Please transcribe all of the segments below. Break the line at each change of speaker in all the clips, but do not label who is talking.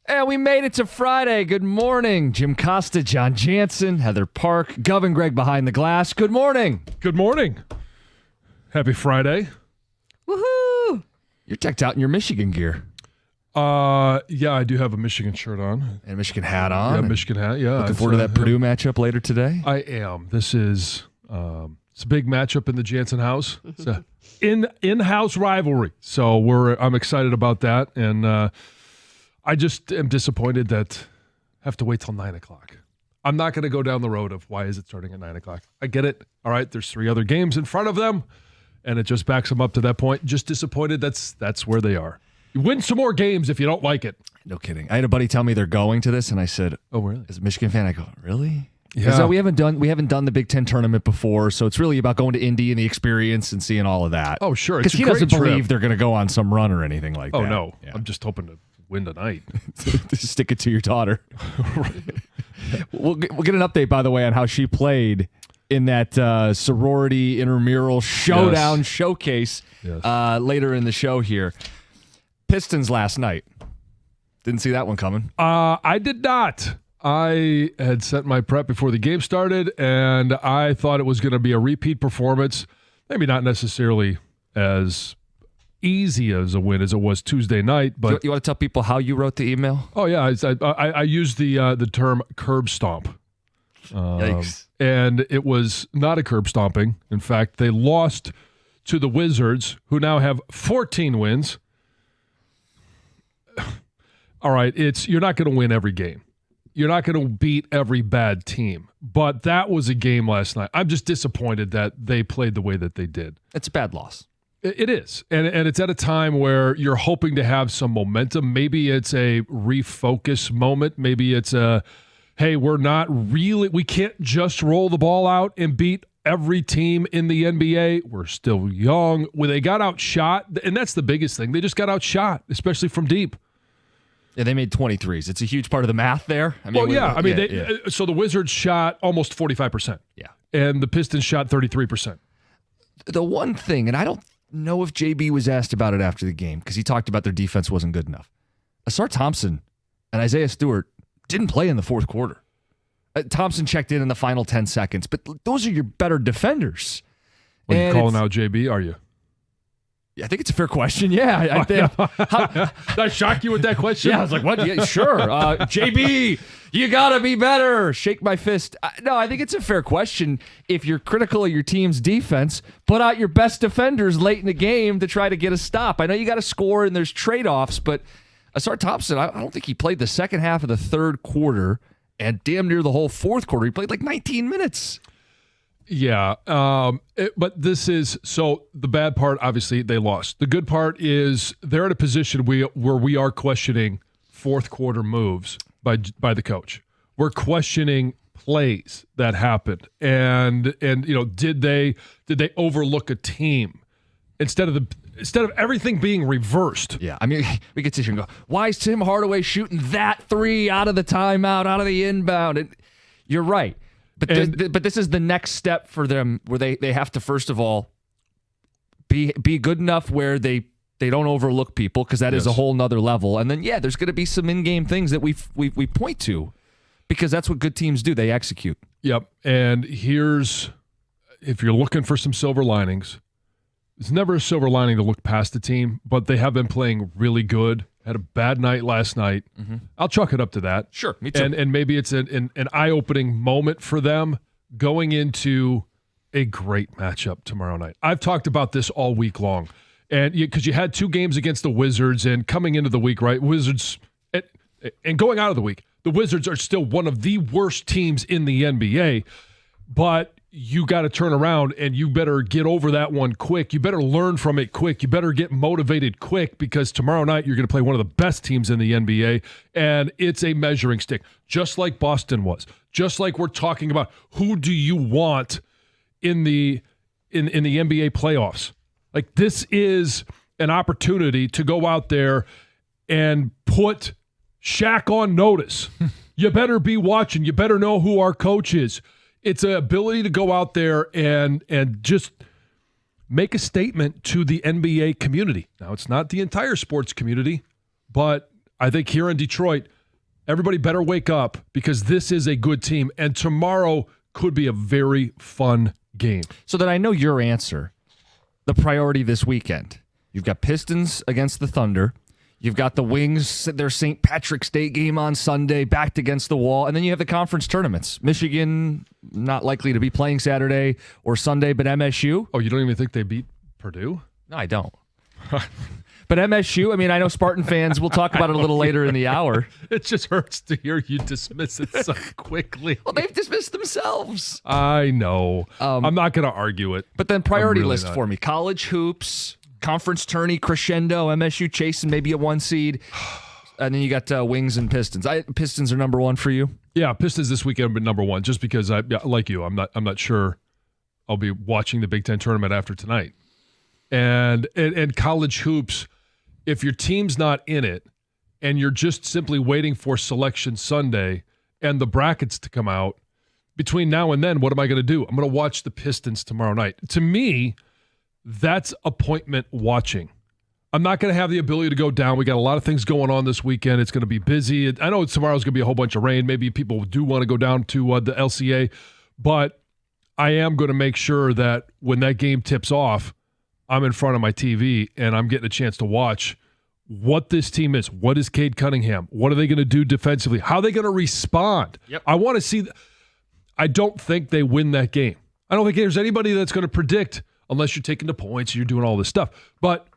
And we made it to Friday. Good morning. Jim Costa, John Jansen, Heather Park, Gov and Greg behind the glass. Good morning.
Good morning. Happy Friday.
Woohoo! You're decked out in your Michigan gear.
Yeah, I do have a Michigan shirt on.
And a Michigan hat on.
Yeah, Michigan hat, yeah.
Looking forward to that Purdue matchup later today?
I am. This is it's a big matchup in the Jansen house. It's a in-house rivalry. So I'm excited about that. And I just am disappointed that I have to wait till 9 o'clock. I'm not going to go down the road of why is it starting at 9 o'clock. I get it. All right, there's 3 other games in front of them, and it just backs them up to that point. Just disappointed that's where they are. You win some more games if you don't like it.
No kidding. I had a buddy tell me they're going to this, and I said,
"Oh, really?"
As a Michigan fan, I go, "Really?"
Yeah.
Because we haven't done the Big Ten tournament before, so it's really about going to Indy and the experience and seeing all of that.
Oh, sure.
Because he doesn't believe they're going to go on some run or anything like that.
Oh, no.
Yeah.
I'm just hoping to win tonight.
Stick it to your daughter. We'll get an update, by the way, on how she played in that sorority intramural showdown showcase later in the show here. Pistons last night. Didn't see that one coming.
I did not. I had set my prep before the game started, and I thought it was going to be a repeat performance. Maybe not necessarily as easy as a win as it was Tuesday night. But
you want to tell people how you wrote the email?
Oh, yeah. I used the term curb stomp.
Yikes.
And it was not a curb stomping. In fact, they lost to the Wizards, who now have 14 wins. All right, you're not going to win every game. You're not going to beat every bad team. But that was a game last night. I'm just disappointed that they played the way that they did.
It's a bad loss.
It is. And it's at a time where you're hoping to have some momentum. Maybe it's a refocus moment. Maybe it's hey, we can't just roll the ball out and beat every team in the NBA. We're still young. When they got outshot, and that's the biggest thing. They just got outshot, especially from deep.
Yeah, they made 23s. It's a huge part of the math there.
So the Wizards shot almost 45%.
Yeah.
And the Pistons shot 33%.
The one thing, and I don't know if JB was asked about it after the game because he talked about their defense wasn't good enough. Asar Thompson and Isaiah Stewart didn't play in the fourth quarter. Thompson checked in the final 10 seconds, but those are your better defenders.
Are you calling out JB, are you?
I think it's a fair question. Yeah. I think.
Did I shock you with that question?
Yeah, I was like, what? Yeah, sure. JB, you got to be better. Shake my fist. No, I think it's a fair question. If you're critical of your team's defense, put out your best defenders late in the game to try to get a stop. I know you got to score and there's trade-offs, but Asar Thompson, I don't think he played the second half of the third quarter and damn near the whole fourth quarter. He played like 19 minutes.
Yeah, but this is, so the bad part, obviously, they lost. The good part is they're in a position where we are questioning fourth quarter moves by the coach. We're questioning plays that happened, and did they overlook a team instead of everything being reversed?
Yeah, I mean, we could sit here and go, why is Tim Hardaway shooting that three out of the timeout, out of the inbound? And you're right. But this is the next step for them where they have to, first of all, be good enough where they don't overlook people, because that is a whole nother level. And then, there's going to be some in-game things that we point to, because that's what good teams do. They execute. Yep.
And if you're looking for some silver linings, it's never a silver lining to look past the team, but they have been playing really good. Had a bad night last night. Mm-hmm. I'll chalk it up to that.
Sure, me too.
And maybe it's an eye-opening moment for them going into a great matchup tomorrow night. I've talked about this all week long, and because you had 2 games against the Wizards, and coming into the week, right, Wizards, and going out of the week, the Wizards are still one of the worst teams in the NBA, but you got to turn around and you better get over that one quick. You better learn from it quick. You better get motivated quick, because tomorrow night you're going to play one of the best teams in the NBA, and it's a measuring stick, just like Boston was. Just like we're talking about, who do you want in the NBA playoffs? Like, this is an opportunity to go out there and put Shaq on notice. You better be watching. You better know who our coach is. It's an ability to go out there and just make a statement to the NBA community. Now, it's not the entire sports community, but I think here in Detroit, Everybody better wake up because this is a good team, and tomorrow could be a very fun game.
So that I know your answer, the priority this weekend. You've got Pistons against the Thunder. You've got the Wings, their St. Patrick's Day game on Sunday, backed against the wall. And then you have the conference tournaments. Michigan, not likely to be playing Saturday or Sunday, but MSU.
Oh, you don't even think they beat Purdue?
No, I don't. But MSU, I mean, I know Spartan fans, we'll talk about it a little later in the hour.
It just hurts to hear you dismiss it so quickly.
Well, they've dismissed themselves.
I know. I'm not going to argue it.
But then priority
really
list
not.
for me. College hoops, conference tourney, crescendo, MSU chasing maybe a 1 seed. And then you got Wings and Pistons. Pistons are number one for you?
Yeah, Pistons this weekend have been number one just because, like you, I'm not sure I'll be watching the Big Ten tournament after tonight. And college hoops, if your team's not in it and you're just simply waiting for Selection Sunday and the brackets to come out, between now and then, what am I going to do? I'm going to watch the Pistons tomorrow night. To me, that's appointment watching. I'm not going to have the ability to go down. We got a lot of things going on this weekend. It's going to be busy. I know tomorrow's going to be a whole bunch of rain. Maybe people do want to go down to the LCA, but I am going to make sure that when that game tips off, I'm in front of my TV and I'm getting a chance to watch what this team is. What is Cade Cunningham? What are they going to do defensively? How are they going to respond?
Yep.
I want to see. I don't think they win that game. I don't think there's anybody that's going to predict unless you're taking the points and you're doing all this stuff. But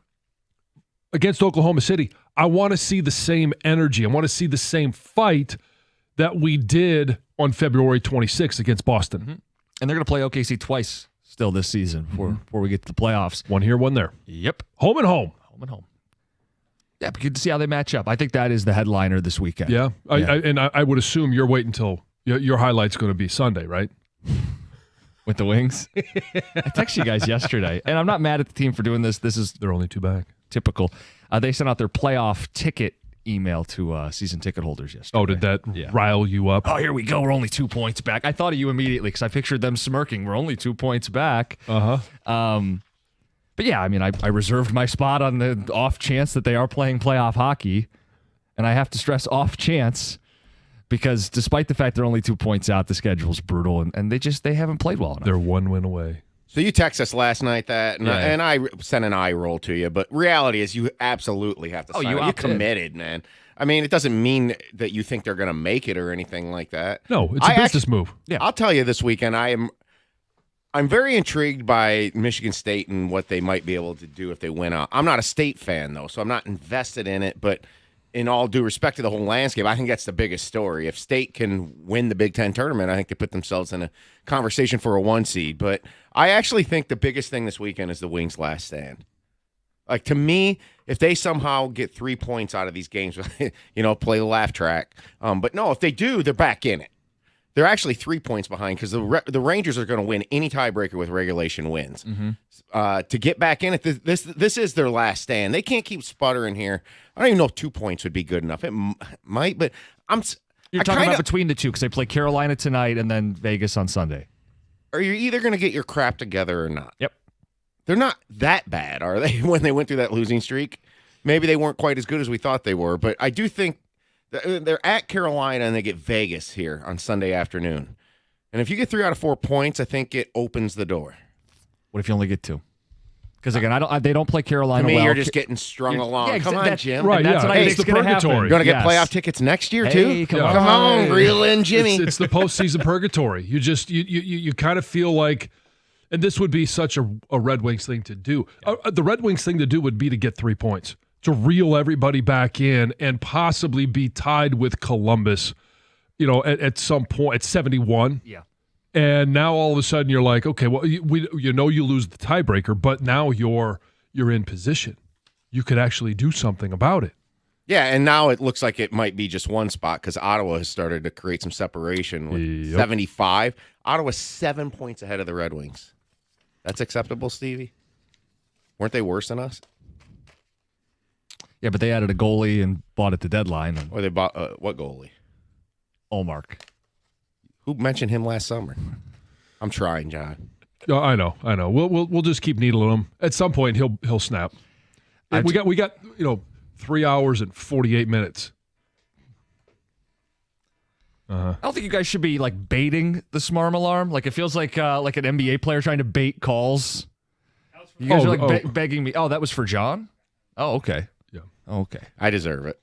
against Oklahoma City, I want to see the same energy. I want to see the same fight that we did on February 26th against Boston.
Mm-hmm. And they're going to play OKC twice still this season before we get to the playoffs.
One here, one there.
Yep.
Home and home.
Home and home. Yeah, but good to see how they match up. I think that is the headliner this weekend.
Yeah. I would assume you're waiting until your highlight's going to be Sunday, right?
With the Wings? I texted you guys yesterday, and I'm not mad at the team for doing this.
They're only two back.
Typical. They sent out their playoff ticket email to season ticket holders yesterday.
Oh, did that rile you up?
Oh, here we go. We're only 2 points back. I thought of you immediately because I pictured them smirking. We're only 2 points back. But yeah, I mean, I reserved my spot on the off chance that they are playing playoff hockey. And I have to stress off chance because despite the fact they're only 2 points out, the schedule's brutal and they haven't played well enough.
They're 1 win away.
So you text us last night that, and I sent an eye roll to you, but reality is you absolutely have to sign up. You're committed, man. I mean, it doesn't mean that you think they're going to make it or anything like that.
No, it's a business move.
Yeah. I'll tell you this weekend, I'm very intrigued by Michigan State and what they might be able to do if they win out. I'm not a State fan, though, so I'm not invested in it, but in all due respect to the whole landscape, I think that's the biggest story. If State can win the Big Ten tournament, I think they put themselves in a conversation for a 1 seed. But I actually think the biggest thing this weekend is the Wings' last stand. Like, to me, if they somehow get 3 points out of these games, play the laugh track. But no, if they do, they're back in it. They're actually 3 points behind because the Rangers are going to win any tiebreaker with regulation wins. Mm-hmm. To get back in it, this is their last stand. They can't keep sputtering here. I don't even know if 2 points would be good enough. It might, but
You're talking about between the two because they play Carolina tonight and then Vegas on Sunday.
Or you're either going to get your crap together or not.
Yep.
They're not that bad, are they, when they went through that losing streak? Maybe they weren't quite as good as we thought they were, but I do think they're at Carolina and they get Vegas here on Sunday afternoon. And if you get 3 out of 4 points, I think it opens the door.
What if you only get 2? Because again, they don't play Carolina.
To me,
well.
you're just getting strung along.
Yeah,
come on, Jim.
Right,
that's what I think
it's the purgatory.
You're going to get playoff tickets next year, too?
Come
Come on, reel in Jimmy.
It's the postseason purgatory. You just you kind of feel like, and this would be such a Red Wings thing to do. The Red Wings thing to do would be to get 3 points, to reel everybody back in and possibly be tied with Columbus, at some point at 71.
Yeah.
And now all of a sudden you're like, okay, well, you lose the tiebreaker, but now you're in position. You could actually do something about it.
Yeah, and now it looks like it might be just one spot because Ottawa has started to create some separation with 75. Ottawa's 7 points ahead of the Red Wings. That's acceptable, Stevie? Weren't they worse than us?
Yeah, but they added a goalie and bought at the deadline.
Or they bought what goalie?
Ullmark.
Who mentioned him last summer? I'm trying, John.
Oh, I know. We'll just keep needling him. At some point, he'll snap. We got 3 hours and 48 minutes.
I don't think you guys should be like baiting the Smarm alarm. Like it feels like an NBA player trying to bait calls. You guys are like begging me. Oh, that was for John? Oh, okay.
Yeah.
Okay.
I deserve it.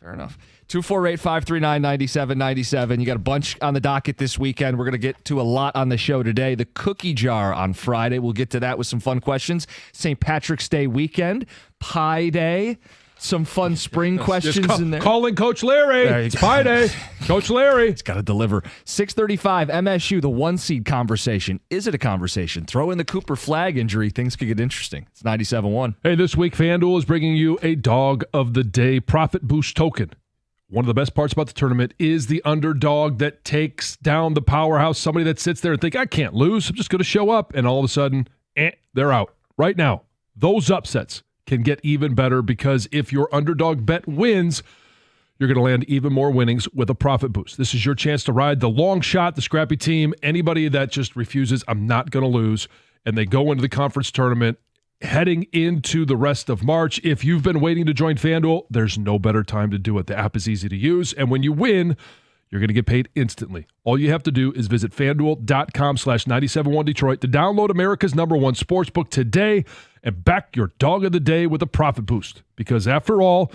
Fair enough. 248-539-9797. You got a bunch on the docket this weekend. We're going to get to a lot on the show today. The cookie jar on Friday. We'll get to that with some fun questions. St. Patrick's Day weekend. Pie Day. Some fun spring questions in there.
Calling Coach Larry. It's Pie Day. Coach Larry.
It's got to deliver. 6:35 MSU, the 1-seed conversation. Is it a conversation? Throw in the Cooper Flag injury. Things could get interesting. It's 97.1.
Hey, this week FanDuel is bringing you a Dog of the Day Profit Boost token. One of the best parts about the tournament is the underdog that takes down the powerhouse, somebody that sits there and think, I can't lose. I'm just going to show up. And all of a sudden, they're out. Right now, those upsets can get even better because if your underdog bet wins, you're going to land even more winnings with a profit boost. This is your chance to ride the long shot, the scrappy team, anybody that just refuses, I'm not going to lose, and they go into the conference tournament heading into the rest of March. If you've been waiting to join FanDuel, there's no better time to do it. The app is easy to use, and when you win, you're going to get paid instantly. All you have to do is visit FanDuel.com/971Detroit to download America's #1 sportsbook today and back your dog of the day with a profit boost. Because after all,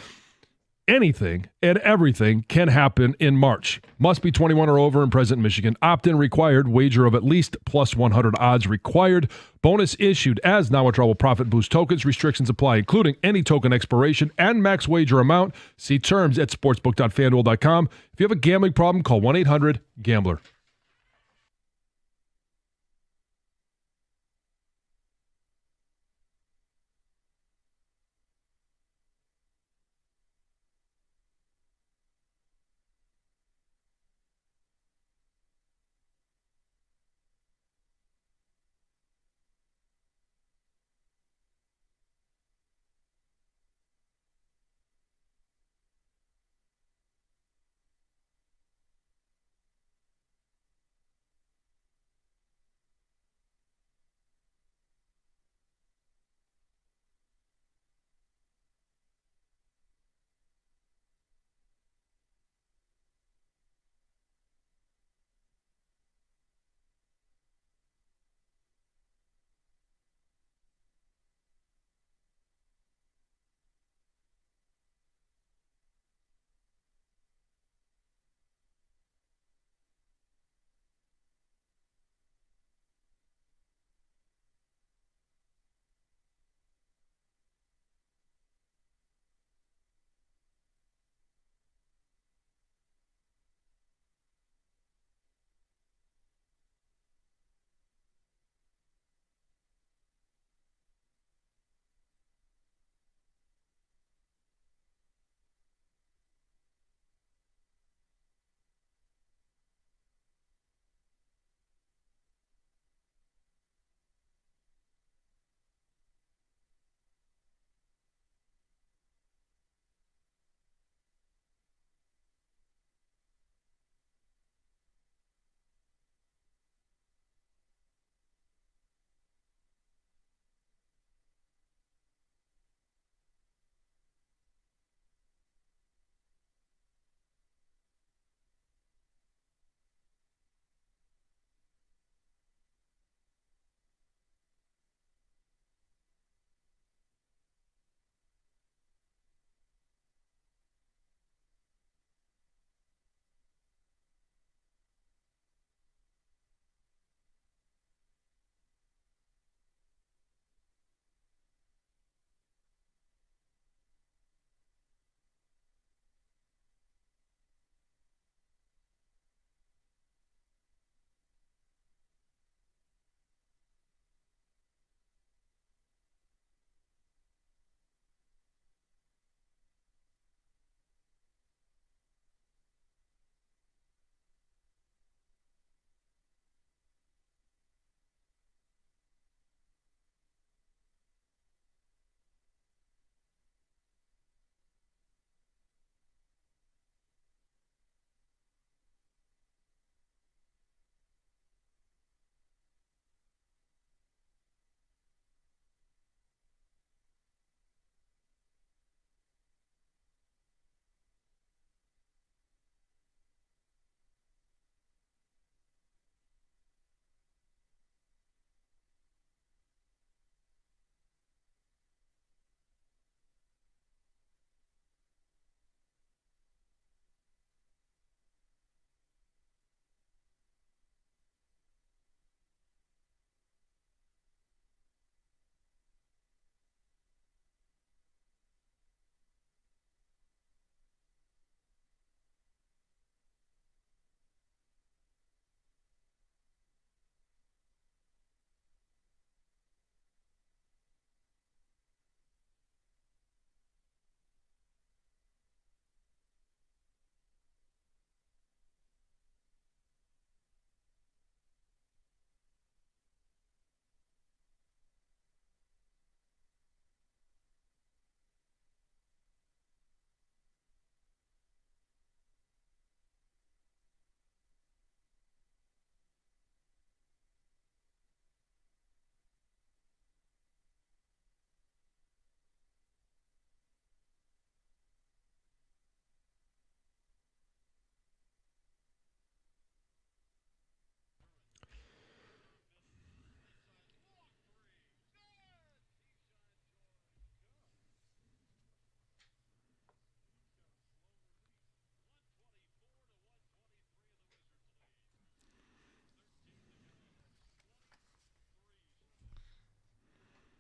anything and everything can happen in March. Must be 21 or over and present in Michigan. Opt-in required. Wager of at least plus 100 odds required. Bonus issued as now withdrawable profit boost tokens. Restrictions apply, including any token expiration and max wager amount. See terms at sportsbook.fanduel.com. If you have a gambling problem, call 1-800-GAMBLER.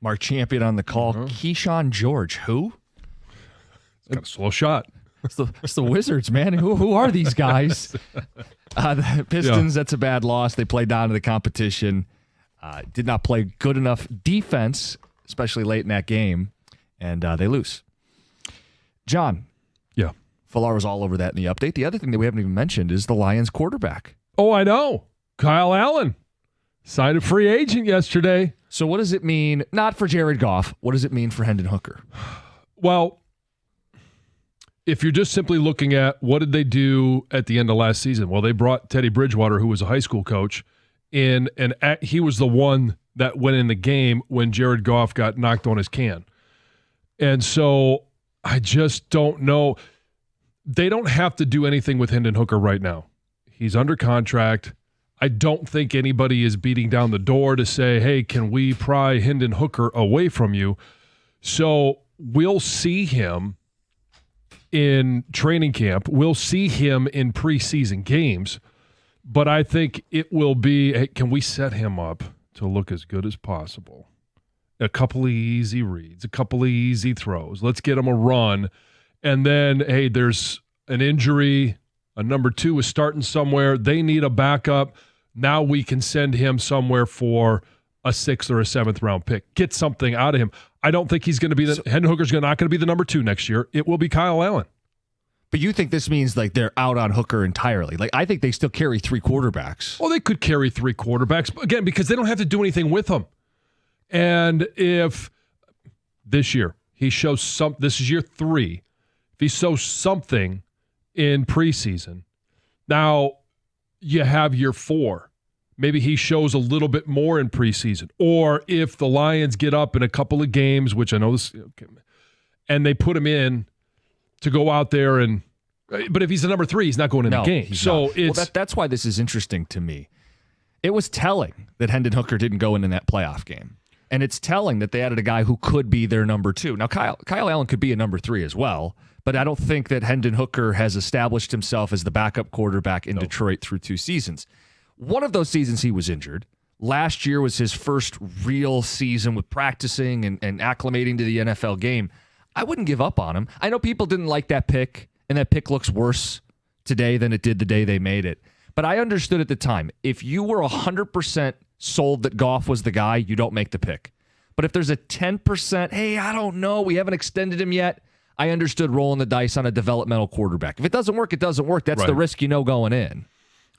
Mark Champion on the call. Keyshawn George, who?
Got a slow shot.
It's the Wizards, man. Who are these guys? The Pistons, that's a bad loss. They played down to the competition. Did not play good enough defense, especially late in that game, and they lose. John.
Yeah.
Falar was all over that in the update. The other thing that we haven't even mentioned is the Lions quarterback.
Oh, I know. Kyle Allen signed a free agent yesterday.
So what does it mean, not for Jared Goff, what does it mean for Hendon Hooker?
Well, if you're just simply looking at what did they do at the end of last season, well, they brought Teddy Bridgewater, who was a high school coach, in, and he was the one that went in the game when Jared Goff got knocked on his can. And so I just don't know. They don't have to do anything with Hendon Hooker right now. He's under contract. I don't think anybody is beating down the door to say, hey, can we pry Hendon Hooker away from you? So we'll see him in training camp. We'll see him in preseason games. But I think it will be, hey, can we set him up to look as good as possible? A couple of easy reads, a couple of easy throws. Let's get him a run. And then, hey, there's an injury. A number 2 is starting somewhere. They need a backup. Now we can send him somewhere for a 6th or a 7th round pick. Get something out of him. I don't think he's going to be Hendon Hooker's not going to be the number 2 next year. It will be Kyle Allen.
But you think this means like they're out on Hooker entirely? Like I think they still carry 3 quarterbacks.
Well, they could carry 3 quarterbacks again because they don't have to do anything with them. And if this year he shows this is year 3. If he shows something in preseason, now you have year 4. Maybe he shows a little bit more in preseason. Or if the Lions get up in a couple of games, which I know this, and they put him in to go out there and, but if he's the number 3, he's not going in the game. So
that's why this is interesting to me. It was telling that Hendon Hooker didn't go in that playoff game. And it's telling that they added a guy who could be their number 2. Now, Kyle Allen could be a number 3 as well, but I don't think that Hendon Hooker has established himself as the backup quarterback in Detroit through 2 seasons. One of those seasons he was injured. Last year was his first real season with practicing and acclimating to the NFL game. I wouldn't give up on him. I know people didn't like that pick, and that pick looks worse today than it did the day they made it. But I understood at the time, if you were 100% sold that Goff was the guy, you don't make the pick. But if there's a 10%, hey, I don't know, we haven't extended him yet, I understood rolling the dice on a developmental quarterback. If it doesn't work, it doesn't work. That's the risk going in.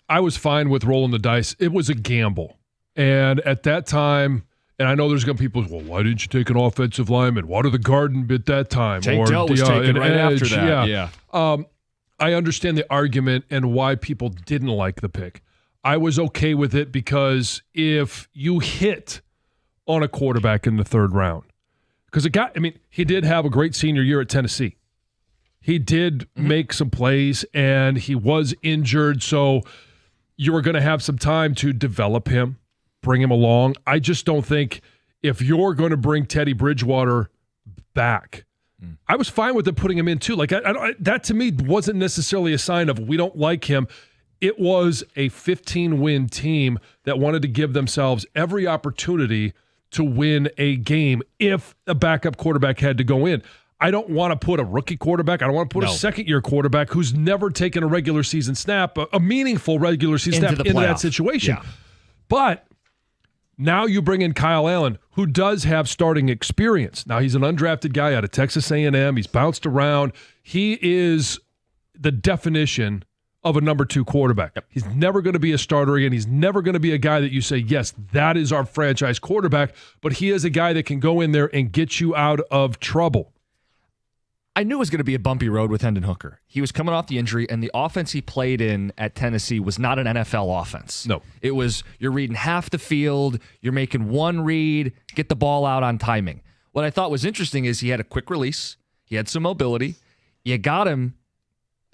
I was fine with rolling the dice. It was a gamble. And at that time, and I know there's going to be people, well, why didn't you take an offensive lineman? Why did the Garden bit that time?
Tank Dell was taken right after that. Yeah.
I understand the argument and why people didn't like the pick. I was okay with it because if you hit on a quarterback in the 3rd round, because he did have a great senior year at Tennessee. He did make some plays, and he was injured, so you were going to have some time to develop him, bring him along. I just don't think if you're going to bring Teddy Bridgewater back, I was fine with them putting him in too. Like that to me wasn't necessarily a sign of we don't like him. It was a 15-win team that wanted to give themselves every opportunity to win a game if a backup quarterback had to go in. I don't want to put a rookie quarterback. I don't want to put a second-year quarterback who's never taken a regular season snap, a meaningful regular season snap into that situation. Yeah. But now you bring in Kyle Allen, who does have starting experience. Now he's an undrafted guy out of Texas A&M. He's bounced around. He is the definition of a number 2 quarterback. Yep. He's never going to be a starter again. He's never going to be a guy that you say, yes, that is our franchise quarterback, but he is a guy that can go in there and get you out of trouble.
I knew it was going to be a bumpy road with Hendon Hooker. He was coming off the injury, and the offense he played in at Tennessee was not an NFL offense.
No.
It was you're reading half the field, you're making one read, get the ball out on timing. What I thought was interesting is he had a quick release, he had some mobility, you got him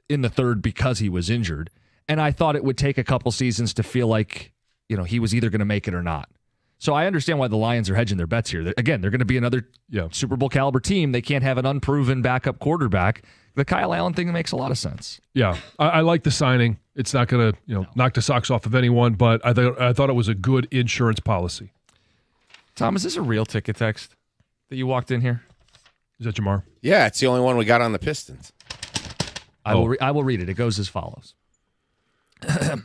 in the 3rd because he was injured, and I thought it would take a couple seasons to feel like he was either going to make it or not. So I understand why the Lions are hedging their bets here. Again, they're going to be another Super Bowl caliber team. They can't have an unproven backup quarterback. The Kyle Allen thing makes a lot of sense.
Yeah, I like the signing. It's not going to knock the socks off of anyone, but I thought it was a good insurance policy.
Tom, is this a real ticket text? that you walked in here?
Is that Jamar?
Yeah, it's the only one we got on the Pistons.
I will read it. It goes as follows. The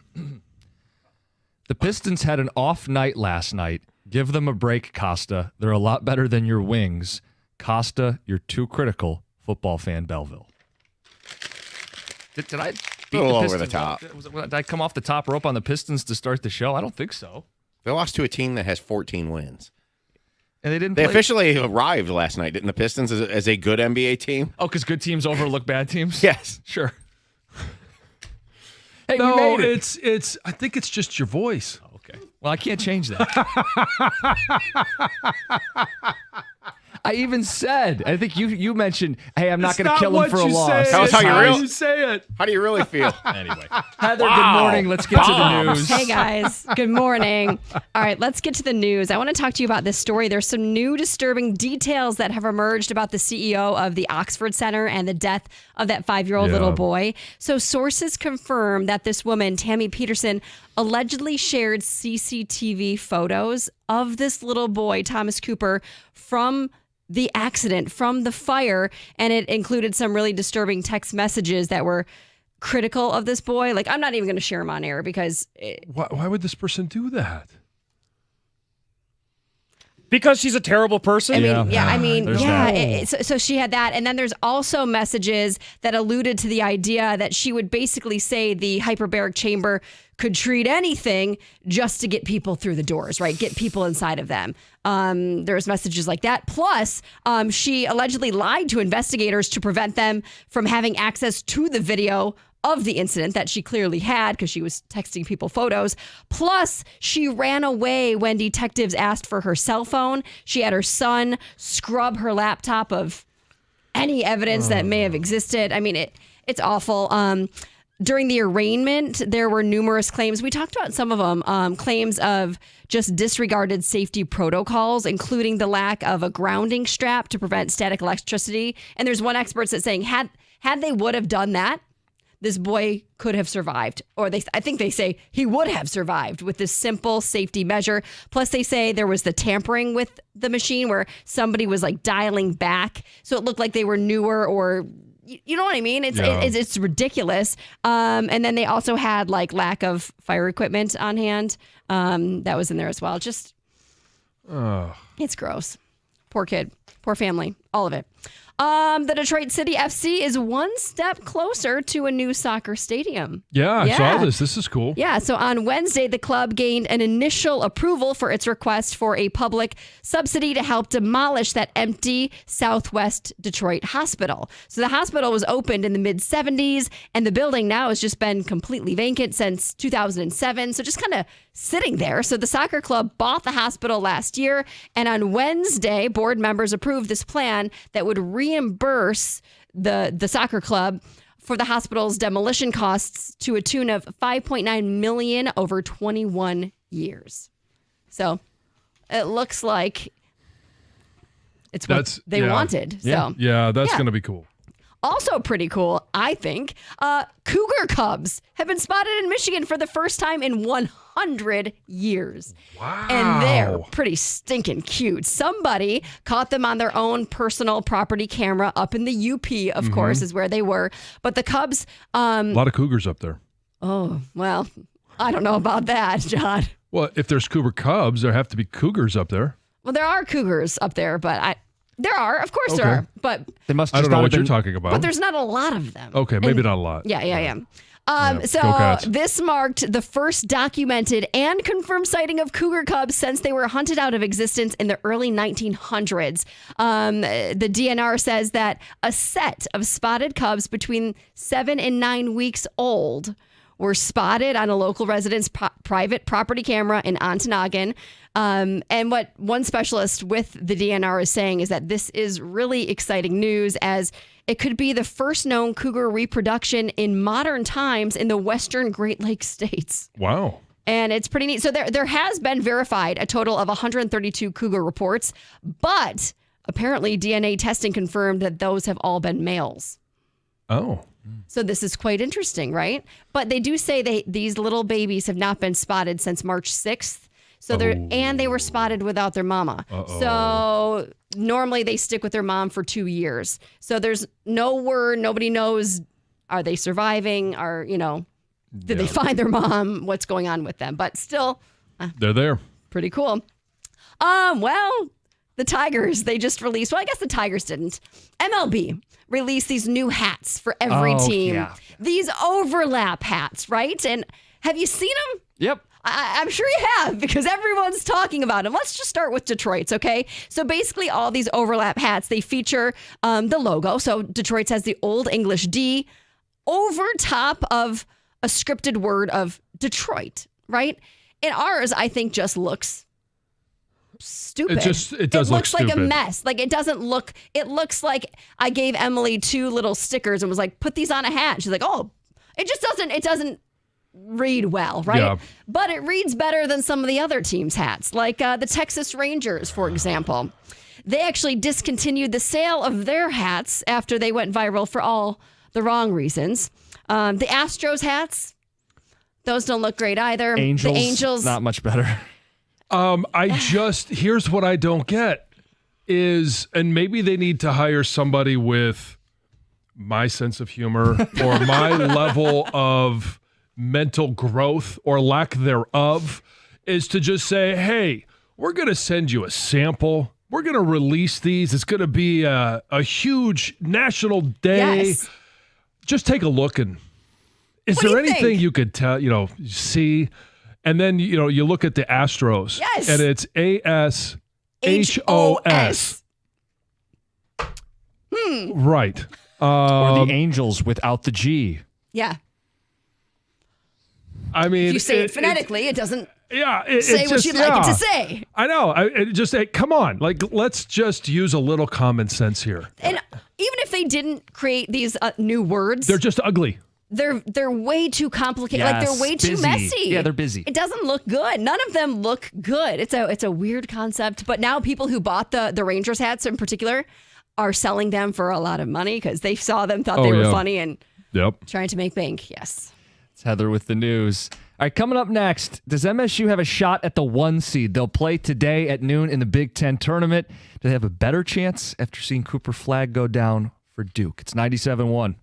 Pistons had an off night last night. Give them a break, Costa. They're a lot better than your wings. Costa, you're too critical. Football fan Belleville. Did I beat
A little
the
over the
Pistons
top.
Did I come off the top rope on the Pistons to start the show? I don't think so.
They lost to a team that has 14 wins.
And they didn't
They
play.
officially arrived last night, didn't the Pistons, as a good NBA team?
Oh, because good teams overlook bad teams?
Yes.
Sure. Hey, we
No,
made it.
it's. I think it's just your voice.
Okay. Well, I can't change that. I even said, I think you mentioned, hey, I'm not going to kill him for a loss.
Tell us how you really-
You say it.
How do you really feel?
Anyway. Heather, good morning. Let's get to the news.
Hey guys, good morning. All right, let's get to the news. I want to talk to you about this story. There's some new disturbing details that have emerged about the CEO of the Oxford Center and the death of that 5-year-old little boy. So sources confirm that this woman, Tammy Peterson, allegedly shared CCTV photos of this little boy, Thomas Cooper, from the accident, from the fire, and it included some really disturbing text messages that were critical of this boy. Like, I'm not even going to share them on air because
Why would this person do that?
Because she's a terrible person.
I mean,
There's that.
So she had that. And then there's also messages that alluded to the idea that she would basically say the hyperbaric chamber could treat anything just to get people through the doors, right? Get people inside of them. There's messages like that. Plus, she allegedly lied to investigators to prevent them from having access to the video of the incident that she clearly had because she was texting people photos. Plus, she ran away when detectives asked for her cell phone. She had her son scrub her laptop of any evidence that may have existed. I mean, it's awful. During the arraignment, there were numerous claims. We talked about some of them, claims of just disregarded safety protocols, including the lack of a grounding strap to prevent static electricity. And there's one expert that's saying had they would have done that, this boy could have survived. Or I think they say he would have survived with this simple safety measure. Plus, they say there was the tampering with the machine where somebody was like dialing back. So it looked like they were newer or... You know what I mean? It's ridiculous. And then they also had like lack of fire equipment on hand. That was in there as well. Just, it's gross. Poor kid, poor family, all of it. The Detroit City FC is one step closer to a new soccer stadium.
Yeah, I saw this. This is cool.
Yeah, so on Wednesday, the club gained an initial approval for its request for a public subsidy to help demolish that empty Southwest Detroit hospital. So the hospital was opened in the mid-'70s, and the building now has just been completely vacant since 2007. So just kind of sitting there. So the soccer club bought the hospital last year, and on Wednesday, board members approved this plan that would reimburse the soccer club for the hospital's demolition costs to a tune of $5.9 million over 21 years. So it looks like it's what they wanted. So
Yeah, that's going to be cool.
also pretty cool, I think. Cougar cubs have been spotted in Michigan for the first time in 100 years.
Wow.
And they're pretty stinking cute. Somebody caught them on their own personal property camera up in the UP, of course, is where they were. But the cubs...
a lot of cougars up there.
Oh, well, I don't know about that, John.
Well, if there's cougar cubs, there have to be cougars up there.
Well, there are cougars up there, but there are. Of course there
Okay.
are. But
They must
I
just
don't know
not
what
have
you're
been-
talking about.
but there's not a lot of them.
Okay, maybe not a lot.
Yeah.
Yeah,
So
go Cats.
this marked the first documented and confirmed sighting of cougar cubs since they were hunted out of existence in the early 1900s. The DNR says that a set of spotted cubs between 7 and 9 weeks old were spotted on a local resident's private property camera in Ontonagon. And what one specialist with the DNR is saying is that this is really exciting news, as it could be the first known cougar reproduction in modern times in the western Great Lakes states.
Wow.
And it's pretty neat. So there has been verified a total of 132 cougar reports, but apparently DNA testing confirmed that those have all been males.
Oh.
So this is quite interesting, right? But they do say these little babies have not been spotted since March 6th. So and they were spotted without their mama. So normally they stick with their mom for 2 years. So there's no word. Nobody knows. Are they surviving? Did they find their mom? What's going on with them? But still,
they're there.
Pretty cool. Well, the Tigers, they just released, well, I guess the Tigers didn't. MLB released these new hats for every team.
Yeah.
These overlap hats, right? And have you seen them?
Yep.
I'm sure you have because everyone's talking about them. Let's just start with Detroit's, okay? So basically all these overlap hats, they feature the logo. So Detroit's has the Old English D over top of a scripted word of Detroit, right? And ours, I think, just looks stupid.
It does look
looks like
stupid.
a mess. Like it looks like I gave Emily 2 little stickers and was like, put these on a hat. She's like, oh, it doesn't read well, right?
Yeah.
But it reads better than some of the other teams' hats, like the Texas Rangers, for example. They actually discontinued the sale of their hats after they went viral for all the wrong reasons. The Astros hats, those don't look great either. The Angels,
not much better.
Here's what I don't get is, and maybe they need to hire somebody with my sense of humor or my level of mental growth or lack thereof, is to just say, hey, we're going to send you a sample. We're going to release these. It's going to be a huge national day.
Yes.
Just take a look, and is
What do
there
you
anything
think?
you could see? And then you look at the Astros,
Yes.
and it's ASHOS. Right.
Or the Angels without the G.
Yeah.
I mean,
If you say it phonetically, it doesn't
it
say what
just,
you'd like it to say.
I know. Come on. Like, let's just use a little common sense here.
And even if they didn't create these new words,
They're just ugly.
they're way too complicated. Like
Yes,
they're way too
busy.
messy.
Yeah, they're busy.
It doesn't look good. None of them look good. It's a weird concept. But now people who bought the Rangers hats in particular are selling them for a lot of money because they saw them, thought they were
yeah.
funny, and
Yep.
trying to make bank. Yes.
It's Heather with the news. All right, coming up next, does MSU have a shot at the 1 seed? They'll play today at noon in the Big Ten tournament. Do they have a better chance after seeing Cooper Flagg go down for Duke? It's 97-1.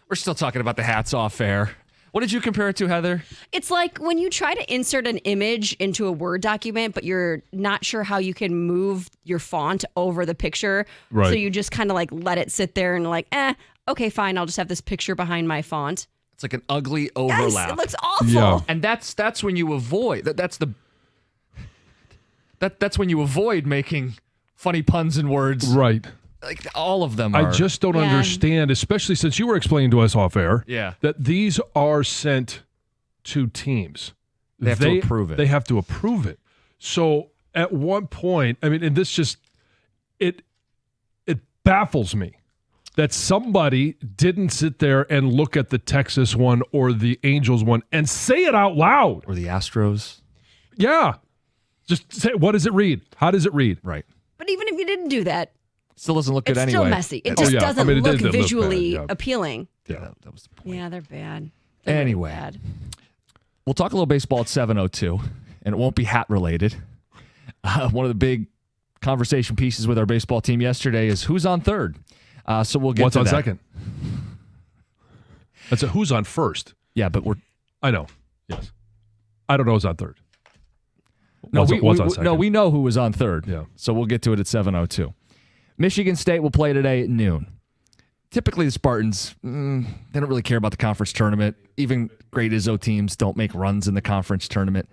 We're still talking about the hats off air. What did you compare it to, Heather?
It's like when you try to insert an image into a Word document, but you're not sure how you can move your font over the picture.
Right.
So you just kind of like let it sit there and like, okay, fine. I'll just have this picture behind my font.
It's like an ugly
Yes,
overlap.
it looks awful.
Yeah.
And that's when you avoid that's when you avoid making funny puns and words.
Right.
Like all of them are.
I just don't
Yeah.
understand, especially since you were explaining to us off air,
Yeah.
that these are sent to teams.
They have to approve it.
They have to approve it. So at one point, I mean, and this just it baffles me that somebody didn't sit there and look at the Texas one or the Angels one and say it out loud.
Or the Astros.
Yeah. Just say, what does it read? How does it read?
Right.
But even if you didn't do that,
Still doesn't look good
it's
anyway.
still messy. It
Oh,
just
yeah.
doesn't
I mean, it
look
did look bad,
visually
yeah.
appealing.
Yeah, that was the point.
Yeah, they're bad. They're
Anyway.
really bad.
We'll talk a little baseball at 7:02, and it won't be hat related. One of the big conversation pieces with our baseball team yesterday is who's on third. So we'll get
What's
to
on
that.
second? That's a who's on first.
Yeah, but we're
I know. Yes. I don't know who's on third.
no,
What's on second?
we know who was on third.
Yeah.
So we'll get to it at 7:02. Michigan State will play today at noon. Typically, the Spartans, they don't really care about the conference tournament. Even great Izzo teams don't make runs in the conference tournament.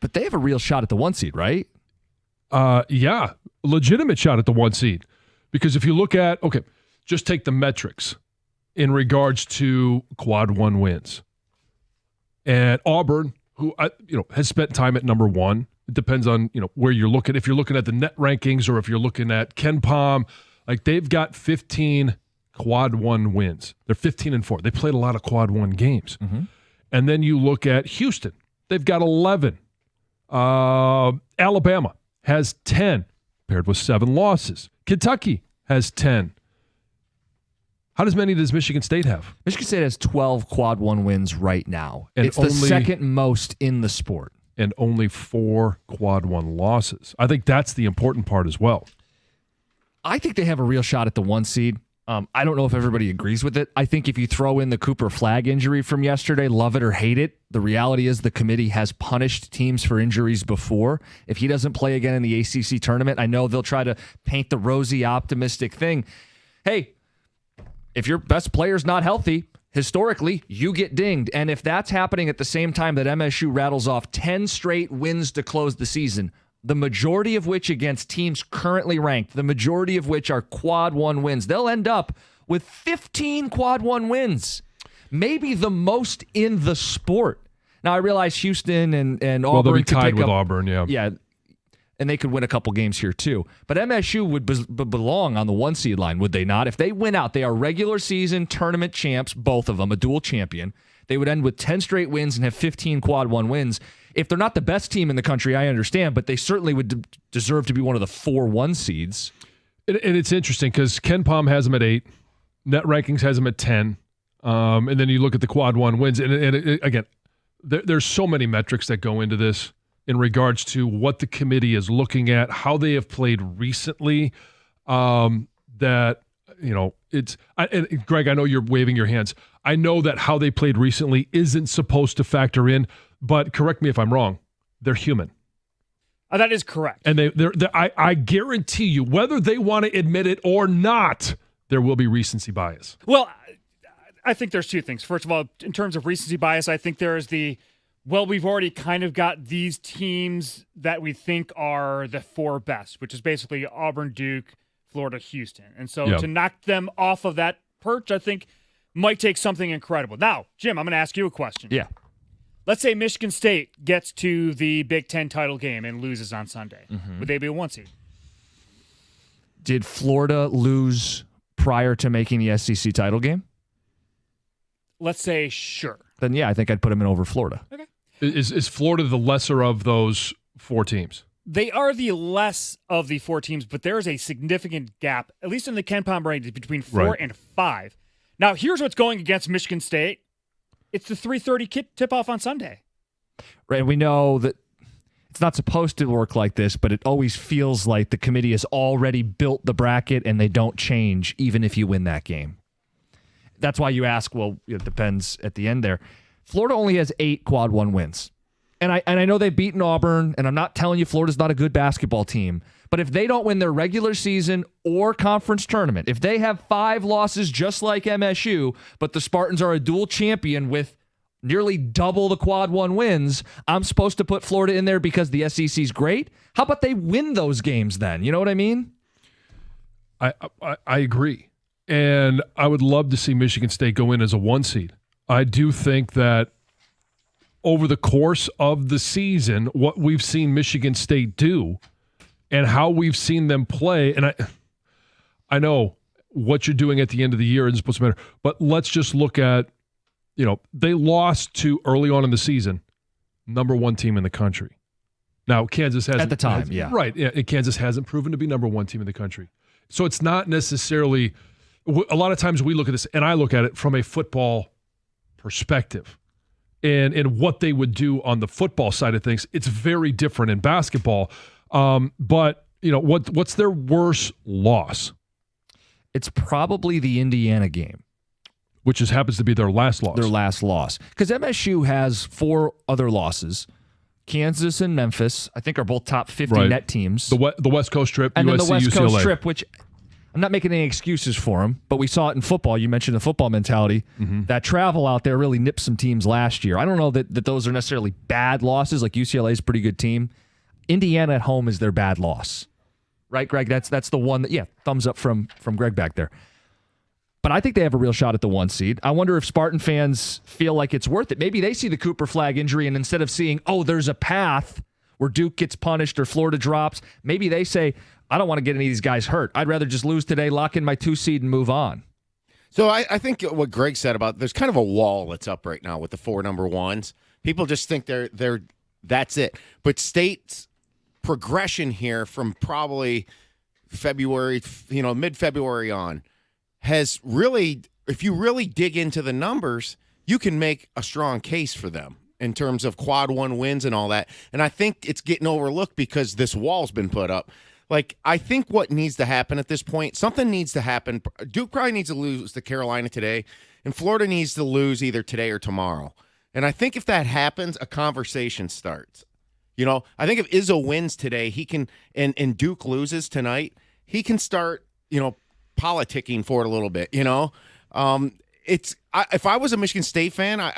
But they have a real shot at the 1 seed, right?
Yeah, legitimate shot at the 1 seed. Because if you look at, okay, just take the metrics in regards to quad 1 wins. And Auburn, who has spent time at number 1. It depends on where you're looking. If you're looking at the net rankings or if you're looking at KenPom, like they've got 15 quad 1 wins. They're 15-4. They played a lot of quad 1 games.
Mm-hmm.
And then you look at Houston. They've got 11. Alabama has 10, paired with 7 losses. Kentucky has 10. How many does Michigan State have?
Michigan State has 12 quad 1 wins right now.
And
it's the
only-
second most in the sport.
And only 4 quad 1 losses. I think that's the important part as well.
I think they have a real shot at the 1 seed. I don't know if everybody agrees with it. I think if you throw in the Cooper Flag injury from yesterday, love it or hate it, the reality is the committee has punished teams for injuries before. If he doesn't play again in the ACC tournament, I know they'll try to paint the rosy, optimistic thing. Hey, if your best player's not healthy, historically, you get dinged. And if that's happening at the same time that MSU rattles off 10 straight wins to close the season, the majority of which against teams currently ranked, the majority of which are quad 1 wins, they'll end up with 15 quad 1 wins, maybe the most in the sport. Now, I realize Houston and Auburn
Well, they'll be
could
tied
pick
with
up,
Auburn, yeah.
Yeah, and they could win a couple games here too. But MSU would belong on the 1 seed line, would they not? If they win out, they are regular season tournament champs, both of them, a dual champion. They would end with 10 straight wins and have 15 quad 1 wins. If they're not the best team in the country, I understand, but they certainly would deserve to be one of the 4 1 seeds.
And it's interesting because KenPom has them at 8. Net Rankings has them at 10. And then you look at the quad 1 wins. And again, there's so many metrics that go into this in regards to what the committee is looking at, how they have played recently, that, it's – and Greg, I know you're waving your hands. I know that how they played recently isn't supposed to factor in, but correct me if I'm wrong. They're human.
That is correct.
And I guarantee you, whether they want to admit it or not, there will be recency bias.
Well, I think there's 2 things. First of all, in terms of recency bias, I think there is we've already kind of got these teams that we think are the 4 best, which is basically Auburn, Duke, Florida, Houston. And so to knock them off of that perch, I think might take something incredible. Now, Jim, I'm going to ask you a question.
Yeah.
Let's say Michigan State gets to the Big Ten title game and loses on Sunday.
Mm-hmm.
Would they be a 1 seed?
Did Florida lose prior to making the SEC title game?
Let's say sure.
Then, yeah, I think I'd put them in over Florida.
Okay.
Is Florida the lesser of those 4 teams?
They are the less of the 4 teams, but there is a significant gap, at least in the KenPom rankings, between 4
Right.
and 5. Now, here's what's going against Michigan State. It's the 3:30 tip-off on Sunday.
Right, we know that it's not supposed to work like this, but it always feels like the committee has already built the bracket and they don't change even if you win that game. that's why you ask, well, it depends at the end there. Florida only has 8 quad 1 wins. And I know they've beaten Auburn, and I'm not telling you Florida's not a good basketball team. But if they don't win their regular season or conference tournament, if they have 5 losses just like MSU, but the Spartans are a dual champion with nearly double the quad 1 wins, I'm supposed to put Florida in there because the SEC's great? How about they win those games then? You know what I mean?
I agree. And I would love to see Michigan State go in as a 1 seed. I do think that over the course of the season, what we've seen Michigan State do and how we've seen them play, and I know what you're doing at the end of the year isn't supposed to matter, but let's just look at, they lost to, early on in the season, number 1 team in the country. Now, Kansas hasn't.
At the time, yeah.
Right. Yeah, Kansas hasn't proven to be number 1 team in the country. So it's not necessarily, a lot of times we look at this, and I look at it from a football perspective. And what they would do on the football side of things, it's very different in basketball. But, what's their worst loss?
It's probably the Indiana game.
Which happens to be their last loss.
Their last loss. Because MSU has 4 other losses. Kansas and Memphis, I think, are both top 50 net teams.
The West Coast trip,
and
USC,
then the West
UCLA.
Coast trip, which I'm not making any excuses for them, but we saw it in football. You mentioned the football mentality. Mm-hmm. That travel out there really nipped some teams last year. I don't know that those are necessarily bad losses. Like UCLA is a pretty good team. Indiana at home is their bad loss. Right, Greg? That's the one that, thumbs up from Greg back there. But I think they have a real shot at the 1 seed. I wonder if Spartan fans feel like it's worth it. Maybe they see the Cooper Flag injury, and instead of seeing, there's a path where Duke gets punished or Florida drops, maybe they say, I don't want to get any of these guys hurt. I'd rather just lose today, lock in my 2 seed, and move on.
So I think what Greg said about there's kind of a wall that's up right now with the 4 number 1s. People just think they're that's it. But State's progression here from probably February, mid-February on, has really, if you really dig into the numbers, you can make a strong case for them in terms of quad 1 wins and all that. And I think it's getting overlooked because this wall's been put up. Like, I think what needs to happen at this point, something needs to happen. Duke probably needs to lose to Carolina today, and Florida needs to lose either today or tomorrow. And I think if that happens, a conversation starts. I think if Izzo wins today, he can, and Duke loses tonight, he can start, politicking for it a little bit, if I was a Michigan State fan,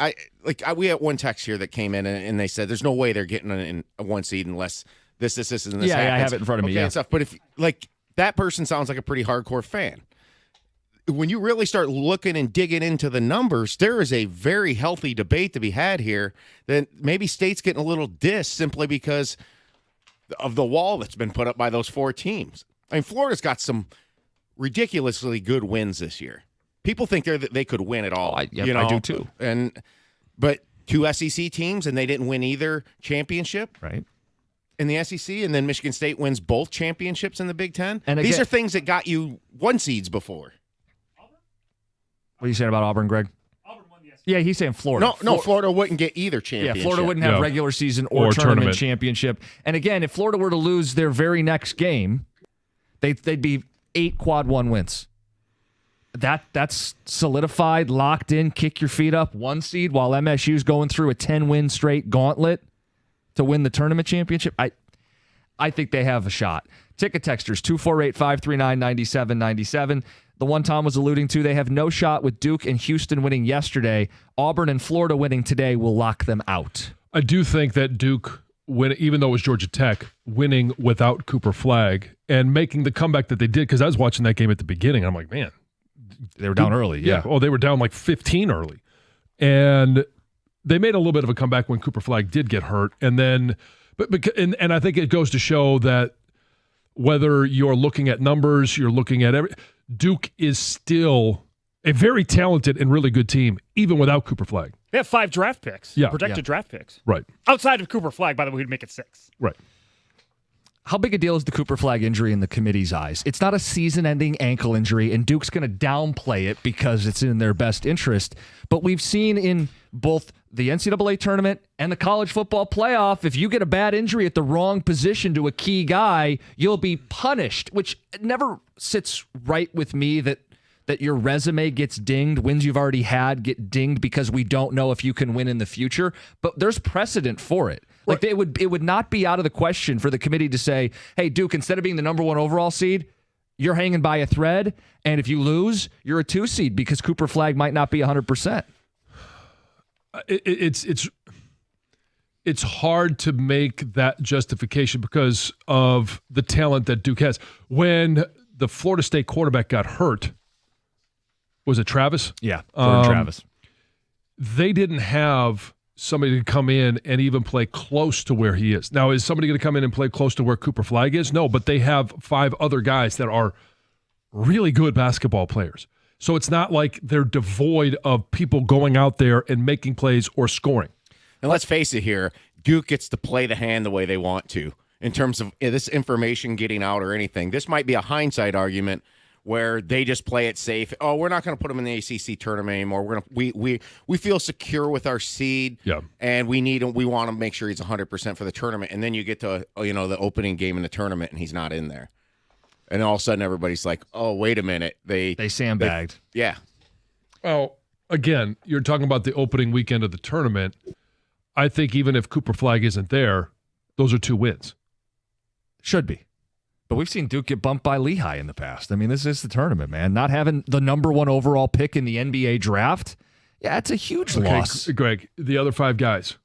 we had one text here that came in and they said there's no way they're getting a 1 seed unless this and this happens.
Yeah, I have it in front of me.
And stuff. But if that person sounds like a pretty hardcore fan. When you really start looking and digging into the numbers, there is a very healthy debate to be had here that maybe State's getting a little dissed simply because of the wall that's been put up by those 4 teams. I mean, Florida's got some ridiculously good wins this year. People think they could win it all.
I do too.
But 2 SEC teams, and they didn't win either championship.
Right.
In the SEC, and then Michigan State wins both championships in the Big Ten.
And
these are things that got you 1 seeds before.
What are you saying about Auburn, Greg?
Auburn won the SEC.
Yeah, he's saying Florida.
No, Florida wouldn't get either championship.
Yeah, Florida wouldn't have regular season or tournament championship. And again, if Florida were to lose their very next game, they'd be 8 quad 1 wins. That's solidified, locked in, kick your feet up, 1 seed, while MSU's going through a 10-win straight gauntlet to win the tournament championship. I think they have a shot. Ticket texters, 248-539-9797. The one Tom was alluding to, they have no shot with Duke and Houston winning yesterday. Auburn and Florida winning today will lock them out.
I do think that Duke, even though it was Georgia Tech, winning without Cooper Flag and making the comeback that they did, because I was watching that game at the beginning, I'm like, man.
They were down early, yeah.
Oh, they were down like 15 early. And they made a little bit of a comeback when Cooper Flag did get hurt. And then, and I think it goes to show that whether you're looking at numbers, you're looking at Duke is still a very talented and really good team, even without Cooper Flag.
They have 5 draft picks, protected draft picks.
Right.
Outside of Cooper Flag, by the way, who'd make it 6.
Right.
How big a deal is the Cooper Flag injury in the committee's eyes? It's not a season-ending ankle injury, and Duke's going to downplay it because it's in their best interest. But we've seen in both the NCAA tournament and the college football playoff, if you get a bad injury at the wrong position to a key guy, you'll be punished, which never sits right with me that that your resume gets dinged, wins you've already had get dinged because we don't know if you can win in the future. But there's precedent for it. Like it would not be out of the question for the committee to say, hey, Duke, instead of being the number 1 overall seed, you're hanging by a thread. And if you lose, you're a 2 seed because Cooper Flagg might not be 100%.
It's hard to make that justification because of the talent that Duke has. When the Florida State quarterback got hurt, was it Travis?
Yeah, Travis.
They didn't have somebody to come in and even play close to where he is. Now, is somebody going to come in and play close to where Cooper Flagg is? No, but they have 5 other guys that are really good basketball players. So it's not like they're devoid of people going out there and making plays or scoring.
And let's face it here, Duke gets to play the hand the way they want to in terms of this information getting out or anything. This might be a hindsight argument where they just play it safe. Oh, we're not going to put them in the ACC tournament anymore. We feel secure with our seed, and we want to make sure he's 100% for the tournament. And then you get to the opening game in the tournament, and he's not in there. And all of a sudden, everybody's like, "Oh, wait a minute, they
sandbagged."
Yeah.
Well, again, you're talking about the opening weekend of the tournament. I think even if Cooper Flagg isn't there, those are 2 wins.
Should be. But we've seen Duke get bumped by Lehigh in the past. I mean, this is the tournament, man. Not having the number 1 overall pick in the NBA draft, it's a huge loss.
Greg, the other 5 guys,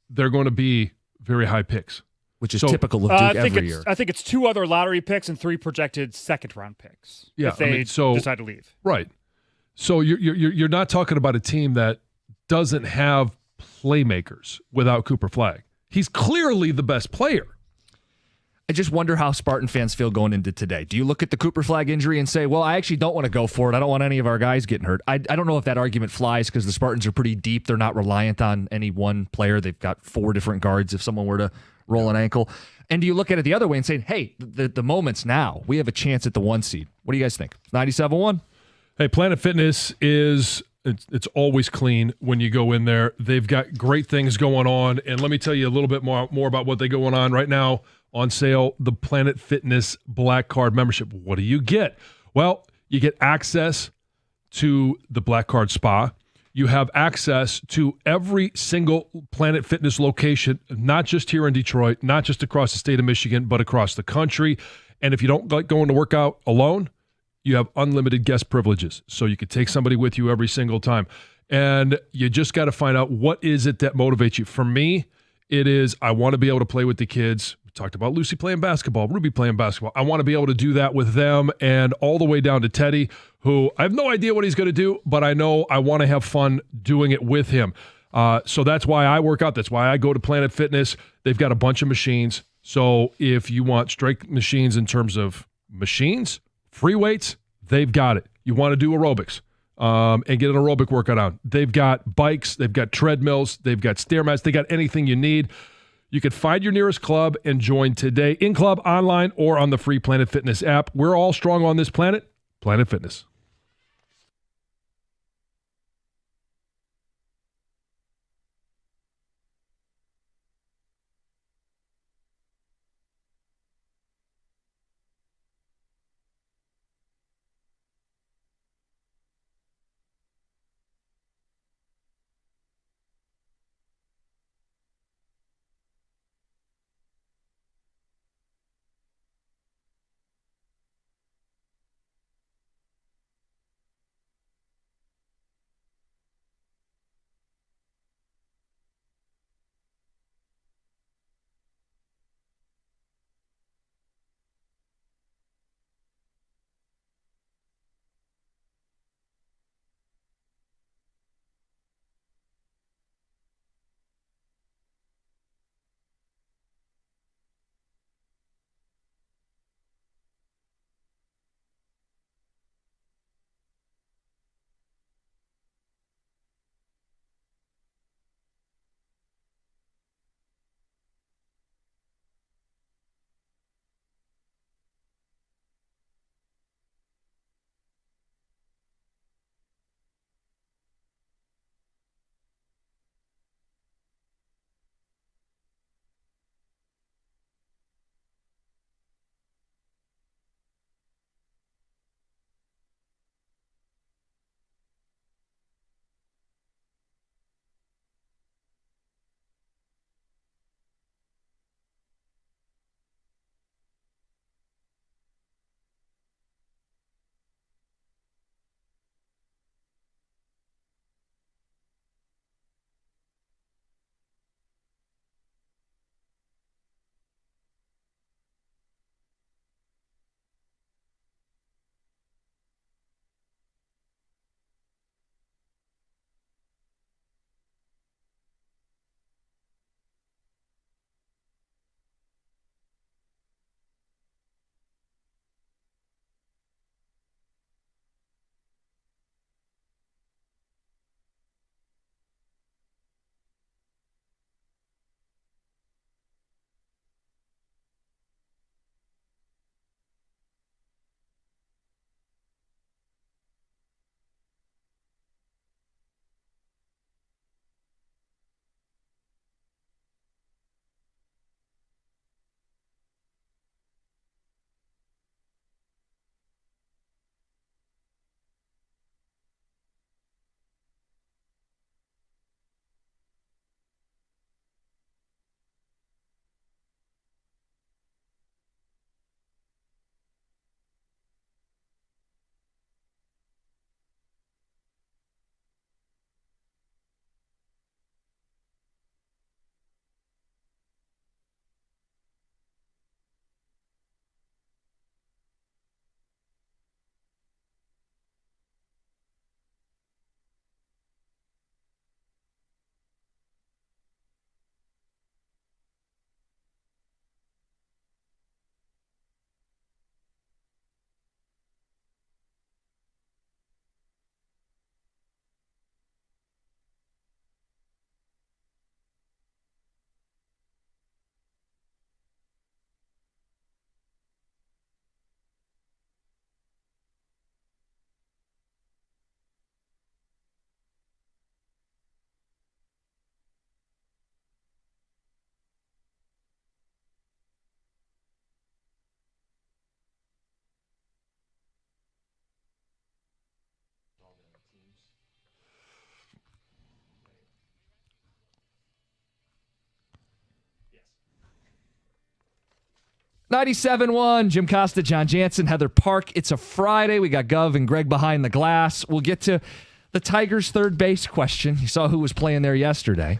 they're going to be very high picks.
Which is typical of Duke every year.
I think it's 2 other lottery picks and 3 projected second-round picks if they decide to leave.
Right. So you're not talking about a team that doesn't have playmakers without Cooper Flagg. He's clearly the best player.
I just wonder how Spartan fans feel going into today. Do you look at the Cooper Flagg injury and say, well, I actually don't want to go for it. I don't want any of our guys getting hurt. I don't know if that argument flies because the Spartans are pretty deep. They're not reliant on any one player. They've got 4 different guards if someone were to roll an ankle. And do you look at it the other way and say, hey, the moment's now. We have a chance at the 1 seed. What do you guys think? 97-1?
Hey, Planet Fitness it's always clean when you go in there. They've got great things going on. And let me tell you a little bit more about what they going on right now. On sale, the Planet Fitness Black Card membership. What do you get? Well, you get access to the Black Card Spa. You have access to every single Planet Fitness location, not just here in Detroit, not just across the state of Michigan, but across the country. And if you don't like going to work out alone, you have unlimited guest privileges. So you can take somebody with you every single time. And you just got to find out what is it that motivates you. For me, it is I want to be able to play with the kids. We talked about Lucy playing basketball, Ruby playing basketball. I want to be able to do that with them, and all the way down to Teddy, who I have no idea what he's going to do, but I know I want to have fun doing it with him. So that's why I work out. That's why I go to Planet Fitness. They've got a bunch of machines. So if you want strength machines in terms of machines, free weights, they've got it. You want to do aerobics and get an aerobic workout on. They've got bikes. They've got treadmills. They've got stair mats. They got anything you need. You can find your nearest club and join today in club, online, or on the free Planet Fitness app. We're all strong on this planet. Planet Fitness.
97.1, Jim Costa, John Jansen, Heather Park. It's a Friday. We got Gov and Greg behind the glass. We'll get to the Tigers' third base question. You saw who was playing there yesterday.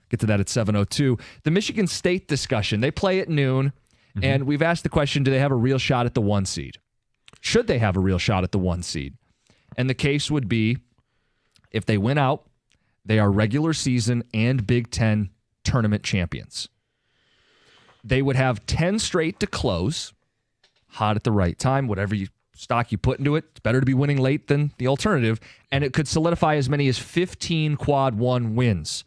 Get to that at 7:02. The Michigan State discussion. They play at noon, and we've asked the question, do they have a real shot at the 1 seed? Should they have a real shot at the 1 seed? And the case would be, if they win out, they are regular season and Big Ten tournament champions. They would have 10 straight to close, hot at the right time, whatever stock you put into it. It's better to be winning late than the alternative, and it could solidify as many as 15 quad 1 wins.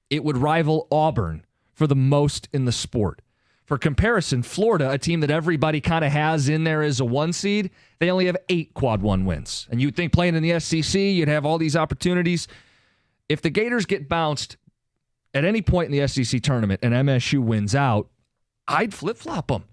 It would rival Auburn for the most in the sport. For comparison, Florida, a team that everybody kind of has in there as a 1 seed, they only have 8 quad 1 wins. And you'd think playing in the SEC, you'd have all these opportunities. If the Gators get bounced at any point in the SEC tournament and MSU wins out, I'd flip-flop them.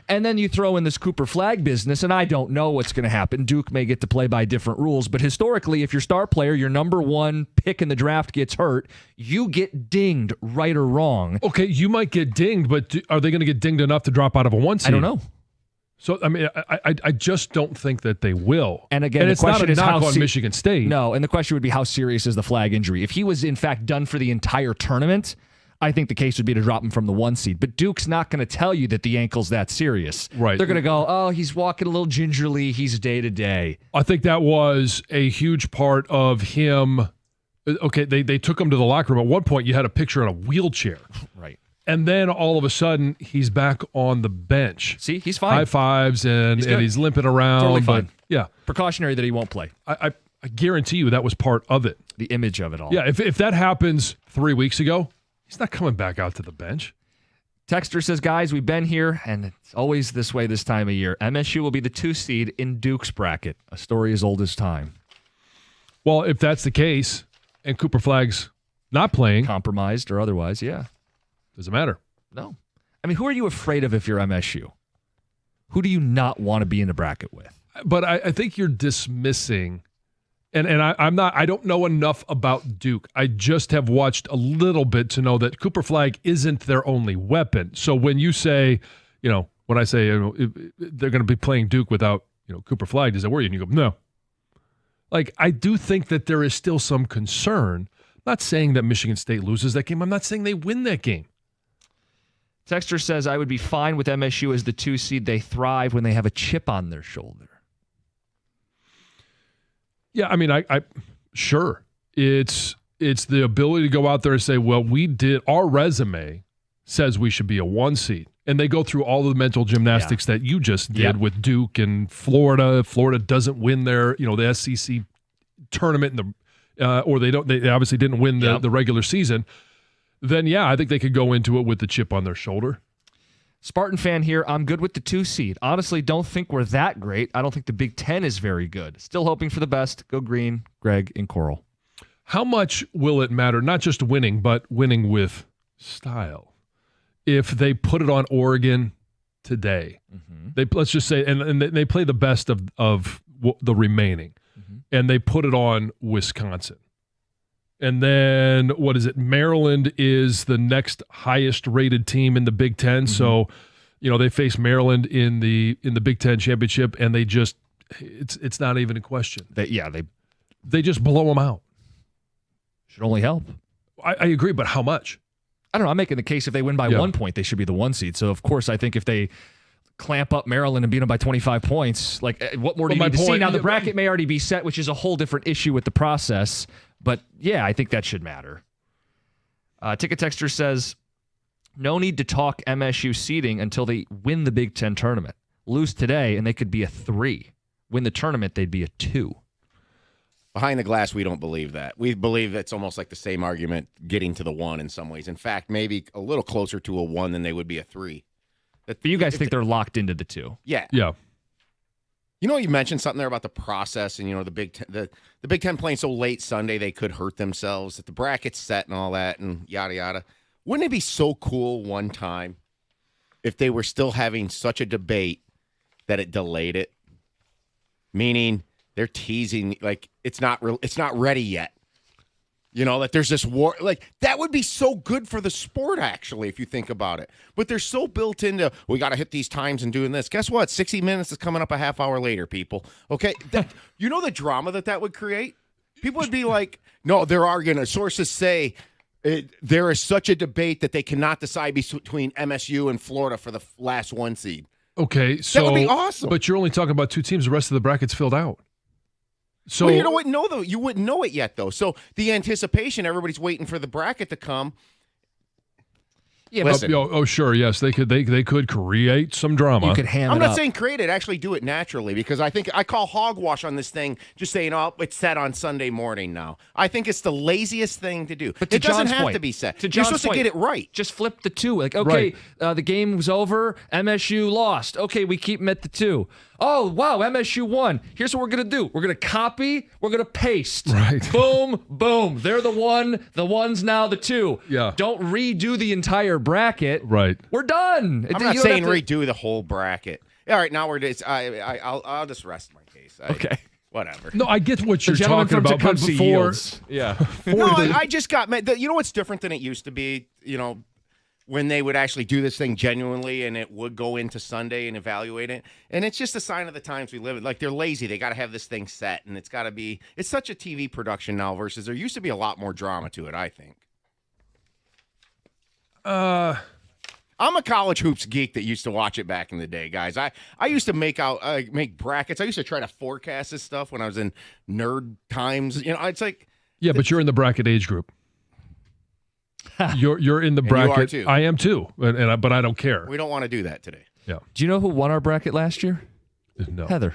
And then you throw in this Cooper Flag business, and I don't know what's going to happen. Duke may get to play by different rules, but historically, if your star player, your number 1 pick in the draft gets hurt, you get dinged, right or wrong.
Okay, you might get dinged, but are they going to get dinged enough to drop out of a 1 seed?
I don't know.
So, I mean, I just don't think that they will.
And again,
it's not a knock on Michigan State.
No, and the question would be, how serious is the Flag injury? If he was, in fact, done for the entire tournament, I think the case would be to drop him from the 1 seed. But Duke's not going to tell you that the ankle's that serious.
Right.
They're going to go, oh, he's walking a little gingerly. He's day-to-day.
I think that was a huge part of him. Okay, they took him to the locker room. At one point, you had a picture in a wheelchair.
Right.
And then all of a sudden, he's back on the bench.
See, he's fine.
High fives, and he's limping around.
Totally fine.
But, yeah.
Precautionary that he won't play.
I guarantee you that was part of it.
The image of it all.
Yeah, if that happens 3 weeks ago, he's not coming back out to the bench.
Texter says, guys, we've been here, and it's always this way this time of year. MSU will be the 2 seed in Duke's bracket, a story as old as time.
Well, if that's the case, and Cooper Flag's not playing,
Compromised or otherwise, yeah.
doesn't matter.
No. I mean, who are you afraid of if you're MSU? Who do you not want to be in the bracket with?
But I think you're dismissing, and I don't know enough about Duke. I just have watched a little bit to know that Cooper Flag isn't their only weapon. So when you say, when I say they're going to be playing Duke without, Cooper Flag, does that worry you? And you go, no. Like, I do think that there is still some concern. I'm not saying that Michigan State loses that game. I'm not saying they win that game.
Texter says, I would be fine with MSU as the 2 seed. They thrive when they have a chip on their shoulder.
Yeah, I mean, I sure. It's the ability to go out there and say, well, our resume says we should be a 1 seed. And they go through all the mental gymnastics that you just did with Duke and Florida. Florida doesn't win their, the SEC tournament, or they obviously didn't win the regular season. Then, I think they could go into it with the chip on their shoulder.
Spartan fan here, I'm good with the 2 seed. Honestly, don't think we're that great. I don't think the Big Ten is very good. Still hoping for the best. Go Green, Greg, and Coral.
How much will it matter, not just winning, but winning with style? If they put it on Oregon today, let's just say, and they play the best of the remaining, and they put it on Wisconsin. And then, what is it? Maryland is the next highest rated team in the Big Ten. So, they face Maryland in the Big Ten championship, and they just it's not even a question. They just blow them out.
Should only help.
I agree, but how much?
I don't know. I'm making the case if they win by 1 point, they should be the 1 seed. So, of course, I think if they clamp up Maryland and beat them by 25 points, what more do you need to see? Now, the bracket may already be set, which is a whole different issue with the process. But, I think that should matter. Ticket Texter says, no need to talk MSU seeding until they win the Big Ten tournament. Lose today, and they could be a 3. Win the tournament, they'd be a 2.
Behind the glass, we don't believe that. We believe it's almost like the same argument getting to the 1 in some ways. In fact, maybe a little closer to a 1 than they would be a 3.
But you guys think they're locked into the 2?
Yeah.
Yeah.
You mentioned something there about the process and, the Big Ten, the Big Ten playing so late Sunday they could hurt themselves, that the bracket's set and all that and yada, yada. Wouldn't it be so cool one time if they were still having such a debate that it delayed it? Meaning they're teasing, like, it's not ready yet. You know, that there's this war. Like, that would be so good for the sport, actually, if you think about it. But they're so built into, we got to hit these times and doing this. Guess what? 60 Minutes is coming up a half hour later, people. Okay? You know the drama that would create? People would be like, no, there are going to, sources say there is such a debate that they cannot decide between MSU and Florida for the last 1 seed.
Okay, so.
That would be awesome.
But you're only talking about 2 teams. The rest of the bracket's filled out. So
well, you wouldn't know though. You wouldn't know it yet though. So the anticipation, everybody's waiting for the bracket to come.
Yeah,
Listen,
sure, yes, they could create some drama.
you could ham
I'm
it
not
up.
saying create it. Actually, do it naturally because I think I call hogwash on this thing. Just saying, oh, it's set on Sunday morning now. I think it's the laziest thing to do.
But to
it doesn't
John's
have
point,
to be set.
to
You're
John's
supposed
point,
to get it right.
Just flip the 2. Like, okay,
Right.
The game was over. MSU lost. Okay, we keep them at the 2. Oh, wow, MSU won. Here's what we're going to do. We're going to copy. We're going to paste.
Right.
Boom, boom. They're the 1. The 1's now the 2.
Yeah.
Don't redo the entire bracket.
Right.
We're done.
I'm not saying redo the whole bracket. All right, now we're just. I'll just rest my case.
Okay.
Whatever.
No, I get what
The
you're
gentleman
talking
from
about, but
Tecumseh
before
yields. Yeah.
No, I just got mad. You know what's different than it used to be? You know, when they would actually do this thing genuinely and it would go into Sunday and evaluate it. And it's just a sign of the times we live in. Like, they're lazy. They got to have this thing set, and it's got to be – it's such a TV production now versus there used to be a lot more drama to it, I think. I'm a college hoops geek that used to watch it back in the day, guys. I used to make brackets. I used to try to forecast this stuff when I was in nerd times. You know, it's like –
yeah, but you're in the bracket age group. You're in the bracket.
you are too.
I am too, but I don't care.
we don't want to do that today.
Yeah,
Do you know who won our bracket last year?
no.
Heather.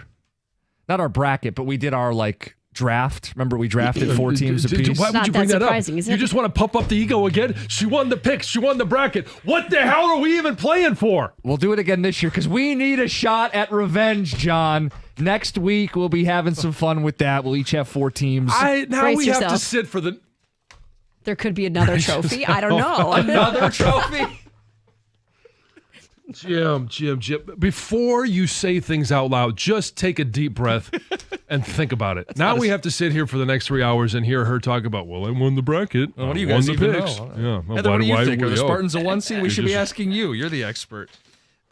Not our bracket, but we did our, draft. Remember, we drafted 4 teams apiece?
Why would
Not
you bring
that
that up?
surprising, is
You
it?
just want to pump up the ego again? She won the picks. She won the bracket. What the hell are we even playing for?
We'll do it again this year because we need a shot at revenge, John. Next week, we'll be having some fun with that. We'll each have 4 teams.
Now
Brace
we have to
yourself.
sit for the.
There could be another trophy. I don't know.
Another trophy?
Jim. Before you say things out loud, just take a deep breath and think about it. Now we have to sit here for the next 3 hours and hear her talk about, well, I won the bracket.
What do you
I won
guys
the
even
picks.
know?
Yeah. Well,
Heather, what do you think? Are
we-
the Spartans a 1 seed? We should be
just-
asking you. You're the expert.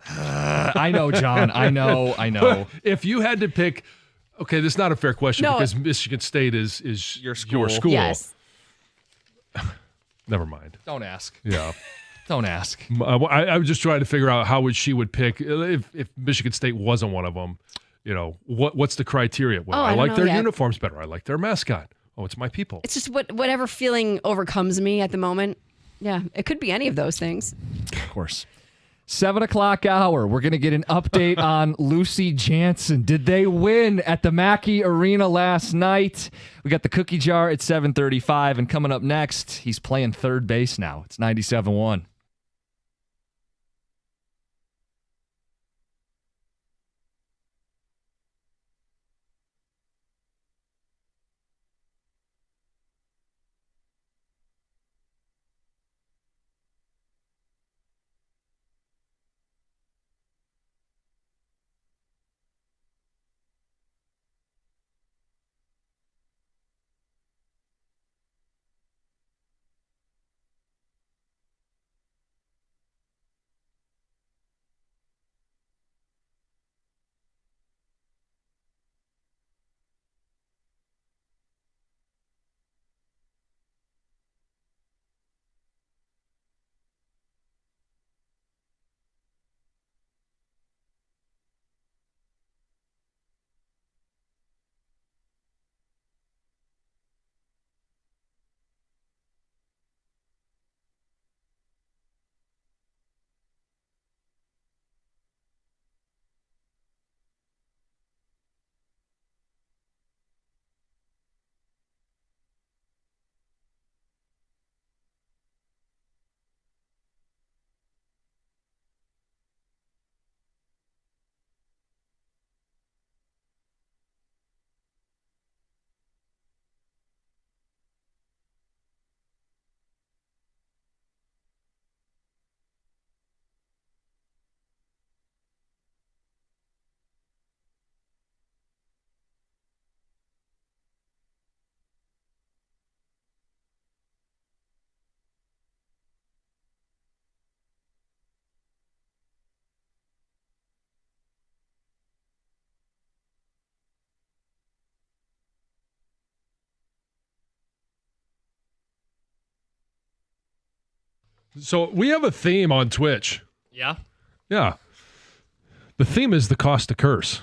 I know, John. I know.
If you had to pick, okay, this is not a fair question
No.
because Michigan State is
Your school.
Yes.
Never mind.
Don't ask.
Yeah.
Don't ask.
I was just trying to figure out how she would pick if Michigan State wasn't one of them. You know, what's the criteria? Well,
I
I
don't
like
know
their
yet.
uniforms better. I like their mascot. Oh, it's my people.
It's just whatever feeling overcomes me at the moment. Yeah, it could be any of those things.
Of course. 7 o'clock hour. We're going to get an update on Lucy Jansen. Did they win at the Mackey Arena last night? We got the cookie jar at 7:35, and coming up next, he's playing third base now. It's 97.1.
So we have a theme on Twitch.
Yeah.
Yeah. The theme is the Costa curse.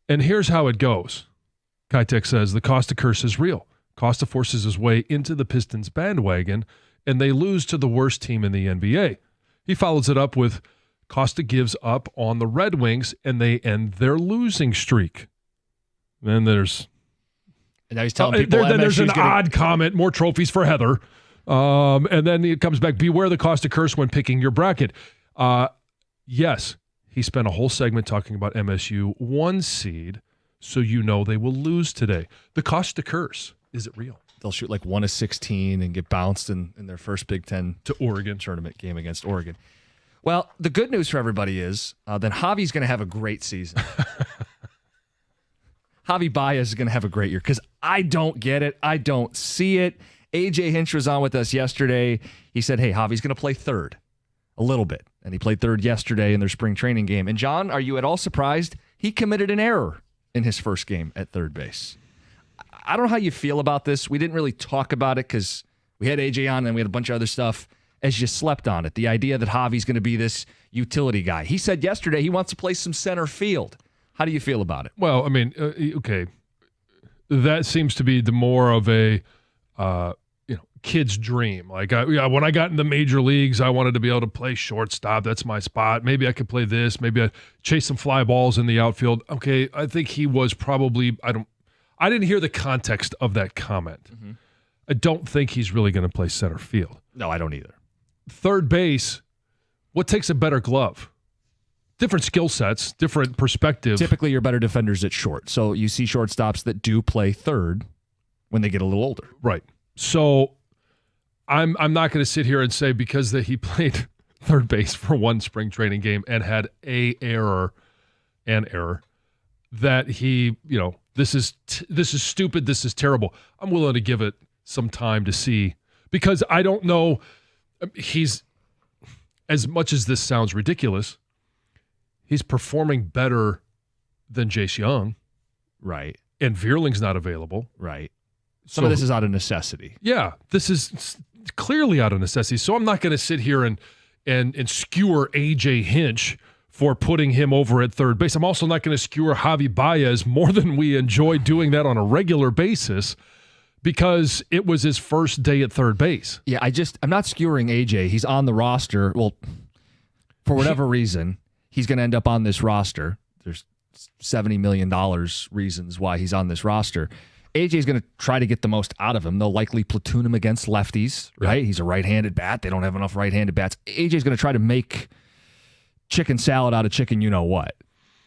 And here's how it goes. Kitek says the Costa curse is real. Costa forces his way into the Pistons bandwagon, and they lose to the worst team in the NBA. He follows it up with Costa gives up on the Red Wings, and they end their losing streak. Then there's...
And now he's telling people
then there's an odd comment, more trophies for Heather. And then it comes back, beware the Costa curse when picking your bracket. Yes, he spent a whole segment talking about MSU 1 seed, so you know they will lose today. The Costa curse, is it real?
They'll shoot like 1 of 16 and get bounced in their first Big Ten
to Oregon
tournament game against Oregon. Well, the good news for everybody is then Javi's going to have a great season. Javi Baez is going to have a great year because I don't get it. I don't see it. AJ Hinch was on with us yesterday. He said, hey, Javi's going to play third a little bit. And he played third yesterday in their spring training game. And John, are you at all surprised? He committed an error in his first game at third base. I don't know how you feel about this. We didn't really talk about it because we had AJ on and we had a bunch of other stuff as you slept on it. The idea that Javi's going to be this utility guy. He said yesterday he wants to play some center field. How do you feel about it?
Well, I mean, okay. That seems to be the more of a kid's dream. Like when I got in the major leagues, I wanted to be able to play shortstop. That's my spot. Maybe I could play this. Maybe I chase some fly balls in the outfield. Okay, I think he was probably I didn't hear the context of that comment. Mm-hmm. I don't think he's really going to play center field.
No, I don't either.
Third base, what takes a better glove? Different skill sets, different perspective.
Typically, you're better defenders at short. So you see shortstops that do play third when they get a little older.
Right. So I'm not going to sit here and say because he played third base for one spring training game and had an error that he, this is stupid, this is terrible. I'm willing to give it some time to see because I don't know. He's, as much as this sounds ridiculous, he's performing better than Jace Young.
Right.
And Veerling's not available.
Right. Some of this is out of necessity.
Yeah, this is clearly out of necessity. So I'm not going to sit here and skewer AJ Hinch for putting him over at third base. I'm also not going to skewer Javi Baez more than we enjoy doing that on a regular basis because it was his first day at third base.
Yeah, I'm not skewering AJ. He's on the roster. Well, for whatever reason, he's going to end up on this roster. There's $70 million reasons why he's on this roster. AJ's going to try to get the most out of him. They'll likely platoon him against lefties, right? He's a right-handed bat. They don't have enough right-handed bats. AJ's going to try to make chicken salad out of chicken you-know-what.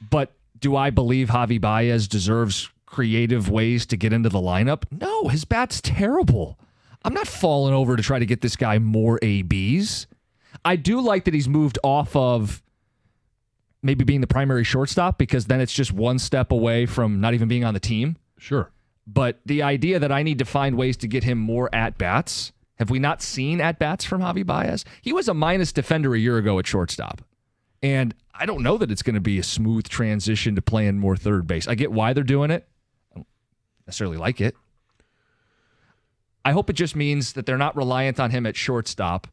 But do I believe Javi Baez deserves creative ways to get into the lineup? No, his bat's terrible. I'm not falling over to try to get this guy more ABs. I do like that he's moved off of maybe being the primary shortstop because then it's just one step away from not even being on the team.
Sure.
But the idea that I need to find ways to get him more at-bats, have we not seen at-bats from Javi Baez? He was a minus defender a year ago at shortstop. And I don't know that it's going to be a smooth transition to playing more third base. I get why they're doing it. I don't necessarily like it. I hope it just means that they're not reliant on him at shortstop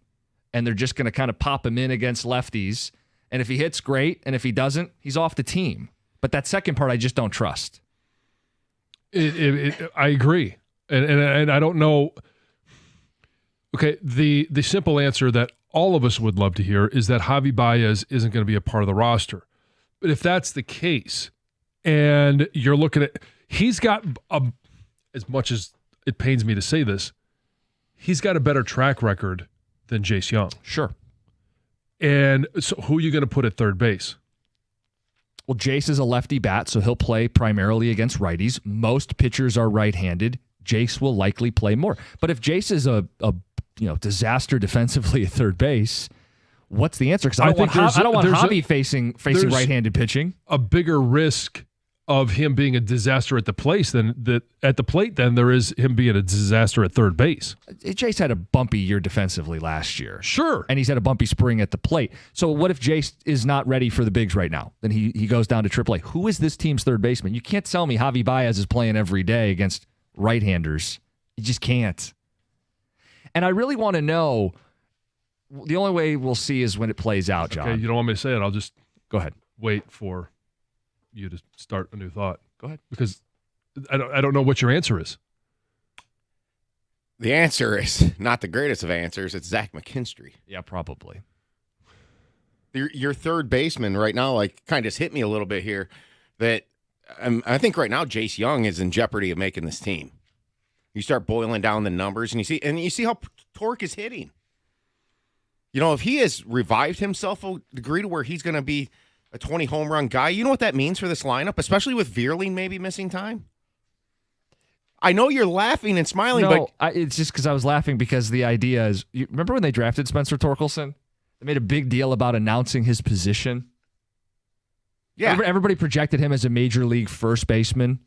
and they're just going to kind of pop him in against lefties. And if he hits, great. And if he doesn't, he's off the team. But that second part, I just don't trust.
I agree. And I don't know. Okay, the simple answer that all of us would love to hear is that Javi Baez isn't going to be a part of the roster. But if that's the case, and you're looking at, he's got, as much as it pains me to say this, he's got a better track record than Jace Young.
Sure.
And so who are you going to put at third base?
Well, Jace is a lefty bat, so he'll play primarily against righties. Most pitchers are right-handed. Jace will likely play more. But if Jace is a disaster defensively at third base, what's the answer? Because I don't want Javi facing right-handed pitching.
A bigger risk of him being a disaster at the plate than there is him being a disaster at third base.
Jace had a bumpy year defensively last year.
Sure.
And he's had a bumpy spring at the plate. So what if Jace is not ready for the bigs right now? Then he goes down to AAA. Who is this team's third baseman? You can't tell me Javi Baez is playing every day against right-handers. You just can't. And I really want to know the only way we'll see is when it plays out, John.
Okay, you don't want me to say it. I'll just
Go ahead.
wait for you to start a new thought.
Go ahead.
Because I don't know what your answer is.
The answer is not the greatest of answers. It's Zach McKinstry.
Yeah, probably.
Your third baseman right now, like, kind of hit me a little bit here. That I think right now Jace Young is in jeopardy of making this team. You start boiling down the numbers, and you see how Torque is hitting. You know, if he has revived himself a degree to where he's going to be a 20 home run guy, you know what that means for this lineup, especially with Veerling maybe missing time. I know you're laughing and smiling, but
it's just because I was laughing because the idea is, you remember when they drafted Spencer Torkelson? They made a big deal about announcing his position.
yeah,
Everybody projected him as a major league first baseman,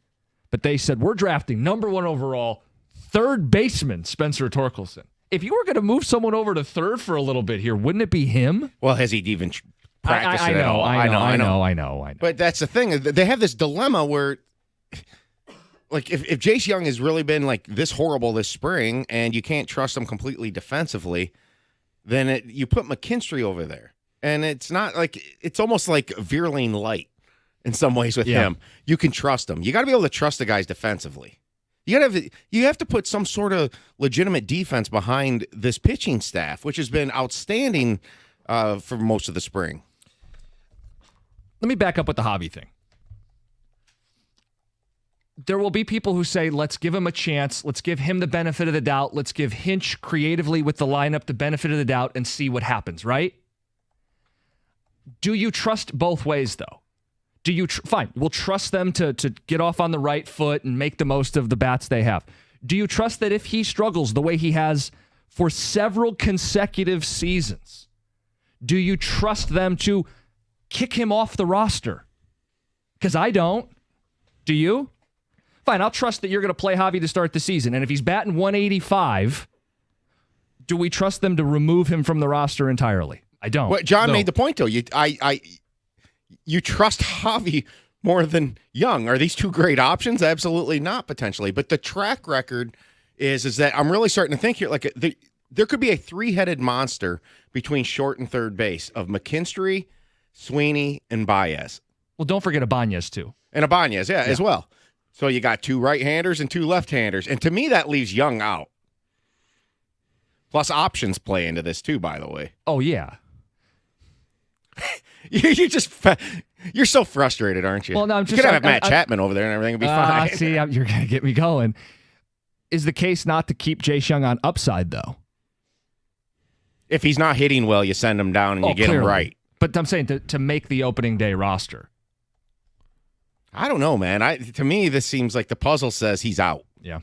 but they said, we're drafting number 1 overall third baseman Spencer Torkelson. If you were going to move someone over to third for a little bit here, wouldn't it be him?
well, has he even practiced it at all?
I know.
But that's the thing. They have this dilemma where, like, if Jace Young has really been like this horrible this spring and you can't trust him completely defensively, then you put McKinstry over there. And it's not like, it's almost like Veerling light in some ways with him. You can trust him. You got to be able to trust the guys defensively. You have to put some sort of legitimate defense behind this pitching staff, which has been outstanding for most of the spring.
Let me back up with the Javi thing. There will be people who say, let's give him a chance. Let's give him the benefit of the doubt. Let's give Hinch creatively with the lineup the benefit of the doubt and see what happens, right? Do you trust both ways, though? Do you fine? We'll trust them to get off on the right foot and make the most of the bats they have. Do you trust that if he struggles the way he has for several consecutive seasons, do you trust them to kick him off the roster? Because I don't. Do you? Fine, I'll trust that you're going to play Javi to start the season. And if he's batting 185, do we trust them to remove him from the roster entirely? I don't.
Well, John made the point, though. You trust Javi more than Young. Are these two great options? Absolutely not, potentially. But the track record is that I'm really starting to think here, like, there could be a three-headed monster between short and third base of McKinstry, Sweeney, and Baez.
Well, don't forget Ibanez, too.
And Ibanez, yeah, as well. So you got two right-handers and two left-handers. And to me, that leaves Young out. Plus options play into this, too, by the way.
Oh, yeah.
You're so frustrated, aren't you?
Well, no, I'm
you
just
could have Matt Chapman over there and everything would be fine.
See, you're going to get me going. Is the case not to keep Jace Young on upside, though?
If he's not hitting well, you send him down and you get
clearly.
him right.
But I'm saying to make the opening day roster.
I don't know, man. To me, this seems like the puzzle says he's out.
Yeah.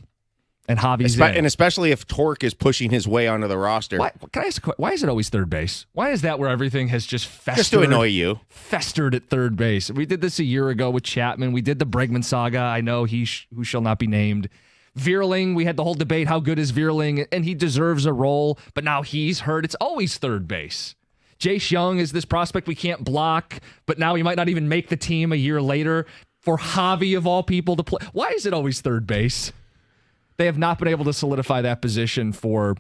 And Javi's in.
And especially if Torque is pushing his way onto the roster.
Can I ask a question? Why is it always third base? Why is that where everything has just festered?
Just to annoy you.
Festered at third base. We did this a year ago with Chapman. We did the Bregman saga. I know who shall not be named. Veerling, we had the whole debate, how good is Veerling? And he deserves a role, but now he's hurt. It's always third base. Jace Young is this prospect we can't block, but now he might not even make the team a year later. For Javi, of all people, to play. Why is it always third base? They have not been able to solidify that position for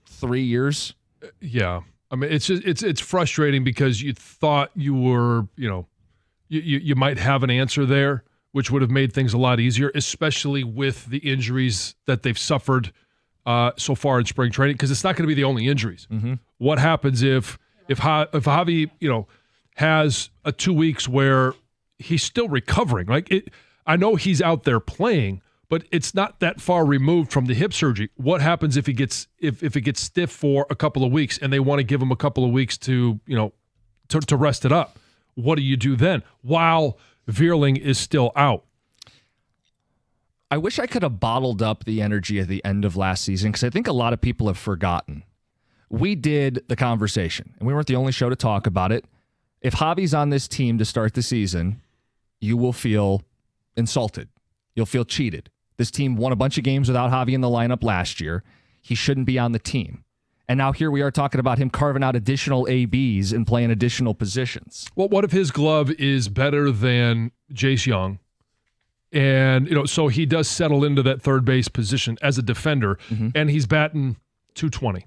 3 years.
Yeah. I mean, it's frustrating because you thought you were, you might have an answer there, which would have made things a lot easier, especially with the injuries that they've suffered so far in spring training, because it's not going to be the only injuries. Mm-hmm. What happens if Javi, has a 2 weeks where he's still recovering? I know he's out there playing, but it's not that far removed from the hip surgery. What happens if he gets if it gets stiff for a couple of weeks and they want to give him a couple of weeks to rest it up? What do you do then while Veerling is still out?
I wish I could have bottled up the energy at the end of last season, because I think a lot of people have forgotten. We did the conversation, and we weren't the only show to talk about it. If Javi's on this team to start the season, you will feel insulted. You'll feel cheated. This team won a bunch of games without Javi in the lineup last year. He shouldn't be on the team. And now here we are talking about him carving out additional ABs and playing additional positions.
Well, what if his glove is better than Jace Young? And, so he does settle into that third base position as a defender, and he's batting .220.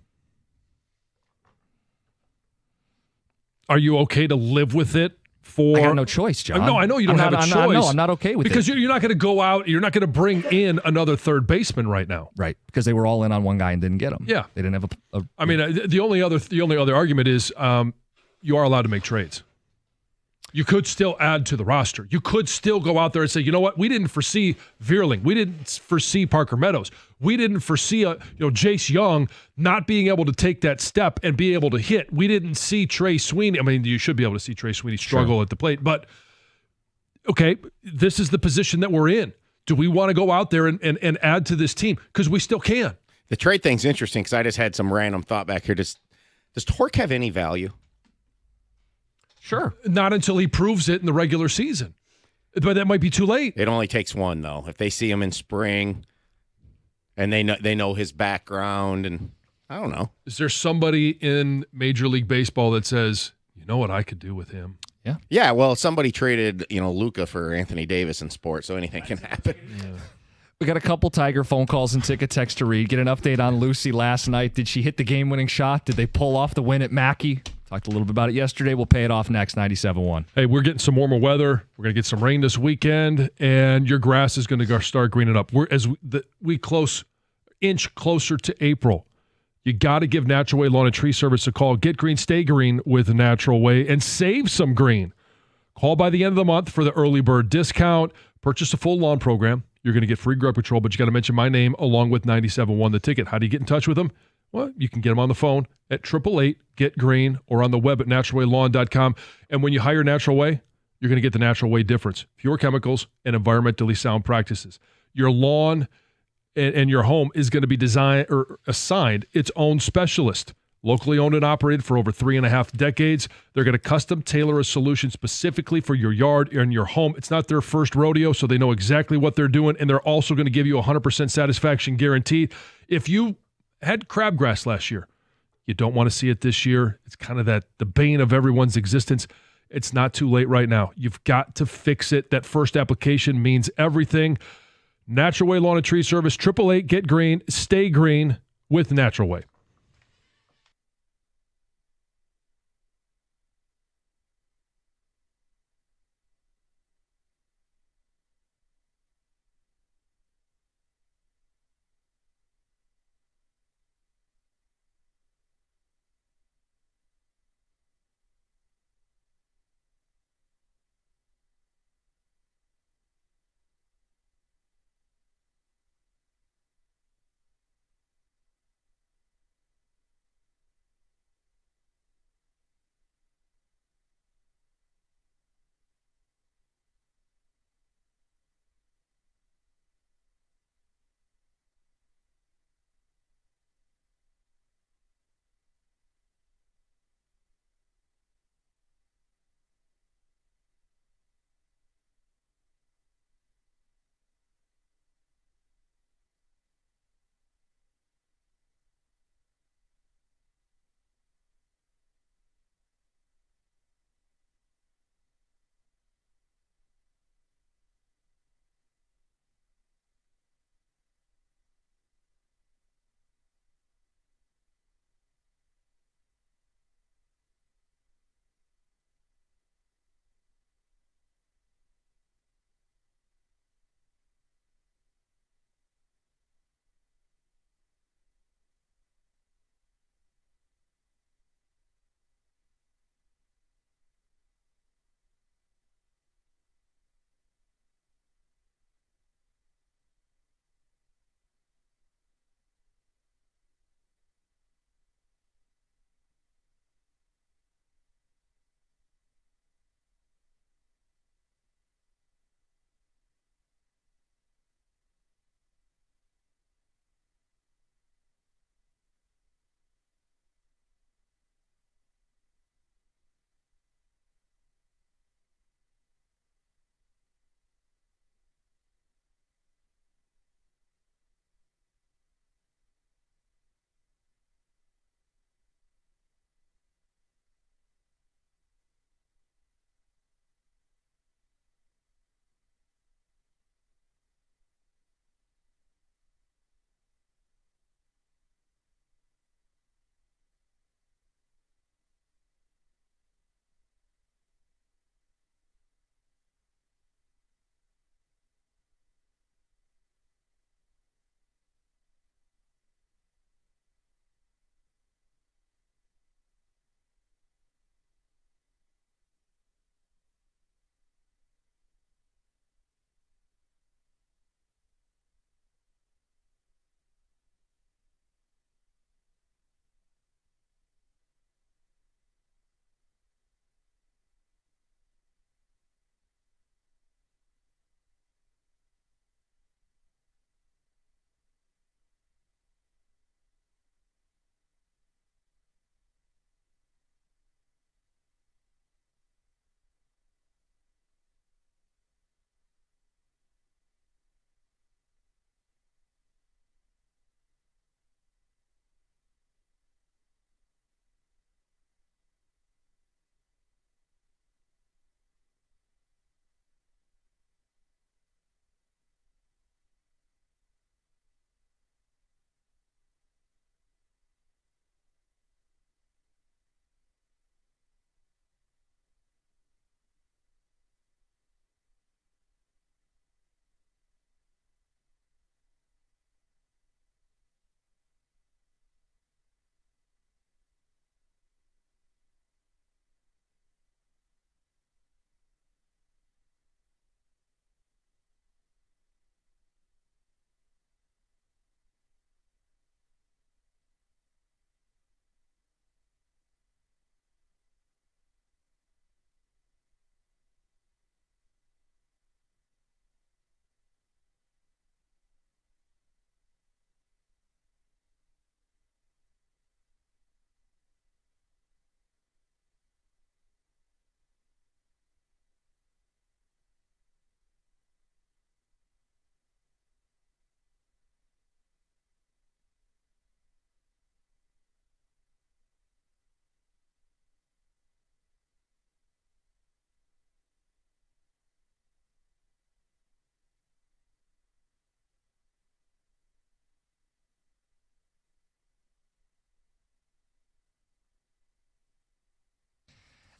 are you okay to live with it?
I got no choice, John.
No, I know you don't have a choice.
I'm not okay with
because
it.
you're not going to go out. You're not going to bring in another third baseman right now.
Right, because they were all in on one guy and didn't get him.
Yeah.
They didn't have a
I mean, the only other argument is you are allowed to make trades. You could still add to the roster. You could still go out there and say, you know what? We didn't foresee Veerling. We didn't foresee Parker Meadows. We didn't foresee Jace Young not being able to take that step and be able to hit. We didn't see Trey Sweeney. I mean, you should be able to see Trey Sweeney struggle at the plate. But, okay, this is the position that we're in. Do we want to go out there and add to this team? Because we still can.
The trade thing's interesting because I just had some random thought back here. Does Torque have any value?
Sure.
Not until he proves it in the regular season. But that might be too late.
It only takes one, though. If they see him in spring and they know his background, and I don't know.
Is there somebody in Major League Baseball that says, you know what I could do with him?
Yeah.
Yeah, well, somebody traded, Luka for Anthony Davis in sports, so anything can happen.
Yeah.
We got a couple Tiger phone calls and ticket text to read. Get an update on Lucy last night. Did she hit the game-winning shot? Did they pull off the win at Mackey? Talked a little bit about it yesterday. We'll pay it off next, 97.1.
Hey, we're getting some warmer weather. We're going to get some rain this weekend, and your grass is going to start greening up. We inch closer to April. You got to give Natural Way Lawn and Tree Service a call. Get green, stay green with Natural Way, and save some green. Call by the end of the month for the early bird discount. Purchase a full lawn program. You're going to get free grow patrol, but you got to mention my name along with 97.1 the ticket. How do you get in touch with them? Well, you can get them on the phone at 888-GET-GREEN or on the web at naturalwaylawn.com. And when you hire Natural Way, you're going to get the Natural Way difference. Fewer chemicals and environmentally sound practices. Your lawn and your home is going to be designed or assigned its own specialist. Locally owned and operated for over 3.5 decades. They're going to custom tailor a solution specifically for your yard and your home. It's not their first rodeo, so they know exactly what they're doing, and they're also going to give you 100% satisfaction guaranteed. If you had crabgrass last year, you don't want to see it this year. It's kind of the bane of everyone's existence. It's not too late right now. You've got to fix it. That first application means everything. Natural Way Lawn and Tree Service, 888-GET-GREEN. Stay green with Natural Way.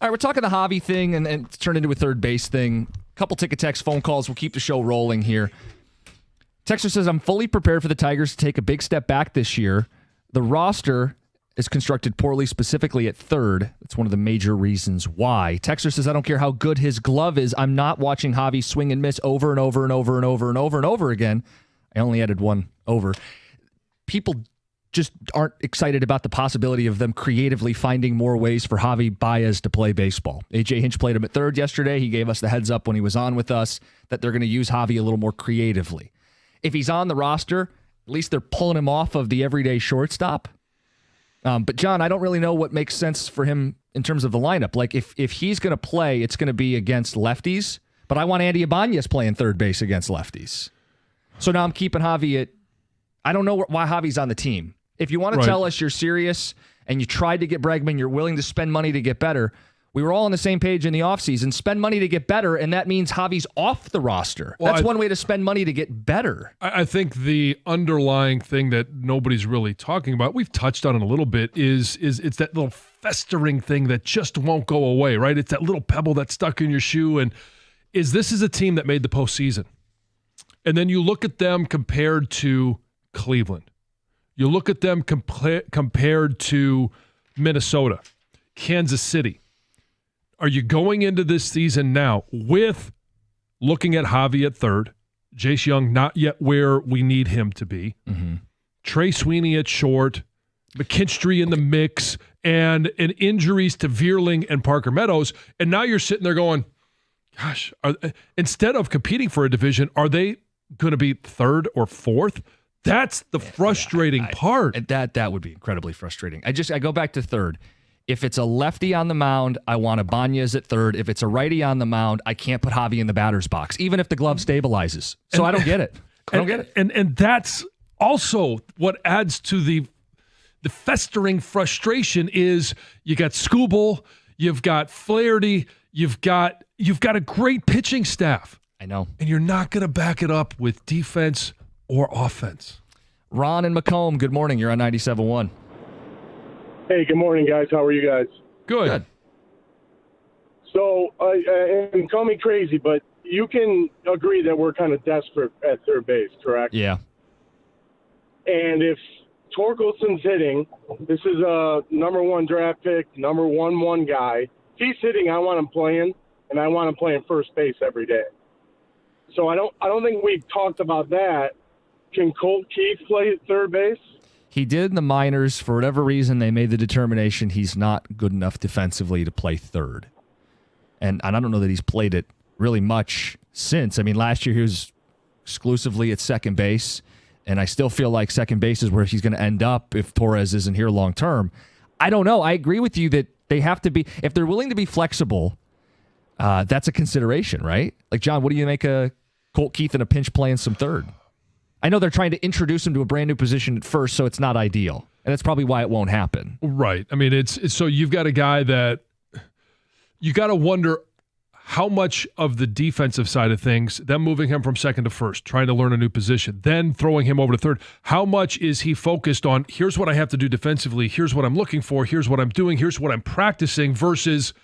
All right, we're talking the Javi thing and it's turned into a third base thing. Couple ticket text phone calls. We'll keep the show rolling here. Texter says, I'm fully prepared for the Tigers to take a big step back this year. The roster is constructed poorly, specifically at third. That's one of the major reasons why. Texter says, I don't care how good his glove is. I'm not watching Javi swing and miss over and over and over and over and over and over again. I only added one over. People just aren't excited about the possibility of them creatively finding more ways for Javi Baez to play baseball. AJ Hinch played him at third yesterday. He gave us the heads up when he was on with us that they're going to use Javi a little more creatively. If he's on the roster, at least they're pulling him off of the everyday shortstop. But John, I don't really know what makes sense for him in terms of the lineup. Like if he's going to play, it's going to be against lefties, but I want Andy Ibanez playing third base against lefties. So now I'm keeping Javi at, I don't know why Javi's on the team. If you want to tell us you're serious and you tried to get Bregman, you're willing to spend money to get better. We were all on the same page in the offseason. Spend money to get better, and that means Javi's off the roster. Well, that's one way to spend money to get better.
I think the underlying thing that nobody's really talking about, we've touched on it a little bit, is it's that little festering thing that just won't go away, right? It's that little pebble that's stuck in your shoe. And this is a team that made the postseason. And then you look at them compared to Cleveland. You look at them compared to Minnesota, Kansas City. Are you going into this season now with looking at Javi at third, Jace Young not yet where we need him to be, Trey Sweeney at short, McKinstry in the mix, and injuries to Vierling and Parker Meadows, and now you're sitting there going, gosh, instead of competing for a division, are they going to be third or fourth? That's the frustrating part.
That would be incredibly frustrating. I go back to third. If it's a lefty on the mound, I want Ibanez at third. If it's a righty on the mound, I can't put Javi in the batter's box, even if the glove stabilizes. So I don't get it. I don't get it.
And that's also what adds to the festering frustration is you got Skubal, you've got Flaherty, you've got a great pitching staff.
I know.
And you're not going to back it up with defense or offense.
Ron and Macomb, good morning. You're on 97.1.
Hey, good morning, guys. How are you guys?
Good.
So, and call me crazy, but you can agree that we're kind of desperate at third base, correct?
Yeah.
And if Torkelson's hitting, this is a number one draft pick, number 1 guy. If he's hitting, I want him playing, and I want him playing first base every day. So I don't think we've talked about that. Can Colt Keith play third base?
He did in the minors. For whatever reason, they made the determination he's not good enough defensively to play third. And I don't know that he's played it really much since. I mean, last year he was exclusively at second base, and I still feel like second base is where he's going to end up if Torres isn't here long term. I don't know. I agree with you that they have to be, if they're willing to be flexible, that's a consideration, right? Like, John, what do you make of Colt Keith in a pinch playing some third? I know they're trying to introduce him to a brand new position at first, so it's not ideal. And that's probably why it won't happen.
Right. I mean, it's so you've got a guy that you got to wonder how much of the defensive side of things, them moving him from second to first, trying to learn a new position, then throwing him over to third, how much is he focused on, here's what I have to do defensively, here's what I'm looking for, here's what I'm doing, here's what I'm practicing, versus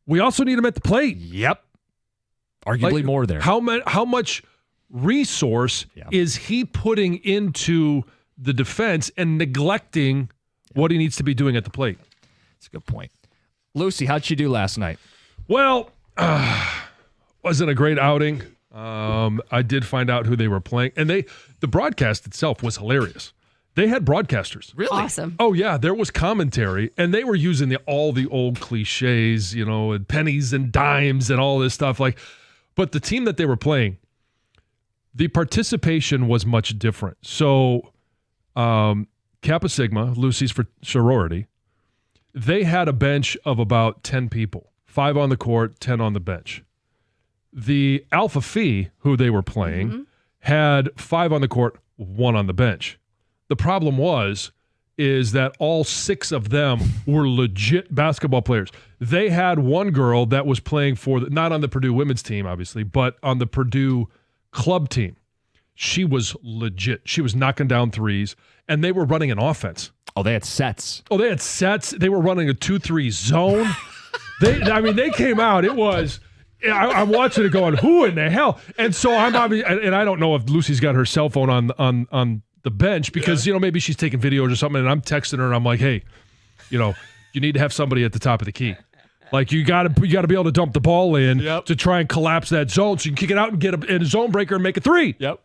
we also need him at the plate.
Yep. Arguably more there.
How much resource is he putting into the defense and neglecting what he needs to be doing at the plate?
That's a good point. Lucy, how'd she do last night?
Well, wasn't a great outing. I did find out who they were playing, and the broadcast itself was hilarious. They had broadcasters.
Really?
Awesome.
Oh, yeah. There was commentary, and they were using all the old cliches, and pennies and dimes and all this stuff. But the team that they were playing, the participation was much different. So Kappa Sigma, Lucy's for sorority, they had a bench of about 10 people, 5 on the court, 10 on the bench. The Alpha Phi, who they were playing, had 5 on the court, 1 on the bench. The problem is that all 6 of them were legit basketball players. They had one girl that was playing for, not on the Purdue women's team, obviously, but on the Purdue club team. She was legit. She was knocking down threes, and they were running an offense.
Oh, they had sets.
They were running a 2-3 zone. They came out. It was. I'm watching it going, who in the hell? And so I'm obviously, and I don't know if Lucy's got her cell phone on the bench because maybe she's taking videos or something. And I'm texting her and I'm like, hey, you need to have somebody at the top of the key. Like you got to be able to dump the ball in to try and collapse that zone so you can kick it out and get in a zone breaker and make a three.
Yep.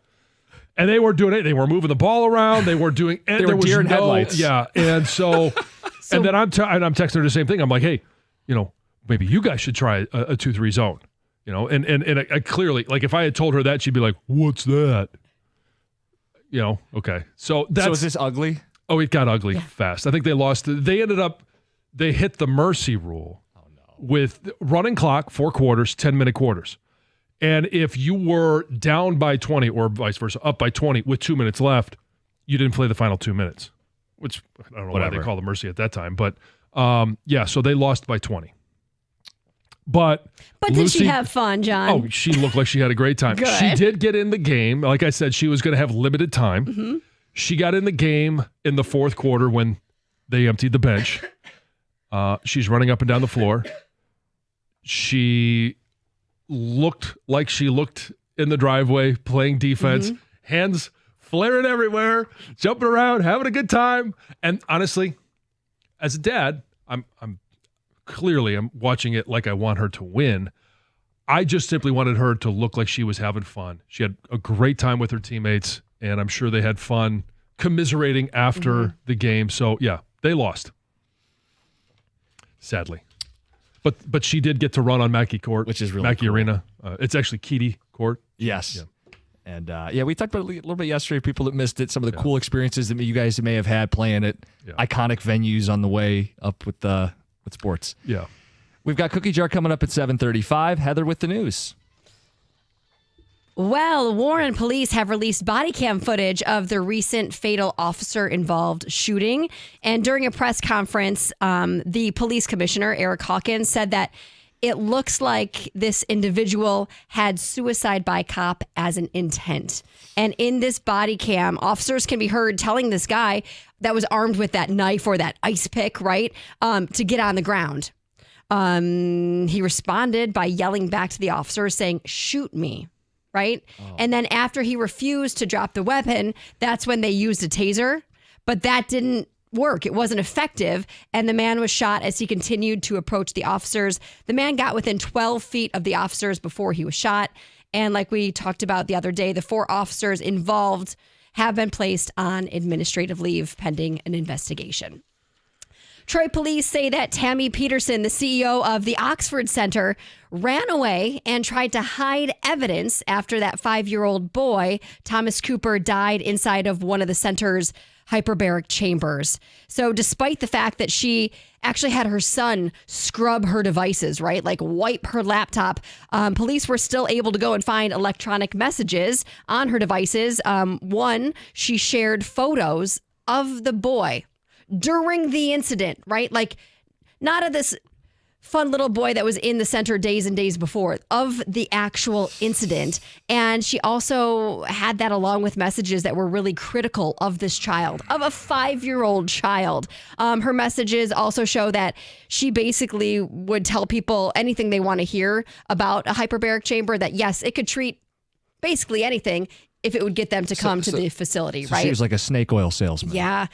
And they were doing it. They were moving the ball around. They were doing. And
they were deer in headlights.
Yeah. And so and then I'm texting her the same thing. I'm like, hey, maybe you guys should try a 2-3 zone. And I clearly, like, if I had told her that, she'd be like, what's that? Okay. So
is this ugly?
Oh, it got ugly fast. I think they lost. They hit the mercy rule with running clock, 4 quarters, 10-minute quarters. And if you were down by 20 or vice versa, up by 20 with 2 minutes left, you didn't play the final 2 minutes, which I don't know why they call the mercy at that time. But, so they lost by 20. But
did she have fun, John?
Oh, she looked like she had a great time.
Good.
She did get in the game. Like I said, she was going to have limited time.
Mm-hmm.
She got in the game in the fourth quarter when they emptied the bench. She's running up and down the floor. She looked like she looked in the driveway playing defense, hands flaring everywhere, jumping around, having a good time. And honestly, as a dad, I'm watching it like I want her to win. I just simply wanted her to look like she was having fun. She had a great time with her teammates, and I'm sure they had fun commiserating after the game. So, yeah, they lost. Sadly. But she did get to run on Mackey Court.
Which is really
Mackey
cool.
Arena. It's actually Keedy Court.
Yes.
Yeah.
And we talked about it a little bit yesterday. People that missed it, some of the cool experiences that you guys may have had playing at iconic venues on the way up with sports.
Yeah.
We've got Cookie Jar coming up at 7:35. Heather with the news.
Well, Warren police have released body cam footage of the recent fatal officer-involved shooting. And during a press conference, the police commissioner, Eric Hawkins, said that it looks like this individual had suicide by cop as an intent. And in this body cam, officers can be heard telling this guy that was armed with that knife or that ice pick, right, to get on the ground. He responded by yelling back to the officers saying, "Shoot me." Right. Oh. And then after he refused to drop the weapon, that's when they used a taser. But that didn't work. It wasn't effective. And the man was shot as he continued to approach the officers. The man got within 12 feet of the officers before he was shot. And like we talked about the other day, the 4 officers involved have been placed on administrative leave pending an investigation. Troy police say that Tammy Peterson, the CEO of the Oxford Center, ran away and tried to hide evidence after that 5-year-old boy, Thomas Cooper, died inside of one of the center's hyperbaric chambers. So despite the fact that she actually had her son scrub her devices, right, like wipe her laptop, police were still able to go and find electronic messages on her devices. One, she shared photos of the boy during the incident, right? Like not of this fun little boy that was in the center days and days before, of the actual incident. And she also had that along with messages that were really critical of this child, of a 5-year-old child. Her messages also show that she basically would tell people anything they want to hear about a hyperbaric chamber, that yes, it could treat basically anything if it would get them to come to the facility, right?
She was like a snake oil salesman.
Yeah.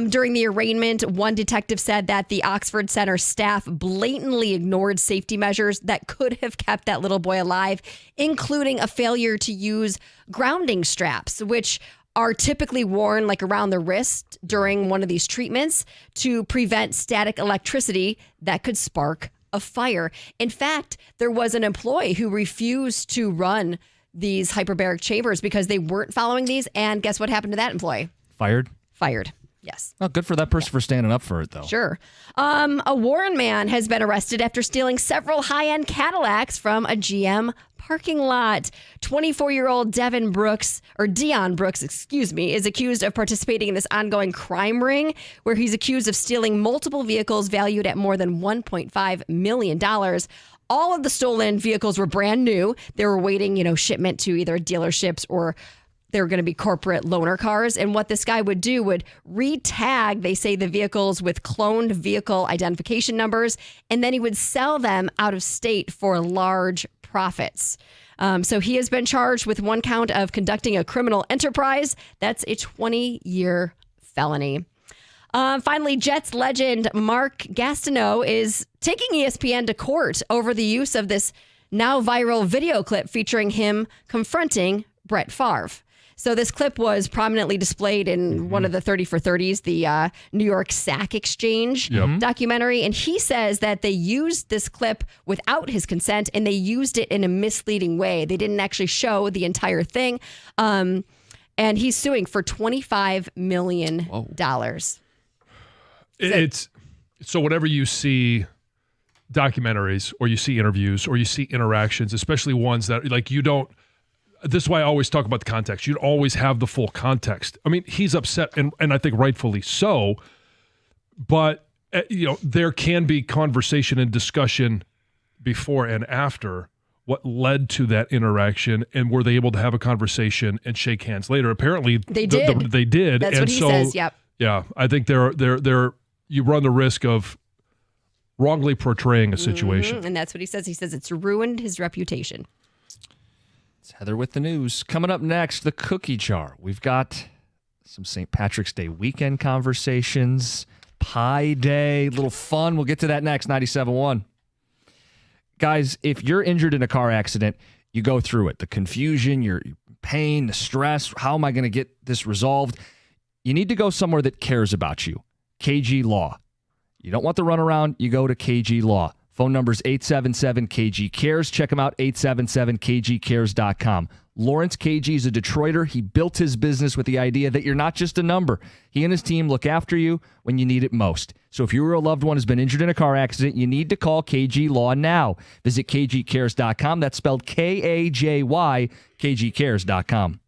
During the arraignment, one detective said that the Oxford Center staff blatantly ignored safety measures that could have kept that little boy alive, including a failure to use grounding straps, which are typically worn like around the wrist during one of these treatments to prevent static electricity that could spark a fire. In fact, there was an employee who refused to run these hyperbaric chambers because they weren't following these. And guess what happened to that employee?
Fired?
Fired. Yes.
Oh, good for that person for standing up for it, though.
Sure. A Warren man has been arrested after stealing several high-end Cadillacs from a GM parking lot. 24-year-old Deon Brooks, is accused of participating in this ongoing crime ring where he's accused of stealing multiple vehicles valued at more than $1.5 million. All of the stolen vehicles were brand new. They were waiting, shipment to either dealerships or they're going to be corporate loaner cars. And what this guy would do would re-tag, they say, the vehicles with cloned vehicle identification numbers, and then he would sell them out of state for large profits. So he has been charged with one count of conducting a criminal enterprise. That's a 20-year felony. Finally, Jets legend Mark Gastineau is taking ESPN to court over the use of this now viral video clip featuring him confronting Brett Favre. So this clip was prominently displayed in one of the 30 for 30s, the New York Sack Exchange documentary. And he says that they used this clip without his consent and they used it in a misleading way. They didn't actually show the entire thing. And he's suing for $25 million.
It's so whenever you see documentaries or you see interviews or you see interactions, especially ones that like you don't, this is why I always talk about the context. You'd always have the full context. I mean, he's upset and I think rightfully so, but there can be conversation and discussion before and after what led to that interaction, and were they able to have a conversation and shake hands later? Apparently
they did.
They did.
That's what he says. Yep.
Yeah, I think they're you run the risk of wrongly portraying a situation.
And that's what he says. He says it's ruined his reputation.
It's Heather with the news. Coming up next, the cookie jar. We've got some St. Patrick's Day weekend conversations, Pie Day, little fun. We'll get to that next. 97.1. Guys, if you're injured in a car accident, you go through it. The confusion, your pain, the stress. How am I going to get this resolved? You need to go somewhere that cares about you. KG Law. You don't want the runaround, you go to KG Law. Phone number is 877-KG-CARES. Check them out, 877-KGCares.com. Lawrence KG is a Detroiter. He built his business with the idea that you're not just a number. He and his team look after you when you need it most. So if you or a loved one has been injured in a car accident, you need to call KG Law now. Visit KGCares.com. That's spelled K-A-J-Y, KGCares.com.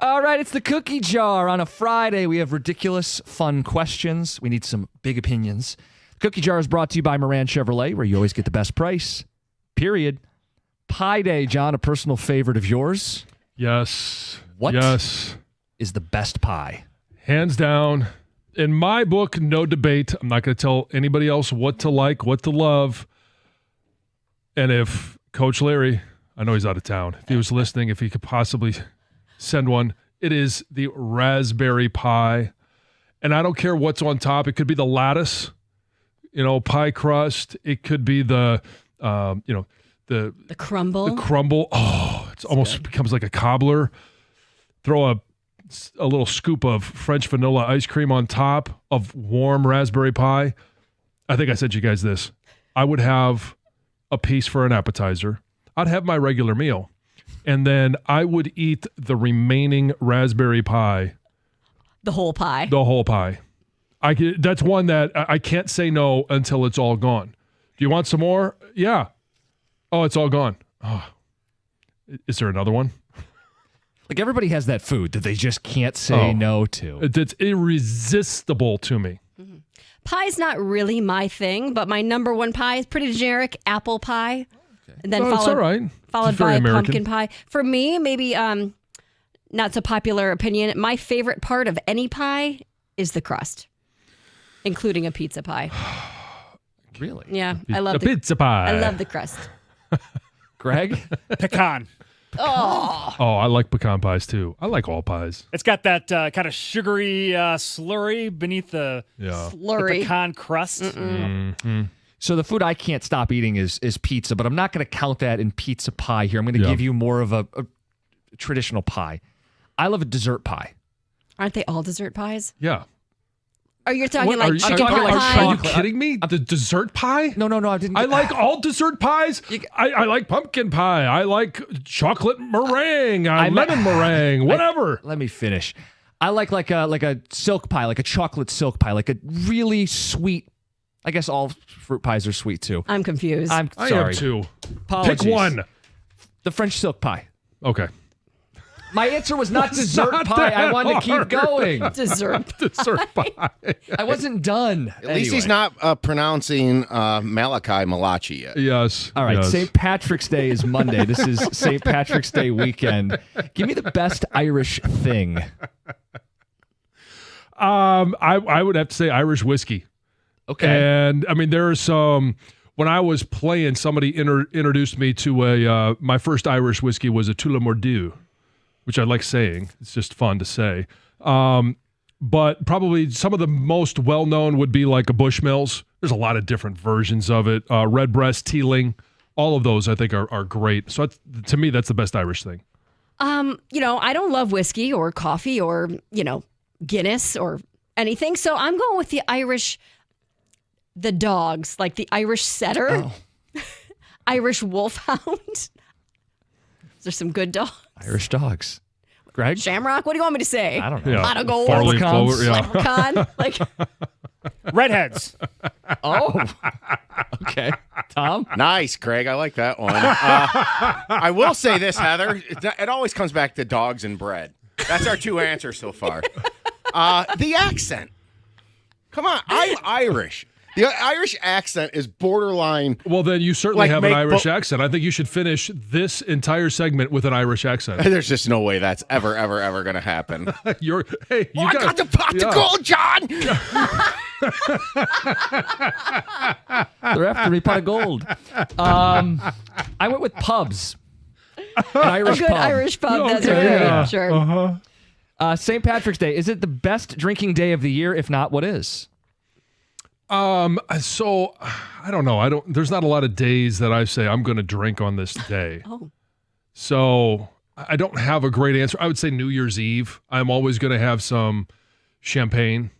All right, it's the cookie jar. On a Friday, we have ridiculous, fun questions. We need some big opinions. Cookie jar is brought to you by Moran Chevrolet, where you always get the best price. Period. Pie Day, John, a personal favorite of yours.
Yes.
What
Yes.
is the best pie?
Hands down. In my book, no debate. I'm not going to tell anybody else what to like, what to love. And if Coach Larry, I know he's out of town, if he was listening, if he could possibly send one, it is the raspberry pie. And I don't care what's on top. It could be the lattice, pie crust. It could be the
crumble.
The crumble. Oh, it almost becomes like a cobbler. Throw a little scoop of French vanilla ice cream on top of warm raspberry pie. I think I said to you guys this. I would have a piece for an appetizer. I'd have my regular meal. And then I would eat the remaining raspberry pie.
The whole pie.
The whole pie. That's one that I can't say no until it's all gone. Do you want some more? Yeah. Oh, it's all gone. Oh. Is there another one?
Like everybody has that food that they just can't say no to.
It's irresistible to me.
Mm-hmm. Pie's not really my thing, but my number one pie is pretty generic, apple pie. Okay. And then
it's all right.
Followed by
American.
Pumpkin pie. For me, maybe not so popular opinion, my favorite part of any pie is the crust, including a pizza pie.
Really?
Yeah, I love
the pizza pie.
I love the crust.
Greg?
Pecan.
Oh,
I like pecan pies too. I like all pies.
It's got that kind of sugary slurry beneath the pecan crust.
Mm-hmm.
So the food I can't stop eating is pizza, but I'm not going to count that in pizza pie here. I'm going to give you more of a traditional pie. I love a dessert pie.
Aren't they all dessert pies?
Yeah.
Are you talking like chicken
talking
pot
like
pie?
Are you kidding me? The dessert pie?
No, I didn't.
I like all dessert pies. I like pumpkin pie. I like chocolate meringue. Lemon meringue. Whatever.
Let me finish. I like a silk pie, like a chocolate silk pie, like a really sweet. I guess all fruit pies are sweet too.
I'm confused.
I'm
I
sorry.
have two.
Apologies.
Pick one.
The French silk pie.
Okay.
My answer was not dessert pie. I wanted to keep going.
Dessert.
Dessert pie.
I wasn't done.
At least he's not pronouncing Malachi Malachi yet.
Yes.
All right,
yes.
St. Patrick's Day is Monday. This is St. Patrick's Day weekend. Give me the best Irish thing.
I would have to say Irish whiskey.
Okay.
And I mean, there are some. When I was playing, somebody introduced me to my first Irish whiskey was a Tullamore, which I like saying. It's just fun to say. But probably some of the most well-known would be like a Bushmills. There's a lot of different versions of it. Redbreast, Teeling, all of those I think are great. So to me, that's the best Irish thing.
I don't love whiskey or coffee or, Guinness or anything. So I'm going with the Irish, the dogs, like the Irish setter, Irish wolfhound. There's some good dogs.
Irish dogs. Greg?
Shamrock, what do you want me to say?
I don't know.
Yeah.
Pot of gold.
Farley and
Leprechauns.
Clover, yeah.
Leprechaun. Like,
Redheads.
Oh. Okay. Tom?
Nice, Craig. I like that one. I will say this, Heather. It always comes back to dogs and bread. That's our two answers so far. The accent. Come on. I'm Irish. The Irish accent is borderline.
Well, then you certainly have an
make
Irish accent. I think you should finish this entire segment with an Irish accent.
There's just no way that's ever going to happen.
I
got the pot to gold, John.
They're after me, pot of gold. I went with pubs. An Irish
a good
pub.
Irish pub. That's
Okay,
right.
yeah.
Sure.
Uh-huh.
St. Patrick's Day. Is it the best drinking day of the year? If not, what is?
So I don't know. There's not a lot of days that I say I'm going to drink on this day.
Oh.
So I don't have a great answer. I would say New Year's Eve. I'm always going to have some champagne.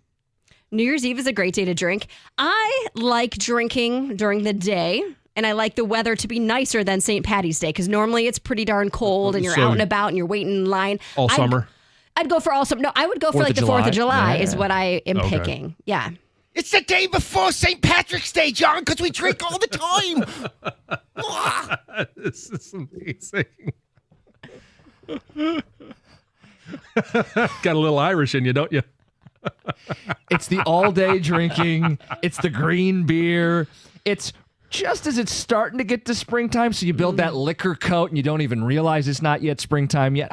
New Year's Eve is a great day to drink. I like drinking during the day, and I like the weather to be nicer than St. Patty's Day because normally it's pretty darn cold and you're
So
out and about and you're waiting in line.
All summer?
I'd go for all summer. No, I would go for
4th
like
of
the 4th of July
July?
is what I am
Okay.
picking. Yeah.
It's the day before St. Patrick's Day, John, because we drink all the time.
This is amazing. Got a little Irish in you, don't you?
It's the all-day drinking. It's the green beer. It's just as it's starting to get to springtime, so you build that liquor coat and you don't even realize it's not yet springtime yet.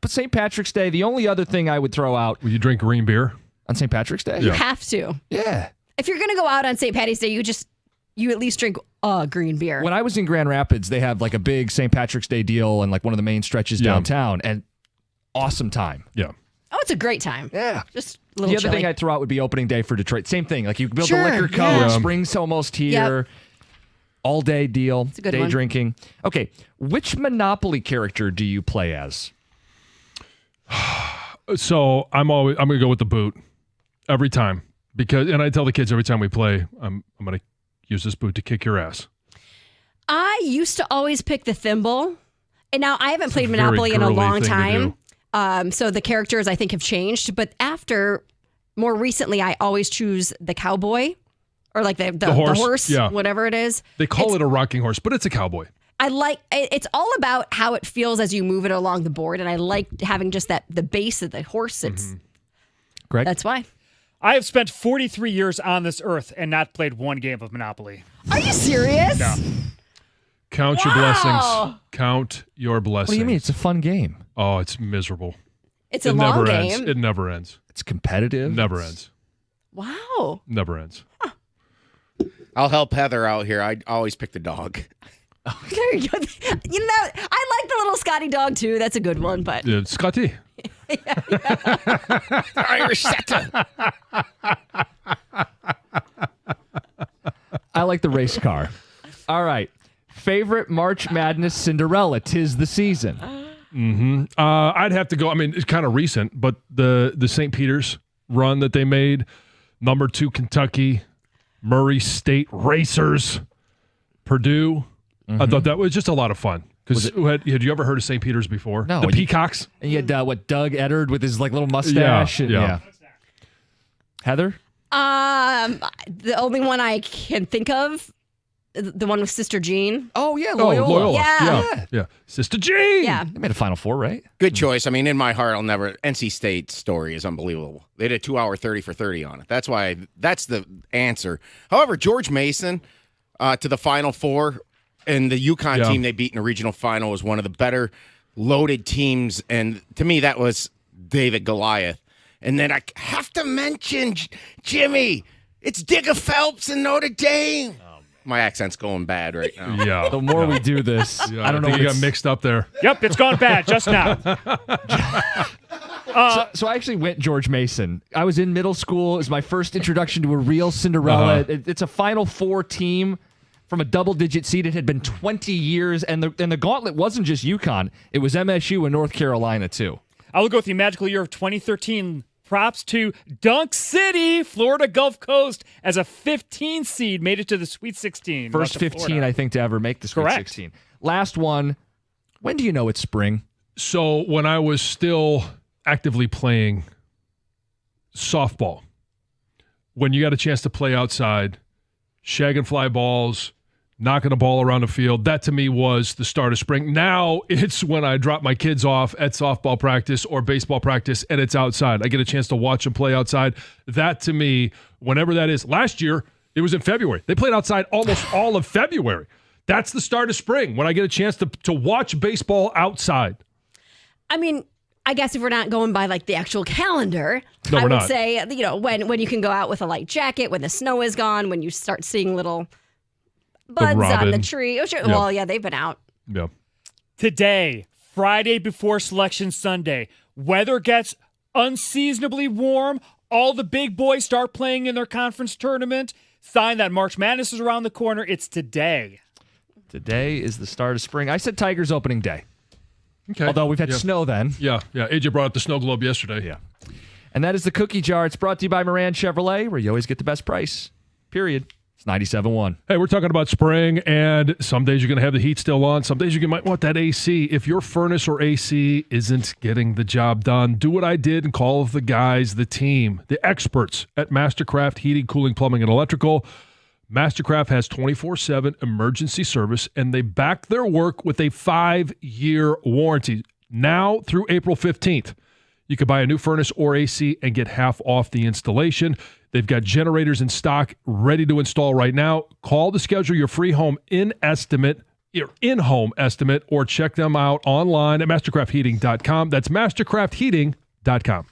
St. Patrick's Day, the only other thing I would throw out.
Will you drink green beer?
On St. Patrick's Day?
You have to.
Yeah.
If you're going to go out on St. Patty's Day, you at least drink green beer.
When I was in Grand Rapids, they have like a big St. Patrick's Day deal and like one of the main stretches downtown, and awesome time.
Yeah.
Oh, it's a great time.
Yeah.
Just a little
The other
chilly.
thing I'd throw out would be opening day for Detroit. Same thing. Like you build
Sure,
the liquor coat,
yeah.
spring's almost here.
Yep.
All day deal,
a good
day
one.
drinking. Okay, which Monopoly character do you play as?
So I'm going to go with the boot every time and I tell the kids every time we play, I'm going to use this boot to kick your ass.
I used to always pick the thimble, and now I haven't played
a very
Monopoly in a
girly
long
thing to
time. So the characters I think have changed, but more recently, I always choose the cowboy. Or like the horse,
yeah.
whatever it is.
They call it a rocking horse, but it's a cowboy.
It's all about how it feels as you move it along the board, and I like having just the base of the horse.
Greg?
That's why.
I have spent 43 years on this earth and not played one game of Monopoly.
Are you serious?
No.
Count your blessings. Count your blessings.
What do you mean? It's a fun game.
Oh, it's miserable.
It's a
It
long
never
game.
ends. It never ends.
It's competitive.
Never ends.
Wow.
Never ends.
I'll help Heather out here. I always pick the dog.
There you go. You know, I like the little Scotty dog too. That's a good one, but
Scotty.
Irish setter.
I like the race car. All right. Favorite March Madness Cinderella, 'tis the season.
I'd have to go. I mean, it's kind of recent, but the St. Peter's run that they made, number 2 Kentucky, Murray State Racers, Purdue. I thought that was just a lot of fun. Because had you ever heard of St. Peter's before?
No.
The Peacocks?
And you had, Doug Eddard with his like little mustache.
Yeah.
Heather?
the only one I can think of, the one with Sister Jean.
Oh, yeah,
Loyola.
Loyola.
Yeah.
Sister Jean.
Yeah.
They made a Final Four, right?
Good choice. I mean, in my heart, I'll never. NC State's story is unbelievable. They did a 2-hour 30 for 30 on it. That's why. That's the answer. However, George Mason to the Final Four, and the UConn team they beat in the regional final was one of the better loaded teams. And to me, that was David Goliath. And then I have to mention Jimmy. It's Digger Phelps in Notre Dame. My accent's going bad right now.
Yeah.
The more we do this,
Yeah,
I don't know.
think you
if
got
it's-
mixed up there.
Yep, it's gone bad just now.
So I actually went George Mason. I was in middle school. It was my first introduction to a real Cinderella. It's a Final Four team from a double-digit seed. It had been 20 years, and the gauntlet wasn't just UConn. It was MSU and North Carolina, too.
I will go with the magical year of 2013. Props to Dunk City, Florida Gulf Coast, as a 15 seed, made it to the Sweet 16.
First
Lost to
15,
Florida.
I think, to ever make the Sweet
Correct.
16. Last one. When do you know it's spring?
So when I was still actively playing softball, when you got a chance to play outside, shagging fly balls, knocking a ball around the field, that to me was the start of spring. Now it's when I drop my kids off at softball practice or baseball practice and it's outside. I get a chance to watch them play outside. That to me, whenever that is. Last year, it was in February. They played outside almost all of February. That's the start of spring, when I get a chance to watch baseball outside.
I mean, I guess if we're not going by like the actual calendar,
No,
I
we're
would
not.
say, when you can go out with a light jacket, when the snow is gone, when you start seeing little buds on
robin.
the tree. Oh, sure.
Yep.
Well, yeah, they've been out.
Yeah.
Today, Friday before Selection Sunday, weather gets unseasonably warm. All the big boys start playing in their conference tournament. Sign that March Madness is around the corner. It's today.
Today is the start of spring. I said Tigers opening day.
Okay.
Although we've had
Yeah.
snow then.
Yeah. AJ brought up the snow globe yesterday.
Yeah. And that is the cookie jar. It's brought to you by Moran Chevrolet, where you always get the best price. Period. It's 97.1.
Hey, we're talking about spring, and some days you're going to have the heat still on. Some days you might want that AC. If your furnace or AC isn't getting the job done, do what I did and call the guys, the team, the experts at Mastercraft Heating, Cooling, Plumbing, and Electrical. Mastercraft has 24/7 emergency service, and they back their work with a 5-year warranty now through April 15th. You could buy a new furnace or AC and get half off the installation. They've got generators in stock ready to install right now. Call to schedule your free home in-home estimate, or check them out online at mastercraftheating.com. That's mastercraftheating.com.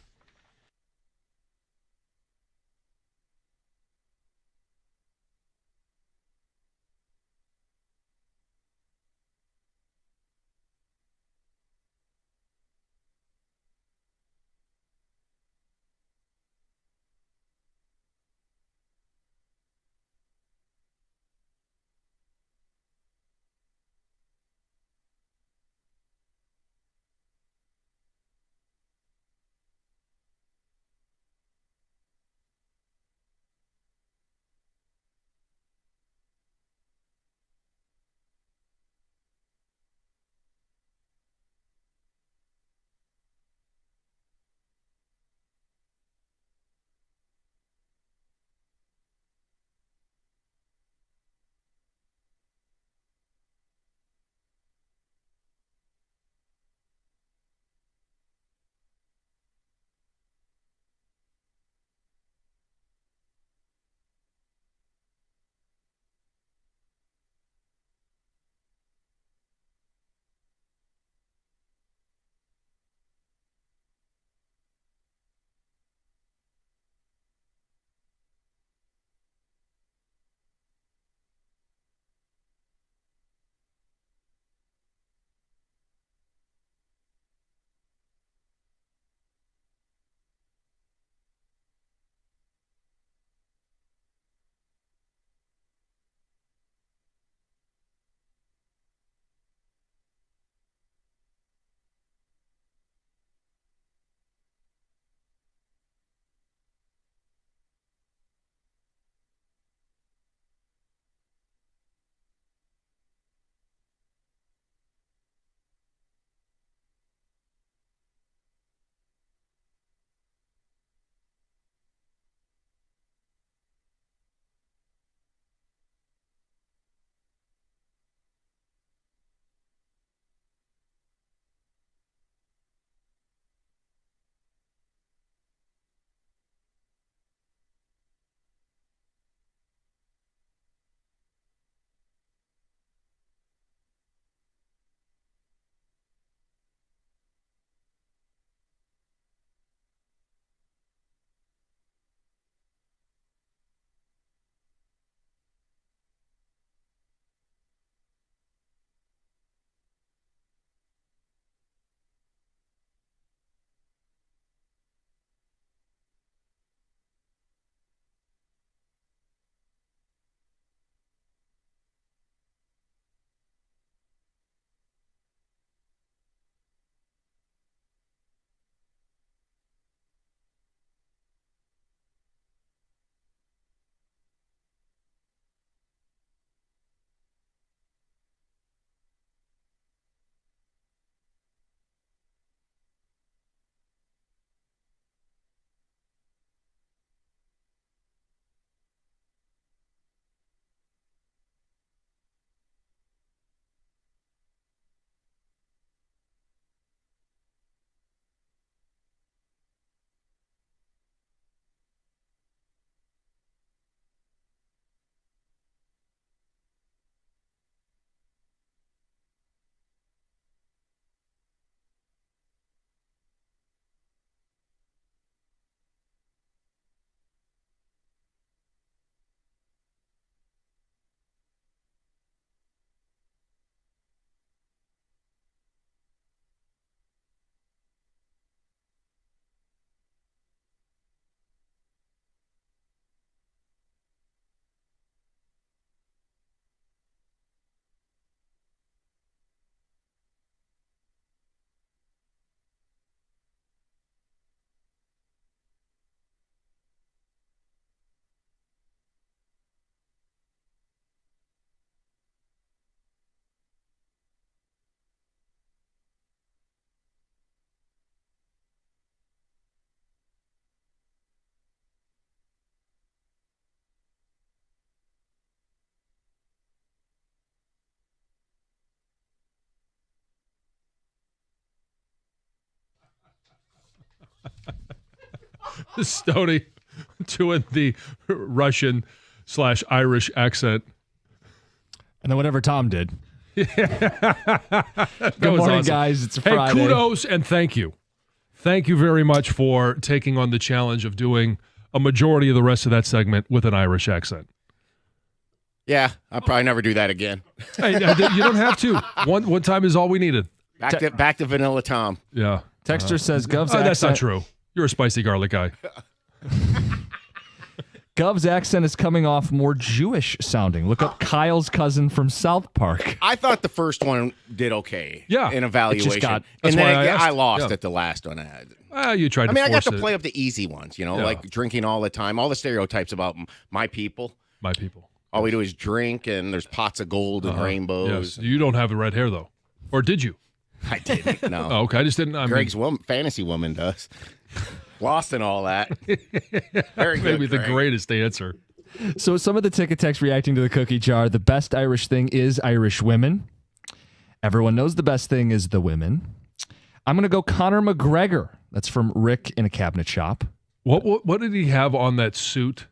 Stoney doing the Russian/Irish accent.
And then whatever Tom did. Good
Good
morning, guys. It's a
Hey,
Friday.
kudos and thank you. Thank you very much for taking on the challenge of doing a majority of the rest of that segment with an Irish accent.
Yeah, I'll probably never do that again.
Hey, you don't have to. One time is all we needed.
Back to Vanilla Tom.
Yeah.
Texter says Gov's accent.
That's not true. You're a spicy garlic guy.
Gov's accent is coming off more Jewish sounding. Look up Kyle's cousin from South Park.
I thought the first one did okay.
Yeah.
In evaluation.
got-
That's
and then
why I asked.
I lost
Yeah.
at the last one.
You tried to
I mean, I got
force
to
it.
play up the easy ones,
Yeah.
like drinking all the time, all the stereotypes about my people.
My people.
All we do is drink, and there's pots of gold and rainbows.
Yes. You don't have the red hair, though. Or did you?
I didn't. No.
Oh, okay. I just didn't. I mean,
Greg's fantasy woman does. Lost in all that. Very good.
maybe the
Greg.
greatest answer.
So some of the ticket text reacting to the cookie jar. The best Irish thing is Irish women. Everyone knows the best thing is the women. I'm going to go Conor McGregor. That's from Rick in a cabinet shop.
What did he have on that suit?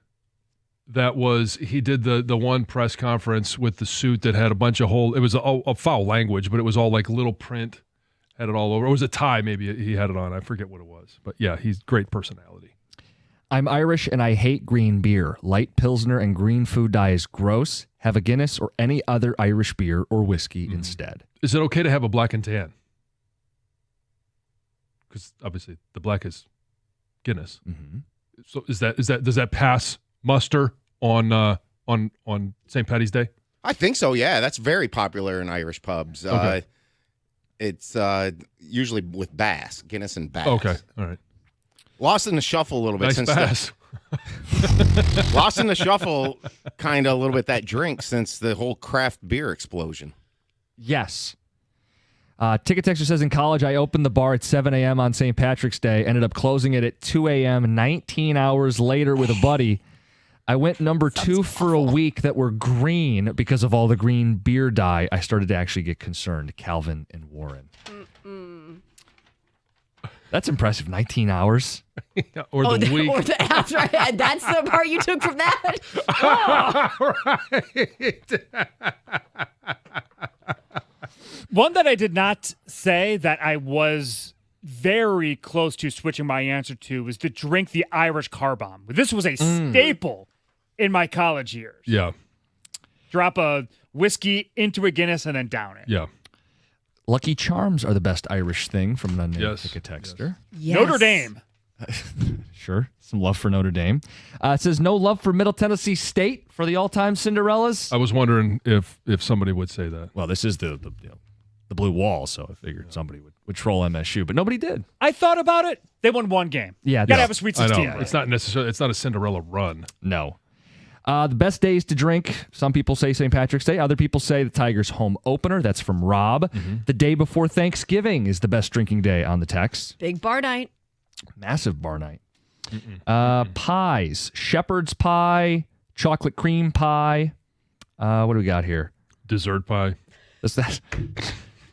That was he did the one press conference with the suit that had a bunch of it was a foul language, but it was all like little print, had it all over. It was a tie, maybe he had it on. I forget what it was, but yeah, he's great personality.
I'm Irish and I hate green beer. Light Pilsner and green food dye is gross. Have a Guinness or any other Irish beer or whiskey instead.
Is it okay to have a black and tan? Because obviously the black is Guinness.
Mm-hmm.
So does that pass muster on St. Patty's Day?
I think so, yeah. That's very popular in Irish pubs.
Okay.
It's usually with Bass, Guinness and Bass.
Okay, all right.
Lost in the shuffle a little bit
Nice
since
pass.
lost in the shuffle kind of a little bit that drink since the whole craft beer explosion.
Yes. Ticket Texter says in college, I opened the bar at 7 a.m. on St. Patrick's Day, ended up closing it at 2 a.m. 19 hours later with a buddy. I went number 2 for a week that were green because of all the green beer dye. I started to actually get concerned. Calvin and Warren. That's impressive. 19 hours.
Or the week.
Or the after. That's the part you took from that.
One that I did not say that I was very close to switching my answer to was to drink the Irish car bomb. This was a staple in my college years.
Yeah,
Drop a whiskey into a Guinness and then down it.
yeah.
Lucky Charms are the best Irish thing from an unnamed
Yes,
Ticket Texter.
Yes.
Notre Dame.
Sure. Some love for Notre Dame. It says no love for Middle Tennessee State for the all-time Cinderellas.
I was wondering if somebody would say that.
Well, this is the blue wall, so I figured somebody would troll MSU, but nobody did.
I thought about it. They won one game.
Yeah,
Gotta
they-
have a Sweet
I
16.
know it's not necessarily. It's not a Cinderella run.
No. The best days to drink. Some people say St. Patrick's Day. Other people say the Tigers home opener. That's from Rob. The day before Thanksgiving is the best drinking day on the text.
Big bar night.
Massive bar night. Pies. Shepherd's pie. Chocolate cream pie. What do we got here?
Dessert pie.
That.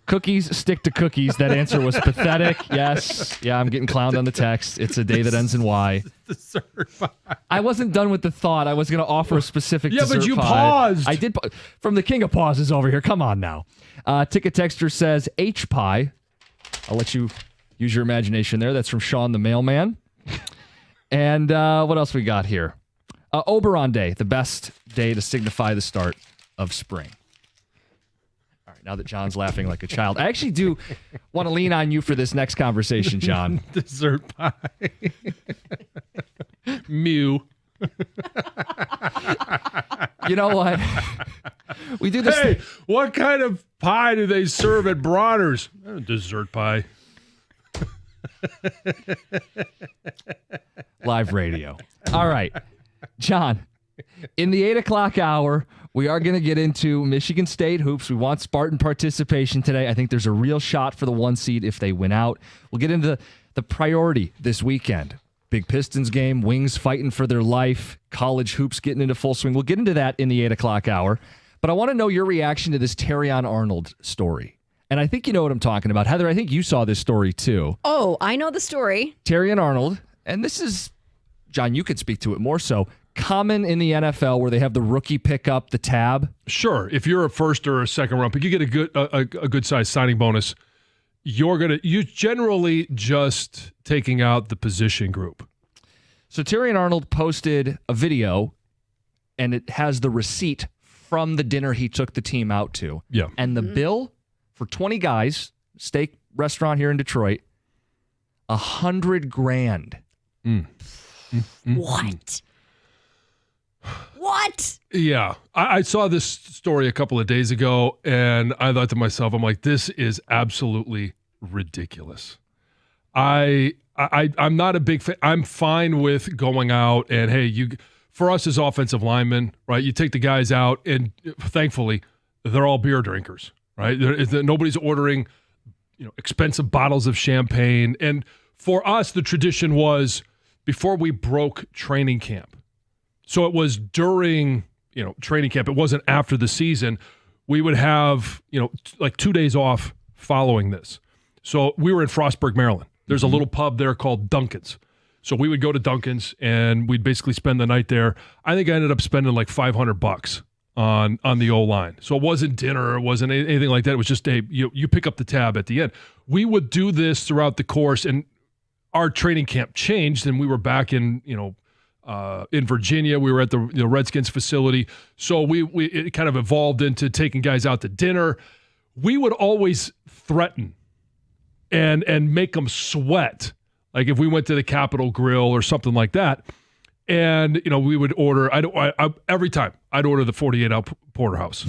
Cookies stick to cookies. That answer was pathetic. Yes. Yeah, I'm getting clowned on the text. It's a day that ends in Y.
Dessert pie.
I wasn't done with the thought. I was going to offer a specific
Yeah,
dessert
but you
pie.
paused.
I did. From the king of pauses over here. Come on now. Ticket Texter says H pie. I'll let you use your imagination there. That's from Sean the mailman. And what else we got here? Oberon Day, the best day to signify the start of spring. All right, now that John's laughing like a child, I actually do want to lean on you for this next conversation, John.
Dessert pie. Mew.
You know what? We do this.
Hey, what kind of pie do they serve at Bronner's? Dessert pie.
Live radio. All right. John, in the 8 o'clock hour, we are going to get into Michigan State hoops. We want Spartan participation today. I think there's a real shot for the 1 seed if they win out. We'll get into the priority this weekend. Big Pistons game, Wings fighting for their life, college hoops getting into full swing. We'll get into that in the 8 o'clock hour. But I want to know your reaction to this Terrion Arnold story. And I think you know what I'm talking about. Heather, I think you saw this story too.
Oh, I know the story.
Terrion Arnold, and this is John, you could speak to it more so. Common in the NFL where they have the rookie pick up the tab.
Sure, if you're a first or a second round pick, you get a good size signing bonus. You're generally just taking out the position group.
So Terrion Arnold posted a video, and it has the receipt from the dinner he took the team out to.
Yeah,
and the bill for 20 guys, steak restaurant here in Detroit, $100,000.
What? What?
Yeah, I saw this story a couple of days ago, and I thought to myself, I'm like, this is absolutely ridiculous. I'm not a big fan. I'm fine with going out and, hey, for us as offensive linemen, right, you take the guys out, and thankfully, they're all beer drinkers, right? Nobody's ordering, expensive bottles of champagne. And for us, the tradition was before we broke training camp. So it was during, training camp. It wasn't after the season. We would have, like 2 days off following this. So we were in Frostburg, Maryland. There's a little pub there called Duncan's. So we would go to Duncan's and we'd basically spend the night there. I think I ended up spending like $500 on the O-line. So it wasn't dinner. It wasn't anything like that. It was just, hey, you pick up the tab at the end. We would do this throughout the course, and our training camp changed, and we were back in Virginia. We were at the Redskins facility. So it kind of evolved into taking guys out to dinner. We would always threaten and make them sweat. Like if we went to the Capitol Grill or something like that, and we would order. Every time I'd order the 48-ounce porterhouse.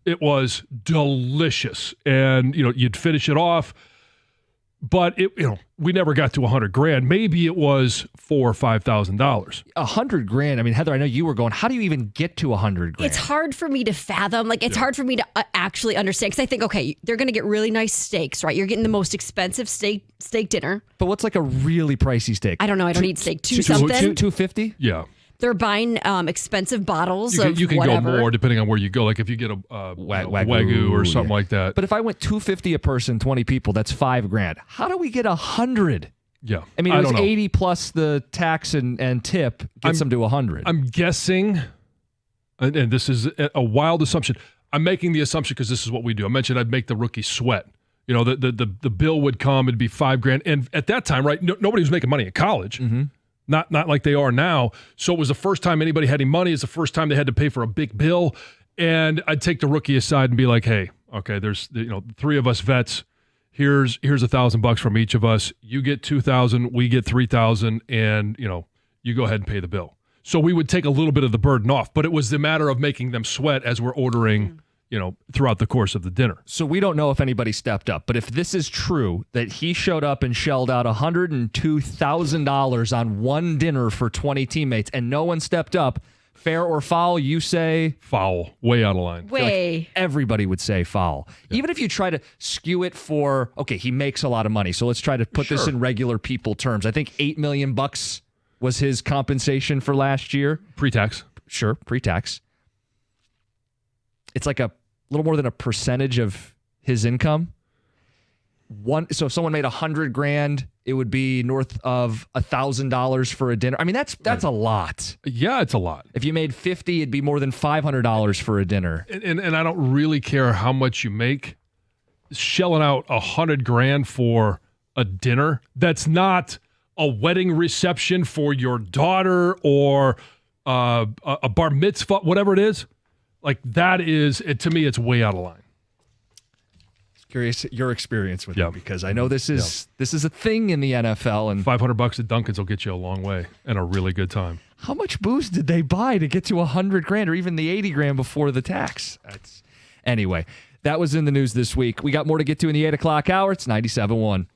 It was delicious, and you'd finish it off. But we never got to $100,000. Maybe it was $4,000 or $5,000.
$100,000. I mean, Heather, I know you were going. How do you even get to $100,000?
It's hard for me to fathom. Like, it's hard for me to actually understand, because I think, okay, they're going to get really nice steaks, right? You're getting the most expensive steak dinner.
But what's like a really pricey steak?
I don't know. I don't eat steak. Something.
$250?
Yeah.
They're buying expensive bottles of
you can
whatever.
go more depending on where you go. Like if you get a Wagyu or something like that.
But if I went $250 a person, 20 people, that's $5,000. How do we get 100?
Yeah,
I mean, it was 80 plus the tax and tip gets them to 100.
I'm guessing, and this is a wild assumption. I'm making the assumption because this is what we do. I mentioned I'd make the rookie sweat. The bill would come, it'd be $5,000, and at that time, right, nobody was making money in college. Mm-hmm. Not like they are now. So it was the first time anybody had any money. It's the first time they had to pay for a big bill. And I'd take the rookie aside and be like, hey, okay, there's three of us vets. Here's $1,000 from each of us. You get $2,000, we get $3,000, and you go ahead and pay the bill. So we would take a little bit of the burden off, but it was the matter of making them sweat as we're ordering throughout the course of the dinner.
So we don't know if anybody stepped up, but if this is true, that he showed up and shelled out $102,000 on one dinner for 20 teammates and no one stepped up, fair or foul, you say?
Foul. Way out of line.
Way.
Everybody would say foul. Yeah. Even if you try to skew it for, okay, he makes a lot of money, so let's try to put this in regular people terms. I think $8 million was his compensation for last year.
Pre-tax.
Sure, pre-tax. It's like a little more than a percentage of his income. So if someone made $100,000, it would be north of $1,000 for a dinner. I mean, that's a lot.
Yeah, it's a lot.
If you made $50,000, it'd be more than $500 for a dinner.
And I don't really care how much you make. Shelling out $100,000 for a dinner that's not a wedding reception for your daughter or a bar mitzvah, whatever it is. Like that is, to me, it's way out of line.
Curious your experience with it, because I know this is a thing in the NFL, and
$500 at Dunkin's will get you a long way and a really good time.
How much booze did they buy to get to $100,000 or even the $80,000 before the tax? Anyway, that was in the news this week. We got more to get to in the 8 o'clock hour. It's 97.1.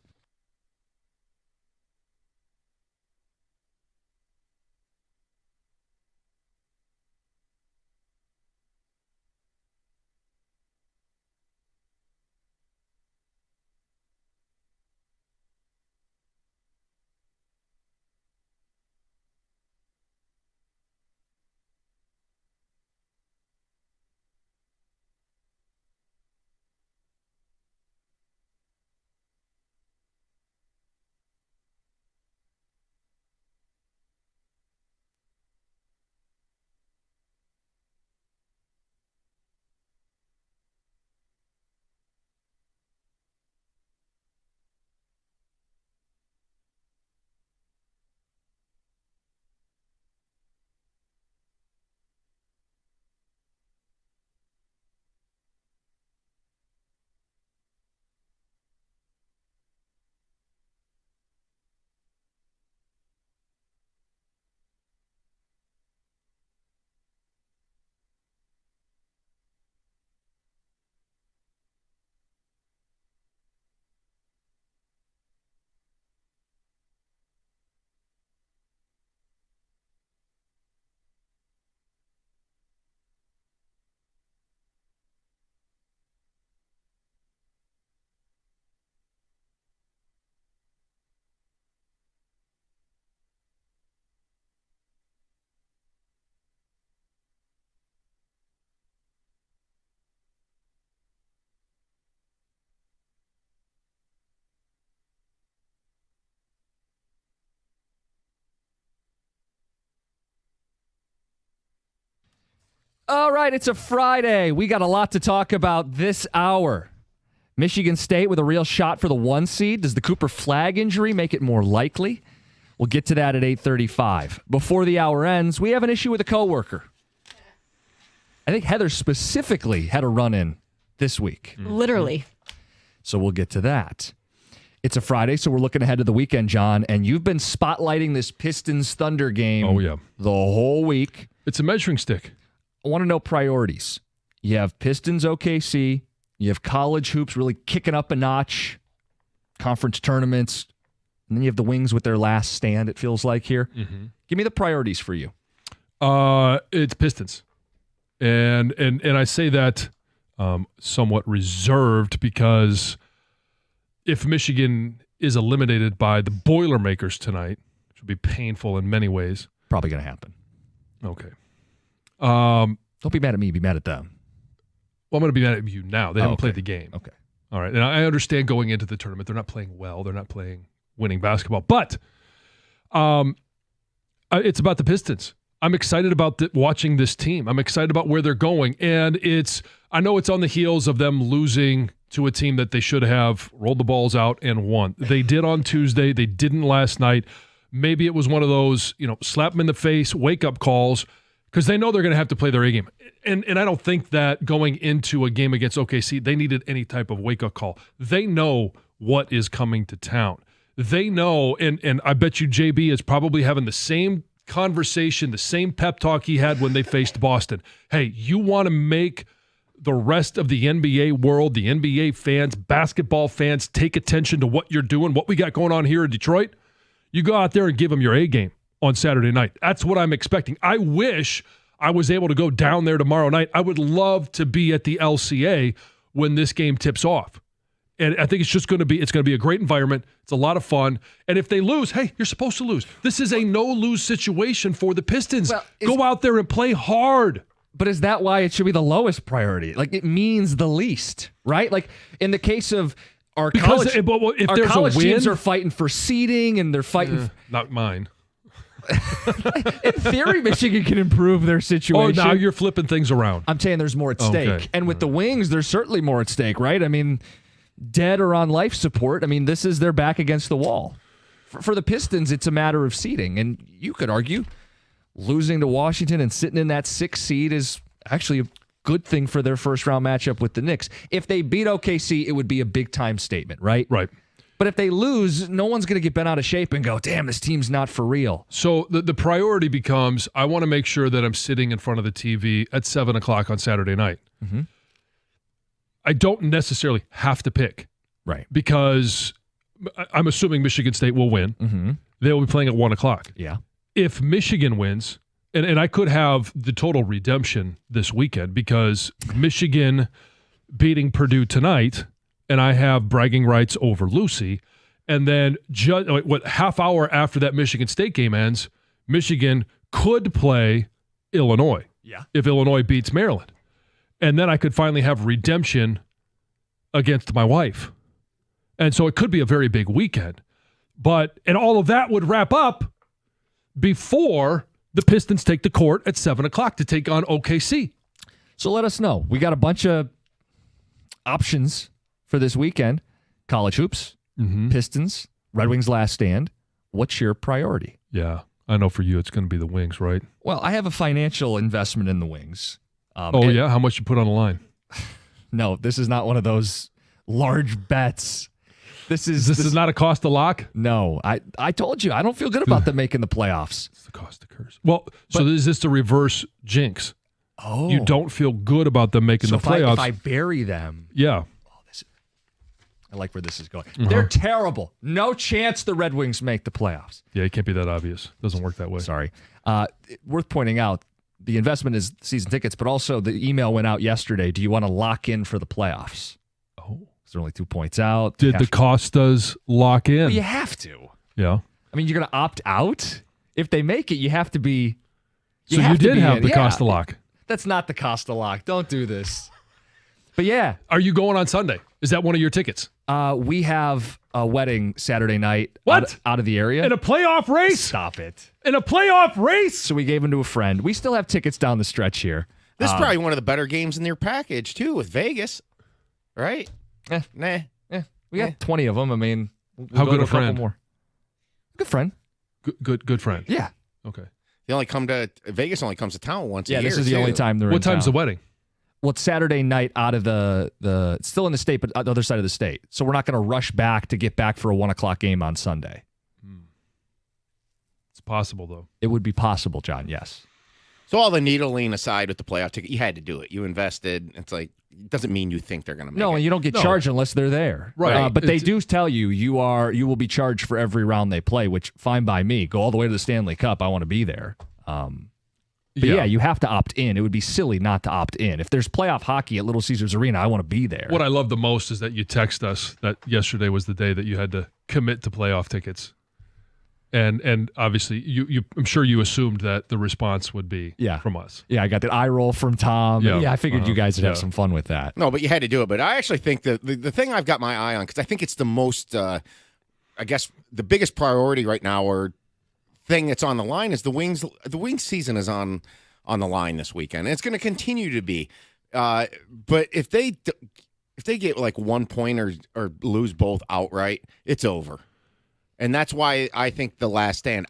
All right, it's a Friday. We got a lot to talk about this hour. Michigan State with a real shot for the 1 seed. Does the Cooper Flagg injury make it more likely? We'll get to that at 8:35. Before the hour ends, we have an issue with a coworker. I think Heather specifically had a run-in this week.
Literally.
So we'll get to that. It's a Friday, so we're looking ahead to the weekend, John, and you've been spotlighting this Pistons-Thunder game the whole week.
It's a measuring stick.
I want to know priorities. You have Pistons OKC. You have college hoops really kicking up a notch. Conference tournaments. And then you have the Wings with their last stand, it feels like here. Mm-hmm. Give me the priorities for you.
It's Pistons. And I say that somewhat reserved because if Michigan is eliminated by the Boilermakers tonight, which would be painful in many ways.
Probably going to happen.
Okay.
Don't be mad at me. Be mad at them.
Well, I'm going to be mad at you now. They haven't played the game.
Okay.
All right. And I understand going into the tournament, they're not playing well. They're not playing winning basketball. But it's about the Pistons. I'm excited about watching this team. I'm excited about where they're going. And I know it's on the heels of them losing to a team that they should have rolled the balls out and won. They did on Tuesday. They didn't last night. Maybe it was one of those, slap them in the face, wake-up calls, because they know they're going to have to play their A game. And I don't think that going into a game against OKC, they needed any type of wake-up call. They know what is coming to town. They know, and I bet you JB is probably having the same conversation, the same pep talk he had when they faced Boston. Hey, you want to make the rest of the NBA world, the NBA fans, basketball fans, take attention to what you're doing, what we got going on here in Detroit? You go out there and give them your A game on Saturday night. That's what I'm expecting. I wish I was able to go down there tomorrow night. I would love to be at the LCA when this game tips off. And I think it's going to be a great environment. It's a lot of fun. And if they lose, hey, you're supposed to lose. This is a no-lose situation for the Pistons.
Well,
go out there and play hard.
But is that why it should be the lowest priority? Like, it means the least, right? Like, in the case of our college,
if
our
there's
college
a win,
teams are fighting for seeding, and they're fighting.
Not mine.
In theory, Michigan can improve their situation.
Oh, now you're flipping things around.
I'm saying there's more at stake.
Okay.
And with the Wings, there's certainly more at stake, right? I mean, dead or on life support. I mean, this is their back against the wall. For the Pistons, it's a matter of seeding. And you could argue losing to Washington and sitting in that 6th seed is actually a good thing for their first-round matchup with the Knicks. If they beat OKC, it would be a big-time statement, right?
Right.
But if they lose, no one's going to get bent out of shape and go, damn, this team's not for real.
So the priority becomes, I want to make sure that I'm sitting in front of the TV at 7 o'clock on Saturday night.
Mm-hmm.
I don't necessarily have to pick.
Right.
Because I'm assuming Michigan State will win.
Mm-hmm.
They'll be playing at 1 o'clock.
Yeah.
If Michigan wins, and I could have the total redemption this weekend because Michigan beating Purdue tonight, and I have bragging rights over Lucy. And then half hour after that Michigan State game ends, Michigan could play Illinois.
Yeah.
If Illinois beats Maryland. And then I could finally have redemption against my wife. And so it could be a very big weekend. And all of that would wrap up before the Pistons take the court at 7 o'clock to take on OKC.
So let us know. We got a bunch of options for this weekend. College hoops, Pistons, Red Wings last stand. What's your priority?
Yeah, I know for you it's going to be the Wings, right?
Well, I have a financial investment in the Wings.
Yeah? How much you put on the line?
No, this is not one of those large bets. This is
not a cost to lock?
No, I told you, I don't feel good about them making the playoffs.
It's the cost occurs. Well, so is this the reverse jinx?
Oh.
You don't feel good about them making the playoffs.
If I bury them.
Yeah.
I like where this is going. They're terrible. No chance the Red Wings make the playoffs.
Yeah, it can't be that obvious. Doesn't work that way.
Sorry. Worth pointing out, the investment is season tickets, but also the email went out yesterday. Do you want to lock in for the playoffs?
Oh.
They're only 2 points out.
Did the Costas lock in?
Well, you have to.
Yeah.
I mean, you're going to opt out? If they make it, you have to be.
So you did have the Costa lock.
That's not the Costa lock. Don't do this. But yeah.
Are you going on Sunday? Is that one of your tickets?
We have a wedding Saturday night.
What?
Out of the area.
In a playoff race?
Stop it.
In a playoff race?
So we gave them to a friend. We still have tickets down the stretch here.
This is probably one of the better games in their package, too, with Vegas, right?
Eh.
Nah.
We got 20 of them. I mean, we'll
How
go
good
to
a
a couple
friend?
more. Good friend.
Good friend.
Yeah.
Okay.
They only come to Vegas. Only comes to town once a year.
Yeah, this is the
too.
only time they're in
What time's
town.
the wedding?
Well, it's Saturday night out of the it's still in the state, but on the other side of the state. So we're not going to rush back to get back for a 1 o'clock game on Sunday.
It's possible, though.
It would be possible, John. Yes.
So all the needling aside with the playoff ticket, you had to do it. You invested. It's like it doesn't mean you think they're going to make
No,
it.
and you don't get
No.
charged unless they're there.
Right.
But they
It's-
do tell you you will be charged for every round they play, which fine by me. Go all the way to the Stanley Cup. I want to be there. But yeah, you have to opt in. It would be silly not to opt in. If there's playoff hockey at Little Caesars Arena, I want to be there.
What I love the most is that you text us that yesterday was the day that you had to commit to playoff tickets. And obviously, I'm sure you assumed that the response would be from us.
Yeah, I got that eye roll from Tom.
Yeah.
Yeah, I figured you guys would have
Yeah.
some fun with that.
No, but you had to do it. But I actually think that the thing I've got my eye on, because I think it's the most, I guess, the biggest priority right now or thing that's on the line is the Wings. The Wings season is on the line this weekend. And it's going to continue to be. But if they get like 1 point or lose both outright, it's over. And that's why I think the last stand.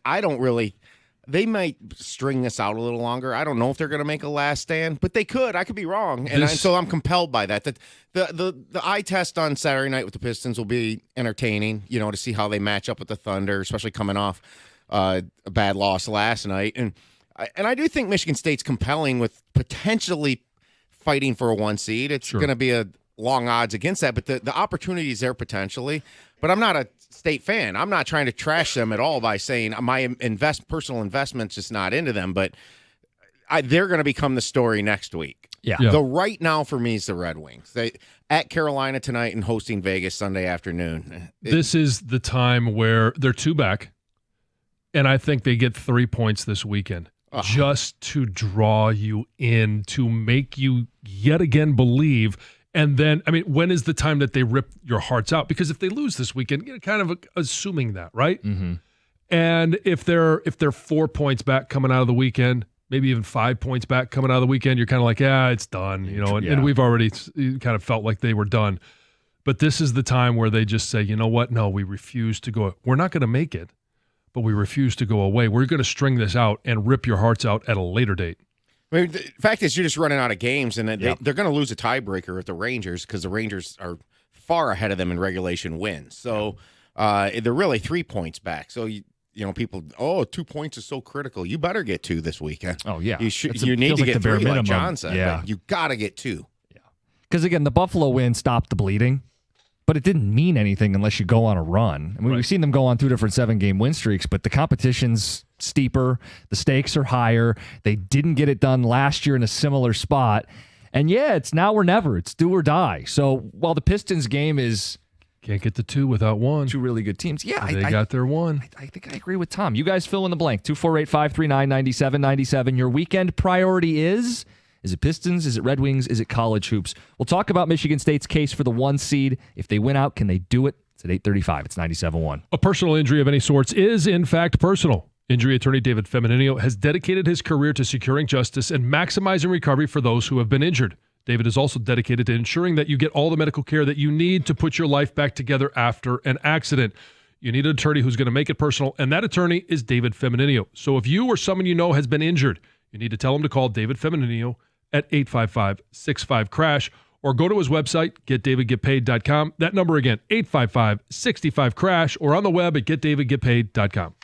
They might string this out a little longer. I don't know if they're going to make a last stand, but they could. I could be wrong, and so I'm compelled by that. That the eye test on Saturday night with the Pistons will be entertaining. To see how they match up with the Thunder, especially coming off a bad loss last night. And I do think Michigan State's compelling with potentially fighting for a 1 seed. It's going to be a long odds against that, but the opportunity is there potentially. But I'm not a State fan. I'm not trying to trash them at all by saying my personal investment's just not into them, but they're going to become the story next week.
Yeah.
The right now for me is the Red Wings. They at Carolina tonight and hosting Vegas Sunday afternoon.
This is the time where they're 2 back, and I think they get 3 points this weekend just to draw you in, to make you yet again believe. And then, I mean, when is the time that they rip your hearts out? Because if they lose this weekend, you're kind of assuming that, right?
Mm-hmm.
And if they're 4 points back coming out of the weekend, maybe even 5 points back coming out of the weekend, you're kind of like, it's done, and we've already kind of felt like they were done. But this is the time where they just say, you know what? No, we refuse to go. We're not going to make it, but we refuse to go away. We're going to string this out and rip your hearts out at a later date.
I mean, the fact is, you're just running out of games, and they're going to lose a tiebreaker with the Rangers because the Rangers are far ahead of them in regulation wins. So they're really 3 points back. So people, 2 points is so critical. You better get 2 this weekend.
Oh yeah,
you need to get 3, like John said.
Yeah,
but you got to get 2.
Yeah, because again, the Buffalo win stopped the bleeding, but it didn't mean anything unless you go on a run. I mean, we've seen them go on 2 different 7-game win streaks, but the competition's steeper, the stakes are higher. They didn't get it done last year in a similar spot. And it's now or never. It's do or die. So while the Pistons game is
can't get to 2 without 1.
2 really good teams. Yeah,
they got their 1.
I think I agree with Tom. You guys fill in the blank. 248-539-9797. Your weekend priority is it Pistons? Is it Red Wings? Is it college hoops? We'll talk about Michigan State's case for the 1 seed. If they win out, can they do it? It's at 8:35. It's 97.1.
A personal injury of any sorts is, in fact, personal. Injury attorney David Femininio has dedicated his career to securing justice and maximizing recovery for those who have been injured. David is also dedicated to ensuring that you get all the medical care that you need to put your life back together after an accident. You need an attorney who's going to make it personal, and that attorney is David Femininio. So if you or someone you know has been injured, you need to tell him to call David Femininio at 855-65-CRASH or go to his website, getdavidgetpaid.com. That number again, 855-65-CRASH, or on the web at getdavidgetpaid.com.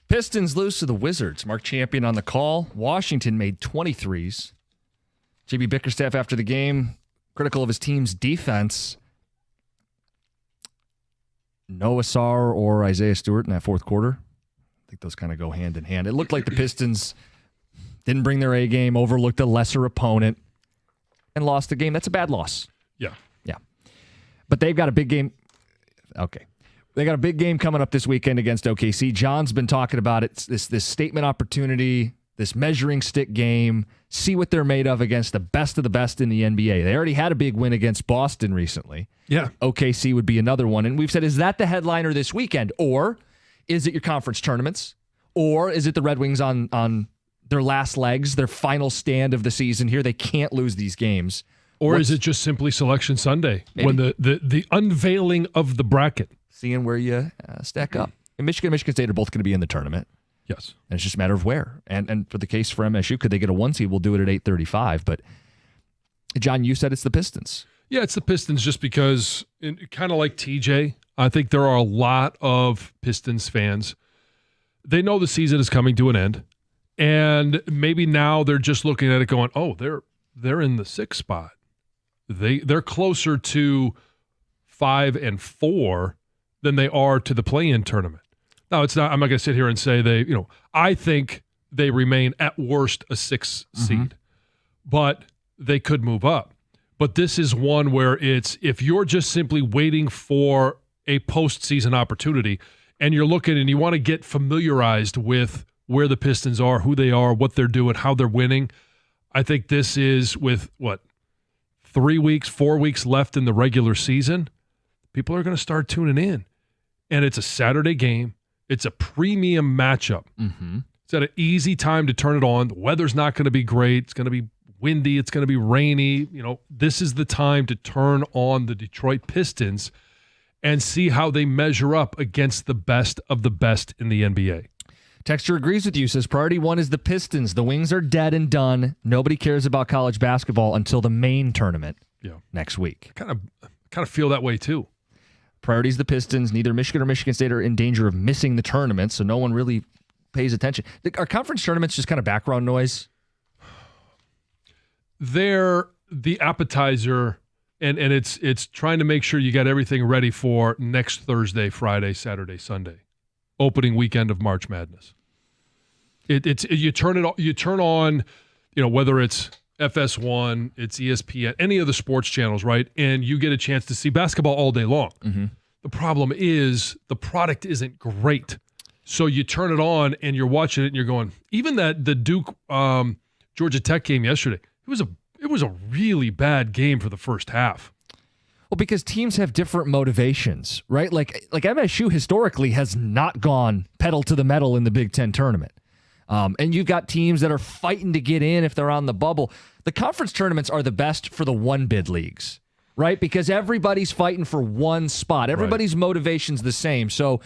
Pistons lose to the Wizards. Mark Champion on the call. Washington made 23s. JB Bickerstaff after the game, critical of his team's defense. Noah Sarr or Isaiah Stewart in that fourth quarter. I think those kind of go hand in hand. It looked like the Pistons didn't bring their A game, overlooked a lesser opponent, and lost the game. That's a bad loss.
Yeah.
Yeah. But they've got a big game. Okay. They got a big game coming up this weekend against OKC. John's been talking about it. This statement opportunity, this measuring stick game. See what they're made of against the best in the NBA. They already had a big win against Boston recently.
Yeah.
OKC would be another one. And we've said, is that the headliner this weekend? Or is it your conference tournaments? Or is it the Red Wings on their last legs, their final stand of the season here? They can't lose these games.
Or is it just simply Selection Sunday when the unveiling of the bracket?
Seeing where you stack up. And Michigan and Michigan State are both going to be in the tournament.
Yes.
And it's just a matter of where. And for the case for MSU, could they get a 1 seed? We'll do it at 8:35. But, John, you said it's the Pistons.
Yeah, it's the Pistons just because, kind of like TJ, I think there are a lot of Pistons fans. They know the season is coming to an end. And maybe now they're just looking at it going, oh, they're in the 6th spot. They're closer to 5 and 4 than they are to the play-in tournament. Now, it's not. I'm not going to sit here and say I think they remain at worst a 6th seed, but they could move up. But this is one where if you're just simply waiting for a postseason opportunity, and you're looking and you want to get familiarized with where the Pistons are, who they are, what they're doing, how they're winning, I think this is with 4 weeks left in the regular season. People are going to start tuning in. And it's a Saturday game. It's a premium matchup. Mm-hmm. It's at an easy time to turn it on. The weather's not going to be great. It's going to be windy. It's going to be rainy. This is the time to turn on the Detroit Pistons and see how they measure up against the best of the best in the NBA.
Texture agrees with you, says priority 1 is the Pistons. The Wings are dead and done. Nobody cares about college basketball until the main tournament next week.
Kind of feel that way too.
Priorities the Pistons. Neither Michigan or Michigan State are in danger of missing the tournament, so no one really pays attention. Are conference tournaments just kind of background noise?
They're the appetizer, and it's trying to make sure you got everything ready for next Thursday, Friday, Saturday, Sunday, opening weekend of March Madness. You turn on, whether it's FS1, it's ESPN, any of the sports channels, right? And you get a chance to see basketball all day long. Mm-hmm. The problem is the product isn't great. So you turn it on and you're watching it and you're going, even the Duke Georgia Tech game yesterday, it was a really bad game for the first half.
Well, because teams have different motivations, right? Like MSU historically has not gone pedal to the metal in the Big Ten tournament. And you've got teams that are fighting to get in if they're on the bubble. The conference tournaments are the best for the one-bid leagues, right? Because everybody's fighting for one spot. Everybody's motivation's the same. So,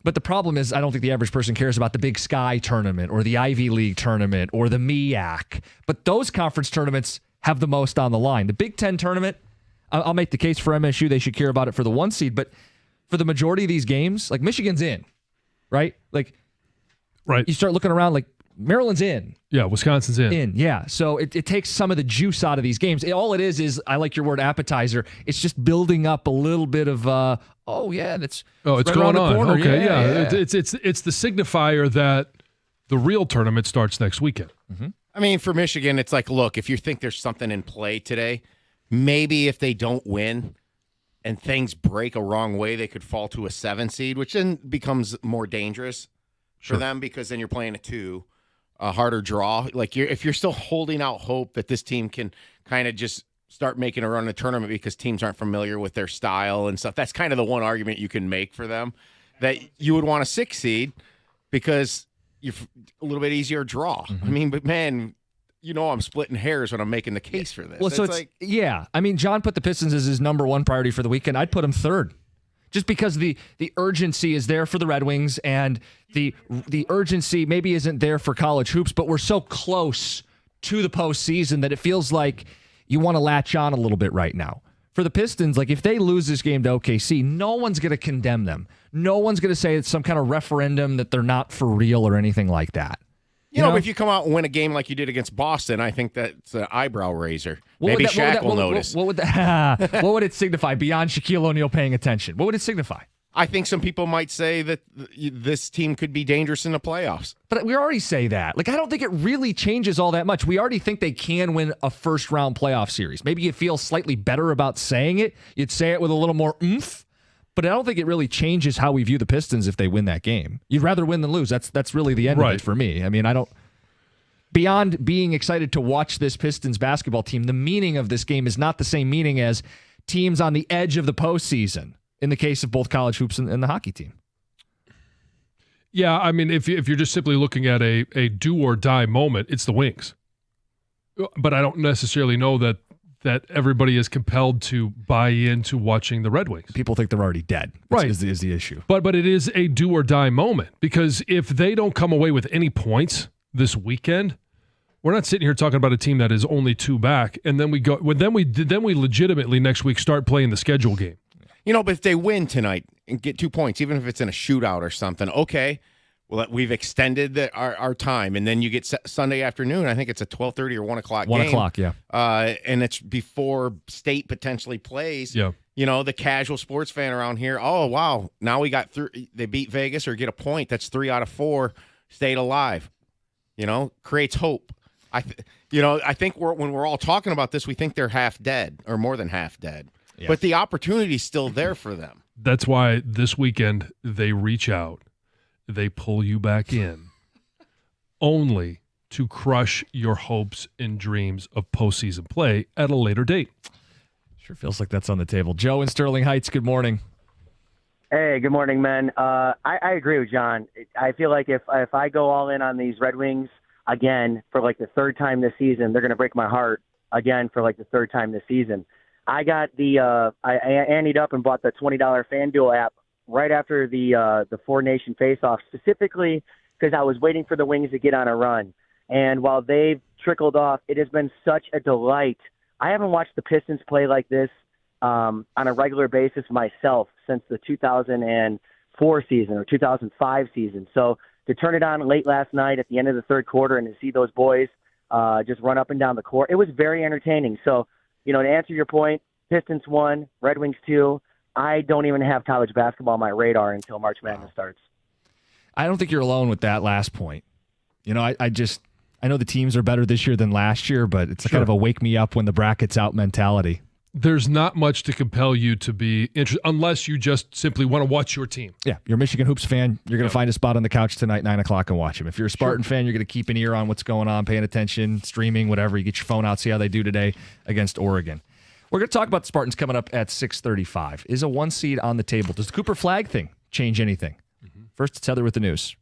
but the problem is I don't think the average person cares about the Big Sky tournament or the Ivy League tournament or the MEAC. But those conference tournaments have the most on the line. The Big Ten tournament, I'll make the case for MSU. They should care about it for the 1 seed. But for the majority of these games, like Michigan's in, right? Right. You start looking around, like Maryland's in.
Yeah, Wisconsin's in.
Yeah. So it takes some of the juice out of these games. All it is, I like your word appetizer. It's just building up a little bit of, it's
it's
right
going on.
Corner.
Okay, yeah. It's the signifier that the real tournament starts next weekend.
Mm-hmm.
I mean, for Michigan, it's like, look, if you think there's something in play today, maybe if they don't win and things break a wrong way, they could fall to a 7 seed, which then becomes more dangerous for them because then you're playing a harder draw. Like if you're still holding out hope that this team can kind of just start making a run in the tournament because teams aren't familiar with their style and stuff, that's kind of the one argument you can make for them, that you would want a 6 seed because you're a little bit easier draw. Mm-hmm. I mean, but man, I'm splitting hairs when I'm making the case for this.
Well, so I mean, John put the Pistons as his number 1 priority for the weekend. I'd put them 3rd. Just because the urgency is there for the Red Wings and the urgency maybe isn't there for college hoops, but we're so close to the postseason that it feels like you want to latch on a little bit right now. for the Pistons, like if they lose this game to OKC, no one's going to condemn them. No one's going to say it's some kind of referendum that they're not for real or anything like that.
You know, if you come out and win a game like you did against Boston, I think that's an eyebrow raiser.
What
Maybe
would that-
Shaq will notice.
What would it signify beyond Shaquille O'Neal paying attention? What would it signify?
I think some people might say that this team could be dangerous in the playoffs.
But we already say that. Like, I don't think it really changes all that much. We already think they can win a first-round playoff series. Maybe you feel slightly better about saying it. You'd say it with a little more oomph. But I don't think it really changes how we view the Pistons if they win that game. You'd rather win than lose. That's really the end of it for me. I mean, I don't... Beyond being excited to watch this Pistons basketball team, the meaning of this game is not the same meaning as teams on the edge of the postseason, in the case of both college hoops and the hockey team.
Yeah, I mean, if you're just simply looking at a do-or-die moment, it's the Wings. But I don't necessarily know that everybody is compelled to buy into watching the Red Wings.
People think they're already dead.
Right.
Is the issue.
But it is a do-or-die moment, because if they don't come away with any points this weekend, we're not sitting here talking about a team that is only 2 back, and then we legitimately next week start playing the schedule game.
You know, but if they win tonight and get 2 points, even if it's in a shootout or something, okay, well, we've extended our time, and then you get Sunday afternoon. I think it's a 12:30 or 1 o'clock game.
1 o'clock, yeah.
And it's before State potentially plays.
Yeah.
You know, the casual sports fan around here, oh, wow, now we got they beat Vegas or get a point. That's 3 out of 4 stayed alive. You know, creates hope. I think when we're all talking about this, we think they're half dead or more than half dead. Yeah. But the opportunity's still there for them.
That's why this weekend they reach out, they pull you back in, only to crush your hopes and dreams of postseason play at a later date.
Sure feels like that's on the table. Joe in Sterling Heights, good morning.
Hey, good morning, man. I agree with John. I feel like if I go all in on these Red Wings again for like the third time this season, they're going to break my heart again for like the third time this season. I got I anteed up and bought the $20 FanDuel app right after the Four Nation face-off, specifically because I was waiting for the Wings to get on a run. And while they've trickled off, it has been such a delight. I haven't watched the Pistons play like this on a regular basis myself since the 2004 season or 2005 season. So to turn it on late last night at the end of the third quarter and to see those boys just run up and down the court, it was very entertaining. So, you know, to answer your point, Pistons 1, Red Wings 2. I don't even have college basketball on my radar until March Madness starts.
I don't think you're alone with that last point. You know, I know the teams are better this year than last year, but it's kind of a wake me up when the bracket's out mentality.
There's not much to compel you to be interested unless you just simply want to watch your team.
Yeah, you're a Michigan Hoops fan. You're going to find a spot on the couch tonight, 9 o'clock, and watch them. If you're a Spartan fan, you're going to keep an ear on what's going on, paying attention, streaming, whatever. You get your phone out, see how they do today against Oregon. We're going to talk about the Spartans coming up at 6:35. Is a 1 seed on the table? Does the Cooper Flag thing change anything? First, it's Heather with the news.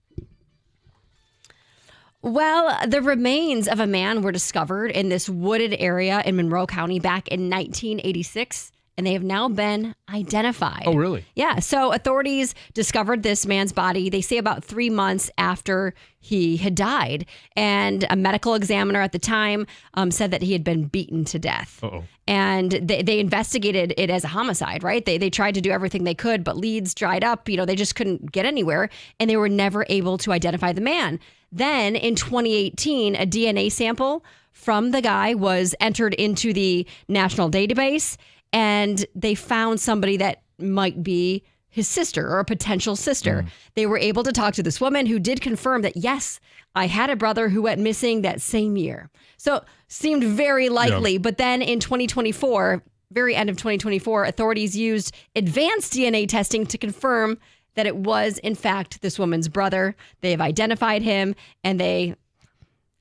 Well, the remains of a man were discovered in this wooded area in Monroe County back in 1986, and they have now been identified.
Oh, really?
Yeah. So authorities discovered this man's body, they say about 3 months after he had died. And a medical examiner at the time said that he had been beaten to death.
Uh-oh.
And they investigated it as a homicide, right? They tried to do everything they could, but leads dried up. You know, they just couldn't get anywhere, and they were never able to identify the man. Then in 2018, a DNA sample from the guy was entered into the national database, and they found somebody that might be his sister or a potential sister. They were able to talk to this woman who did confirm that, yes, I had a brother who went missing that same year. So seemed very likely. Yeah. But then in 2024, very end of 2024, authorities used advanced DNA testing to confirm that it was, in fact, this woman's brother. They have identified him, and they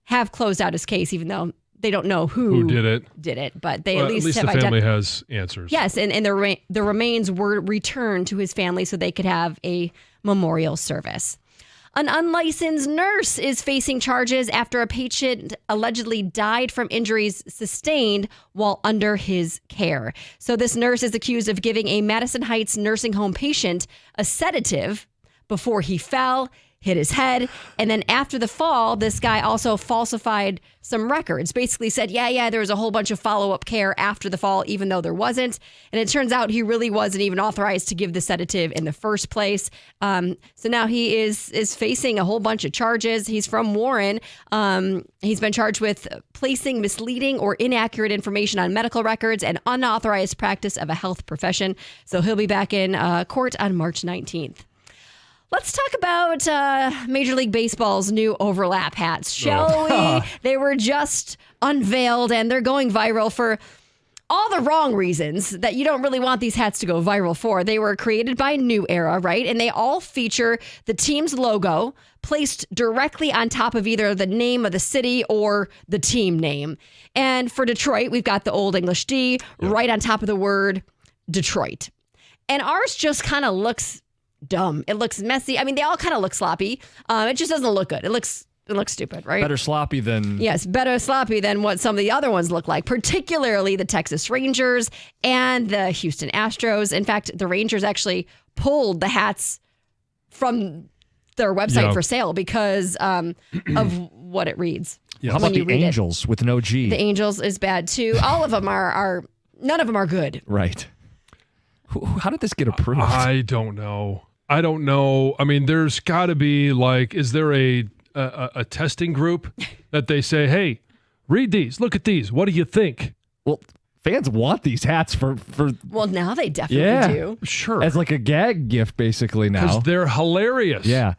have closed out his case, even though they don't know who
did
it. But they at least
have the family has answers.
Yes, and the remains were returned to his family so they could have a memorial service. An unlicensed nurse is facing charges after a patient allegedly died from injuries sustained while under his care. So this nurse is accused of giving a Madison Heights nursing home patient a sedative before he fell, hit his head. And then after the fall, this guy also falsified some records, basically said, there was a whole bunch of follow-up care after the fall, even though there wasn't. And it turns out he really wasn't even authorized to give the sedative in the first place. So now he is facing a whole bunch of charges. He's from Warren. He's been charged with placing misleading or inaccurate information on medical records and unauthorized practice of a health profession. So he'll be back in court on March 19th. Let's talk about Major League Baseball's new overlap hats, shall we? They were just unveiled and they're going viral for all the wrong reasons that you don't really want these hats to go viral for. They were created by New Era, right? And they all feature the team's logo placed directly on top of either the name of the city or the team name. And for Detroit, we've got the Old English D right on top of the word Detroit. And ours just kind of looks dumb. It looks messy. I mean, they all kind of look sloppy. It just doesn't look good. It looks stupid, right?
Better sloppy than...
Yes, better sloppy than what some of the other ones look like, particularly the Texas Rangers and the Houston Astros. In fact, the Rangers actually pulled the hats from their website for sale because of what it reads.
Yeah. How about the Angels with no G?
The Angels is bad too. All of them are none of them are good.
Right. How did this get approved?
I don't know. I mean, there's got to be is there a testing group that they say, hey, read these, look at these. What do you think?
Well, fans want these hats for
Well, now they definitely do.
Sure.
as like a gag gift basically now.
Because they're hilarious.
Yeah.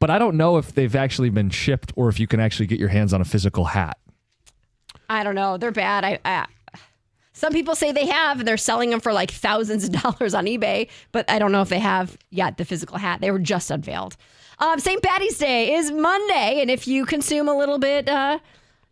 But I don't know if they've actually been shipped or if you can actually get your hands on a physical hat.
I don't know. They're bad. Some people say they have, and they're selling them for like thousands of dollars on eBay, but I don't know if they have yet the physical hat. They were just unveiled. St. Patty's Day is Monday, and if you consume a little bit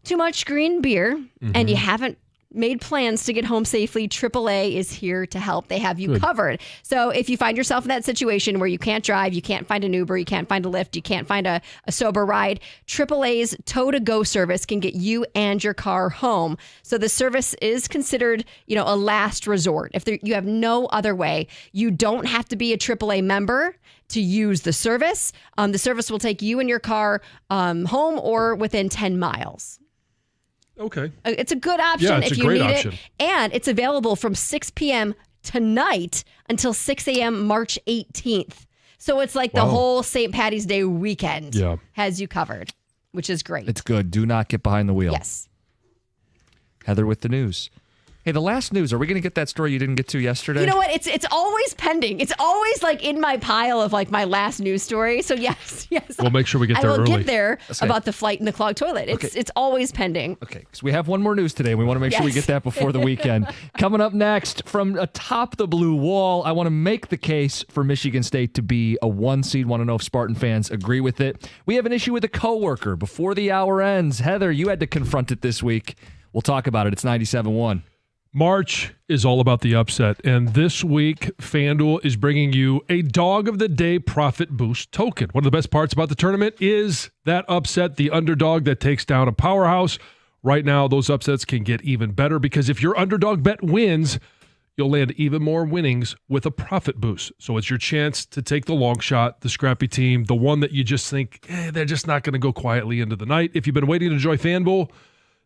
too much green beer and you haven't made plans to get home safely, AAA is here to help. They have you covered. So if you find yourself in that situation where you can't drive, you can't find an Uber, you can't find a Lyft, you can't find a sober ride, AAA's Tow-to-Go service can get you and your car home. So the service is considered, a last resort. If you have no other way, you don't have to be a AAA member to use the service. The service will take you and your car home or within 10 miles.
Okay.
It's a good option
Yeah, it's
if
a
you
great
need
option.
it. And it's available from 6 p.m. tonight until 6 a.m. March 18th. So it's like the whole St. Patty's Day weekend has you covered, which is great.
It's good. Do not get behind the wheel.
Yes.
Heather with the news. Hey, the last news. Are we going to get that story you didn't get to yesterday?
You know what? It's always pending. It's always like in my pile of like my last news story. So yes.
We'll make sure we get there
I will
early.
get there
Okay.
about the flight in the clogged toilet. It's always pending.
Okay, because we have one more news today. We want to make sure we
Yes.
get that before the weekend. Coming up next, from atop the blue wall, I want to make the case for Michigan State to be a 1 seed. Want to know if Spartan fans agree with it. We have an issue with a coworker before the hour ends. Heather, you had to confront it this week. We'll talk about it. It's 97.1.
March is all about the upset, and this week, FanDuel is bringing you a Dog of the Day Profit Boost token. One of the best parts about the tournament is that upset, the underdog that takes down a powerhouse. Right now, those upsets can get even better because if your underdog bet wins, you'll land even more winnings with a profit boost. So it's your chance to take the long shot, the scrappy team, the one that you just think, they're just not going to go quietly into the night. If you've been waiting to enjoy FanDuel,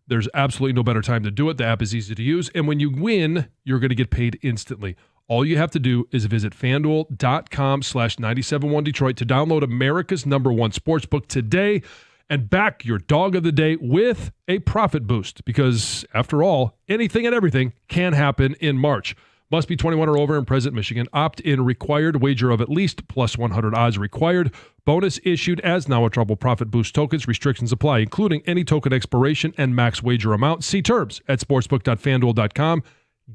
there's absolutely no better time to do it. The app is easy to use. And when you win, you're going to get paid instantly. All you have to do is visit FanDuel.com/971Detroit to download America's #1 sportsbook today and back your Dog of the Day with a profit boost. Because after all, anything and everything can happen in March. Must be 21 or over and present Michigan. Opt-in required. Wager of at least +100 odds required. Bonus issued as now a Trouble Profit Boost tokens. Restrictions apply, including any token expiration and max wager amount. See terms at sportsbook.fanduel.com.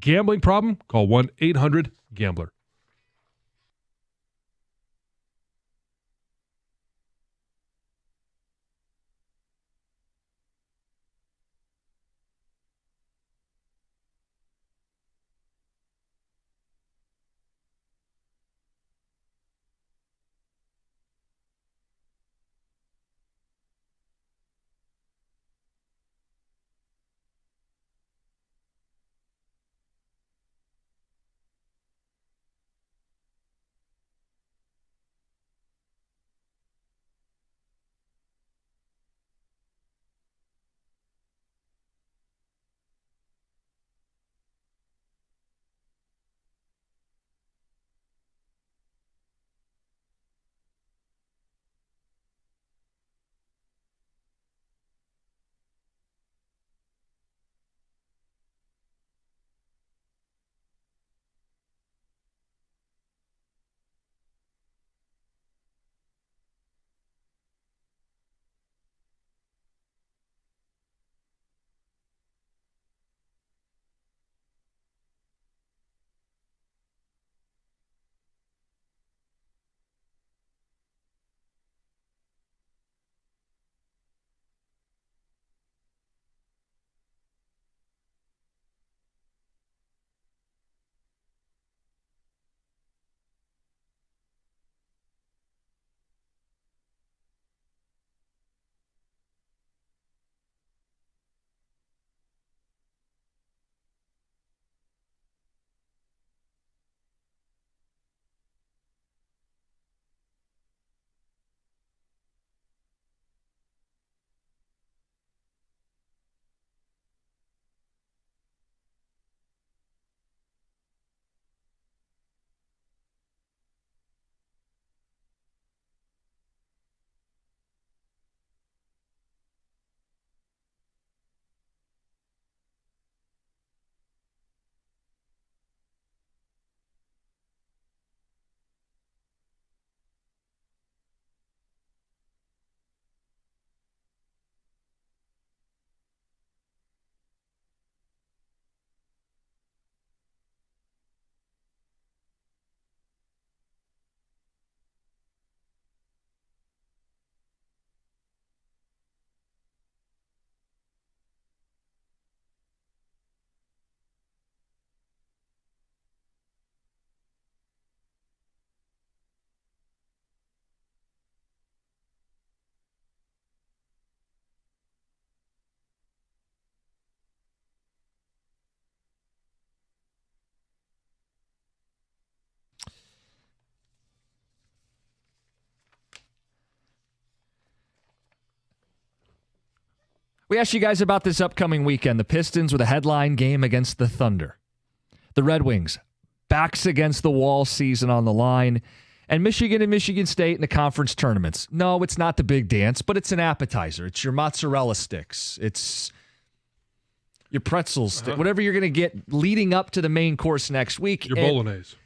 Gambling problem? Call 1-800-GAMBLER.
We asked you guys about this upcoming weekend. The Pistons with a headline game against the Thunder. The Red Wings, backs against the wall season on the line. And Michigan and Michigan State in the conference tournaments. No, it's not the big dance, but it's an appetizer. It's your mozzarella sticks. It's your pretzels, whatever you're going to get leading up to the main course next week.
Your bolognese.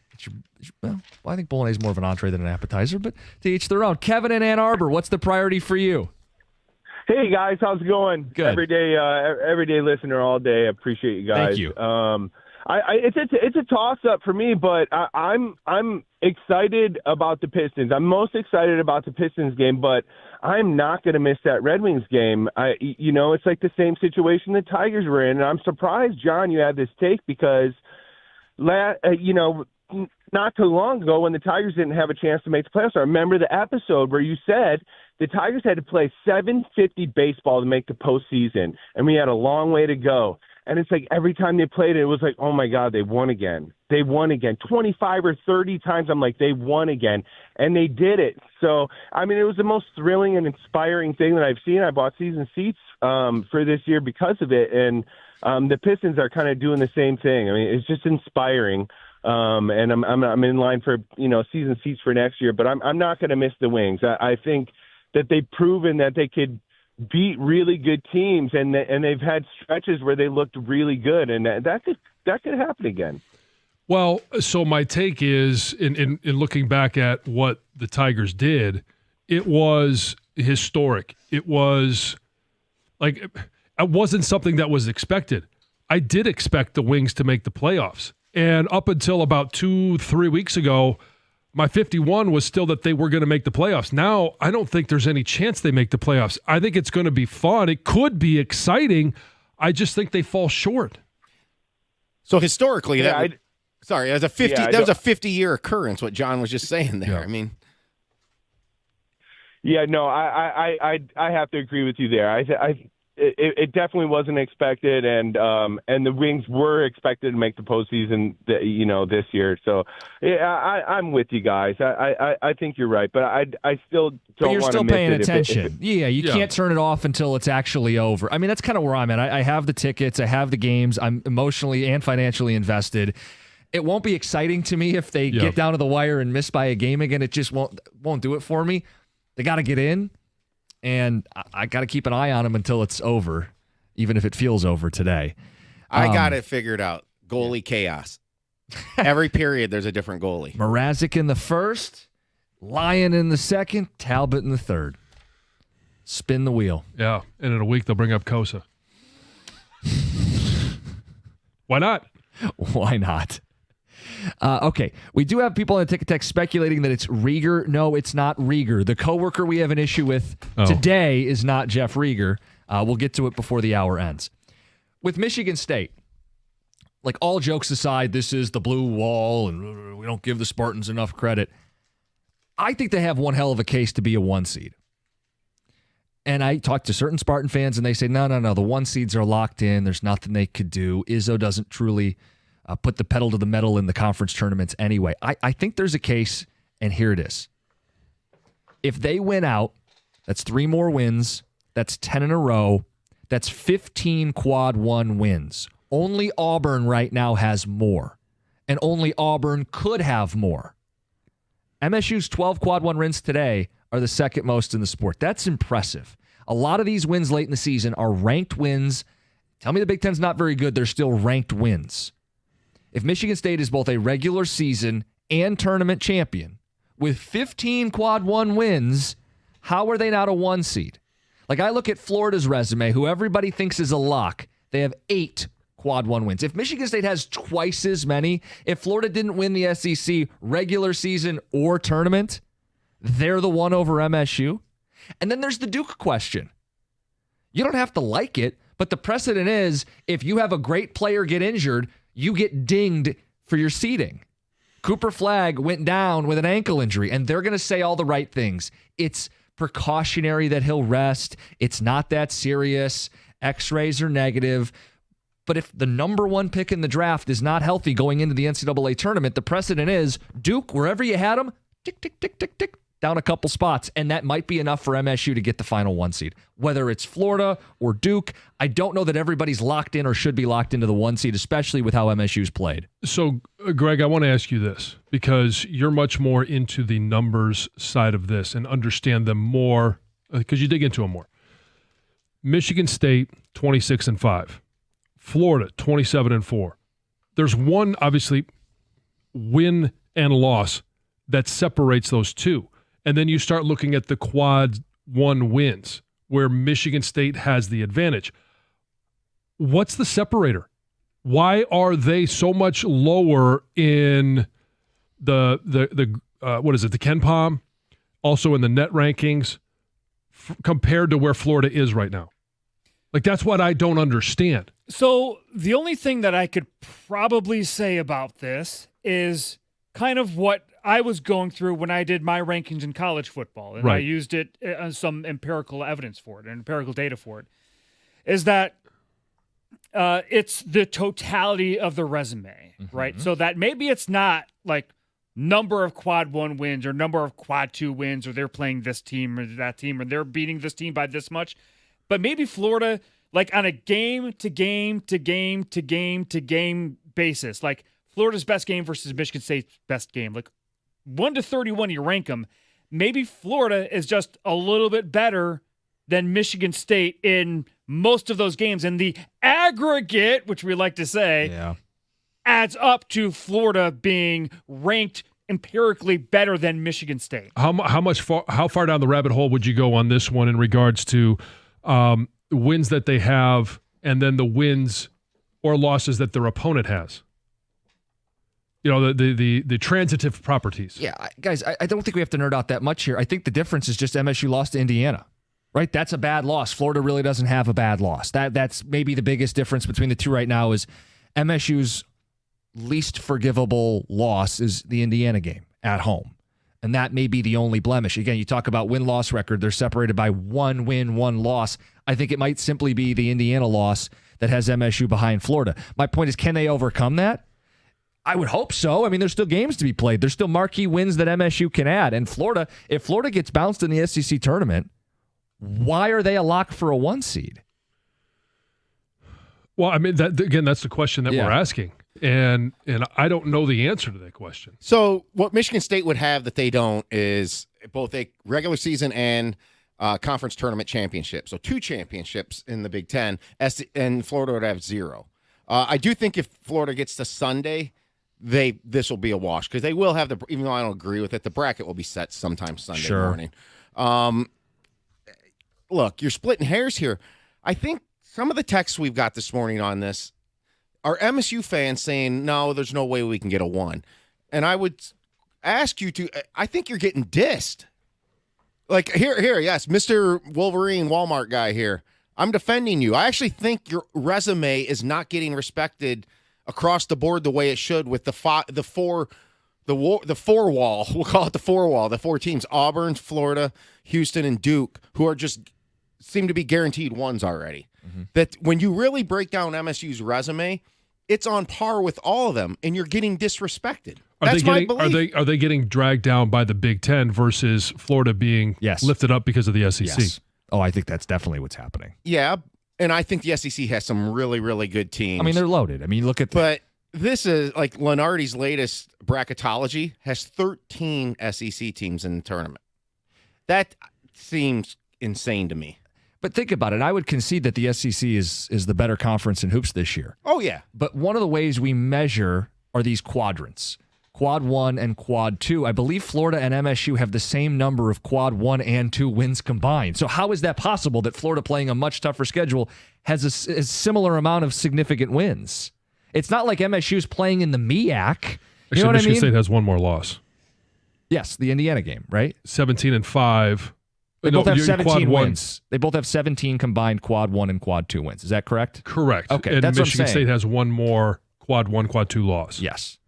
Well, I think bolognese is more of an entree than an appetizer, but to each their own. Kevin in Ann Arbor, what's the priority for you?
Hey guys, how's it going?
Good.
Everyday listener all day. I appreciate you guys.
Thank you.
It's a toss up for me, but I'm excited about the Pistons. I'm most excited about the Pistons game, but I'm not going to miss that Red Wings game. It's like the same situation the Tigers were in, and I'm surprised, John, you had this take because, not too long ago when the Tigers didn't have a chance to make the playoffs, I remember the episode where you said the Tigers had to play .750 baseball to make the postseason, and we had a long way to go. And it's like every time they played it was like, oh, my God, they won again. They won again. 25 or 30 times I'm like, they won again. And they did it. So, I mean, it was the most thrilling and inspiring thing that I've seen. I bought season seats for this year because of it. And the Pistons are kind of doing the same thing. I mean, it's just inspiring. And I'm in line for, season seats for next year. But I'm not going to miss the Wings. I think that they've proven that they could beat really good teams, and they've had stretches where they looked really good, and that could happen again.
Well, so my take is, in looking back at what the Tigers did, it was historic. It was like it wasn't something that was expected. I did expect the Wings to make the playoffs, and up until about 2-3 weeks ago, my 51 was still that they were going to make the playoffs. Now, I don't think there's any chance they make the playoffs. I think it's going to be fun. It could be exciting. I just think they fall short.
So historically, that was a 50-year occurrence, what John was just saying there.
Yeah.
I mean.
Yeah, no, I have to agree with you there. It definitely wasn't expected, and the Wings were expected to make the postseason, this year. So, yeah, I'm with you guys. I think you're right, but I still don't.
But you're
want
still
to miss
paying
it
attention. You can't turn it off until it's actually over. I mean, that's kind of where I'm at. I have the tickets. I have the games. I'm emotionally and financially invested. It won't be exciting to me if they get down to the wire and miss by a game again. It just won't do it for me. They got to get in. And I got to keep an eye on them until it's over, even if it feels over today.
I got it figured out. Goalie chaos. Every period, there's a different goalie.
Mrazek in the first, Lyon in the second, Talbot in the third. Spin the wheel.
Yeah, and in a week they'll bring up Kosa. Why not?
Why not? Okay, we do have people on the Ticket Text speculating that it's Rieger. No, it's not Rieger. The coworker we have an issue with today is not Jeff Rieger. We'll get to it before the hour ends. With Michigan State, like all jokes aside, this is the blue wall, and we don't give the Spartans enough credit. I think they have one hell of a case to be a 1 seed. And I talked to certain Spartan fans, and they say, no, the 1 seeds are locked in. There's nothing they could do. Izzo doesn't truly put the pedal to the metal in the conference tournaments anyway. I think there's a case, and here it is. If they win out, that's 3 more wins. That's 10 in a row. That's 15 quad 1 wins. Only Auburn right now has more, and only Auburn could have more. MSU's 12 quad 1 wins today are the second most in the sport. That's impressive. A lot of these wins late in the season are ranked wins. Tell me the Big Ten's not very good. They're still ranked wins. If Michigan State is both a regular season and tournament champion with 15 quad 1 wins, how are they not a 1 seed? Like, I look at Florida's resume, who everybody thinks is a lock. They have 8 quad 1 wins. If Michigan State has twice as many, if Florida didn't win the SEC regular season or tournament, they're the one over MSU. And then there's the Duke question. You don't have to like it, but the precedent is if you have a great player get injured, you get dinged for your seeding. Cooper Flagg went down with an ankle injury, and they're going to say all the right things. It's precautionary that he'll rest. It's not that serious. X-rays are negative. But if the number 1 pick in the draft is not healthy going into the NCAA tournament, the precedent is Duke, wherever you had them, tick, tick, tick, tick, tick, down a couple spots, and that might be enough for MSU to get the final 1 seed. Whether it's Florida or Duke, I don't know that everybody's locked in or should be locked into the 1 seed, especially with how MSU's played.
So, Greg, I want to ask you this because you're much more into the numbers side of this and understand them more because you dig into them more. Michigan State, 26-5. Florida, 27-4. There's one, obviously, win and loss that separates those two. And then you start looking at the quad 1 wins where Michigan State has the advantage. What's the separator? Why are they so much lower in the what is it, the KenPom, also in the net rankings compared to where Florida is right now? Like, that's what I don't understand.
So the only thing that I could probably say about this is kind of what I was going through when I did my rankings in college football, and I used it some empirical evidence for it and empirical data for it, is that it's the totality of the resume, right? So that maybe it's not like number of quad 1 wins or number of quad 2 wins, or they're playing this team or that team, or they're beating this team by this much, but maybe Florida, like on a game to game to game to game to game basis, like Florida's best game versus Michigan State's best game, like 1 to 31, you rank them. Maybe Florida is just a little bit better than Michigan State in most of those games. And the aggregate, which we like to say, adds up to Florida being ranked empirically better than Michigan State.
How far down the rabbit hole would you go on this one in regards to wins that they have and then the wins or losses that their opponent has? You know, the transitive properties.
Yeah, guys, I don't think we have to nerd out that much here. I think the difference is just MSU lost to Indiana, right? That's a bad loss. Florida really doesn't have a bad loss. That's maybe the biggest difference between the two right now is MSU's least forgivable loss is the Indiana game at home. And that may be the only blemish. Again, you talk about win-loss record. They're separated by 1 win, 1 loss. I think it might simply be the Indiana loss that has MSU behind Florida. My point is, can they overcome that? I would hope so. I mean, there's still games to be played. There's still marquee wins that MSU can add. And Florida, if Florida gets bounced in the SEC tournament, why are they a lock for a 1 seed?
Well, I mean, that's the question that we're asking. And I don't know the answer to that question.
So what Michigan State would have that they don't is both a regular season and conference tournament championship. So 2 championships in the Big Ten, and Florida would have 0. I do think if Florida gets to Sunday, this will be a wash because they will have even though I don't agree with it, the bracket will be set sometime Sunday morning. Look, you're splitting hairs here. I think some of the texts we've got this morning on this are MSU fans saying, no, there's no way we can get a 1. And I would ask you I think you're getting dissed. Like, here, yes, Mr. Wolverine Walmart guy here. I'm defending you. I actually think your resume is not getting respected across the board the way it should with the four wall. We'll call it the 4 wall. The 4 teams: Auburn, Florida, Houston, and Duke, who are just seem to be guaranteed 1s already. That when you really break down MSU's resume, it's on par with all of them, and you're getting disrespected. That's my belief.
Are they getting dragged down by the Big Ten versus Florida being lifted up because of the SEC?
Yes. Oh, I think that's definitely what's happening.
Yeah, and I think the SEC has some really, really good teams.
I mean, they're loaded. I mean, look at
But this is like Lenardi's latest bracketology has 13 SEC teams in the tournament. That seems insane to me.
But think about it. I would concede that the SEC is the better conference in hoops this year.
Oh, yeah.
But one of the ways we measure are these quadrants. Quad 1 and Quad 2. I believe Florida and MSU have the same number of Quad 1 and 2 wins combined. So how is that possible that Florida, playing a much tougher schedule, has a similar amount of significant wins? It's not like MSU's playing in the MEAC.
Actually,
you know what
Michigan
I mean?
State has 1 more loss.
Yes, the Indiana game, right?
17-5.
They both have 17 wins. They both have 17 combined Quad 1 and Quad 2 wins. Is that correct?
Correct.
Okay,
and
that's
Michigan
what I'm saying.
State has 1 more Quad 1, Quad 2 loss.
Yes.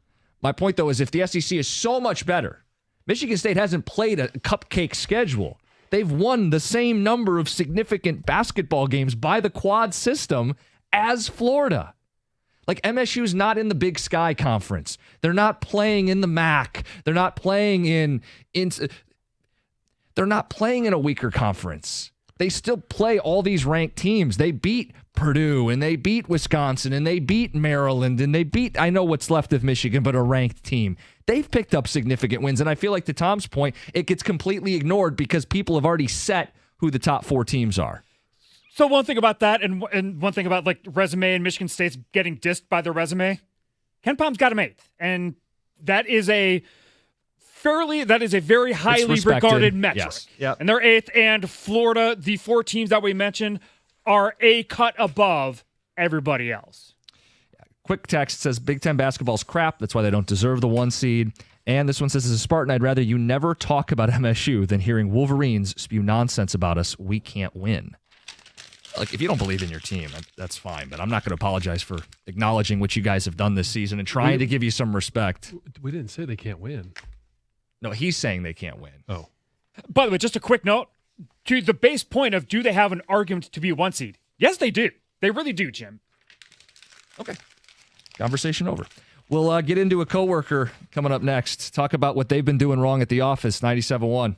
My point, though, is if the SEC is so much better, Michigan State hasn't played a cupcake schedule. They've won the same number of significant basketball games by the quad system as Florida. Like, MSU's not in the Big Sky Conference. They're not playing in the MAC. They're not playing in they're not playing in a weaker conference. They still play all these ranked teams. They beat Purdue, and they beat Wisconsin, and they beat Maryland, and they beat, I know what's left of Michigan, but a ranked team. They've picked up significant wins, and I feel like, to Tom's point, it gets completely ignored because people have already set who the top 4 teams are.
So one thing about that, and one thing about like resume and Michigan State's getting dissed by their resume, Ken Palm's got him 8th, and that is a very highly regarded metric.
Yes. Yep.
And they're 8th, and Florida, the 4 teams that we mentioned, are a cut above everybody else.
Quick text says Big Ten basketball's crap. That's why they don't deserve the 1 seed. And this one says, as a Spartan, I'd rather you never talk about MSU than hearing Wolverines spew nonsense about us. We can't win. Like, if you don't believe in your team, that's fine. But I'm not going to apologize for acknowledging what you guys have done this season and trying to give you some respect.
We didn't say they can't win.
No, he's saying they can't win.
Oh.
By the way, just a quick note to the base point of, do they have an argument to be a 1 seed? Yes, they do. They really do, Jim.
Okay. Conversation over. We'll get into a coworker coming up next. Talk about what they've been doing wrong at the office. 97.1.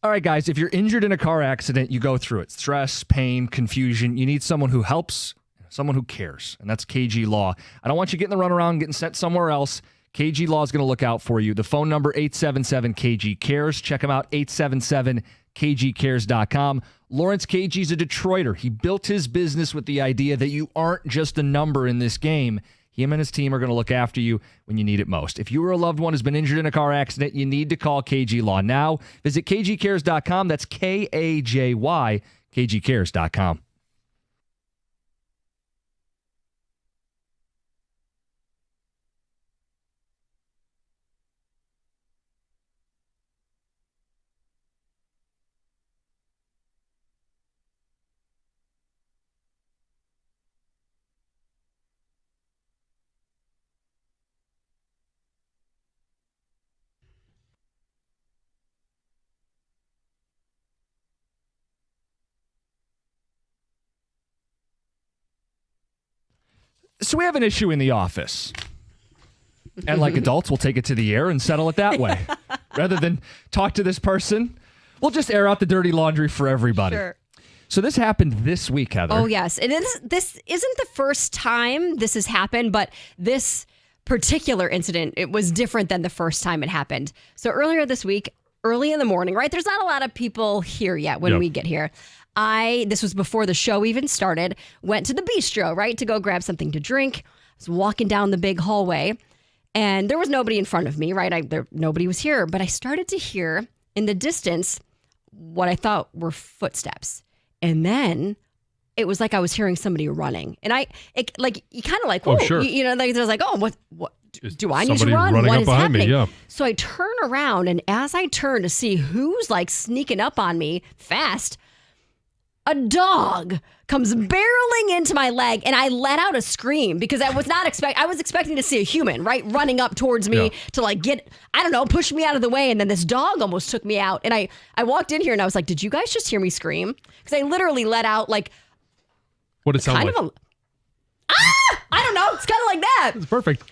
All right, guys, if you're injured in a car accident, you go through it. Stress, pain, confusion. You need someone who helps, someone who cares, and that's KG Law. I don't want you getting the runaround, getting sent somewhere else. KG Law is going to look out for you. The phone number, 877-KG-CARES. Check them out, 877-KGCares.com. Lawrence KG is a Detroiter. He built his business with the idea that you aren't just a number in this game. Him and his team are going to look after you when you need it most. If you or a loved one has been injured in a car accident, you need to call KG Law now. Visit KGCares.com. That's KAJY, KGCares.com. So we have an issue in the office. And like adults, we'll take it to the air and settle it that way. Rather than talk to this person, we'll just air out the dirty laundry for everybody.
Sure.
So this happened this week, Heather.
Oh, yes. And this isn't the first time this has happened, but this particular incident, it was different than the first time it happened. So earlier this week, early in the morning, right? There's not a lot of people here yet when we get here. This was before the show even started, went to the bistro, right, to go grab something to drink. I was walking down the big hallway, and there was nobody in front of me, right? Nobody was here, but I started to hear in the distance what I thought were footsteps. And then it was like I was hearing somebody running. And you kind of like,
oh, sure.
There's like, oh, what do I need to
somebody
run?
running
What
up
is
behind
happening?
me, yeah.
So I turn around, and as I turn to see who's like sneaking up on me fast, a dog comes barreling into my leg, and I let out a scream because I was not I was expecting to see a human, right, running up towards me to like push me out of the way, and then this dog almost took me out. And I walked in here, and I was like, did you guys just hear me scream? Because I literally let out like
what did it sound like?
I don't know. It's kind of like that.
It's perfect.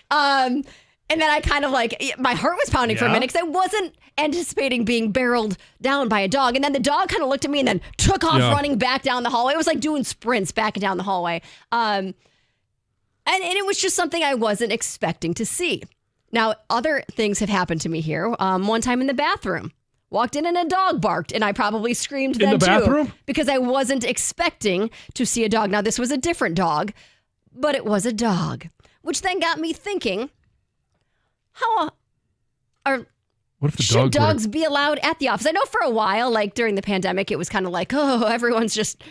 And then I kind of like, my heart was pounding for a minute because I wasn't anticipating being barreled down by a dog. And then the dog kind of looked at me and then took off running back down the hallway. It was like doing sprints back and down the hallway. And it was just something I wasn't expecting to see. Now, other things have happened to me here. One time in the bathroom. Walked in and a dog barked, and I probably screamed then too. In the bathroom? Because I wasn't expecting to see a dog. Now, this was a different dog, but it was a dog, which then got me thinking, should dogs be allowed at the office? I know for a while, like during the pandemic, it was kind of like, oh, everyone's just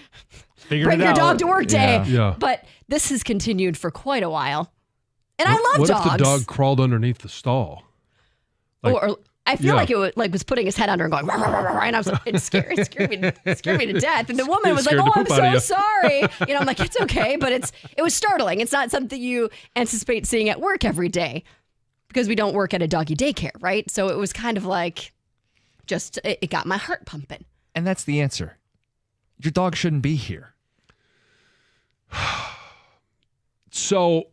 bring your dog to work day.
Yeah.
But this has continued for quite a while. And I love dogs.
What if the dog crawled underneath the stall?
Or I feel like it was putting his head under and going, rah, rah, rah, rah, and I was like, it scared me to death. And the woman was like, oh, I'm so sorry. I'm like, it's okay, but it was startling. It's not something you anticipate seeing at work every day because we don't work at a doggy daycare, right? So it was kind of like, it got my heart pumping.
And that's the answer. Your dog shouldn't be here.
So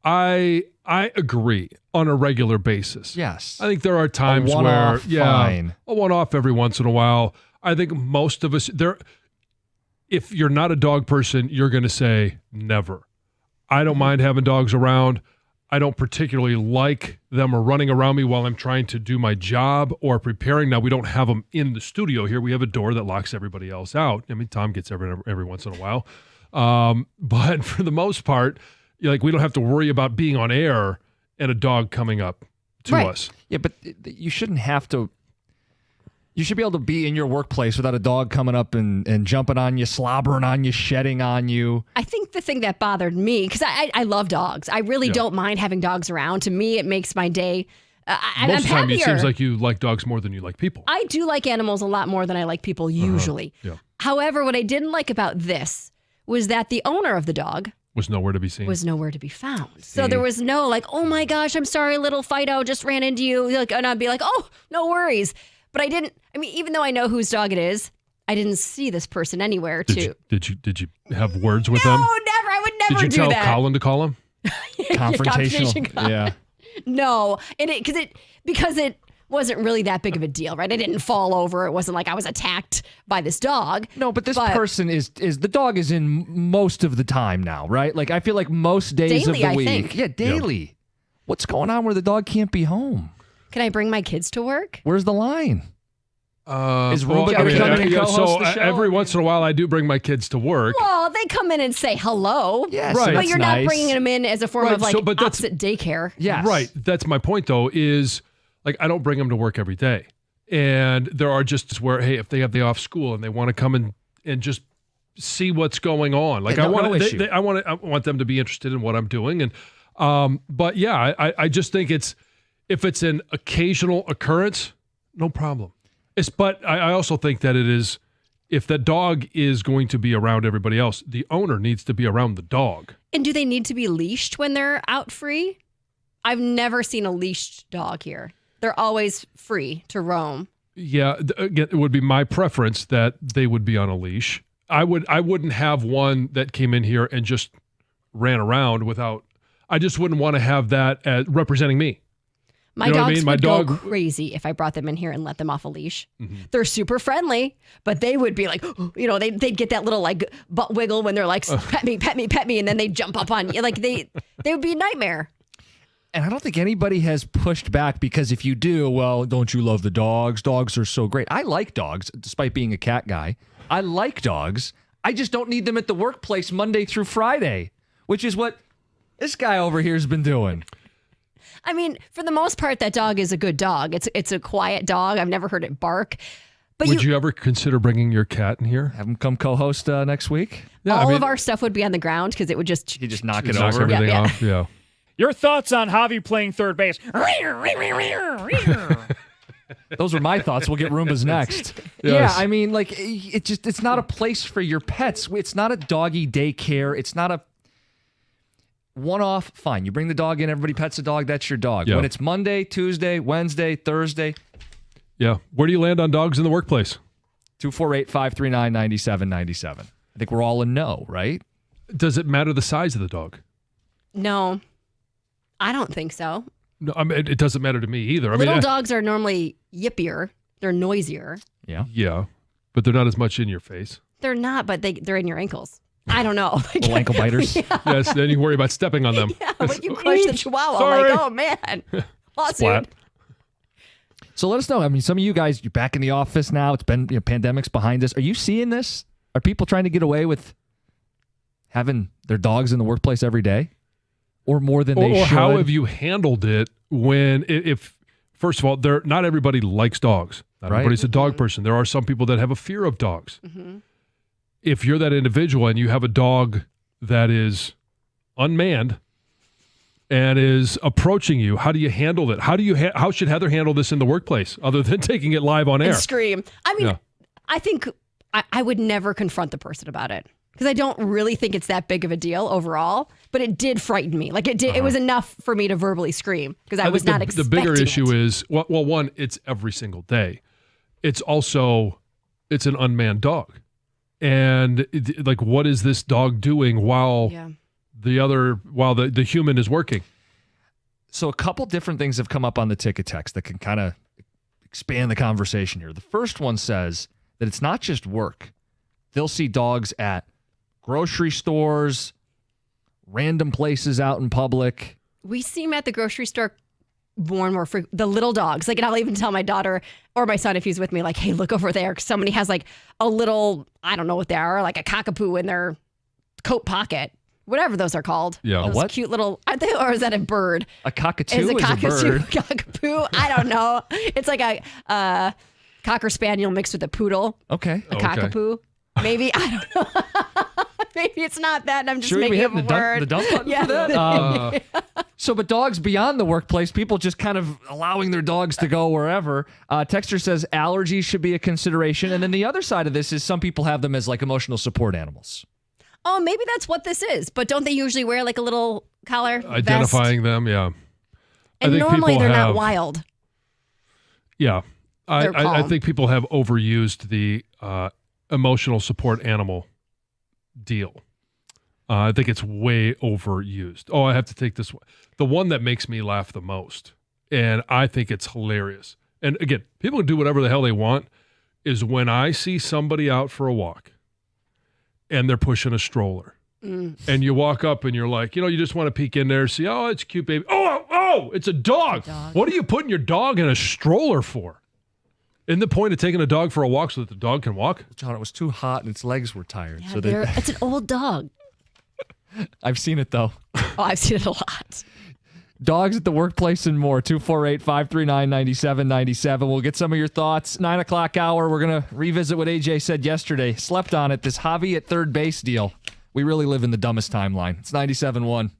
I agree on a regular basis.
Yes.
I think there are times where,
fine.
A one-off every once in a while. I think most of us, if you're not a dog person, you're going to say never. I don't mind having dogs around. I don't particularly like them running around me while I'm trying to do my job or preparing. Now, we don't have them in the studio here. We have a door that locks everybody else out. I mean, Tom gets every once in a while. But for the most part, we don't have to worry about being on air and a dog coming up to us.
Yeah, but you shouldn't have to. You should be able to be in your workplace without a dog coming up and jumping on you, slobbering on you, shedding on you.
I think the thing that bothered me, because I love dogs. I really don't mind having dogs around. To me, it makes my day.
Most of the time, it seems like you like dogs more than you like people.
I do like animals a lot more than I like people usually.
Yeah.
However, what I didn't like about this was that the owner of the dog
was nowhere to be seen.
Was nowhere to be found. So there was no like, oh my gosh, I'm sorry, little Fido just ran into you. And I'd be like, oh, no worries. But even though I know whose dog it is, I didn't see this person anywhere.
Did you have words with them?
No, never. I would never do that.
Did you tell Colin to call him?
Confrontational. Yeah.
No, and because it wasn't really that big of a deal, right? I didn't fall over. It wasn't like I was attacked by this dog.
No, but this person is the dog is in most of the time now, right? Like I feel like most days
daily,
of the week.
I think.
Yeah, daily. What's going on where the dog can't be home?
Can I bring my kids to work?
Where's the line? Is
well,
Roomba going to come in and co-host
so
the show?
every once in a while, I do bring my kids to work.
Well, they come in and say hello.
Yeah,
Right.
so
But
that's
you're
nice.
not bringing them in as a form
Right,
of like
so- but that's-
opposite daycare.
Yes.
Right. That's my point, though, is like I don't bring them to work every day. And there are just where, hey, if they have the off school and they want to come and just see what's going on. Like
Yeah,
I
no
want
issue.
I want them to be interested in what I'm doing. And but yeah, I just think if it's an occasional occurrence, no problem. But I also think that it is, if the dog is going to be around everybody else, the owner needs to be around the dog.
And do they need to be leashed when they're out free? I've never seen a leashed dog here. They're always free to roam.
Yeah, again, it would be my preference that they would be on a leash. I wouldn't have one that came in here and just ran around without. I just wouldn't want to have that as representing me.
My
You know what I
dogs
mean? My
would
dog-
go crazy if I brought them in here and let them off a leash.
Mm-hmm.
They're super friendly, but they would be like, they'd get that little like butt wiggle when they're like, pet me, pet me, pet me, and then they jump up on you. Like they would be a nightmare.
And I don't think anybody has pushed back because if you do, well, don't you love the dogs? Dogs are so great. I like dogs, despite being a cat guy. I like dogs. I just don't need them at the workplace Monday through Friday, which is what this guy over here has been doing.
I mean, for the most part, that dog is a good dog. It's a quiet dog. I've never heard it bark. But
Would you ever consider bringing your cat in here?
Have him come co-host next week.
Yeah,
all of our stuff would be on the ground because it would just.
He just knock it
knocks
over.
everything
Yeah.
off. Yeah.
Your thoughts on Javi playing third base?
Those are my thoughts. We'll get Roombas next.
Yes.
Yeah, I mean, like, it's not a place for your pets. It's not a doggy daycare. It's not a one-off. Fine, you bring the dog in, everybody pets the dog, that's your dog.
Yeah.
When it's Monday, Tuesday, Wednesday, Thursday,
Yeah. Where do you land on dogs in the workplace?
248-539-9797. I think we're all in no, right?
Does it matter the size of the dog?
No, I don't think so.
No, I mean, it doesn't matter to me either. I
Little
mean,
dogs are normally yippier. They're noisier.
Yeah.
yeah, but they're not as much in your face.
They're not, but they're in your ankles. I don't know.
Little ankle biters.
Yes, then you worry about stepping on them.
Yeah, when you crush the chihuahua,
sorry.
like, oh man, lawsuit.
Splat.
So let us know. I mean, some of you guys, you're back in the office now. It's been, pandemic's behind us. Are you seeing this? Are people trying to get away with having their dogs in the workplace every day? Or more than they
Or
should?
how have you handled it when, if first of all, not everybody likes dogs. Not
Right.
everybody's a dog person. There are some people that have a fear of dogs. If you're that individual and you have a dog that is unmanned and is approaching you, how do you handle it? How should Heather handle this in the workplace other than taking it live on air?
And scream. I mean,
Yeah.
I think I would never confront the person about it because I don't really think it's that big of a deal overall. But it did frighten me. Like it did. It was enough for me to verbally scream because I was
think
not
the
expecting
bigger issue
it.
is well, one, it's every single day. It's also it's an unmanned dog, and like, what is this dog doing while
Yeah.
the human is working?
So a couple different things have come up on the ticket text that can kind of expand the conversation here. The first one says that it's not just work. They'll see dogs at grocery stores, random places out in public.
We see them at the grocery store more and more frequent. The little dogs. Like, and I'll even tell my daughter or my son if he's with me, like, hey, look over there. 'Cause somebody has like a little, I don't know what they are, like a cockapoo in their coat pocket. Whatever those are called.
Yeah.
A
Those
what?
cute little, I think, or is that a bird?
A cockatoo
Is
is
a
a bird.
cockapoo? I don't know. It's like a cocker spaniel mixed with a poodle.
Okay.
A cockapoo. Maybe. I don't know. Maybe it's not that. And I'm just
Should we be
making up
hitting
a
the
word.
dump button
Yeah.
for that? So, but dogs beyond the workplace, people just kind of allowing their dogs to go wherever. Texter says allergies should be a consideration. And then the other side of this is some people have them as like emotional support animals.
Oh, maybe that's what this is. But don't they usually wear like a little collar? vest?
Identifying them, yeah.
And
think
normally
people
they're not
have-
wild.
Yeah.
They're
I
calm.
think people have overused the emotional support animal deal. I think it's way overused. Oh, I have to take this one. The one that makes me laugh the most, and I think it's hilarious. And again, people can do whatever the hell they want, is when I see somebody out for a walk and they're pushing a stroller. And you walk up and you're like, you just want to peek in there, see, oh, it's a cute baby. Oh, No, it's a dog. What are you putting your dog in a stroller for? Isn't the point of taking a dog for a walk so that the dog can walk?
John, it was too hot and its legs were tired.
Yeah,
So
it's an old dog.
I've seen it, though.
Oh, I've seen it a lot.
Dogs at the workplace and more. 248-539-9797. We'll get some of your thoughts. 9 o'clock hour. We're going to revisit what AJ said yesterday. Slept on it. This Javi at third base deal. We really live in the dumbest timeline. It's 97.1.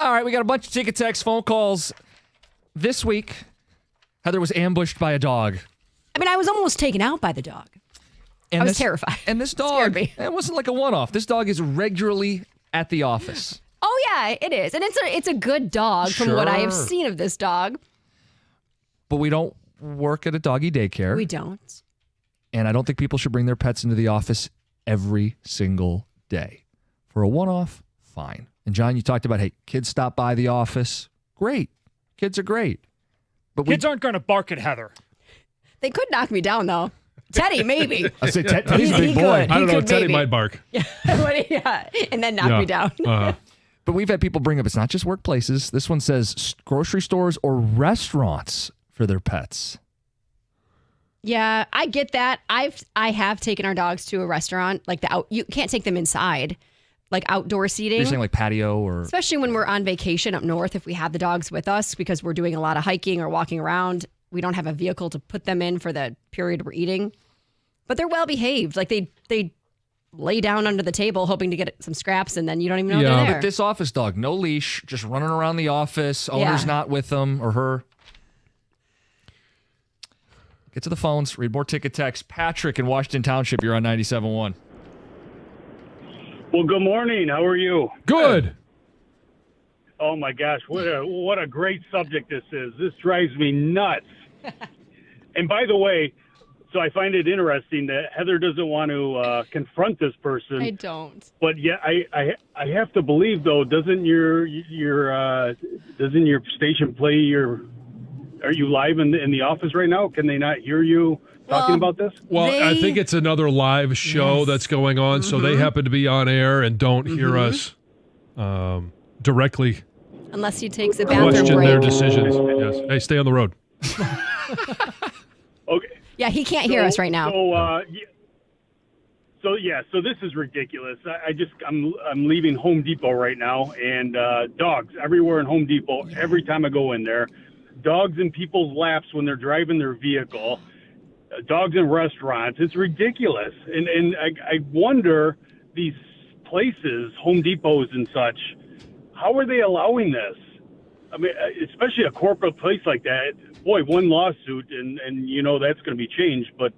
All right, we got a bunch of ticket text phone calls. This week, Heather was ambushed by a dog.
I mean, I was almost taken out by the dog.
And
I was terrified.
And this dog,
Scared me.
it wasn't like a one-off. This dog is regularly at the office.
Oh yeah, it is, and it's a good dog from what I have
Sure.
seen of this dog.
But we don't work at a doggy daycare.
We don't.
And I don't think people should bring their pets into the office every single day. For a one-off, fine. And John, you talked about, hey, kids stop by the office. Great. Kids are great. But
Kids aren't going to bark at Heather.
They could knock me down though. Teddy, maybe.
I say Teddy's a
He
big boy.
could.
I don't
He
know.
could
Teddy
maybe.
might bark.
Yeah, and then knock me down.
But we've had people bring up, it's not just workplaces. This one says grocery stores or restaurants for their pets.
Yeah, I get that. I have taken our dogs to a restaurant, like you can't take them inside, like outdoor seating.
You're saying like patio or...
Especially when we're on vacation up north, if we have the dogs with us because we're doing a lot of hiking or walking around, we don't have a vehicle to put them in for the period we're eating. But they're well behaved. Like they lay down under the table hoping to get some scraps, and then you don't even know they're there.
But this office dog, no leash, just running around the office. Owner's not with them or her. Get to the phones. Read more ticket text. Patrick in Washington Township, you're on 97.1.
Well, good morning. How are you?
Good.
Oh my gosh, what a great subject this is. This drives me nuts. And by the way, so I find it interesting that Heather doesn't want to confront this person.
I don't.
But yeah, I have to believe though. Doesn't your station play your? Are you live in the office right now? Can they not hear you talking about this?
Well, I think it's another live show that's going on, so they happen to be on air and don't hear us directly
Unless he takes a bathroom
question
break.
their decisions. Yes. Hey, stay on the road.
Okay.
Yeah, he can't hear us right now.
So this is ridiculous. I'm leaving Home Depot right now, and dogs everywhere in Home Depot. Every time I go in there, dogs in people's laps when they're driving their vehicle, dogs in restaurants. It's ridiculous, and I wonder these
places, Home Depots and such, how are they allowing this? I mean, especially a corporate place like that. Boy, one lawsuit, and that's going to be changed. But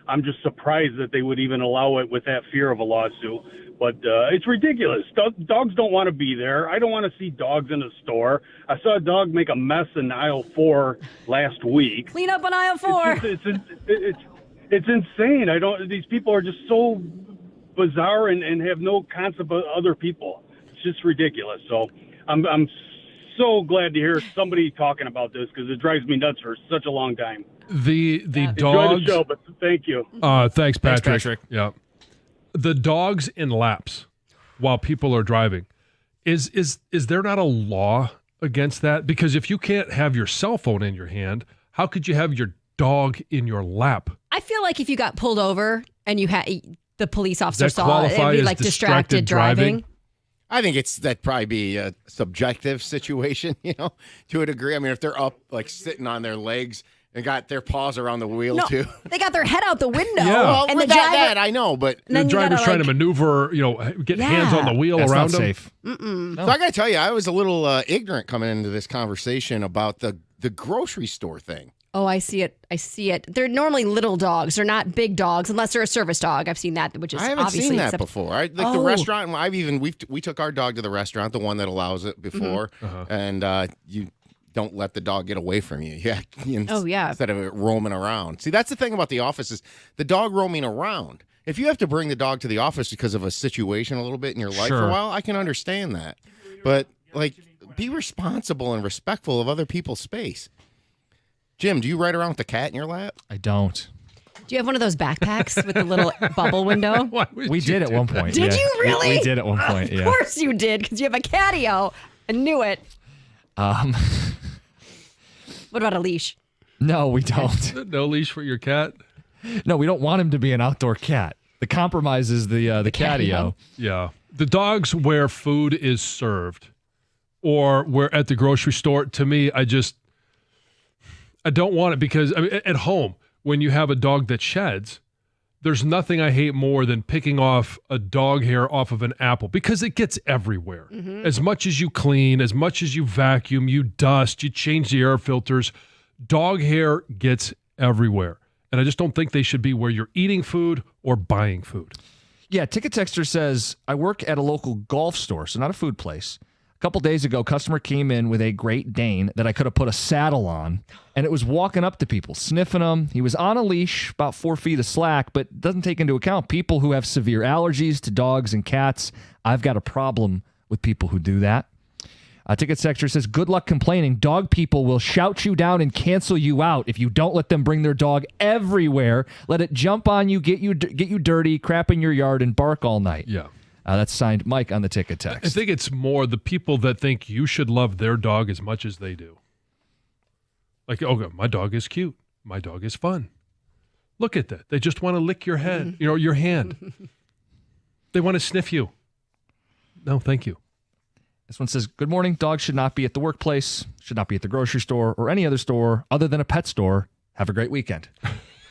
I'm just surprised that they would even allow it with that fear of a lawsuit. But it's ridiculous. Dogs don't want to be there. I don't want to see dogs in a store. I saw a dog make a mess in aisle 4 last week.
Clean up on aisle 4.
It's insane. These people are just so bizarre and have no concept of other people. It's just ridiculous. So I'm so glad to hear somebody talking about this because it drives me nuts for such a long time.
The
Enjoy
dogs.
the show, but thank you.
Thanks, Patrick.
Patrick.
Yeah. The dogs in laps while people are driving. Is there not a law against that? Because if you can't have your cell phone in your hand, how could you have your dog in your lap?
I feel like if you got pulled over and you had the police officer
Does that
saw it, it'd
qualify
be
as
like
distracted
distracted driving.
I think that'd probably be a subjective situation, to a degree. I mean, if they're up, like sitting on their legs and got their paws around the wheel
No,
too.
they got their head out the window.
Yeah.
Well,
and
with
the driver,
that I know, but
then
The
you
driver's
gotta,
trying to
like-
maneuver, get hands on the wheel
That's
around
not
them.
safe.
so I got to tell you, I was a little ignorant coming into this conversation about the grocery store thing.
Oh, I see it. They're normally little dogs. They're not big dogs unless they're a service dog. I've seen that, which is
I haven't
obviously
seen that
accept-
before. The
Oh.
restaurant. We took our dog to the restaurant, the one that allows it before, and you don't let the dog get away from you.
Oh, yeah.
Instead of it roaming around. See, that's the thing about the office is the dog roaming around. If you have to bring the dog to the office because of a situation a little bit in your life for
Sure.
a while, I can understand that. But be responsible and respectful of other people's space. Jim, do you ride around with the cat in your lap?
I don't.
Do you have one of those backpacks with the little bubble window?
Why would
We
you
did at
do
one
that?
point.
Did
yeah.
you really?
We did at one point,
Of
yeah.
course you did, because you have a catio. I knew it. What about a leash?
No, we don't.
No leash for your cat?
No, we don't want him to be an outdoor cat. The compromise is the catio.
Yeah. The dogs where food is served or where at the grocery store, to me, I don't want it because at home, when you have a dog that sheds, there's nothing I hate more than picking off a dog hair off of an apple because it gets everywhere. As much as you clean, as much as you vacuum, you dust, you change the air filters, dog hair gets everywhere. And I just don't think they should be where you're eating food or buying food.
Yeah, Ticket Texter says, I work at a local golf store, so not a food place. A couple days ago, customer came in with a Great Dane that I could have put a saddle on, and it was walking up to people, sniffing them. He was on a leash, about 4 feet of slack, but doesn't take into account people who have severe allergies to dogs and cats. I've got a problem with people who do that. Ticket Texter says, good luck complaining. Dog people will shout you down and cancel you out if you don't let them bring their dog everywhere. Let it jump on you, get you dirty, crap in your yard, and bark all night.
Yeah.
That's signed Mike on the ticket text.
I think it's more the people that think you should love their dog as much as they do. Like, oh, my dog is cute. My dog is fun. Look at that. They just want to lick your head, your hand. They want to sniff you. No, thank you.
This one says, good morning. Dogs should not be at the workplace, should not be at the grocery store or any other store other than a pet store. Have a great weekend.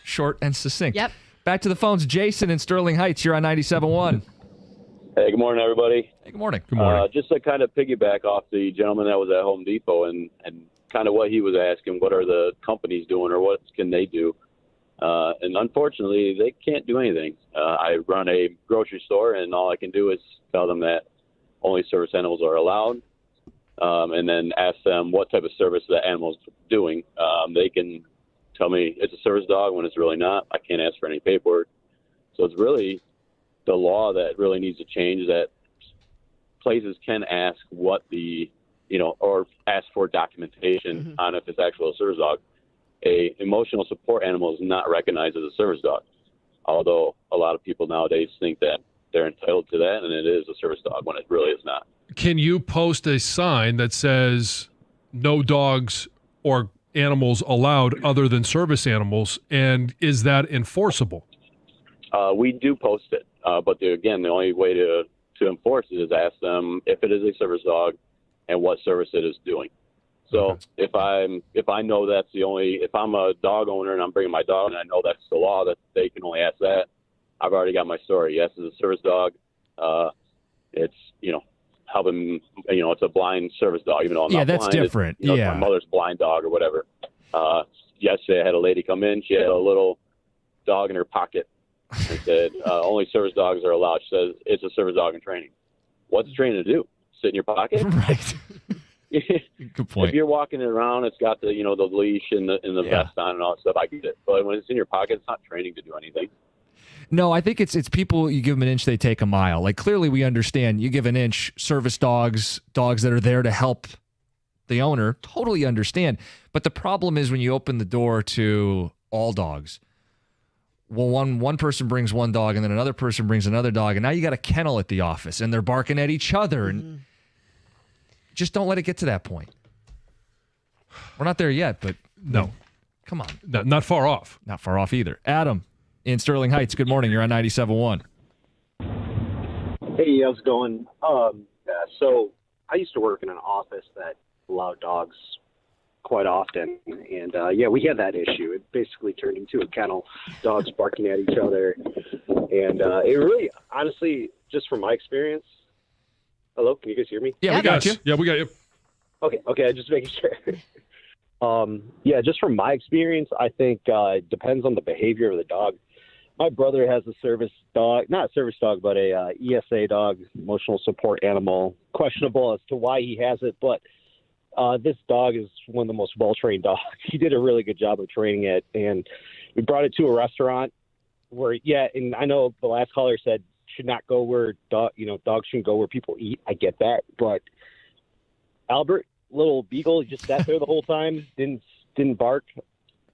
Short and succinct.
Yep.
Back to the phones. Jason in Sterling Heights. You're on 97.1.
Hey, good morning, everybody.
Hey, good morning.
Good morning.
Just to kind of piggyback off the gentleman that was at Home Depot and kind of what he was asking, what are the companies doing or what can they do? And unfortunately, they can't do anything. I run a grocery store, and all I can do is tell them that only service animals are allowed, and then ask them what type of service that animal's doing. They can tell me it's a service dog when it's really not. I can't ask for any paperwork. So it's really the law that really needs to change, that places can ask what or ask for documentation on if it's actually a service dog. A emotional support animal is not recognized as a service dog, although a lot of people nowadays think that they're entitled to that, and it is a service dog when it really is not.
Can you post a sign that says no dogs or animals allowed other than service animals, and is that enforceable?
We do post it, but the only way to enforce it is ask them if it is a service dog and what service it is doing. So if I know that's if I'm a dog owner and I'm bringing my dog and I know that's the law that they can only ask that, I've already got my story. Yes, it's a service dog. it's, helping, it's a blind service dog, even though I'm not
that's
blind.
different.
It's
Yeah.
my mother's blind dog or whatever. Yesterday I had a lady come in. She had a little dog in her pocket and said, only service dogs are allowed. She says, it's a service dog in training. What's the training to do? Sit in your pocket?
Right. Good point.
If you're walking it around, it's got the, the leash and the vest on and all that stuff. I get it. But when it's in your pocket, it's not training to do anything.
No, I think it's people, you give them an inch, they take a mile. Like, clearly we understand you give an inch, service dogs that are there to help the owner, totally understand. But the problem is when you open the door to all dogs, well, one person brings one dog and then another person brings another dog, and now you got a kennel at the office and they're barking at each other. And just don't let it get to that point. We're not there yet, but
No.
come on.
Not far off.
Not far off either. Adam in Sterling Heights, good morning. You're on 97.1.
Hey, how's it going? So I used to work in an office that allowed dogs quite often, and we had that issue. It basically turned into a kennel, dogs barking at each other, and it really, honestly, just from my experience. Hello, can you guys hear me?
Yeah, we got you.
Yeah, we got you.
Okay, just making sure. Just from my experience, I think it depends on the behavior of the dog. My brother has a service dog, not a service dog, but a ESA dog, emotional support animal. Questionable as to why he has it, but this dog is one of the most well-trained dogs. He did a really good job of training it, and we brought it to a restaurant where, and I know the last caller said should not go where dogs shouldn't go where people eat. I get that, but Albert, little beagle, he just sat there the whole time, didn't bark.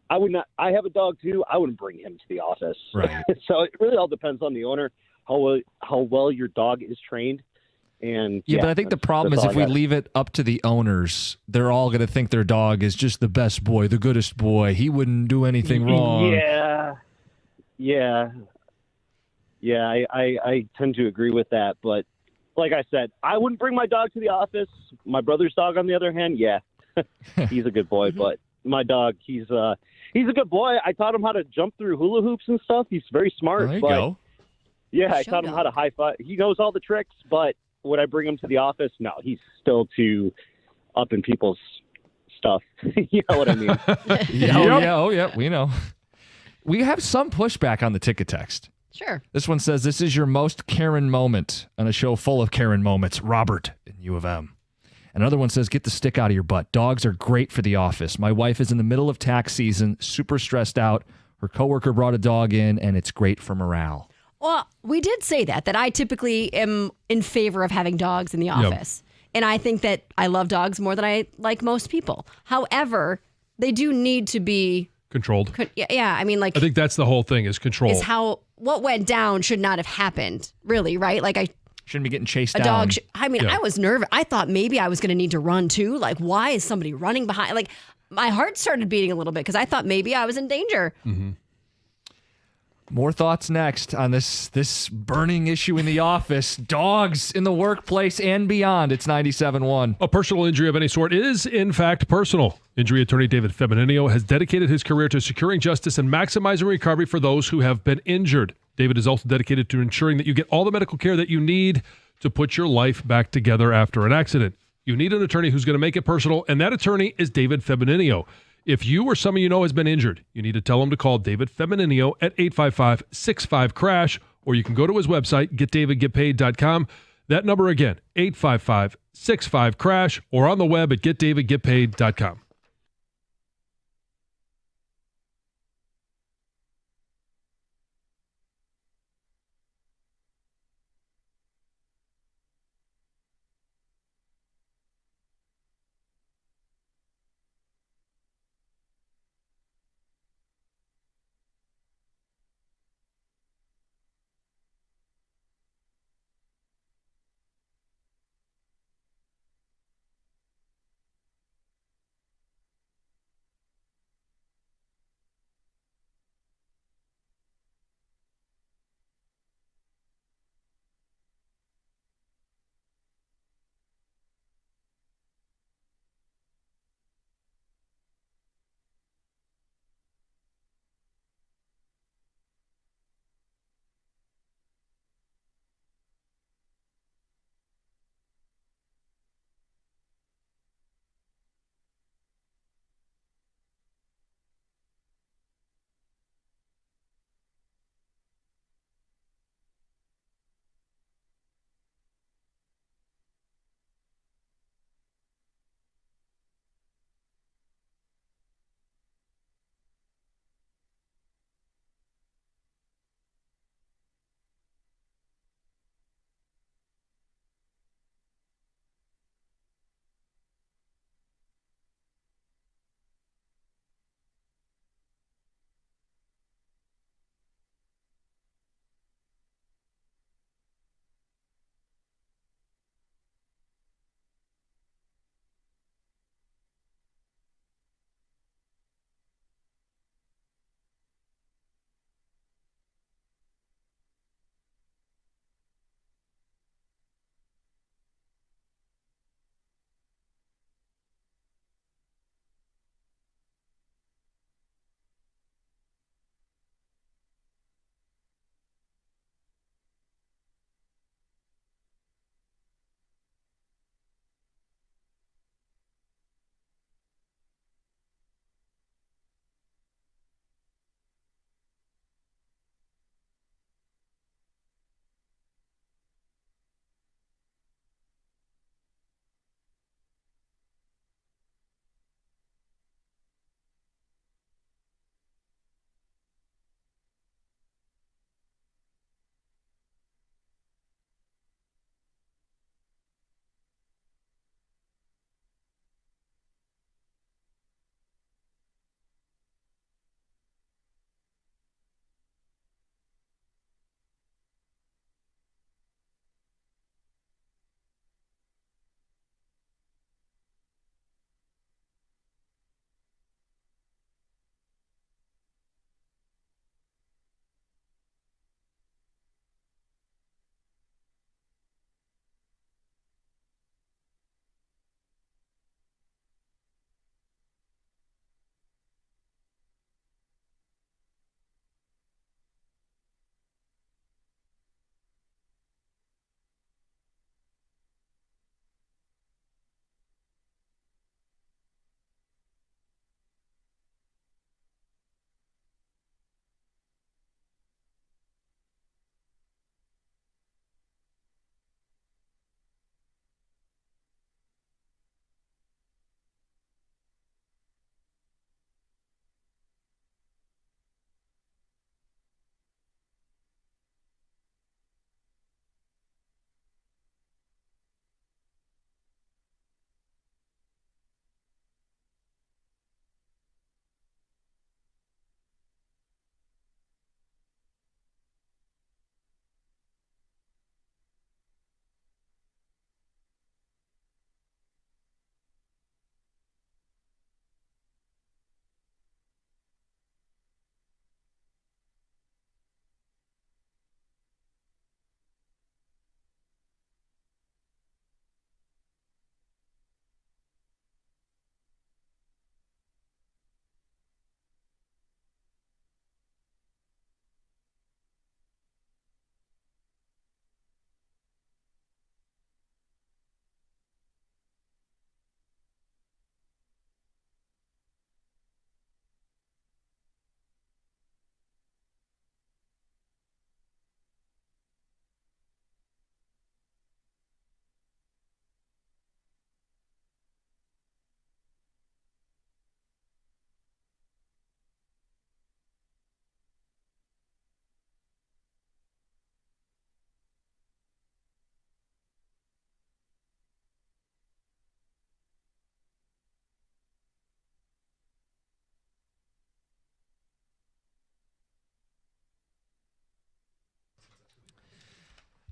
I would not. I have a dog too. I wouldn't bring him to the office.
Right.
So it really all depends on the owner, how well your dog is trained. And
but I think the problem is if we leave it up to the owners, they're all going to think their dog is just the best boy, the goodest boy. He wouldn't do anything wrong.
I tend to agree with that. But like I said, I wouldn't bring my dog to the office. My brother's dog, on the other hand, he's a good boy. But my dog, he's a good boy. I taught him how to jump through hula hoops and stuff. He's very smart.
There you go.
Yeah, I taught him how to high five. He knows all the tricks, but would I bring him to the office? No, he's still too up in people's stuff. You know what I mean?
Yeah, we know. We have some pushback on the ticket text.
Sure.
This one says, this is your most Karen moment on a show full of Karen moments. Robert in U of M. Another one says, get the stick out of your butt. Dogs are great for the office. My wife is in the middle of tax season, super stressed out. Her coworker brought a dog in, and it's great for morale.
Well, we did say that I typically am in favor of having dogs in the office. And I think that I love dogs more than I like most people. However, they do need to be
controlled.
I mean, like,
I think that's the whole thing is control.
Is how what went down should not have happened, really, right? Like, I
shouldn't be getting chased
a
down.
dog. I was nervous. I thought maybe I was going to need to run too. Like, why is somebody running behind? Like, my heart started beating a little bit because I thought maybe I was in danger.
Mm-hmm.
More thoughts next on this burning issue in the office. Dogs in the workplace and beyond. It's 97.1.
A personal injury of any sort is, in fact, personal. Injury attorney David Femininio has dedicated his career to securing justice and maximizing recovery for those who have been injured. David is also dedicated to ensuring that you get all the medical care that you need to put your life back together after an accident. You need an attorney who's going to make it personal, and that attorney is David Femininio. If you or someone you know has been injured, you need to tell them to call David Femininio at 855-65-CRASH, or you can go to his website, getdavidgetpaid.com. That number again, 855-65-CRASH, or on the web at getdavidgetpaid.com.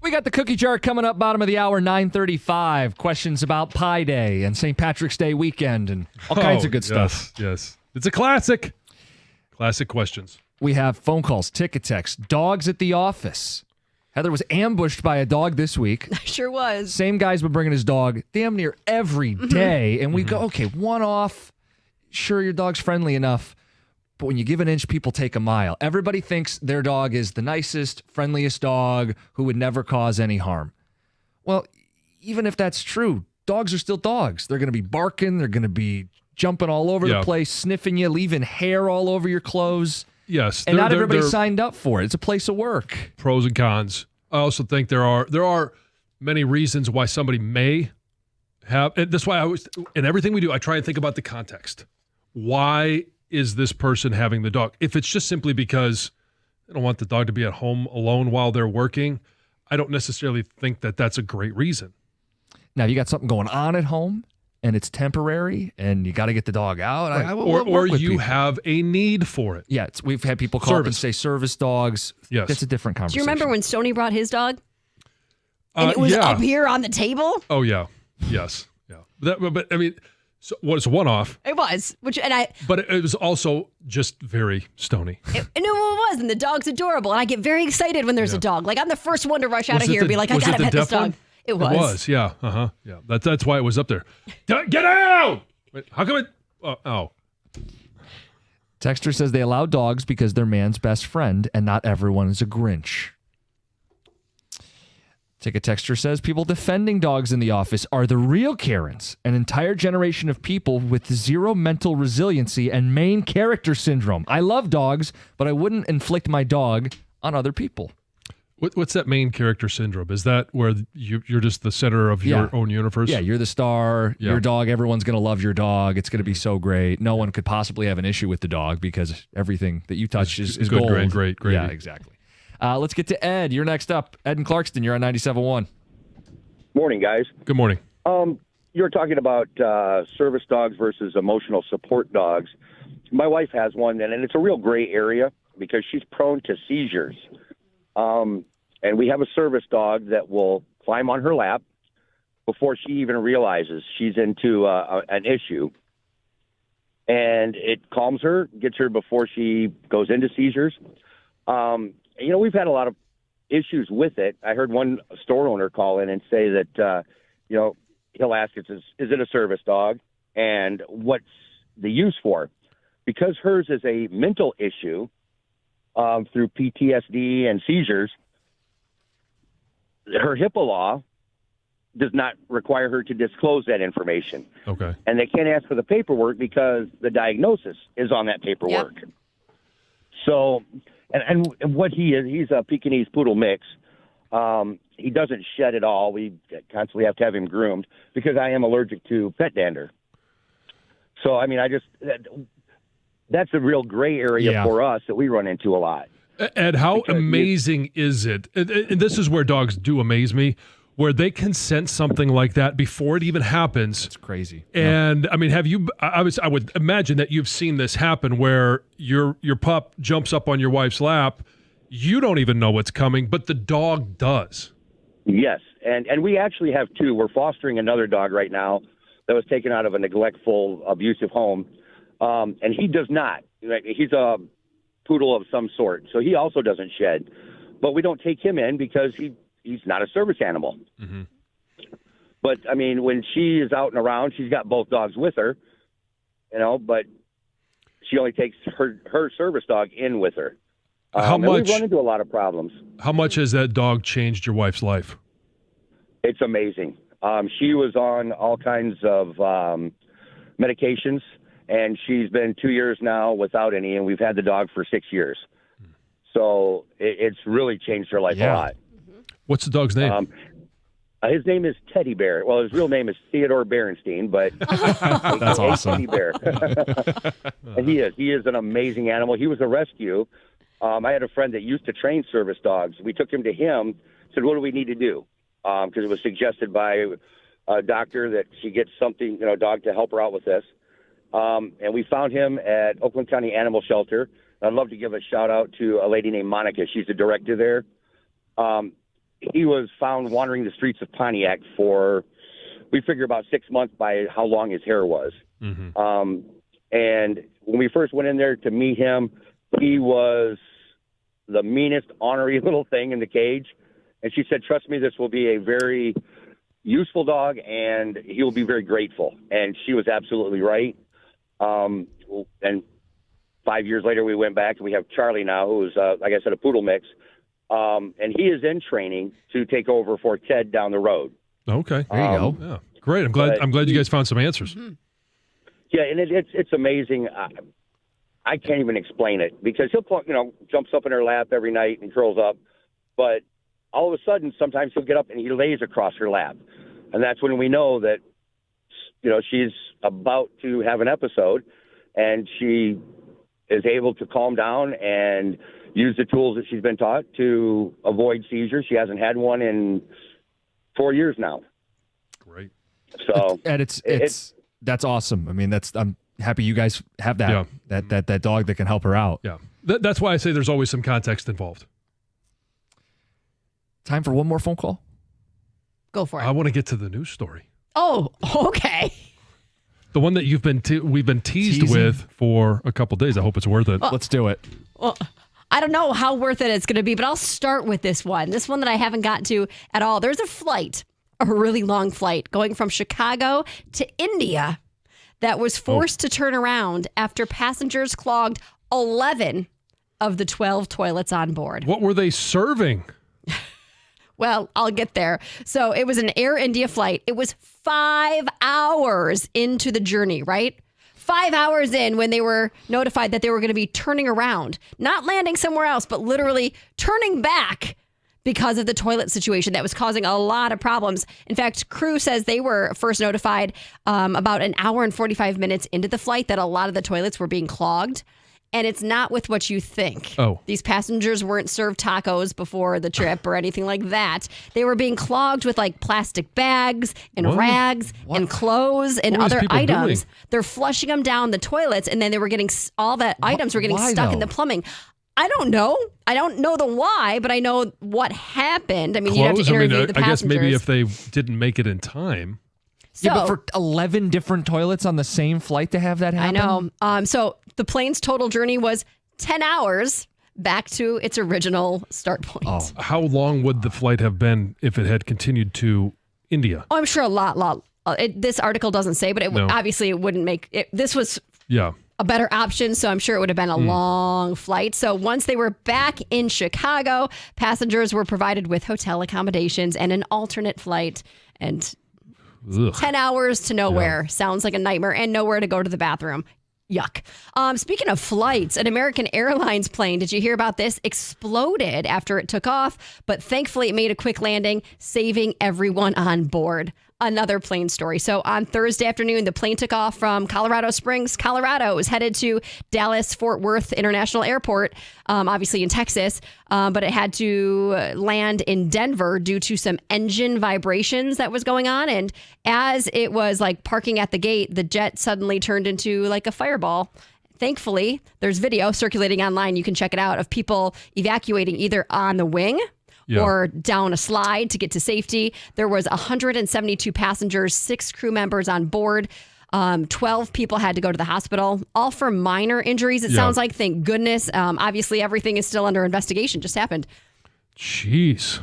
We got the cookie jar coming up bottom of the hour, 9:35. Questions about Pi Day and St. Patrick's Day weekend and all kinds of good stuff.
Yes. It's a classic. Classic questions.
We have phone calls, ticket texts, dogs at the office. Heather was ambushed by a dog this week.
Sure was.
Same guy's been bringing his dog damn near every day. And we go, okay, one off. Sure, your dog's friendly enough. But when you give an inch, people take a mile. Everybody thinks their dog is the nicest, friendliest dog who would never cause any harm. Well, even if that's true, dogs are still dogs. They're going to be barking. They're going to be jumping all over the place, sniffing you, leaving hair all over your clothes.
Yes.
And not everybody signed up for it. It's a place of work.
Pros and cons. I also think there are many reasons why somebody may have. And that's why in everything we do, I try and think about the context. Why is this person having the dog? If it's just simply because they don't want the dog to be at home alone while they're working, I don't necessarily think that that's a great reason.
Now, you got something going on at home and it's temporary and you got to get the dog out.
Right. Or you have a need for it.
Yeah, we've had people call up and say service dogs.
Yes.
That's a different
Do
conversation.
you remember when Stoney brought his dog? And it was up here on the table?
Oh, yeah. Yes. Yeah. But I mean, so it's a one-off.
It was,
But it was also just very Stoney.
It was, and the dog's adorable, and I get very excited when there's a dog. Like I'm the first one to rush out of here and be like, I gotta pet this dog. It was.
It was, yeah. Yeah. That's why it was up there. Get out! Wait, how come it? Oh.
Texter says they allow dogs because they're man's best friend, and not everyone is a Grinch. Ticket Texter says people defending dogs in the office are the real Karens, an entire generation of people with zero mental resiliency and main character syndrome. I love dogs, but I wouldn't inflict my dog on other people.
What's that main character syndrome? Is that where you're just the center of your own universe?
Yeah, you're the star. Your dog, everyone's going to love your dog. It's going to be so great. No one could possibly have an issue with the dog because everything that you touch is
good,
gold.
Great.
Yeah, exactly. Let's get to Ed. You're next up. Ed in Clarkston, you're on 97.1.
Morning, guys.
Good morning.
You were talking about service dogs versus emotional support dogs. My wife has one, and it's a real gray area because she's prone to seizures. And we have a service dog that will climb on her lap before she even realizes she's into an issue. And it calms her, gets her before she goes into seizures. We've had a lot of issues with it. I heard one store owner call in and say that, he'll ask, is it a service dog? And what's the use for? Because hers is a mental issue through PTSD and seizures, her HIPAA law does not require her to disclose that information.
Okay.
And they can't ask for the paperwork because the diagnosis is on that paperwork. Yep. So, and what he is, he's a Pekingese poodle mix. He doesn't shed at all. We constantly have to have him groomed because I am allergic to pet dander. So, I mean, that's a real gray area for us that we run into a lot.
Ed, how amazing is it? And this is where dogs do amaze me, where they can sense something like that before it even happens.
It's crazy.
And I mean, have you? I would imagine that you've seen this happen, where your pup jumps up on your wife's lap. You don't even know what's coming, but the dog does.
Yes, and we actually have two. We're fostering another dog right now that was taken out of a neglectful, abusive home, and he does not. He's a poodle of some sort, so he also doesn't shed. But we don't take him in because he's not a service animal.
Mm-hmm.
But, I mean, when she is out and around, she's got both dogs with her, but she only takes her service dog in with her.
How much?
And we run into a lot of problems.
How much has that dog changed your wife's life?
It's amazing. She was on all kinds of medications, and she's been 2 years now without any, and we've had the dog for 6 years. So it's really changed her life a lot.
What's the dog's name?
His name is Teddy Bear. Well, his real name is Theodore Berenstein, but
that's awesome.
Teddy Bear. And he is an amazing animal. He was a rescue. I had a friend that used to train service dogs. We took him to him, said, what do we need to do? Because it was suggested by a doctor that she gets something, a dog to help her out with this. And we found him at Oakland County Animal Shelter. I'd love to give a shout out to a lady named Monica. She's the director there. he was found wandering the streets of Pontiac for, we figure, about 6 months by how long his hair was.
Mm-hmm.
And when we first went in there to meet him, he was the meanest, ornery little thing in the cage. And she said, trust me, this will be a very useful dog, and he will be very grateful. And she was absolutely right. And 5 years later, we went back, and we have Charlie now, who's, like I said, a poodle mix. And he is in training to take over for Ted down the road.
Okay.
There you go.
Yeah. Great. I'm glad you guys found some answers.
Mm-hmm.
Yeah, and it's amazing. I can't even explain it because he'll, jumps up in her lap every night and curls up. But all of a sudden, sometimes he'll get up and he lays across her lap. And that's when we know that, she's about to have an episode, and she is able to calm down and use the tools that she's been taught to avoid seizures. She hasn't had one in 4 years now.
Great.
So,
and that's awesome. I mean, I'm happy you guys have that, that dog that can help her out.
Yeah. That's why I say there's always some context involved.
Time for one more phone call?
Go for it.
I want to get to the news story.
Oh, okay.
The one that we've been teased with for a couple days. I hope it's worth it.
Let's do it.
Well, I don't know how worth it it's going to be, but I'll start with this one that I haven't gotten to at all. There's a flight, a really long flight, going from Chicago to India that was forced to turn around after passengers clogged 11 of the 12 toilets on board.
What were they serving?
Well, I'll get there. So it was an Air India flight. It was 5 hours into the journey, right? 5 hours in when they were notified that they were going to be turning around, not landing somewhere else, but literally turning back because of the toilet situation that was causing a lot of problems. In fact, crew says they were first notified about an hour and 45 minutes into the flight that a lot of the toilets were being clogged. And it's not with what you think.
Oh.
These passengers weren't served tacos before the trip or anything like that. They were being clogged with like plastic bags and rags and clothes and other items.
Doing?
They're flushing them down the toilets, and then they were getting all that items were getting stuck in the plumbing. I don't know. I don't know the why, but I know what happened. I mean, you'd have to interview the passengers.
I guess maybe if they didn't make it in time.
So,
yeah, but for 11 different toilets on the same flight to have that happen?
I know. So the plane's total journey was 10 hours back to its original start point.
Oh.
How long would the flight have been if it had continued to India?
Oh, I'm sure a lot. This article doesn't say, but obviously it wouldn't make it. This was a better option, so I'm sure it would have been a long flight. So once they were back in Chicago, passengers were provided with hotel accommodations and an alternate flight, and 10 hours to nowhere. Sounds like a nightmare, and nowhere to go to the bathroom. Yuck. Speaking of flights, an American Airlines plane, did you hear about this? Exploded after it took off, but thankfully it made a quick landing, saving everyone on board. Another plane story. So on Thursday afternoon, the plane took off from Colorado Springs, Colorado. It was headed to Dallas-Fort Worth International Airport, obviously in Texas, but it had to land in Denver due to some engine vibrations that was going on. And as it was like parking at the gate, the jet suddenly turned into like a fireball. Thankfully, there's video circulating online. You can check it out of people evacuating either on the wing or down a slide to get to safety. There was 172 passengers, 6 crew members on board. 12 people had to go to the hospital, all for minor injuries. It sounds like, thank goodness. Obviously, everything is still under investigation. Just happened.
Jeez.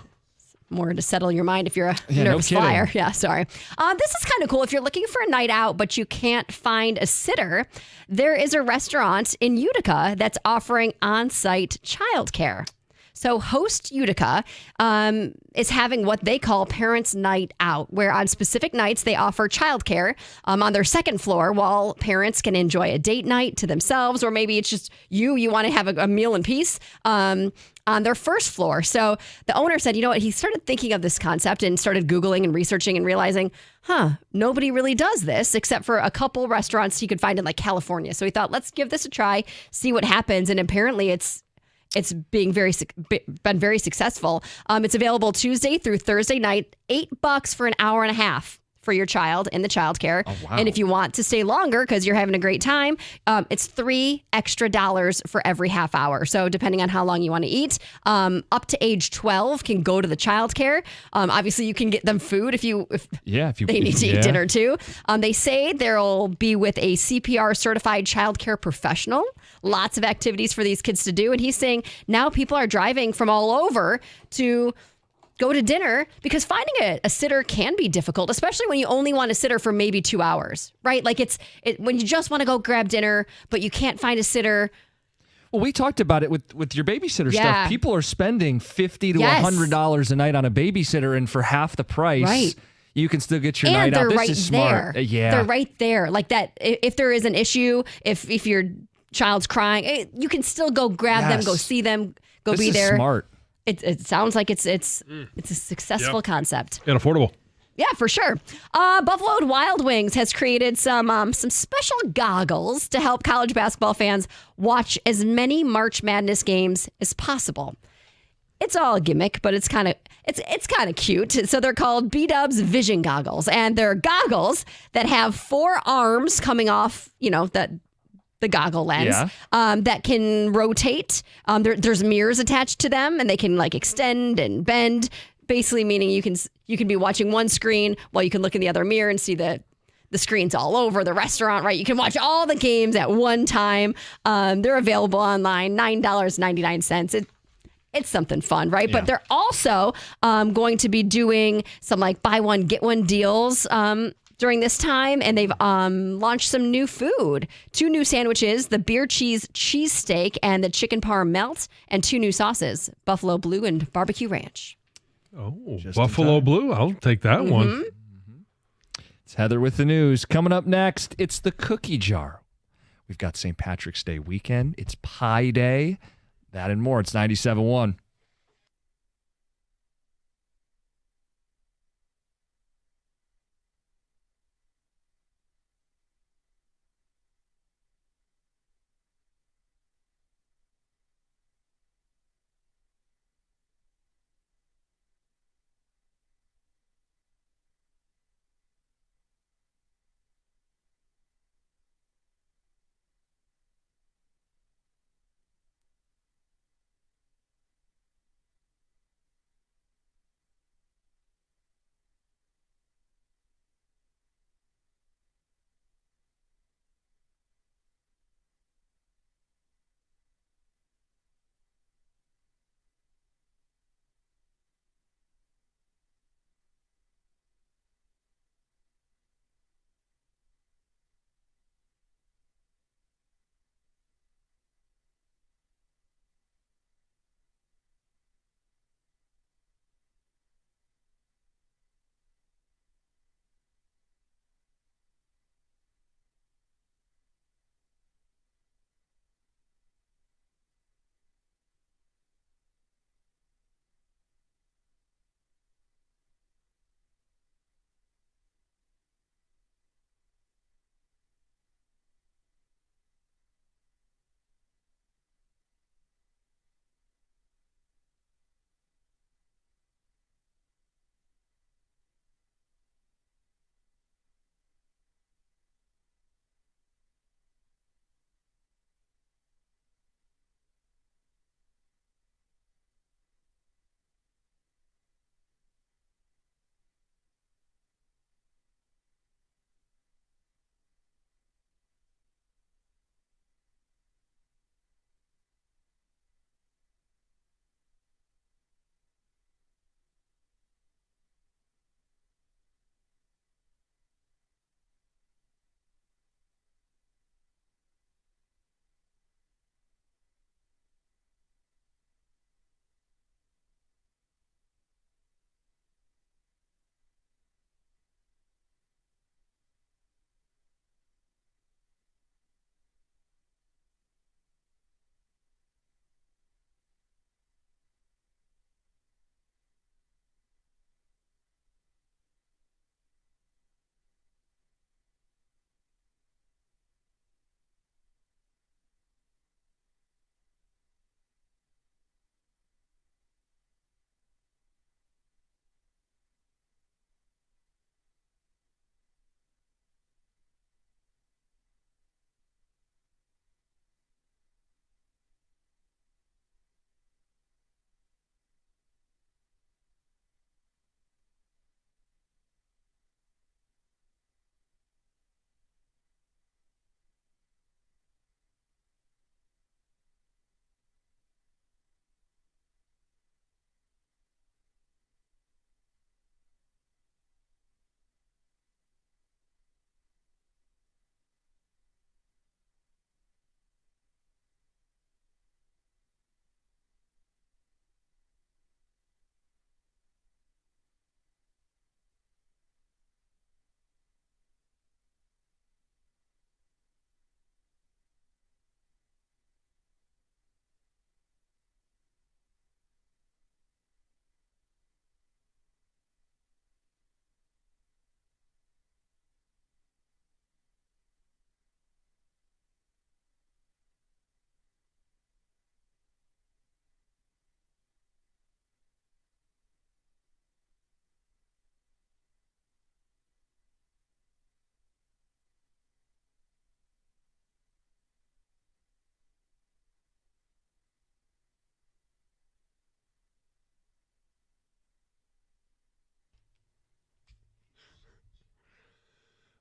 More to settle your mind if you're a nervous flyer. Yeah, sorry. This is kind of cool. If you're looking for a night out, but you can't find a sitter, there is a restaurant in Utica that's offering on-site childcare. So Host Utica is having what they call Parents' Night Out, where on specific nights they offer childcare on their second floor while parents can enjoy a date night to themselves, or maybe it's just you want to have a meal in peace on their first floor. So the owner said, you know what, he started thinking of this concept and started Googling and researching and realizing, nobody really does this except for a couple restaurants he could find in like California. So he thought, let's give this a try, see what happens. And apparently it's been very successful. It's available Tuesday through Thursday night, $8 for an hour and a half for your child in the childcare.
Oh, wow.
And if you want to stay longer because you're having a great time, it's $3 extra for every half hour. So depending on how long you want to eat, up to age 12 can go to the childcare. Obviously, you can get them food if they need to eat dinner too. They say they'll be with a CPR certified childcare professional. Lots of activities for these kids to do. And he's saying now people are driving from all over to go to dinner because finding a sitter can be difficult, especially when you only want a sitter for maybe 2 hours, right? Like when you just want to go grab dinner, but you can't find a sitter.
Well, we talked about it with your babysitter
Yeah.
stuff. People are spending $50 to
Yes.
$100 a night on a babysitter, and for half the price,
Right.
you can still get your
And
night
they're
out. This
right
is smart.
there.
Yeah.
They're right there. Like that, if there is an issue, if your child's crying, you can still go grab them, go
Yes.
see them, go
This
be
is
there.
smart.
It sounds like it's a successful concept.
And affordable.
Yeah, for sure. Buffalo Wild Wings has created some special goggles to help college basketball fans watch as many March Madness games as possible. It's all a gimmick, but it's kind of cute. So they're called B-Dubs Vision Goggles, and they're goggles that have 4 arms coming off, the goggle lens that can rotate. There's mirrors attached to them, and they can like extend and bend. Basically, meaning you can be watching one screen while you can look in the other mirror and see the screens all over the restaurant. Right, you can watch all the games at one time. They're available online, $9.99. It's something fun, right?
Yeah.
But they're also going to be doing some like buy one get one deals during this time, and they've launched some new food. 2 new sandwiches, the beer cheese cheesesteak and the chicken parm melt, and 2 new sauces, Buffalo Blue and Barbecue Ranch.
Oh,
Just
Buffalo
in time.
Blue. I'll take that one.
It's Heather with the news. Coming up next, it's the cookie jar. We've got St. Patrick's Day weekend. It's Pie Day. That and more. It's 97.1.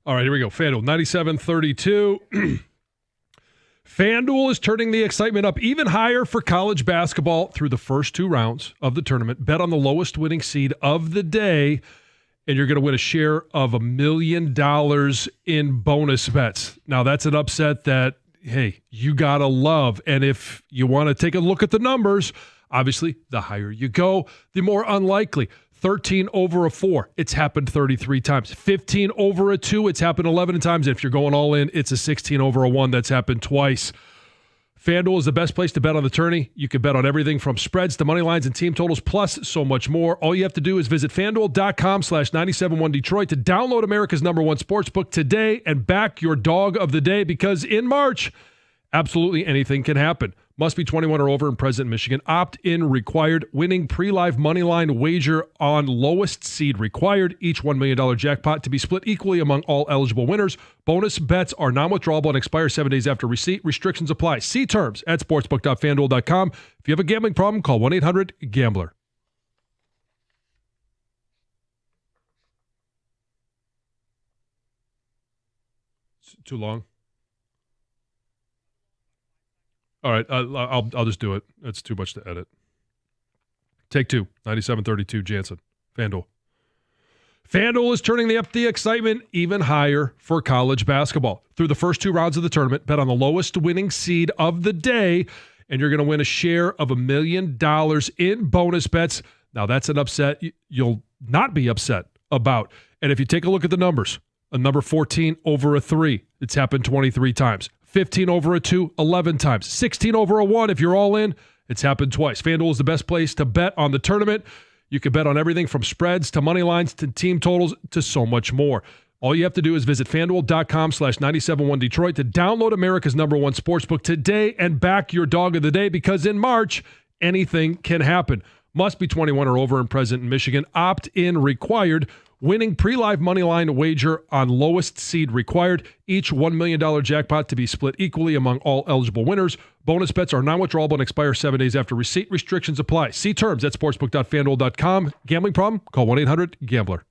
All right, here we go. FanDuel, 97-32. FanDuel is turning the excitement up even higher for college basketball through the first 2 rounds of the tournament. Bet on the lowest winning seed of the day, and you're going to win a share of $1 million in bonus bets. Now, that's an upset that, hey, you got to love. And if you want to take a look at the numbers, obviously, the higher you go, the more unlikely. 13 over a 4, it's happened 33 times. 15 over a 2, it's happened 11 times. And if you're going all in, it's a 16 over a 1 that's happened twice. FanDuel is the best place to bet on the tourney. You can bet on everything from spreads to money lines and team totals, plus so much more. All you have to do is visit FanDuel.com/971Detroit to download America's #1 sportsbook today and back your dog of the day, because in March, absolutely anything can happen. Must be 21 or over and present in Michigan. Opt-in required. Winning pre-live moneyline wager on lowest seed required. Each $1 million jackpot to be split equally among all eligible winners. Bonus bets are non-withdrawable and expire 7 days after receipt. Restrictions apply. See terms at sportsbook.fanduel.com. If you have a gambling problem, call 1-800-GAMBLER. Too long? All right, I'll just do it. It's too much to edit. Take 2, 97-32, Jansen, FanDuel. FanDuel is turning up the excitement even higher for college basketball. Through the first 2 rounds of the tournament, bet on the lowest winning seed of the day, and you're going to win a share of $1 million in bonus bets. Now, that's an upset you'll not be upset about. And if you take a look at the numbers, a number 14 over a 3, it's happened 23 times. 15 over a 2, 11 times. 16 over a 1, if you're all in, it's happened twice. FanDuel is the best place to bet on the tournament. You can bet on everything from spreads to money lines to team totals to so much more. All you have to do is visit FanDuel.com/971Detroit to download America's #1 sportsbook today and back your dog of the day, because in March, anything can happen. Must be 21 or over and present in Michigan. Opt-in required. Winning pre-live moneyline wager on lowest seed required. Each $1 million jackpot to be split equally among all eligible winners. Bonus bets are non-withdrawable and expire 7 days after receipt. Restrictions apply. See terms at sportsbook.fanduel.com. Gambling problem? Call 1-800-GAMBLER.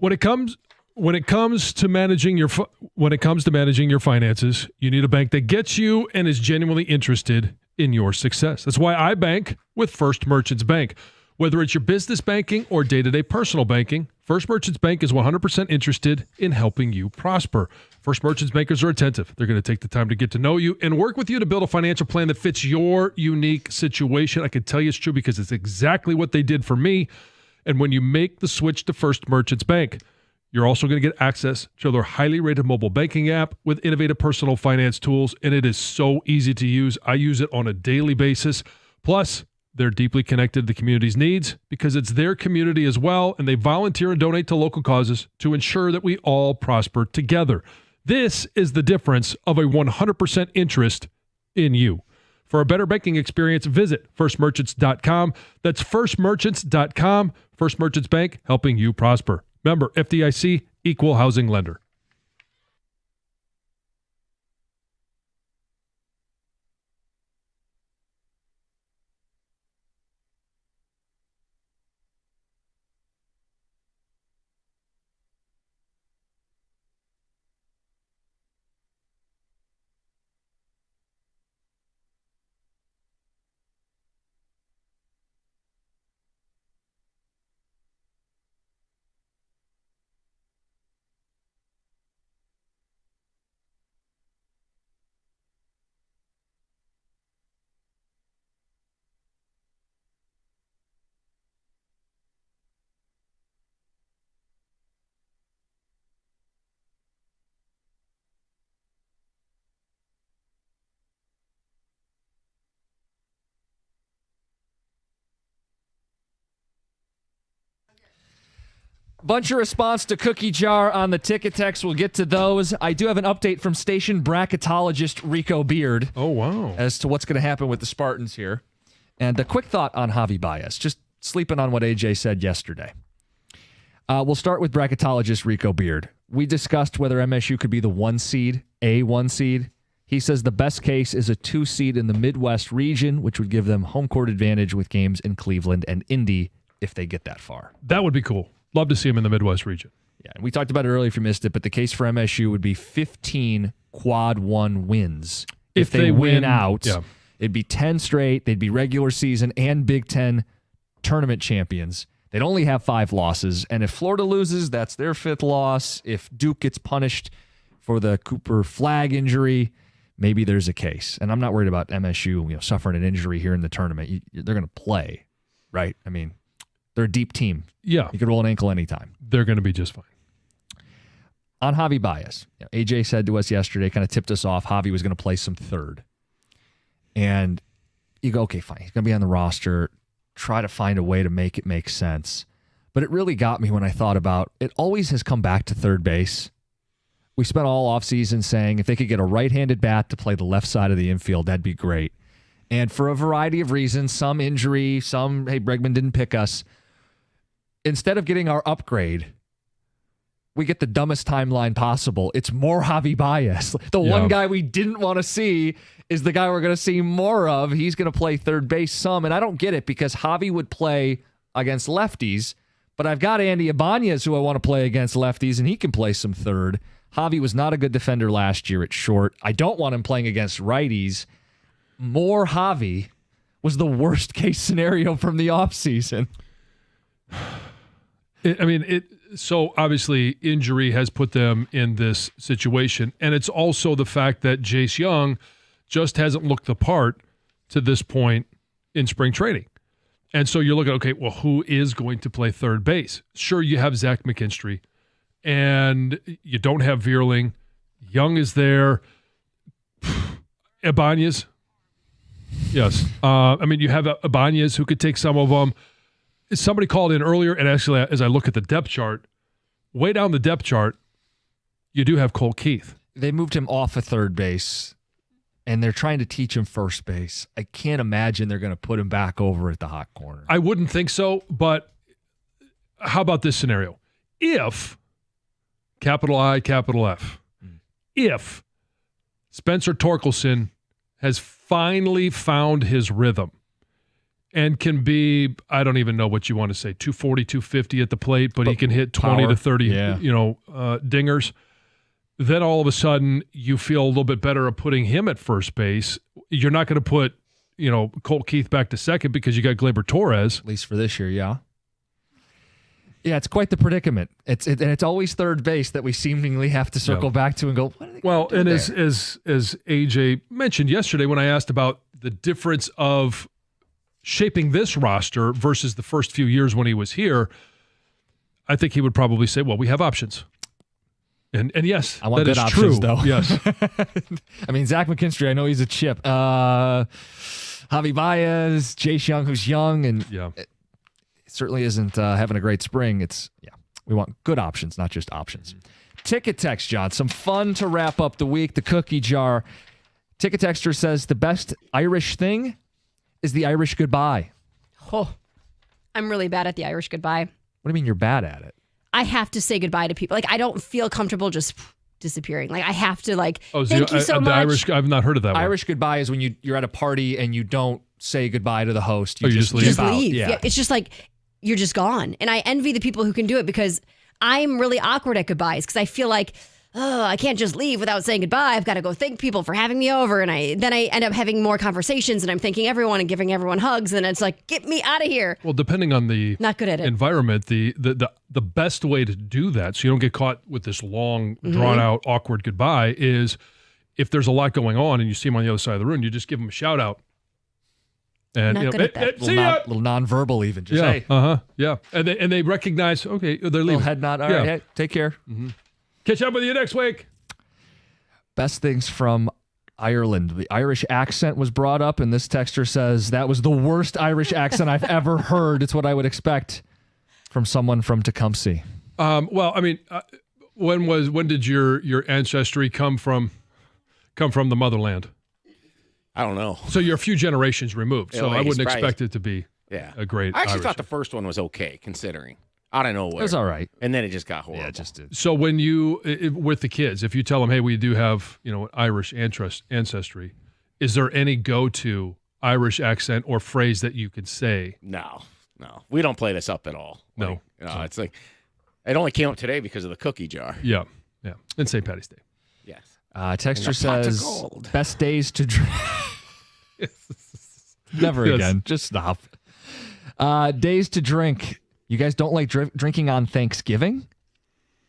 When it comes to managing your finances, you need a bank that gets you and is genuinely interested in your success. That's why I bank with First Merchants Bank. Whether it's your business banking or day-to-day personal banking, First Merchants Bank is 100% interested in helping you prosper. First Merchants bankers are attentive. They're going to take the time to get to know you and work with you to build a financial plan that fits your unique situation. I can tell you it's true because it's exactly what they did for me. And when you make the switch to First Merchants Bank, you're also going to get access to their highly rated mobile banking app with innovative personal finance tools, and it is so easy to use. I use it on a daily basis. Plus, they're deeply connected to the community's needs because it's their community as well, and they volunteer and donate to local causes to ensure that we all prosper together. This is the difference of a 100% interest in you. For a better banking experience, visit firstmerchants.com. That's firstmerchants.com. First Merchants Bank, helping you prosper. Member FDIC, equal housing lender.
Bunch of response to Cookie Jar on the ticket text. We'll get to those. I do have an update from station bracketologist Rico Beard.
Oh, wow.
As to what's going to happen with the Spartans here. And a quick thought on Javi Baez, just sleeping on what AJ said yesterday. We'll start with bracketologist Rico Beard. We discussed whether MSU could be the 1 seed, a 1 seed. He says the best case is a 2 seed in the Midwest region, which would give them home court advantage with games in Cleveland and Indy if they get that far.
That would be cool. Love to see him in the Midwest region.
Yeah, and we talked about it earlier if you missed it, but the case for MSU would be 15 quad 1 wins. If they win out, it'd be 10 straight. They'd be regular season and Big Ten tournament champions. They'd only have 5 losses. And if Florida loses, that's their 5th loss. If Duke gets punished for the Cooper Flag injury, maybe there's a case. And I'm not worried about MSU suffering an injury here in the tournament. They're going to play, right? I mean, they're a deep team.
Yeah.
You could roll an ankle anytime.
They're going to be just fine.
On Javi Baez, AJ said to us yesterday, kind of tipped us off, Javi was going to play some third. And you go, okay, fine. He's going to be on the roster. Try to find a way to make it make sense. But it really got me when I thought about it always has come back to third base. We spent all offseason saying if they could get a right-handed bat to play the left side of the infield, that'd be great. And for a variety of reasons, some injury, some, hey, Bregman didn't pick us. Instead of getting our upgrade, we get the dumbest timeline possible. It's more Javi Baez. The one guy we didn't want to see is the guy we're going to see more of. He's going to play third base some, and I don't get it because Javi would play against lefties, but I've got Andy Ibanez who I want to play against lefties, and he can play some third. Javi was not a good defender last year at short. I don't want him playing against righties. More Javi was the worst case scenario from the offseason.
So obviously injury has put them in this situation. And it's also the fact that Jace Young just hasn't looked the part to this point in spring training. And so you're looking, okay, well, who is going to play third base? Sure, you have Zach McKinstry and you don't have Vierling. Young is there. Ibanez. Yes. You have Ibanez who could take some of them. Somebody called in earlier, and actually, as I look at the depth chart, way down the depth chart, you do have Cole Keith.
They moved him off of third base, and they're trying to teach him first base. I can't imagine they're going to put him back over at the hot corner.
I wouldn't think so, but how about this scenario? If, capital I, capital F, if Spencer Torkelson has finally found his rhythm, and can be, I don't even know what you want to say, 240, 250 at the plate, but he can hit 20 to 30, dingers. Then all of a sudden you feel a little bit better of putting him at first base. You're not going to put, Colt Keith back to second because you got Gleyber Torres.
At least for this year, yeah. Yeah, it's quite the predicament. And it's always third base that we seemingly have to circle back to and go, what are they
Well,
do
and
there?
as AJ mentioned yesterday when I asked about the difference of shaping this roster versus the first few years when he was here, I think he would probably say, well, we have options. And yes,
I want
that
good
is
options,
true.
though.
Yes.
I mean, Zach McKinstry, I know he's a chip. Javi Baez, Jace Young, who's young, and it certainly isn't having a great spring. We want good options, not just options. Ticket text, John. Some fun to wrap up the week. The cookie jar. Ticket texter says the best Irish thing is the Irish goodbye.
Oh, I'm really bad at the Irish goodbye.
What do you mean you're bad at it?
I have to say goodbye to people. Like, I don't feel comfortable just disappearing. Like, I have to,
thank
you so much.
Irish, I've not heard of that one.
Irish goodbye is when you're at a party and you don't say goodbye to the host. You
just leave.
dip out.
Leave.
Yeah.
It's just like, you're just gone. And I envy the people who can do it because I'm really awkward at goodbyes because I feel like, I can't just leave without saying goodbye. I've got to go thank people for having me over. And then I end up having more conversations and I'm thanking everyone and giving everyone hugs. And it's like, get me out of here.
Well, depending on the
Not good at it.
environment, the best way to do that so you don't get caught with this long, drawn-out, awkward goodbye is if there's a lot going on and you see them on the other side of the room, you just give them a shout-out. And
Not good at that.
Little nonverbal even. Just, hey.
Yeah. And they recognize, okay, they're leaving.
Little head nod. All right, hey, take care.
Catch up with you next week.
Best things from Ireland. The Irish accent was brought up, and this texter says that was the worst Irish accent I've ever heard. It's what I would expect from someone from Tecumseh.
Well, I mean, when did your ancestry come from the motherland?
I don't know.
So you're a few generations removed. So I wouldn't
probably-
expect it to be a great
I actually
Irish.
thought the first one was okay, considering. Out of nowhere.
It was all right.
And then it just got horrible.
Yeah, it just did.
So when with the kids, if you tell them, hey, we do have, an Irish ancestry, is there any go-to Irish accent or phrase that you could say?
No. We don't play this up at all.
No.
It's like, it only came up today because of the cookie jar.
Yeah. And St. Patty's Day.
Yes.
Texter
And a pot of
says,
gold.
best days to drink. Never
Yes.
again. Just stop. Days to drink. You guys don't like drinking on Thanksgiving?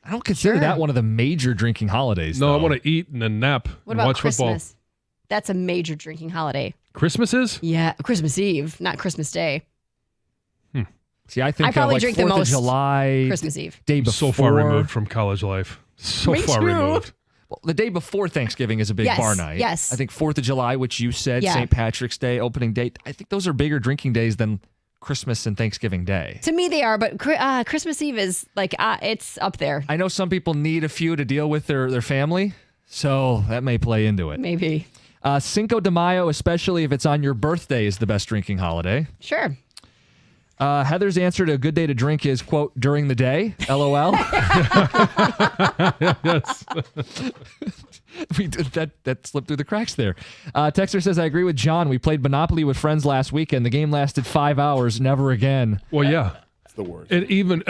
I don't consider that one of the major drinking holidays.
No,
though.
I want to eat and then nap
What
and
about
watch
Christmas?
football.
That's a major drinking holiday.
Christmas is?
Yeah, Christmas Eve, not Christmas Day.
See, I think
I probably
of like
drink the
4th of
most
July,
Christmas Eve.
day before.
So far removed from college life. So
Me
far
too.
removed.
Well, the day before Thanksgiving is a big
Yes,
bar night.
yes.
I think 4th of July, which you said,
Yeah.
St. Patrick's Day, opening day. I think those are bigger drinking days than Christmas and Thanksgiving Day.
To me, they are, but Christmas Eve is like, it's up there.
I know some people need a few to deal with their family, so that may play into it.
Maybe.
Cinco de Mayo, especially if it's on your birthday, is the best drinking holiday.
Sure.
Heather's answer to a good day to drink is, quote, during the day, LOL.
Yes.
That slipped through the cracks there. Texter says, I agree with John. We played Monopoly with friends last weekend. The game lasted 5 hours. Never again.
Well, yeah.
It's the worst.
And even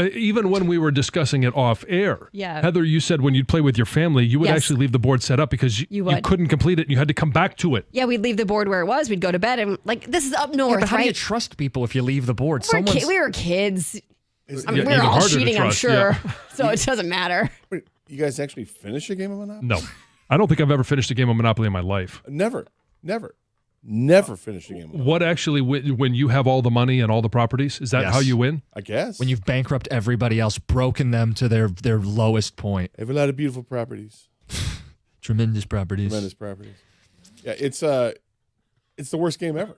when we were discussing it off air,
Yeah.
Heather, you said when you'd play with your family, you would
Yes.
actually leave the board set up because you
would.
couldn't complete it and you had to come back to it.
Yeah, we'd leave the board where it was. We'd go to bed and this is up
Yeah,
north,
but how do you
right?
trust people if you leave the board?
We were kids. I mean,
Yeah,
we were
even
all
harder to
cheating, I'm
trust,
sure.
yeah.
So it doesn't matter.
Wait, you guys actually finish a game of Monopoly?
No. I don't think I've ever finished a game of Monopoly in my life.
Never finished a game of Monopoly.
What actually, when you have all the money and all the properties, is that
Yes.
how you win?
I guess.
When you've bankrupt everybody else, broken them to their lowest point.
They have a lot of beautiful properties.
Tremendous properties.
Tremendous properties. Yeah, it's the worst game ever.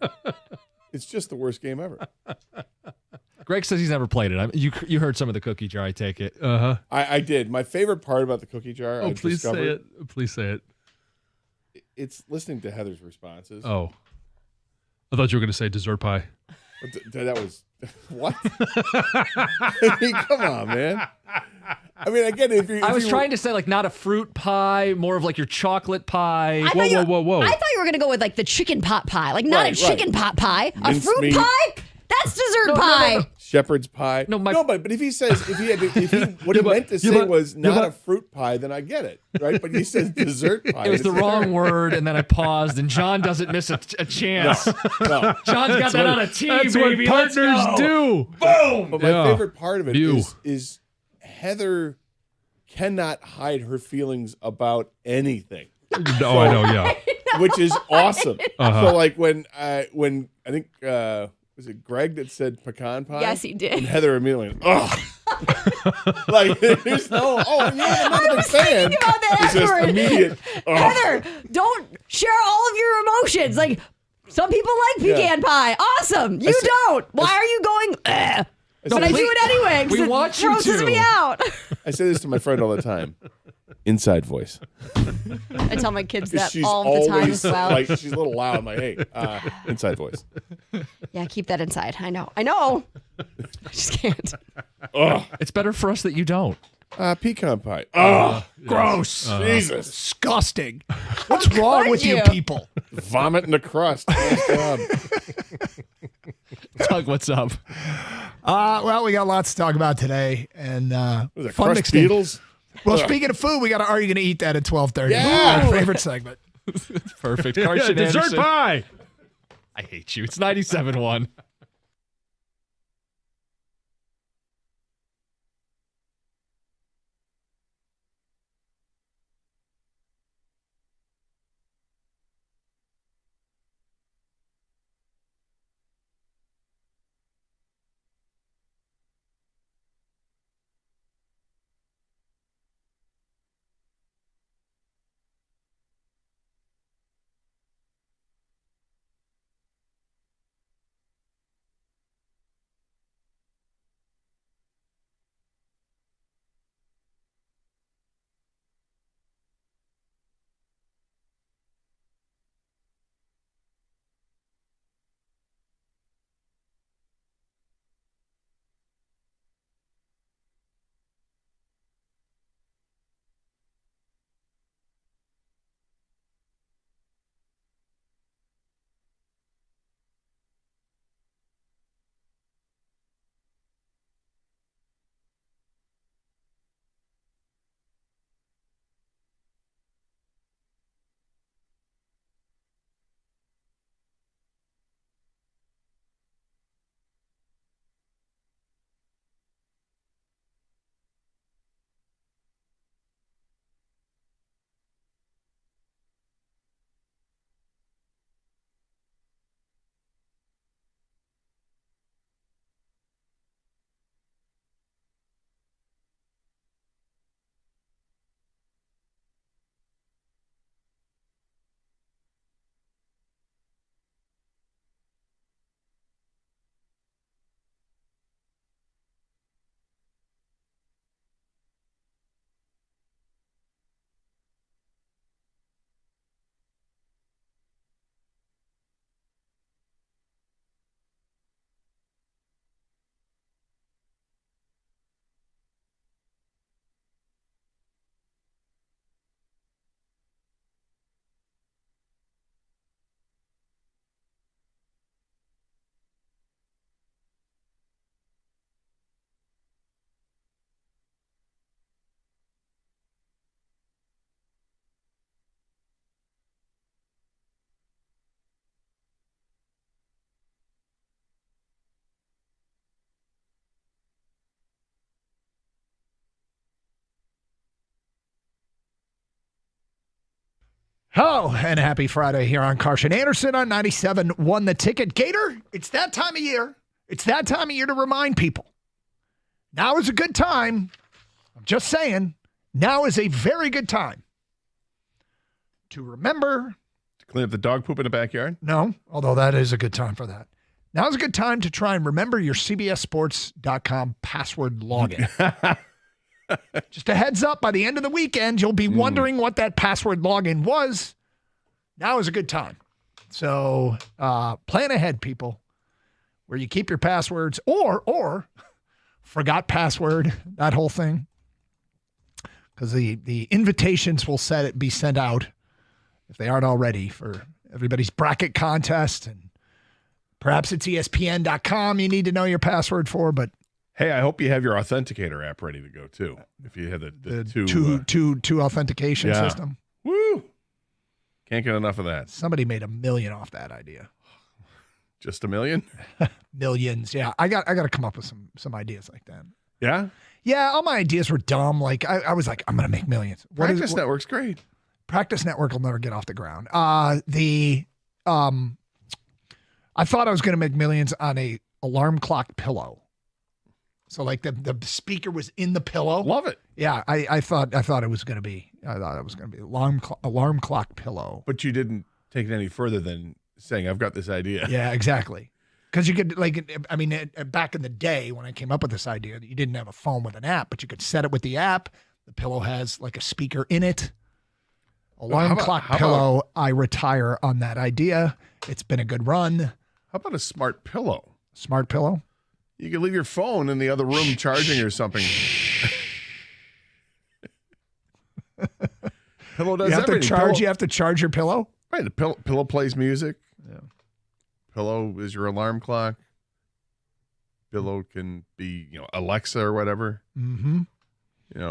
It's just the worst game ever.
Greg says he's never played it. You heard some of the cookie jar, I take it.
Uh-huh.
I did. My favorite part about the cookie jar,
Oh,
I
please say
discovered,
it. Please say it.
it's listening to Heather's responses.
Oh. I thought you were going to say dessert pie.
That was what? I mean, come on, man. I mean, again,
I was trying to say like not a fruit pie, more of like your chocolate pie.
Whoa.
I thought you were going to go with like the chicken pot pie. Like not
Right,
a chicken pot pie, a
Minced
fruit
meat.
pie? That's dessert pie.
Shepherd's pie.
No,
but if he says what he meant to say was not a fruit pie, then I get it, right? But he says dessert pie.
It was the wrong word, and then I paused, and John doesn't miss a chance.
No.
John's got that on a tee,
That's
baby.
what partners do.
Boom.
But my favorite part of it is Heather cannot hide her feelings about anything.
No, I know, yeah.
Which is awesome. So like when I think was it Greg that said pecan pie?
Yes, he did.
And Heather immediately went, ugh. Like there's no I'm not a big fan.
Thinking about that
It's just
afterward.
immediate. Ugh.
Heather, don't share all of your emotions. Like some people like pecan pie. Awesome. You don't. Why are you going? But I do it anyway. 'Cause
We
it
want you
grosses
to.
me out.
I say this to my friend all the time. Inside voice.
I tell my kids that
She's
all the time
always
as well.
like she's a little loud. I'm like, hey, inside voice.
Yeah, keep that inside. I know. I just can't.
It's better for us that you don't.
Pecan pie.
Gross.
Jesus.
Disgusting. What's wrong with you people?
Vomit in the crust. Nice job.
Doug, what's up?
Well, we got lots to talk about today, and
Was it
fun
crushed
mixed in.
beetles?
Well, speaking of food, we got to Are You Going to Eat That at 12:30?
Yeah.
My favorite segment.
Perfect.
Yeah,
Carson
dessert
Anderson.
pie.
I hate you. It's 97.1.
Hello, and happy Friday here on Carson Anderson on 97 Won the Ticket. Gator, it's that time of year. It's that time of year to remind people. Now is a good time. I'm just saying, now is a very good time to remember.
To clean up the dog poop in the backyard?
No, although that is a good time for that. Now is a good time to try and remember your CBSSports.com password login. Just a heads up, by the end of the weekend, you'll be wondering what that password login was. Now is a good time. So plan ahead, people, where you keep your passwords or forgot password, that whole thing. Because the invitations will be sent out, if they aren't already, for everybody's bracket contest and Perhaps it's ESPN.com you need to know your password for, but
Hey, I hope you have your authenticator app ready to go too. If you have the
two authentication system.
Woo! Can't get enough of that.
Somebody made $1 million off that idea.
Just $1 million?
Millions, yeah. I got to come up with some ideas like that.
Yeah?
Yeah, all my ideas were dumb. Like I was like, I'm gonna make millions.
Practice Network's great.
Practice Network will never get off the ground. I thought I was gonna make millions on a alarm clock pillow. So like the speaker was in the pillow.
Love it.
Yeah, I thought it was gonna be. I thought it was gonna be alarm clock pillow.
But you didn't take it any further than saying, I've got this idea.
Yeah, exactly. Because you could, back in the day when I came up with this idea, you didn't have a phone with an app, but you could set it with the app. The pillow has like a speaker in it. Alarm clock pillow. I retire on that idea. It's been a good run.
How about a smart pillow?
Smart pillow?
You could leave your phone in the other room charging or something. Pillow does everything.
You have to charge your pillow?
Right. The pillow plays music. Yeah. Pillow is your alarm clock. Pillow can be, Alexa or whatever.
Mm-hmm.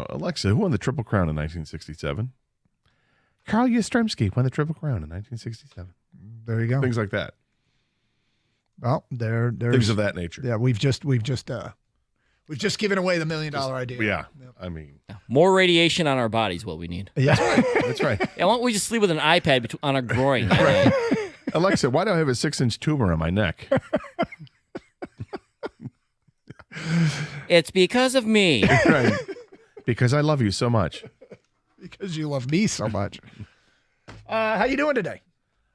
Alexa, who won the Triple Crown in 1967? Carl Yastrzemski won the Triple Crown in 1967.
There you go.
Things like that.
Well, there's
things of that nature.
Yeah, we've just given away the $1 million idea.
Yeah. Yep. I mean,
more radiation on our bodies, what we need.
Yeah,
that's right.
Yeah, why don't we just sleep with an iPad on our groin?
Right. Alexa, why do I have a 6-inch tumor on my neck?
It's because of me.
Right. Because I love you so much.
Because you love me so much. How you doing today?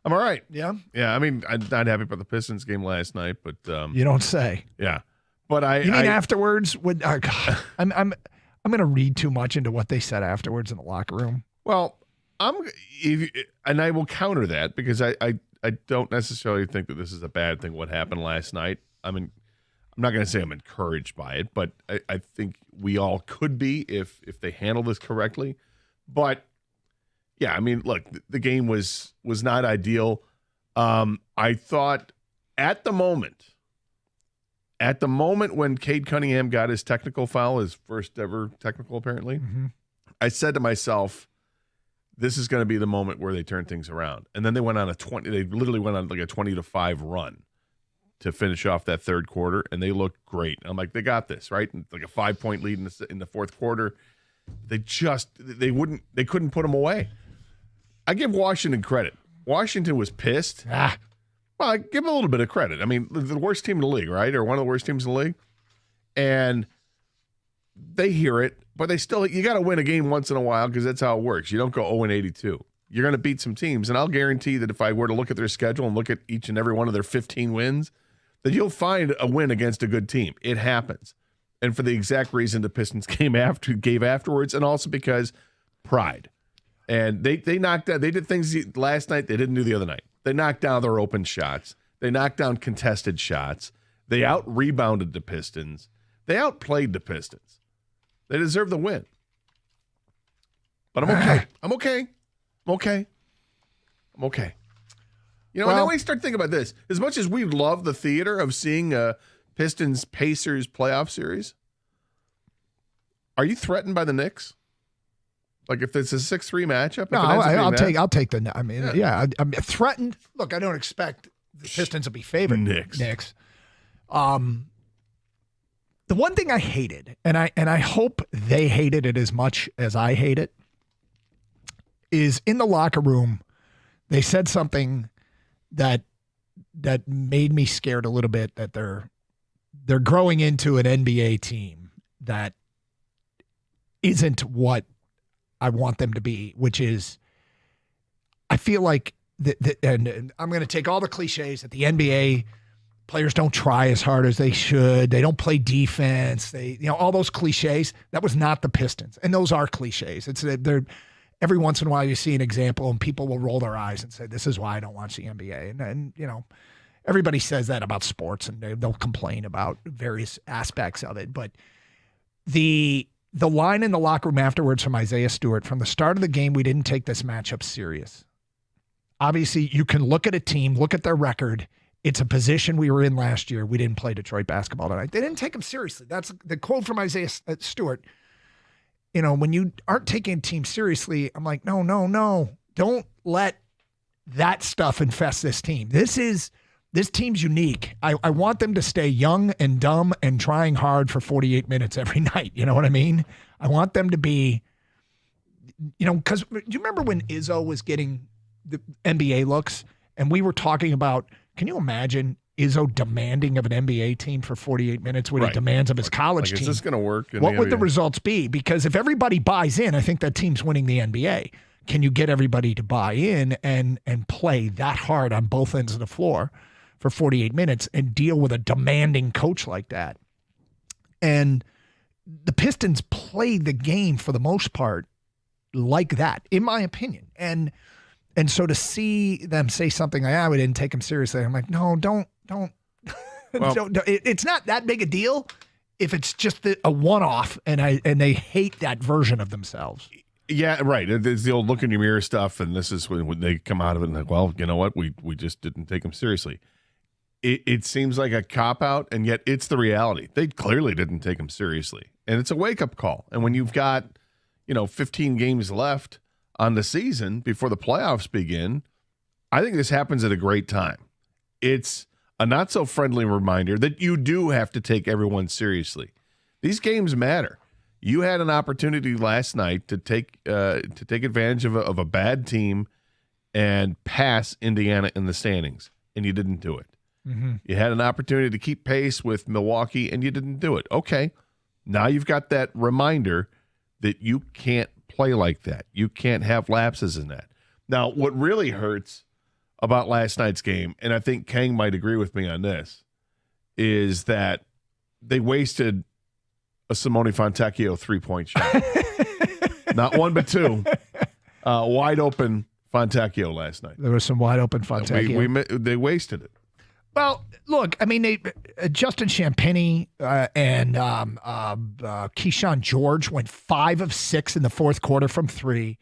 I'm all right.
Yeah?
Yeah, I mean, I'm not happy about the Pistons game last night, but...
you don't say.
Yeah. But
You mean afterwards? God, I'm going to read too much into what they said afterwards in the locker room.
Well, and I will counter that because I don't necessarily think that this is a bad thing, what happened last night. I mean, I'm not going to say I'm encouraged by it, but I think we all could be if they handle this correctly. But, yeah, I mean, look, the game was not ideal. I thought at the moment when Cade Cunningham got his technical foul, his first ever technical apparently, I said to myself, this is going to be the moment where they turn things around. And then they went on they literally went on like a 20-5 run to finish off that third quarter, and they looked great. I'm like, they got this, right? Like a 5-point lead in the fourth quarter. They couldn't put them away. I give Washington credit. Washington was pissed. Well, I give them a little bit of credit. I mean, the worst team in the league, right? Or one of the worst teams in the league. And they hear it, but you got to win a game once in a while because that's how it works. You don't go 0-82. You're going to beat some teams. And I'll guarantee that if I were to look at their schedule and look at each and every one of their 15 wins, that you'll find a win against a good team. It happens. And for the exact reason the Pistons gave afterwards, and also because pride. And they knocked out, they did things last night they didn't do the other night. They knocked down their open shots. They knocked down contested shots. They out-rebounded the Pistons. They outplayed the Pistons. They deserve the win. But I'm okay. I'm okay. And then when you start thinking about this, as much as we love the theater of seeing a Pistons-Pacers playoff series, are you threatened by the Knicks? Like if it's a 6-3 matchup?
No, I'll take the. I mean, yeah, I'm threatened. Look, I don't expect the Pistons to be favored. Knicks. The one thing I hated, and I hope they hated it as much as I hate it, is in the locker room, they said something that made me scared a little bit, that they're growing into an NBA team that isn't what I want them to be, which is, I feel like and I'm going to take all the cliches that the NBA players don't try as hard as they should. They don't play defense. All those cliches. That was not the Pistons. And those are cliches. They're every once in a while you see an example and people will roll their eyes and say, this is why I don't watch the NBA. And everybody says that about sports and they'll complain about various aspects of it. But the line in the locker room afterwards from Isaiah Stewart, from the start of the game, we didn't take this matchup serious. Obviously, you can look at a team, look at their record, It's a position we were in last year. We didn't play Detroit basketball tonight. They didn't take them seriously. That's the quote from Isaiah Stewart. You know, when you aren't taking a team seriously, I'm like, no. Don't let that stuff infest this team. This team's unique. I want them to stay young and dumb and trying hard for 48 minutes every night. You know what I mean? I want them to be, you know, because do you remember when Izzo was getting the NBA looks and we were talking about, can you imagine Izzo demanding of an NBA team for 48 minutes what he demands of his college team?
Is this going to work?
What would the results be? Because if everybody buys in, I think that team's winning the NBA. Can you get everybody to buy in and play that hard on both ends of the floor for 48 minutes and deal with a demanding coach like that? And the Pistons played the game for the most part like that, in my opinion. And so to see them say something like, we didn't take them seriously. I'm like, no, don't. Well, it's not that big a deal if it's just a one-off and they hate that version of themselves.
Yeah, right. It's the old look in your mirror stuff, and this is when they come out of it and like, well, you know what? We just didn't take them seriously. It seems like a cop-out, and yet it's the reality. They clearly didn't take them seriously, and it's a wake-up call. And when you've got, 15 games left on the season before the playoffs begin, I think this happens at a great time. It's a not-so-friendly reminder that you do have to take everyone seriously. These games matter. You had an opportunity last night to take advantage of a bad team and pass Indiana in the standings, and you didn't do it. Mm-hmm. You had an opportunity to keep pace with Milwaukee, and you didn't do it. Okay, now you've got that reminder that you can't play like that. You can't have lapses in that. Now, what really hurts about last night's game, and I think Kang might agree with me on this, is that they wasted a Simone Fontecchio 3-point shot. Not one, but two. Wide open Fontecchio last night.
There was some wide open Fontecchio.
They wasted it.
Well, look, I mean, Justin Champagnie and Keyshawn George went 5 of 6 in the fourth quarter from 3.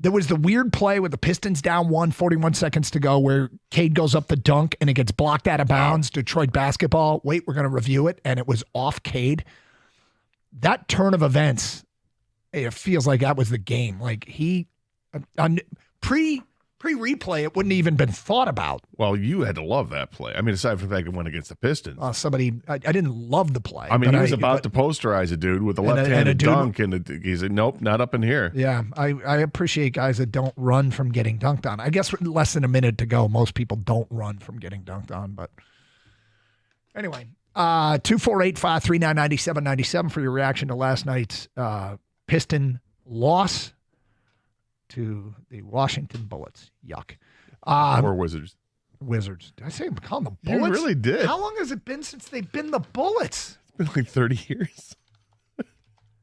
There was the weird play with the Pistons down 41 seconds to go where Cade goes up the dunk and it gets blocked out of bounds. Detroit basketball. Wait, we're going to review it. And it was off Cade. That turn of events, it feels like that was the game. Like on pre-replay, it wouldn't even been thought about.
Well, you had to love that play. I mean, aside from the fact it went against the Pistons.
I didn't love the play.
I mean, he was about to posterize a dude with a left-handed dunk, and he said, nope, not up in here.
Yeah, I appreciate guys that don't run from getting dunked on. I guess with less than a minute to go, most people don't run from getting dunked on. But anyway, 248-539-9797 for your reaction to last night's Piston loss to the Washington Bullets. Yuck.
Or Wizards.
Wizards. Did I say call them the Bullets?
You really did.
How long has it been since they've been the Bullets?
It's been like 30 years.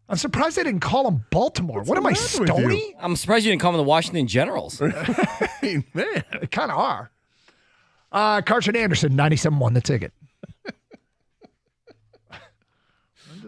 I'm surprised they didn't call them Baltimore. What am I, Stony?
I'm surprised you didn't call them the Washington Generals.
Hey, man.
They kind of are. Carson Anderson, 97.1 The Ticket.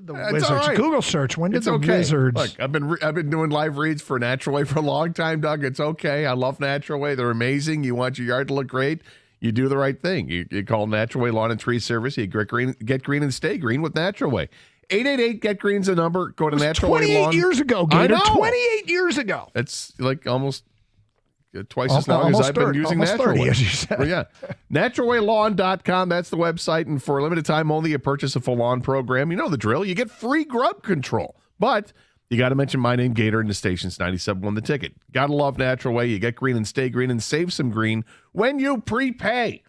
The Wizards.
Right.
Google search. When did Wizards?
Look, I've been doing live reads for Natural Way for a long time, Doug. It's okay. I love Natural Way. They're amazing. You want your yard to look great, you do the right thing. You call Natural Way Lawn and Tree Service. You get green and stay green with Natural Way. 888-GET-GREEN's a number. Go to Natural Way Lawn.
28 years ago, Gator. 28 years ago.
It's like almost twice as long as I've been using Natural Way.
As you said.
Well, yeah. NaturalWayLawn.com. That's the website. And for a limited time only, you purchase a full lawn program. You know the drill. You get free grub control. But you got to mention my name, Gator, and the station's 97.1 The Ticket. Got to love Natural Way. You get green and stay green and save some green when you prepay.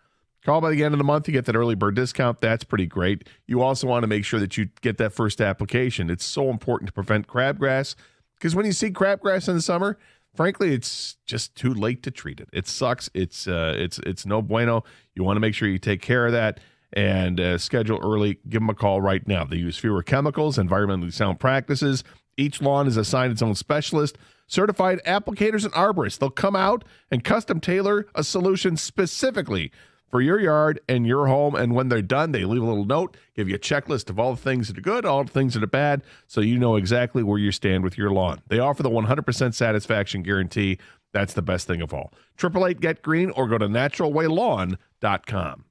Call by the end of the month. You get that early bird discount. That's pretty great. You also want to make sure that you get that first application. It's so important to prevent crabgrass because when you see crabgrass in the summer, frankly, it's just too late to treat it. It sucks. It's no bueno. You want to make sure you take care of that and schedule early. Give them a call right now. They use fewer chemicals, environmentally sound practices. Each lawn is assigned its own specialist, certified applicators and arborists. They'll come out and custom tailor a solution specifically for your yard and your home. And when they're done, they leave a little note, give you a checklist of all the things that are good, all the things that are bad, so you know exactly where you stand with your lawn. They offer the 100% satisfaction guarantee. That's the best thing of all. 888-GET-GREEN or go to naturalwaylawn.com.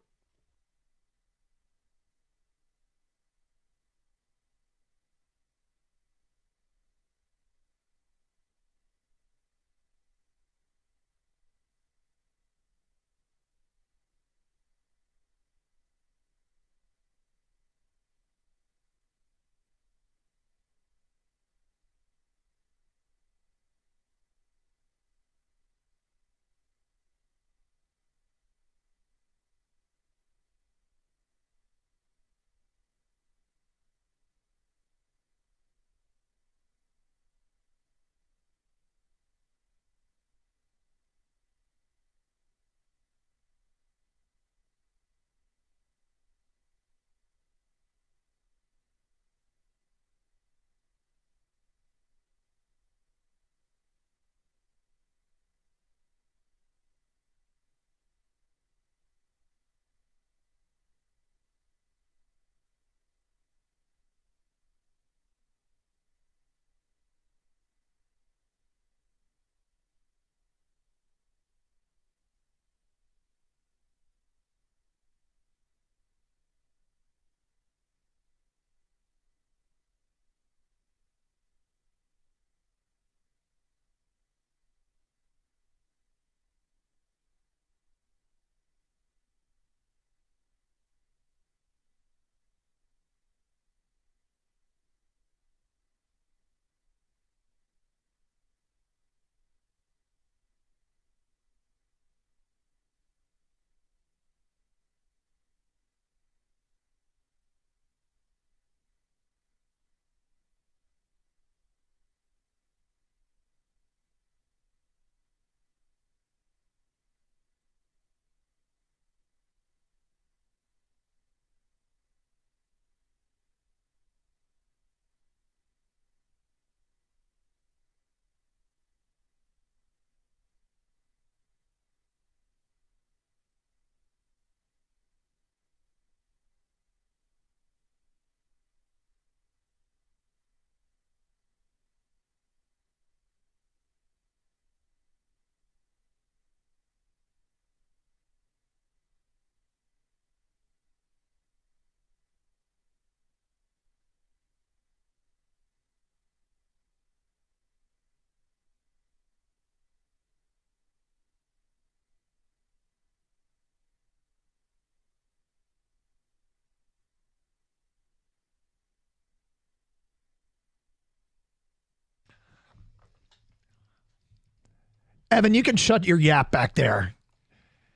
Evan, you can shut your yap back there.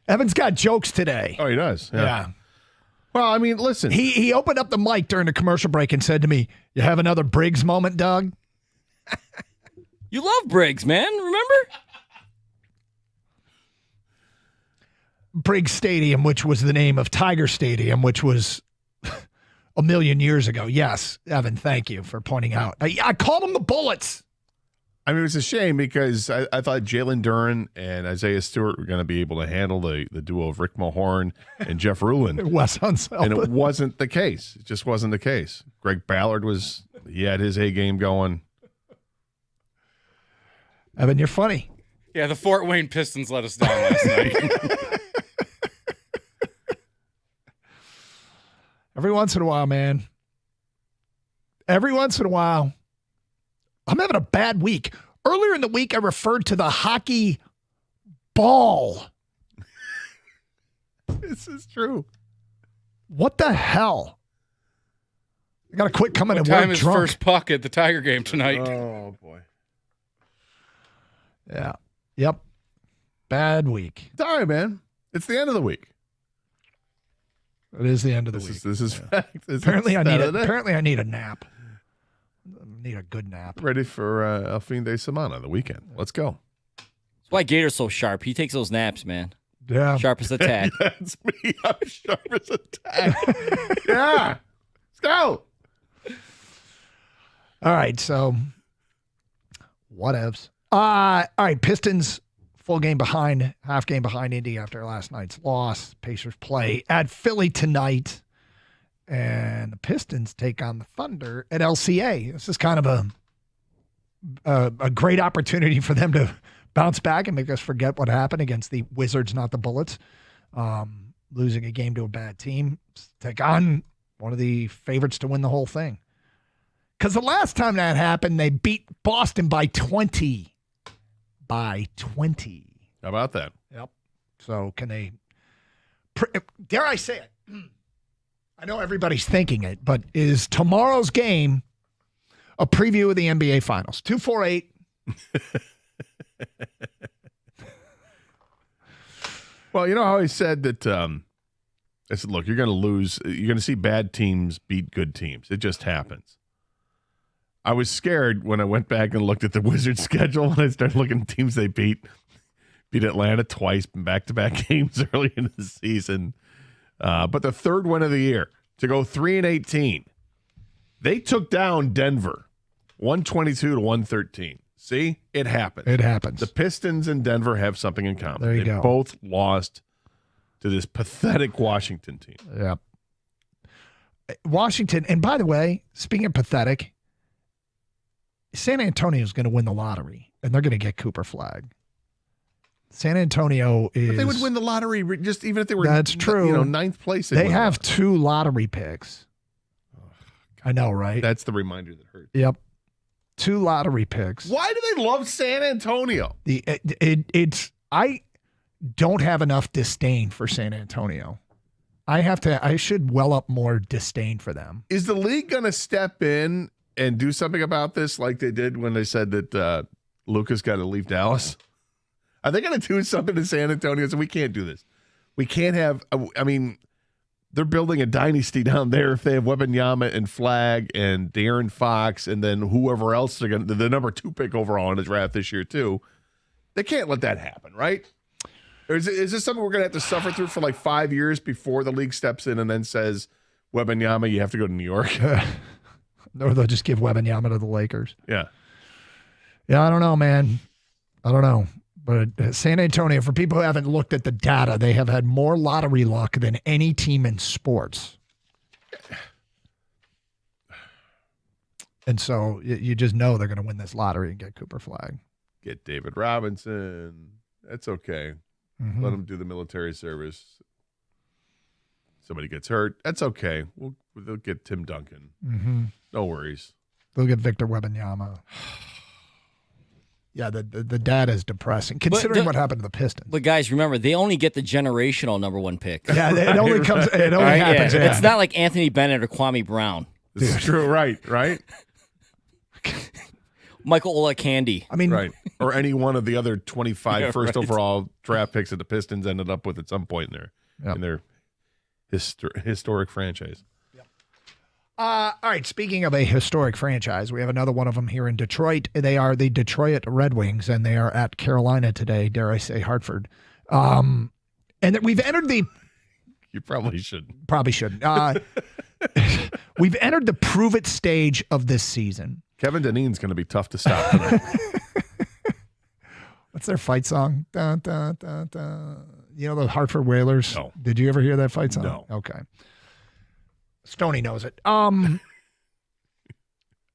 Evan's got jokes today.
Oh, he does?
Yeah.
Well, I mean, listen.
He opened up the mic during the commercial break and said to me, "You have another Briggs moment, Doug?"
You love Briggs, man. Remember?
Briggs Stadium, which was the name of Tiger Stadium, which was a million years ago. Yes, Evan, thank you for pointing out. I called them the Bullets.
I mean, it was a shame because I thought Jalen Duren and Isaiah Stewart were going to be able to handle the duo of Rick Mahorn and Jeff Ruland.
Wes Unseld.
And it wasn't the case. It just wasn't the case. Greg Ballard he had his A game going.
Evan, you're funny.
Yeah, the Fort Wayne Pistons let us down last night.
Every once in a while, man. Every once in a while. I'm having a bad week. Earlier in the week, I referred to the hockey ball.
This is true.
What the hell? I got to quit coming
What
to work
time is
drunk.
first puck at the Tiger game tonight?
Oh, boy.
Yeah. Yep. Bad week.
It's all right, man. It's the end of the week.
It is the end of the week.
This is fact.
Apparently, I need a nap. I need a good nap.
Ready for El Fin de Semana, the weekend. Let's go.
That's why Gator's so sharp. He takes those naps, man.
Yeah.
Sharp as a tack.
That's me. I'm sharp as a tack. Yeah. Let's go.
All right. So, whatevs. All right. Pistons full game behind, half game behind Indy after last night's loss. Pacers play at Philly tonight. And the Pistons take on the Thunder at LCA. This is kind of a great opportunity for them to bounce back and make us forget what happened against the Wizards, not the Bullets. Losing a game to a bad team. Take on one of the favorites to win the whole thing. Because the last time that happened, they beat Boston by 20. By 20.
How about that?
Yep. So can they, dare I say it? I know everybody's thinking it, but is tomorrow's game a preview of the NBA Finals? 248.
Well, you know how I said that I said, look, you're going to lose. You're going to see bad teams beat good teams. It just happens. I was scared when I went back and looked at the Wizards schedule and I started looking at teams they beat. Beat Atlanta twice in back-to-back games early in the season. But the third win of the year to go 3-18. They took down Denver 122-113. See, it happens.
It happens.
The Pistons and Denver have something in common.
There you
they
go.
both lost to this pathetic Washington team.
Yeah. Washington, and by the way, speaking of pathetic, San Antonio is going to win the lottery, and they're going to get Cooper Flag. San Antonio is.
But they would win the lottery just even if they were.
That's true.
Ninth place.
They have 2 lottery picks. I know, right?
That's the reminder that hurts.
Yep, 2 lottery picks.
Why do they love San Antonio?
I don't have enough disdain for San Antonio. I should well up more disdain for them.
Is the league going to step in and do something about this, like they did when they said that Lucas got to leave Dallas? Are they going to do something to San Antonio? So we can't do this. We can't have. I mean, they're building a dynasty down there if they have Wembanyama and Flag and De'Aaron Fox and then whoever else they're going to, the number 2 pick overall in his draft this year too. They can't let that happen, right? Or is this something we're going to have to suffer through for like 5 years before the league steps in and then says, Wembanyama, you have to go to New York?
Or they'll just give Wembanyama to the Lakers.
Yeah.
Yeah, I don't know, man. I don't know. But San Antonio, for people who haven't looked at the data, they have had more lottery luck than any team in sports. And so you just know they're going to win this lottery and get Cooper Flag.
Get David Robinson. That's okay.
Mm-hmm.
Let him do the military service. Somebody gets hurt. That's okay. They'll get Tim Duncan.
Mm-hmm.
No worries.
They'll get Victor Wembanyama. Yeah, the data is depressing, considering what happened to the Pistons.
But guys, remember, they only get the generational number 1 pick.
Yeah, it only comes. It only happens.
Yeah. It's not like Anthony Bennett or Kwame Brown.
This is true, right?
Michael Olakandi.
I mean,
right. Or any one of the other 25
Yeah,
first
right.
overall draft picks that the Pistons ended up with at some point in their historic franchise.
All right. Speaking of a historic franchise, we have another one of them here in Detroit. They are the Detroit Red Wings, and they are at Carolina today. Dare I say Hartford? And we've entered the.
You probably shouldn't.
Probably shouldn't. We've entered the prove it stage of this season.
Kevin Dineen's going to be tough to stop tonight.
What's their fight song? Dun, dun, dun, dun. You know the Hartford Whalers?
No.
Did you ever hear that fight song?
No.
Okay. Stoney knows it.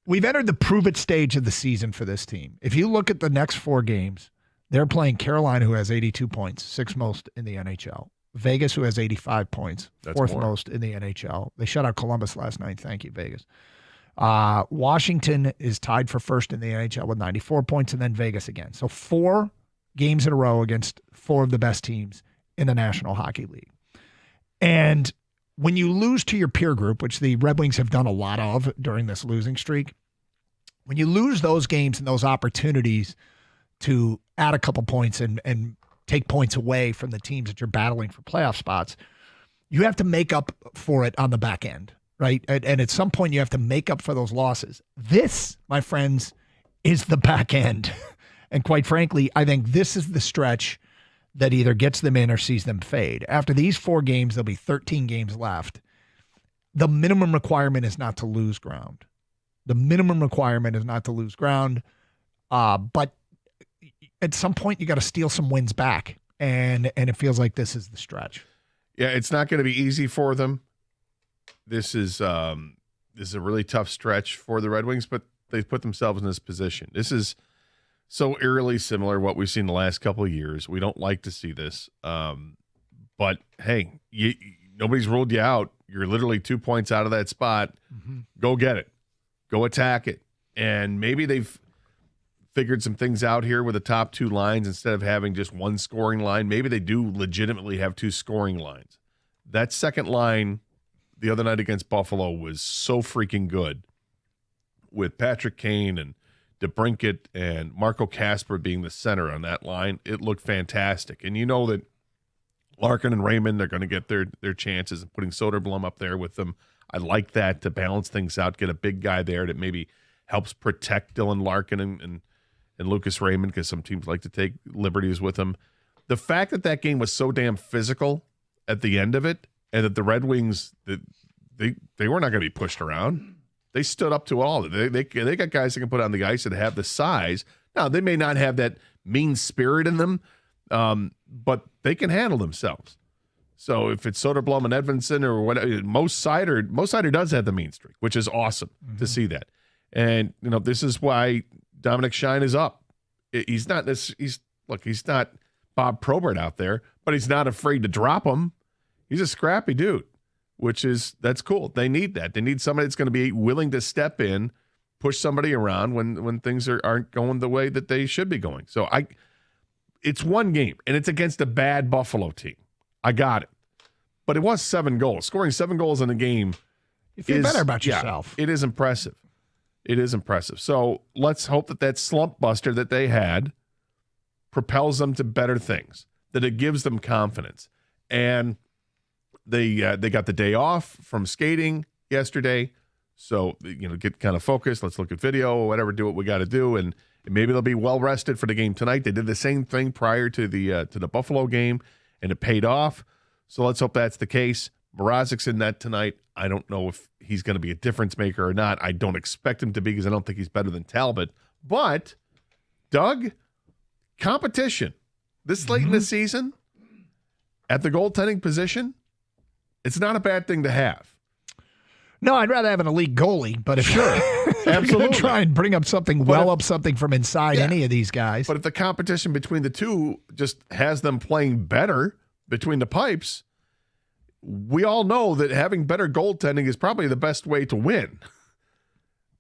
We've entered the prove it stage of the season for this team. If you look at the next 4 games, they're playing Carolina, who has 82 points, 6th most in the NHL. Vegas, who has 85 points,
That's
4th
more.
most in the NHL. They shut out Columbus last night. Thank you, Vegas. Washington is tied for first in the NHL with 94 points, and then Vegas again. So 4 games in a row against 4 of the best teams in the National Hockey League. And when you lose to your peer group, which the Red Wings have done a lot of during this losing streak, when you lose those games and those opportunities to add a couple points and take points away from the teams that you're battling for playoff spots, you have to make up for it on the back end, right? And at some point, you have to make up for those losses. This, my friends, is the back end. And quite frankly, I think this is the stretch that either gets them in or sees them fade. After these 4 games, there'll be 13 games left. The minimum requirement is not to lose ground. The minimum requirement is not to lose ground. But at some point, you got to steal some wins back. And it feels like this is the stretch.
Yeah, it's not going to be easy for them. This is a really tough stretch for the Red Wings, but they've put themselves in this position. This is so eerily similar to what we've seen the last couple of years. We don't like to see this. But, hey, nobody's ruled you out. You're literally 2 points out of that spot.
Mm-hmm.
Go get it. Go attack it. And maybe they've figured some things out here with the top 2 lines instead of having just one scoring line. Maybe they do legitimately have 2 scoring lines. That second line the other night against Buffalo was so freaking good with Patrick Kane and DeBrincat and Marco Kasper being the center on that line. It looked fantastic. And you know that Larkin and Raymond are going to get their chances, and putting Soderblom up there with them. I like that to balance things out, get a big guy there that maybe helps protect Dylan Larkin and Lucas Raymond, because some teams like to take liberties with them. The fact that game was so damn physical at the end of it, and that the Red Wings, they were not going to be pushed around. They stood up to all. They got guys that can put on the ice that have the size. Now, they may not have that mean spirit in them, but they can handle themselves. So if it's Soderblom and Edvinsson or whatever, Mo Seider does have the mean streak, which is awesome to see that. And this is why Dominic Shine is up. He's not Bob Probert out there, but he's not afraid to drop him. He's a scrappy dude, that's cool. They need that. They need somebody that's going to be willing to step in, push somebody around when things aren't going the way that they should be going. So it's one game, and it's against a bad Buffalo team. I got it. But it was 7 goals. Scoring 7 goals in a game.
You feel better about yourself.
It is impressive. It is impressive. So let's hope that slump buster that they had propels them to better things, that it gives them confidence. And they got the day off from skating yesterday. So, get kind of focused. Let's look at video or whatever, do what we got to do. And maybe they'll be well rested for the game tonight. They did the same thing prior to the Buffalo game, and it paid off. So let's hope that's the case. Mrazek's in that tonight. I don't know if he's going to be a difference maker or not. I don't expect him to be, because I don't think he's better than Talbot. But, Doug, competition this late in the season at the goaltending position, it's not a bad thing to have.
No, I'd rather have an elite goalie, but if
Absolutely.
you're going to try and bring up something, up something from inside any of these guys.
But if the competition between the two just has them playing better between the pipes, we all know that having better goaltending is probably the best way to win,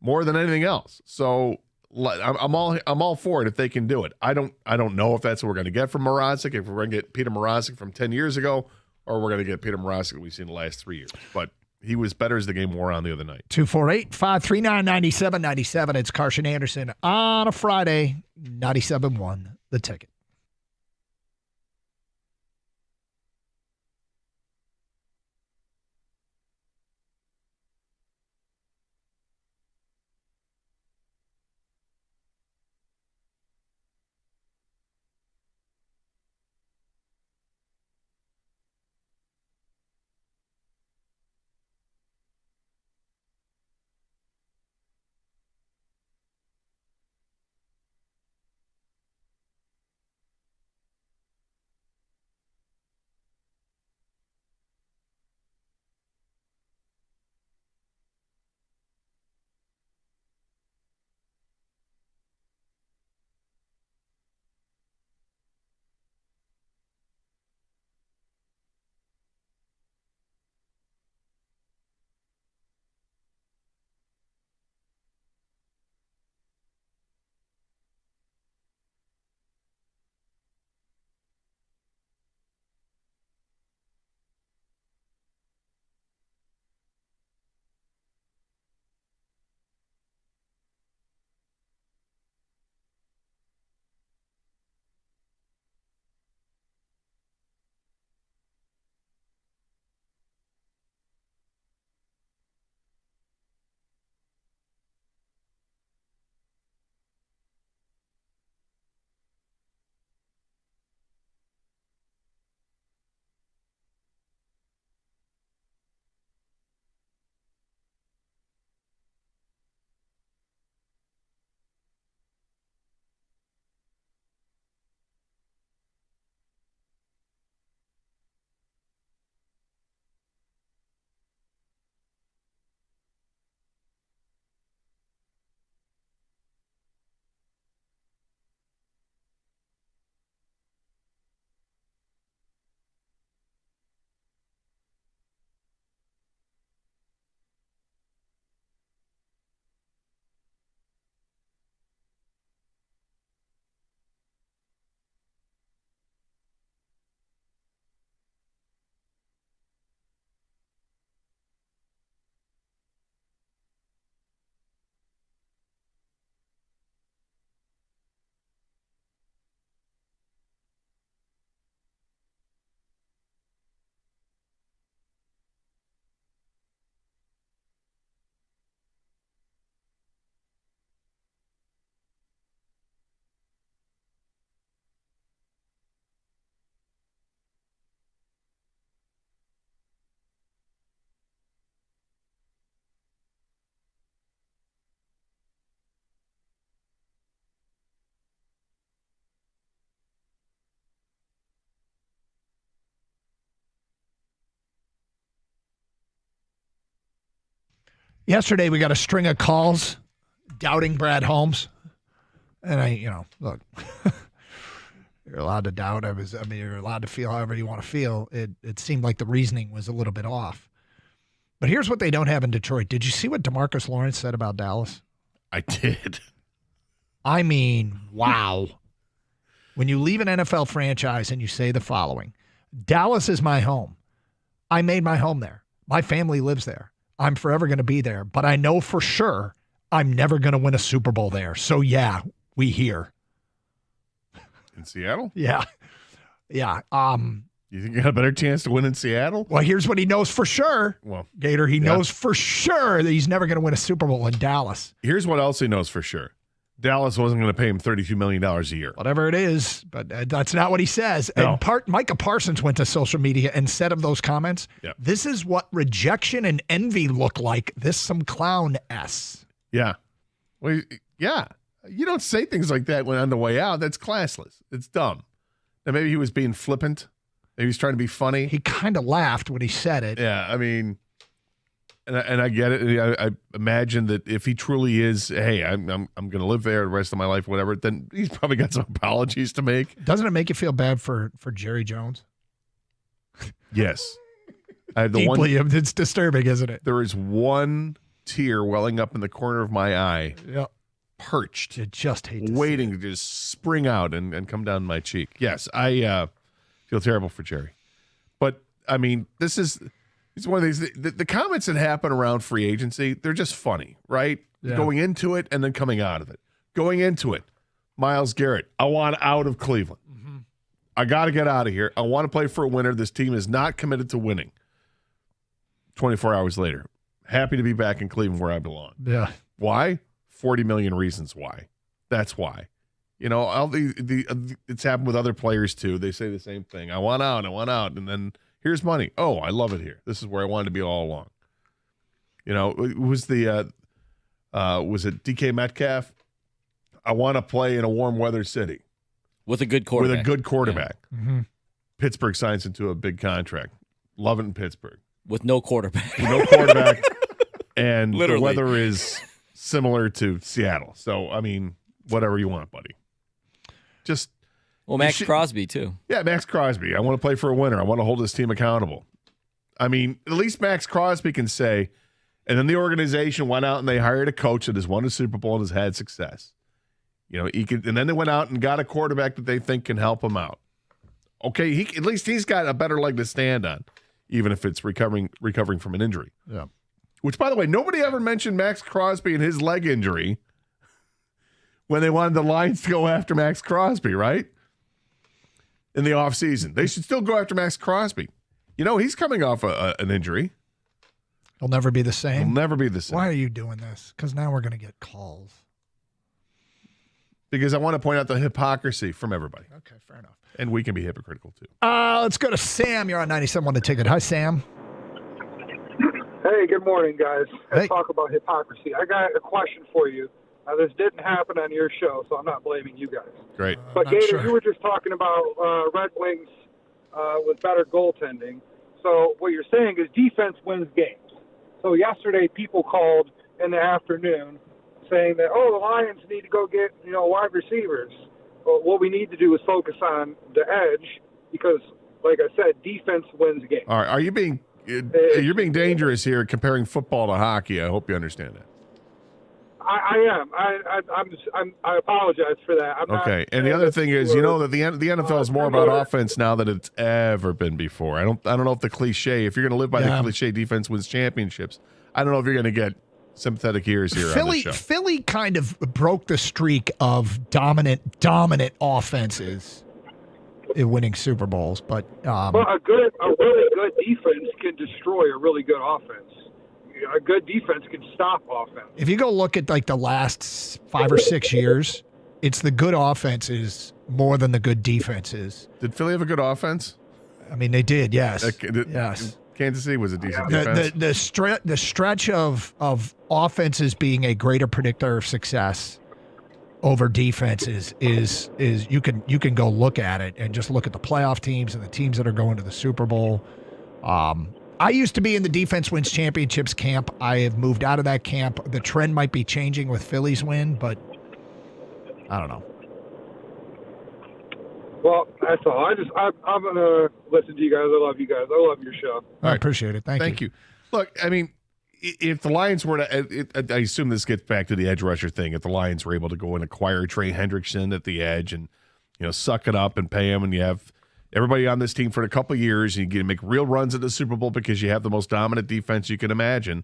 more than anything else. So I'm all for it if they can do it. I don't know if that's what we're going to get from Mrazek, if we're going to get Peter Mrazek from 10 years ago, or we're going to get Peter Mrazek that we've seen the last 3 years. But He was better as the game wore on the other night.
248-539-9797. It's Carson Anderson on a Friday, 97.1, The Ticket. Yesterday, we got a string of calls doubting Brad Holmes. And look, you're allowed to doubt. You're allowed to feel however you want to feel. It seemed like the reasoning was a little bit off. But here's what they don't have in Detroit. Did you see what DeMarcus Lawrence said about Dallas?
I did.
I mean, wow. When you leave an NFL franchise and you say the following, Dallas is my home. I made my home there. My family lives there. I'm forever going to be there. But I know for sure I'm never going to win a Super Bowl there. So, yeah, we here.
In Seattle?
Yeah. Yeah.
You think you got a better chance to win in Seattle?
Well, here's what he knows for sure.
Well,
Gator, he knows for sure that he's never going to win a Super Bowl in Dallas.
Here's what else he knows for sure. Dallas wasn't going to pay him $32 million a year.
Whatever it is, but that's not what he says.
No.
And Micah Parsons went to social media and said of those comments, This is what rejection and envy look like. This some clown S.
Yeah. Well, yeah. You don't say things like that when on the way out. That's classless. It's dumb. Now, maybe he was being flippant. Maybe he was trying to be funny.
He kind of laughed when he said it.
Yeah, I mean, and I get it. I imagine that if he truly is, hey, I'm going to live there the rest of my life, whatever, then he's probably got some apologies to make.
Doesn't it make you feel bad for Jerry Jones?
Yes. I have the
Deeply, it's disturbing, isn't it?
There is one tear welling up in the corner of my eye.
Yep.
Perched.
You just hate to
waiting to just spring out and come down my cheek. Yes, I feel terrible for Jerry. But, I mean, these He's one of these. The comments that happen around free agency, they're just funny, right?
Yeah.
Going into it and then coming out of it. Going into it, Myles Garrett, I want out of Cleveland. I got to get out of here. I want to play for a winner. This team is not committed to winning. 24 hours later, happy to be back in Cleveland where I belong.
Yeah.
Why? 40 million reasons why. That's why. You know, all it's happened with other players too. They say the same thing. I want out. And then here's money. Oh, I love it here. This is where I wanted to be all along. You know, it was was it DK Metcalf? I want to play in a warm weather city.
With a good quarterback.
Yeah. Mm-hmm. Pittsburgh signs into a big contract. Love it in Pittsburgh.
With no quarterback.
And
Literally.
the weather is similar to Seattle. So, I mean, whatever you want, buddy. Just
Max Crosby, too.
Yeah, Max Crosby. I want to play for a winner. I want to hold this team accountable. I mean, at least Max Crosby can say, and then the organization went out and they hired a coach that has won a Super Bowl and has had success. You know, and then they went out and got a quarterback that they think can help him out. Okay, at least he's got a better leg to stand on, even if it's recovering from an injury.
Yeah.
Which, by the way, nobody ever mentioned Max Crosby and his leg injury when they wanted the Lions to go after Max Crosby, right? In the offseason. They should still go after Max Crosby. You know, he's coming off an injury.
He'll never be the same.
He'll never be the same.
Why are you doing this? Because now we're going to get calls.
Because I want to point out the hypocrisy from everybody.
Okay, fair enough.
And we can be hypocritical, too.
Let's go to Sam. You're on 97.1 The Ticket. Hi, Sam.
Hey, good morning, guys.
Hey.
Let's talk about hypocrisy. I got a question for you. This didn't happen on your show, so I'm not blaming you guys.
Great.
But, Gator, you were just talking about Red Wings with better goaltending. So what you're saying is defense wins games. So yesterday people called in the afternoon saying that, the Lions need to go get, wide receivers. Well, what we need to do is focus on the edge because, like I said, defense wins games.
All right. You're being dangerous here comparing football to hockey. I hope you understand that.
I am. I apologize for that.
Okay. And the other thing is, that the NFL is more about offense now than it's ever been before. I don't know if the cliche, if you're going to live by the cliche, defense wins championships. I don't know if you're going to get sympathetic ears here on the show.
Philly kind of broke the streak of dominant offenses in winning Super Bowls, but
a really good defense can destroy a really good offense. A good defense can stop offense.
If you go look at like the last 5 or 6 years, it's the good offenses more than the good defenses.
Did Philly have a good offense?
I mean, they did. Yes.
Yes. Kansas City was a decent defense.
The stretch of offenses being a greater predictor of success over defenses is you can go look at it and just look at the playoff teams and the teams that are going to the Super Bowl. I used to be in the defense wins championships camp. I have moved out of that camp. The trend might be changing with Philly's win, but I don't know.
Well, that's all. I'm gonna listen to you guys. I love you guys. I love your show.
I appreciate it. Thank you.
Look, I mean, if the Lions were to, I assume this gets back to the edge rusher thing. If the Lions were able to go and acquire Trey Hendrickson at the edge and suck it up and pay him, and you have everybody on this team for a couple of years, and you get to make real runs at the Super Bowl because you have the most dominant defense you can imagine.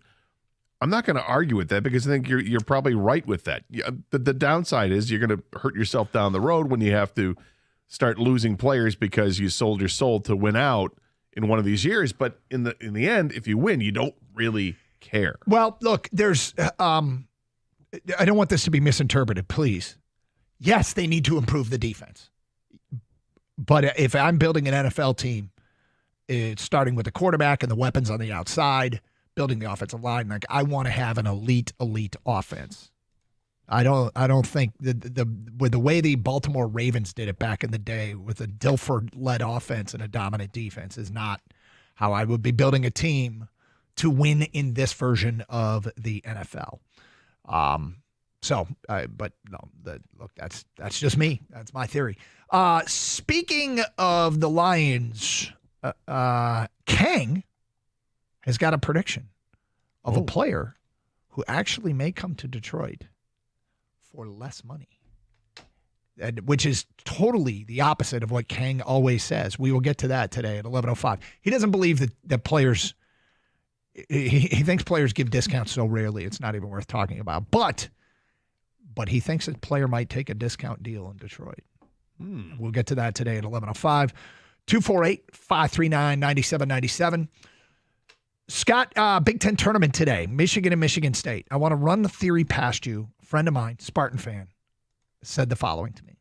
I'm not going to argue with that because I think you're probably right with that. The downside is you're going to hurt yourself down the road when you have to start losing players because you sold your soul to win out in one of these years. But in the end, if you win, you don't really care.
Well, look, there's I don't want this to be misinterpreted, please. Yes, they need to improve the defense. But if I'm building an NFL team, it's starting with the quarterback and the weapons on the outside, building the offensive line. Like, I want to have an elite offense. I don't think with the way the Baltimore Ravens did it back in the day with a Dilfer-led offense and a dominant defense is not how I would be building a team to win in this version of the NFL. But no, look, that's just me. That's my theory. Speaking of the Lions, Kang has got a prediction of a player who actually may come to Detroit for less money, which is totally the opposite of what Kang always says. We will get to that today at 11:05. He doesn't believe that players he thinks players give discounts so rarely it's not even worth talking about. But he thinks a player might take a discount deal in Detroit. We'll get to that today at 11:05. 248-539-9797. Scott, Big Ten tournament today, Michigan and Michigan State. I want to run the theory past you. A friend of mine, Spartan fan, said the following to me.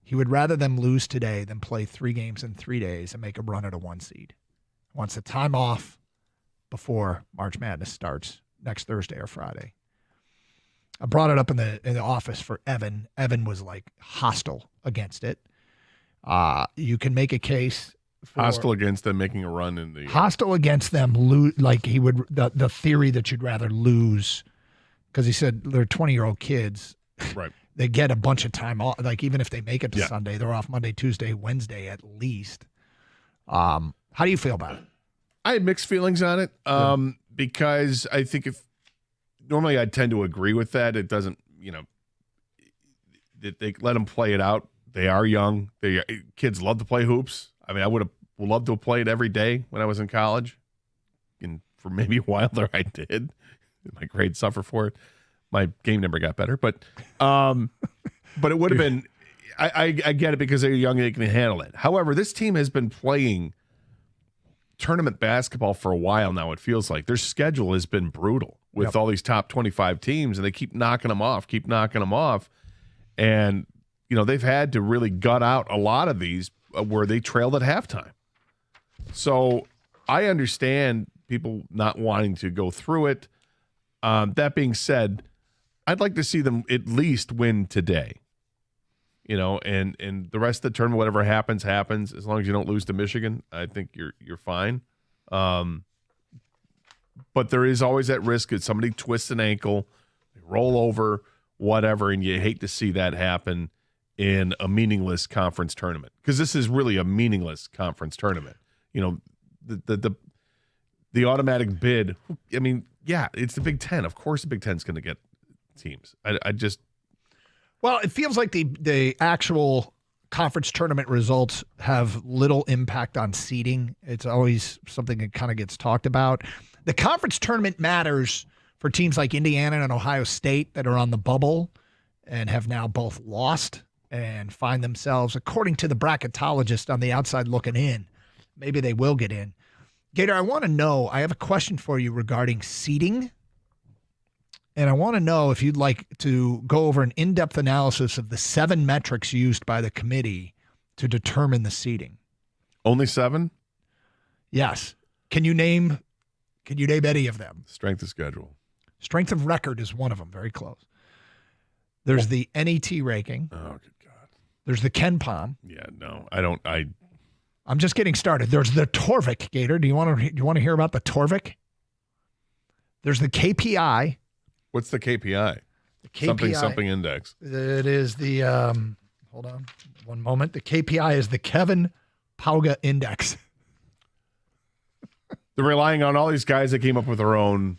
He would rather them lose today than play 3 games in 3 days and make a run at a 1 seed. He wants the time off before March Madness starts next Thursday or Friday. I brought it up in the office for Evan. Evan was like hostile against it. You can make a case for
Hostile against them making a run in the
hostile against them. Like he would the theory that you'd rather lose because he said they're 20-year-old kids.
Right.
They get a bunch of time off. Like even if they make it to Sunday, they're off Monday, Tuesday, Wednesday at least. How do you feel about it?
I had mixed feelings on it because I think normally I tend to agree with that. It doesn't, that they let them play it out. They are young. Kids love to play hoops. I mean, I would have loved to have played every day when I was in college. And for maybe a while there, I did. My grades suffer for it. My game never got better, but it would have been. I get it because they're young and they can handle it. However, this team has been playing tournament basketball for a while now. It feels like their schedule has been brutal with all these top 25 teams, and they keep knocking them off, and they've had to really gut out a lot of these where they trailed at halftime. So I understand people not wanting to go through it. That being said, I'd like to see them at least win today. And the rest of the tournament, whatever happens. As long as you don't lose to Michigan, I think you're fine. But there is always that risk that somebody twists an ankle, they roll over, whatever, and you hate to see that happen in a meaningless conference tournament, because this is really a meaningless conference tournament. The automatic bid. I mean, yeah, it's the Big Ten. Of course, the Big Ten's going to get teams.
Well, it feels like the actual conference tournament results have little impact on seeding. It's always something that kind of gets talked about. The conference tournament matters for teams like Indiana and Ohio State that are on the bubble and have now both lost and find themselves, according to the bracketologist on the outside looking in, maybe they will get in. Gator, I want to know, I have a question for you regarding seeding. And I want to know if you'd like to go over an in-depth analysis of the 7 metrics used by the committee to determine the seeding.
Only 7?
Yes. Can you name any of them?
Strength of schedule.
Strength of record is one of them. Very close. There's the NET ranking.
Oh, good God.
There's the Ken Palm.
Yeah, no, I don't.
I'm just getting started. There's the Torvik, Gator. Do you want to hear about the Torvik? There's the KPI.
What's the KPI?
The KPI.
Something index.
It is the, hold on one moment. The KPI is the Kevin Pauga Index.
They're relying on all these guys that came up with their own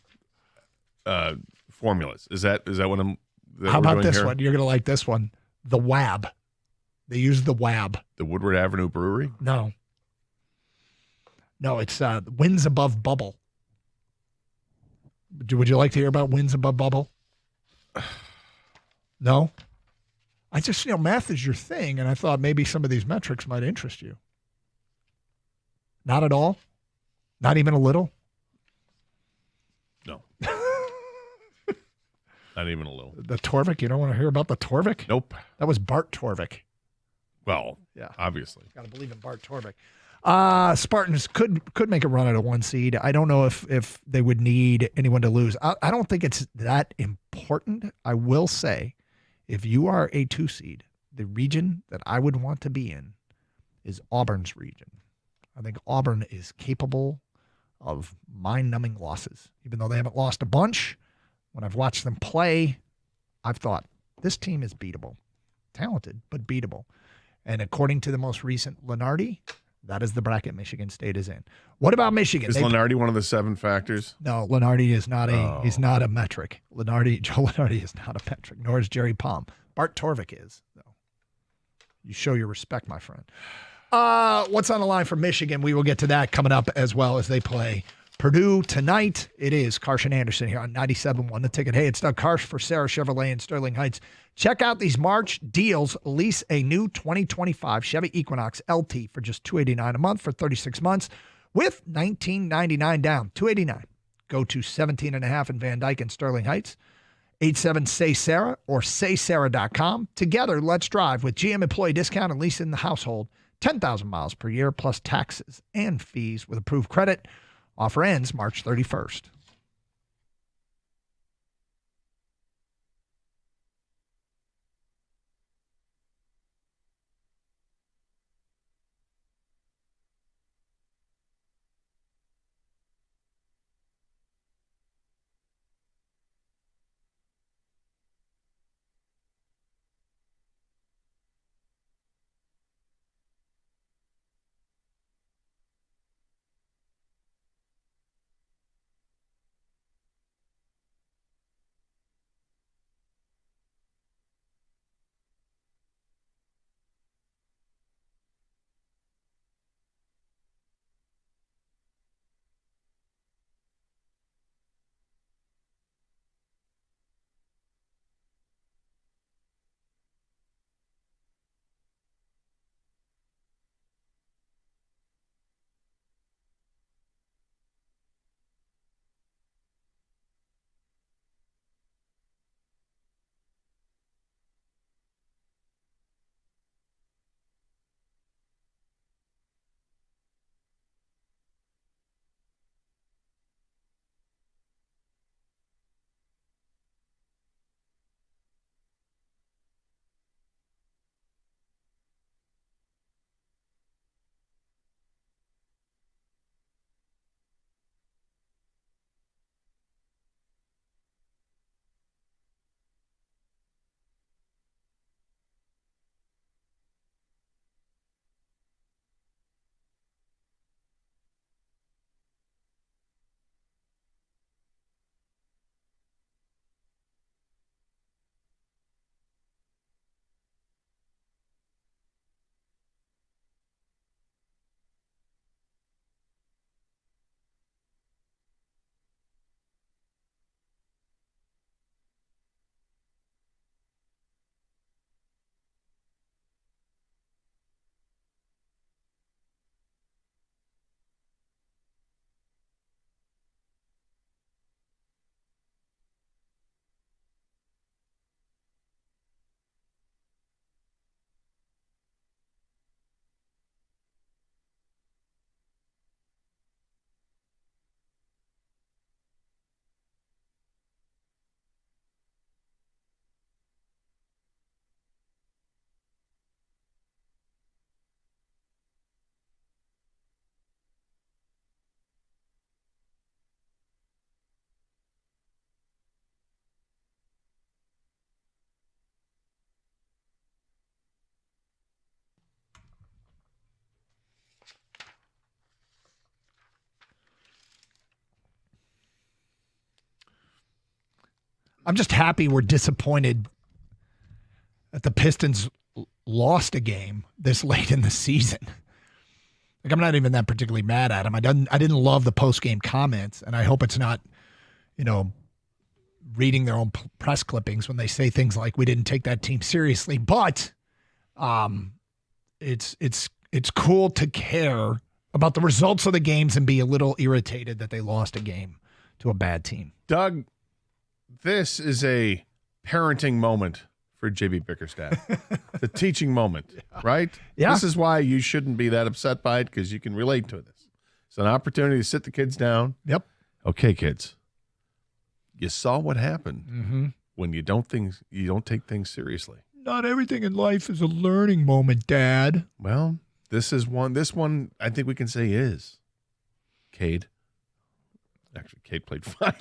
formulas. Is that what I'm?
How about this one? You're going to like this one. The WAB. They use the WAB.
The Woodward Avenue Brewery?
No, it's wins above bubble. Would you like to hear about wins above bubble? No? I just, math is your thing, and I thought maybe some of these metrics might interest you. Not at all? Not even a little?
No. Not even a little.
The Torvik? You don't want to hear about the Torvik?
Nope.
That was Bart Torvik.
Well,
yeah,
obviously.
Got to believe in Bart Torvik. Spartans could make a run at a 1 seed. I don't know if they would need anyone to lose. I don't think it's that important. I will say, if you are a 2 seed, the region that I would want to be in is Auburn's region. I think Auburn is capable of mind-numbing losses. Even though they haven't lost a bunch, when I've watched them play, I've thought, this team is beatable. Talented, but beatable. And according to the most recent Lenardi, that is the bracket Michigan State is in. What about Michigan?
Is Lenardi one of the 7 factors?
No, Lenardi is not he's not a metric. Joe Lenardi is not a metric, nor is Jerry Palm. Bart Torvik is, though. You show your respect, my friend. What's on the line for Michigan? We will get to that coming up as well as they play Purdue tonight. It is Karsch and Anderson here on 97.1 The Ticket. Hey, it's Doug Karsch for Sarah Chevrolet in Sterling Heights. Check out these March deals. Lease a new 2025 Chevy Equinox LT for just $289 a month for 36 months with $19.99 down. $289. Go to 17.5 in Van Dyke and Sterling Heights. 87-SAY-SARAH or saysarah.com. Together, let's drive with GM employee discount and lease in the household. 10,000 miles per year plus taxes and fees with approved credit. Offer ends March 31st. I'm just happy we're disappointed that the Pistons lost a game this late in the season. Like, I'm not even that particularly mad at him. I didn't love the post-game comments, and I hope it's not, reading their own press clippings when they say things like, we didn't take that team seriously. But it's cool to care about the results of the games and be a little irritated that they lost a game to a bad team.
Doug, this is a parenting moment for JB Bickerstaff. The teaching moment, right?
Yeah.
This is why you shouldn't be that upset by it, because you can relate to this. It's an opportunity to sit the kids down.
Yep.
Okay, kids. You saw what happened when you don't take things seriously.
Not everything in life is a learning moment, Dad.
Well, this one I think we can say is. Cade. Actually, Cade played fine.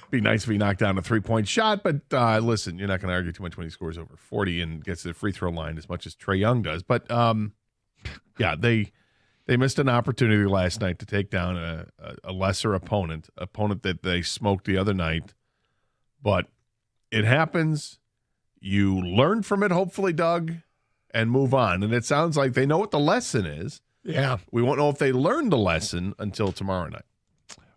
Be nice if he knocked down a 3-point shot, but listen, you're not going to argue too much when he scores over 40 and gets to the free throw line as much as Trae Young does. But yeah, they missed an opportunity last night to take down a lesser opponent that they smoked the other night. But it happens. You learn from it, hopefully, Doug, and move on. And it sounds like they know what the lesson is.
Yeah.
We won't know if they learned the lesson until tomorrow night.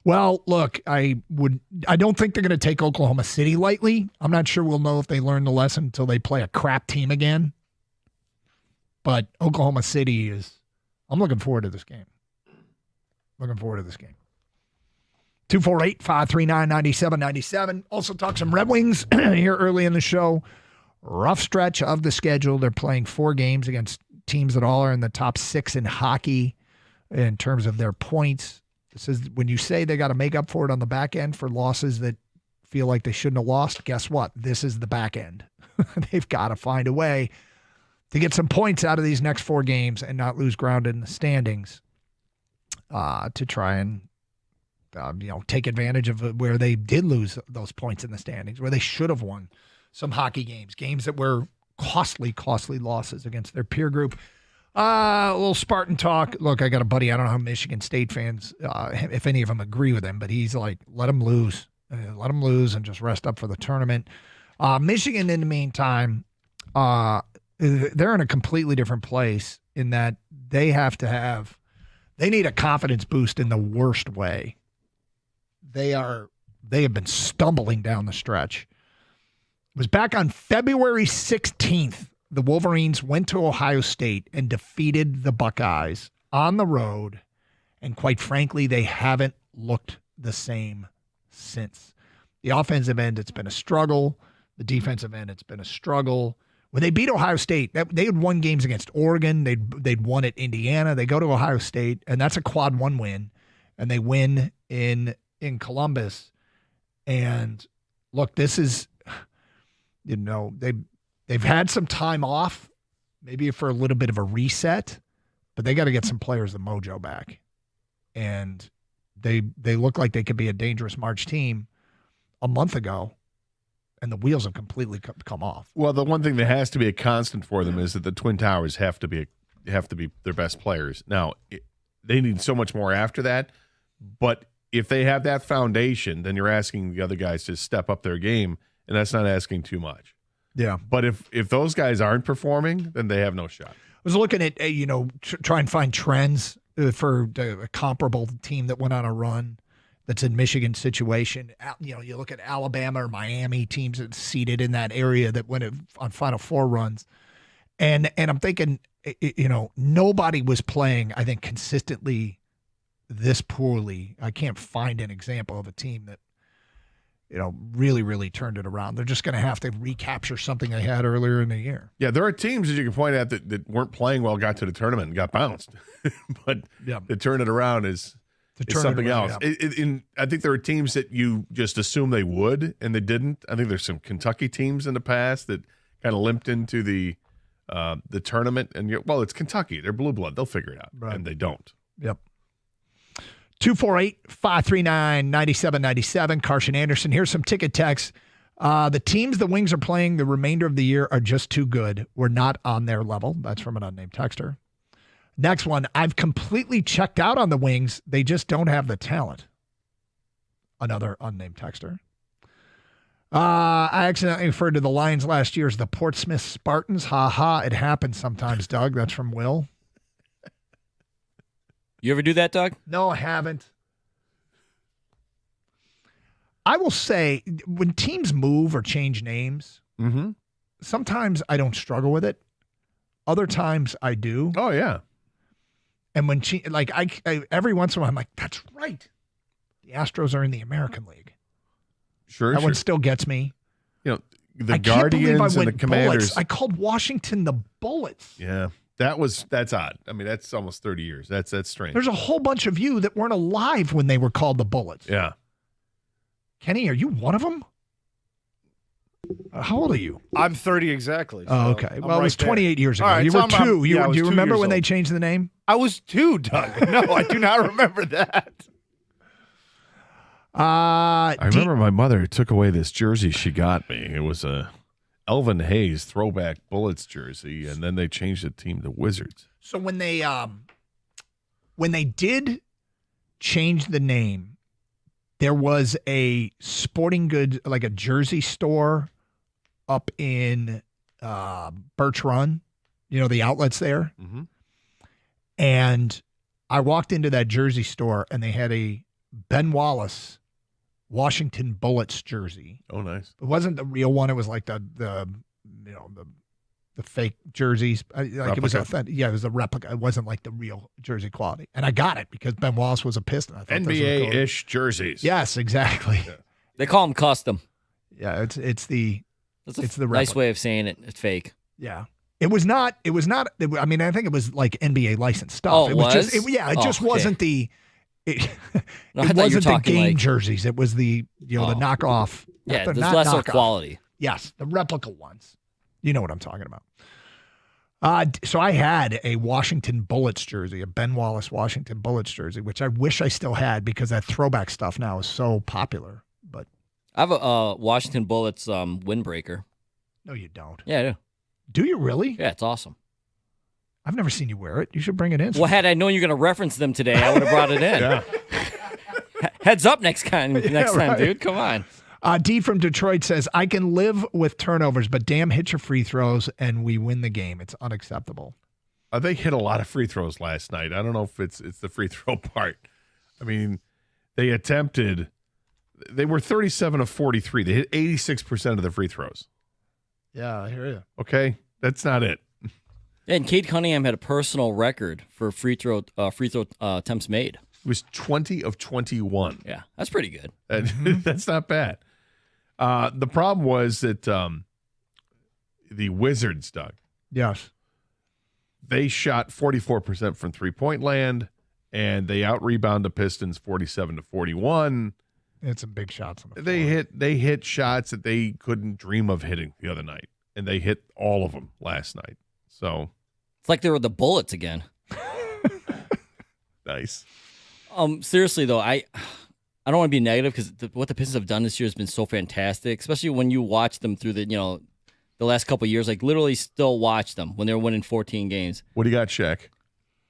Well, look, I don't think they're going to take Oklahoma City lightly. I'm not sure we'll know if they learned the lesson until they play a crap team again. But Oklahoma City I'm looking forward to this game. 248-539-9797. Also talk some Red Wings here early in the show. Rough stretch of the schedule. They're playing 4 games against teams that all are in the top 6 in hockey in terms of their points. This is when you say they got to make up for it on the back end for losses that feel like they shouldn't have lost. Guess what? This is the back end. They've got to find a way to get some points out of these next 4 games and not lose ground in the standings to try and take advantage of where they did lose those points in the standings, where they should have won some hockey games that were costly losses against their peer group. A little Spartan talk. Look, I got a buddy. I don't know how Michigan State fans, if any of them agree with him, but he's like, let them lose. Let them lose and just rest up for the tournament. Michigan, in the meantime, they're in a completely different place in that they need a confidence boost in the worst way. They have been stumbling down the stretch. It was back on February 16th. The Wolverines went to Ohio State and defeated the Buckeyes on the road. And quite frankly, they haven't looked the same since. The offensive end, it's been a struggle. The defensive end, it's been a struggle. When they beat Ohio State, they had won games against Oregon. They'd won at Indiana. They go to Ohio State, and that's a quad 1 win. And they win in Columbus. And look, this is, they've had some time off, maybe for a little bit of a reset, but they got to get some players the mojo back. And they look like they could be a dangerous March team a month ago, and the wheels have completely come off.
Well, the one thing that has to be a constant for them is that the Twin Towers have to be their best players. Now, they need so much more after that, but if they have that foundation, then you're asking the other guys to step up their game, and that's not asking too much.
Yeah.
But if those guys aren't performing, then they have no shot.
I was looking at, try and find trends for a comparable team that went on a run that's in Michigan's situation. You look at Alabama or Miami, teams that seeded in that area that went on Final Four runs. And I'm thinking, nobody was playing, I think, consistently this poorly. I can't find an example of a team that, really, really turned it around. They're just going to have to recapture something they had earlier in the year.
Yeah, there are teams that you can point at that weren't playing well, got to the tournament and got bounced. But to turn it around is something else. Yeah. I think there are teams that you just assume they would, and they didn't. I think there's some Kentucky teams in the past that kind of limped into the tournament. And it's Kentucky. They're blue blood. They'll figure it out. Right. And they don't.
Yep. 248-539-9797. Carson Anderson. Here's some ticket texts. The teams the Wings are playing the remainder of the year are just too good. We're not on their level. That's from an unnamed texter. Next one. I've completely checked out on the Wings. They just don't have the talent. Another unnamed texter. I accidentally referred to the Lions last year as the Portsmouth Spartans. Ha ha. It happens sometimes, Doug. That's from Will.
You ever do that, Doug?
No, I haven't. I will say, when teams move or change names, sometimes I don't struggle with it. Other times I do.
Oh, yeah.
And when I every once in a while, I'm like, that's right. The Astros are in the American League.
Sure,
that one still gets me.
The Guardians and the Commanders.
Bullets. I called Washington the Bullets.
Yeah. That's odd. I mean, that's almost 30 years. That's strange.
There's a whole bunch of you that weren't alive when they were called the Bullets.
Yeah.
Kenny, are you one of them? How old are you?
I'm 30 exactly.
Oh, okay. Well, it was 28 years ago.
Right,
you were 2. Do you remember when
old.
they changed the name?
I was 2, Doug. No, I do not remember that.
I remember my mother took away this jersey she got me. It was a Elvin Hayes throwback Bullets jersey, and then they changed the team to Wizards.
So when they did change the name, there was a sporting goods, like a jersey store up in Birch Run, the outlets there.
Mm-hmm.
And I walked into that jersey store, and they had a Ben Wallace Washington Bullets jersey.
Oh, nice.
It wasn't the real one. It was like the fake jerseys. It was authentic. Yeah, it was a replica. It wasn't like the real jersey quality. And I got it because Ben Wallace was a Piston. I thought
NBA-ish jerseys.
Yes, exactly.
Yeah.
They call them custom.
Yeah, it's the
That's a
the
nice
replica.
way of saying it. It's fake.
Yeah. It was not. I mean, I think it was like NBA licensed stuff.
Oh, it was?
just. It just
okay.
wasn't the. It
No, I thought you were
wasn't the
talking
game
like-
jerseys. It was the the knockoff.
Yeah,
the
there's
not
lesser
knockoff.
quality.
Yes, the replica ones. You know what I'm talking about. So I had a Washington Bullets jersey, a Ben Wallace Washington Bullets jersey, which I wish I still had because that throwback stuff now is so popular. But
I have a Washington Bullets windbreaker.
no, you don't.
Yeah, I do.
Do you really?
Yeah, it's awesome.
I've never seen you wear it. You should bring it in.
Well, had I known you were going to reference them today, I would have brought it in.
Yeah.
Heads up next time,
right.
dude. Come on.
D from Detroit says, I can live with turnovers, but damn, hit your free throws and we win the game. It's unacceptable.
They hit a lot of free throws last night. I don't know if it's the free throw part. I mean, they were 37 of 43. They hit 86% of the free throws.
Yeah, I hear you.
Okay, that's not it.
And Cade Cunningham had a personal record for free throw attempts made.
It was 20 of 21.
Yeah, that's pretty good.
That's not bad. The problem was that the Wizards, Doug,
Yes.
they shot 44% from three-point land, and they out-rebound the Pistons 47 to 41.
It's some big shots on the
They hit shots that they couldn't dream of hitting the other night, and they hit all of them last night. So
It's like they were the Bullets again.
nice.
Seriously though, I don't want to be negative because what the Pistons have done this year has been so fantastic, especially when you watch them through the last couple of years. Like literally, still watch them when they're winning 14 games.
What do you got, Shaq?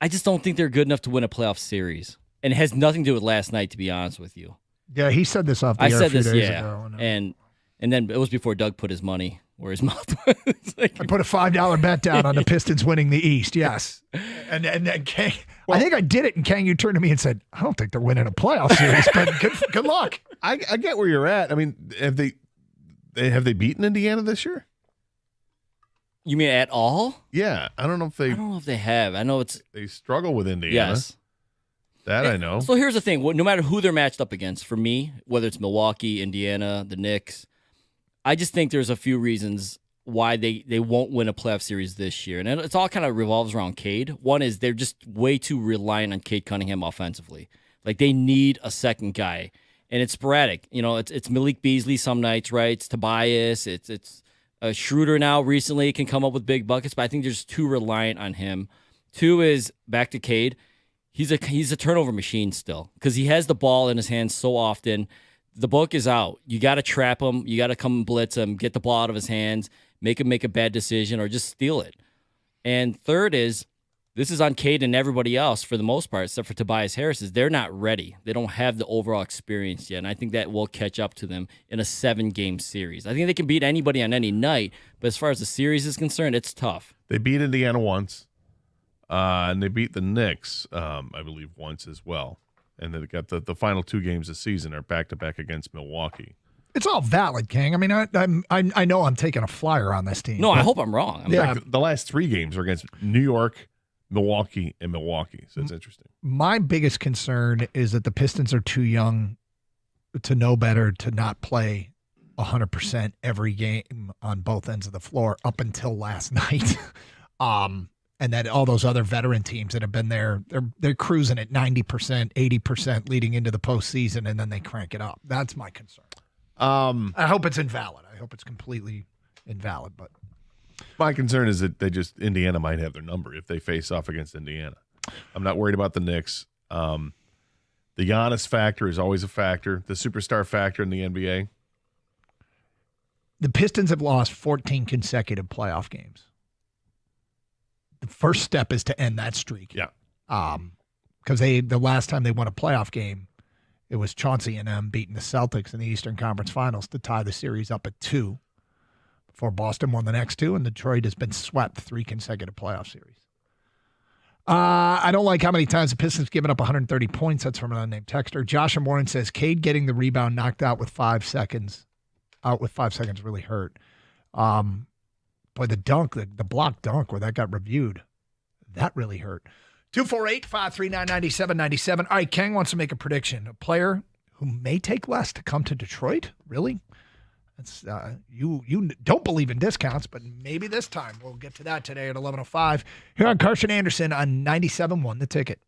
I just don't think they're good enough to win a playoff series, and it has nothing to do with last night. To be honest with you,
Yeah, he said this off the
I
air
said
a few
this,
days
yeah,
ago.
and then it was before Doug put his money where his mouth was.
I put a $5 bet down on the Pistons winning the East. Yes, and then Kang, I think I did it, and Kang, you turned to me and said, "I don't think they're winning a playoff series, but good luck."
I get where you're at. I mean, have they beaten Indiana this year?
You mean at all?
Yeah, I don't know if
they have. I know
they struggle with Indiana.
Yes.
That I know.
So here's the thing. No matter who they're matched up against, for me, whether it's Milwaukee, Indiana, the Knicks, I just think there's a few reasons why they won't win a playoff series this year. And it's all kind of revolves around Cade. One is they're just way too reliant on Cade Cunningham offensively. Like they need a second guy. And it's sporadic. It's Malik Beasley some nights, right? It's Tobias. It's Schroeder now recently can come up with big buckets, but I think they're just too reliant on him. Two is back to Cade. He's a turnover machine still because he has the ball in his hands so often. The book is out. You got to trap him. You got to come and blitz him, get the ball out of his hands, make him make a bad decision or just steal it. And third is this is on Cade and everybody else for the most part, except for Tobias Harris, is they're not ready. They don't have the overall experience yet, and I think that will catch up to them in a 7-game series. I think they can beat anybody on any night, but as far as the series is concerned, it's tough.
They beat Indiana once, and they beat the Knicks, I believe, once as well. And they got the final 2 games this season are back-to-back against Milwaukee.
It's all valid, King. I mean, I know I'm taking a flyer on this team.
No, I hope I'm wrong.
In fact, the last 3 games are against New York, Milwaukee, and Milwaukee. So it's interesting.
My biggest concern is that the Pistons are too young to know better to not play 100% every game on both ends of the floor up until last night. And that all those other veteran teams that have been there, they're cruising at 90%, 80% leading into the postseason, and then they crank it up. That's my concern. I hope it's invalid. I hope it's completely invalid, but
my concern is that Indiana might have their number if they face off against Indiana. I'm not worried about the Knicks. The Giannis factor is always a factor. The superstar factor in the NBA.
The Pistons have lost 14 consecutive playoff games. The first step is to end that streak.
Yeah.
Because the last time they won a playoff game, it was Chauncey and them beating the Celtics in the Eastern Conference Finals to tie the series up at 2 before Boston won the next 2, and Detroit has been swept 3 consecutive playoff series. I don't like how many times the Pistons given up 130 points. That's from an unnamed texter. Josh Warren says Cade getting the rebound knocked out with 5 seconds. Out with 5 seconds really hurt. Boy, the dunk, the block dunk where that got reviewed, that really hurt. 248-539-9797. All right, Kang wants to make a prediction. A player who may take less to come to Detroit? Really? That's you don't believe in discounts, but maybe this time. We'll get to that today at 11:05 here on Carson Anderson on 97.1 The Ticket.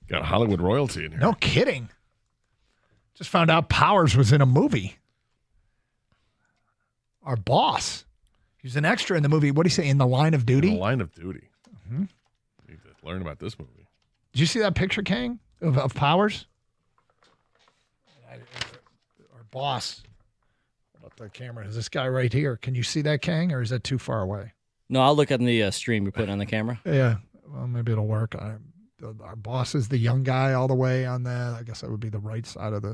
Got Hollywood royalty in here.
No kidding. Just found out Powers was in a movie. Our boss. He was an extra in the movie. What do you say? In the Line of Duty?
In the Line of Duty.
Mm-hmm.
Need to learn about this movie.
Did you see that picture, Kang, of Powers? Our boss. Hold up the camera. Is this guy right here? Can you see that, Kang, or is that too far away?
No, I'll look at the stream you're putting on the camera.
Yeah. Well, maybe it'll work. Our boss is the young guy all the way on that. I guess that would be the right side of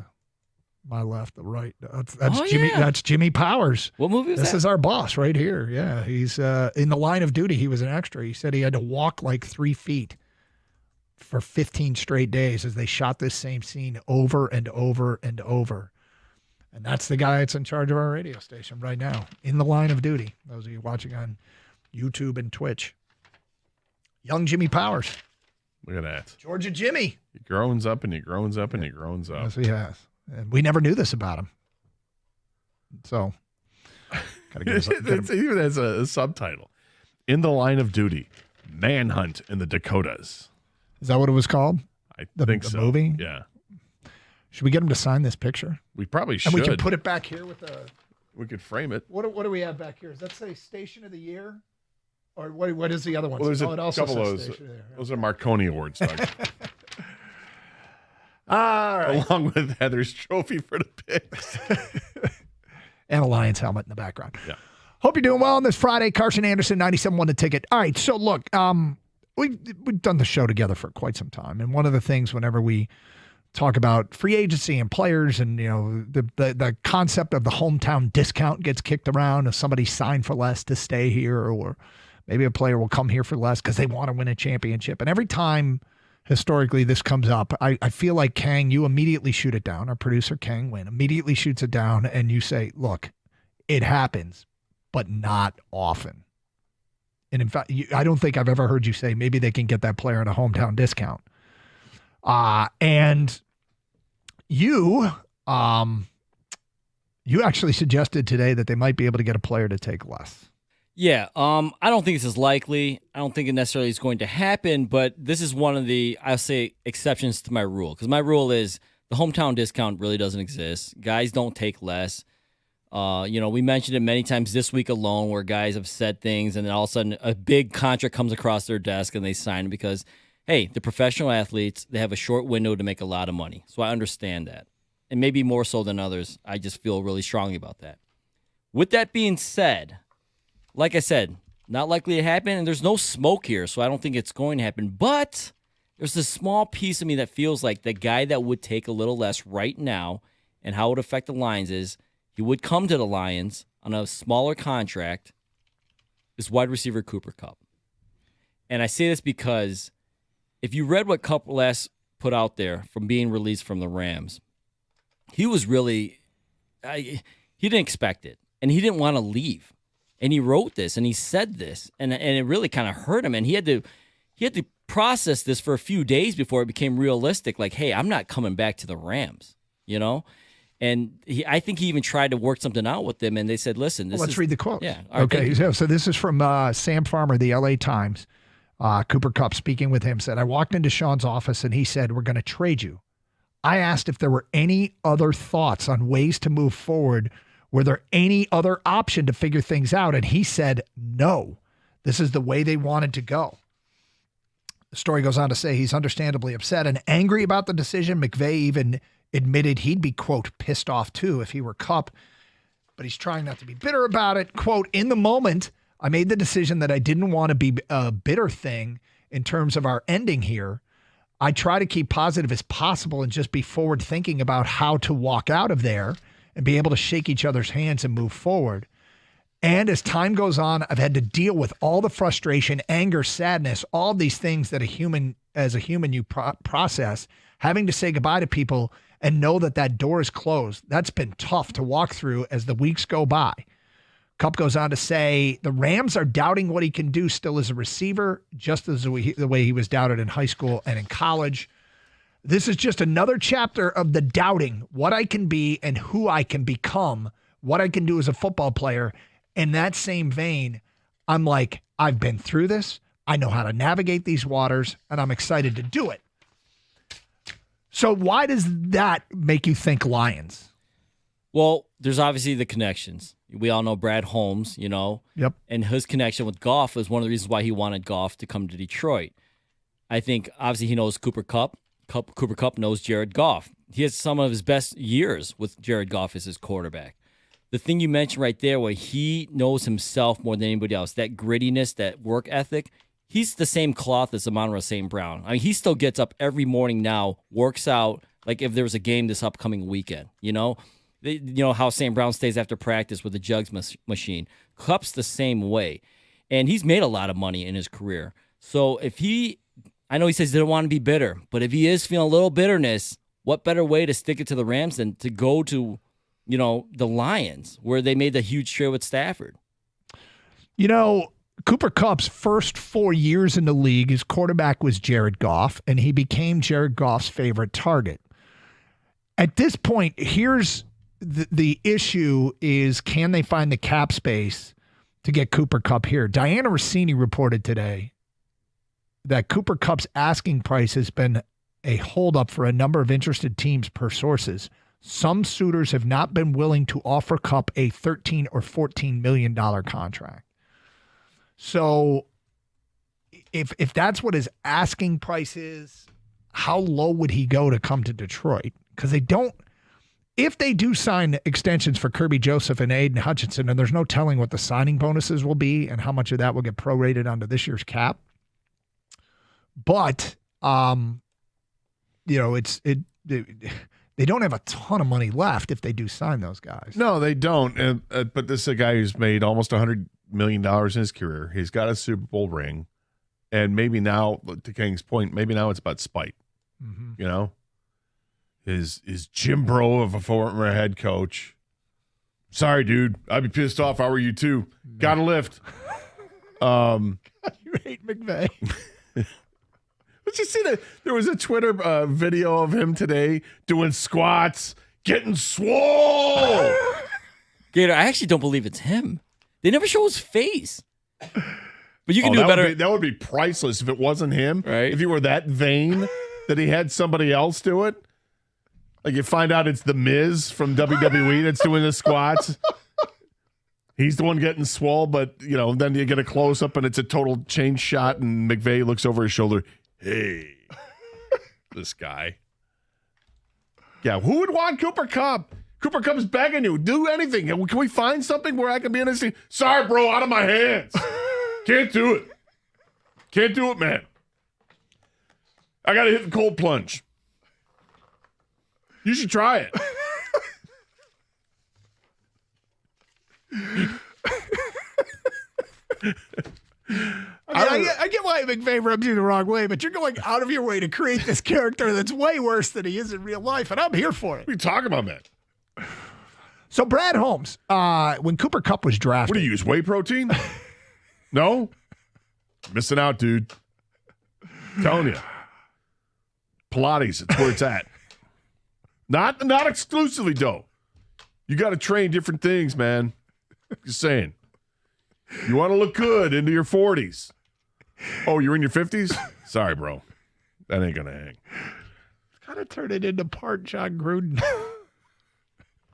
my left, the right. That's Jimmy.
Yeah.
That's Jimmy Powers.
What movie is
This
that?
is our boss right here. Yeah, he's in the Line of Duty. He was an extra. He said he had to walk like 3 feet for 15 straight days as they shot this same scene over and over and over. And that's the guy that's in charge of our radio station right now, in the Line of Duty. Those of you watching on YouTube and Twitch. Young Jimmy Powers.
Look at that.
Georgia Jimmy.
He grows up and he grows up and he grows up.
Yes, he has. And we never knew this about him. So, gotta give us
It even has a subtitle. In the Line of Duty, Manhunt in the Dakotas.
Is that what it was called?
I
The
think so.
movie?
Yeah.
Should we get him to sign this picture?
We probably should.
And we can put it back here with the.
We could frame it.
What do we have back here? Does that say Station of the Year? Or what is the other one?
Well, there's
it
a
also
couple of
says
those.
Station of the Year.
Those are Marconi Awards, Doug.
All right.
Along with Heather's trophy for the picks.
And a Lions helmet in the background.
Yeah.
Hope you're doing well on this Friday. Carson Anderson, 97.1 The Ticket. All right, so look, we've done the show together for quite some time, and one of the things whenever we talk about free agency and players, and the concept of the hometown discount gets kicked around. If somebody signed for less to stay here, or maybe a player will come here for less because they want to win a championship, and every time historically this comes up, I feel like, Kang, you immediately shoot it down. Our producer, Kang Wynn, immediately shoots it down, and you say, look, it happens, but not often. And in fact, I don't think I've ever heard you say maybe they can get that player at a hometown discount. And you actually suggested today that they might be able to get a player to take less.
Yeah, I don't think this is likely. I don't think it necessarily is going to happen, but this is one of the, I'll say, exceptions to my rule. Because my rule is the hometown discount really doesn't exist. Guys don't take less. We mentioned it many times this week alone where guys have said things and then all of a sudden a big contract comes across their desk and they sign it because, hey, they're professional athletes. They have a short window to make a lot of money. So I understand that. And maybe more so than others. I just feel really strongly about that. With that being said, like I said, not likely to happen, and there's no smoke here, so I don't think it's going to happen. But there's this small piece of me that feels like the guy that would take a little less right now and how it would affect the Lions is he would come to the Lions on a smaller contract is wide receiver Cooper Kupp. And I say this because if you read what Kupp last put out there from being released from the Rams, he was really he didn't expect it, and he didn't want to leave. And he wrote this, and he said this, and it really kind of hurt him. And he had to process this for a few days before it became realistic. Like, hey, I'm not coming back to the Rams, And I think he even tried to work something out with them, and they said, "Listen,
let's read the quote."
Yeah.
Okay. So this is from Sam Farmer, the LA Times. Cooper Kupp speaking with him said, "I walked into Sean's office, and he said, 'We're going to trade you.' I asked if there were any other thoughts on ways to move forward. Were there any other option to figure things out?" And he said, "No, this is the way they wanted to go." The story goes on to say he's understandably upset and angry about the decision. McVay even admitted he'd be, quote, pissed off too if he were Kupp, but he's trying not to be bitter about it. Quote, "In the moment, I made the decision that I didn't want to be a bitter thing in terms of our ending here. I try to keep positive as possible and just be forward thinking about how to walk out of there and be able to shake each other's hands and move forward. And as time goes on, I've had to deal with all the frustration, anger, sadness, all these things that as a human you process, having to say goodbye to people and know that door is closed. That's been tough to walk through as the weeks go by." Kupp goes on to say the Rams are doubting what he can do still as a receiver, just as the way he was doubted in high school and in college. "This is just another chapter of the doubting what I can be and who I can become, what I can do as a football player." In that same vein, I'm like, I've been through this. I know how to navigate these waters, and I'm excited to do it. So why does that make you think Lions?
Well, there's obviously the connections. We all know Brad Holmes, you know.
Yep.
And his connection with Goff was one of the reasons why he wanted Goff to come to Detroit. I think, obviously, he knows Cooper Kupp. Cooper Kupp knows Jared Goff. He has some of his best years with Jared Goff as his quarterback. The thing you mentioned right there, where he knows himself more than anybody else, that grittiness, that work ethic, he's the same cloth as Amon-Ra St. Brown. I mean, he still gets up every morning now, works out, like if there was a game this upcoming weekend, you know? You know how St. Brown stays after practice with the jugs machine. Kupp's the same way. And he's made a lot of money in his career. So I know he says he didn't want to be bitter, but if he is feeling a little bitterness, what better way to stick it to the Rams than to go to, you know, the Lions, where they made the huge trade with Stafford?
You know, Cooper Kupp's first 4 years in the league, his quarterback was Jared Goff, and he became Jared Goff's favorite target. At this point, here's the issue is, can they find the cap space to get Cooper Kupp here? Diana Rossini reported today that Cooper Kupp's asking price has been a holdup for a number of interested teams per sources. Some suitors have not been willing to offer Kupp a $13 or $14 million contract. So if that's what his asking price is, how low would he go to come to Detroit? Because they don't. If they do sign extensions for Kirby Joseph and Aiden Hutchinson, and there's no telling what the signing bonuses will be and how much of that will get prorated onto this year's cap. But, you know, they don't have a ton of money left if they do sign those guys.
No, they don't. But this is a guy who's made almost $100 million in his career. He's got a Super Bowl ring. And maybe now, to King's point, maybe now it's about spite.
Mm-hmm.
You know? His Jim Bro of a former head coach. Sorry, dude. I'd be pissed off if I were you too. Got a lift.
You hate McVay.
Did you see that? There was a Twitter video of him today doing squats, getting swole.
Gator, I actually don't believe it's him. They never show his face. But you can do better.
That would be priceless if it wasn't him.
Right.
If you were that vain that he had somebody else do it. Like you find out it's the Miz from WWE that's doing the squats. He's the one getting swole, but you know, then you get a close up and it's a total change shot, and McVay looks over his shoulder. Hey, this guy. Yeah, who would want Cooper Kupp? Cooper Kupp's begging you, do anything. Can we find something where I can be in this thing? Sorry, bro, out of my hands. Can't do it. Can't do it, man. I got to hit the cold plunge. You should try it.
I get why McVay rubs you the wrong way, but you're going out of your way to create this character that's way worse than he is in real life, and I'm here for it.
What are you talking about, man?
So Brad Holmes, when Cooper Kupp was drafted.
What do you use, whey protein? No? Missing out, dude. Telling you. Pilates, it's where it's at. Not exclusively, though. You got to train different things, man. Just saying. You want to look good into your 40s. Oh, you're in your 50s? Sorry, bro. That ain't going to hang.
Kind of turn it into part John Gruden.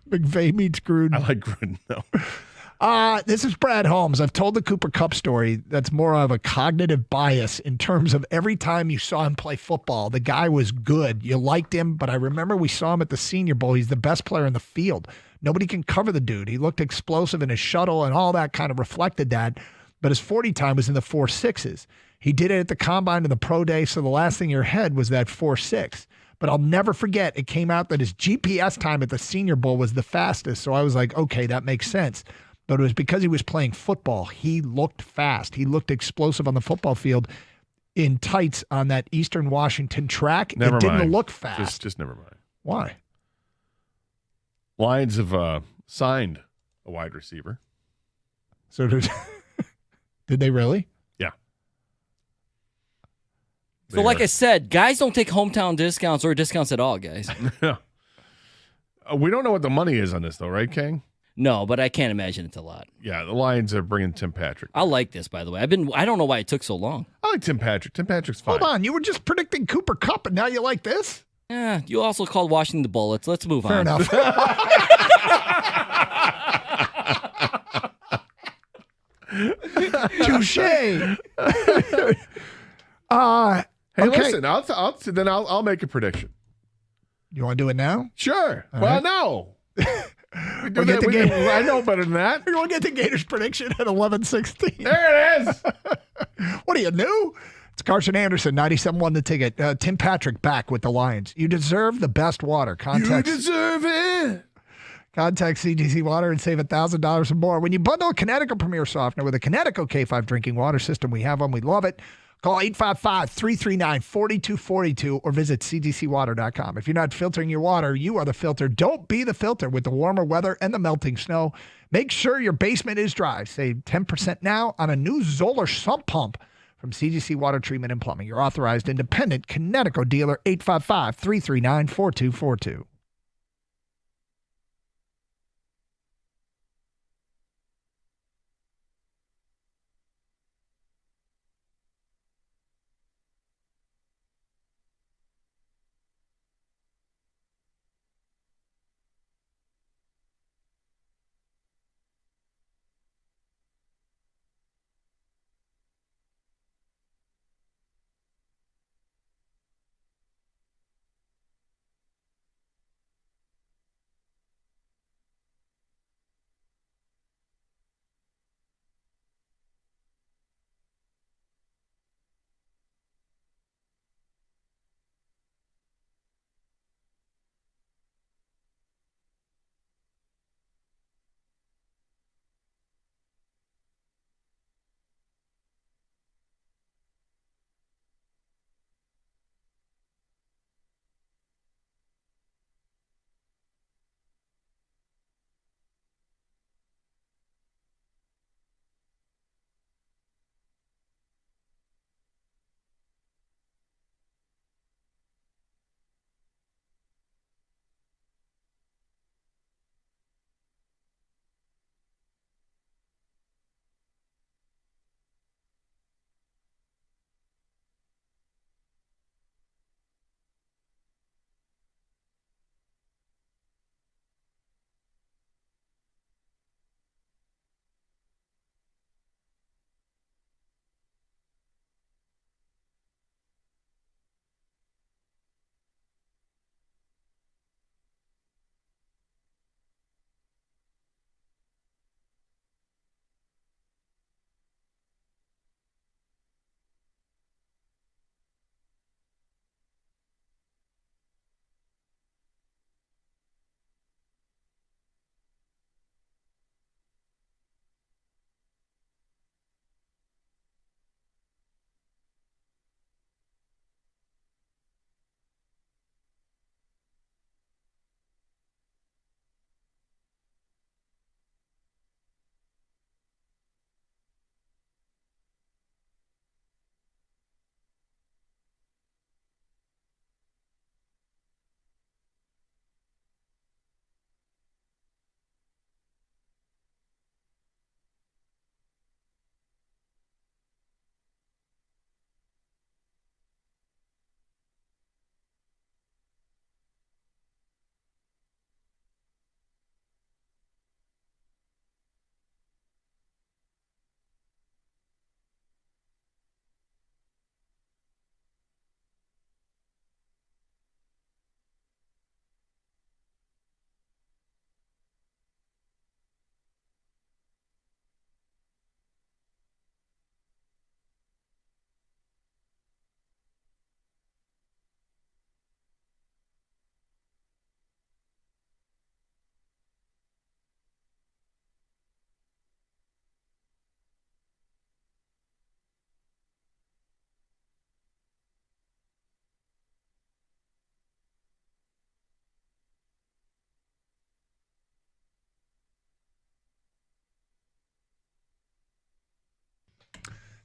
McVay meets Gruden.
I like Gruden, though.
This is Brad Holmes. I've told the Cooper Kupp story. That's more of a cognitive bias in terms of every time you saw him play football, the guy was good. You liked him, but I remember we saw him at the Senior Bowl. He's the best player in the field. Nobody can cover the dude. He looked explosive in his shuttle, and all that kind of reflected that. But his 40 time was in the 4.6s. He did it at the Combine and the Pro Day, so the last thing in your head was that 4.6. But I'll never forget, it came out that his GPS time at the Senior Bowl was the fastest. So I was like, okay, that makes sense. But it was because he was playing football. He looked fast. He looked explosive on the football field in tights on that Eastern Washington track.
Never
it didn't
mind.
look fast.
Just never mind.
Why?
Lions have signed a wide receiver.
So did they really?
Yeah.
So like I said, guys don't take hometown discounts or discounts at all, guys.
We don't know what the money is on this, though, right, King?
No, but I can't imagine it's a lot.
Yeah, the Lions are bringing Tim Patrick.
I like this, by the way. I don't know why it took so long.
I like Tim Patrick. Tim Patrick's fine.
Hold on. You were just predicting Cooper Kupp, and now you like this?
Yeah, you also called Washington the Bullets. Let's move
Fair
on.
enough. Touche.
Hey,
Okay.
listen. I'll make a prediction.
You want to do it now?
Sure.
All
Well,
right.
no. We do
We'll get
that-
the Gators.
I know better than that.
We're going to get the Gators prediction at 11:16.
There it is.
What are you, new? It's Carson Anderson, 97-1 the ticket. Tim Patrick back with the Lions. You deserve the best water.
You deserve it.
Contact CGC Water and save $1,000 or more. When you bundle a Connecticut Premier Softener with a Connecticut K5 drinking water system, we have them. We love it. Call 855-339-4242 or visit cgcwater.com. If you're not filtering your water, you are the filter. Don't be the filter with the warmer weather and the melting snow. Make sure your basement is dry. Save 10% now on a new Zoller sump pump from CGC Water Treatment and Plumbing. Your authorized independent Connecticut dealer, 855-339-4242.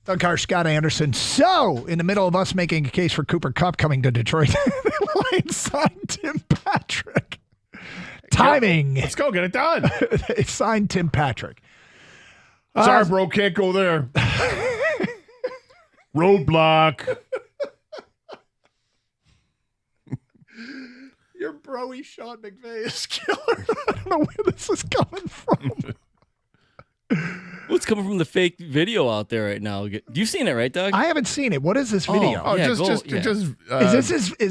Doug Carr, Scott Anderson. So, in the middle of us making a case for Cooper Kupp coming to Detroit, the Lions signed Tim Patrick. Timing.
Let's go. Get it done.
They signed Tim Patrick.
Sorry, bro. Can't go there. Roadblock.
Your bro-y Sean McVay is killer. I don't know where this is coming from.
What's coming from the fake video out there right now? You've seen it, right, Doug?
I haven't seen it. What is this video? Is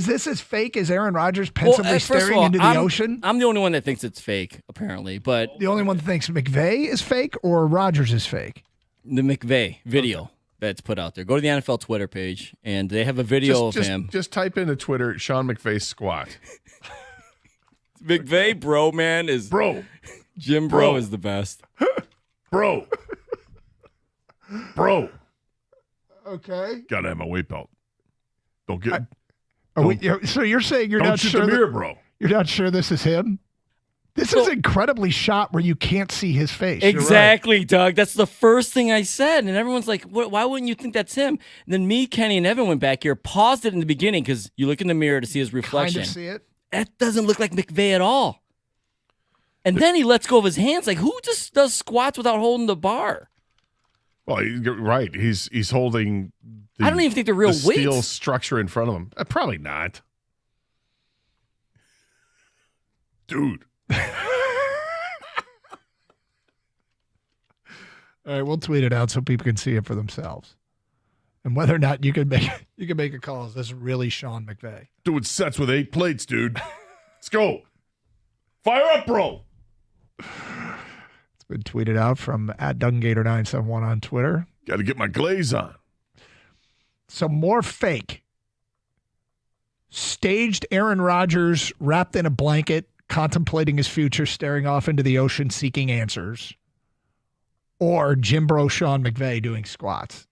this as fake as Aaron Rodgers pensively staring into the ocean?
I'm the only one that thinks it's fake, apparently. But
the only one that thinks McVay is fake or Rodgers is fake?
The McVay video that's put out there. Go to the NFL Twitter page, and they have a video of him.
Just type into Twitter, Sean McVay squat.
McVay, bro, man, is...
Bro.
Jim Bro is the best.
Bro. Bro.
Okay.
Gotta have my weight belt. Don't get...
So you're saying you're
don't
not
shoot
sure...
the mirror, bro.
You're not sure this is him? This is incredibly shot where you can't see his face.
Exactly,
Right.
Doug. That's the first thing I said. And everyone's like, why wouldn't you think that's him? And then me, Kenny, and Evan went back here, paused it in the beginning because you look in the mirror to see his reflection.
Kind of see it.
That doesn't look like McVay at all. And then he lets go of his hands. Like, who just does squats without holding the bar?
Well, you're right. He's holding
I don't even think they're real
the steel
weights.
structure in front of him. Probably not. Dude.
All right, we'll tweet it out so people can see it for themselves. And whether or not you can make a call, is this really Sean McVay?
Doing sets with 8 plates, dude. Let's go. Fire up, bro.
It's been tweeted out from @Dungator971 on Twitter.
Got to get my glaze on.
Some more fake. Staged Aaron Rodgers wrapped in a blanket, contemplating his future, staring off into the ocean, seeking answers. Or Jim Bro Sean McVay doing squats.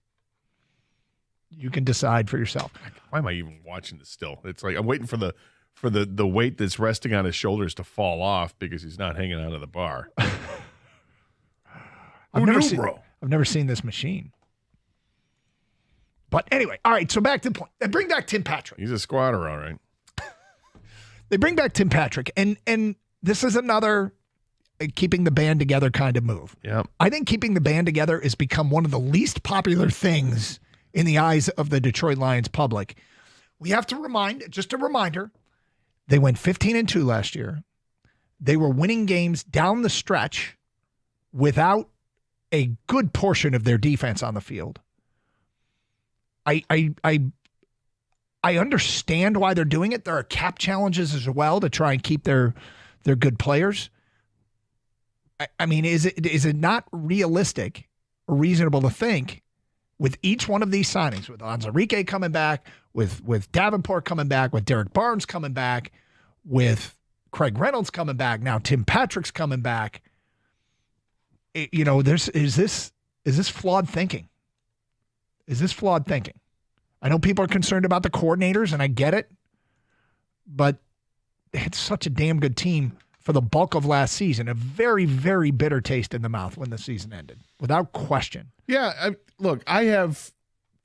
You can decide for yourself.
Why am I even watching this still? It's like I'm waiting for the weight that's resting on his shoulders to fall off because he's not hanging out of the bar.
I've never seen this machine. But anyway, all right, so back to the point. They bring back Tim Patrick.
He's a squatter, all right.
They bring back Tim Patrick, and this is another keeping the band together kind of move.
Yeah.
I think keeping the band together has become one of the least popular things in the eyes of the Detroit Lions public. We have to just a reminder, they went 15-2 last year. They were winning games down the stretch without a good portion of their defense on the field. I understand why they're doing it. There are cap challenges as well to try and keep their good players. I mean, is it not realistic or reasonable to think with each one of these signings, with Onwuzurike coming back, with Davenport coming back, with Derek Barnes coming back, with Craig Reynolds coming back, now Tim Patrick's coming back. Is this flawed thinking? Is this flawed thinking? I know people are concerned about the coordinators, and I get it, but it's such a damn good team for the bulk of last season. A very, very bitter taste in the mouth when the season ended, without question.
Yeah, look, I have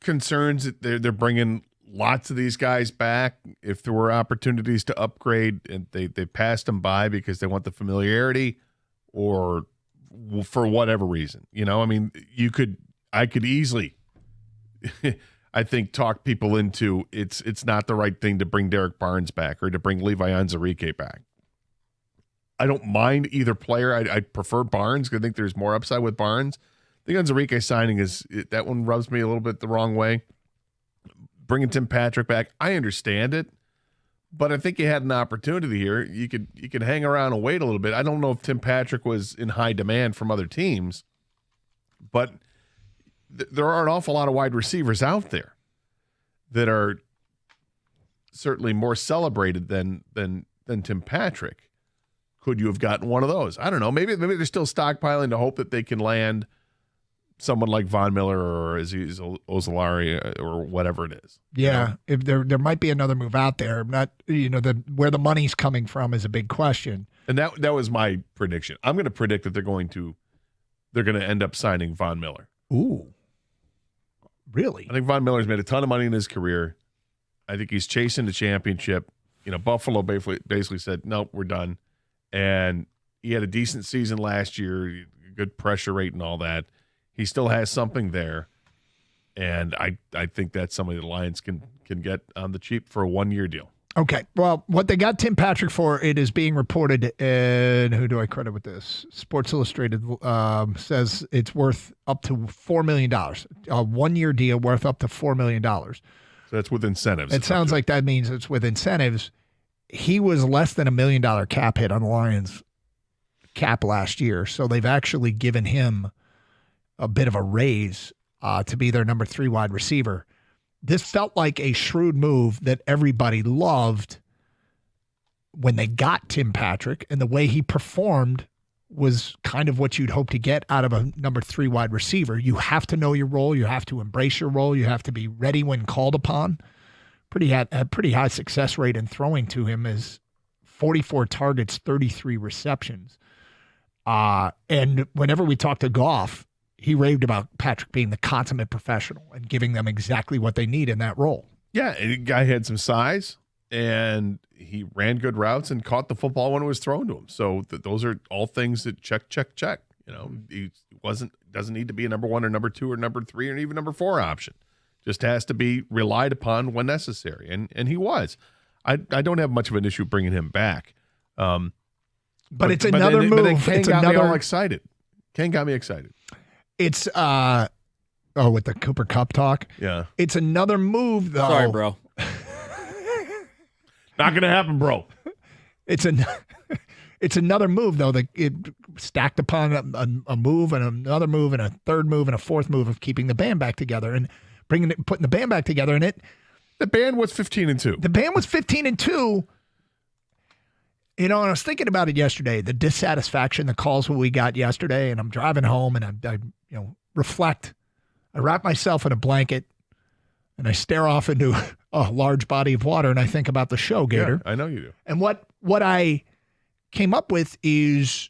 concerns that they're bringing lots of these guys back. If there were opportunities to upgrade, and they passed them by because they want the familiarity or for whatever reason. I mean, I could easily, I think, talk people into it's not the right thing to bring Derek Barnes back or to bring Levi Onwuzurike back. I don't mind either player. I prefer Barnes because I think there's more upside with Barnes. I think Onwuzurike signing that one rubs me a little bit the wrong way. Bringing Tim Patrick back, I understand it, but I think you had an opportunity here. You could hang around and wait a little bit. I don't know if Tim Patrick was in high demand from other teams, but there are an awful lot of wide receivers out there that are certainly more celebrated than Tim Patrick. Could you have gotten one of those? I don't know. Maybe they're still stockpiling to hope that they can land someone like Von Miller or Azeez Ojulari or whatever it is.
Yeah, if there might be another move out there. Not where the money's coming from is a big question.
And that was my prediction. I'm going to predict that they're going to end up signing Von Miller.
Ooh, really?
I think Von Miller's made a ton of money in his career. I think he's chasing the championship. Buffalo basically said, nope, we're done. And he had a decent season last year, good pressure rate and all that. He still has something there. And I think that's somebody the Lions can get on the cheap for a 1-year deal.
Okay. Well, what they got Tim Patrick for, it is being reported, and who do I credit with this? Sports Illustrated says it's worth up to $4 million. A 1-year deal worth up to $4 million. So
that's with incentives.
It sounds like that means it's with incentives. He was less than $1 million cap hit on the Lions cap last year. So they've actually given him a bit of a raise to be their number 3 wide receiver. This felt like a shrewd move that everybody loved when they got Tim Patrick, and the way he performed was kind of what you'd hope to get out of a number 3 wide receiver. You have to know your role. You have to embrace your role. You have to be ready when called upon. Pretty high success rate in throwing to him is 44 targets, 33 receptions. And whenever we talk to Goff, he raved about Patrick being the consummate professional and giving them exactly what they need in that role.
Yeah, and the guy had some size, and he ran good routes and caught the football when it was thrown to him. So those are all things that check. You know, he doesn't need to be a number 1 or number 2 or number 3 or even number 4 option. Just has to be relied upon when necessary, and he was. I don't have much of an issue bringing him back.
But it's another move.
But then Ken
It's
got me
another
all excited. Ken got me excited.
It's with the Cooper Kupp talk.
Yeah.
It's another move though.
Sorry, bro.
Not gonna happen, bro.
It's another move though that it stacked upon a move and another move and a third move and a fourth move of keeping the band back together and putting the band back together. And
the band was 15-2.
The band was 15-2. You know, and I was thinking about it yesterday, the dissatisfaction, the calls we got yesterday, and I'm driving home and I reflect. I wrap myself in a blanket and I stare off into a large body of water and I think about the show, Gator.
Yeah, I know you do.
And what I came up with is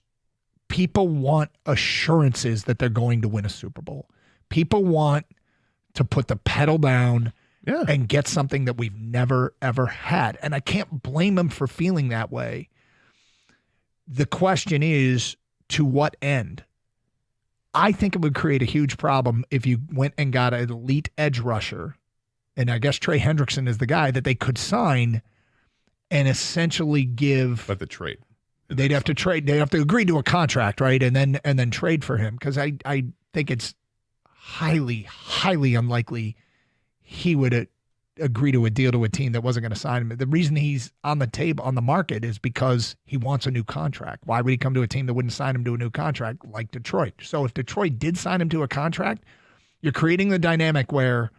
people want assurances that they're going to win a Super Bowl. People want to put the pedal down and get something that we've never, ever had. And I can't blame them for feeling that way. The question is, to what end? I think it would create a huge problem if you went and got an elite edge rusher, and I guess Trey Hendrickson is the guy that they could sign and essentially give.
But the trade.
They'd have to trade. They'd have to agree to a contract, right? And then trade for him, because I think it's highly, highly unlikely he would agree to a deal to a team that wasn't going to sign him. The reason he's on the table, on the market, is because he wants a new contract. Why would he come to a team that wouldn't sign him to a new contract like Detroit? So if Detroit did sign him to a contract, you're creating the dynamic where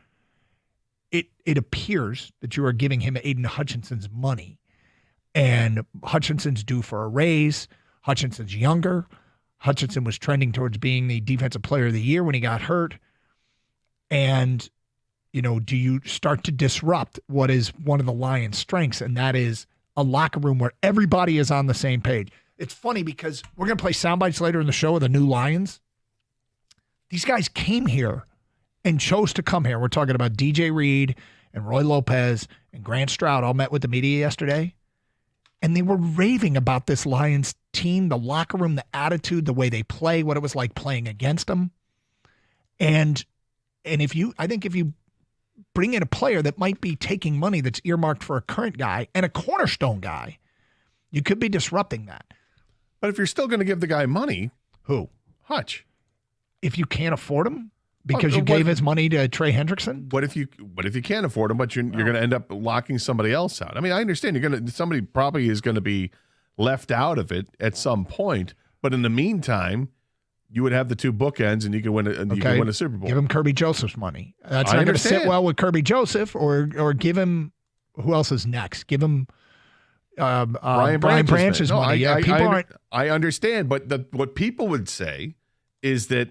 it appears that you are giving him Aiden Hutchinson's money, and Hutchinson's due for a raise. Hutchinson's younger. Hutchinson was trending towards being the defensive player of the year when he got hurt. And do you start to disrupt what is one of the Lions' strengths, and that is a locker room where everybody is on the same page? It's funny because we're going to play sound bites later in the show of the new Lions. These guys came here and chose to come here. We're talking about DJ Reed and Roy Lopez and Grant Stroud all met with the media yesterday, and they were raving about this Lions team, the locker room, the attitude, the way they play, what it was like playing against them. And I think if you bring in a player that might be taking money that's earmarked for a current guy and a cornerstone guy, you could be disrupting that.
But if you're still going to give the guy money,
who?
Hutch.
If you can't afford him because you gave his money to Trey Hendrickson?
What if you can't afford him, but you're going to end up locking somebody else out? I mean, I understand somebody probably is going to be left out of it at some point, but in the meantime, you would have the two bookends, and you can win a Super Bowl.
Give him Kirby Joseph's money. That's not going to sit well with Kirby Joseph, or give him, who else is next? Give him Brian Branch's money.
I understand, but what people would say is that,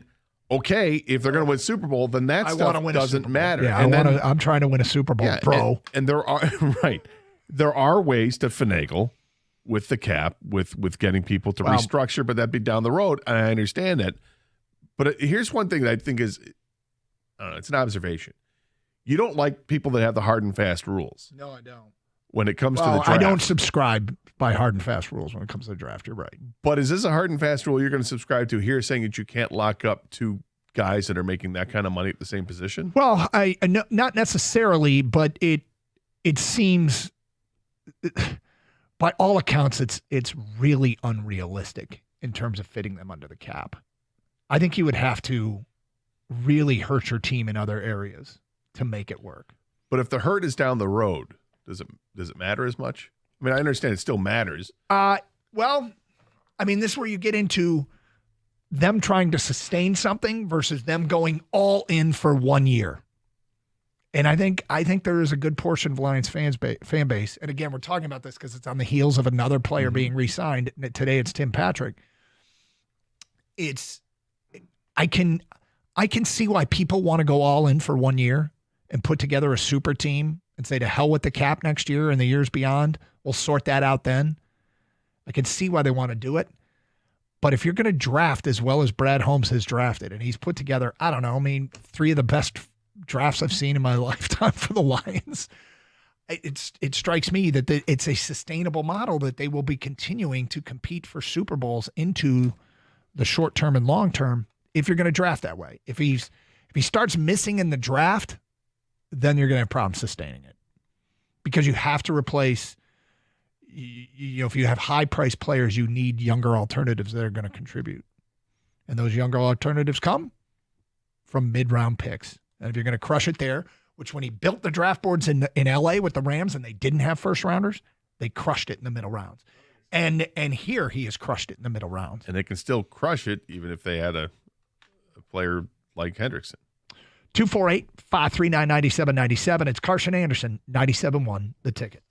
okay, if they're going to win Super Bowl, then that stuff doesn't matter.
Yeah, I'm trying to win a Super Bowl, bro.
And there are there are ways to finagle with the cap, with getting people to restructure, but that'd be down the road. I understand that. But here's one thing that I think is, I don't know, it's an observation. You don't like people that have the hard and fast rules.
No, I don't.
When it comes to the draft.
I don't subscribe by hard and fast rules when it comes to the draft. You're right.
But is this a hard and fast rule you're going to subscribe to here, saying that you can't lock up two guys that are making that kind of money at the same position?
Well, not necessarily, but it seems by all accounts, it's really unrealistic in terms of fitting them under the cap. I think you would have to really hurt your team in other areas to make it work.
But if the hurt is down the road, does it matter as much? I mean, I understand it still matters.
Well, I mean, this is where you get into them trying to sustain something versus them going all in for 1 year. And I think there is a good portion of Lions fan base. And again, we're talking about this because it's on the heels of another player being re-signed. Today it's Tim Patrick. I can see why people want to go all in for 1 year and put together a super team and say to hell with the cap next year and the years beyond. We'll sort that out then. I can see why they want to do it. But if you're going to draft as well as Brad Holmes has drafted, and he's put together, I don't know, I mean, 3 of the best drafts I've seen in my lifetime for the Lions, it strikes me that it's a sustainable model that they will be continuing to compete for Super Bowls into the short term and long term if you're going to draft that way. If he starts missing in the draft, then you're going to have problems sustaining it because you have to replace. If you have high-priced players, you need younger alternatives that are going to contribute. And those younger alternatives come from mid-round picks. And if you're going to crush it there, which when he built the draft boards in L.A. with the Rams and they didn't have first-rounders, they crushed it in the middle rounds. And here he has crushed it in the middle rounds.
And they can still crush it even if they had a player like Hendrickson.
248-539-9797. It's Carson Anderson, 97.1, The Ticket.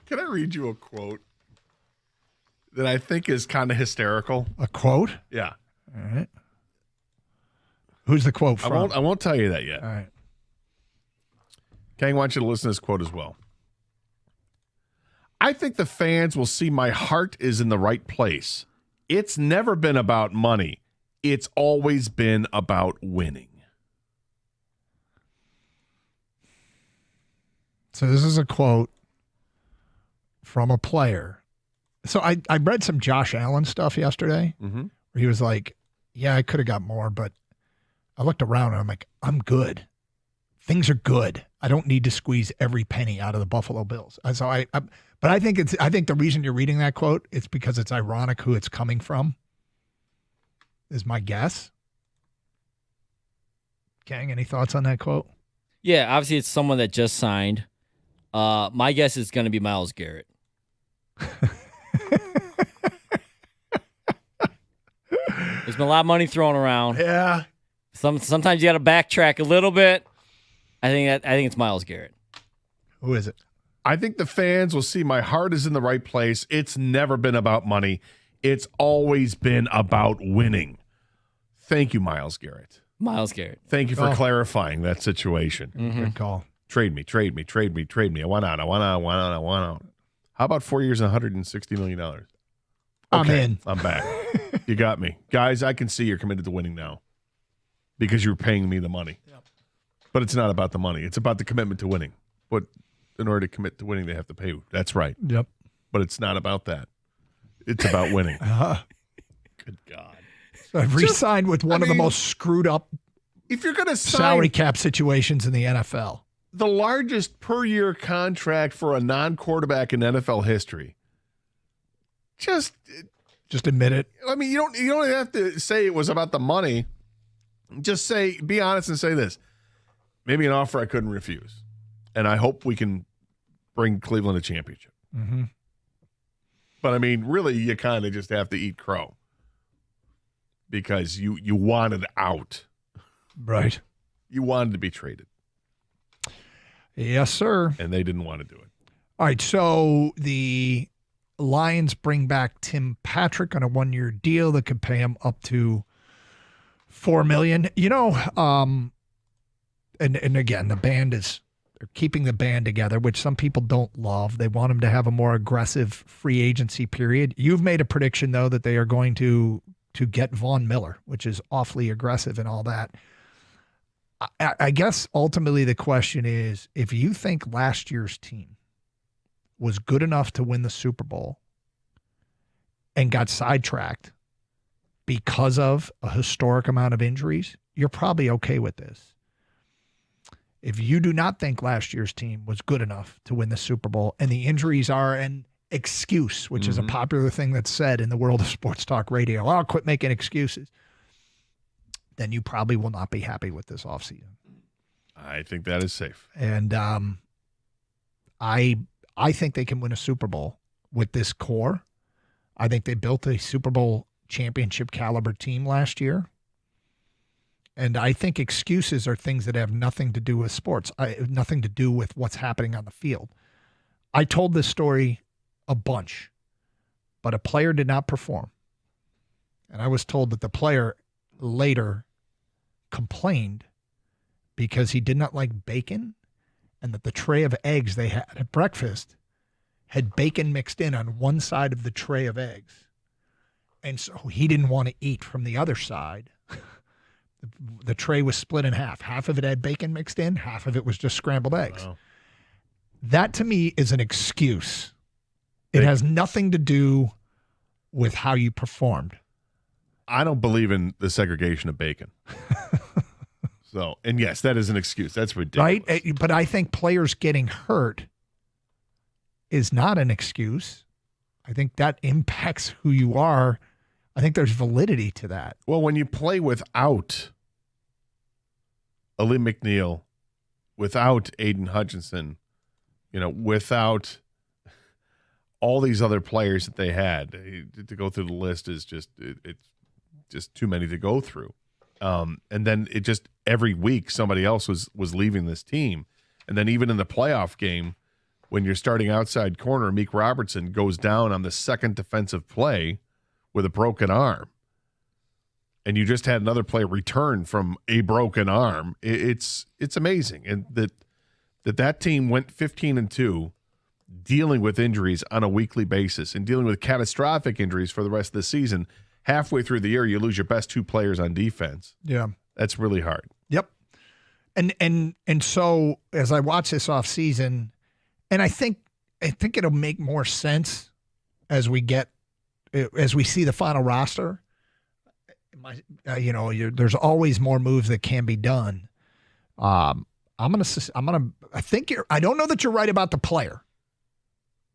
Can I read you a quote that I think is kind of hysterical?
A quote?
Yeah.
All right. Who's the quote from?
I won't tell you that yet.
All right.
Kang, I want you to listen to this quote as well. I think the fans will see my heart is in the right place. It's never been about money. It's always been about winning.
So this is a quote from a player. So I read some Josh Allen stuff yesterday
Mm-hmm.
where he was like, yeah, I could have got more, but I looked around and I'm like, I'm good. Things are good. I don't need to squeeze every penny out of the Buffalo Bills. But I think the reason you're reading that quote, it's because it's ironic who it's coming from, is my guess. Kang, any thoughts on that quote?
Yeah, obviously it's someone that just signed. My guess is going to be Myles Garrett. There's been a lot of money thrown around.
Yeah.
Sometimes you got to backtrack a little bit. I think it's Myles Garrett.
Who is it?
I think the fans will see my heart is in the right place. It's never been about money. It's always been about winning. Thank you, Myles Garrett.
Myles Garrett.
Thank you for clarifying that situation.
Good call.
Trade me. I want out. How about 4 years and $160 million?
I'm in.
I'm back. You got me. Guys, I can see you're committed to winning now because you're paying me the money.
Yep.
But it's not about the money. It's about the commitment to winning. But in order to commit to winning, they have to pay you. That's right.
Yep.
But it's not about that. It's about winning. Good God.
So I've re-signed with one of the most screwed up
if you're going to
salary cap situations in the NFL.
The largest per year contract for a non-quarterback in NFL history. Just
admit it.
I mean, you don't have to say it was about the money. Just be honest and say this. Maybe an offer I couldn't refuse. And I hope we can bring Cleveland a championship.
Mm-hmm.
But I mean, really, you kind of just have to eat crow. Because you wanted out.
Right.
You wanted to be traded.
Yes, sir.
And they didn't want to do it.
All right, so the Lions bring back Tim Patrick on a 1-year deal that could pay him up to $4 million. You know, and again, they're keeping the band together, which some people don't love. They want them to have a more aggressive free agency period. You've made a prediction, though, that they are going to get Von Miller, which is awfully aggressive and all that. I guess ultimately the question is, if you think last year's team was good enough to win the Super Bowl and got sidetracked because of a historic amount of injuries, you're probably okay with this. If you do not think last year's team was good enough to win the Super Bowl and the injuries are an excuse, which is a popular thing that's said in the world of sports talk radio, I'll quit making excuses, then you probably will not be happy with this offseason.
I think that is safe.
And I think they can win a Super Bowl with this core. I think they built a Super Bowl championship caliber team last year. And I think excuses are things that have nothing to do with sports, nothing to do with what's happening on the field. I told this story a bunch, but a player did not perform. And I was told that the player later complained because he did not like bacon and that the tray of eggs they had at breakfast had bacon mixed in on one side of the tray of eggs. And so he didn't want to eat from the other side. The tray was split in half. Half of it had bacon mixed in, half of it was just scrambled eggs.
Wow.
That to me is an excuse. It has nothing to do with how you performed.
I don't believe in the segregation of bacon. So, and yes, that is an excuse. That's ridiculous.
Right? But I think players getting hurt is not an excuse. I think that impacts who you are. I think there's validity to that.
Well, when you play without Ali McNeil, without Aiden Hutchinson, without all these other players that they had, to go through the list is it's just too many to go through. And then it just every week somebody else was leaving this team. And then even in the playoff game, when your starting outside corner, Meek Robertson, goes down on the second defensive play with a broken arm, and you just had another play return from a broken arm. It's amazing, and that team went 15-2, dealing with injuries on a weekly basis and dealing with catastrophic injuries for the rest of the season. Halfway through the year, you lose your best 2 players on defense.
Yeah,
that's really hard.
Yep. And so as I watch this off season, and I think it'll make more sense as we see the final roster. There's always more moves that can be done. I don't know that you're right about the player,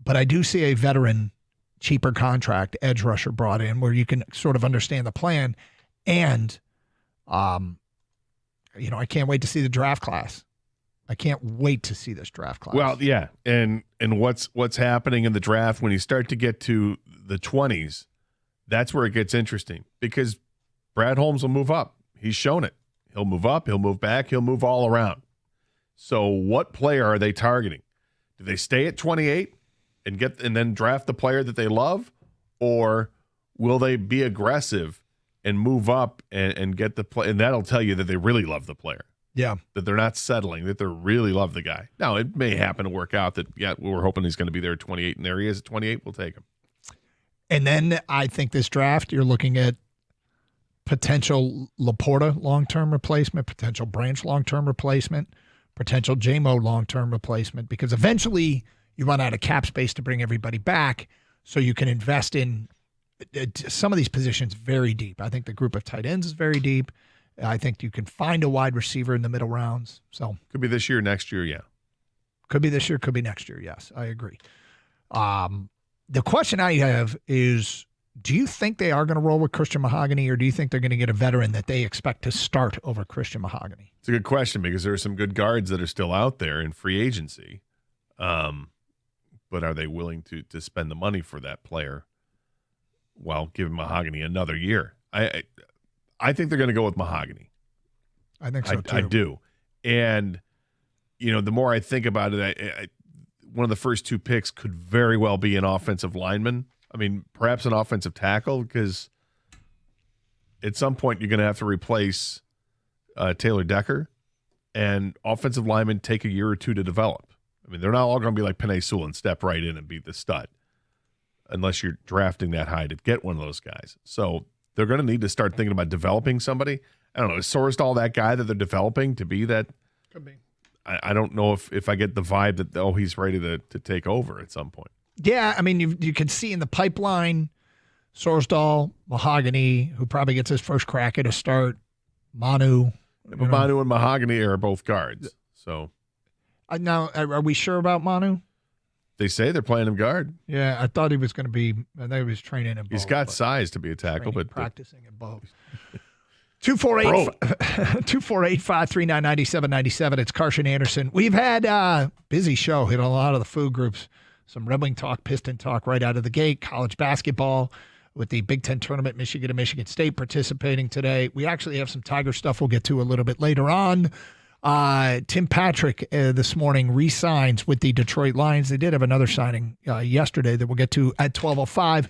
but I do see a veteran, cheaper contract edge rusher brought in where you can sort of understand the plan. And, I can't wait to see the draft class. I can't wait to see this draft class.
Well, yeah. And what's happening in the draft when you start to get to the 20s, that's where it gets interesting because Brad Holmes will move up. He's shown it. He'll move up, he'll move back, he'll move all around. So what player are they targeting? Do they stay at 28 and then draft the player that they love, or will they be aggressive and move up and get the play? And that'll tell you that they really love the player.
Yeah.
That they're not settling, that they really love the guy. Now, it may happen to work out that, we're hoping he's going to be there at 28, and there he is at 28, we'll take him.
And then I think this draft, you're looking at potential Laporta long-term replacement, potential Branch long-term replacement, potential JMO long-term replacement, because eventually you run out of cap space to bring everybody back, so you can invest in some of these positions very deep. I think the group of tight ends is very deep. I think you can find a wide receiver in the middle rounds. So
could be this year, next year, yeah.
Could be this year, could be next year, yes. I agree. The question I have is, do you think they are going to roll with Christian Mahogany, or do you think they're going to get a veteran that they expect to start over Christian Mahogany?
It's a good question because there are some good guards that are still out there in free agency. But are they willing to spend the money for that player while giving Mahogany another year? I think they're going to go with Mahogany.
I think so, too.
I do. And, the more I think about it, one of the first 2 picks could very well be an offensive lineman. I mean, perhaps an offensive tackle, because at some point you're going to have to replace Taylor Decker, and offensive linemen take a year or 2 to develop. I mean, they're not all going to be like Penei Sewell and step right in and be the stud unless you're drafting that high to get one of those guys. So they're going to need to start thinking about developing somebody. I don't know. Is Sorsdahl that guy that they're developing to be that?
Could be.
I don't know if I get the vibe that, he's ready to take over at some point.
Yeah, I mean, you can see in the pipeline, Sorsdahl, Mahogany, who probably gets his first crack at a start, Manu.
But Manu and Mahogany are both guards. So
now, are we sure about Manu?
They say they're playing him guard.
Yeah, I thought he was going to be. I thought he was training at both.
He's got size to be a tackle, but
practicing at both. 248-539-9797. It's Carson Anderson. We've had a busy show, hit a lot of the food groups. Some Red Wing talk, Piston talk right out of the gate. College basketball with the Big Ten tournament, Michigan and Michigan State participating today. We actually have some Tiger stuff we'll get to a little bit later on. Tim Patrick this morning re-signs with the Detroit Lions. They did have another signing yesterday that we'll get to at 12:05.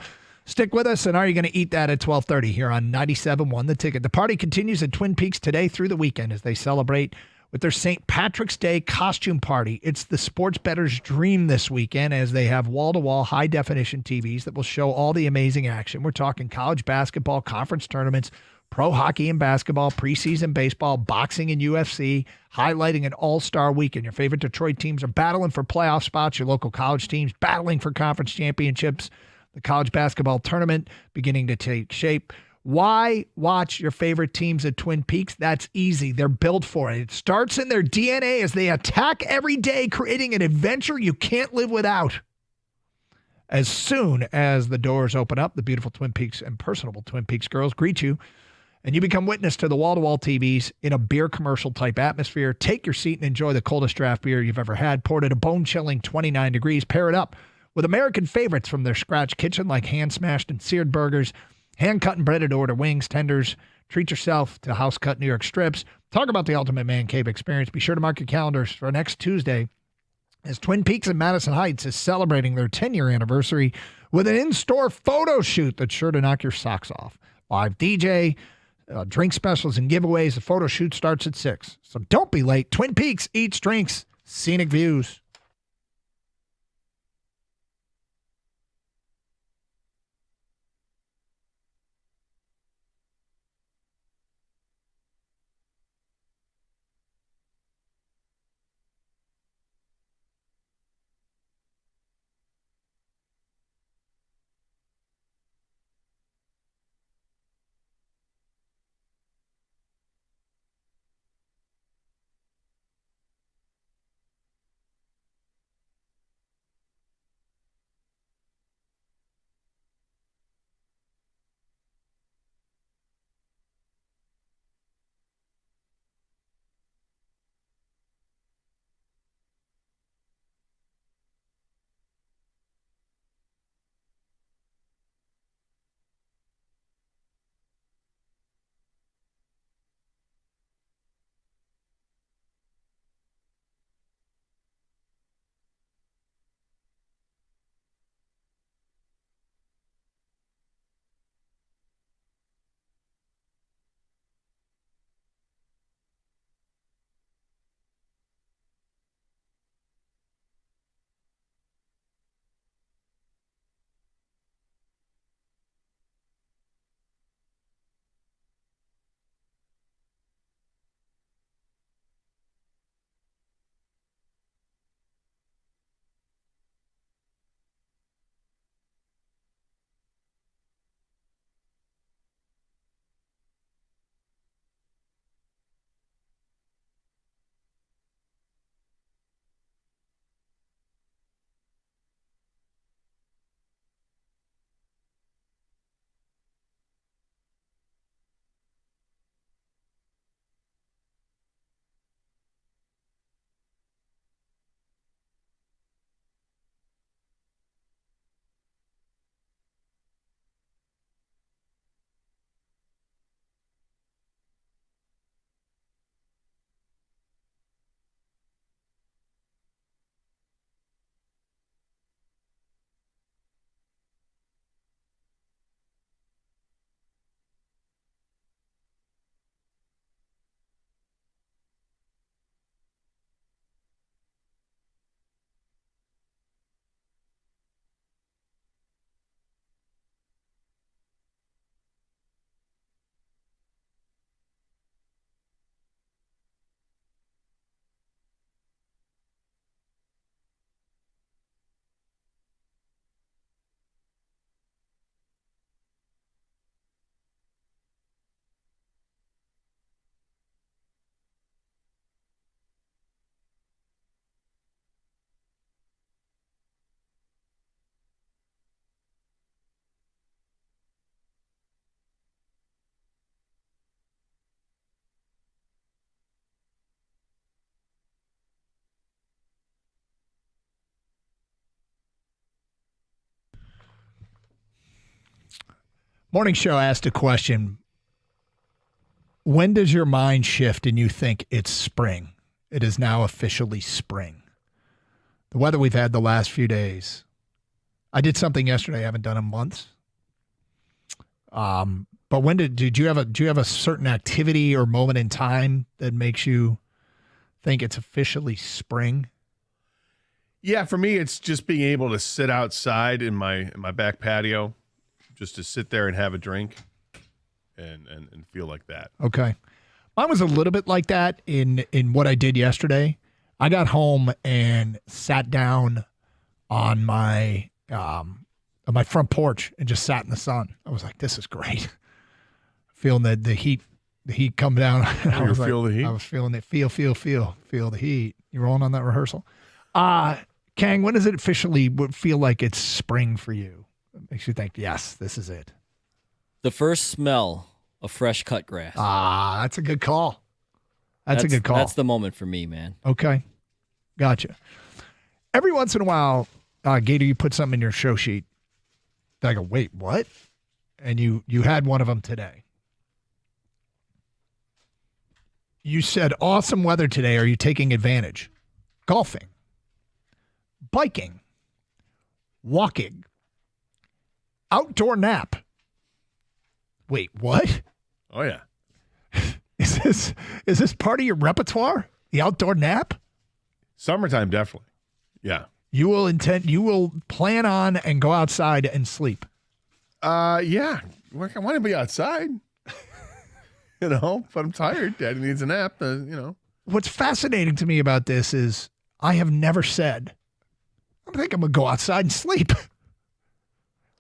Stick with us, and are you going to eat that at 12:30 here on 97.1 The Ticket? The party continues at Twin Peaks today through the weekend as they celebrate with their St. Patrick's Day costume party. It's the sports bettor's dream this weekend as they have wall-to-wall high-definition TVs that will show all the amazing action. We're talking college basketball, conference tournaments, pro hockey and basketball, preseason baseball, boxing and UFC, highlighting an all-star weekend. Your favorite Detroit teams are battling for playoff spots. Your local college teams battling for conference championships. The college basketball tournament beginning to take shape. Why watch your favorite teams at Twin Peaks? That's easy. They're built for it. It starts in their DNA as they attack every day, creating an adventure you can't live without. As soon as the doors open up, the beautiful Twin Peaks and personable Twin Peaks girls greet you, and you become witness to the wall-to-wall TVs in a beer commercial-type atmosphere. Take your seat and enjoy the coldest draft beer you've ever had, poured at a bone-chilling 29 degrees. Pair it up with American favorites from their scratch kitchen like hand-smashed and seared burgers, hand-cut and breaded order wings, tenders. Treat yourself to house-cut New York strips. Talk about the ultimate man cave experience. Be sure to mark your calendars for next Tuesday as Twin Peaks and Madison Heights is celebrating their 10-year anniversary with an in-store photo shoot that's sure to knock your socks off. Live DJ, drink specials, and giveaways. The photo shoot starts at 6. So don't be late. Twin Peaks, eats, drinks, scenic views. Morning Show asked a question. When does your mind shift and you think it's spring? It is now officially spring. The weather we've had the last few days. I did something yesterday I haven't done in months. But when do you have a certain activity or moment in time that makes you think it's officially spring?
Yeah, for me, it's just being able to sit outside in my back patio, just to sit there and have a drink and feel like that.
Okay. Mine was a little bit like that in what I did yesterday. I got home and sat down on my front porch and just sat in the sun. I was like, this is great. Feeling the heat come down.
Oh, you feel the heat?
I was feeling it. Feel the heat. You rolling on that rehearsal? Kang, when does it officially feel like it's spring for you? It makes you think, yes, this is it.
The first smell of fresh cut grass.
That's a good call. That's a good call.
That's the moment for me, man.
Okay. Gotcha. Every once in a while, Gator, you put something in your show sheet. I go, wait, what? And you had one of them today. You said, awesome weather today. Are you taking advantage? Golfing. biking, walking, outdoor nap. Wait, what?
Oh yeah.
Is this part of your repertoire? The outdoor nap?
Summertime, definitely. Yeah.
You will plan on and go outside and sleep.
Yeah. I want to be outside. But I'm tired. Daddy needs a nap.
What's fascinating to me about this is I have never said, I think I'm going to go outside and sleep.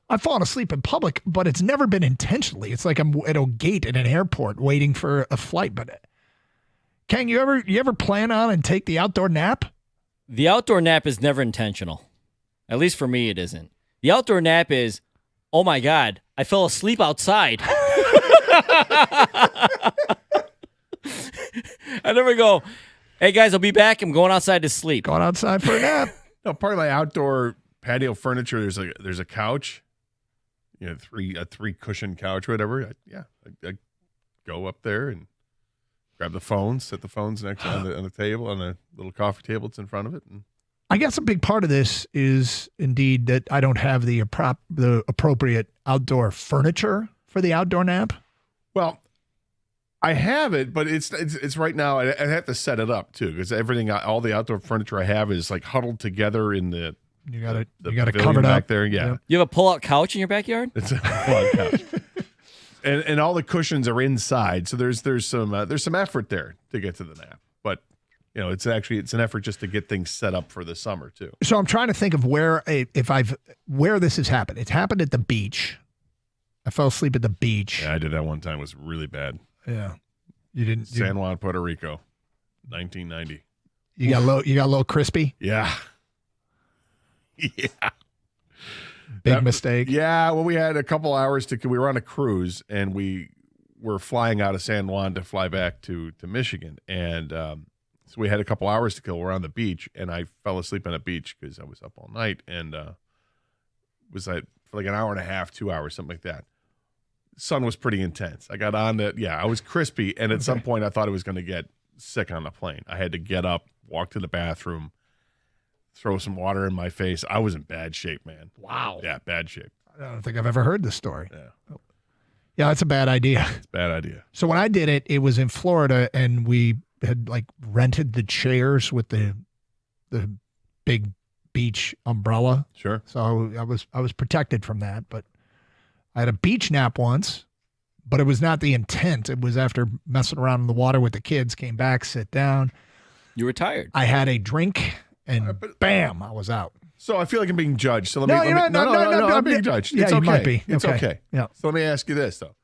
I've fallen asleep in public, but it's never been intentionally. It's like I'm at a gate at an airport waiting for a flight. But Ken, you ever plan on and take the outdoor nap?
The outdoor nap is never intentional. At least for me, it isn't. The outdoor nap is, oh my God, I fell asleep outside. I never go, hey guys, I'll be back. I'm going outside to sleep.
Going outside for a nap.
No, part of my outdoor patio furniture, there's a couch, a three cushion couch, whatever. I go up there and grab the phones, set the phones next on the table, on a little coffee table that's in front of it. And
I guess a big part of this is indeed that I don't have the appropriate outdoor furniture for the outdoor nap.
Well, I have it, but it's right now. I have to set it up too, because all the outdoor furniture I have is like huddled together in the.
You got to
pavilion
cover it
back
up
there. Yeah.
You have a pull-out couch in your backyard?
It's a pull-out couch, and all the cushions are inside. So there's some effort there to get to the nap, but it's an effort just to get things set up for the summer too.
So I'm trying to think of where this has happened. It's happened at the beach. I fell asleep at the beach.
Yeah, I did that one time. It was really bad.
Yeah. You didn't.
San Juan, Puerto Rico, 1990.
You got a little crispy?
Yeah. Yeah.
Big mistake.
Yeah. Well, we had a couple hours we were on a cruise and we were flying out of San Juan to fly back to Michigan. And so we had a couple hours to kill. We're on the beach and I fell asleep on a beach because I was up all night and was like for like an hour and a half, 2 hours, something like that. Sun was pretty intense. I got on I was crispy. And at some point I thought I was going to get sick on the plane. I had to get up, walk to the bathroom, throw some water in my face. I was in bad shape, man.
Wow.
Yeah, bad shape.
I don't think I've ever heard this story.
Yeah.
Yeah, that's a bad idea.
It's a bad idea.
So when I did it, it was in Florida and we had rented the chairs with the big beach umbrella.
Sure.
So I was protected from that, but I had a beach nap once, but it was not the intent. It was after messing around in the water with the kids, came back, sit down.
You were tired.
I had a drink and bam, I was out.
So I feel like I'm being judged. So
No,
I'm being judged.
Yeah,
It's
you
okay.
might be.
It's okay.
Yeah.
So let me ask you this though.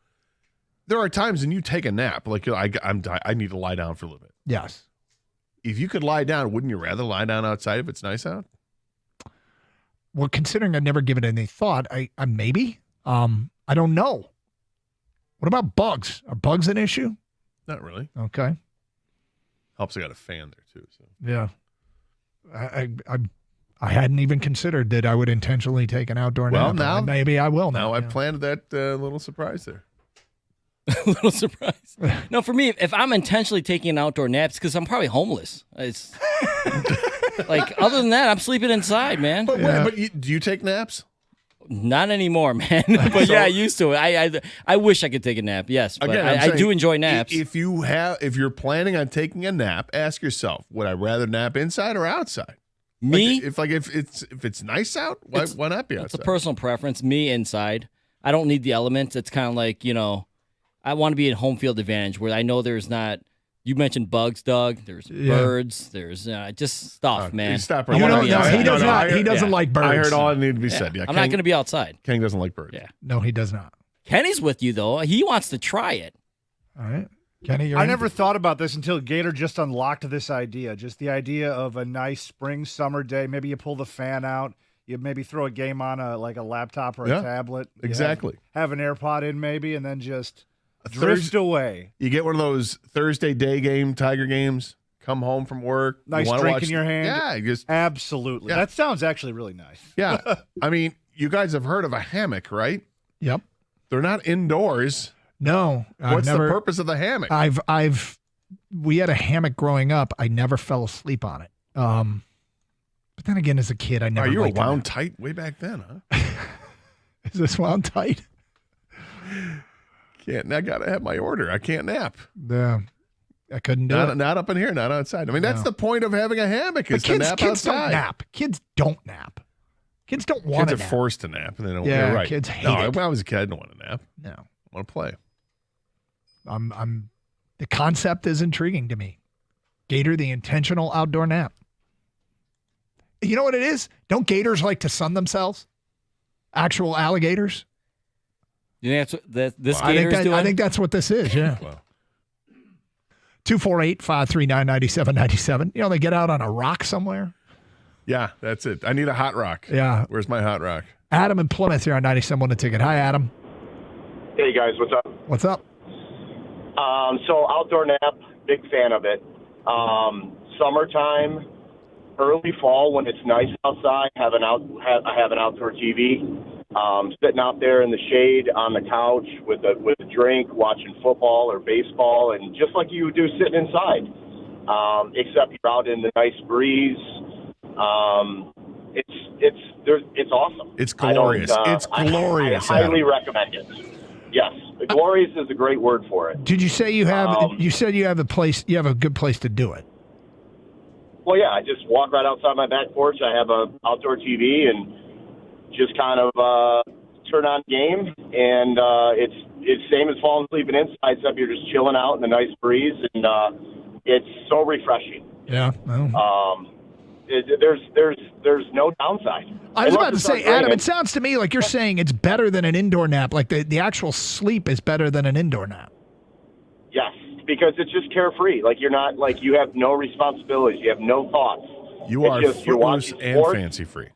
There are times when you take a nap, like I need to lie down for a little bit.
Yes.
If you could lie down, wouldn't you rather lie down outside if it's nice out?
Well, considering I've never given it any thought, I maybe. I don't know. What about bugs? Are bugs an issue?
Not really.
Okay.
Helps I got a fan there too. So
Yeah. I hadn't even considered that I would intentionally take an outdoor nap.
now
Maybe I will
now
now.
I've planned that little surprise there.
A little surprise. No, for me, if I'm intentionally taking an outdoor nap, it's because I'm probably homeless. It's like, other than that, I'm sleeping inside, man.
But do you take naps?
Not anymore, man. But yeah, I used to. I wish I could take a nap. Yes, but
Again,
I do enjoy naps.
If you're planning on taking a nap, ask yourself, would I rather nap inside or outside?
Me?
If it's nice out, why not be outside?
It's a personal preference. Me inside. I don't need the elements. It's kind of like, I want to be in home field advantage where I know there's not. You mentioned bugs, Doug. There's birds. There's just stuff, man.
Stop
He does not. He doesn't like birds.
I heard all that needed to be said. Yeah,
I'm not going to be outside.
Ken doesn't like birds.
Yeah.
No, he does not.
Kenny's with you though. He wants to try it.
All right. Kenny,
I never thought about this until Gator just unlocked this idea. Just the idea of a nice spring, summer day. Maybe you pull the fan out. You maybe throw a game on a laptop or a tablet. You
Exactly.
Have an AirPod in maybe, and then just drift away.
You get one of those Thursday day game, Tiger games. Come home from work.
Nice
you
drink
watch,
in your hand.
Yeah, you just
absolutely.
Yeah.
That sounds actually really nice.
Yeah. I mean, you guys have heard of a hammock, right?
Yep.
They're not indoors.
No.
What's the purpose of the hammock?
We had a hammock growing up. I never fell asleep on it. But then again, as a kid, I never.
You were
liked a
wound
nap.
tight way back then, huh?
Is this wound tight?
I gotta have my order. I can't nap.
Yeah, I couldn't do it.
Not up in here, not outside. I mean, that's
No.
the point of having a hammock is
But
to nap
kids
outside.
don't nap. Kids don't nap. Kids don't want
Kids
to
are
nap.
forced to nap, and they don't.
Yeah,
You're right.
kids hate
no,
it.
When I was a kid, I didn't want to nap.
No,
I want to play.
I'm. The concept is intriguing to me. Gator, the intentional outdoor nap. You know what it is? Don't gators like to sun themselves? Actual alligators?
You think that's what this
I
gator is doing?
I think that's what this is, yeah. 248-539-9797. You know, they get out on a rock somewhere.
Yeah, that's it. I need a hot rock.
Yeah.
Where's my hot rock?
Adam in Plymouth here on 97 the ticket. Hi, Adam.
Hey guys, what's up?
What's up?
So outdoor nap, big fan of it. Summertime, early fall when it's nice outside, I have an outdoor TV. Sitting out there in the shade on the couch with a drink, watching football or baseball, and just like you would do sitting inside, except you're out in the nice breeze. It's awesome.
It's glorious. It's glorious.
I highly recommend it. Yes, glorious is a great word for it.
Did you say you have you said you have a place, you have a good place to do it?
Well, yeah, I just walk right outside my back porch. I have a outdoor TV and just kind of turn on game, and it's same as falling asleep and inside, except you're just chilling out in the nice breeze, and it's so refreshing.
Yeah.
There's no downside.
I was
Unless
about to
it
say,
starts
Adam,
raining.
it sounds to me like you're saying it's better than an indoor nap. Like the actual sleep is better than an indoor nap.
Yes, because it's just carefree. Like you're not like you have no responsibilities. You have no thoughts.
You
It's
are
just you're
footloose
watching
and
sports.
fancy free.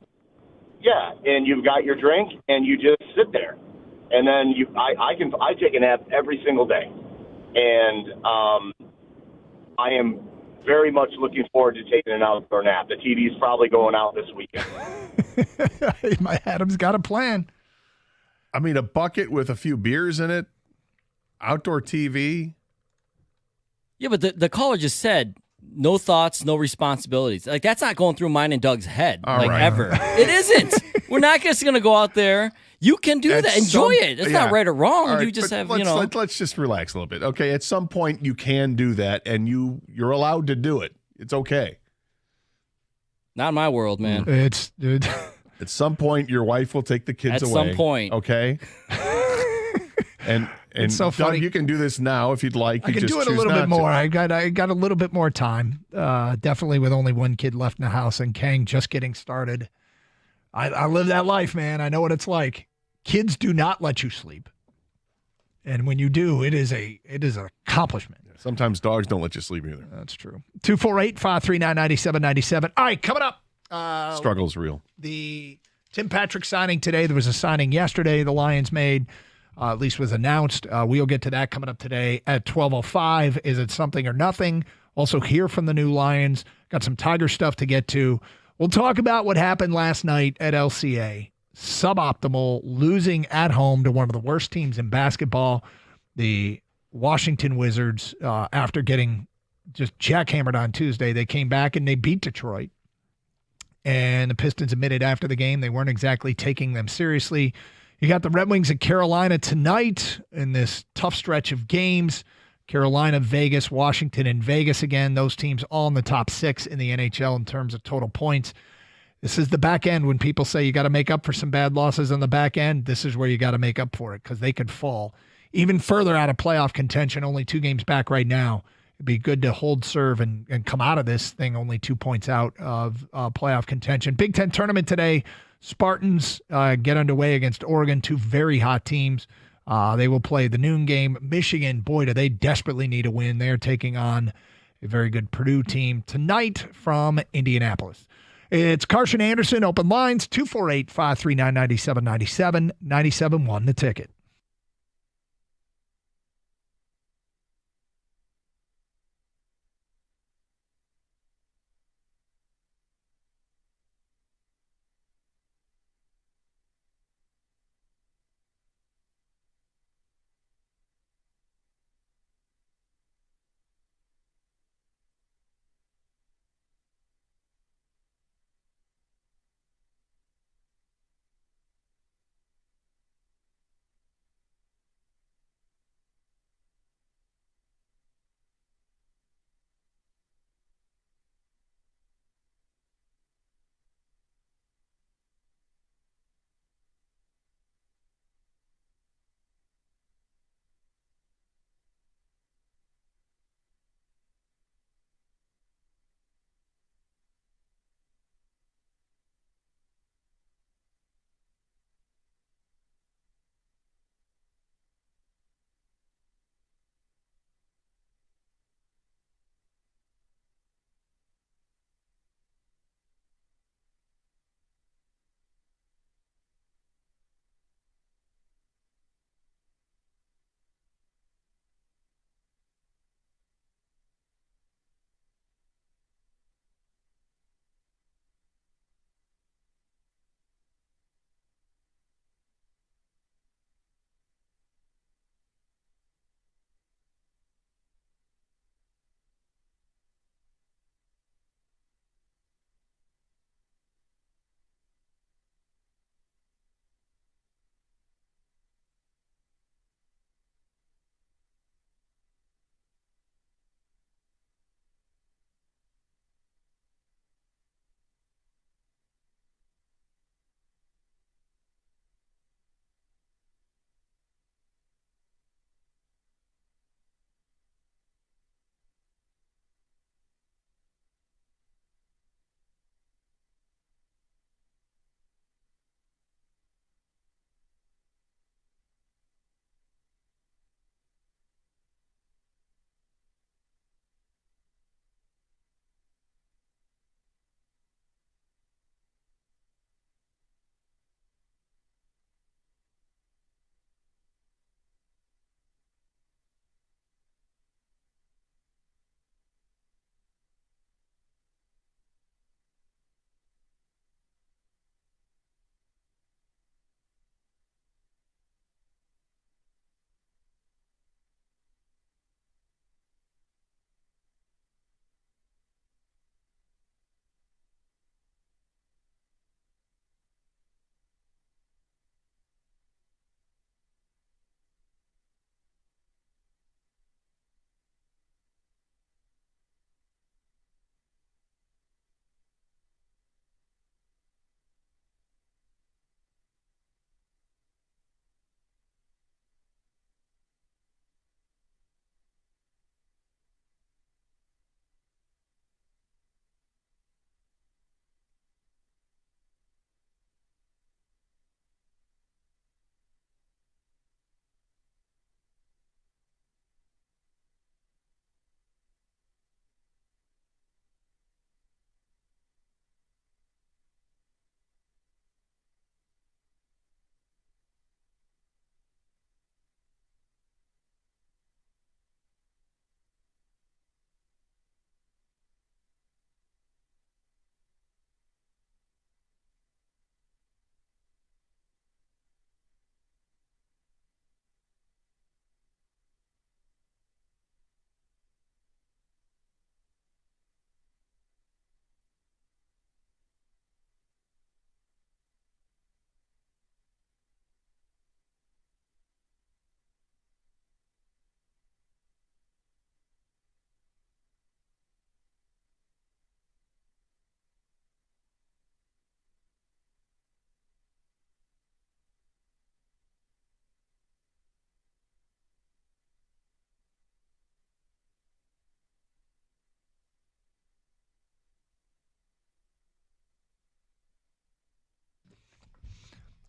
Yeah, and you've got your drink, and you just sit there, and then I take a nap every single day, and I am very much looking forward to taking an outdoor nap. The TV's probably going out this weekend.
My Adam's got a plan.
I mean, a bucket with a few beers in it, outdoor TV.
Yeah, but the caller just said no thoughts, no responsibilities. Like that's not going through mine and Doug's head,
All right.
ever. It isn't. We're not just going to go out there. You can do
At
that. Enjoy
some-
it. It's
yeah.
not right or wrong.
All right,
you just
but
have,
let's just relax a little bit. Okay, at some point you can do that, and you're allowed to do it. It's okay.
Not in my world, man.
It's
at some point your wife will take the kids
At
away.
some point.
Okay. and
It's so
Doug,
funny.
you can do this now if you'd like.
I
You
can
just
do it a
choose
little
not
bit
to.
more. I got a little bit more time. Definitely with only one kid left in the house and Kang just getting started. I live that life, man. I know what it's like. Kids do not let you sleep. And when you do, it is an accomplishment.
Sometimes dogs don't let you sleep either.
That's true. 248-539-9797. All right, coming up.
Struggle's real.
The Tim Patrick signing today. There was a signing yesterday the Lions made, at least was announced. We'll get to that coming up today at 12:05. Is it something or nothing? Also hear from the new Lions. Got some Tiger stuff to get to. We'll talk about what happened last night at LCA. Suboptimal, losing at home to one of the worst teams in basketball, the Washington Wizards. After getting just jackhammered on Tuesday, they came back and they beat Detroit. And the Pistons admitted after the game they weren't exactly taking them seriously. You got the Red Wings at Carolina tonight in this tough stretch of games. Carolina, Vegas, Washington, and Vegas again. Those teams all in the top 6 in the NHL in terms of total points. This is the back end when people say you got to make up for some bad losses on the back end. This is where you got to make up for it because they could fall even further out of playoff contention, only 2 games back right now. It'd be good to hold serve and come out of this thing only 2 points out of playoff contention. Big Ten tournament today. Spartans get underway against Oregon, 2 very hot teams. They will play the noon game. Michigan, boy, do they desperately need a win. They're taking on a very good Purdue team tonight from Indianapolis. It's Carson Anderson, open lines, 248-539-9797, 97.1 The Ticket.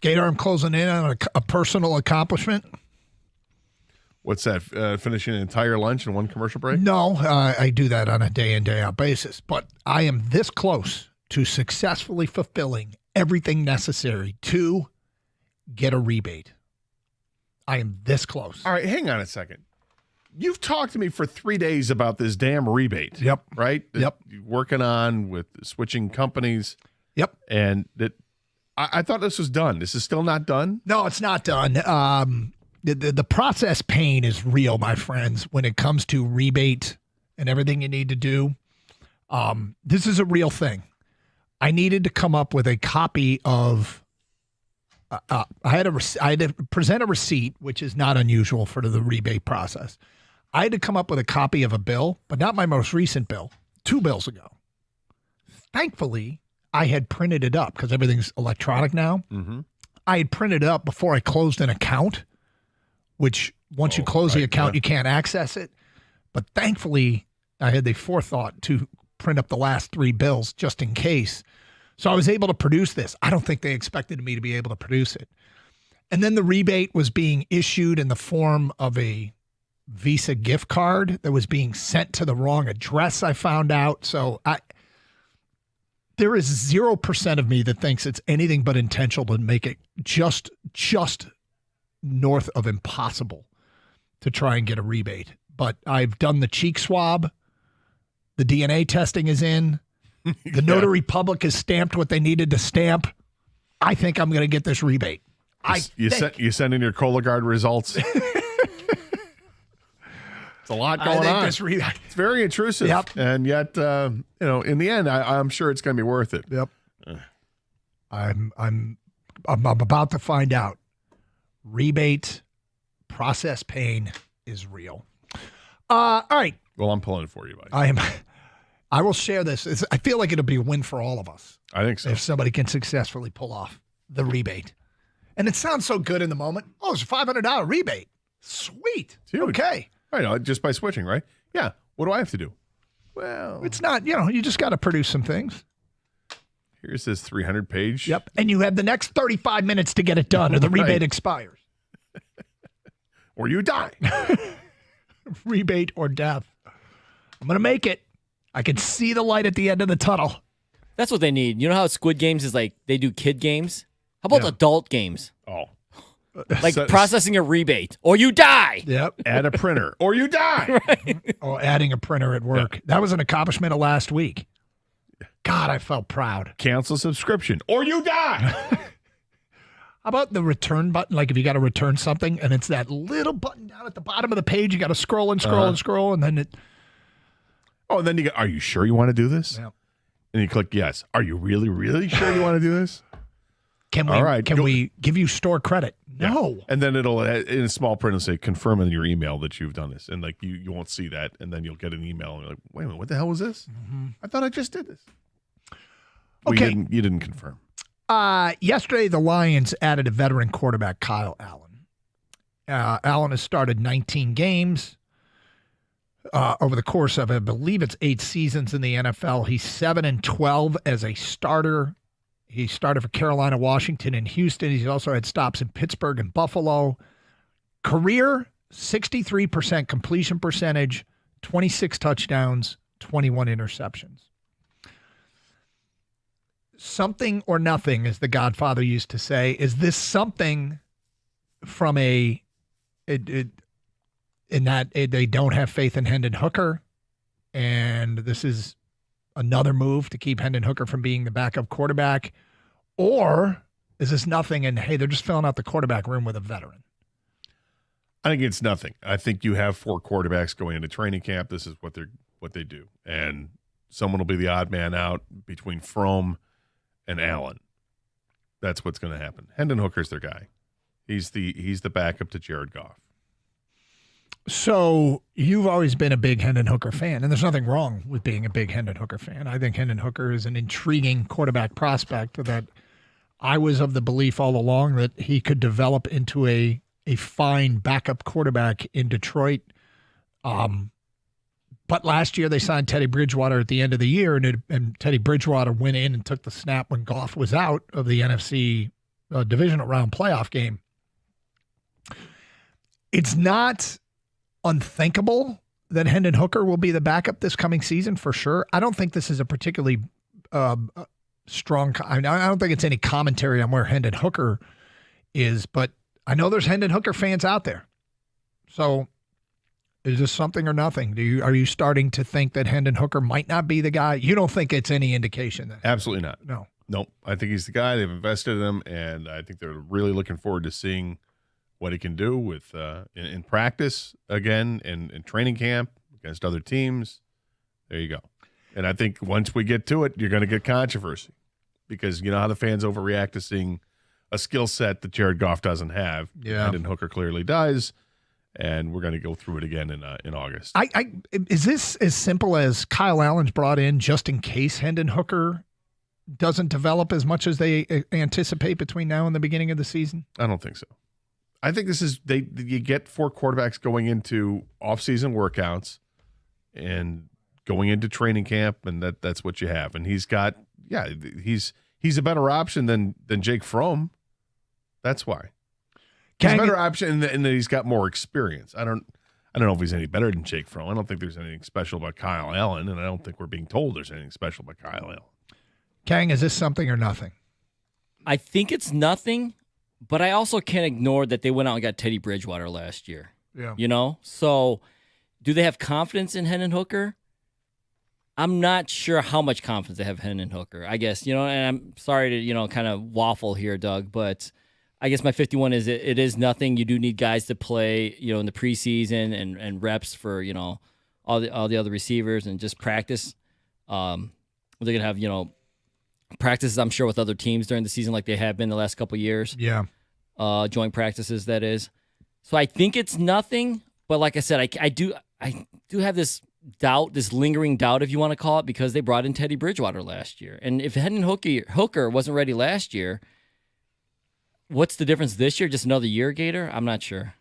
Gator, I'm closing in on a personal accomplishment.
What's that? Finishing an entire lunch in one commercial break?
No, I do that on a day in, day out basis. But I am this close to successfully fulfilling everything necessary to get a rebate. I am this close.
All right, hang on a second. You've talked to me for 3 days about this damn rebate.
Yep.
Right?
Yep.
You're working on with switching companies.
Yep.
And I thought this was done. This is still not done?
No, it's not done. The process pain is real, my friends, when it comes to rebate and everything you need to do. This is a real thing. I needed to come up with a copy of I had to present a receipt, which is not unusual for the rebate process. I had to come up with a copy of a bill, but not my most recent bill, 2 bills ago. Thankfully, I had printed it up because everything's electronic now.
Mm-hmm.
I had printed it up before I closed an account, which once you close the account, you can't access it. But thankfully, I had the forethought to print up the last 3 bills just in case. So I was able to produce this. I don't think they expected me to be able to produce it. And then the rebate was being issued in the form of a Visa gift card that was being sent to the wrong address, I found out. So there is 0% of me that thinks it's anything but intentional to make it just north of impossible to try and get a rebate. But I've done the cheek swab. The DNA testing is in. The Notary Public has stamped what they needed to stamp. I think I'm going to get this rebate.
You send in your Cologuard results. It's a lot going on. It's very intrusive.
Yep.
And yet, in the end, I'm sure it's going to be worth it.
Yep. I'm about to find out. Rebate process pain is real. All right.
Well, I'm pulling it for you, buddy.
I will share this. I feel like it'll be a win for all of us.
I think so.
If somebody can successfully pull off the rebate. And it sounds so good in the moment. Oh, it's a $500 rebate. Sweet.
Dude.
Okay.
I know, just by switching, right? Yeah. What do I have to do? Well,
it's not, you just got to produce some things.
Here's this 300-page.
Yep. And you have the next 35 minutes to get it done or the rebate expires.
Or you die.
Rebate or death. I'm going to make it. I can see the light at the end of the tunnel.
That's what they need. You know how Squid Games is like they do kid games? How about adult games?
Oh.
Like processing a rebate or you die.
Yep.
Add a printer or you die.
Right.
Or adding a printer at work. Yeah. That was an accomplishment of last week. God, I felt proud.
Cancel subscription or you die.
How about the return button? Like if you got to return something and it's that little button down at the bottom of the page, you got to scroll and scroll and scroll and then it.
Oh, and then you go, are you sure you want to do this?
Yep.
And you click yes. Are you really, really sure you want to do this?
Can we give you store credit? No.
Yeah. And then it'll, in a small print, it'll say confirm in your email that you've done this. And like you won't see that. And then you'll get an email and you're like, wait a minute, what the hell was this?
Mm-hmm.
I thought I just did this.
Okay.
Well, you didn't confirm.
Yesterday, the Lions added a veteran quarterback, Kyle Allen. Allen has started 19 games over the course of, I believe it's 8 seasons in the NFL. He's 7-12 as a starter. He started for Carolina, Washington, and Houston. He's also had stops in Pittsburgh and Buffalo. Career, 63% completion percentage, 26 touchdowns, 21 interceptions. Something or nothing, as the Godfather used to say. Is this something from in that they don't have faith in Hendon Hooker, and this is another move to keep Hendon Hooker from being the backup quarterback? Or is this nothing and, hey, they're just filling out the quarterback room with a veteran?
I think it's nothing. I think you have 4 quarterbacks going into training camp. This is what they do. And someone will be the odd man out between Frome and Allen. That's what's going to happen. Hendon Hooker's their guy. He's the backup to Jared Goff.
So you've always been a big Hendon Hooker fan, and there's nothing wrong with being a big Hendon Hooker fan. I think Hendon Hooker is an intriguing quarterback prospect that I was of the belief all along that he could develop into a fine backup quarterback in Detroit. But last year they signed Teddy Bridgewater at the end of the year, and Teddy Bridgewater went in and took the snap when Goff was out of the NFC divisional round playoff game. It's not unthinkable that Hendon Hooker will be the backup this coming season for sure. I don't think this is a particularly strong. I don't think it's any commentary on where Hendon Hooker is, but I know there's Hendon Hooker fans out there. So is this something or nothing? Are you starting to think that Hendon Hooker might not be the guy? You don't think it's any indication then?
Absolutely not.
No.
Nope. I think he's the guy. They've invested in him, and I think they're really looking forward to seeing what he can do with in practice again and in training camp against other teams. There you go. And I think once we get to it, you're going to get controversy because you know how the fans overreact to seeing a skill set that Jared Goff doesn't have.
Yeah.
Hendon Hooker clearly does. And we're going to go through it again in August.
Is this as simple as Kyle Allen's brought in just in case Hendon Hooker doesn't develop as much as they anticipate between now and the beginning of the season?
I don't think so. I think this is you get 4 quarterbacks going into off-season workouts and going into training camp, and that's what you have. And he's a better option than Jake Fromm. That's why. He's a better option in that he's got more experience. I don't know if he's any better than Jake Fromm. I don't think there's anything special about Kyle Allen, and I don't think we're being told there's anything special about Kyle Allen.
Kang, is this something or nothing?
I think it's nothing, but I also can't ignore that they went out and got Teddy Bridgewater last year.
Yeah.
You know? So do they have confidence in Hendon Hooker? I'm not sure how much confidence they have in Hendon Hooker. I guess, and I'm sorry to, kind of waffle here, Doug, but I guess my 51 is it is nothing. You do need guys to play, in the preseason and reps for, all the other receivers and just practice. They're going to have, practices, I'm sure, with other teams during the season like they have been the last couple of years.
Yeah.
Joint practices, that is. So I think it's nothing, but like I said, I do have this doubt, this lingering doubt, if you want to call it, because they brought in Teddy Bridgewater last year. And if Hendon Hooker wasn't ready last year, what's the difference this year? Just another year, Gator? I'm not sure.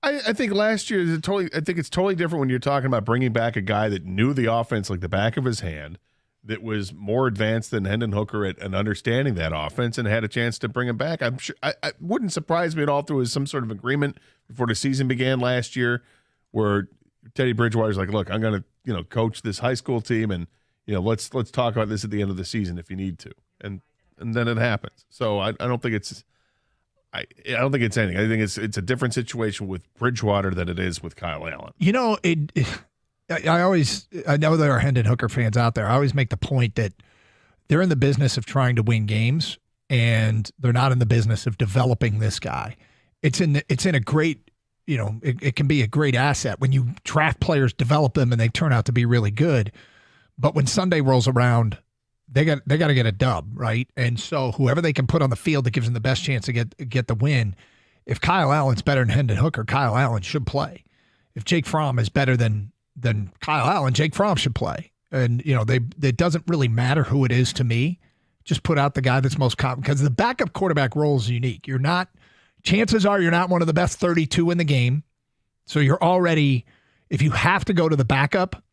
I think last year I think it's totally different when you're talking about bringing back a guy that knew the offense like the back of his hand, that was more advanced than Hendon Hooker at understanding that offense and had a chance to bring him back. I'm sure I wouldn't surprise me at all if there was some sort of agreement before the season began last year where Teddy Bridgewater's like, look, I'm going to coach this high school team, and let's talk about this at the end of the season if you need to, and then it happens. So I don't think it's anything. I think it's a different situation with Bridgewater than it is with Kyle Allen.
I know there are Hendon Hooker fans out there. I always make the point that they're in the business of trying to win games, and they're not in the business of developing this guy. It's in a great, it can be a great asset when you draft players, develop them, and they turn out to be really good. But when Sunday rolls around, they got to get a dub, right? And so whoever they can put on the field that gives them the best chance to get the win. If Kyle Allen's better than Hendon Hooker, Kyle Allen should play. If Jake Fromm is better than Kyle Allen, Jake Fromm should play. And, it doesn't really matter who it is to me. Just put out the guy that's most confident, because the backup quarterback role is unique. Chances are you're not one of the best 32 in the game. So you're already, if you have to go to the backup,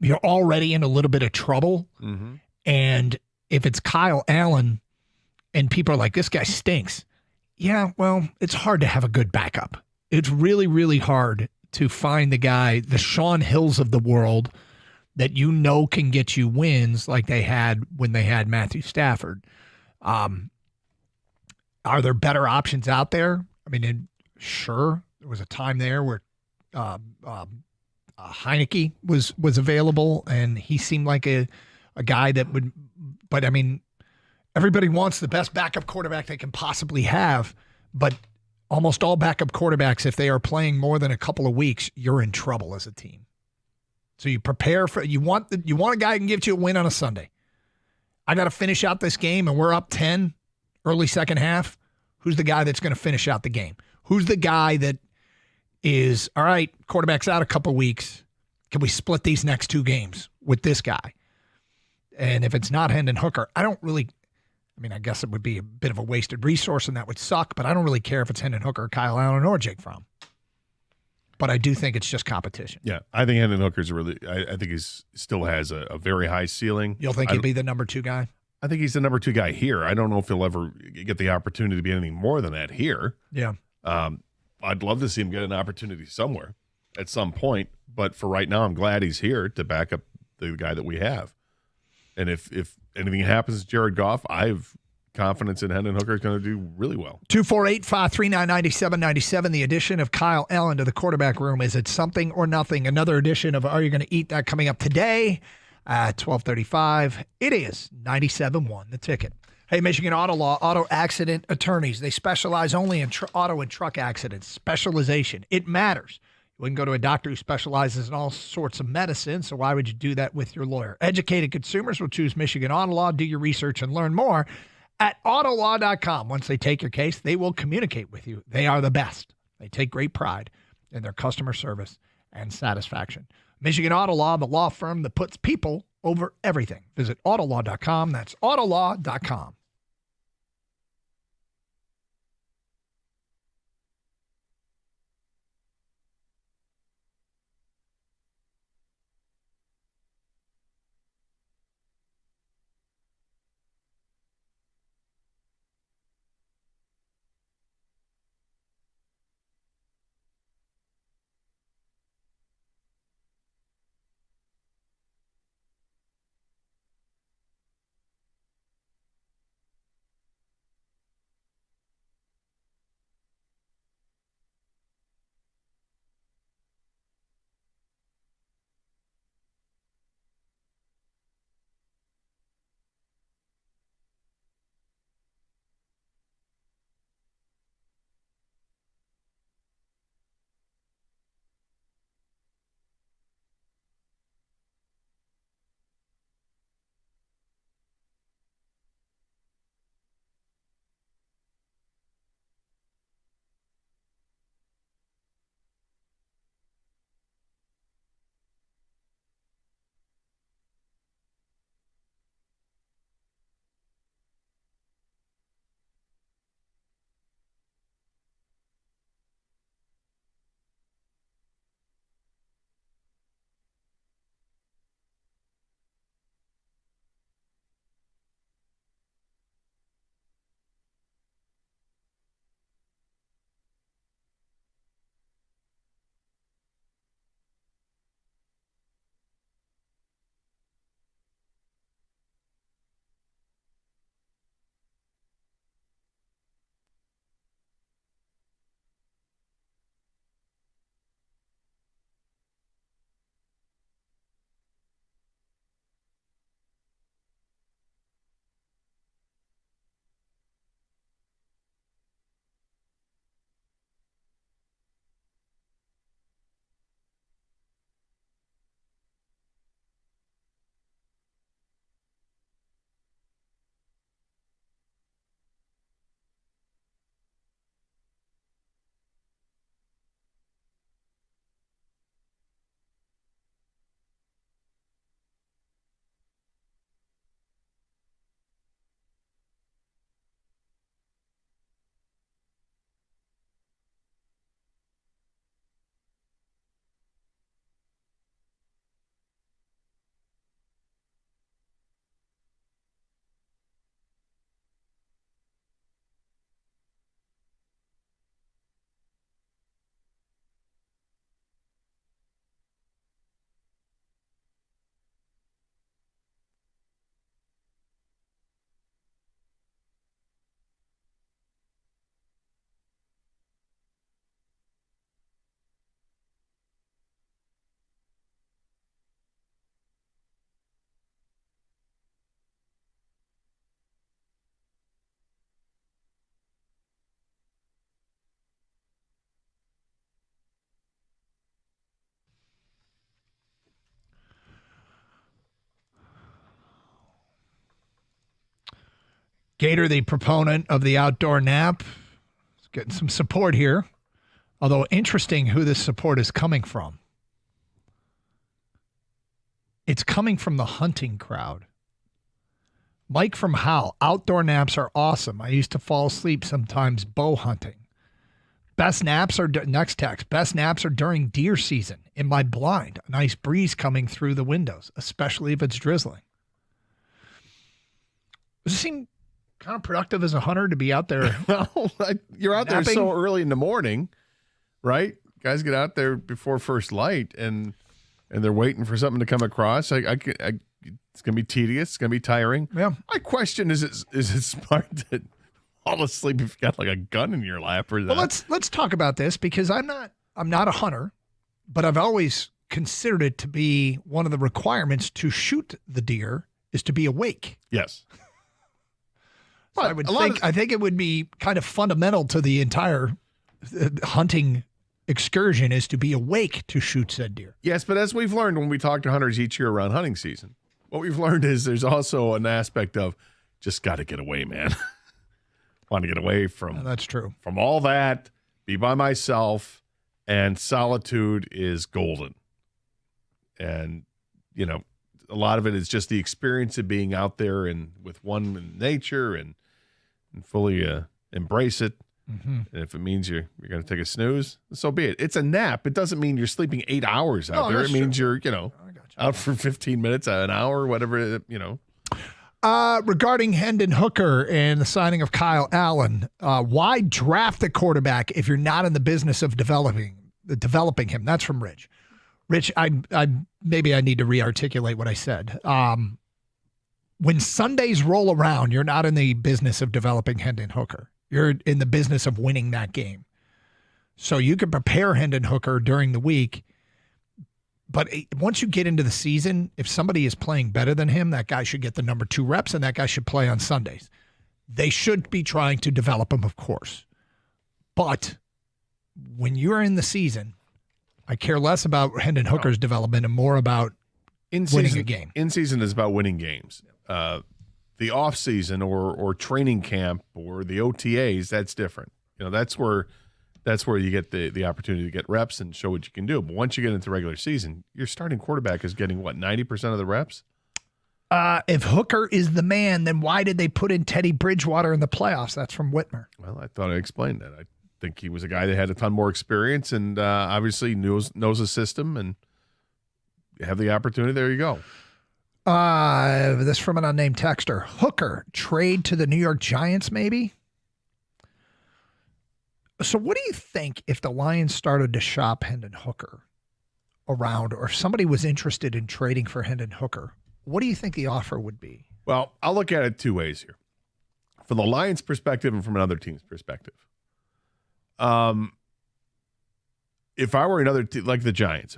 you're already in a little bit of trouble.
Mm-hmm.
And if it's Kyle Allen and people are like, this guy stinks. Yeah, well, it's hard to have a good backup. It's really, really hard to find the guy, the Sean Hills of the world, that can get you wins like they had when they had Matthew Stafford. Are there better options out there? I mean, sure, there was a time there where Heineke was available, and he seemed like a guy that would. But I mean, everybody wants the best backup quarterback they can possibly have, but almost all backup quarterbacks, if they are playing more than a couple of weeks, you're in trouble as a team. So you prepare for you want a guy who can give you a win on a Sunday. I got to finish out this game, and we're up 10 early second half. Who's the guy that's going to finish out the game? Who's the guy that is, all right, quarterback's out a couple of weeks. Can we split these next 2 games with this guy? And if it's not Hendon Hooker, I guess it would be a bit of a wasted resource, and that would suck, but I don't really care if it's Hendon Hooker, Kyle Allen, or Jake Fromm. But I do think it's just competition.
Yeah, I think Hendon Hooker's I think he still has a very high ceiling.
You'll think he'd be the number 2 guy?
I think he's the number 2 guy here. I don't know if he'll ever get the opportunity to be anything more than that here.
Yeah.
I'd love to see him get an opportunity somewhere at some point. But for right now, I'm glad he's here to back up the guy that we have. And if anything happens to Jared Goff, I have confidence in Hendon Hooker is going to do really well.
248-539-9797. The addition of Kyle Allen to the quarterback room. Is it something or nothing? Another edition of Are You Going to Eat That coming up today at 12:35. It is 97.1, The Ticket. Hey, Michigan Auto Law, auto accident attorneys. They specialize only in auto and truck accidents. Specialization. It matters. You wouldn't go to a doctor who specializes in all sorts of medicine, so why would you do that with your lawyer? Educated consumers will choose Michigan Auto Law. Do your research and learn more at autolaw.com. Once they take your case, they will communicate with you. They are the best. They take great pride in their customer service and satisfaction. Michigan Auto Law, the law firm that puts people over everything. Visit autolaw.com. That's autolaw.com. Gator, the proponent of the outdoor nap, is getting some support here. Although interesting who this support is coming from. It's coming from the hunting crowd. Mike from Howell, outdoor naps are awesome. I used to fall asleep sometimes bow hunting. Best naps are, next text, best naps are during deer season in my blind. A nice breeze coming through the windows, especially if it's drizzling. Does it seem kind of productive as a hunter to be out there?
Well, you're out there so early in the morning, right? Guys get out there before first light, and they're waiting for something to come across. It's going to be tedious. It's going to be tiring.
Yeah.
My question is it smart to fall asleep if you got like a gun in your lap or that?
Well, let's talk about this because I'm not a hunter, but I've always considered it to be one of the requirements to shoot the deer is to be awake.
Yes.
So I think it would be kind of fundamental to the entire hunting excursion is to be awake to shoot said deer.
Yes, but as we've learned when we talk to hunters each year around hunting season, what we've learned is there's also an aspect of just got to get away, man. Want to get away from
that's true.
From all that, be by myself, and solitude is golden. And a lot of it is just the experience of being out there and with one in nature and fully embrace it.
Mm-hmm.
And if it means you're going to take a snooze, so be it. It's a nap. It doesn't mean you're sleeping 8 hours out there. It means you're out for 15 minutes, an hour, whatever.
Regarding Hendon Hooker and the signing of Kyle Allen, why draft a quarterback if you're not in the business of developing him? That's from Rich. Rich, I maybe I need to re-articulate what I said. When Sundays roll around, you're not in the business of developing Hendon Hooker. You're in the business of winning that game. So you can prepare Hendon Hooker during the week, but once you get into the season, if somebody is playing better than him, that guy should get the number 2 reps, and that guy should play on Sundays. They should be trying to develop him, of course. But when you're in the season, I care less about Hendon Hooker's development and more about winning a game.
In season is about winning games. The off season or training camp or the OTAs, that's different. That's where you get the opportunity to get reps and show what you can do. But once you get into regular season, your starting quarterback is getting 90% of the reps.
If Hooker is the man, then why did they put in Teddy Bridgewater in the playoffs? That's from Whitmer.
Well, I thought I explained that. I think he was a guy that had a ton more experience and obviously knows the system, and you have the opportunity. There you go.
This from an unnamed texter. Hooker trade to the New York Giants, maybe? So what do you think if the Lions started to shop Hendon Hooker around, or if somebody was interested in trading for Hendon Hooker? What do you think the offer would be?
Well, I'll look at it 2 ways here. From the Lions' perspective and from another team's perspective. If I were another team, like the Giants,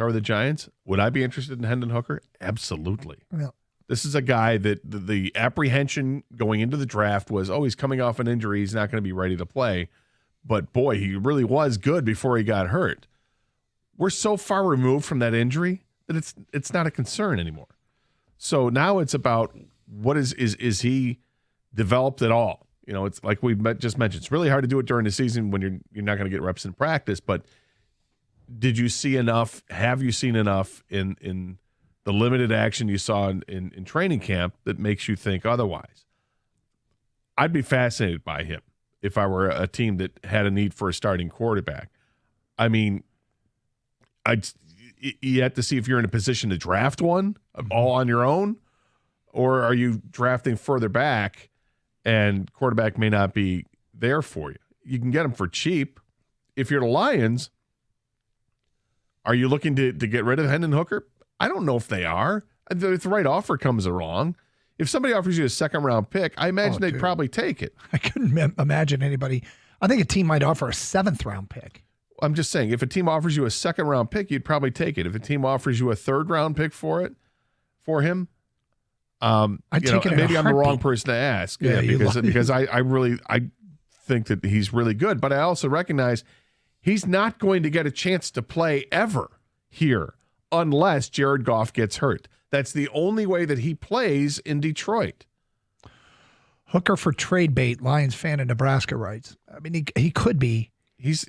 would I be interested in Hendon Hooker? Absolutely.
Yeah.
This is a guy that the apprehension going into the draft was, he's coming off an injury. He's not going to be ready to play. But, boy, he really was good before he got hurt. We're so far removed from that injury that it's not a concern anymore. So now it's about what is he developed at all? It's like we just mentioned. It's really hard to do it during the season when you're not going to get reps in practice. But did you see enough? Have you seen enough in the limited action you saw in training camp that makes you think otherwise? I'd be fascinated by him if I were a team that had a need for a starting quarterback. I mean, you have to see if you're in a position to draft one all on your own, or are you drafting further back and quarterback may not be there for you. You can get him for cheap. If you're the Lions, are you looking to get rid of Hendon Hooker? I don't know if they are. If the right offer comes along, if somebody offers you a second-round pick, I imagine they'd probably take it.
I couldn't imagine anybody. I think a team might offer a 7th-round pick.
I'm just saying, if a team offers you a second-round pick, you'd probably take it. If a team offers you a 3rd-round pick for him, I'd take it. Maybe I'm the wrong person to ask. Yeah, because I think that he's really good, but I also recognize he's not going to get a chance to play ever here unless Jared Goff gets hurt. That's the only way that he plays in Detroit.
Hooker for trade bait, Lions fan in Nebraska writes. I mean, he could be.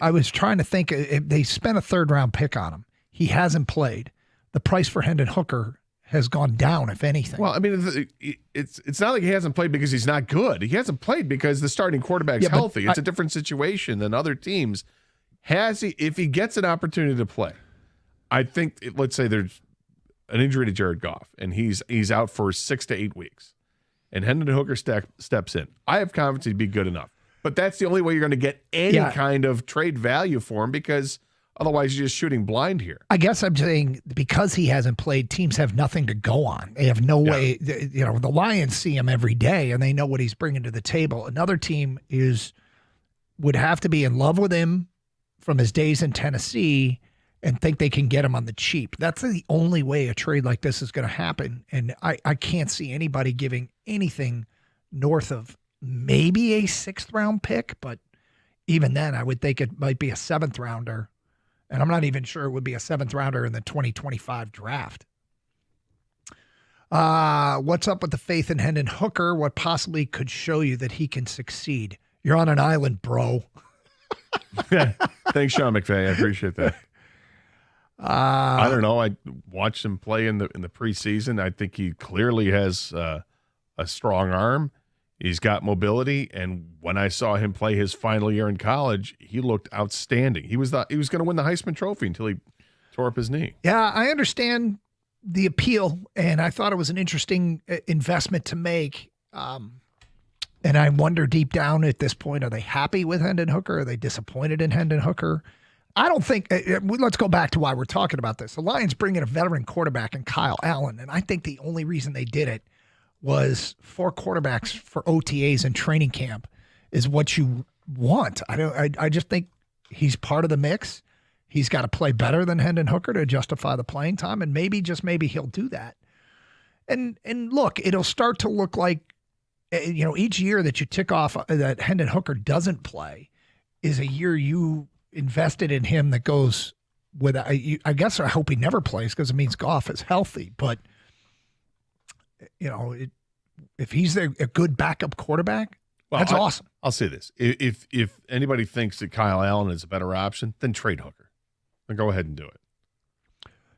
I was trying to think if they spent a 3rd-round pick on him. He hasn't played. The price for Hendon Hooker has gone down, if anything.
Well, I mean, it's not like he hasn't played because he's not good. He hasn't played because the starting quarterback's healthy. It's a different situation than other teams. If he gets an opportunity to play, I think, let's say there's an injury to Jared Goff, and he's out for 6 to 8 weeks. and Hendon Hooker steps in, I have confidence he'd be good enough. But that's the only way you're going to get any kind of trade value for him, because otherwise you're just shooting blind here.
I guess I'm saying because he hasn't played, teams have nothing to go on. They have no way. You know, the Lions see him every day, and they know what he's bringing to the table. Another team would have to be in love with him from his days in Tennessee and think they can get him on the cheap. That's the only way a trade like this is going to happen. And I can't see anybody giving anything north of maybe a 6th-round pick, but even then, I would think it might be a 7th-rounder. And I'm not even sure it would be a 7th-rounder in the 2025 draft. What's up with the faith in Hendon Hooker? What possibly could show you that he can succeed? You're on an island, bro.
Thanks, Sean McVay. I appreciate that. I don't know. I watched him play in the preseason. I think he clearly has a strong arm. He's got mobility, and when I saw him play his final year in college, he looked outstanding. He was going to win the Heisman Trophy until he tore up his knee.
Yeah, I understand the appeal, and I thought it was an interesting investment to make. And I wonder deep down at this point, are they happy with Hendon Hooker? Are they disappointed in Hendon Hooker? I don't think let's go back to why we're talking about this. The Lions bring in a veteran quarterback in Kyle Allen, and I think the only reason they did it was 4 quarterbacks for OTAs and training camp is what you want. I just think he's part of the mix. He's got to play better than Hendon Hooker to justify the playing time, and maybe, just maybe, he'll do that. And look, it'll start to look like, you know, each year that you tick off that Hendon Hooker doesn't play is a year you invested in him that goes with, I guess I hope he never plays because it means Goff is healthy. But, you know, if he's a good backup quarterback, that's awesome.
I'll say this. If anybody thinks that Kyle Allen is a better option, then trade Hooker. Then go ahead and do it.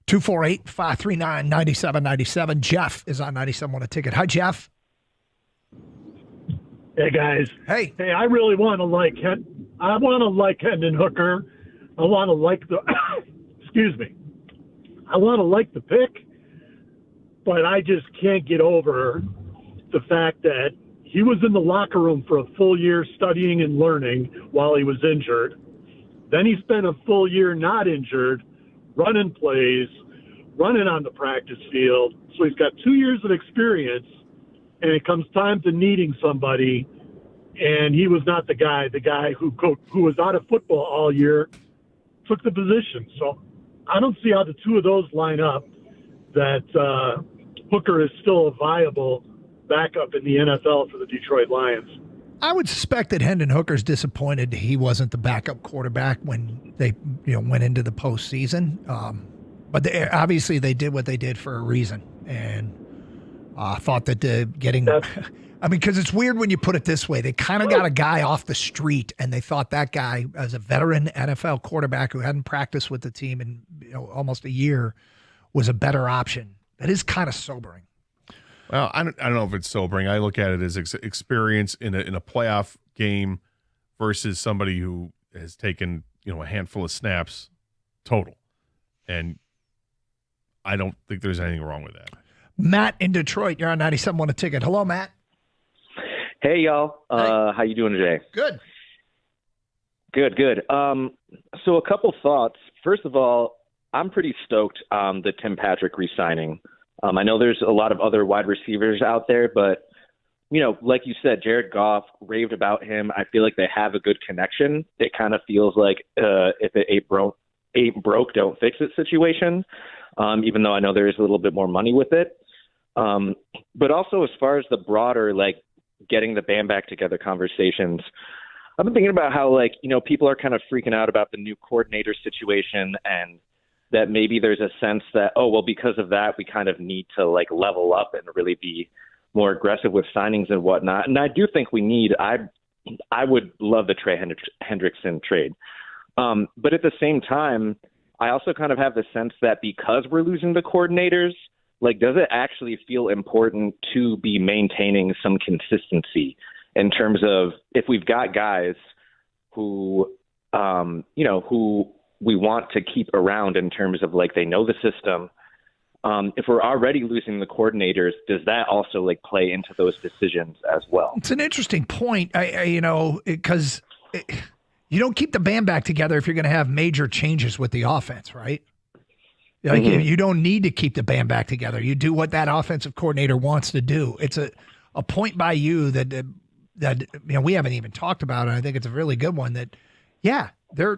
248-539-9797. Jeff is on 97 on a ticket. Hi, Jeff.
Hey guys.
Hey,
I really want to like Hendon Hooker. I want to like the excuse me. I want to like the pick, but I just can't get over the fact that he was in the locker room for a full year studying and learning while he was injured. Then he spent a full year not injured, running plays, running on the practice field. So he's got 2 years of experience. And it comes time to needing somebody, and he was not the guy who was out of football all year took the position. So I don't see how the two of those line up, that Hooker is still a viable backup in the NFL for the Detroit Lions.
I would suspect that Hendon Hooker's disappointed he wasn't the backup quarterback when they went into the postseason. But obviously they did what they did for a reason, and thought that getting, I mean, because it's weird when you put it this way. They kind of got a guy off the street, and they thought that guy, as a veteran NFL quarterback who hadn't practiced with the team in almost a year, was a better option. That is kind of sobering.
Well, I don't know if it's sobering. I look at it as experience in a playoff game versus somebody who has taken a handful of snaps total, and I don't think there's anything wrong with that.
Matt in Detroit, you're on 97 on a ticket. Hello, Matt.
Hey, y'all. How you doing today?
Good.
Good. So a couple thoughts. First of all, I'm pretty stoked on the Tim Patrick re-signing. I know there's a lot of other wide receivers out there, but, like you said, Jared Goff raved about him. I feel like they have a good connection. It kind of feels like if it ain't broke, don't fix it situation, even though I know there is a little bit more money with it. But also as far as the broader, getting the band back together conversations, I've been thinking about how, people are kind of freaking out about the new coordinator situation, and that maybe there's a sense that, because of that, we kind of need to, level up and really be more aggressive with signings and whatnot. And I do think I would love the Trey Hendrickson trade. But at the same time, I also kind of have the sense that because we're losing the coordinators, does it actually feel important to be maintaining some consistency in terms of if we've got guys who, who we want to keep around in terms of they know the system, If we're already losing the coordinators, does that also like play into those decisions as well?
It's an interesting point, because you don't keep the band back together if you're going to have major changes with the offense, right? Like you don't need to keep the band back together. You do what that offensive coordinator wants to do. It's a point by you that we haven't even talked about, and I think it's a really good one. That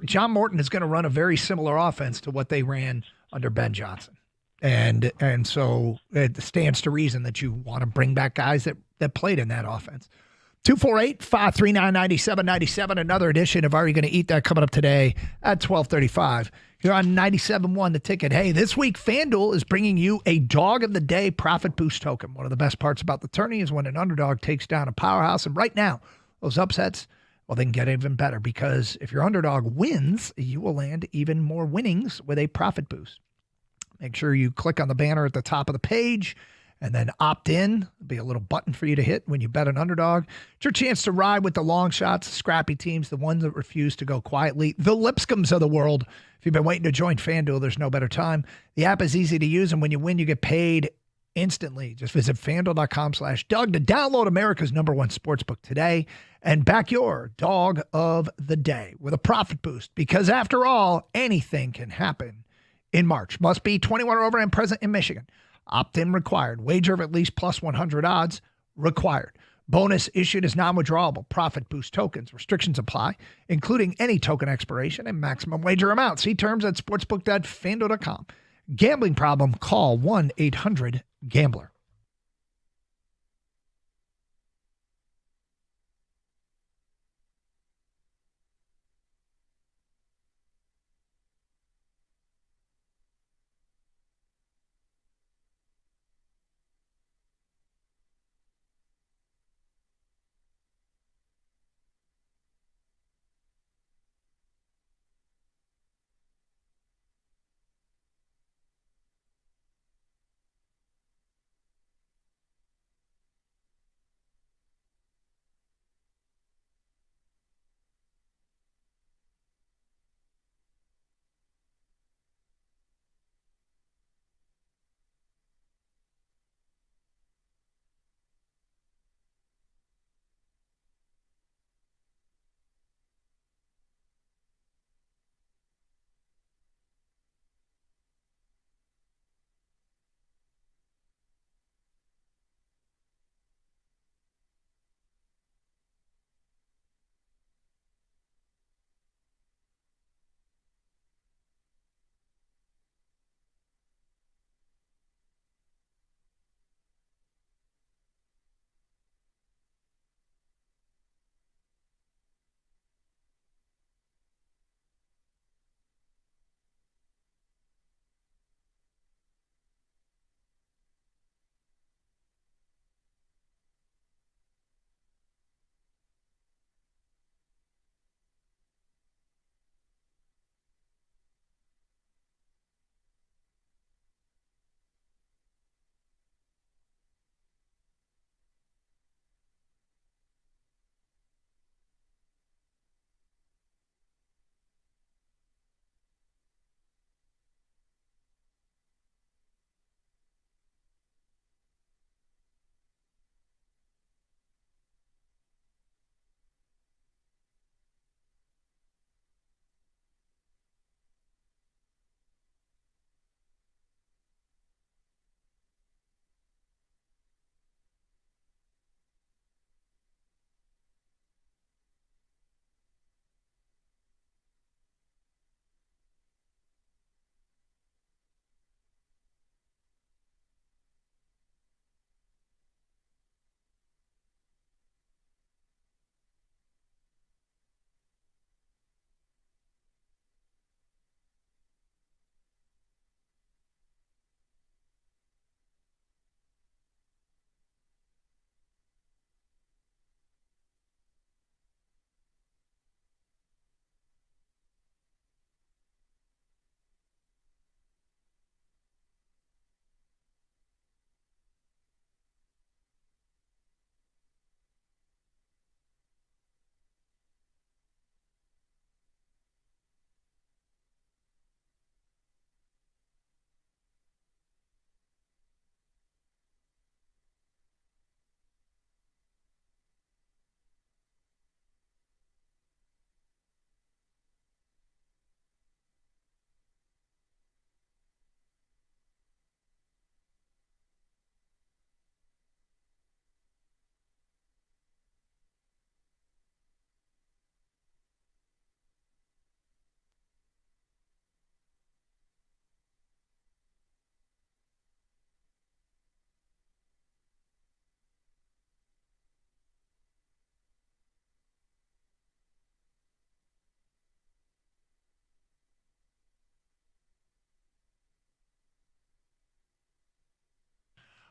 John Morton is going to run a very similar offense to what they ran under Ben Johnson. And so it stands to reason that you want to bring back guys that played in that offense. 248-539-9797. Another edition of Are You Going to Eat That coming up today at 12:35. Here on 97.1 The Ticket. Hey, this week FanDuel is bringing you a Dog of the Day Profit Boost token. One of the best parts about the tourney is when an underdog takes down a powerhouse. And right now, those upsets, well, they can get even better because if your underdog wins, you will land even more winnings with a profit boost. Make sure you click on the banner at the top of the page and then opt in. There'll be a little button for you to hit when you bet an underdog. It's your chance to ride with the long shots, the scrappy teams, the ones that refuse to go quietly, the Lipscombs of the world. If you've been waiting to join FanDuel, there's no better time. The app is easy to use, and when you win, you get paid instantly. Just visit FanDuel.com/Doug to download America's #1 sportsbook today and back your Dog of the Day with a profit boost. Because after all, anything can happen in March. Must be 21 or over and present in Michigan. Opt-in required. Wager of at least plus 100 odds required. Bonus issued as non-withdrawable profit boost tokens. Restrictions apply, including any token expiration and maximum wager amount. See terms at sportsbook.fanduel.com. Gambling problem? Call 1-800-GAMBLER.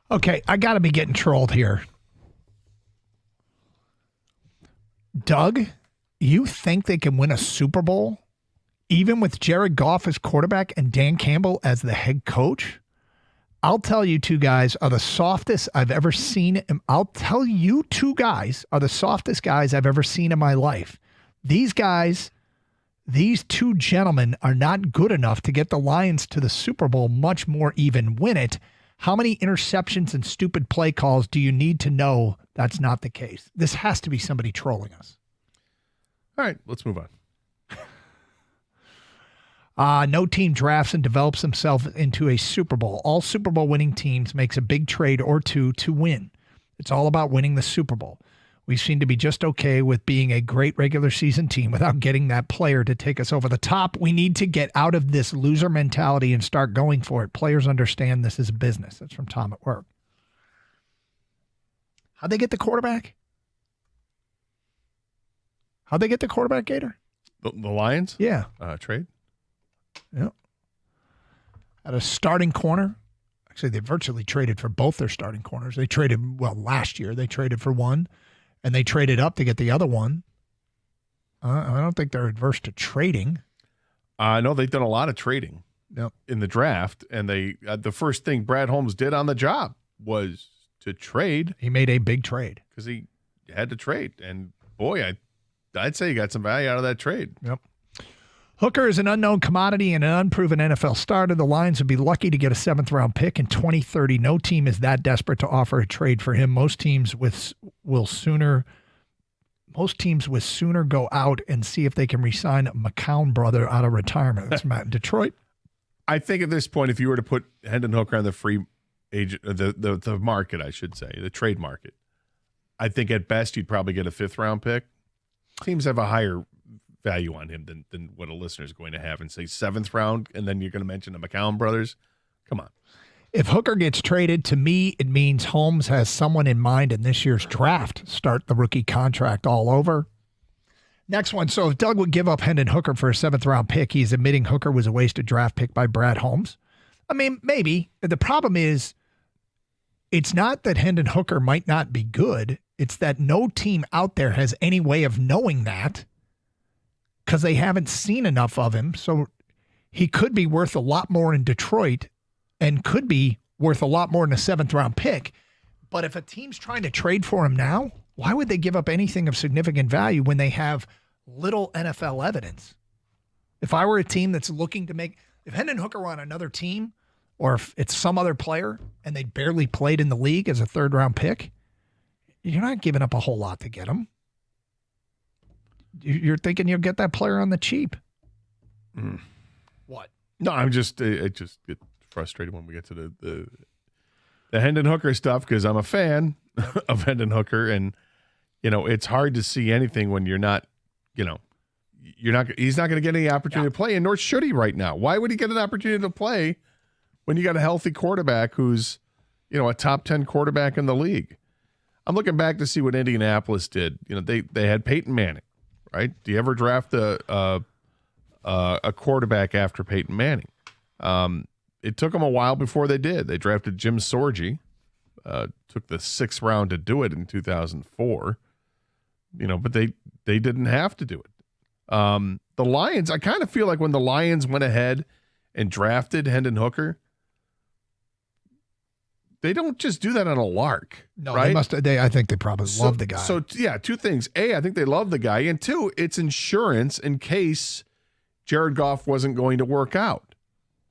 Okay, I got to be getting trolled here. Doug, you think they can win a Super Bowl even with Jared Goff as quarterback and Dan Campbell as the head coach? I'll tell you two guys are the softest I've ever seen. I'll tell you two guys are the softest guys I've ever seen in my life. These guys, these two gentlemen are not good enough to get the Lions to the Super Bowl, much more even win it. How many interceptions and stupid play calls do you need to know that's not the case? This has to be somebody trolling us.
All right, let's move on.
No team drafts and develops themselves into a Super Bowl. All Super Bowl winning teams makes a big trade or two to win. It's all about winning the Super Bowl. We seem to be just okay with being a great regular season team without getting that player to take us over the top. We need to get out of this loser mentality and start going for it. Players understand this is a business. That's from Tom at work. How'd they get the quarterback? How'd they get the quarterback, Gator?
The Lions?
Yeah.
Trade?
Yeah. At a starting corner. Actually, they virtually traded for both their starting corners. They traded, well, last year they traded for one, and they traded up to get the other one. I don't think they're adverse to trading.
No, they've done a lot of trading
Yep.
in the draft, and they the first thing Brad Holmes did on the job was to trade.
He made a big trade.
Because he had to trade. And, boy, I'd say he got some value out of that trade.
Yep. Hooker is an unknown commodity and an unproven NFL starter. The Lions would be lucky to get a 7th-round pick in 2030. No team is that desperate to offer a trade for him. Most teams with sooner go out and see if they can re-sign McCown brother out of retirement. That's Matt in Detroit.
I think at this point, if you were to put Hendon Hooker on the free agent, the market, I should say, the trade market, I think at best you'd probably get a 5th-round pick. Teams have a higher value on him than what a listener is going to have, and say 7th round, and then you're going to mention the McCown brothers. Come on.
If Hooker gets traded, to me, it means Holmes has someone in mind in this year's draft. Start the rookie contract all over. Next one. So if Doug would give up Hendon Hooker for a 7th-round pick, he's admitting Hooker was a wasted draft pick by Brad Holmes. I mean, maybe. The problem is it's not that Hendon Hooker might not be good. It's that no team out there has any way of knowing that because they haven't seen enough of him. So he could be worth a lot more in Detroit and could be worth a lot more than a 7th-round pick. But if a team's trying to trade for him now, why would they give up anything of significant value when they have little NFL evidence? If I were a team that's looking to make – if Hendon Hooker were on another team or if it's some other player and they barely played in the league as a 3rd-round pick, you're not giving up a whole lot to get him. You're thinking you'll get that player on the cheap. What?
No, I just get frustrated when we get to the Hendon Hooker stuff because I'm a fan of Hendon Hooker, and it's hard to see anything when you're not, he's not going to get any opportunity to play, and nor should he right now. Why would he get an opportunity to play when you got a healthy quarterback who's, a top 10 quarterback in the league? I'm looking back to see what Indianapolis did. They had Peyton Manning, right? Do you ever draft a quarterback after Peyton Manning? It took them a while before they did. They drafted Jim Sorgi, took the 6th round to do it in 2004. But they didn't have to do it. The Lions, I kind of feel like when the Lions went ahead and drafted Hendon Hooker, they don't just do that on a lark.
No,
right?
I think they probably love the guy.
So, yeah, 2 things. A, I think they love the guy. And 2, it's insurance in case Jared Goff wasn't going to work out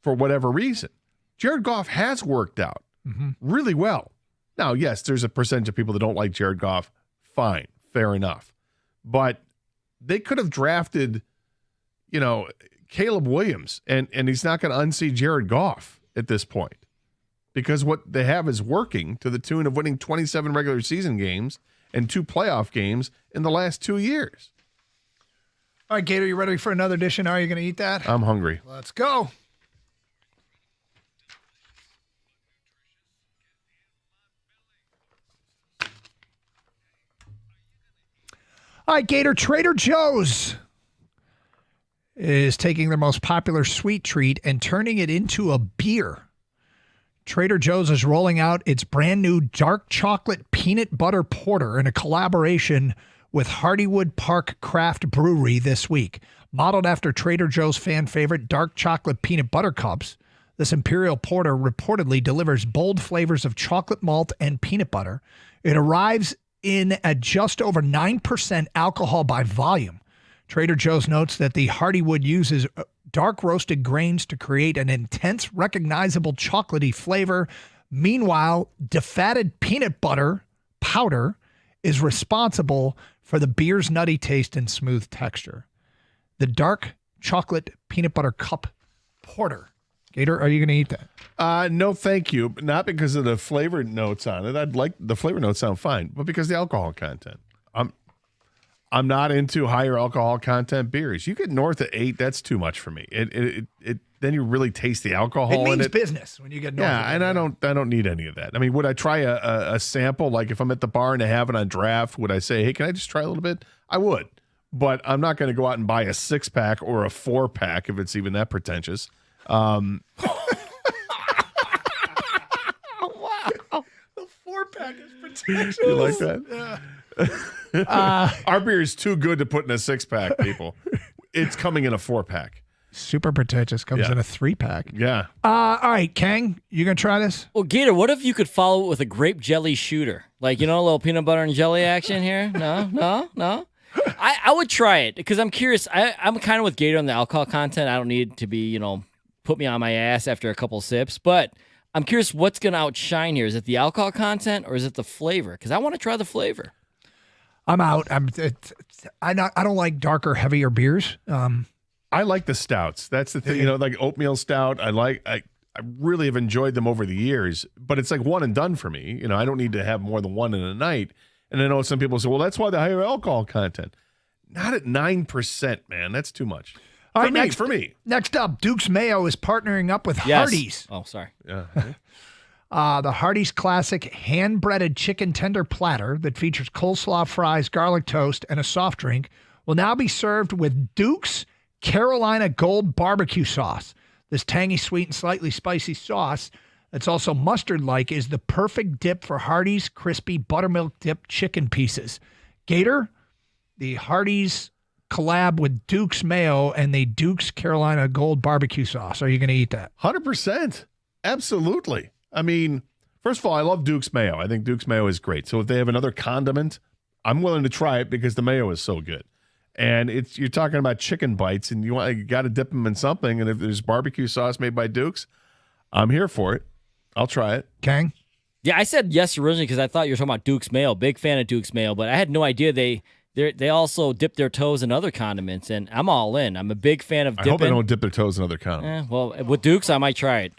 for whatever reason. Jared Goff has worked out really well. Now, yes, there's a percentage of people that don't like Jared Goff. Fine, fair enough. But they could have drafted, Caleb Williams, and he's not going to unseat Jared Goff at this point. Because what they have is working to the tune of winning 27 regular season games and 2 playoff games in the last 2 years.
All right, Gator, you ready for another edition? Are you going to eat that?
I'm hungry.
Let's go. All right, Gator, Trader Joe's is taking their most popular sweet treat and turning it into a beer. Trader Joe's is rolling out its brand new dark chocolate peanut butter porter in a collaboration with Hardywood Park Craft Brewery this week. Modeled after Trader Joe's fan favorite dark chocolate peanut butter cups, this Imperial Porter reportedly delivers bold flavors of chocolate malt and peanut butter. It arrives in at just over 9% alcohol by volume. Trader Joe's notes that the Hardywood uses dark roasted grains to create an intense, recognizable chocolatey flavor. Meanwhile, defatted peanut butter powder is responsible for the beer's nutty taste and smooth texture. The dark chocolate peanut butter cup porter. Gator, are you going to eat that?
No, thank you. But not because of the flavor notes on it. I'd like the flavor notes sound fine, but because of the alcohol content. I'm not into higher alcohol content beers. You get north of 8, that's too much for me. It then you really taste the alcohol
It
in
means
it.
business when you get north.
Yeah, and I don't need any of that. I mean, would I try a sample? Like if I'm at the bar and they have it on draft, would I say, hey, can I just try a little bit? I would, but I'm not going to go out and buy a 6-pack or a 4-pack if it's even that pretentious.
Wow. The 4-pack is pretentious.
You like that?
Yeah.
Our beer is too good to put in a 6-pack, people. It's coming in a 4-pack.
Super pretentious comes in a 3-pack.
Yeah.
All right, Kang, you going to try this?
Well, Gator, what if you could follow it with a grape jelly shooter? Like, a little peanut butter and jelly action here? No? I would try it because I'm curious. I'm kind of with Gator on the alcohol content. I don't need to be, put me on my ass after a couple sips, but I'm curious what's going to outshine here. Is it the alcohol content or is it the flavor? Because I want to try the flavor.
I'm out. I don't like darker, heavier beers.
I like the stouts. That's the thing. Like oatmeal stout. I really have enjoyed them over the years, but it's like one and done for me. I don't need to have more than one in a night. And I know some people say, well, that's why the higher alcohol content. Not at 9%, man. That's too much.
All right,
for me.
Next up, Duke's Mayo is partnering up with
Yes.
Hardee's.
Oh, sorry.
Yeah.
The Hardee's Classic hand-breaded chicken tender platter that features coleslaw, fries, garlic toast, and a soft drink will now be served with Duke's Carolina Gold barbecue sauce. This tangy, sweet, and slightly spicy sauce that's also mustard-like is the perfect dip for Hardee's crispy buttermilk-dipped chicken pieces. Gator, the Hardee's collab with Duke's Mayo and the Duke's Carolina Gold barbecue sauce. Are you going to eat that?
100%. Absolutely. I mean, first of all, I love Duke's Mayo. I think Duke's Mayo is great. So if they have another condiment, I'm willing to try it because the mayo is so good. And you're talking about chicken bites, and you got to dip them in something. And if there's barbecue sauce made by Duke's, I'm here for it. I'll try it.
Kang?
Yeah, I said yes originally because I thought you were talking about Duke's Mayo. Big fan of Duke's Mayo, but I had no idea they also dip their toes in other condiments, and I'm all in. I'm a big fan of dipping.
I hope they don't dip their toes in other condiments.
Well, with Duke's, I might try it.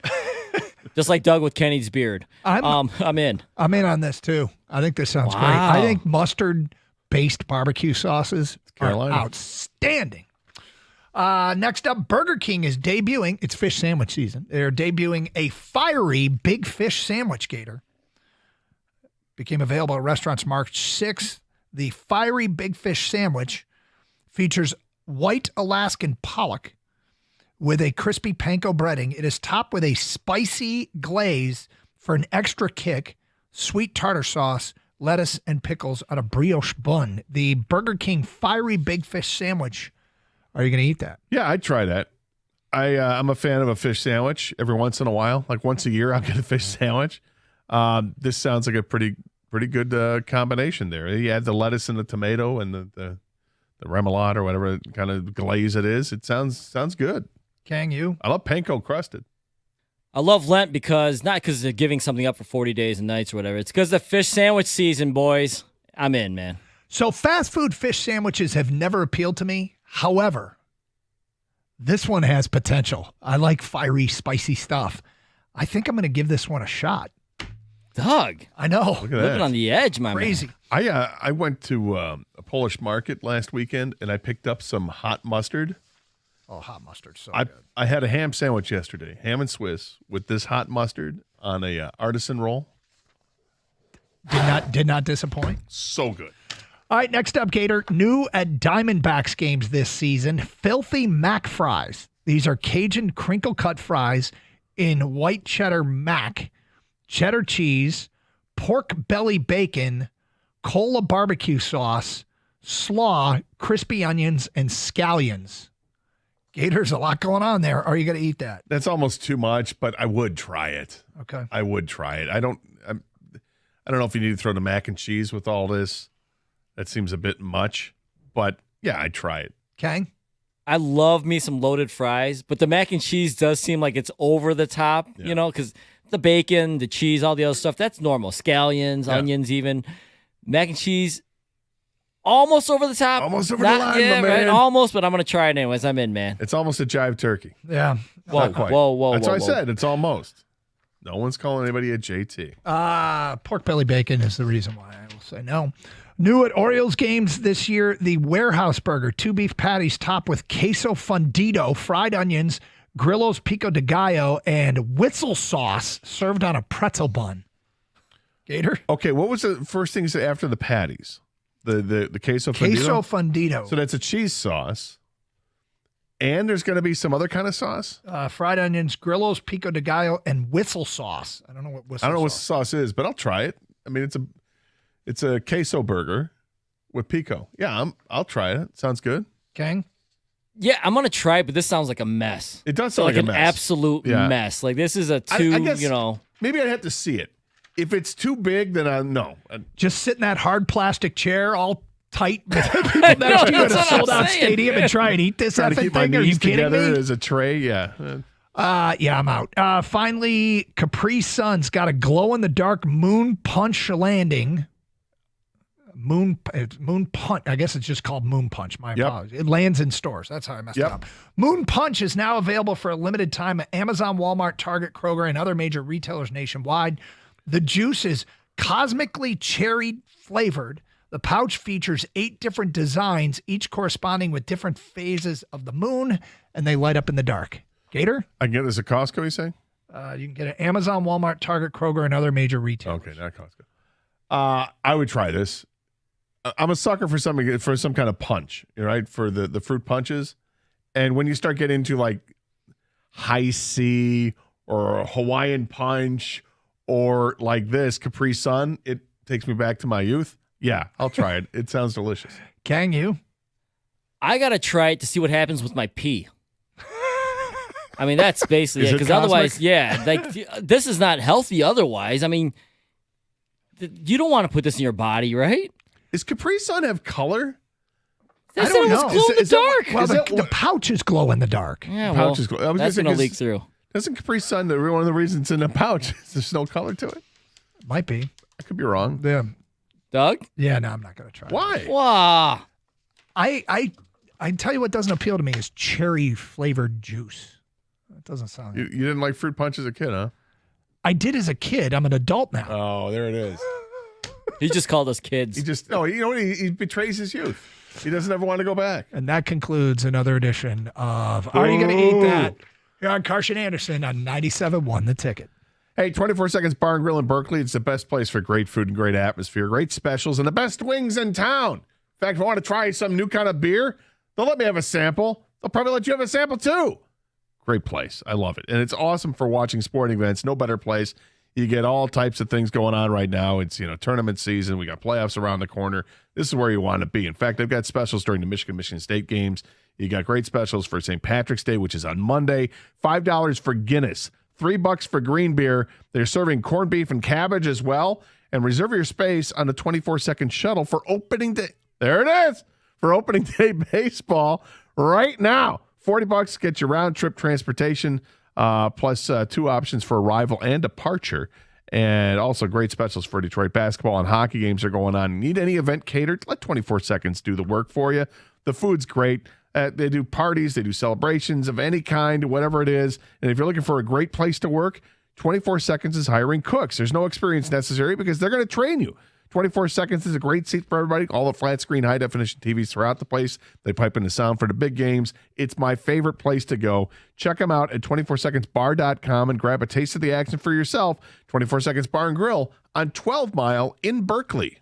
Just like Doug with Kenny's beard. I'm in.
I'm in on this too. I think this sounds great. I think mustard-based barbecue sauces are outstanding. Next up, Burger King is debuting. It's fish sandwich season. They're debuting a fiery big fish sandwich, Gator. Became available at restaurants March 6th. The fiery big fish sandwich features white Alaskan pollock with a crispy panko breading. It is topped with a spicy glaze for an extra kick, sweet tartar sauce, lettuce, and pickles on a brioche bun. The Burger King fiery big fish sandwich. Are you going to eat that?
Yeah, I'd try that. I'm a fan of a fish sandwich every once in a while. Like once a year, I'll get a fish sandwich. This sounds like a pretty good combination there. You add the lettuce and the tomato and the remoulade or whatever kind of glaze it is. It sounds good.
Kang, you?
I love panko crusted.
I love Lent not because they're giving something up for 40 days and nights or whatever. It's because the fish sandwich season, boys. I'm in, man.
So fast food fish sandwiches have never appealed to me. However, this one has potential. I like fiery, spicy stuff. I think I'm going to give this one a shot.
Doug.
I know.
Look at that.
Living on the edge, my
Crazy.
man.
I went to a Polish market last weekend, and I picked up some hot mustard.
Oh, hot mustard, so good.
I had a ham sandwich yesterday, ham and Swiss, with this hot mustard on a artisan roll.
Did not disappoint.
So good.
All right, next up, Gator. New at Diamondbacks games this season, Filthy Mac fries. These are Cajun crinkle cut fries in white cheddar mac cheddar cheese, pork belly bacon, cola barbecue sauce, slaw, crispy onions, and scallions. Gator's a lot going on there. Are you going to eat that?
That's almost too much, but I would try it.
Okay.
I would try it. I don't know if you need to throw the mac and cheese with all this. That seems a bit much, but yeah, I'd try it.
Okay.
I love me some loaded fries, but the mac and cheese does seem like it's over the top, you know, because the bacon, the cheese, all the other stuff, that's normal. Scallions, onions even. Mac and cheese, almost over the top.
Almost over the line, my man.
Right, almost, but I'm going to try it anyways. I'm in, man.
It's almost a jive turkey.
Yeah.
Whoa,
Not quite.
whoa.
That's what I said. It's almost. No one's calling anybody a JT.
Pork belly bacon is the reason why I will say no. New at Orioles games this year, the Warehouse Burger, 2 beef patties topped with queso fundido, fried onions, Grillo's pico de gallo, and Witzel sauce served on a pretzel bun. Gator?
Okay, what was the first thing you said after the patties? The queso fundido?
Queso fundido.
So that's a cheese sauce. And there's going to be some other kind of sauce?
Fried onions, Grillo's pico de gallo, and Witzel sauce. I don't know what Witzel
I don't know what
sauce.
sauce is, but I'll try it. I mean, it's a queso burger with pico. Yeah, I'll try it. Sounds good.
Okay.
Yeah, I'm going to try it, but this sounds like a mess.
It does sound like
an
a mess.
absolute mess. Like, this is a
I guess,
you know.
Maybe I'd have to see it. If it's too big, then no.
Just sit in that hard plastic chair all tight with people next to you at a sold-out stadium and try and eat this
Try to
effing
keep my
thing? Are you
knees
kidding
together
me?
as a tray, yeah.
Yeah, I'm out. Finally, Capri Sun's got a glow-in-the-dark moon punch landing. Moon Punch. I guess it's just called Moon Punch. My apologies. It lands in stores. That's how I messed it up. Moon Punch is now available for a limited time at Amazon, Walmart, Target, Kroger, and other major retailers nationwide. The juice is cosmically cherry flavored. The pouch features 8 different designs, each corresponding with different phases of the moon, and they light up in the dark. Gator?
I can get this at Costco, you say?
You can get it at Amazon, Walmart, Target, Kroger, and other major retailers.
Okay, not Costco. I would try this. I'm a sucker for some kind of punch, right? For the fruit punches. And when you start getting into like high C or Hawaiian punch or like this Capri Sun, it takes me back to my youth. Yeah, I'll try it. It sounds delicious.
Can you?
I got to try it to see what happens with my pee. I mean, that's basically it. Because otherwise, like this is not healthy otherwise. I mean, you don't want to put this in your body, right?
Does Capri Sun have color?
I don't know.
Glow in the dark.
Well, the pouches glow in the dark.
Yeah, well,
Pouches glow.
that's going to leak through.
Doesn't Capri Sun, one of the reasons it's in a pouch is there's no color to it?
Might be.
I could be wrong.
Yeah.
Doug?
Yeah, no, I'm not going to try.
Why?
Wow.
I tell you what doesn't appeal to me is cherry flavored juice. It doesn't sound.
You didn't like fruit punch as a kid, huh?
I did as a kid. I'm an adult now.
Oh, there it is.
He just called us kids.
He betrays his youth. He doesn't ever want to go back.
And that concludes another edition of Are You Going to Eat That? Here on Carson Anderson on 97.1 The Ticket.
Hey, 24 Seconds Bar and Grill in Berkeley. It's the best place for great food and great atmosphere, great specials, and the best wings in town. In fact, if I want to try some new kind of beer, they'll let me have a sample. They'll probably let you have a sample too. Great place. I love it. And it's awesome for watching sporting events. No better place. You get all types of things going on right now. It's, tournament season. We got playoffs around the corner. This is where you want to be. In fact, they've got specials during the Michigan State games. You got great specials for St. Patrick's Day, which is on Monday. $5 for Guinness. $3 for green beer. They're serving corned beef and cabbage as well. And reserve your space on the 24-second shuttle for opening day. There it is. For opening day baseball right now. $40 gets you round trip transportation. Plus 2 options for arrival and departure. And also great specials for Detroit basketball and hockey games are going on. Need any event catered? Let 24 Seconds do the work for you. The food's great. They do parties. They do celebrations of any kind, whatever it is. And if you're looking for a great place to work, 24 Seconds is hiring cooks. There's no experience necessary because they're going to train you. 24 Seconds is a great seat for everybody. All the flat screen, high definition TVs throughout the place. They pipe in the sound for the big games. It's my favorite place to go. Check them out at 24secondsbar.com and grab a taste of the action for yourself. 24 Seconds Bar and Grill on 12 Mile in Berkeley.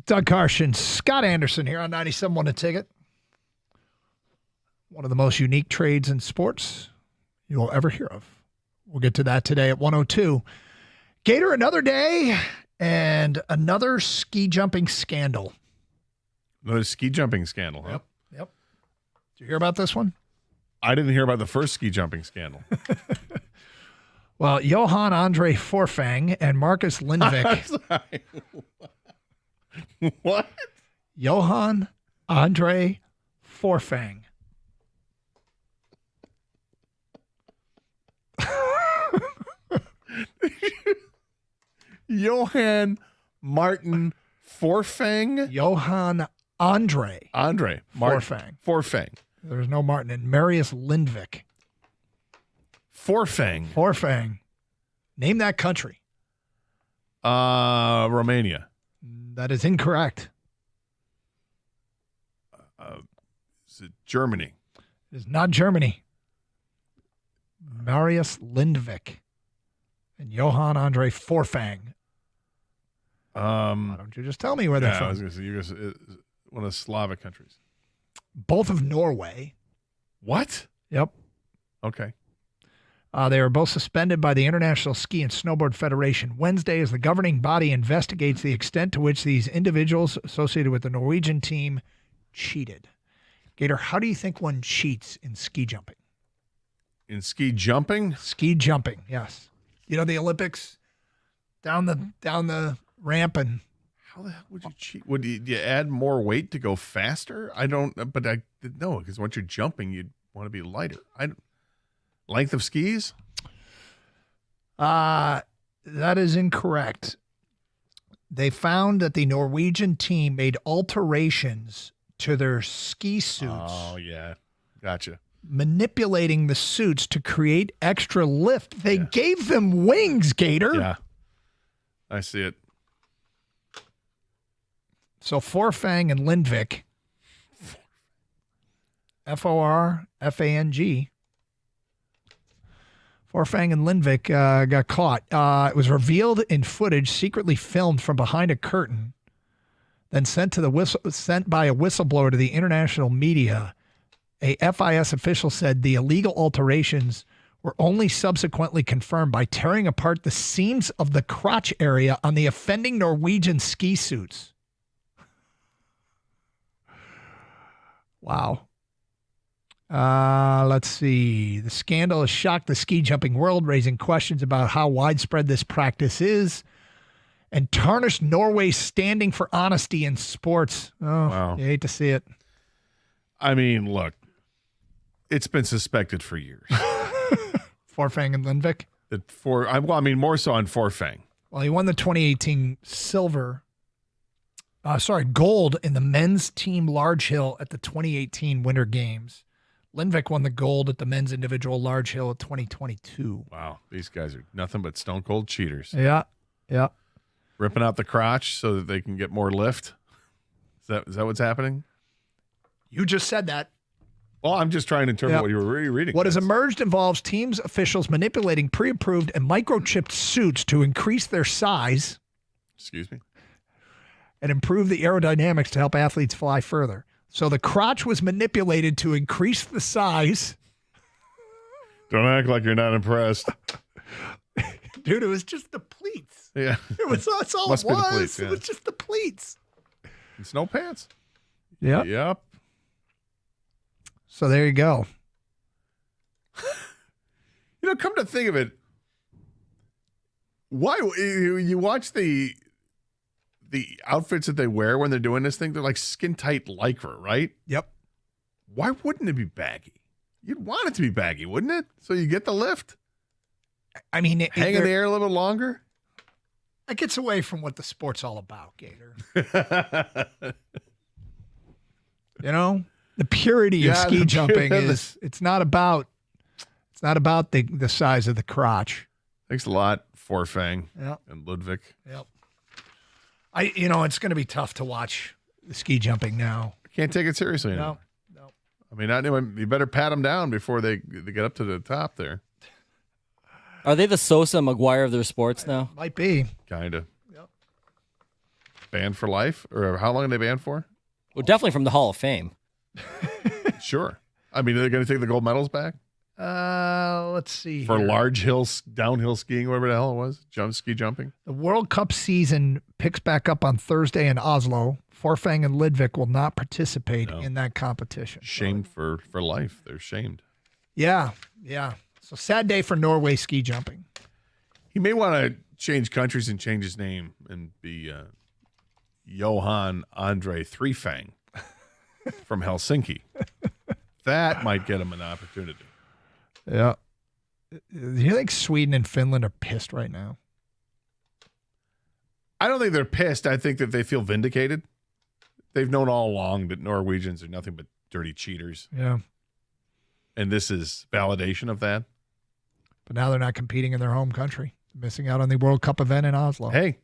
Doug Karschen, Scott Anderson here on 97.1 The Ticket. One of the most unique trades in sports you will ever hear of. We'll get to that today at 1:02. Gator, another day and another ski jumping scandal.
Another ski jumping scandal, huh?
Yep. Did you hear about this one?
I didn't hear about the first ski jumping scandal.
Well, Johan Andre Forfang and Marcus Lindvik.
What?
Johan Andre Forfang.
Johan Martin Forfang?
Johan Andre.
Forfang. Forfang.
There's no Martin. And Marius Lindvik.
Forfang.
Name that country.
Romania.
That is incorrect.
Is it Germany?
It is not Germany. Marius Lindvik and Johan Andre Forfang. Why don't you just tell me where they're from?
I was going to say, you're one of the Slavic countries.
Both of Norway.
What?
Yep.
Okay.
They were both suspended by the International Ski and Snowboard Federation Wednesday as the governing body investigates the extent to which these individuals associated with the Norwegian team cheated. Gator, how do you think one cheats in ski jumping?
In ski jumping?
Ski jumping, yes. You know the Olympics, down the ramp, and
how the hell would you cheat? Would you add more weight to go faster? No, because once you're jumping, you'd want to be lighter. Length of skis?
That is incorrect. They found that the Norwegian team made alterations to their ski suits.
Oh, yeah. Gotcha.
Manipulating the suits to create extra lift. They gave them wings, Gator.
Yeah. I see it.
So Forfang and Lindvik, Forfang. Forfang and Lindvik got caught. It was revealed in footage secretly filmed from behind a curtain, then sent by a whistleblower to the international media. A FIS official said the illegal alterations were only subsequently confirmed by tearing apart the seams of the crotch area on the offending Norwegian ski suits. Wow. Let's see. The scandal has shocked the ski jumping world, raising questions about how widespread this practice is and tarnished Norway's standing for honesty in sports. Oh, wow. You hate to see it.
I mean, look, it's been suspected for years.
Forfang and Lindvik?
More so on Forfang.
Well, he won the 2018 gold in the men's team large hill at the 2018 Winter Games. Lindvik won the gold at the men's individual large hill at 2022.
Wow. These guys are nothing but stone cold cheaters.
Yeah.
Ripping out the crotch so that they can get more lift. Is that what's happening?
You just said that.
Well, I'm just trying to interpret what you were reading.
What has emerged involves teams officials manipulating pre-approved and microchipped suits to increase their size.
Excuse me?
And improve the aerodynamics to help athletes fly further. So the crotch was manipulated to increase the size.
Don't act like you're not impressed.
Dude, it was just the pleats.
Yeah.
That's all
Must
it was.
Be the pleats, yeah.
It was just the pleats.
And snow pants.
Yep. So there you go.
Come to think of it, why you watch the outfits that they wear when they're doing this thing, they're like skin tight lycra, right?
Yep.
Why wouldn't it be baggy? You'd want it to be baggy, wouldn't it? So you get the lift.
I mean,
hang in the air a little longer.
It gets away from what the sport's all about, Gator. The purity of ski jumping is it's not about the size of the crotch.
Thanks a lot, Forfang
and
Lindvik.
Yep. It's going to be tough to watch the ski jumping now.
Can't take it seriously anymore.
No.
I mean, you better pat them down before they get up to the top there.
Are they the Sosa McGuire of their sports now?
Might be.
Kind of.
Yep.
Banned for life? Or how long are they banned for?
Well, definitely from the Hall of Fame.
Sure. I mean, are they going to take the gold medals back?
Let's see.
For
here.
large downhill skiing, whatever the hell it was, ski jumping.
The World Cup season picks back up on Thursday in Oslo. Forfang and Lidvik will not participate in that competition.
Shamed for life. They're shamed.
Yeah. So sad day for Norway ski jumping.
He may want to change countries and change his name and be Johan Andre Threefang from Helsinki. That might get him an opportunity.
Yeah. Do you think Sweden and Finland are pissed right now?
I don't think they're pissed. I think that they feel vindicated. They've known all along that Norwegians are nothing but dirty cheaters.
Yeah.
And this is validation of that.
But now they're not competing in their home country, missing out on the World Cup event in Oslo.
Hey,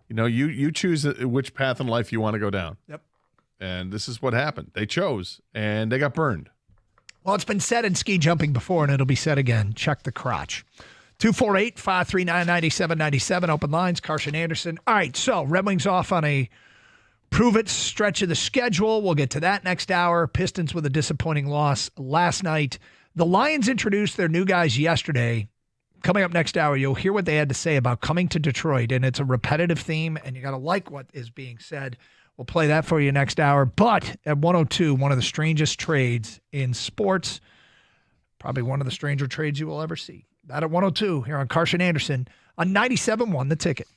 you choose which path in life you want to go down.
Yep.
And this is what happened. They chose, and they got burned.
Well, it's been said in ski jumping before, and it'll be said again. Check the crotch. 248-539-9797. Open lines. Carson Anderson. All right, so Red Wings off on a prove-it stretch of the schedule. We'll get to that next hour. Pistons with a disappointing loss last night. The Lions introduced their new guys yesterday. Coming up next hour, you'll hear what they had to say about coming to Detroit, and it's a repetitive theme, and you got to like what is being said. We'll play that for you next hour. But at 102, one of the strangest trades in sports, probably one of the stranger trades you will ever see. That at 102 here on Carson Anderson on 97.1 The Ticket.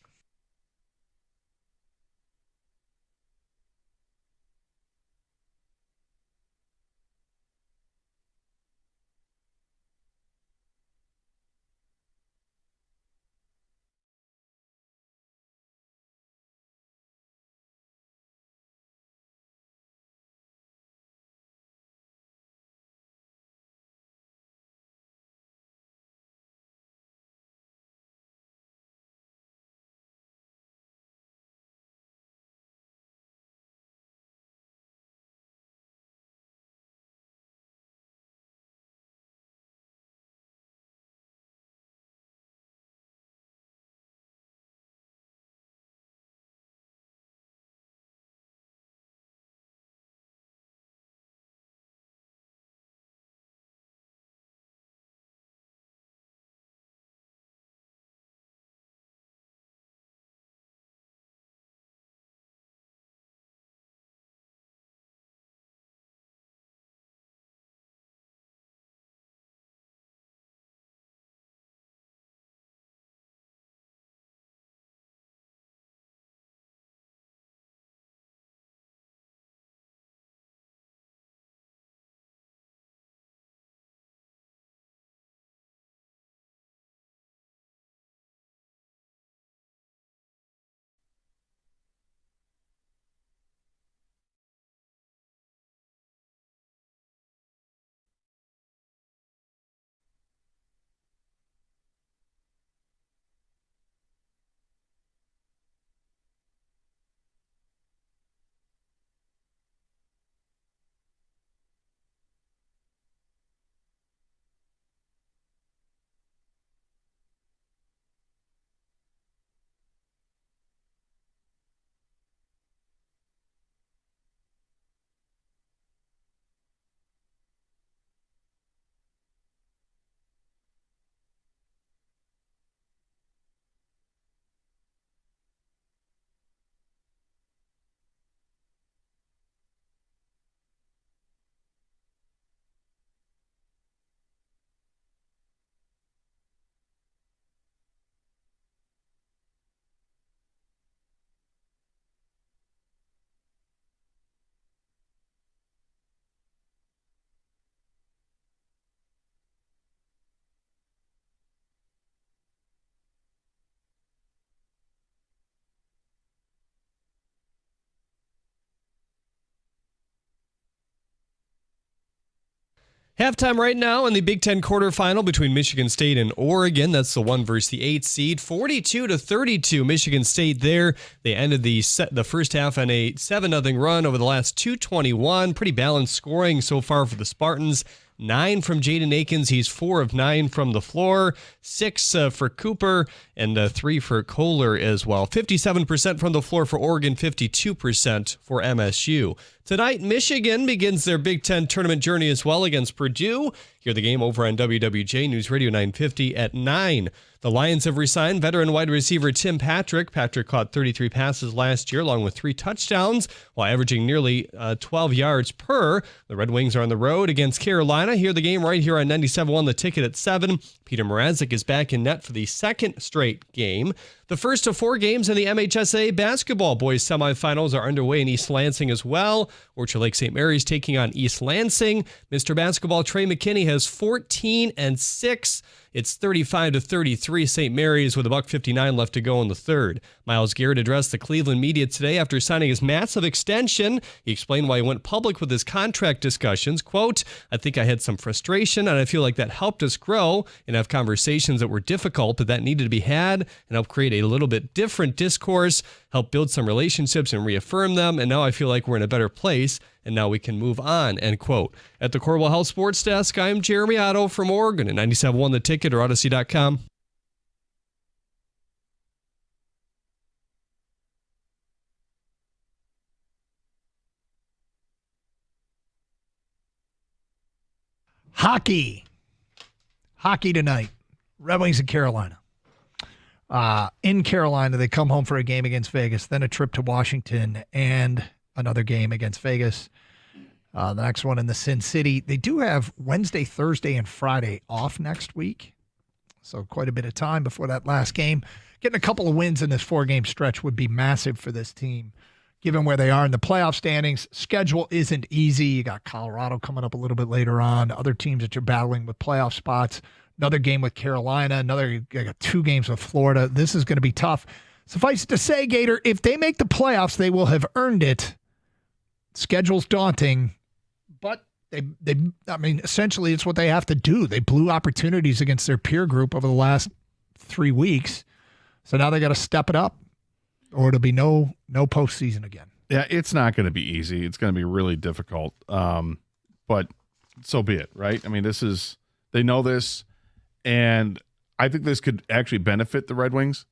Halftime right now in the Big Ten quarterfinal between Michigan State and Oregon. That's the 1 versus the 8 seed. 42-32, Michigan State there. They ended the first half on a 7-0 run over the last 2:21. Pretty balanced scoring so far for the Spartans. 9 from Jaden Akins. He's 4 of 9 from the floor, 6 for Cooper, and 3 for Kohler as well. 57% from the floor for Oregon, 52% for MSU. Tonight, Michigan begins their Big Ten tournament journey as well against Purdue. Hear the game over on WWJ News Radio 950 at 9. The Lions have re-signed veteran wide receiver Tim Patrick. Patrick caught 33 passes last year, along with 3 touchdowns, while averaging nearly 12 yards per. The Red Wings are on the road against Carolina. Hear the game right here on 97.1 The Ticket at 7. Peter Mrazek is back in net for the second straight game. The first of 4 games in the MHSA basketball boys semifinals are underway in East Lansing as well. Orchard Lake St. Mary's taking on East Lansing. Mr. Basketball Trey McKinney has 14-6. It's 35-33 St. Mary's with $1:59 left to go in the third. Myles Garrett addressed the Cleveland media today after signing his massive extension. He explained why he went public with his contract discussions. Quote, I think I had some frustration, and I feel like that helped us grow and have conversations that were difficult, but that needed to be had and help create a little bit different discourse, help build some relationships and reaffirm them, and now I feel like we're in a better place, and now we can move on, end quote. At the Corwell Health Sports Desk, I'm Jeremy Otto from Oregon at 97.1 The Ticket or Odyssey.com.
Hockey tonight. Red Wings in Carolina. In Carolina, they come home for a game against Vegas, then a trip to Washington, and another game against Vegas. The next one in the Sin City. They do have Wednesday, Thursday, and Friday off next week. So quite a bit of time before that last game. Getting a couple of wins in this 4-game stretch would be massive for this team, given where they are in the playoff standings. Schedule isn't easy. You got Colorado coming up a little bit later on. Other teams that you're battling with playoff spots. Another game with Carolina. You got 2 games with Florida. This is going to be tough. Suffice it to say, Gator, if they make the playoffs, they will have earned it. Schedule's daunting, but essentially it's what they have to do. They blew opportunities against their peer group over the last 3 weeks. So now they got to step it up, or it'll be no postseason again.
Yeah, it's not going to be easy. It's going to be really difficult. But so be it, right? I mean, they know this, and I think this could actually benefit the Red Wings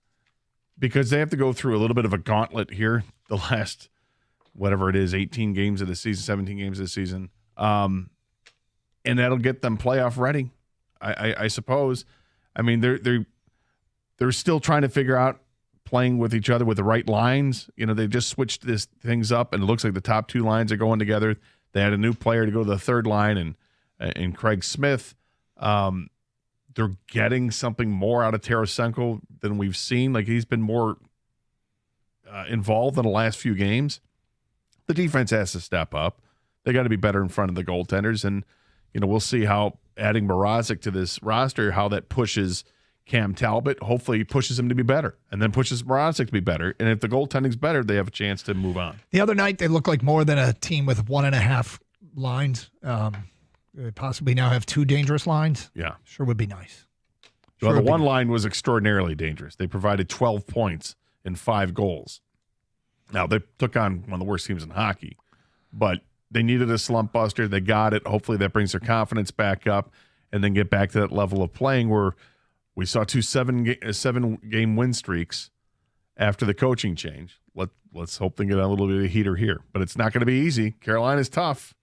because they have to go through a little bit of a gauntlet here the last, whatever it is, 18 games of the season, 17 games of the season. And that'll get them playoff ready, I suppose. I mean, they're still trying to figure out playing with each other with the right lines. You know, they just switched things up, and it looks like the top 2 lines are going together. They had a new player to go to the third line, and Craig Smith. They're getting something more out of Tarasenko than we've seen. Like, he's been more involved in the last few games. The defense has to step up. They got to be better in front of the goaltenders, and we'll see how adding Mrazek to this roster, how that pushes Cam Talbot. Hopefully, he pushes him to be better, and then pushes Mrazek to be better. And if the goaltending's better, they have a chance to move on.
The other night, they looked like more than a team with 1.5 lines. They possibly now have 2 dangerous lines.
Yeah.
Sure would be nice.
Well, the one line was extraordinarily dangerous. They provided 12 points and 5 goals. Now, they took on one of the worst teams in hockey, but they needed a slump buster. They got it. Hopefully that brings their confidence back up and then get back to that level of playing where we saw 2 7-game win streaks after the coaching change. Let's hope they get a little bit of heater here. But it's not going to be easy. Carolina's tough.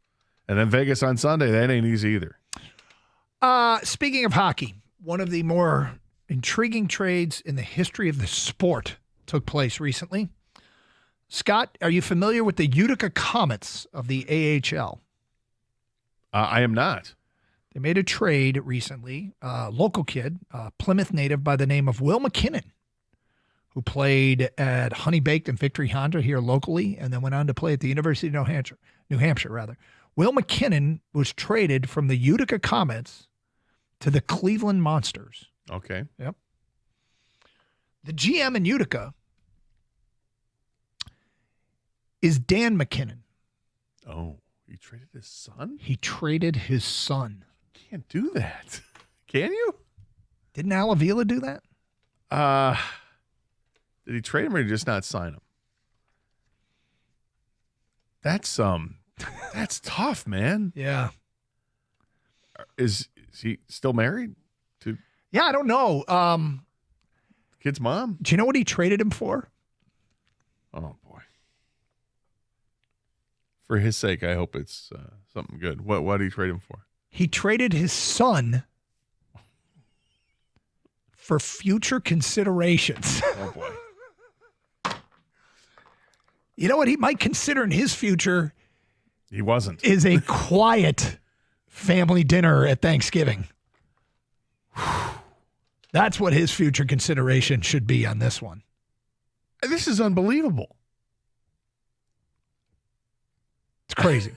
And then Vegas on Sunday, that ain't easy either.
Speaking of hockey, one of the more intriguing trades in the history of the sport took place recently. Scott, are you familiar with the Utica Comets of the AHL?
I am not.
They made a trade recently. Local kid, Plymouth native by the name of Will McKinnon, who played at Honey Baked and Victory Honda here locally, and then went on to play at the University of New Hampshire. Will McKinnon was traded from the Utica Comets to the Cleveland Monsters.
Okay.
Yep. The GM in Utica is Dan McKinnon.
Oh, he traded his son?
He traded his son.
Can't do that. Can you?
Didn't Al Avila do that?
Did he trade him or did he just not sign him? That's tough, man.
Yeah.
is he still married to
Yeah, I don't know.
kid's mom?
Do you know what he traded him for?
Oh boy! For his sake, I hope it's something good. What did he trade him for?
He traded his son for future considerations.
Oh boy!
You know what he might consider in his future?
He wasn't.
Is a quiet family dinner at Thanksgiving. That's what his future consideration should be on this one.
This is unbelievable.
It's crazy.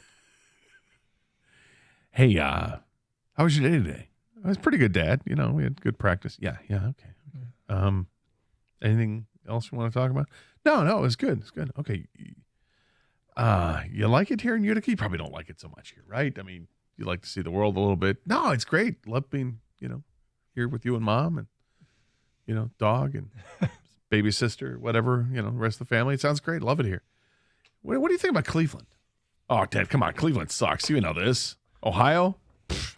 Hey, how was your day today? It was pretty good, Dad. You know, we had good practice. Yeah, okay. Anything else you want to talk about? No, it was good. It's good. Okay. You like it here in Utica? You probably don't like it so much here, right? I mean, you like to see the world a little bit. No, it's great. Love being, here with you and Mom and, dog and baby sister, whatever, the rest of the family. It sounds great. Love it here. What do you think about Cleveland? Oh, Dad, come on. Cleveland sucks. You know this. Ohio? Pfft,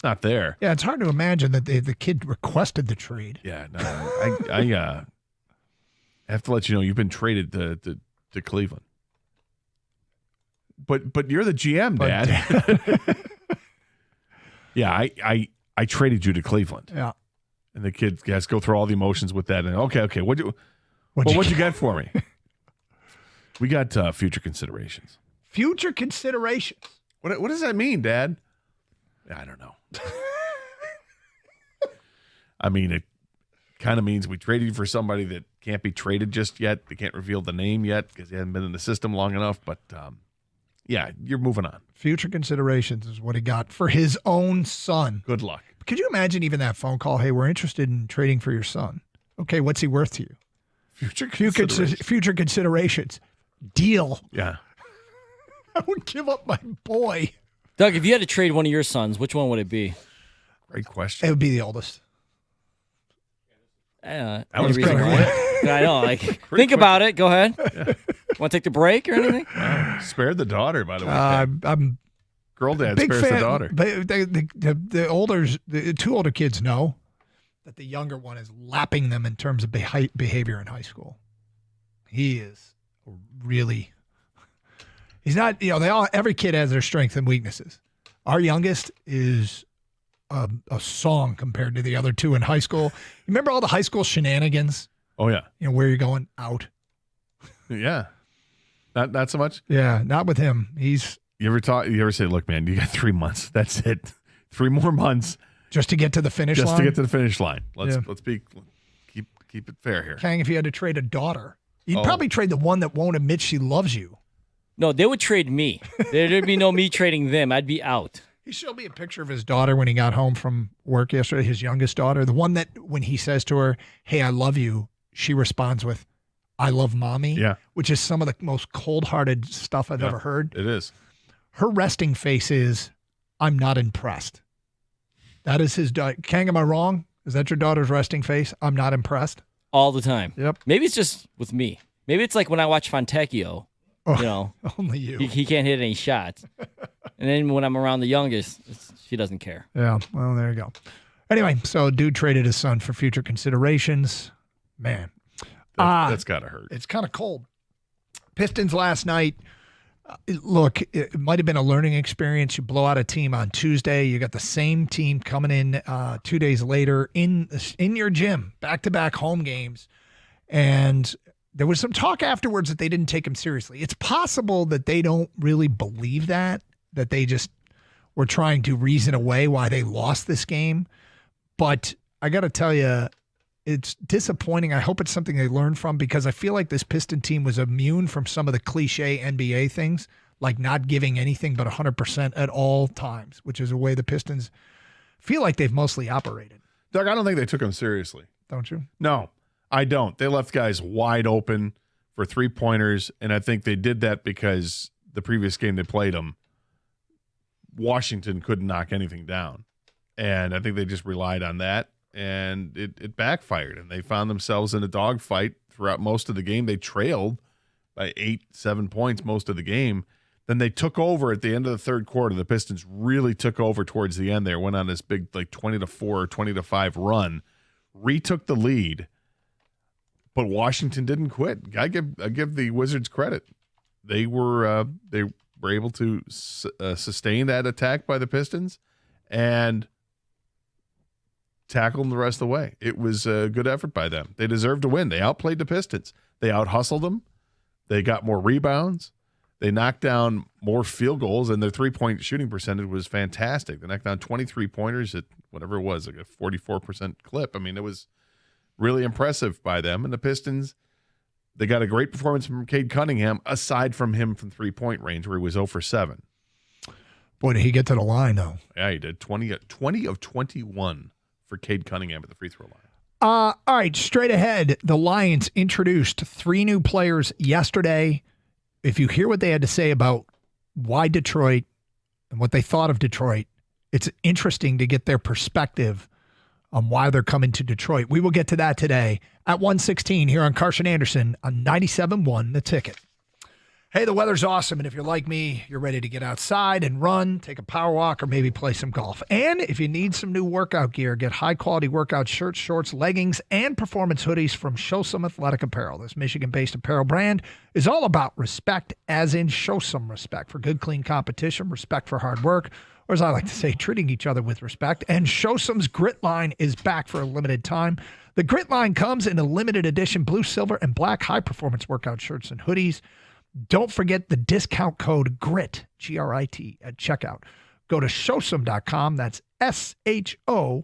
not there.
Yeah, it's hard to imagine that the kid requested the trade.
Yeah, no, I have to let you know you've been traded to Cleveland. But you're the GM, Dad. Yeah, I traded you to Cleveland.
Yeah.
And the kid has to go through all the emotions with that. And okay, what'd you get for me? We got future considerations.
Future considerations.
What does that mean, Dad? I don't know. I mean, it kind of means we traded you for somebody that can't be traded just yet. They can't reveal the name yet because they haven't been in the system long enough. But yeah, you're moving on.
Future considerations is what he got for his own son.
Good luck.
Could you imagine even that phone call? Hey, we're interested in trading for your son. Okay, what's he worth to you? Future considerations. Deal.
Yeah.
I would give up my boy.
Doug, if you had to trade one of your sons, which one would it be?
Great question.
It would be the oldest.
That was pretty quick.
I know. Think about it. Go ahead.
Yeah.
Want to take the break or anything?
Spared the daughter, by the way.
I'm
girl dad
big
spares
fan,
the daughter.
But the two older kids know that the younger one is lapping them in terms of behavior in high school. He is really. He's not. Every kid has their strengths and weaknesses. Our youngest is a song compared to the other two in high school. Remember all the high school shenanigans?
Oh yeah.
Where you're going out.
Yeah. Not so much.
Yeah, not with him. He's.
You ever say, look, man, you got 3 months. That's it. 3 more months.
Just to get to the finish line?
Just to get to the finish line. Let's keep it fair here.
Kang, if you had to trade a daughter, you'd probably trade the one that won't admit she loves you.
No, they would trade me. There'd be no me trading them. I'd be out.
He showed me a picture of his daughter when he got home from work yesterday, his youngest daughter. The one that when he says to her, hey, I love you, she responds with, I love mommy.
Yeah.
Which is some of the most cold-hearted stuff I've ever heard.
It is.
Her resting face is, I'm not impressed. That is his daughter. Kang, am I wrong? Is that your daughter's resting face? I'm not impressed?
All the time.
Yep.
Maybe it's just with me. Maybe it's like when I watch Fontecchio.
Only you.
He can't hit any shots. And then when I'm around the youngest, she doesn't care.
Yeah, well, there you go. Anyway, so dude traded his son for future considerations. Man.
That's got to hurt.
It's kind of cold. Pistons last night. Look, it might have been a learning experience. You blow out a team on Tuesday. You got the same team coming in 2 days later in your gym, back-to-back home games. And there was some talk afterwards that they didn't take him seriously. It's possible that they don't really believe that they just were trying to reason away why they lost this game. But I got to tell you, it's disappointing. I hope it's something they learn from because I feel like this Piston team was immune from some of the cliche NBA things, like not giving anything but 100% at all times, which is a way the Pistons feel like they've mostly operated.
Doug, I don't think they took him seriously.
Don't you?
No, I don't. They left guys wide open for three-pointers, and I think they did that because the previous game they played them, Washington couldn't knock anything down. And I think they just relied on that. And it backfired, and they found themselves in a dogfight throughout most of the game. They trailed by 8-7 points most of the game. Then they took over at the end of the third quarter. The Pistons really took over towards the end there, went on this big 20-4 or 20-5 run, retook the lead, but Washington didn't quit. I give the Wizards credit. They were able to sustain that attack by the Pistons and tackle them the rest of the way. It was a good effort by them. They deserved to win. They outplayed the Pistons. They out-hustled them. They got more rebounds. They knocked down more field goals, and their three-point shooting percentage was fantastic. They knocked down 23-pointers at whatever it was, like a 44% clip. I mean, it was really impressive by them. And the Pistons, they got a great performance from Cade Cunningham, aside from him from three-point range, where he was 0 for 7.
Boy, did he get to the line, though.
Yeah, he did. 20 of 21 for Cade Cunningham at the free throw line.
All right, straight ahead, the Lions introduced 3 new players yesterday. If you hear what they had to say about why Detroit and what they thought of Detroit, it's interesting to get their perspective on why they're coming to Detroit. We will get to that today at 1:16 here on Carson Anderson on 97.1 The Ticket. Hey, the weather's awesome, and if you're like me, you're ready to get outside and run, take a power walk, or maybe play some golf. And if you need some new workout gear, get high-quality workout shirts, shorts, leggings, and performance hoodies from Show Some Athletic Apparel. This Michigan-based apparel brand is all about respect, as in show some respect for good, clean competition, respect for hard work, or as I like to say, treating each other with respect. And Show Some's Grit Line is back for a limited time. The Grit Line comes in a limited edition blue, silver, and black high-performance workout shirts and hoodies. Don't forget the discount code GRIT, G-R-I-T, at checkout. Go to showsome.com. That's SHOSUM.com.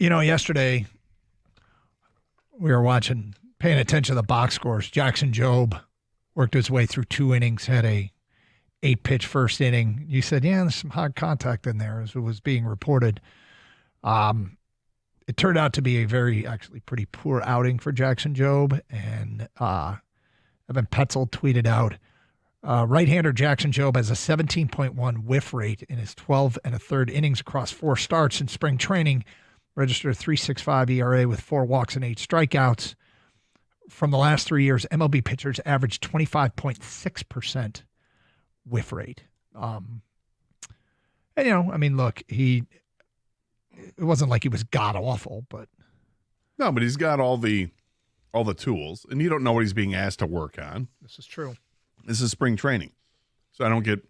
You know, yesterday we were paying attention to the box scores. Jackson Jobe worked his way through 2 innings, had a 8-pitch first inning. You said, yeah, there's some hard contact in there, as it was being reported. It turned out to be a actually pretty poor outing for Jackson Jobe. And Evan Petzel tweeted out, right-hander Jackson Jobe has a 17.1 whiff rate in his 12 1/3 innings across 4 starts in spring training, registered a 3.65 ERA with 4 walks and 8 strikeouts. From the last 3 years, MLB pitchers averaged 25.6% whiff rate. And, look, it wasn't like he was god-awful, but.
No, but he's got all the tools, and you don't know what he's being asked to work on.
This is true.
This is spring training. So I don't get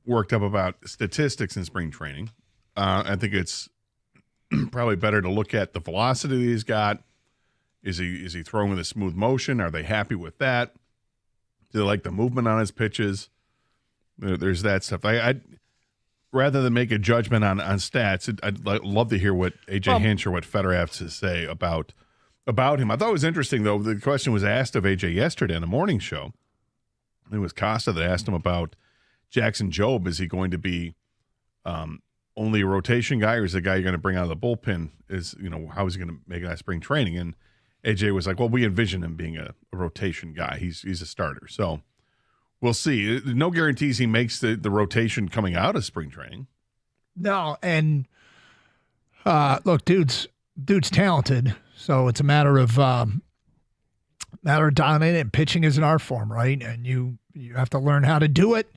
worked up about statistics in spring training. I think it's probably better to look at the velocity that he's got. Is he throwing with a smooth motion? Are they happy with that? Do they like the movement on his pitches? There's that stuff. I'd rather than make a judgment on stats, I'd love to hear what AJ Hinch or what Federer has to say about him. I thought it was interesting, though. The question was asked of AJ yesterday on the morning show. It was Costa that asked him about Jackson Jobe. Is he going to be only a rotation guy, or is the guy you're going to bring out of the bullpen? How is he going to make that spring training? And AJ was like, well, we envision him being a rotation guy. He's a starter. So we'll see. No guarantees he makes the rotation coming out of spring training.
No, and look, dude's talented, so it's a matter of dominating it. Pitching is an art form, right? And you have to learn how to do it.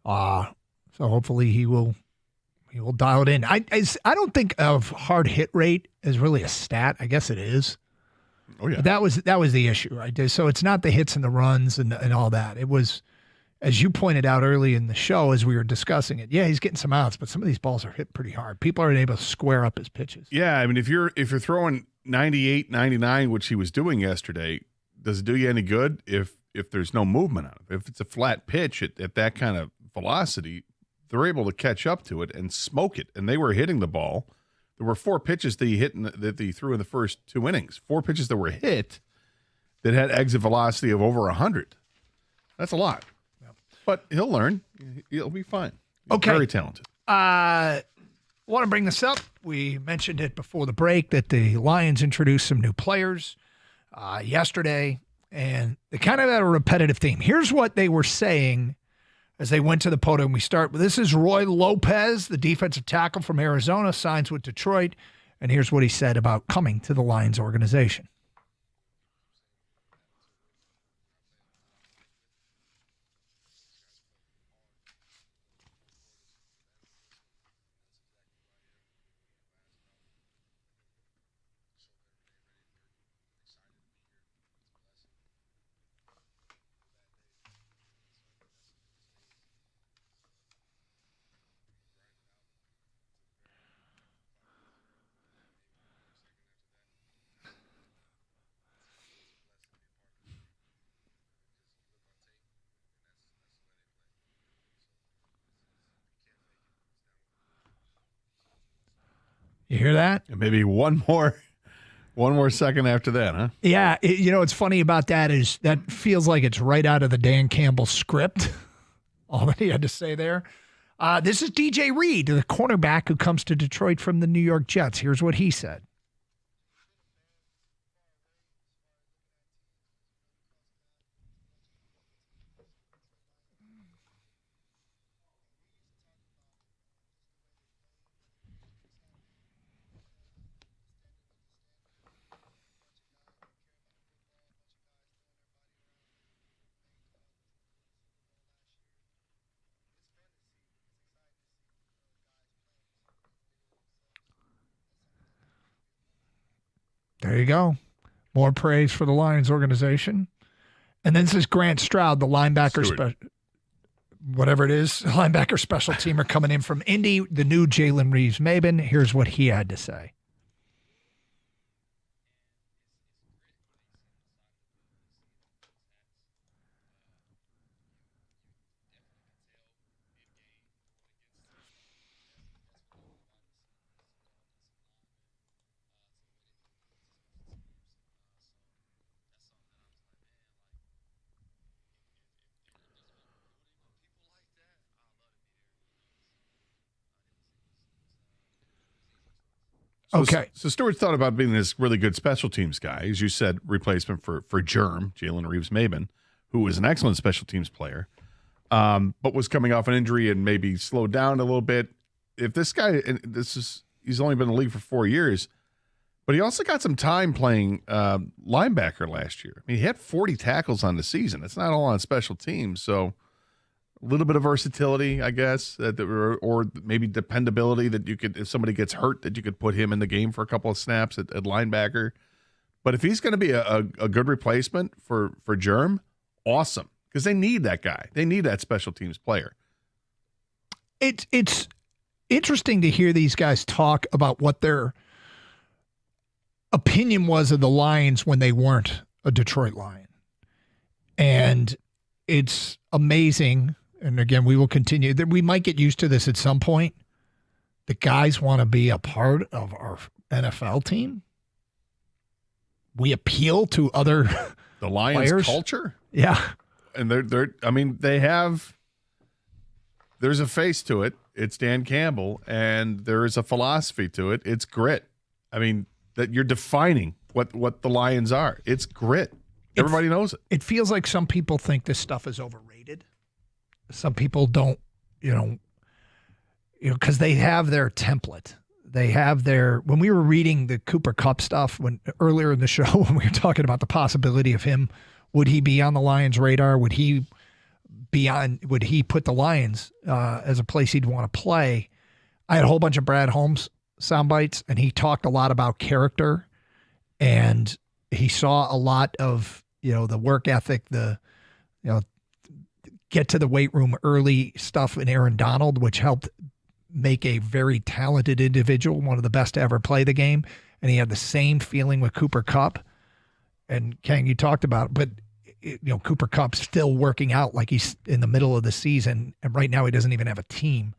So hopefully he will dial it in. I don't think of hard hit rate as really a stat. I guess it is.
Oh yeah,
that was the issue, right? So it's not the hits and the runs and all that. It was, as you pointed out early in the show as we were discussing it. Yeah, he's getting some outs, but some of these balls are hit pretty hard. People aren't able to square up his pitches.
Yeah, I mean, if you're throwing 98, 99, which he was doing yesterday, does it do you any good if there's no movement on it? If it's a flat pitch at that kind of velocity, they're able to catch up to it and smoke it. And they were hitting the ball. There were 4 pitches that he threw in the first 2 innings. 4 pitches that were hit that had exit velocity of over 100. That's a lot. Yep. But he'll learn. He'll be fine. He's
okay.
Very talented.
I want to bring this up. We mentioned it before the break that the Lions introduced some new players yesterday, and they kind of had a repetitive theme. Here's what they were saying as they went to the podium. We start with, this is Roy Lopez, the defensive tackle from Arizona, signs with Detroit. And here's what he said about coming to the Lions organization. You hear that?
And maybe one more second after that, huh?
Yeah. What's funny about that is that feels like it's right out of the Dan Campbell script. All that he had to say there. This is DJ Reed, the cornerback who comes to Detroit from the New York Jets. Here's what he said. There you go. More praise for the Lions organization. And then this is Grant Stroud, the linebacker, whatever it is, linebacker special teamer coming in from Indy, the new Jalen Reeves-Maybin. Here's what he had to say. Okay.
So Stewart's thought about being this really good special teams guy, as you said, replacement for Germ, Jalen Reeves-Maybin, who was an excellent special teams player, but was coming off an injury and maybe slowed down a little bit. If this guy, and he's only been in the league for 4 years, but he also got some time playing linebacker last year. I mean, he had 40 tackles on the season. It's not all on special teams, so a little bit of versatility, I guess, or maybe dependability that you could, if somebody gets hurt, that you could put him in the game for a couple of snaps at linebacker. But if he's going to be a good replacement for Germ, awesome, because they need that guy. They need that special teams player.
It's interesting to hear these guys talk about what their opinion was of the Lions when they weren't a Detroit Lion. And it's amazing. And again, we will continue. We might get used to this at some point. The guys want to be a part of our NFL team. We appeal to other
the Lions
players.
Culture.
Yeah.
And there's a face to it. It's Dan Campbell, and there is a philosophy to it. It's grit. I mean, that you're defining what the Lions are. It's grit. Everybody knows it.
It feels like some people think this stuff is overrated. Some people don't, because they have their template. They have their, when we were reading the Cooper Kupp stuff earlier in the show, when we were talking about the possibility of him, would he be on the Lions' radar? Would he put the Lions as a place he'd want to play? I had a whole bunch of Brad Holmes sound bites, and he talked a lot about character, and he saw a lot of, the work ethic, get to the weight room early stuff in Aaron Donald, which helped make a very talented individual, one of the best to ever play the game. And he had the same feeling with Cooper Kupp. And Kang, you talked about it, but Cooper Kupp's still working out like he's in the middle of the season. And right now he doesn't even have a team.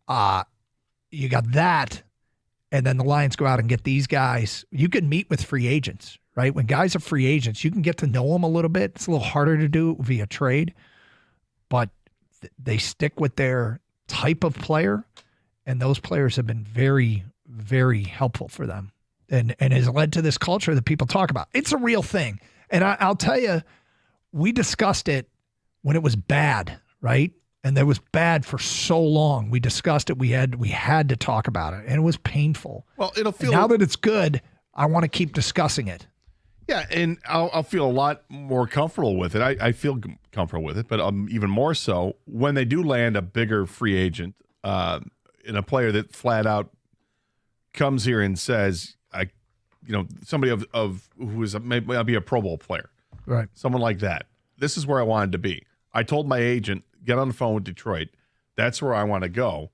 You got that. And then the Lions go out and get these guys. You can meet with free agents, right? When guys are free agents, you can get to know them a little bit. It's a little harder to do via trade, but they stick with their type of player, and those players have been very, very helpful for them, and has led to this culture that people talk about. It's a real thing. And I'll tell you, we discussed it when it was bad, right? And that was bad for so long. We discussed it. We had to talk about it, and it was painful.
Well, it'll feel,
and now that it's good, I want to keep discussing it.
Yeah, and I'll feel a lot more comfortable with it. I feel comfortable with it, but even more so when they do land a bigger free agent in a player that flat out comes here and says, somebody of who is maybe be a Pro Bowl player,
right?
Someone like that. This is where I wanted to be. I told my agent, get on the phone with Detroit. That's where I want to go.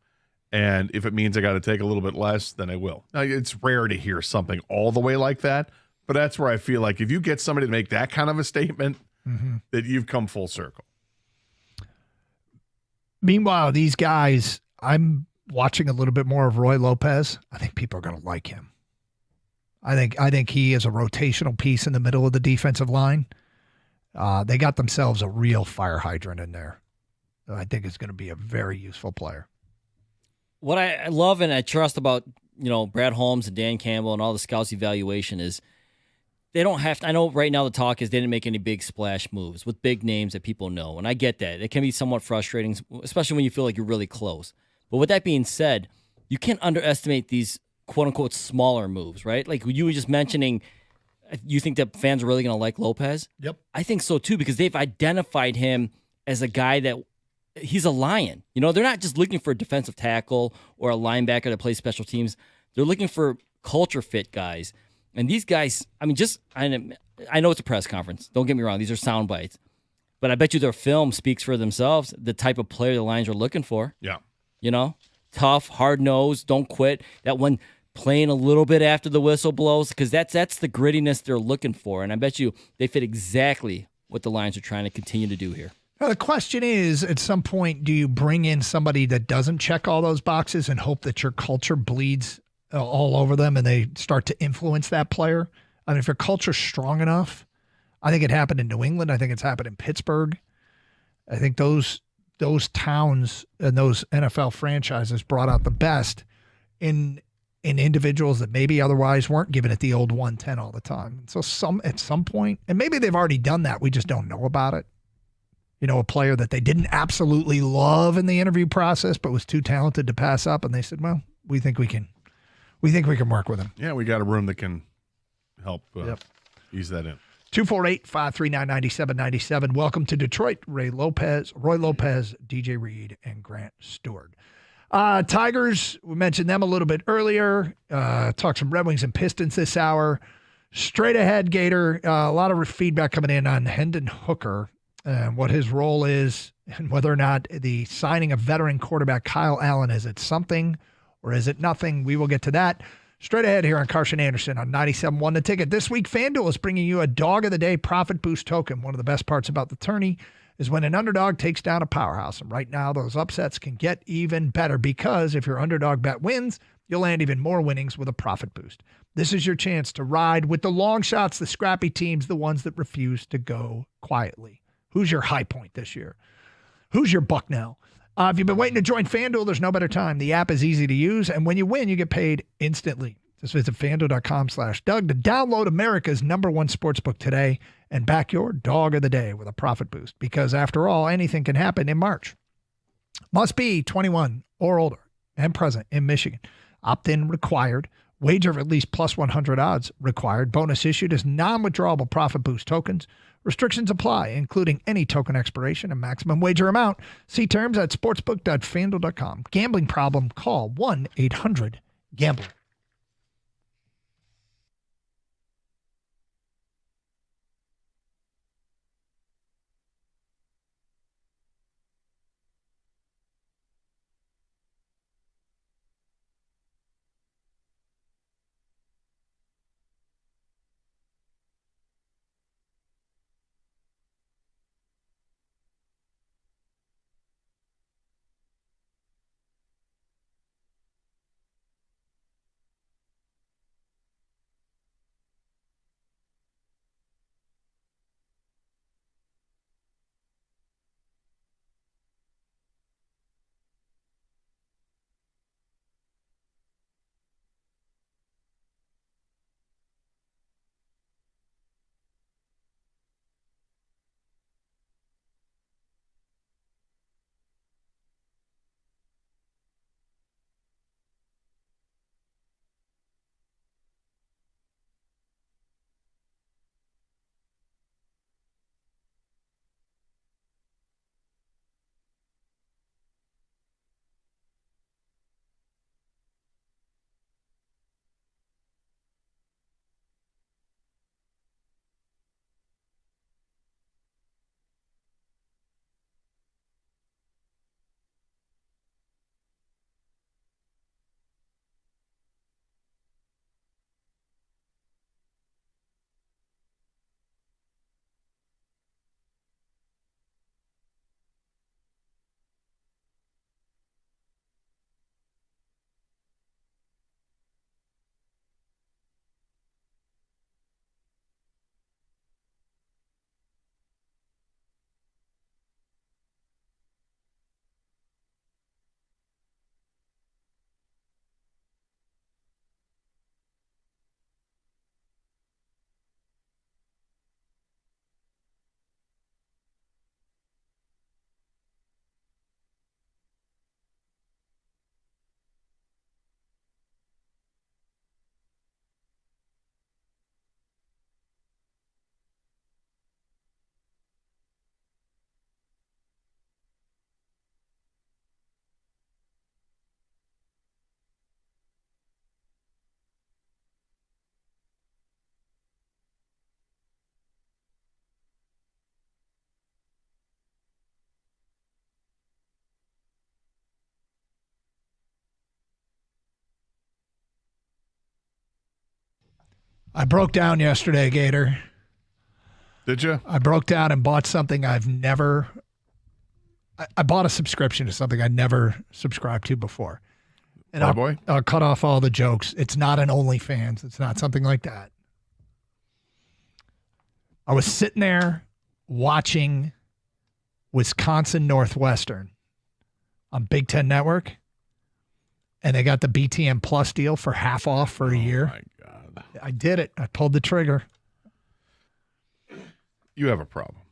And if it means I got to take a little bit less, then I will. Now, it's rare to hear something all the way like that, but that's where I feel like if you get somebody to make that kind of a statement, that you've come full circle.
Meanwhile, these guys, I'm watching a little bit more of Roy Lopez. I think people are going to like him. I think he is a rotational piece in the middle of the defensive line. They got themselves a real fire hydrant in there. I think it's going to be a very useful player.
What I love and I trust about, Brad Holmes and Dan Campbell and all the scouts evaluation is they don't have to. I know right now the talk is they didn't make any big splash moves with big names that people know. And I get that. It can be somewhat frustrating, especially when you feel like you're really close. But with that being said, you can't underestimate these quote unquote smaller moves, right? Like you were just mentioning, you think that fans are really going to like Lopez?
Yep.
I think so too, because they've identified him as a guy that he's a Lion. They're not just looking for a defensive tackle or a linebacker that plays special teams. They're looking for culture fit guys. And these guys, I know it's a press conference. Don't get me wrong. These are sound bites. But I bet you their film speaks for themselves, the type of player the Lions are looking for.
Yeah.
Tough, hard-nosed, don't quit. That one playing a little bit after the whistle blows, because that's the grittiness they're looking for. And I bet you they fit exactly what the Lions are trying to continue to do here.
Now, the question is, at some point, do you bring in somebody that doesn't check all those boxes and hope that your culture bleeds all over them and they start to influence that player? I mean, if your culture's strong enough, I think it happened in New England. I think it's happened in Pittsburgh. I think those towns and those NFL franchises brought out the best. In in individuals that maybe otherwise weren't giving it the old 110 all the time. So at some point, and maybe they've already done that, we just don't know about it. You know, a player that they didn't absolutely love in the interview process, but was too talented to pass up, and they said, "Well, we think we can work with him."
Yeah, we got a room that can help ease that in.
248-539-9797. Welcome to Detroit. Roy Lopez, DJ Reed, and Grant Stewart. Tigers, we mentioned them a little bit earlier. Talked some Red Wings and Pistons this hour. Straight ahead, Gator. A lot of feedback coming in on Hendon Hooker and what his role is, and whether or not the signing of veteran quarterback Kyle Allen, is it something or is it nothing? We will get to that straight ahead here on Carson Anderson on 97.1 The Ticket. This week, FanDuel is bringing you a Dog of the Day Profit Boost token. One of the best parts about the tourney is when an underdog takes down a powerhouse. And right now, those upsets can get even better because if your underdog bet wins, you'll land even more winnings with a profit boost. This is your chance to ride with the long shots, the scrappy teams, the ones that refuse to go quietly. Who's your high point this year? Who's your Bucknell? If you've been waiting to join FanDuel, there's no better time. The app is easy to use, and when you win, you get paid instantly. Just visit FanDuel.com/Doug to download America's #1 sportsbook today and back your Dog of the Day with a profit boost. Because after all, anything can happen in March. Must be 21 or older and present in Michigan. Opt-in required. Wager of at least plus 100 odds required. Bonus issued as non-withdrawable profit boost tokens. Restrictions apply, including any token expiration and maximum wager amount. See terms at sportsbook.fanduel.com. Gambling problem? Call 1-800-GAMBLER. I broke down yesterday, Gator.
Did you?
I broke down and bought something I've never. I bought a subscription to something I never subscribed to before. And I'll cut off all the jokes. It's not an OnlyFans. It's not something like that. I was sitting there watching Wisconsin Northwestern on Big Ten Network. and they got the BTN Plus deal for half off for a year.
My God.
I did it. I pulled the trigger.
You have a problem.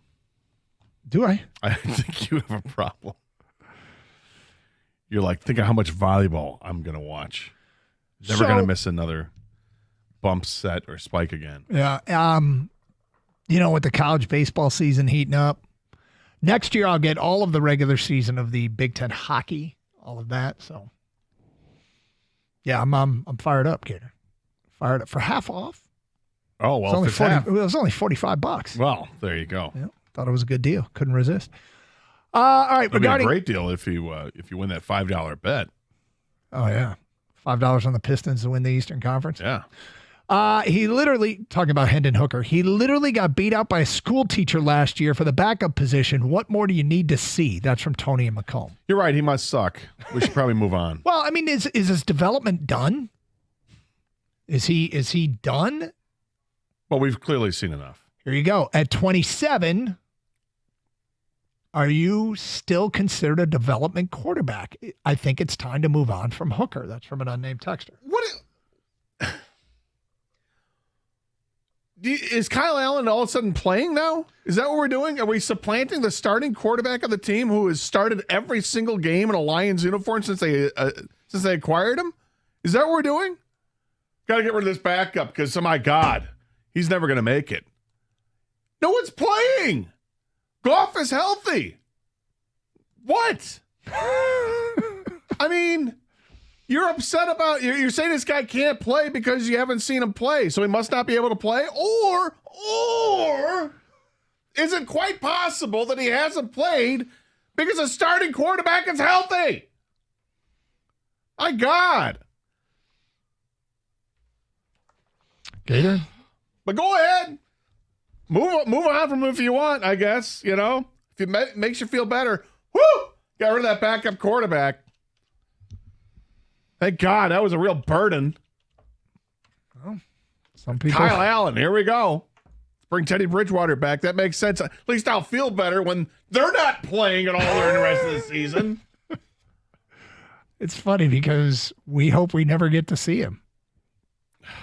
Do I?
I think you have a problem. You're like, think of how much volleyball I'm going to watch. Never going to miss another bump set or spike again.
Yeah. With the college baseball season heating up, next year I'll get all of the regular season of the Big Ten hockey, all of that. So, yeah, I'm fired up, Gator. Fired up for half off.
Oh, well,
it was only $45.
Well, there you go.
Yeah, thought it was a good deal. Couldn't resist. All right,
That'd be a great deal if you win that $5 bet.
Oh yeah, $5 on the Pistons to win the Eastern Conference.
Yeah.
He literally, talking about Hendon Hooker, he literally got beat out by a school teacher last year for the backup position. What more do you need to see? That's from Tony and McComb.
You're right. He must suck. We should probably move on.
Well, I mean, is his development done? Is he done?
Well, we've clearly seen enough.
Here you go. At 27, are you still considered a development quarterback? I think it's time to move on from Hooker. That's from an unnamed texter.
Is Kyle Allen all of a sudden playing now? Is that what we're doing? Are we supplanting the starting quarterback of the team who has started every single game in a Lions uniform since they acquired him? Is that what we're doing? Got to get rid of this backup because, oh my God, he's never going to make it. No one's playing. Goff is healthy. What? I mean, you're upset about, you're saying this guy can't play because you haven't seen him play, so he must not be able to play? Or is it quite possible that he hasn't played because a starting quarterback is healthy? My God.
Gator?
But go ahead. Move on from him if you want, I guess, If it makes you feel better. Woo! Got rid of that backup quarterback. Thank God. That was a real burden.
Well, some people.
Kyle Allen, here we go. Let's bring Teddy Bridgewater back. That makes sense. At least I'll feel better when they're not playing at all during the rest of the season.
It's funny because we hope we never get to see him.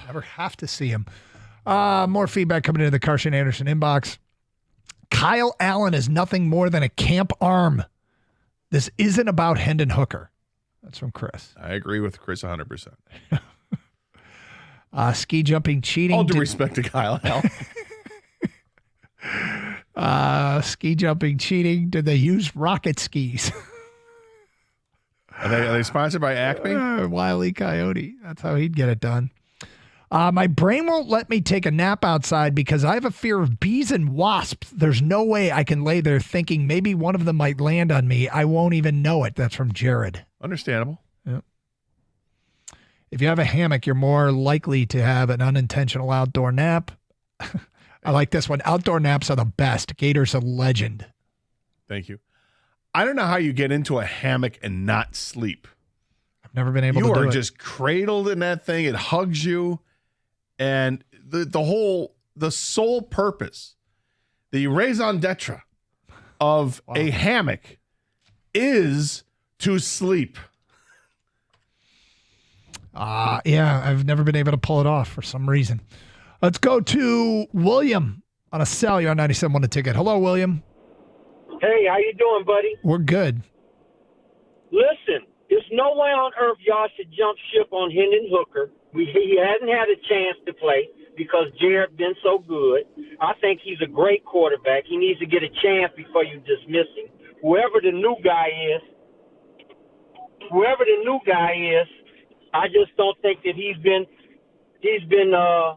Never have to see him. More feedback coming into the Carson Anderson inbox. Kyle Allen is nothing more than a camp arm. This isn't about Hendon Hooker. That's from Chris.
I agree with Chris 100%.
Ski jumping cheating.
All due respect to Kyle Allen.
Ski jumping cheating. Did they use rocket skis?
Are they sponsored by Acme?
Wile E. Coyote. That's how he'd get it done. My brain won't let me take a nap outside because I have a fear of bees and wasps. There's no way I can lay there thinking maybe one of them might land on me. I won't even know it. That's from Jared.
Understandable.
Yep. If you have a hammock, you're more likely to have an unintentional outdoor nap. I like this one. Outdoor naps are the best. Gator's a legend.
Thank you. I don't know how you get into a hammock and not sleep.
I've never been able to do it.
You are just cradled in that thing. It hugs you. And the sole purpose, the raison d'etre of a hammock is to sleep.
Yeah, I've never been able to pull it off for some reason. Let's go to William on a cell. You're on 97.1 The Ticket. Hello, William.
Hey, how you doing, buddy?
We're good.
Listen, there's no way on earth y'all should jump ship on Hendon Hooker. He hasn't had a chance to play because Jared been so good. I think he's a great quarterback. He needs to get a chance before you dismiss him. Whoever the new guy is, I just don't think that he's been given a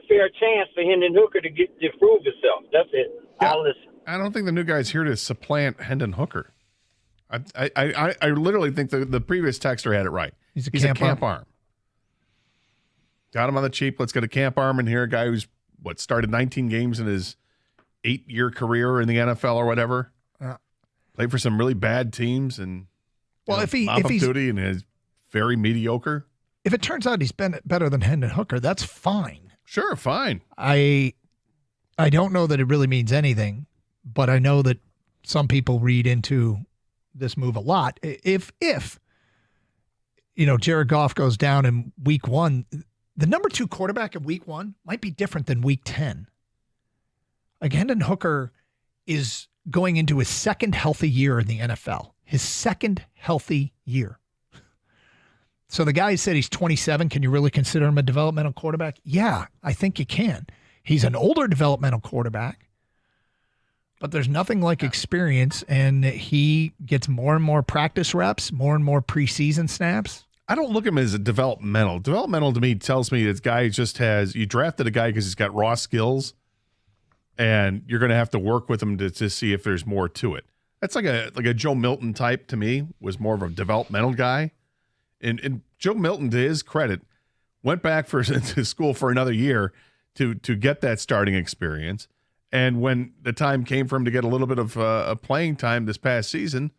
fair chance for Hendon Hooker to prove himself. That's it.
Yeah,
I'll listen.
I don't think the new guy's here to supplant Hendon Hooker. I literally think the previous texter had it right.
He's a
camp arm. Got him on the cheap. Let's get a camp arm in here. A guy who's started 19 games in his 8-year career in the NFL or whatever. Played for some really bad teams and
if he's
duty and is very mediocre.
If it turns out he's been better than Hendon Hooker, that's fine.
Sure, fine.
I don't know that it really means anything, but I know that some people read into this move a lot. If Jared Goff goes down in week 1. The number 2 quarterback in week 1 might be different than week 10. Like Hendon Hooker is going into his second healthy year in the NFL. His second healthy year. So the guy said he's 27. Can you really consider him a developmental quarterback? Yeah, I think you can. He's an older developmental quarterback, but there's nothing like experience, and he gets more and more practice reps, more and more preseason snaps.
I don't look at him as a developmental. Developmental to me tells me this guy just you drafted a guy because he's got raw skills, and you're going to have to work with him to see if there's more to it. That's like a Joe Milton type to me, was more of a developmental guy. And Joe Milton, to his credit, went back to school for another year to get that starting experience. And when the time came for him to get a little bit of playing time this past season,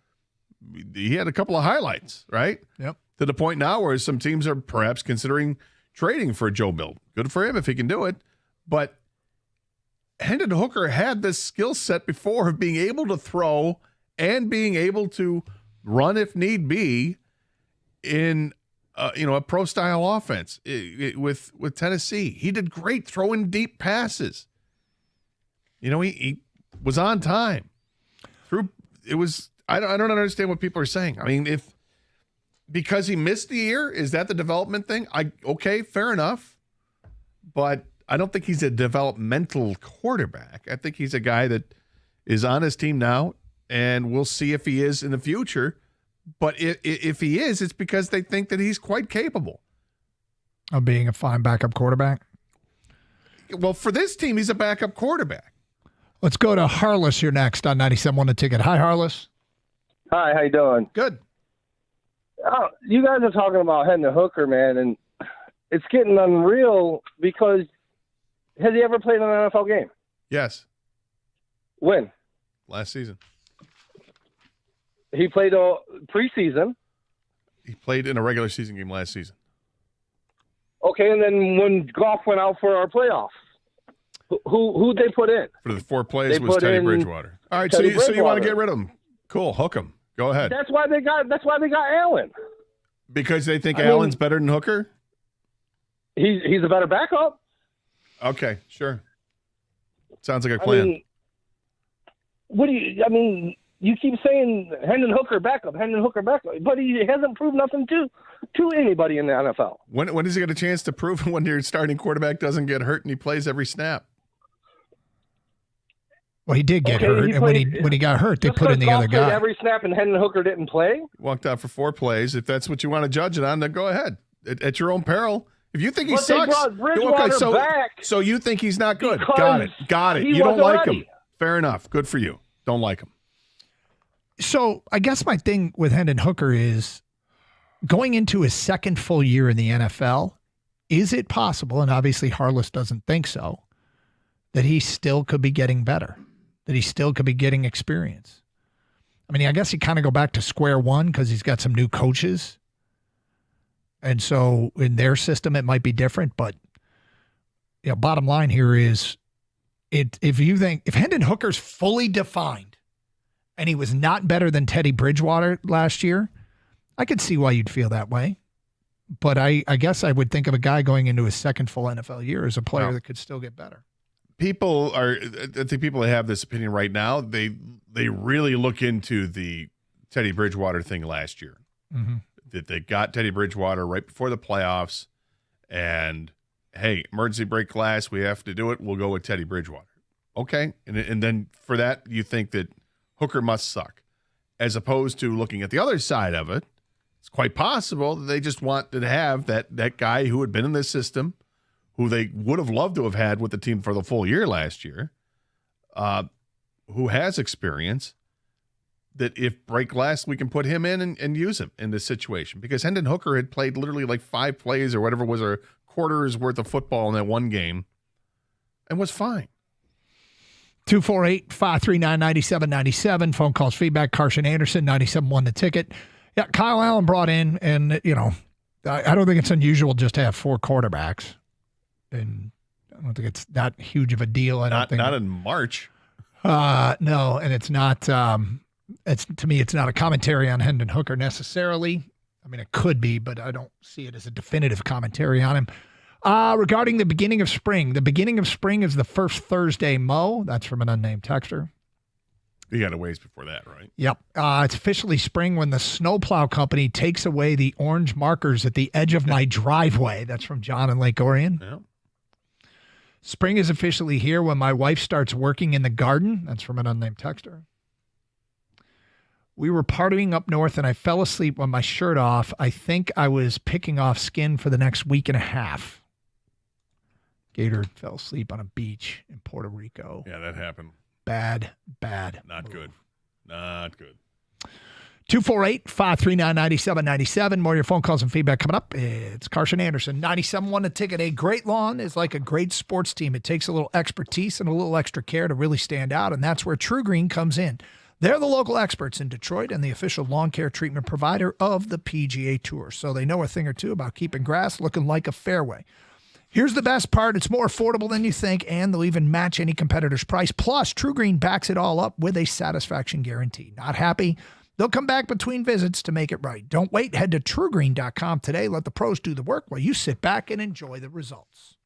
he had a couple of highlights, right?
Yep.
To the point now where some teams are perhaps considering trading for Joe Milton. Good for him if he can do it. But Hendon Hooker had this skill set before of being able to throw and being able to run if need be in a pro-style offense with Tennessee. He did great throwing deep passes. He was on time. I don't understand what people are saying. I mean, because he missed the year, is that the development thing? Okay, fair enough. But I don't think he's a developmental quarterback. I think he's a guy that is on his team now, and we'll see if he is in the future. But if he is, it's because they think that he's quite capable
of being a fine backup quarterback.
Well, for this team, he's a backup quarterback.
Let's go to Harless here next on 97.1 The Ticket. Hi, Harless.
Hi, how you doing?
Good.
You guys are talking about Hendon Hooker, man, and it's getting unreal because has he ever played in an NFL game?
Yes.
When?
Last season.
He played a preseason.
He played in a regular season game last season.
Okay, and then when Goff went out for our playoffs, who'd they put in?
For the 4 plays was Teddy Bridgewater. All right, so you want to get rid of him? Cool, hook him. Go ahead.
That's why they got Allen.
Because they think Allen's better than Hooker?
He's a better backup.
Okay, sure. Sounds like a plan.
You keep saying Hendon Hooker backup, but he hasn't proved nothing to anybody in the NFL.
When does he get a chance to prove when your starting quarterback doesn't get hurt and he plays every snap?
Well, he did get hurt, and when he got hurt, they put in the other guy.
Every snap, and Hendon Hooker didn't play.
Walked out for 4 plays. If that's what you want to judge it on, then go ahead at your own peril. If you think he sucks, so you think he's not good. Got it. You don't like him. Fair enough. Good for you. Don't like him.
So I guess my thing with Hendon Hooker is going into his second full year in the NFL, is it possible, and obviously Harless doesn't think so, that he still could be getting better, that he still could be getting experience? I mean, I guess you kind of go back to square one because he's got some new coaches. And so in their system, it might be different. But bottom line here is if Hendon Hooker's fully defined and he was not better than Teddy Bridgewater last year, I could see why you'd feel that way. But I guess I would think of a guy going into his second full NFL year as a player that could still get better.
I think people that have this opinion right now, they really look into the Teddy Bridgewater thing last year.
Mm-hmm.
That they got Teddy Bridgewater right before the playoffs, and hey, emergency break glass, we have to do it. We'll go with Teddy Bridgewater. Okay, and then for that, you think that Hooker must suck, as opposed to looking at the other side of it. It's quite possible that they just wanted to have that guy who had been in this system, who they would have loved to have had with the team for the full year last year, who has experience, that if break glass, we can put him in and use him in this situation. Because Hendon Hooker had played literally like 5 plays or whatever was a quarter's worth of football in that one game and was fine.
248-539-9797. Phone calls, feedback. Carson Anderson, 97.1 The Ticket. Yeah, Kyle Allen brought in, and, I don't think it's unusual just to have 4 quarterbacks. And I don't think it's that huge of a deal.
Not in March.
No, and it's not. To me, it's not a commentary on Hendon Hooker necessarily. I mean, it could be, but I don't see it as a definitive commentary on him. Regarding the beginning of spring is the first Thursday, Mo. That's from an unnamed texter.
You got a ways before that, right?
Yep. It's officially spring when the snowplow company takes away the orange markers at the edge of my driveway. That's from John in Lake Orion.
Yeah.
Spring is officially here when my wife starts working in the garden. That's from an unnamed texter. We were partying up north and I fell asleep with my shirt off. I think I was picking off skin for the next week and a half. Gator fell asleep on a beach in Puerto Rico.
Yeah, that happened.
Bad.
Not
move.
good. Not good.
248-539-9797. More of your phone calls and feedback coming up. It's Carson Anderson. 97.1 The Ticket. A great lawn is like a great sports team. It takes a little expertise and a little extra care to really stand out, and that's where True Green comes in. They're the local experts in Detroit and the official lawn care treatment provider of the PGA Tour. So they know a thing or two about keeping grass looking like a fairway. Here's the best part. It's more affordable than you think, and they'll even match any competitor's price. Plus, True Green backs it all up with a satisfaction guarantee. Not happy? They'll come back between visits to make it right. Don't wait. Head to TrueGreen.com today. Let the pros do the work while you sit back and enjoy the results.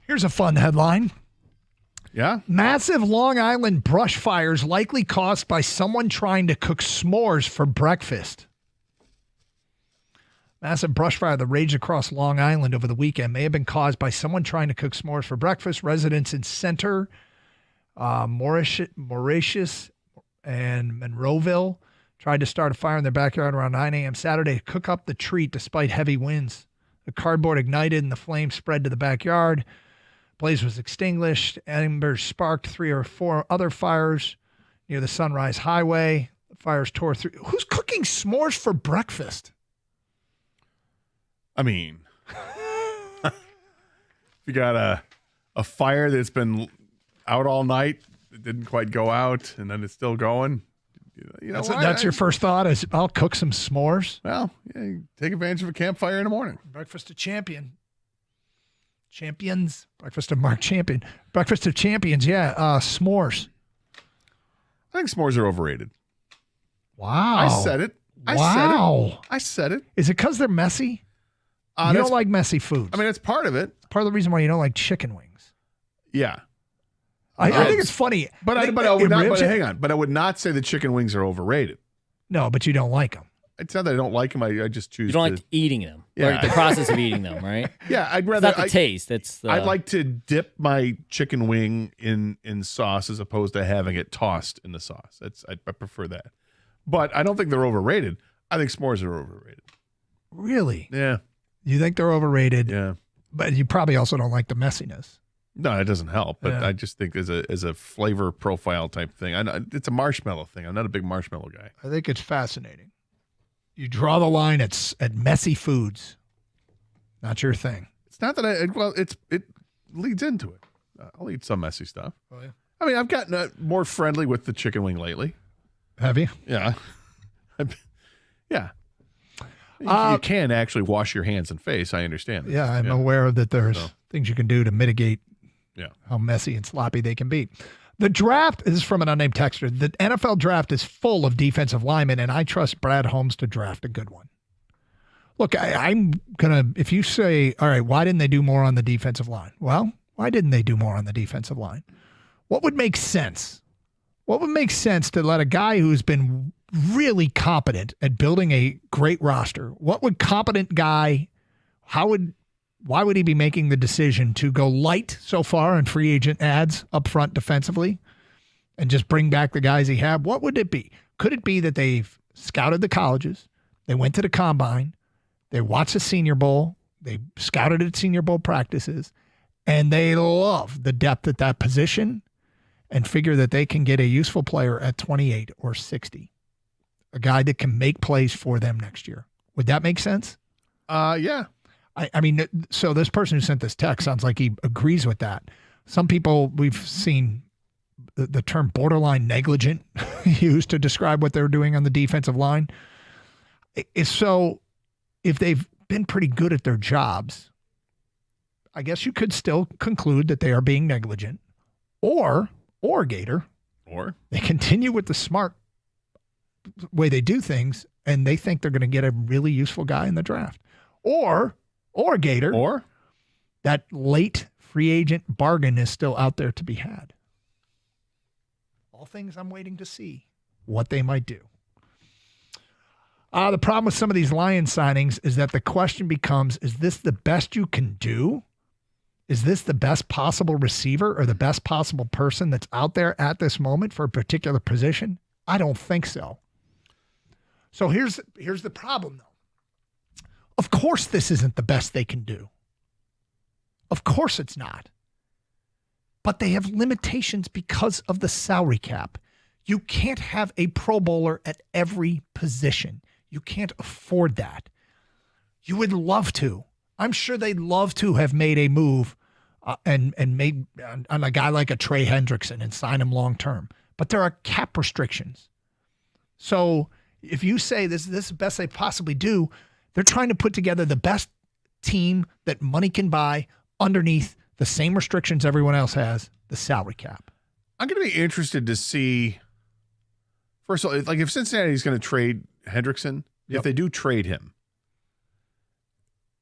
Here's a fun headline.
Yeah.
Massive Long Island brush fires likely caused by someone trying to cook s'mores for breakfast. Massive brush fire that raged across Long Island over the weekend may have been caused by someone trying to cook s'mores for breakfast. Residents in Center, Mauritius, and Monroeville tried to start a fire in their backyard around 9 a.m. Saturday to cook up the treat despite heavy winds. The cardboard ignited and the flames spread to the backyard. Blaze was extinguished. Embers sparked 3 or 4 other fires near the Sunrise Highway. The fires tore through. Who's cooking s'mores for breakfast?
I mean, you got a fire that's been out all night. It didn't quite go out, and then it's still going. You know,
That's your first thought is I'll cook some s'mores?
Well, yeah, you take advantage of a campfire in the morning.
Breakfast of Champions. Breakfast of Mark Champion. Breakfast of Champions, yeah. S'mores.
I think s'mores are overrated.
Wow.
I said it. I said it.
Is it because they're messy? You don't like messy foods.
I mean, it's part of it.
It's part of the reason why you don't like chicken wings.
Yeah.
I think it's funny.
But I would not say the chicken wings are overrated.
No, but you don't like them.
It's not that I don't like them. I just choose.
You don't like eating them.
Yeah.
Or the process of eating them, right?
Yeah, I'd rather.
It's not the taste. It's the.
I'd like to dip my chicken wing in sauce as opposed to having it tossed in the sauce. I prefer that. But I don't think they're overrated. I think s'mores are overrated.
Really?
Yeah.
You think they're overrated?
Yeah.
But you probably also don't like the messiness.
No, it doesn't help. But
Yeah.
I just think as a flavor profile type thing, it's a marshmallow thing. I'm not a big marshmallow guy.
I think it's fascinating. You draw the line at messy foods. Not your thing.
It's not that it leads into it. I'll eat some messy stuff.
Oh, yeah.
I mean, I've gotten more friendly with the chicken wing lately.
Have you?
Yeah. Yeah. You can actually wash your hands and face. I understand that.
Yeah, I'm aware that there's things you can do to mitigate how messy and sloppy they can be. The draft is from an unnamed texter. The NFL draft is full of defensive linemen, and I trust Brad Holmes to draft a good one. Look, I'm going to, if you say, all right, why didn't they do more on the defensive line? Well, why didn't they do more on the defensive line? What would make sense? What would make sense to let a guy who's been really competent at building a great roster, what would competent guy, why would he be making the decision to go light so far on free agent ads up front defensively and just bring back the guys he had? What would it be? Could it be that they've scouted the colleges, they went to the combine, they watched the Senior Bowl, they scouted at Senior Bowl practices, and they love the depth at that position and figure that they can get a useful player at 28 or 60, a guy that can make plays for them next year? Would that make sense?
Yeah.
I mean, so this person who sent this text sounds like he agrees with that. Some people, we've seen the term borderline negligent used to describe what they're doing on the defensive line. So if they've been pretty good at their jobs, I guess you could still conclude that they are being negligent. Or Gator, they continue with the smart way they do things, and they think they're going to get a really useful guy in the draft. Or Gator, that late free agent bargain is still out there to be had. All things I'm waiting to see what they might do. The problem with some of these Lions signings is that the question becomes, is this the best you can do? Is this the best possible receiver or the best possible person that's out there at this moment for a particular position? I don't think so. So here's the problem, though. Of course this isn't the best they can do. Of course it's not. But they have limitations because of the salary cap. You can't have a Pro Bowler at every position. You can't afford that. You would love to. I'm sure they'd love to have made a move and made on a guy like a Trey Hendrickson and sign him long term. But there are cap restrictions. So if you say this is the best they possibly do, they're trying to put together the best team that money can buy underneath the same restrictions everyone else has, the salary cap.
I'm going to be interested to see, first of all, like if Cincinnati's going to trade Hendrickson, if they do trade him,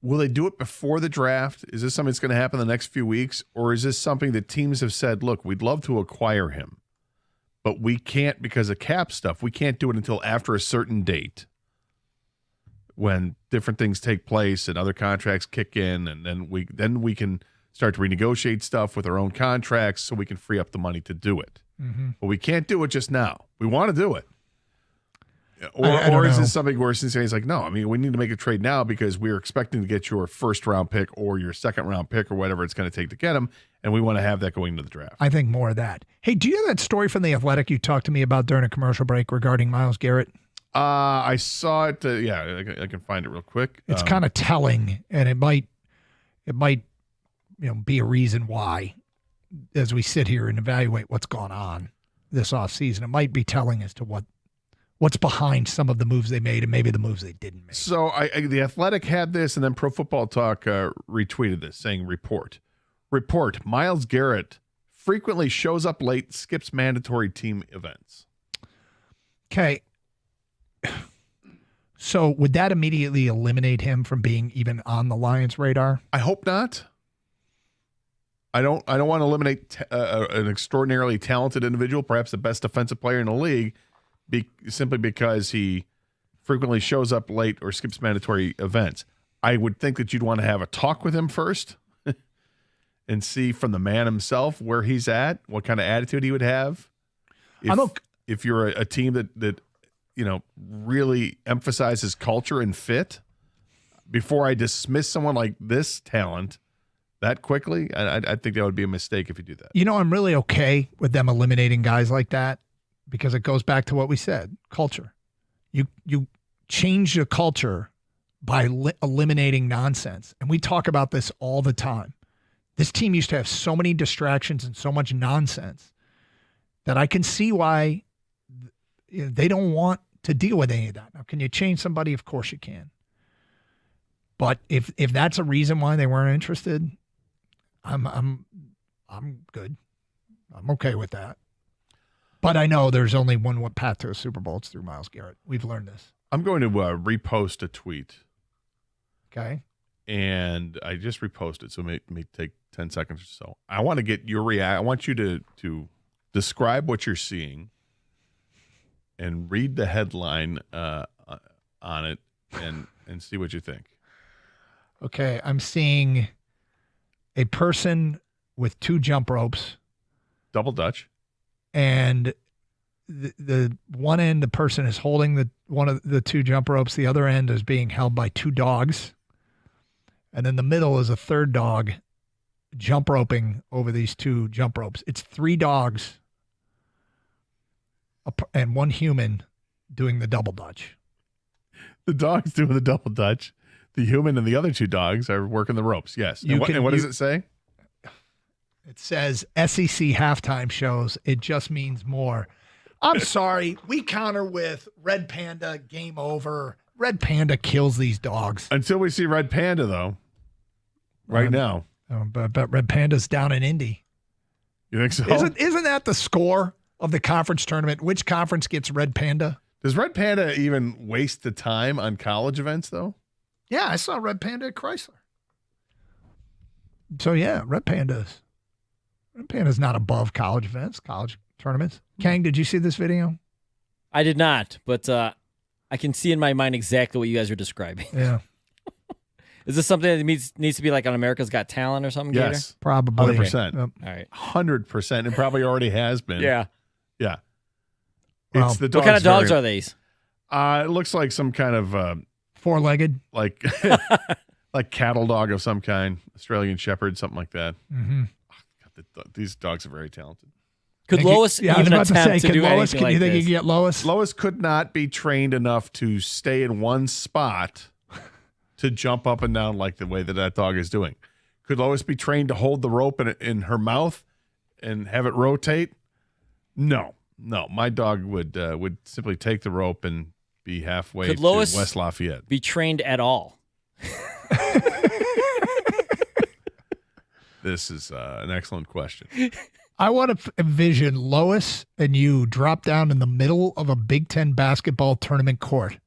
will they do it before the draft? Is this something that's going to happen in the next few weeks? Or is this something that teams have said, look, we'd love to acquire him, but we can't because of cap stuff. We can't do it until after a certain date when different things take place and other contracts kick in, and then we can start to renegotiate stuff with our own contracts so we can free up the money to do it.
Mm-hmm.
But we can't do it just now. We want to do it.
I
Or
don't
is
know.
this something where Cincinnati's like, no, I mean, we need to make a trade now because we're expecting to get your first-round pick or your second-round pick or whatever it's going to take to get him, and we want to have that going into the draft.
I think more of that. Hey, do you have that story from The Athletic you talked to me about during a commercial break regarding Myles Garrett?
I saw it. I can find it real quick.
It's kind of telling, and it might be a reason why, as we sit here and evaluate what's gone on this offseason, it might be telling as to what's behind some of the moves they made and maybe the moves they didn't make.
So The Athletic had this, and then Pro Football Talk retweeted this, saying, report, Myles Garrett frequently shows up late, skips mandatory team events.
Okay. So would that immediately eliminate him from being even on the Lions' radar?
I hope not. I don't want to eliminate an extraordinarily talented individual, perhaps the best defensive player in the league, simply because he frequently shows up late or skips mandatory events. I would think that you'd want to have a talk with him first and see from the man himself where he's at, what kind of attitude he would have. If you're a team that really emphasizes culture and fit, before I dismiss someone like this talent that quickly, I think that would be a mistake if you do that.
I'm really okay with them eliminating guys like that because it goes back to what we said, culture. You change the culture by eliminating nonsense. And we talk about this all the time. This team used to have so many distractions and so much nonsense that I can see why they don't want to deal with any of that. Now, can you change somebody? Of course you can. But if that's a reason why they weren't interested, I'm good. I'm okay with that. But I know there's only one path to a Super Bowl. It's through Myles Garrett. We've learned this.
I'm going to repost a tweet.
Okay.
And I just reposted, so it may take 10 seconds or so. I want to get your reaction. I want you to describe what you're seeing and read the headline on it and see what you think.
Okay, I'm seeing a person with 2 jump ropes.
Double Dutch.
And the one end, the person is holding one of the 2 jump ropes. The other end is being held by 2 dogs. And in the middle is a third dog jump roping over these 2 jump ropes. It's 3 dogs and 1 human doing the double Dutch.
The dog's doing the double Dutch. The human and the other 2 dogs are working the ropes. Yes. And what does it say?
It says SEC halftime shows. It just means more. I'm sorry. We counter with Red Panda, game over. Red Panda kills these dogs.
Until we see Red Panda, though. Right now.
But Red Panda's down in Indy.
You think so?
Isn't that the score of the conference tournament? Which conference gets Red Panda?
Does Red Panda even waste the time on college events, though?
Yeah, I saw Red Panda at Chrysler. So, yeah, Red Panda's not above college events, college tournaments. Kang, did you see this video?
I did not, but I can see in my mind exactly what you guys are describing.
Yeah.
Is this something that needs to be like on America's Got Talent or something?
Yes.
Gator?
Probably.
100%.
All right.
100%. It probably already has been.
Yeah.
Yeah.
Well,
It's the
what kind of dogs are these?
It looks like some kind of
4-legged,
like cattle dog of some kind, Australian Shepherd, something like that.
Mm-hmm.
God, these dogs are very talented.
Could Lois even attempt to do anything like
you think
this?
you can get Lois?
Lois could not be trained enough to stay in one spot to jump up and down like the way that dog is doing. Could Lois be trained to hold the rope in her mouth and have it rotate? No. My dog would simply take the rope and be halfway
Could
to
Lois
West Lafayette.
Be trained at all?
This is an excellent question.
I want to envision Lois and you drop down in the middle of a Big Ten basketball tournament court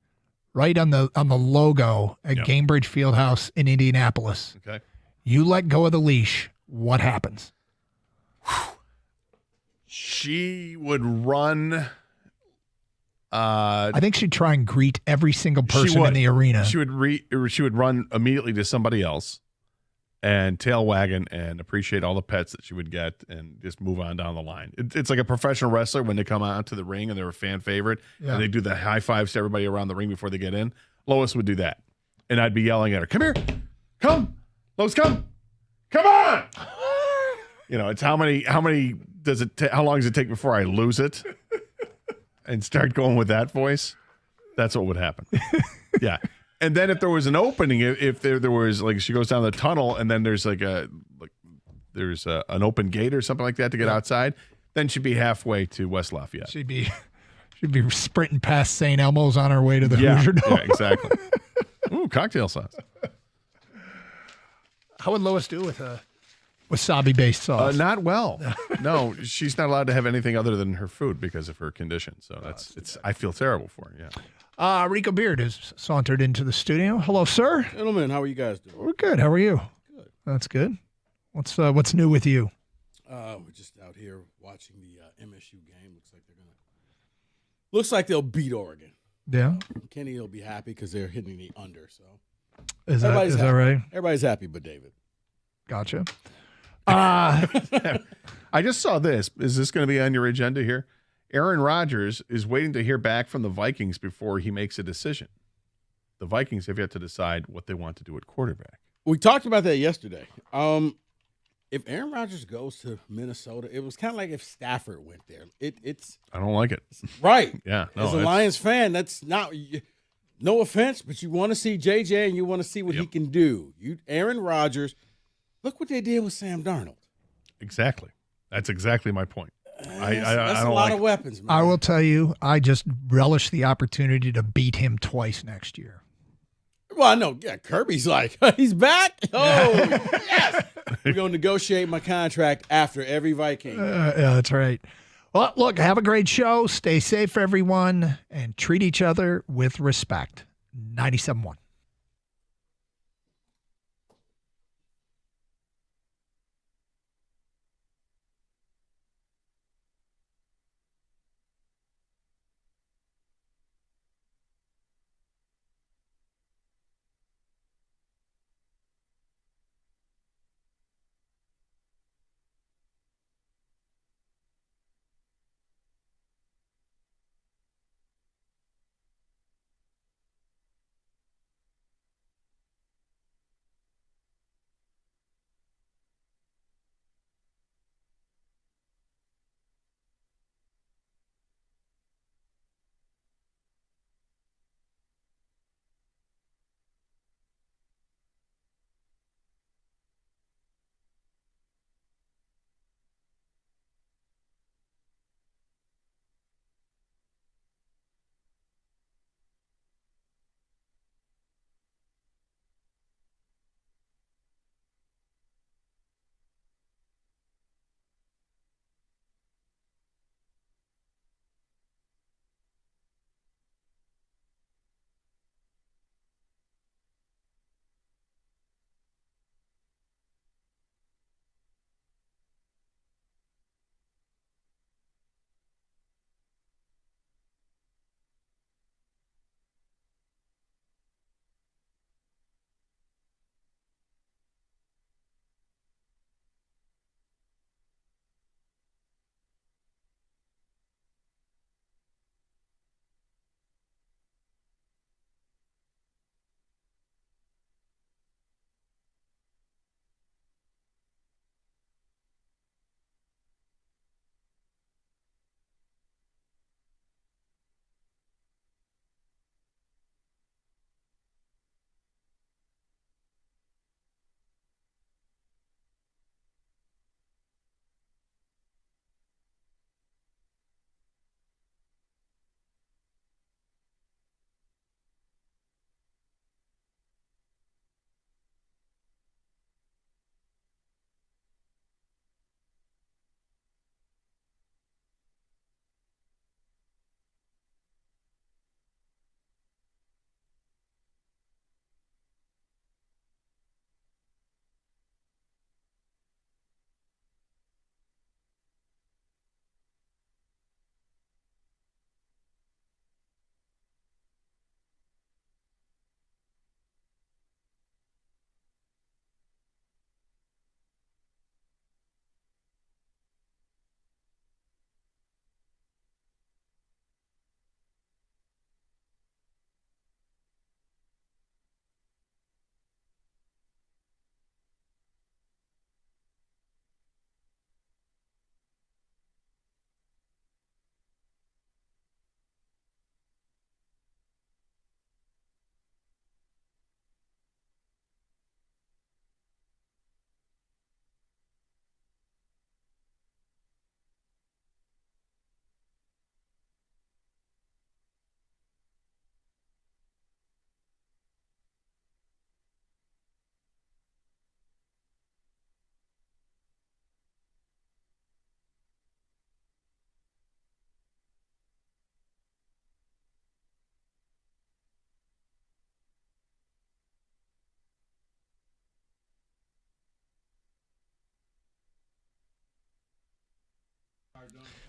right on the logo at Gainbridge Fieldhouse in Indianapolis.
Okay.
You let go of the leash. What happens?
She would run.
I think she'd try and greet every single
She
person
would.
in the arena.
She would run immediately to somebody else and tail wagon and appreciate all the pets that she would get and just move on down the line. It's like a professional wrestler when they come out to the ring and they're a fan favorite and they do the high fives to everybody around the ring before they get in. Lois would do that. And I'd be yelling at her, come here, come, Lois, come on. It's how long does it take before I lose it and start going with that voice? That's what would happen. Yeah. And then if there was an opening, if there was like she goes down the tunnel and then there's an open gate or something like that to get outside, then she'd be halfway to West Lafayette.
She'd be sprinting past St. Elmo's on her way to the Hoosier Dome.
Yeah, exactly. Ooh, cocktail sauce.
How would Lois do with a wasabi-based sauce?
Not well. No, she's not allowed to have anything other than her food because of her condition. So I feel terrible for her. Yeah.
Rico Beard has sauntered into the studio. Hello, sir.
Gentlemen, how are you guys doing?
We're good. How are you? Good. That's good. What's new with you?
We're just out here watching the MSU game. Looks like they'll beat Oregon.
Yeah.
Kenny will be happy because they're hitting the under. So
is that
happy.
right?
Everybody's happy, but David.
Gotcha.
I just saw this. Is this going to be on your agenda here? Aaron Rodgers is waiting to hear back from the Vikings before he makes a decision. The Vikings have yet to decide what they want to do at quarterback.
We talked about that yesterday. If Aaron Rodgers goes to Minnesota, it was kind of like if Stafford went there. It's
I don't like it.
Right.
Yeah. No,
as a Lions fan, that's not – no offense, but you want to see JJ and you want to see what he can do. Aaron Rodgers, look what they did with Sam Darnold.
Exactly. That's exactly my point.
That's
I don't
a lot
like
of weapons, man.
I will tell you, I just relish the opportunity to beat him twice next year.
Well, I know. Yeah, Kirby's like, he's back? Oh, yes. We're going to negotiate my contract after every Viking.
Yeah, that's right. Well, look, have a great show. Stay safe, everyone, and treat each other with respect. 97.1.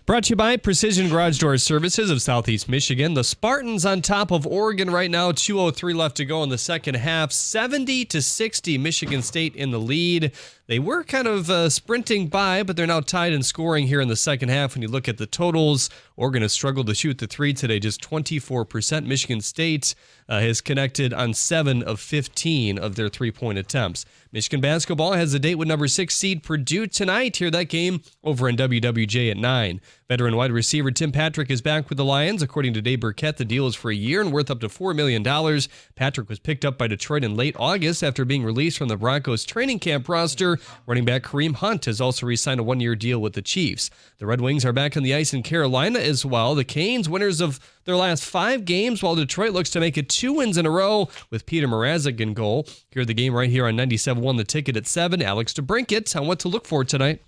Brought to you by Precision Garage Door Services of Southeast Michigan. The Spartans on top of Oregon right now. 2:03 left to go in the second half. 70-60, Michigan State in the lead. They were kind of sprinting by, but they're now tied in scoring here in the second half. When you look at the totals, Oregon has struggled to shoot the three today, just 24%. Michigan State has connected on 7 of 15 of their three-point attempts. Michigan basketball has a date with number 6 seed Purdue tonight. Hear that game over in WWJ at 9. Veteran wide receiver Tim Patrick is back with the Lions. According to Dave Burkett, the deal is for a year and worth up to $4 million. Patrick was picked up by Detroit in late August after being released from the Broncos training camp roster. Running back Kareem Hunt has also re-signed a one-year deal with the Chiefs. The Red Wings are back on the ice in Carolina as well. The Canes, winners of their last 5 games, while Detroit looks to make it 2 wins in a row with Peter Mrazek in goal. Hear the game right here on 97.1 The Ticket at 7. Alex DeBrincat on what to look for tonight.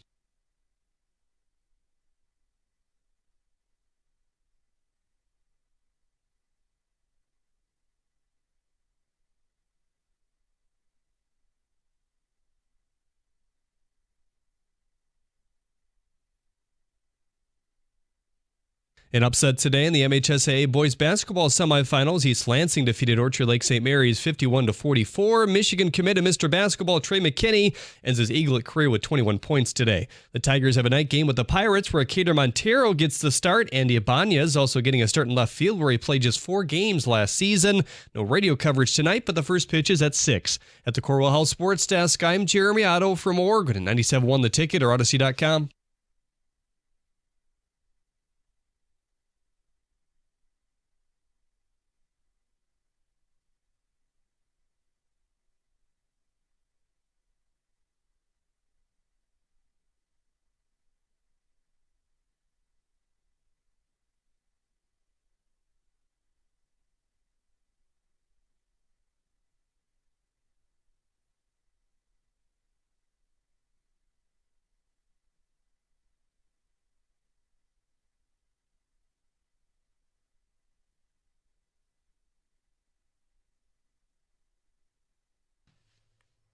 An upset today in the MHSAA boys basketball semifinals. East Lansing defeated Orchard Lake St. Mary's 51-44. Michigan committed Mr. Basketball Trey McKinney ends his Eaglet career with 21 points today. The Tigers have a night game with the Pirates where Cater Montero gets the start. Andy Ibanez also getting a start in left field where he played just 4 games last season. No radio coverage tonight, but the first pitch is at 6. At the Corwell Health Sports Desk, I'm Jeremy Otto from Oregon at 97.1 The Ticket or Odyssey.com.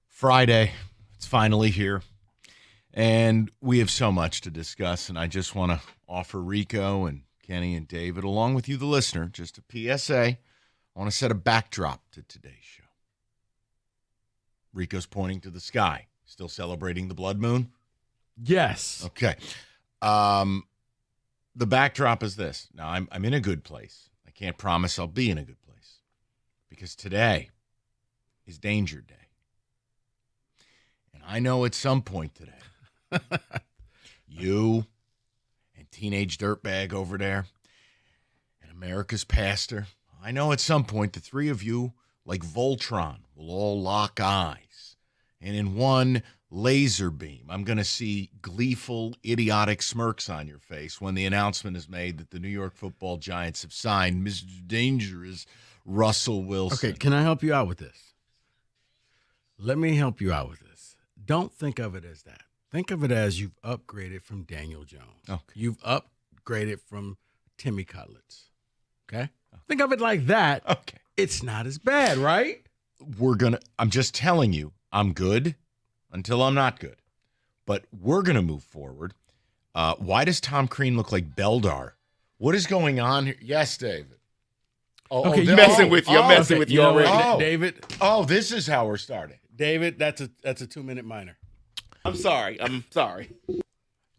Friday, it's finally here, and we have so much to discuss, and I just want to offer Rico and Kenny and David, along with you, the listener, just a PSA. I want to set a backdrop to today's show. Rico's pointing to the sky. Still celebrating the blood moon?
Yes.
Okay. The backdrop is this. Now, I'm in a good place. I can't promise I'll be in a good place because today is Danger Day. I know at some point today, you and teenage dirtbag over there and America's pastor, I know at some point the three of you, like Voltron, will all lock eyes. And in one laser beam, I'm going to see gleeful, idiotic smirks on your face when the announcement is made that the New York Football Giants have signed Mr. Dangerous Russell Wilson.
Okay, can I help you out with this? Let me help you out with this. Don't think of it as that. Think of it as you've upgraded from Daniel Jones.
Okay.
You've upgraded from Timmy Cutlets. Okay? Think of it like that.
Okay.
It's not as bad, right?
I'm just telling you, I'm good until I'm not good. But we're going to move forward. Why does Tom Crean look like Beldar? What is going on here? Yes, David.
Okay,
I'm
messing with you. I'm messing with you already,
David. Oh, this is how we're starting.
David, that's a 2-minute minor. I'm sorry.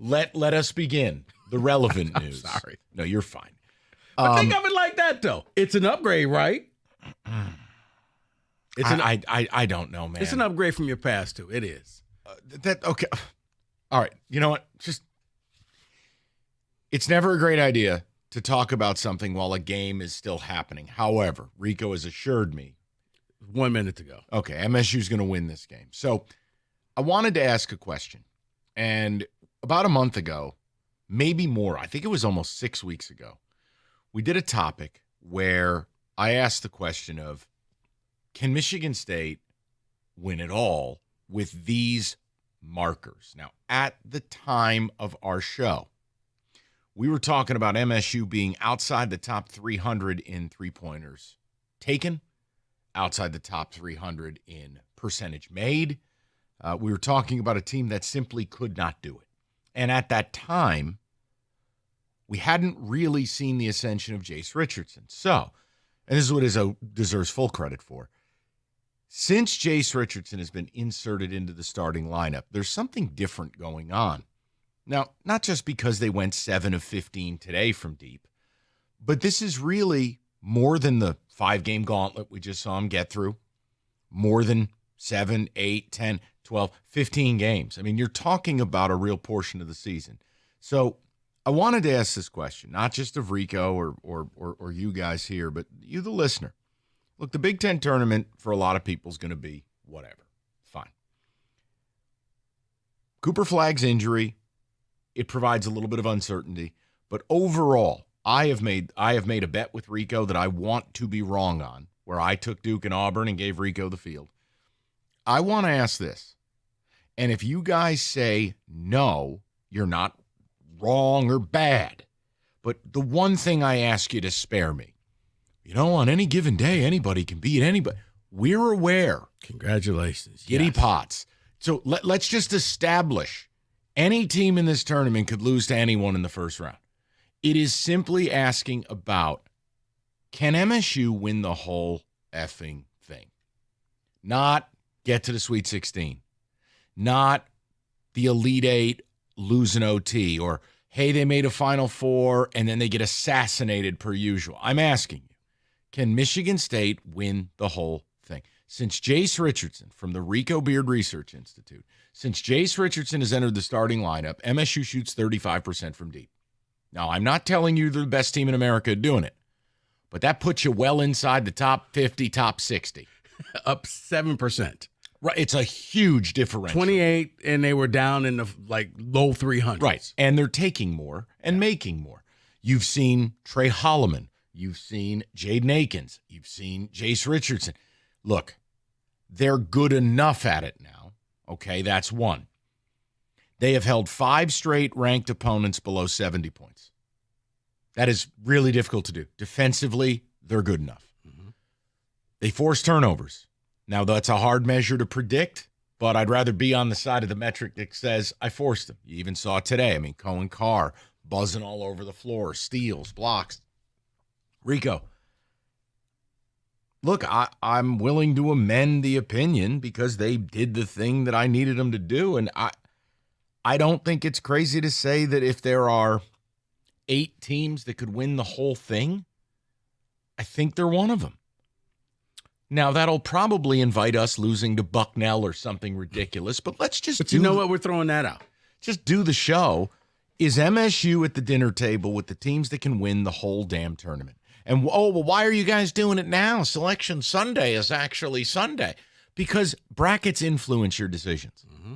Let us begin the relevant news.
Sorry.
No, you're fine.
But think of it like that, though. It's an upgrade, right?
I don't know, man.
It's an upgrade from your past, too. It is.
Okay. All right. You know what? It's never a great idea to talk about something while a game is still happening. However, Rico has assured me
1 minute to go.
Okay, MSU's going to win this game. So I wanted to ask a question. And about a month ago, maybe more, I think it was almost 6 weeks ago, we did a topic where I asked the question of, can Michigan State win it all with these markers? Now, at the time of our show, we were talking about MSU being outside the top 300 in three-pointers taken, outside the top 300 in percentage made. We were talking about a team that simply could not do it. And at that time,
we hadn't really seen the ascension of Jace Richardson. So, and this is what Izzo deserves full credit for. Since Jace Richardson has been inserted into the starting lineup, there's something different going on. Now, not just because they went 7 of 15 today from deep, but this is really more than the 5-game gauntlet we just saw him get through, more than 7, 8, 10, 12, 15 games. I mean, you're talking about a real portion of the season. So I wanted to ask this question, not just of Rico or you guys here, but you, the listener. Look, the Big Ten tournament for a lot of people is going to be whatever. Fine. Cooper Flagg's injury, it provides a little bit of uncertainty, but overall, I have made a bet with Rico that I want to be wrong on, where I took Duke and Auburn and gave Rico the field. I want to ask this, and if you guys say no, you're not wrong or bad, but the one thing I ask you to spare me, on any given day, anybody can beat anybody. We're aware.
Congratulations.
Giddy Potts. So let's just establish any team in this tournament could lose to anyone in the first round. It is simply asking about, can MSU win the whole effing thing? Not get to the Sweet 16. Not the Elite Eight lose an OT, or, hey, they made a Final Four and then they get assassinated per usual. I'm asking you, can Michigan State win the whole thing? Since Jace Richardson from the Rico Beard Research Institute, since Jace Richardson has entered the starting lineup, MSU shoots 35% from deep. Now, I'm not telling you they're the best team in America doing it, but that puts you well inside the top 50, top 60.
Up 7%.
Right. It's a huge differential.
28, and they were down in the low 300s.
Right. And they're taking more and making more. You've seen Trey Holloman. You've seen Jaden Akins. You've seen Jace Richardson. Look, they're good enough at it now. Okay, that's one. They have held 5 straight ranked opponents below 70 points. That is really difficult to do. Defensively, they're good enough. Mm-hmm. They force turnovers. Now, that's a hard measure to predict, but I'd rather be on the side of the metric that says I forced them. You even saw it today. I mean, Cohen Carr buzzing all over the floor, steals, blocks. Rico, look, I'm willing to amend the opinion because they did the thing that I needed them to do, and I don't think it's crazy to say that if there are 8 teams that could win the whole thing, I think they're one of them. Now, that'll probably invite us losing to Bucknell or something ridiculous, but let's just
But you know what? We're throwing that out.
Just do the show. Is MSU at the dinner table with the teams that can win the whole damn tournament? And, well, why are you guys doing it now? Selection Sunday is actually Sunday. Because brackets influence your decisions. Mm-hmm.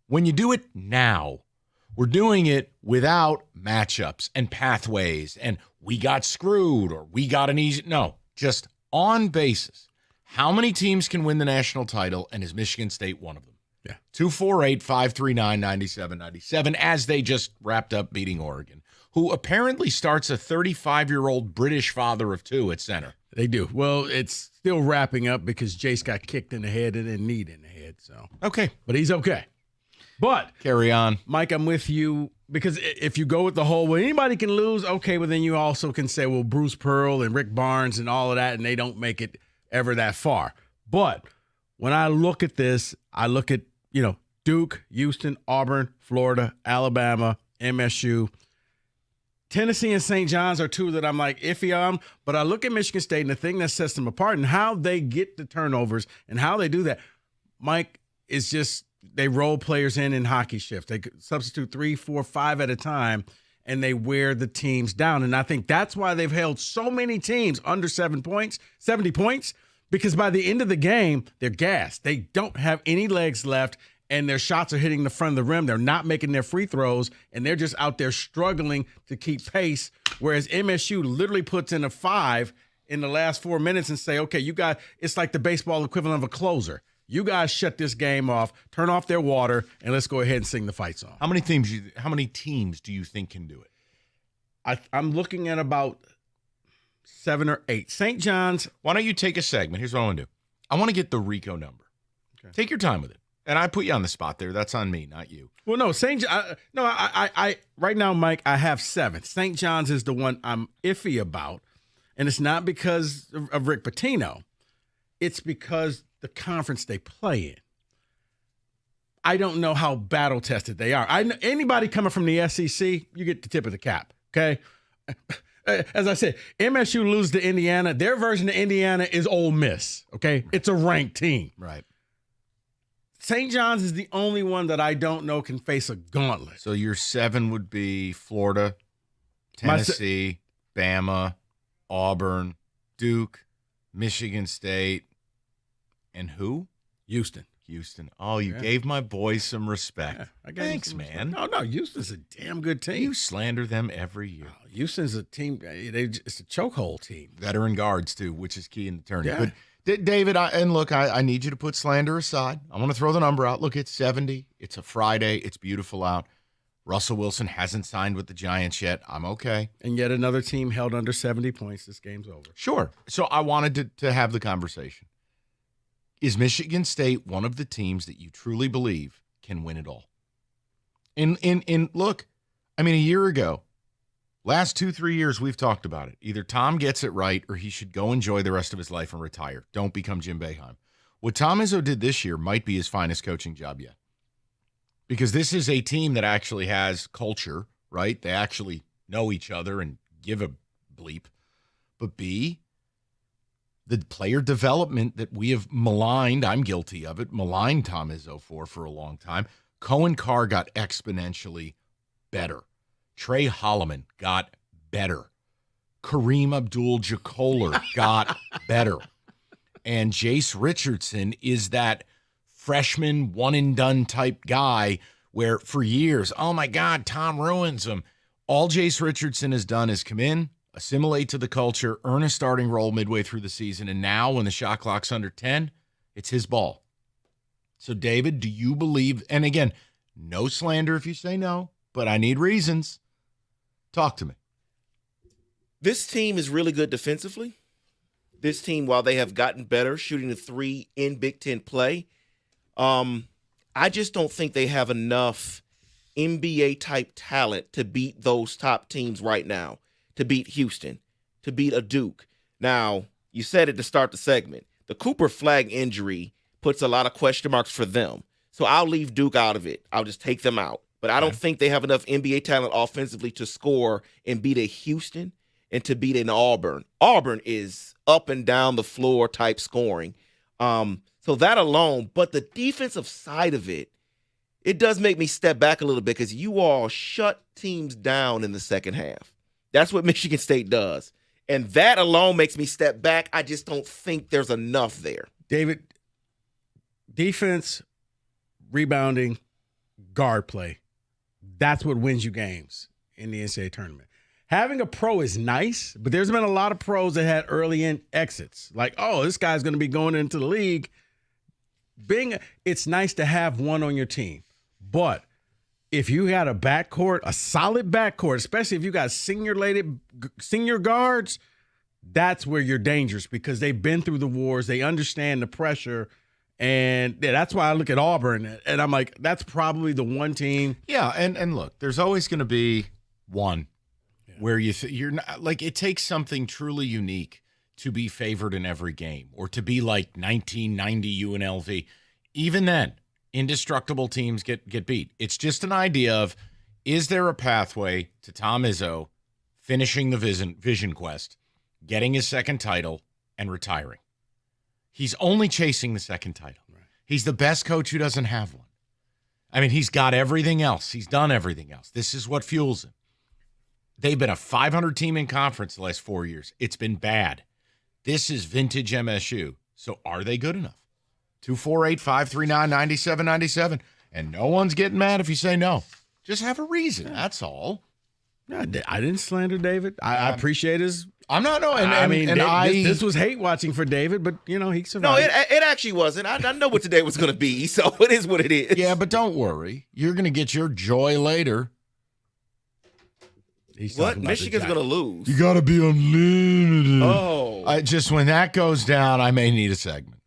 When you do it now, we're doing it without matchups and pathways and we got screwed or we got an easy. No, just on basis. How many teams can win the national title, and is Michigan State one of them?
Yeah.
248-539-9797 as they just wrapped up beating Oregon, who apparently starts a 35-year-old British father of 2 at center.
They do. Well, it's still wrapping up because Jace got kicked in the head and then kneed in the head. So
okay.
But he's okay. But
carry on.
Mike, I'm with you because if you go with the whole, well, anybody can lose, okay, but then you also can say, well, Bruce Pearl and Rick Barnes and all of that, and they don't make it ever that far. But when I look at this, I look at, Duke, Houston, Auburn, Florida, Alabama, MSU. Tennessee and St. John's are 2 that I'm like iffy on, but I look at Michigan State and the thing that sets them apart and how they get the turnovers and how they do that, Mike, is just they roll players in hockey shifts. They substitute 3, 4, 5 at a time, and they wear the teams down. And I think that's why they've held so many teams under 70 points, because by the end of the game, they're gassed. They don't have any legs left, and their shots are hitting the front of the rim. They're not making their free throws, and they're just out there struggling to keep pace, whereas MSU literally puts in a 5 in the last 4 minutes and say, okay, you got it's like the baseball equivalent of a closer. You guys shut this game off, turn off their water, and let's go ahead and sing the fight song.
How many teams do you think can do it?
I'm looking at about 7 or 8. St. John's.
Why don't you take a segment? Here's what I want to do. I want to get the Rico number. Okay. Take your time with it. And I put you on the spot there. That's on me, not you.
Well, no, I right now, Mike, I have 7. St. John's is the one I'm iffy about, and it's not because of Rick Pitino. It's because the conference they play in. I don't know how battle tested they are. Anybody coming from the SEC, you get the tip of the cap. Okay. As I said, MSU lose to Indiana. Their version of Indiana is Ole Miss. Okay. It's a ranked team.
Right.
St. John's is the only one that I don't know can face a gauntlet.
So your 7 would be Florida, Tennessee, Bama, Auburn, Duke, Michigan State, and who?
Houston.
Oh, you gave my boys some respect.
Yeah,
Thanks, man.
No, Houston's a damn good team.
You slander them every year.
Houston's a team. It's a chokehold team.
Veteran guards, too, which is key in the tournament.
Yeah.
But David, I need you to put slander aside. I want to throw the number out. Look, it's 70. It's a Friday. It's beautiful out. Russell Wilson hasn't signed with the Giants yet. I'm okay.
And yet another team held under 70 points. This game's over.
Sure. So I wanted to have the conversation. Is Michigan State one of the teams that you truly believe can win it all? And look, I mean, a year ago, last 2-3 years, we've talked about it. Either Tom gets it right or he should go enjoy the rest of his life and retire. Don't become Jim Boeheim. What Tom Izzo did this year might be his finest coaching job yet. Because this is a team that actually has culture, right? They actually know each other and give a bleep. But B, the player development that we have maligned, I'm guilty of it, maligned Tom Izzo for a long time. Cohen Carr got exponentially better. Trey Holloman got better. Kareem Abdul-Jabbar got better. And Jace Richardson is that freshman one-and-done type guy where for years, oh my God, Tom ruins him. All Jace Richardson has done is come in, assimilate to the culture, earn a starting role midway through the season, and now when the shot clock's under 10, it's his ball. So, David, do you believe, and again, no slander if you say no, but I need reasons. Talk to me.
This team is really good defensively. This team, while they have gotten better shooting the 3 in Big Ten play, I just don't think they have enough NBA-type talent to beat those top teams right now. To beat Houston, to beat a Duke. Now, you said it to start the segment. The Cooper Flag injury puts a lot of question marks for them. So I'll leave Duke out of it. I'll just take them out. But I don't think they have enough NBA talent offensively to score and beat a Houston and to beat an Auburn. Auburn is up and down the floor type scoring. So that alone, but the defensive side of it, it does make me step back a little bit because you all shut teams down in the second half. That's what Michigan State does. And that alone makes me step back. I just don't think there's enough there.
David, defense, rebounding, guard play. That's what wins you games in the NCAA tournament. Having a pro is nice, but there's been a lot of pros that had early in exits. Like, oh, this guy's going to be going into the league. It's nice to have one on your team. But if you had a backcourt, a solid backcourt, especially if you got senior guards, that's where you're dangerous because they've been through the wars. They understand the pressure. And that's why I look at Auburn and I'm like, that's probably the one team.
Yeah. And look, there's always going to be one where you're not like, it takes something truly unique to be favored in every game or to be like 1990 UNLV. Even then, indestructible teams get beat. It's just an idea of, is there a pathway to Tom Izzo finishing the vision quest, getting his second title, and retiring? He's only chasing the second title. Right. He's the best coach who doesn't have one. I mean, he's got everything else. He's done everything else. This is what fuels him. They've been a 500 team in conference the last 4 years. It's been bad. This is vintage MSU. So are they good enough? 248-539-9797. And no one's getting mad if you say no. Just have a reason. That's all.
I didn't slander David. I appreciate his.
I'm not. No,
this was hate watching for David, but he survived.
No, it actually wasn't. I know what today was going to be, so it is what it is.
Yeah, but don't worry. You're going to get your joy later.
What? Michigan's going to lose.
You got to be unlimited.
Oh.
Just when that goes down, I may need a segment.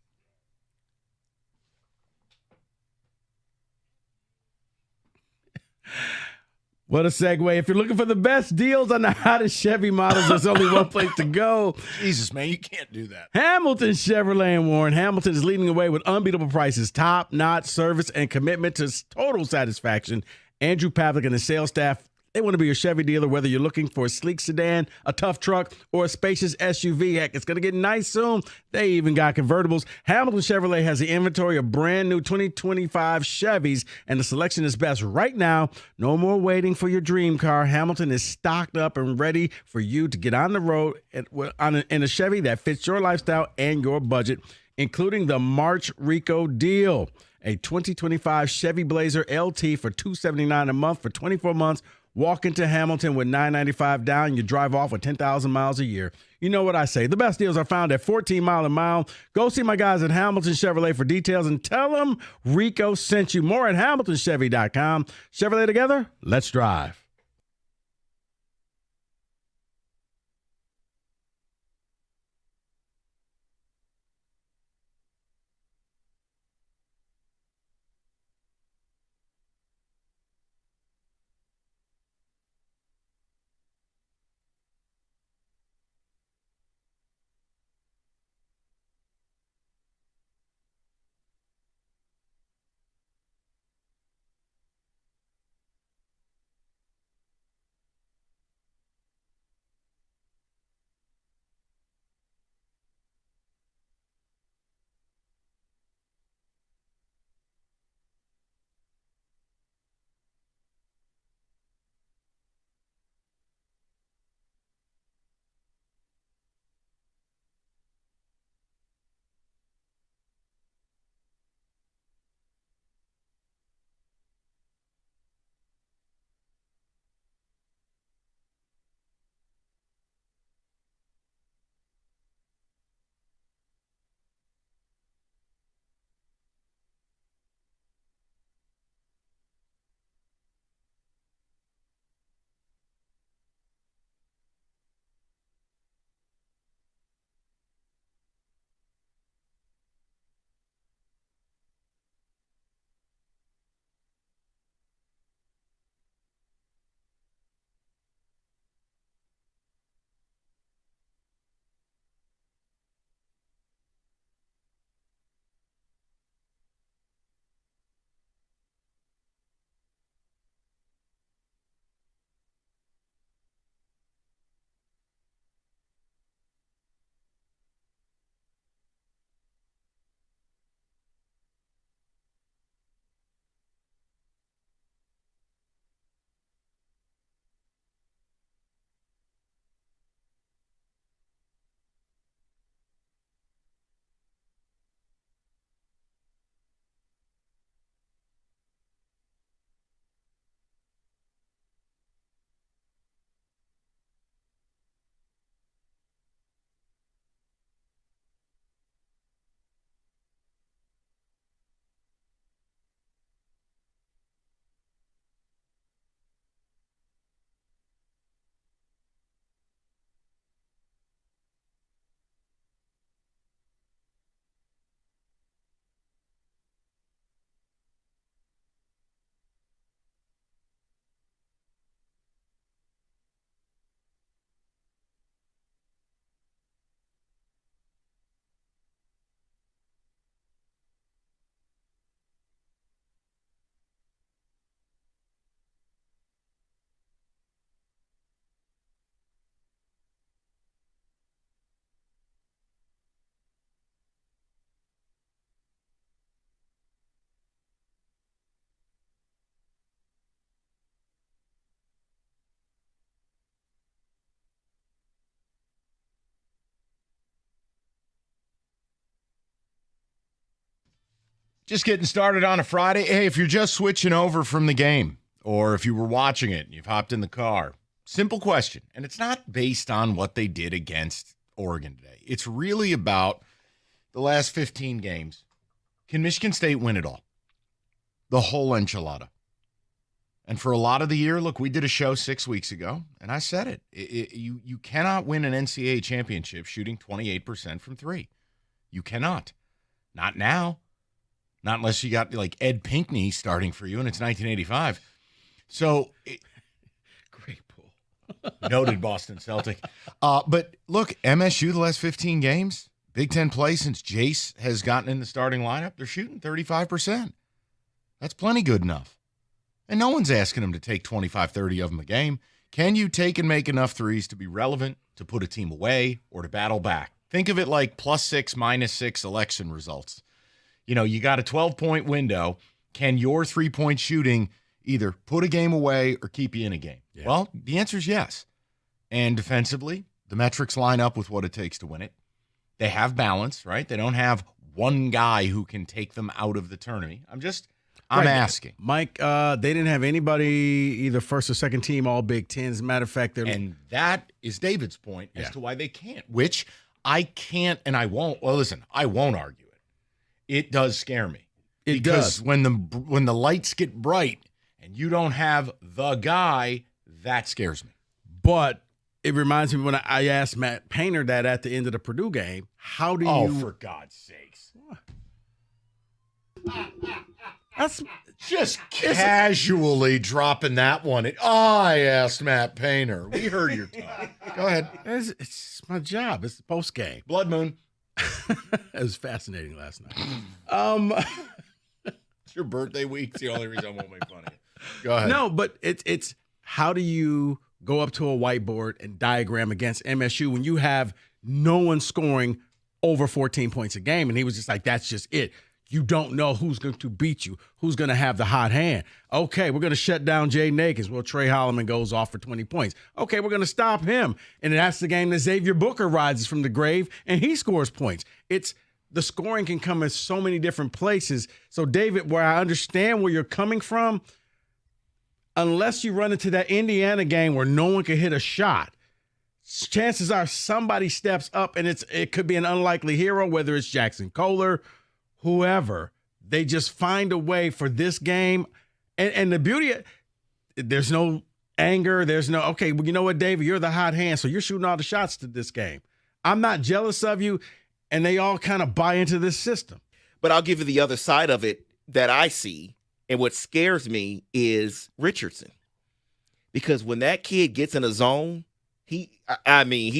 What a segue. If you're looking for the best deals on the hottest Chevy models, there's only one place to go.
Jesus, man, you can't do that.
Hamilton Chevrolet and Warren. Hamilton is leading the way with unbeatable prices, top-notch service, and commitment to total satisfaction. Andrew Pavlik and the sales staff, they want to be your Chevy dealer, whether you're looking for a sleek sedan, a tough truck, or a spacious SUV. Heck, it's going to get nice soon. They even got convertibles. Hamilton Chevrolet has the inventory of brand new 2025 Chevys, and the selection is best right now. No more waiting for your dream car. Hamilton is stocked up and ready for you to get on the road in a Chevy that fits your lifestyle and your budget, including the March Rico deal. A 2025 Chevy Blazer LT for $279 a month for 24 months. Walk into Hamilton with $995 down. You drive off with 10,000 miles a year. You know what I say. The best deals are found at 14 Mile a Mile. Go see my guys at Hamilton Chevrolet for details and tell them Rico sent you. More at HamiltonChevy.com. Chevrolet together, let's drive.
Just getting started on a Friday. Hey, if you're just switching over from the game, or if you were watching it and you've hopped in the car, simple question. And it's not based on what they did against Oregon today. It's really about the last 15 games. Can Michigan State win it all? The whole enchilada. And for a lot of the year, look, we did a show 6 weeks ago, and I said it. You cannot win an NCAA championship shooting 28% from three. You cannot. Not now. Not unless you got like Ed Pinckney starting for you, and it's 1985. So Noted Boston Celtic. But look, MSU the last 15 games, Big Ten play since Jace has gotten in the starting lineup, they're shooting 35%. That's plenty good enough. And no one's asking them to take 25, 30 of them a game. Can you take and make enough threes to be relevant, to put a team away, or to battle back? Think of it like +6, -6 election results. You got a 12-point window. Can your three-point shooting either put a game away or keep you in a game? Yeah. Well, the answer is yes. And defensively, the metrics line up with what it takes to win it. They have balance, right? They don't have one guy who can take them out of the tournament. I'm asking.
Mike, they didn't have anybody either first or second team all Big Ten. As a matter of fact,
and that is David's point as to why they can't, which I can't and I won't. Well, listen, I won't argue it. It does scare me. Because when the lights get bright and you don't have the guy, that scares me.
But it reminds me when I asked Matt Painter that at the end of the Purdue game, how do you...
Oh, for God's sakes.
That's
just casually dropping that one. I asked Matt Painter. We heard your talk. Go ahead.
It's my job. It's the post game.
Blood Moon.
It was fascinating last night.
It's your birthday week. It's the only reason I won't make fun of you. Go ahead.
No, but it's how do you go up to a whiteboard and diagram against MSU when you have no one scoring over 14 points a game? And he was just like, that's just it. You don't know who's going to beat you, who's going to have the hot hand. Okay, we're going to shut down Jaden Akins. Well, Trey Holloman goes off for 20 points. Okay, we're going to stop him. And that's the game that Xavier Booker rises from the grave, and he scores points. The scoring can come in so many different places. So, David, where I understand where you're coming from, unless you run into that Indiana game where no one can hit a shot, chances are somebody steps up, and it could be an unlikely hero, whether it's Jackson Kohler, whoever. They just find a way for this game. And the beauty, there's no anger. There's no, okay, well, you know what, David, you're the hot hand, so you're shooting all the shots to this game. I'm not jealous of you, and they all kind of buy into this system.
But I'll give you the other side of it that I see, and what scares me is Richardson. Because when that kid gets in a zone, he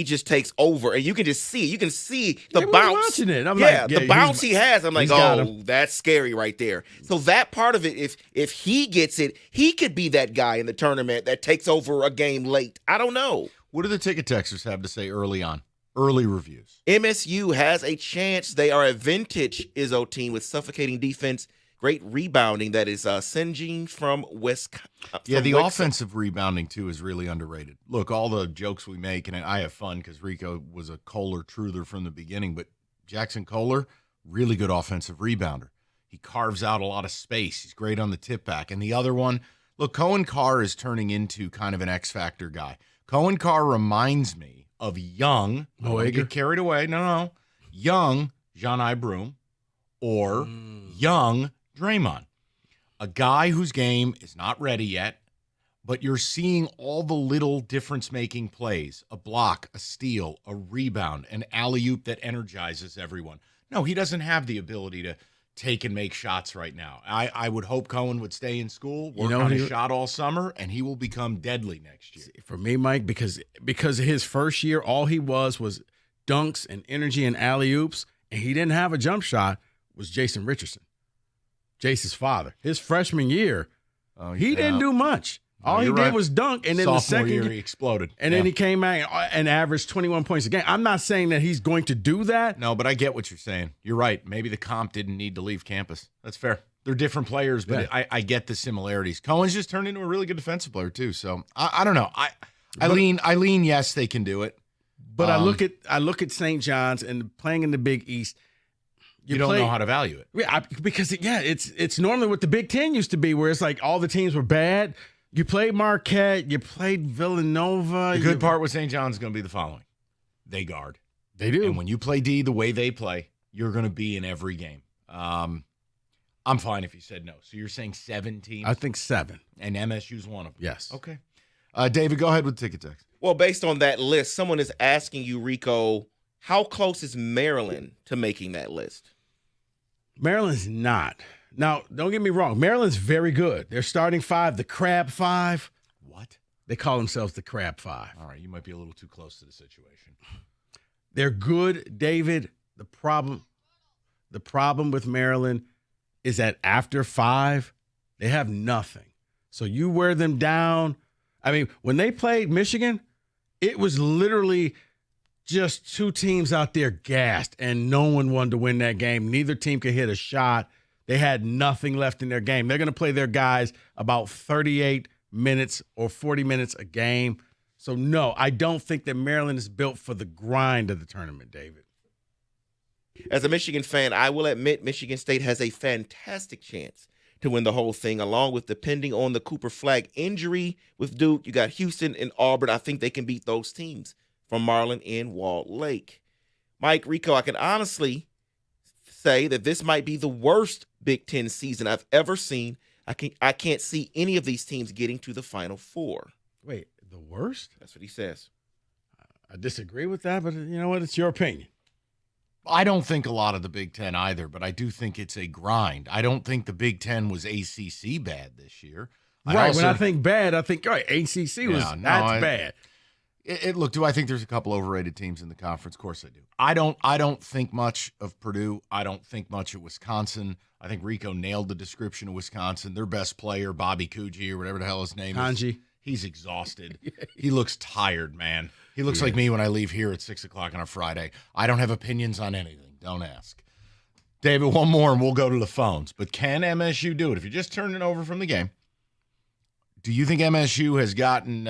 just takes over, and you can just see. You can see the bounce.
Watching it.
The bounce he has. I'm like, oh, that's scary right there. So that part of it, if he gets it, he could be that guy in the tournament that takes over a game late. I don't know.
What do the ticket texters have to say early on? Early reviews.
MSU has a chance. They are a vintage Izzo team with suffocating defense. Great rebounding. That is Sinjin from West.
The offensive rebounding, too, is really underrated. Look, all the jokes we make, and I have fun because Rico was a Kohler truther from the beginning, but Jackson Kohler, really good offensive rebounder. He carves out a lot of space. He's great on the tip back. And the other one, look, Cohen Carr is turning into kind of an X-Factor guy. Cohen Carr reminds me of young, I don't want to get carried away, no, young John Broome or young Draymond, a guy whose game is not ready yet, but you're seeing all the little difference-making plays, a block, a steal, a rebound, an alley-oop that energizes everyone. No, he doesn't have the ability to take and make shots right now. I would hope Cohen would stay in school, work on his shot all summer, and he will become deadly next year.
For me, Mike, because his first year, all he was dunks and energy and alley-oops, and he didn't have a jump shot, was Jason Richardson. Jace's father. His freshman year, he didn't do much. All he did was dunk, and then the second
year he exploded.
And then he came out and averaged 21 points a game. I'm not saying that he's going to do that.
No, but I get what you're saying. You're right. Maybe the comp didn't need to leave campus. That's fair. They're different players, but I get the similarities. Cohen's just turned into a really good defensive player too. So I don't know. I lean. Yes, they can do it.
But I look at St. John's and playing in the Big East.
You don't know how to value it.
Yeah, because it's normally what the Big Ten used to be, where it's like all the teams were bad. You played Marquette, you played Villanova.
The good part with St. John's is going to be the following: they guard.
They do.
And when you play D the way they play, you're going to be in every game. I'm fine if you said no. So you're saying 7 teams?
I think 7.
And MSU's one of them.
Yes.
Okay. David, go ahead with ticket text.
Well, based on that list, someone is asking you, Rico, how close is Maryland to making that list?
Maryland's not. Now, don't get me wrong. Maryland's very good. They're starting 5, the Crab 5.
What?
They call themselves the Crab Five.
All right, you might be a little too close to the situation.
They're good, David. The problem with Maryland is that after 5, they have nothing. So you wear them down. I mean, when they played Michigan, it was literally just two teams out there gassed, and no one wanted to win that game. Neither team could hit a shot. They had nothing left in their game. They're going to play their guys about 38 minutes or 40 minutes a game. So, no, I don't think that Maryland is built for the grind of the tournament, David.
As a Michigan fan, I will admit Michigan State has a fantastic chance to win the whole thing, along with depending on the Cooper Flagg injury with Duke. You got Houston and Auburn. I think they can beat those teams from Marlin and Walled Lake. Mike, Rico, I can honestly say that this might be the worst Big Ten season I've ever seen. I can't see any of these teams getting to the Final Four.
Wait, the worst?
That's what he says.
I disagree with that, but you know what? It's your opinion.
I don't think a lot of the Big Ten either, but I do think it's a grind. I don't think the Big Ten was ACC bad this year.
Right. When I think bad, I think, all right, ACC was that's bad.
Look, do I think there's a couple overrated teams in the conference? Of course I do. I don't think much of Purdue. I don't think much of Wisconsin. I think Rico nailed the description of Wisconsin. Their best player, Bobby Coogee, or whatever the hell his name is. He's exhausted. He looks tired, man. He looks like me when I leave here at 6 o'clock on a Friday. I don't have opinions on anything. Don't ask. David, one more and we'll go to the phones. But can MSU do it? If you're just turning over from the game, do you think MSU has gotten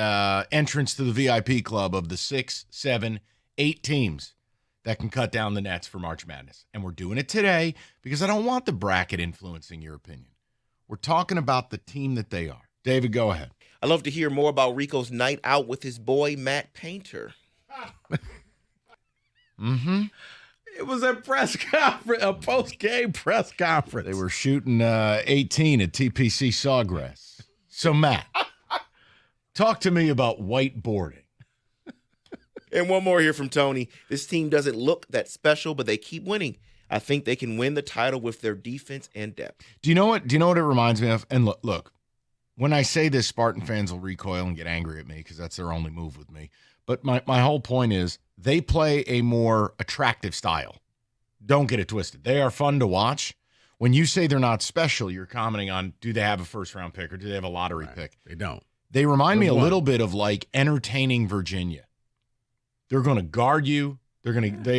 entrance to the VIP club of the 6, 7, 8 teams that can cut down the nets for March Madness? And we're doing it today because I don't want the bracket influencing your opinion. We're talking about the team that they are. David, go ahead.
I'd love to hear more about Rico's night out with his boy, Matt Painter.
It was a press conference, a post-game press conference.
They were shooting 18 at TPC Sawgrass. So, Matt, talk to me about whiteboarding.
And one more here from Tony. This team doesn't look that special, but they keep winning. I think they can win the title with their defense and depth.
Do you know what it reminds me of? And look, when I say this, Spartan fans will recoil and get angry at me because that's their only move with me. But my whole point is they play a more attractive style. Don't get it twisted. They are fun to watch. When you say they're not special, you're commenting on, do they have a first-round pick or do they have a lottery pick?
They don't.
They remind me a little bit of like entertaining Virginia. They're going to guard you. They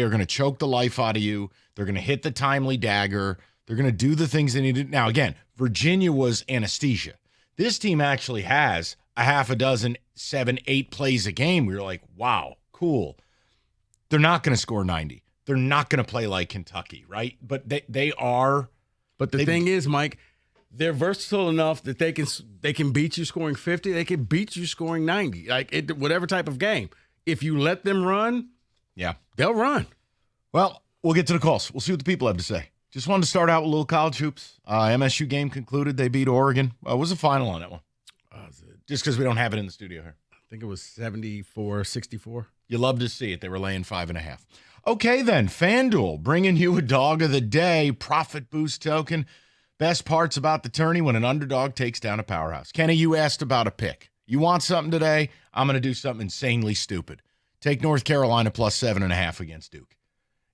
are going to choke the life out of you. They're going to hit the timely dagger. They're going to do the things they need to do. Now, again, Virginia was anesthesia. This team actually has a half a dozen, 7, 8 plays a game. We were like, wow, cool. They're not going to score 90. They're not going to play like Kentucky, right? But they are.
But the thing is, Mike, they're versatile enough that they can beat you scoring 50. They can beat you scoring 90. Whatever type of game. If you let them run, they'll run.
Well, we'll get to the calls. We'll see what the people have to say. Just wanted to start out with a little college hoops. MSU game concluded. They beat Oregon. What was the final on that one? Just because we don't have it in the studio here.
I think it was 74-64.
You love to see it. They were laying 5.5. Okay, then. FanDuel bringing you a dog of the day, profit boost token. Best parts about the tourney when an underdog takes down a powerhouse. Kenny, you asked about a pick. You want something today? I'm going to do something insanely stupid. Take North Carolina plus 7.5 against Duke.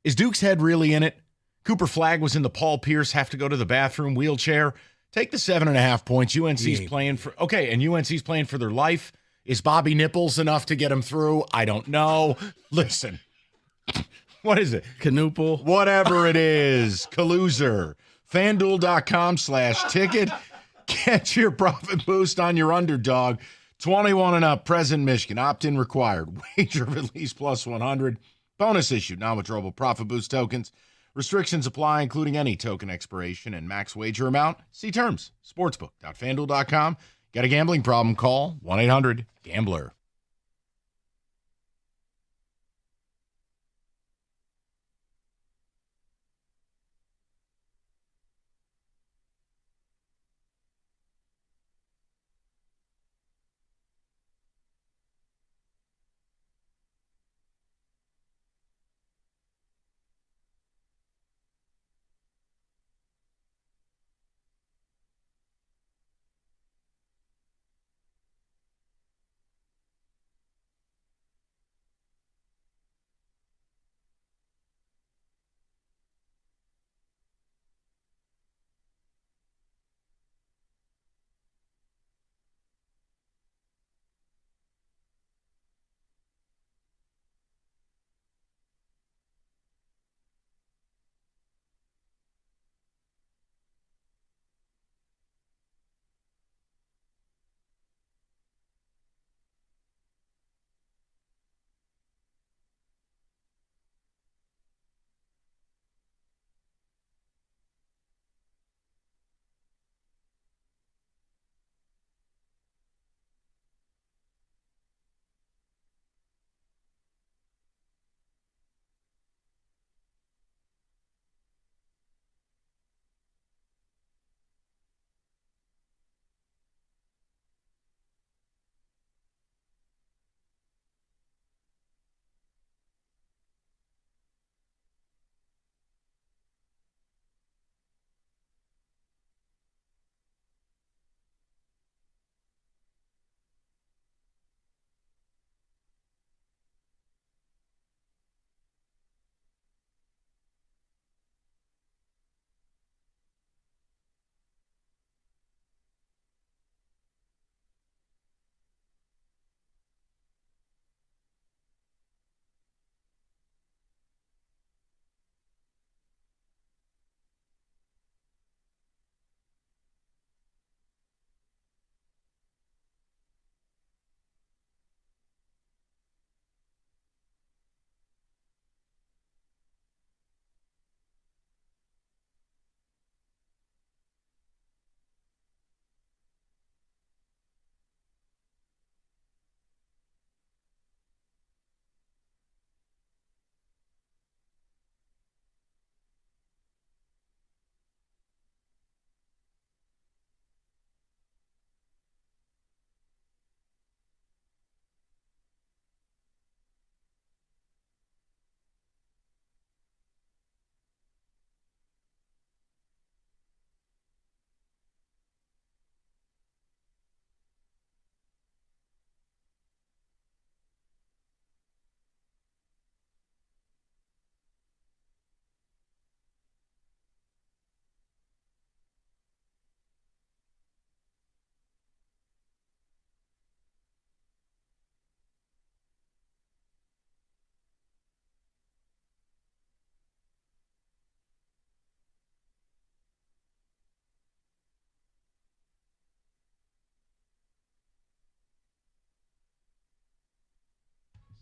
Is Duke's head really in it? Cooper Flagg was in the Paul Pierce have to go to the bathroom wheelchair. Take the 7.5 points. UNC's playing for and UNC's playing for their life. Is Bobby Nipples enough to get him through? I don't know. Listen, what is it?
Canoopel.
Whatever it is. Kaluser. FanDuel.com/ticket. Get your profit boost on your underdog. 21 and up, present Michigan. Opt-in required. Wager of at least plus 100. Bonus issue. Non-withdrawable profit boost tokens. Restrictions apply, including any token expiration and max wager amount. See terms. Sportsbook.fanduel.com. Got a gambling problem? Call 1-800-GAMBLER.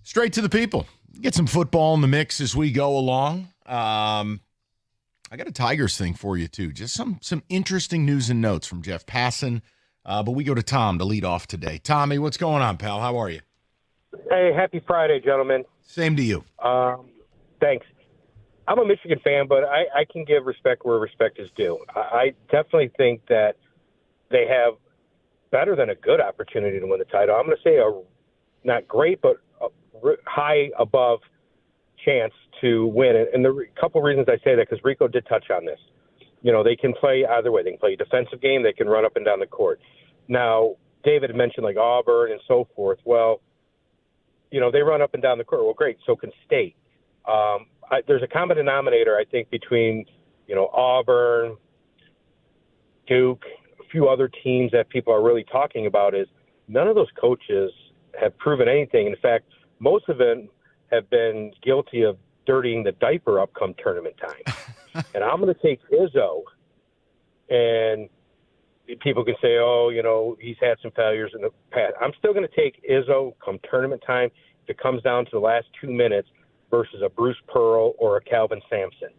Straight to the people. Get some football in the mix as we go along. I got a Tigers thing for you, too. Just some interesting news and notes from Jeff Passan. But we go to Tom to lead off today. Tommy, what's going on, pal? How are you?
Hey, happy Friday, gentlemen.
Same to you.
Thanks. I'm a Michigan fan, but I can give respect where respect is due. I definitely think that they have better than a good opportunity to win the title. I'm going to say not great, but a high above chance to win it. And the couple reasons I say that, because Rico did touch on this. You know, they can play either way. They can play a defensive game. They can run up and down the court. Now, David mentioned like Auburn and so forth. Well, you know, they run up and down the court. Well, great. So can State. There's a common denominator, I think, between, you know, Auburn, Duke, a few other teams that people are really talking about is none of those coaches have proven anything. In fact, most of them have been guilty of dirtying the diaper up come tournament time. And I'm going to take Izzo, and people can say, oh, you know, he's had some failures in the past. I'm still going to take Izzo come tournament time if it comes down to the last 2 minutes versus a Bruce Pearl or a Calvin Sampson.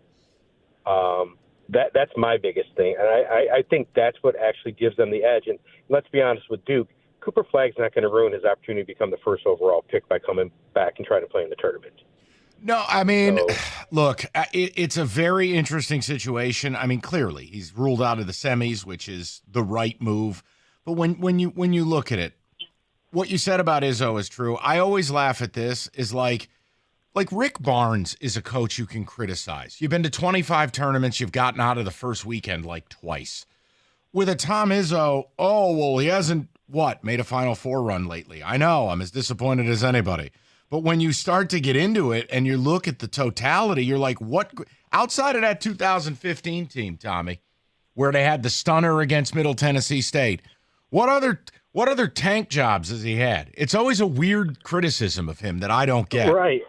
That's my biggest thing. And I think that's what actually gives them the edge. And let's be honest with Duke, Cooper Flagg's not going to ruin his opportunity to become the first overall pick by coming back and trying to play in the tournament.
No, I mean, look, it's a very interesting situation. I mean, clearly he's ruled out of the semis, which is the right move. But when you look at it, what you said about Izzo is true. I always laugh at this is like Rick Barnes is a coach you can criticize. You've been to 25 tournaments. You've gotten out of the first weekend like twice. With a Tom Izzo, oh, well, he hasn't, made a Final Four run lately. I know, I'm as disappointed as anybody. But when you start to get into it and you look at the totality, you're like, what? Outside of that 2015 team, Tommy, where they had the stunner against Middle Tennessee State, what other tank jobs has he had? It's always a weird criticism of him that I don't get.
Right.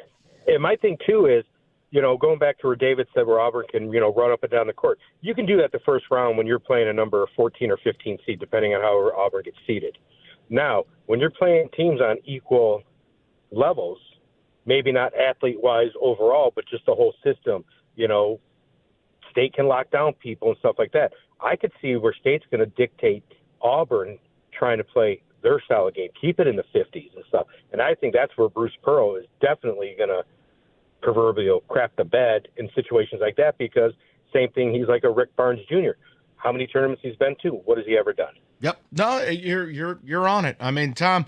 And my thing, too, is, you know, going back to where David said where Auburn can, you know, run up and down the court. You can do that the first round when you're playing a number 14 or 15 seed, depending on how Auburn gets seeded. Now, when you're playing teams on equal levels, maybe not athlete-wise overall, but just the whole system, you know, State can lock down people and stuff like that. I could see where State's going to dictate Auburn trying to play their style of game, keep it in the 50s and stuff. And I think that's where Bruce Pearl is definitely going to proverbial crap the bed in situations like that, because same thing, he's like a Rick Barnes Jr. How many tournaments he's been to? What has he ever done?
Yep. No, you're on it. I mean, Tom,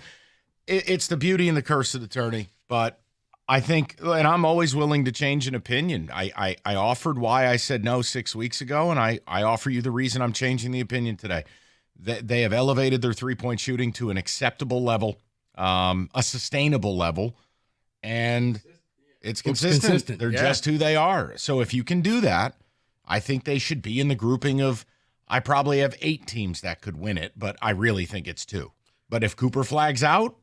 it's the beauty and the curse of the tourney, but I think, and I'm always willing to change an opinion. I offered why I said no 6 weeks ago, and I offer you the reason I'm changing the opinion today. They have elevated their three-point shooting to an acceptable level, a sustainable level, and it's consistent. They're just who they are. So if you can do that, I think they should be in the grouping of, I probably have 8 teams that could win it, but I really think it's 2. But if Cooper Flagg's out,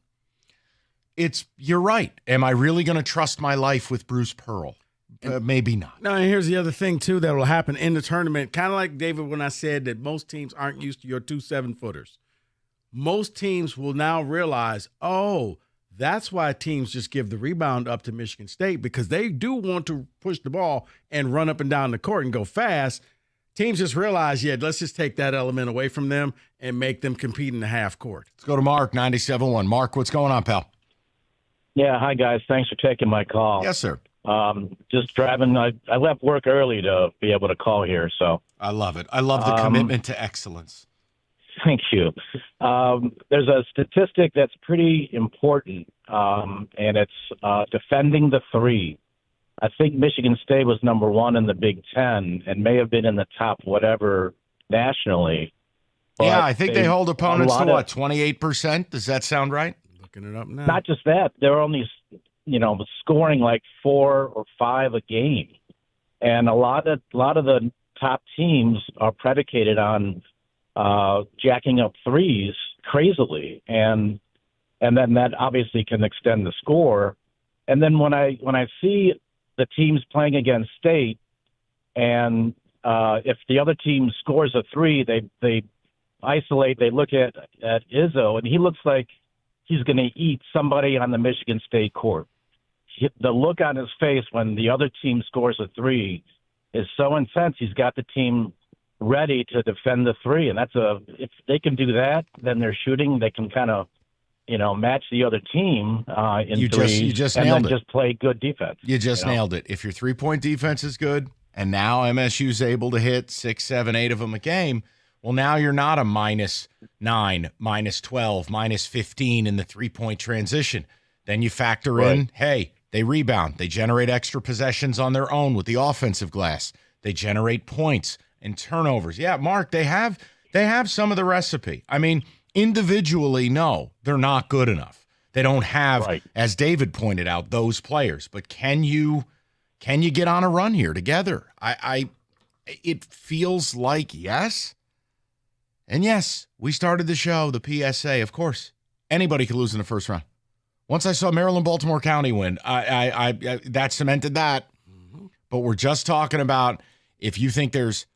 you're right. Am I really going to trust my life with Bruce Pearl? Maybe not.
No, and here's the other thing, too, that will happen in the tournament. Kind of like, David, when I said that most teams aren't used to your 2 7-footers. Most teams will now realize, oh, that's why teams just give the rebound up to Michigan State, because they do want to push the ball and run up and down the court and go fast. Teams just realize, let's just take that element away from them and make them compete in the half court.
Let's go to Mark, 97.1. Mark, what's going on, pal?
Yeah, hi, guys. Thanks for taking my call.
Yes, sir.
Just driving. I left work early to be able to call here. So
I love it. I love the commitment to excellence.
Thank you. There's a statistic that's pretty important, and it's defending the 3. I think Michigan State was number 1 in the Big Ten and may have been in the top whatever nationally.
Yeah, I think they hold opponents to 28%? Does that sound right?
Looking it up now.
Not just that, they're only, scoring like 4 or 5 a game, and a lot of the top teams are predicated on jacking up threes crazily, and then that obviously can extend the score. And then when I see the teams playing against State, and if the other team scores a 3, they isolate. They look at Izzo, and he looks like he's going to eat somebody on the Michigan State court. The look on his face when the other team scores a three is so intense. He's got the team ready to defend the three, and if they can do that, then they're shooting. They can kind of, match the other team in
You
three,
just
and
nailed
then
it.
just play good defense.
You just nailed it. If your 3-point defense is good, and now MSU's able to hit 6, 7, 8 of them a game, well, now you're not a -9, -12, -15 in the 3-point transition. Then you factor in, hey, they rebound. They generate extra possessions on their own with the offensive glass. They generate points and turnovers. Yeah, Mark, they have some of the recipe. I mean, individually, no, they're not good enough. They don't have, as David pointed out, those players. But can you get on a run here together? It feels like yes. And yes, we started the show, the PSA, of course. Anybody could lose in the first round. Once I saw Maryland-Baltimore County win, I that cemented that. But we're just talking about if you think there's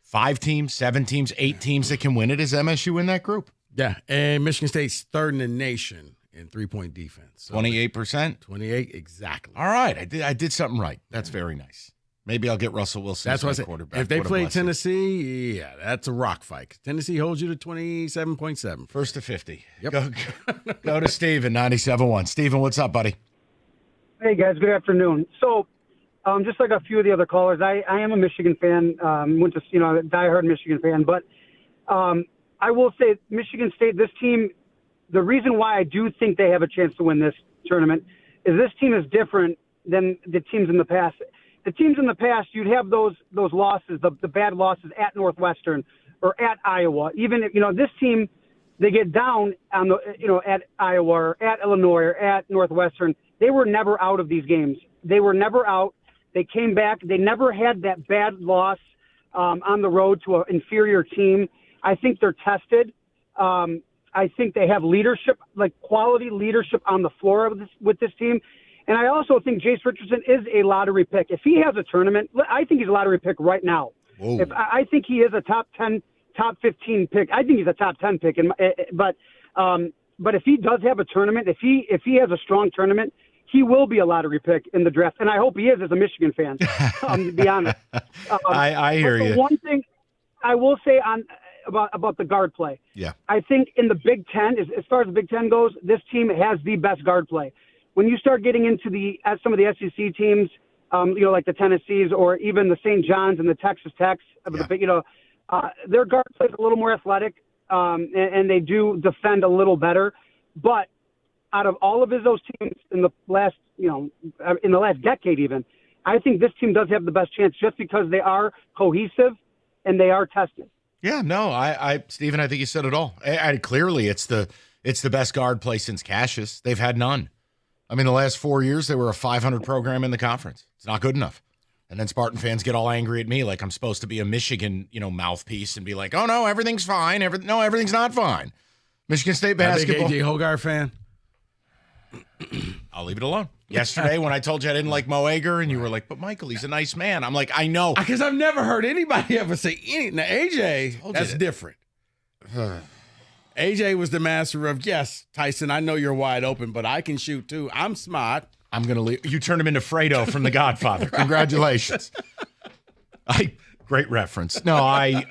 5 teams, 7 teams, 8 teams that can win it, is MSU in that group?
Yeah, and Michigan State's third in the nation in 3-point defense.
28%?
28, exactly.
All right, I did something right. That's very nice. Maybe I'll get Russell Wilson
That's what I
as my
said.
quarterback.
If they
What a
play
blessing.
Tennessee, yeah, that's a rock fight. Tennessee holds you to 27.7.
First to 50.
Yep.
Go to Steven, 97.1. Steven, what's up, buddy?
Hey, guys. Good afternoon. So, just like a few of the other callers, I am a Michigan fan, a diehard Michigan fan. But I will say Michigan State, this team, the reason why I do think they have a chance to win this tournament is this team is different than the teams in the past. The teams in the past, you'd have those losses, the bad losses at Northwestern or at Iowa. Even if, this team, they get down on at Iowa or at Illinois or at Northwestern. They were never out of these games. They were never out. They came back. They never had that bad loss on the road to an inferior team. I think they're tested. I think they have leadership, like quality leadership on the floor with this team. And I also think Jace Richardson is a lottery pick. If he has a tournament, I think he's a lottery pick right now. I think he is a top 10, top 15 pick. I think he's a top 10 pick. But if he does have a tournament, if he has a strong tournament, he will be a lottery pick in the draft. And I hope he is as a Michigan fan, to be honest.
I hear you.
One thing I will say about the guard play.
Yeah.
I think in the Big Ten, as far as the Big Ten goes, this team has the best guard play. When you start getting into some of the SEC teams, like the Tennessees or even the St. John's and the Texas Techs, their guard play is a little more athletic, and they do defend a little better. But out of all of those teams in the last decade even, I think this team does have the best chance just because they are cohesive and they are tested.
Yeah, no, Stephen, I think you said it all. Clearly, it's the best guard play since Cassius. They've had none. I mean, the last 4 years, they were a 500 program in the conference. It's not good enough. And then Spartan fans get all angry at me like I'm supposed to be a Michigan, mouthpiece and be like, oh, no, everything's fine. No, everything's not fine. Michigan State basketball.
A big A.J. Hogarth fan.
I'll leave it alone. Yesterday, when I told you I didn't like Mo Ager, and you were like, but Michael, he's a nice man. I'm like, I know.
Because I've never heard anybody ever say anything. Now, AJ, that's different. AJ was the master of, yes, Tyson, I know you're wide open, but I can shoot too. I'm smart.
I'm going to leave. You turned him into Fredo from The Godfather. Congratulations. Great reference. No, I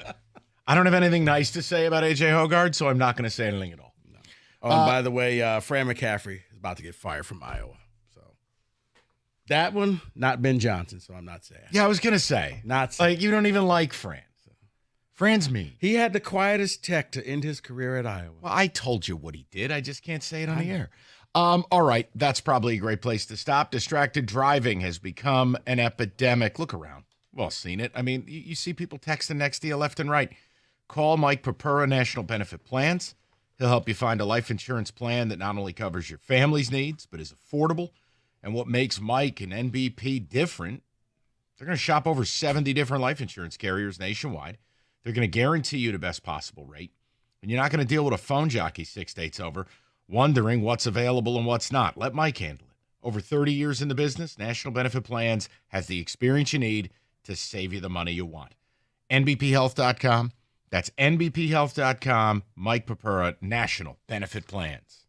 don't have anything nice to say about AJ Hogarth, so I'm not going to say anything at all. No.
Oh, and by the way, Fran McCaffrey is about to get fired from Iowa. So that one, not Ben Johnson, so I'm not saying.
Yeah, I was going to say.
Not saying.
Like, you don't even like Fran. Fran's mean.
He had the quietest tech to end his career at Iowa.
Well, I told you what he did. I just can't say it on the air. All right, that's probably a great place to stop. Distracted driving has become an epidemic. Look around. We've all seen it. I mean, you see people texting next to you left and right. Call Mike Papura, National Benefit Plans. He'll help you find a life insurance plan that not only covers your family's needs, but is affordable. And what makes Mike and NBP different, they're going to shop over 70 different life insurance carriers nationwide. They're going to guarantee you the best possible rate. And you're not going to deal with a phone jockey 6 states over, wondering what's available and what's not. Let Mike handle it. Over 30 years in the business, National Benefit Plans has the experience you need to save you the money you want. NBPHealth.com. That's NBPHealth.com. Mike Papura, National Benefit Plans.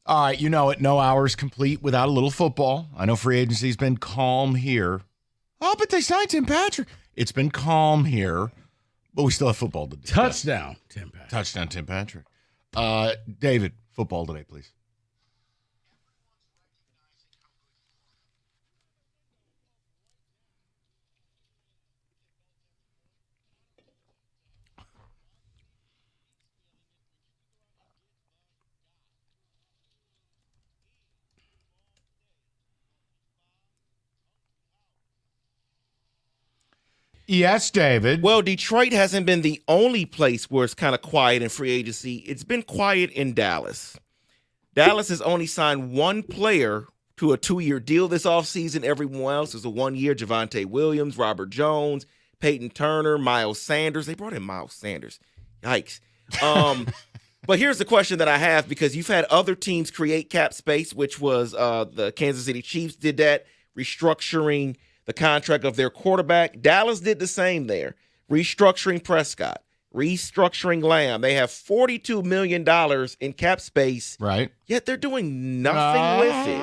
All right, you know it. No hour's complete without a little football. I know free agency's been calm here. Oh, but they signed Tim Patrick. It's been calm here, but we still have football to do.
Touchdown, Tim Patrick.
Touchdown, Tim Patrick. David, football today, please. Yes, David.
Well, Detroit hasn't been the only place where it's kind of quiet in free agency. It's been quiet in Dallas. Dallas has only signed one player to a 2-year deal this offseason. Everyone else is a 1-year. Javonte Williams, Robert Jones, Peyton Turner, Miles Sanders. They brought in Miles Sanders. Yikes. But here's the question that I have, because you've had other teams create cap space, which was the Kansas City Chiefs did that, restructuring the contract of their quarterback. Dallas did the same there, restructuring Prescott, restructuring Lamb. They have $42 million in cap space,
right?
Yet they're doing nothing with it.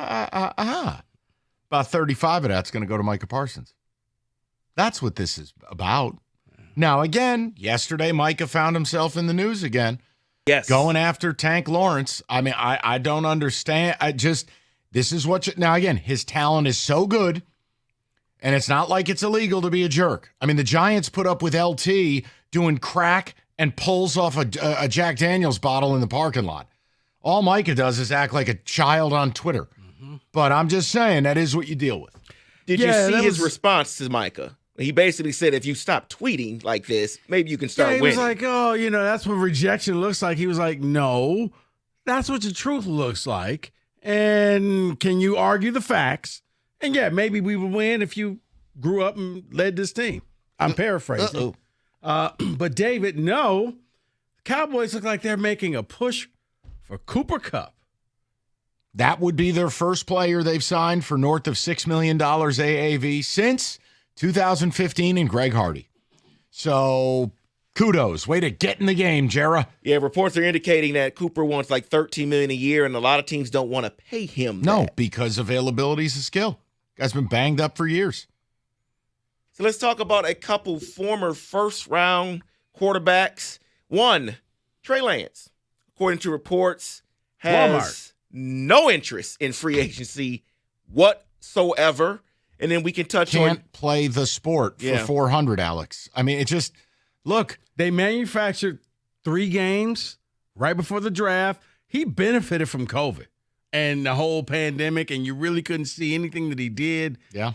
About 35 of that's going to go to Micah Parsons. That's what this is about. Now, again, yesterday Micah found himself in the news again.
Yes.
Going after Tank Lawrence. I mean, I don't understand. This is what now, again, his talent is so good. And it's not like it's illegal to be a jerk. I mean, the Giants put up with LT doing crack and pulls off a Jack Daniels bottle in the parking lot. All Micah does is act like a child on Twitter. Mm-hmm. But I'm just saying, that is what you deal with.
Did you see his response to Micah? He basically said, if you stop tweeting like this, maybe you can start winning.
He was like, oh, that's what rejection looks like. He was like, no, that's what the truth looks like. And can you argue the facts? And yeah, maybe we would win if you grew up and led this team. I'm paraphrasing. But David, no. Cowboys look like they're making a push for Cooper Kupp.
That would be their first player they've signed for north of $6 million AAV since 2015 and Greg Hardy. So kudos. Way to get in the game, Jera.
Yeah, reports are indicating that Cooper wants like $13 million a year, and a lot of teams don't want to pay him
No,
that.
because availability is a skill. Guy's been banged up for years.
So let's talk about a couple former first-round quarterbacks. One, Trey Lance, according to reports, has no interest in free agency whatsoever. And then we can touch on...
Can't play the sport for 400, Alex. I mean, it just... Look.
They manufactured 3 games right before the draft. He benefited from COVID and the whole pandemic, and you really couldn't see anything that he did.
Yeah.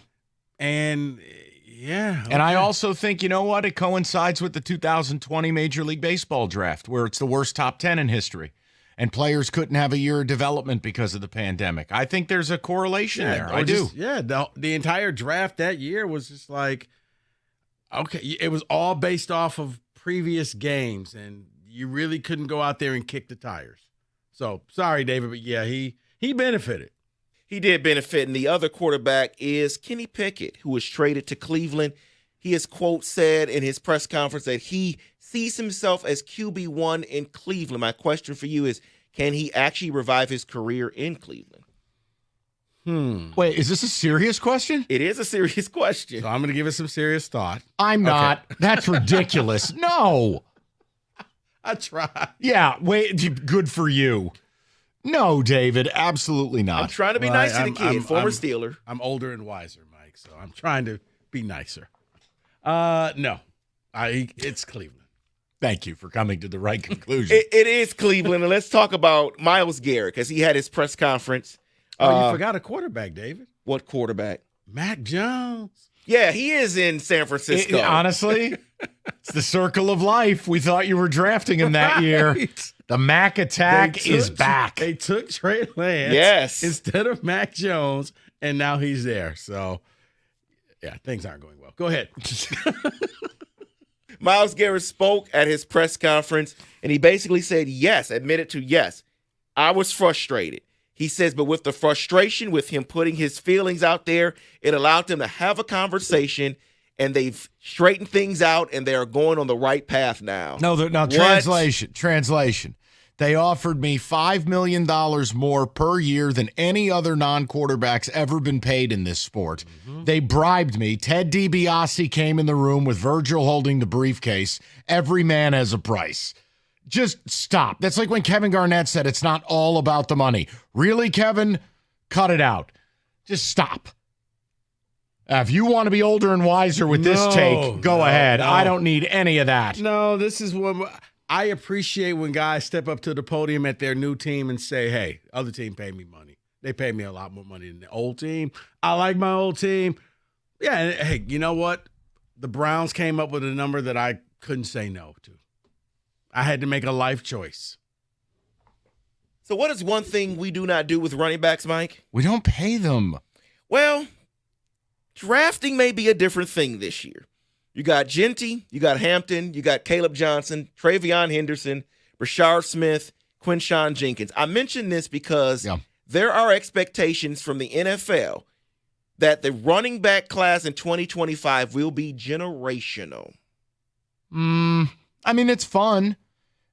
And, yeah. Okay.
And I also think, you know what? It coincides with the 2020 Major League Baseball draft, where it's the worst top 10 in history. And players couldn't have a year of development because of the pandemic. I think there's a correlation there. I do.
Yeah, the entire draft that year was just like, okay, it was all based off of previous games, and you really couldn't go out there and kick the tires. So, sorry, David, but yeah, he benefited.
He did benefit, and the other quarterback is Kenny Pickett, who was traded to Cleveland. He has, quote, said in his press conference that he sees himself as QB1 in Cleveland. My question for you is, can he actually revive his career in Cleveland?
Wait, is this a serious question?
It is a serious question.
So I'm going to give it some serious thought.
I'm not. Okay. That's ridiculous. No.
I tried.
Yeah, wait, good for you. No, David, absolutely not.
I'm trying to be nice to the kid, former Steeler.
I'm older and wiser, Mike, so I'm trying to be nicer. No, it's Cleveland.
Thank you for coming to the right conclusion.
It is Cleveland, and let's talk about Myles Garrett, because he had his press conference.
You forgot a quarterback, David.
What quarterback?
Mac Jones.
Yeah, he is in San Francisco.
Honestly, it's the circle of life. We thought you were drafting him that year. The Mac attack is back.
They took Trey Lance instead of Mac Jones, and now he's there. So, yeah, things aren't going well. Go ahead.
Myles Garrett spoke at his press conference, and he basically said, admitted to yes, I was frustrated. He says, but with the frustration with him putting his feelings out there, it allowed them to have a conversation, and they've straightened things out, and they are going on the right path now.
No, translation. They offered me $5 million more per year than any other non-quarterback's ever been paid in this sport. They bribed me. Ted DiBiase came in the room with Virgil holding the briefcase. Every man has a price. Just stop. That's like when Kevin Garnett said it's not all about the money. Really, Kevin? Cut it out. Just stop. If you want to be older and wiser with this take, go ahead.
No.
I don't need any of that.
No, this is what I appreciate when guys step up to the podium at their new team and say, hey, other team paid me money. They paid me a lot more money than the old team. I like my old team. Yeah, and hey, you know what? The Browns came up with a number that I couldn't say no to. I had to make a life choice.
So what is one thing we do not do with running backs, Mike?
We don't pay them.
Well, drafting may be a different thing this year. You got Genty, you got Hampton, you got Caleb Johnson, Travion Henderson, Rashard Smith, Quinshawn Jenkins. I mention this because there are expectations from the NFL that the running back class in 2025 will be generational.
I mean, it's fun.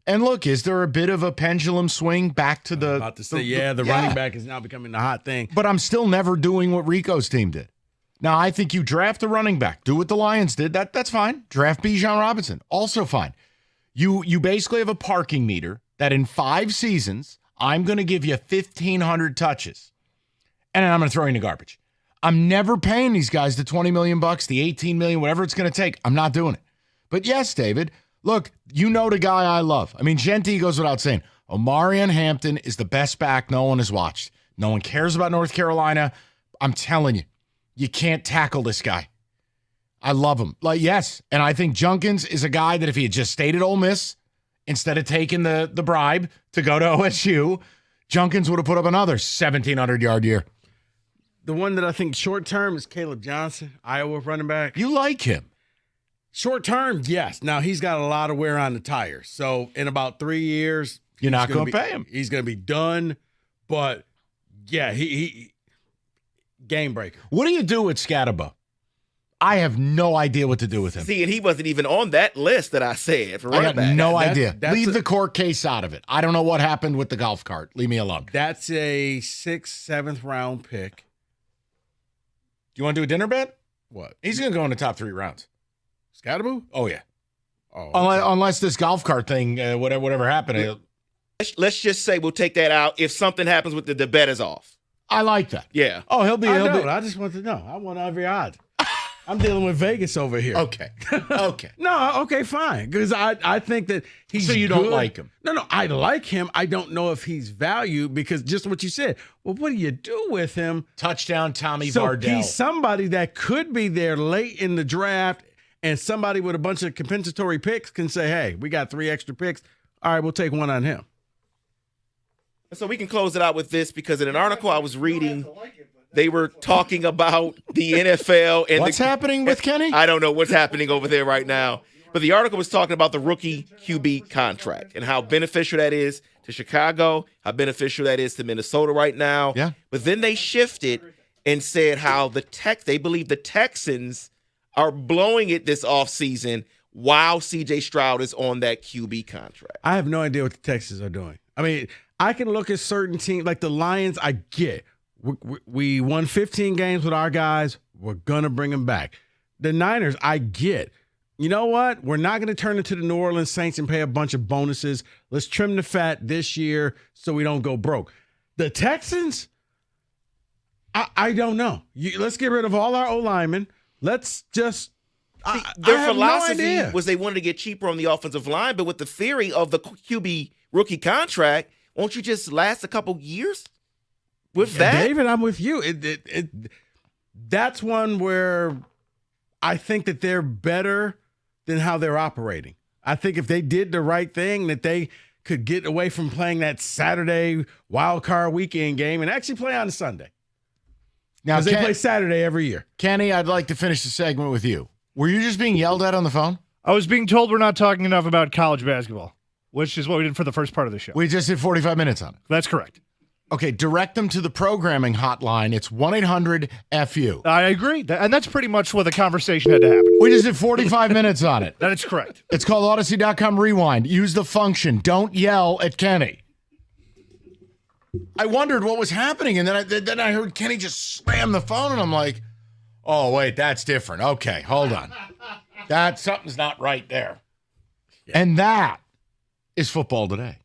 And look, is there a bit of a pendulum swing back to the...
About to say, the running back is now becoming the hot thing.
But I'm still never doing what Rico's team did. Now, I think you draft a running back. Do what the Lions did. That's fine. Draft Bijan Robinson. Also fine. You basically have a parking meter that in 5 seasons, I'm going to give you 1,500 touches. And then I'm going to throw you in the garbage. I'm never paying these guys the $20 million, the $18 million, whatever it's going to take. I'm not doing it. But yes, David, look, you know the guy I love. I mean, Genty goes without saying. Omarion Hampton is the best back no one has watched. No one cares about North Carolina. I'm telling you. You can't tackle this guy. I love him. Yes, and I think Junkins is a guy that if he had just stayed at Ole Miss instead of taking the bribe to go to OSU, Junkins would have put up another 1,700-yard year.
The one that I think short-term is Caleb Johnson, Iowa running back.
You like him.
Short-term, yes. Now, he's got a lot of wear on the tires. So, in about 3 years,
you're not going to pay him.
He's going to be done. But, yeah, he game breaker.
What do you do with Scatterbo? I have no idea what to do with him.
See, and he wasn't even on that list that I said for running back.
I got no idea. Leave the court case out of it. I don't know what happened with the golf cart. Leave me alone.
That's a 6th, 7th round pick.
Do you want to do a dinner bet?
What?
He's going to go in the top 3 rounds.
Scatterbo?
Oh, yeah.
Oh,
unless this golf cart thing, whatever happened.
Let's just say we'll take that out if something happens with the bet is off.
I like that.
Yeah.
Oh, he'll be.
I just want to know. I want every odd. I'm dealing with Vegas over here.
Okay. Okay.
No, okay, fine. Because I think that he's
So you
good.
don't like him?
No, I like him. I don't know if he's valued because just what you said. Well, what do you do with him?
Touchdown Tommy
So
Vardell.
he's somebody that could be there late in the draft, and somebody with a bunch of compensatory picks can say, hey, we got 3 extra picks. All right, we'll take one on him.
So we can close it out with this because in an article I was reading, they were talking about the NFL and
what's happening with Kenny?
I don't know what's happening over there right now. But the article was talking about the rookie QB contract and how beneficial that is to Chicago, how beneficial that is to Minnesota right now.
Yeah.
But then they shifted and said how they believe the Texans are blowing it this offseason while C.J. Stroud is on that QB contract.
I have no idea what the Texans are doing. I mean, I can look at certain teams like the Lions. I get we won 15 games with our guys. We're gonna bring them back. The Niners, I get. You know what? We're not gonna turn into the New Orleans Saints and pay a bunch of bonuses. Let's trim the fat this year so we don't go broke. The Texans, I don't know. Let's get rid of all our O-linemen. Let's just.
Their philosophy was they wanted to get cheaper on the offensive line, but with the theory of the QB rookie contract, won't you just last a couple years with that?
David, I'm with you. That's one where I think that they're better than how they're operating. I think if they did the right thing, that they could get away from playing that Saturday wild card weekend game and actually play on a Sunday.
Now
they play Saturday every year.
Kenny, I'd like to finish the segment with you. Were you just being yelled at on the phone?
I was being told we're not talking enough about college basketball, which is what we did for the first part of the show.
We just did 45 minutes on it.
That's correct.
Okay, direct them to the programming hotline. It's 1-800-FU.
I agree. And that's pretty much what the conversation had to happen.
We just did 45 minutes on it.
That is correct.
It's called Odyssey.com Rewind. Use the function. Don't yell at Kenny. I wondered what was happening, and then I heard Kenny just slam the phone, and I'm like, oh, wait, that's different. Okay, hold on. Something's not right there. Yeah. And that is Football Today.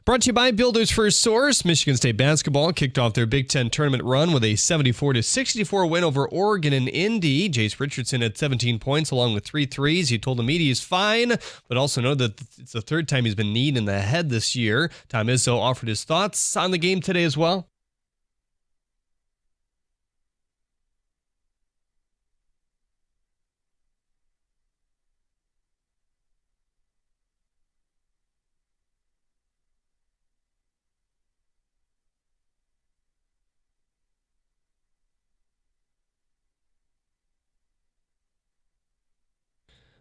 Brought to you by Builders First Source. Michigan State basketball kicked off their Big Ten tournament run with a 74-64 win over Oregon and Indy. Jace Richardson had 17 points along with 3 threes. He told the media he's fine, but also know that it's the third time he's been kneed in the head this year. Tom Izzo offered his thoughts on the game today as well.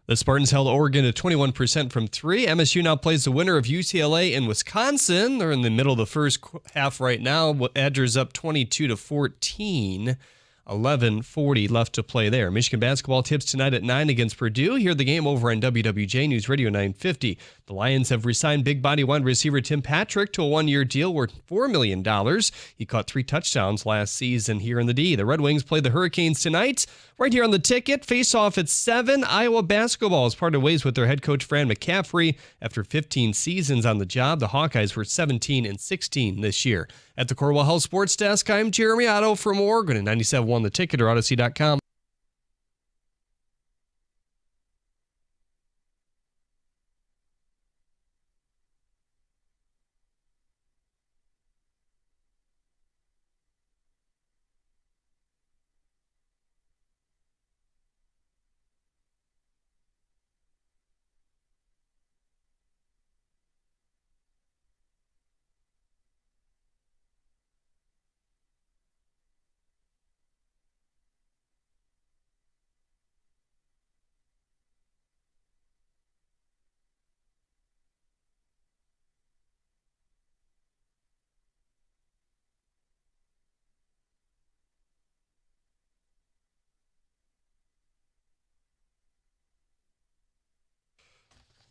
The Spartans held Oregon at 21% from 3. MSU now plays the winner of UCLA and Wisconsin. They're in the middle of the first half right now. Badgers up 22-14. 11:40 left to play there. Michigan basketball tips tonight at 9 against Purdue. Hear the game over on WWJ News Radio 950. The Lions have re-signed big body wide receiver Tim Patrick to a 1-year deal worth $4 million. He caught 3 touchdowns last season here in the D. The Red Wings play the Hurricanes tonight. Right here on the ticket, face off at 7. Iowa basketball has parted ways with their head coach Fran McCaffrey. After 15 seasons on the job, the Hawkeyes were 17-16 this year. At the Corwell Health Sports Desk, I'm Jeremy Otto for more. Go to 97.1 The Ticket or Odyssey.com.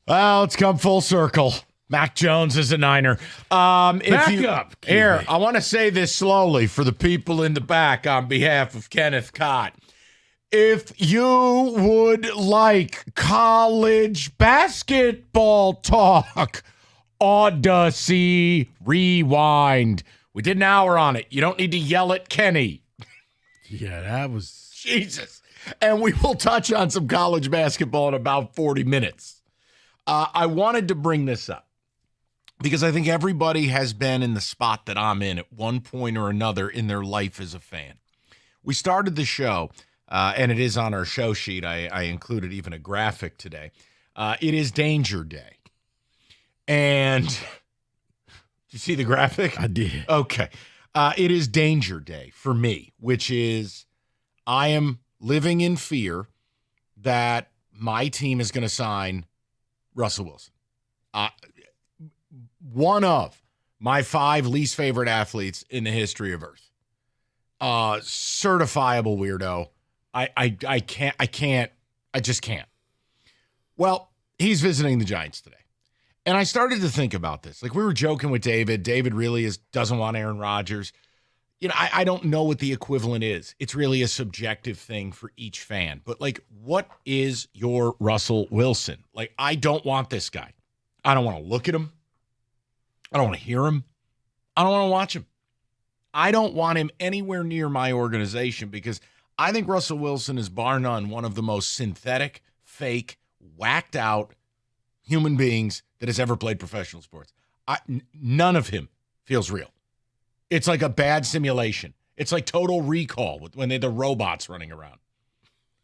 Well, it's come full circle. Mac Jones is a Niner.
Back up.
Here, I want to say this slowly for the people in the back on behalf of Kenneth Cott. If you would like college basketball talk, Odyssey Rewind. We did an hour on it. You don't need to yell at Kenny.
Yeah, that was...
Jesus. And we will touch on some college basketball in about 40 minutes. I wanted to bring this up because I think everybody has been in the spot that I'm in at one point or another in their life as a fan. We started the show, and it is on our show sheet. I included even a graphic today. It is Danger Day. And did you see the graphic?
I did.
Okay. It is Danger Day for me, which is I am living in fear that my team is going to sign Russell Wilson. One of my 5 least favorite athletes in the history of Earth. Certifiable weirdo. I just can't. Well, he's visiting the Giants today. And I started to think about this. Like we were joking with David. David really doesn't want Aaron Rodgers. You know, I don't know what the equivalent is. It's really a subjective thing for each fan. But, like, what is your Russell Wilson? Like, I don't want this guy. I don't want to look at him. I don't want to hear him. I don't want to watch him. I don't want him anywhere near my organization because I think Russell Wilson is bar none one of the most synthetic, fake, whacked out human beings that has ever played professional sports. None of him feels real. It's like a bad simulation. It's like Total Recall when they're the robots running around.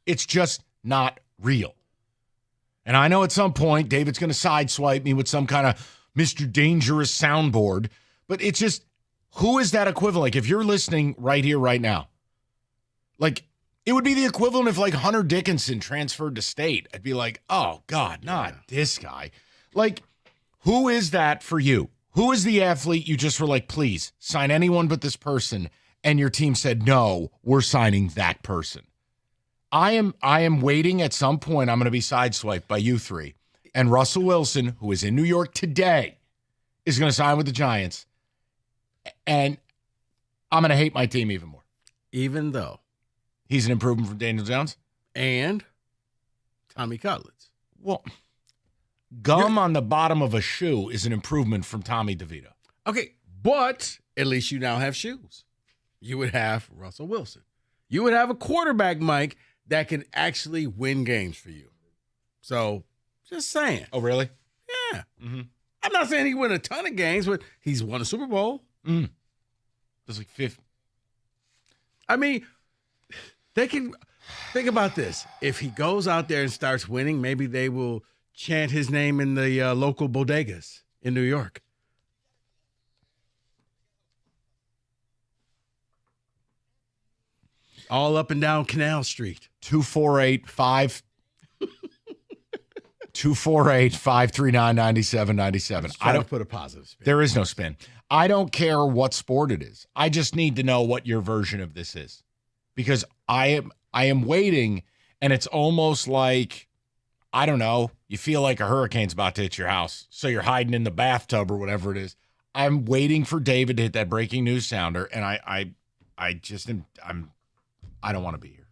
It's just not real. And I know at some point David's going to sideswipe me with some kind of Mr. Dangerous soundboard, but it's just, who is that equivalent? Like if you're listening right here, right now, like it would be the equivalent if like Hunter Dickinson transferred to State. I'd be like, oh God, not this guy. Like, who is that for you? Who is the athlete you just were like, please sign anyone but this person, and your team said, no, we're signing that person? I am waiting at some point. I'm going to be sideswiped by you 3. And Russell Wilson, who is in New York today, is going to sign with the Giants. And I'm going to hate my team even more.
Even though
he's an improvement from Daniel Jones
and Tommy Cutlets.
Well, gum on the bottom of a shoe is an improvement from Tommy DeVito.
Okay, but at least you now have shoes. You would have Russell Wilson. You would have a quarterback, Mike, that can actually win games for you. So, just saying.
Oh, really?
Yeah. Mm-hmm. I'm not saying he win a ton of games, but he's won a Super Bowl.
That's like 5th.
I mean, they can think about this. If he goes out there and starts winning, maybe they will chant his name in the local bodegas in New York. All up and down Canal Street.
2485. 248-539-9797. I don't
put a positive spin.
There is no spin. I don't care what sport it is. I just need to know what your version of this is, because I am waiting, and it's almost like, I don't know, you feel like a hurricane's about to hit your house, so you're hiding in the bathtub or whatever it is. I'm waiting for David to hit that breaking news sounder, and I don't want to be here.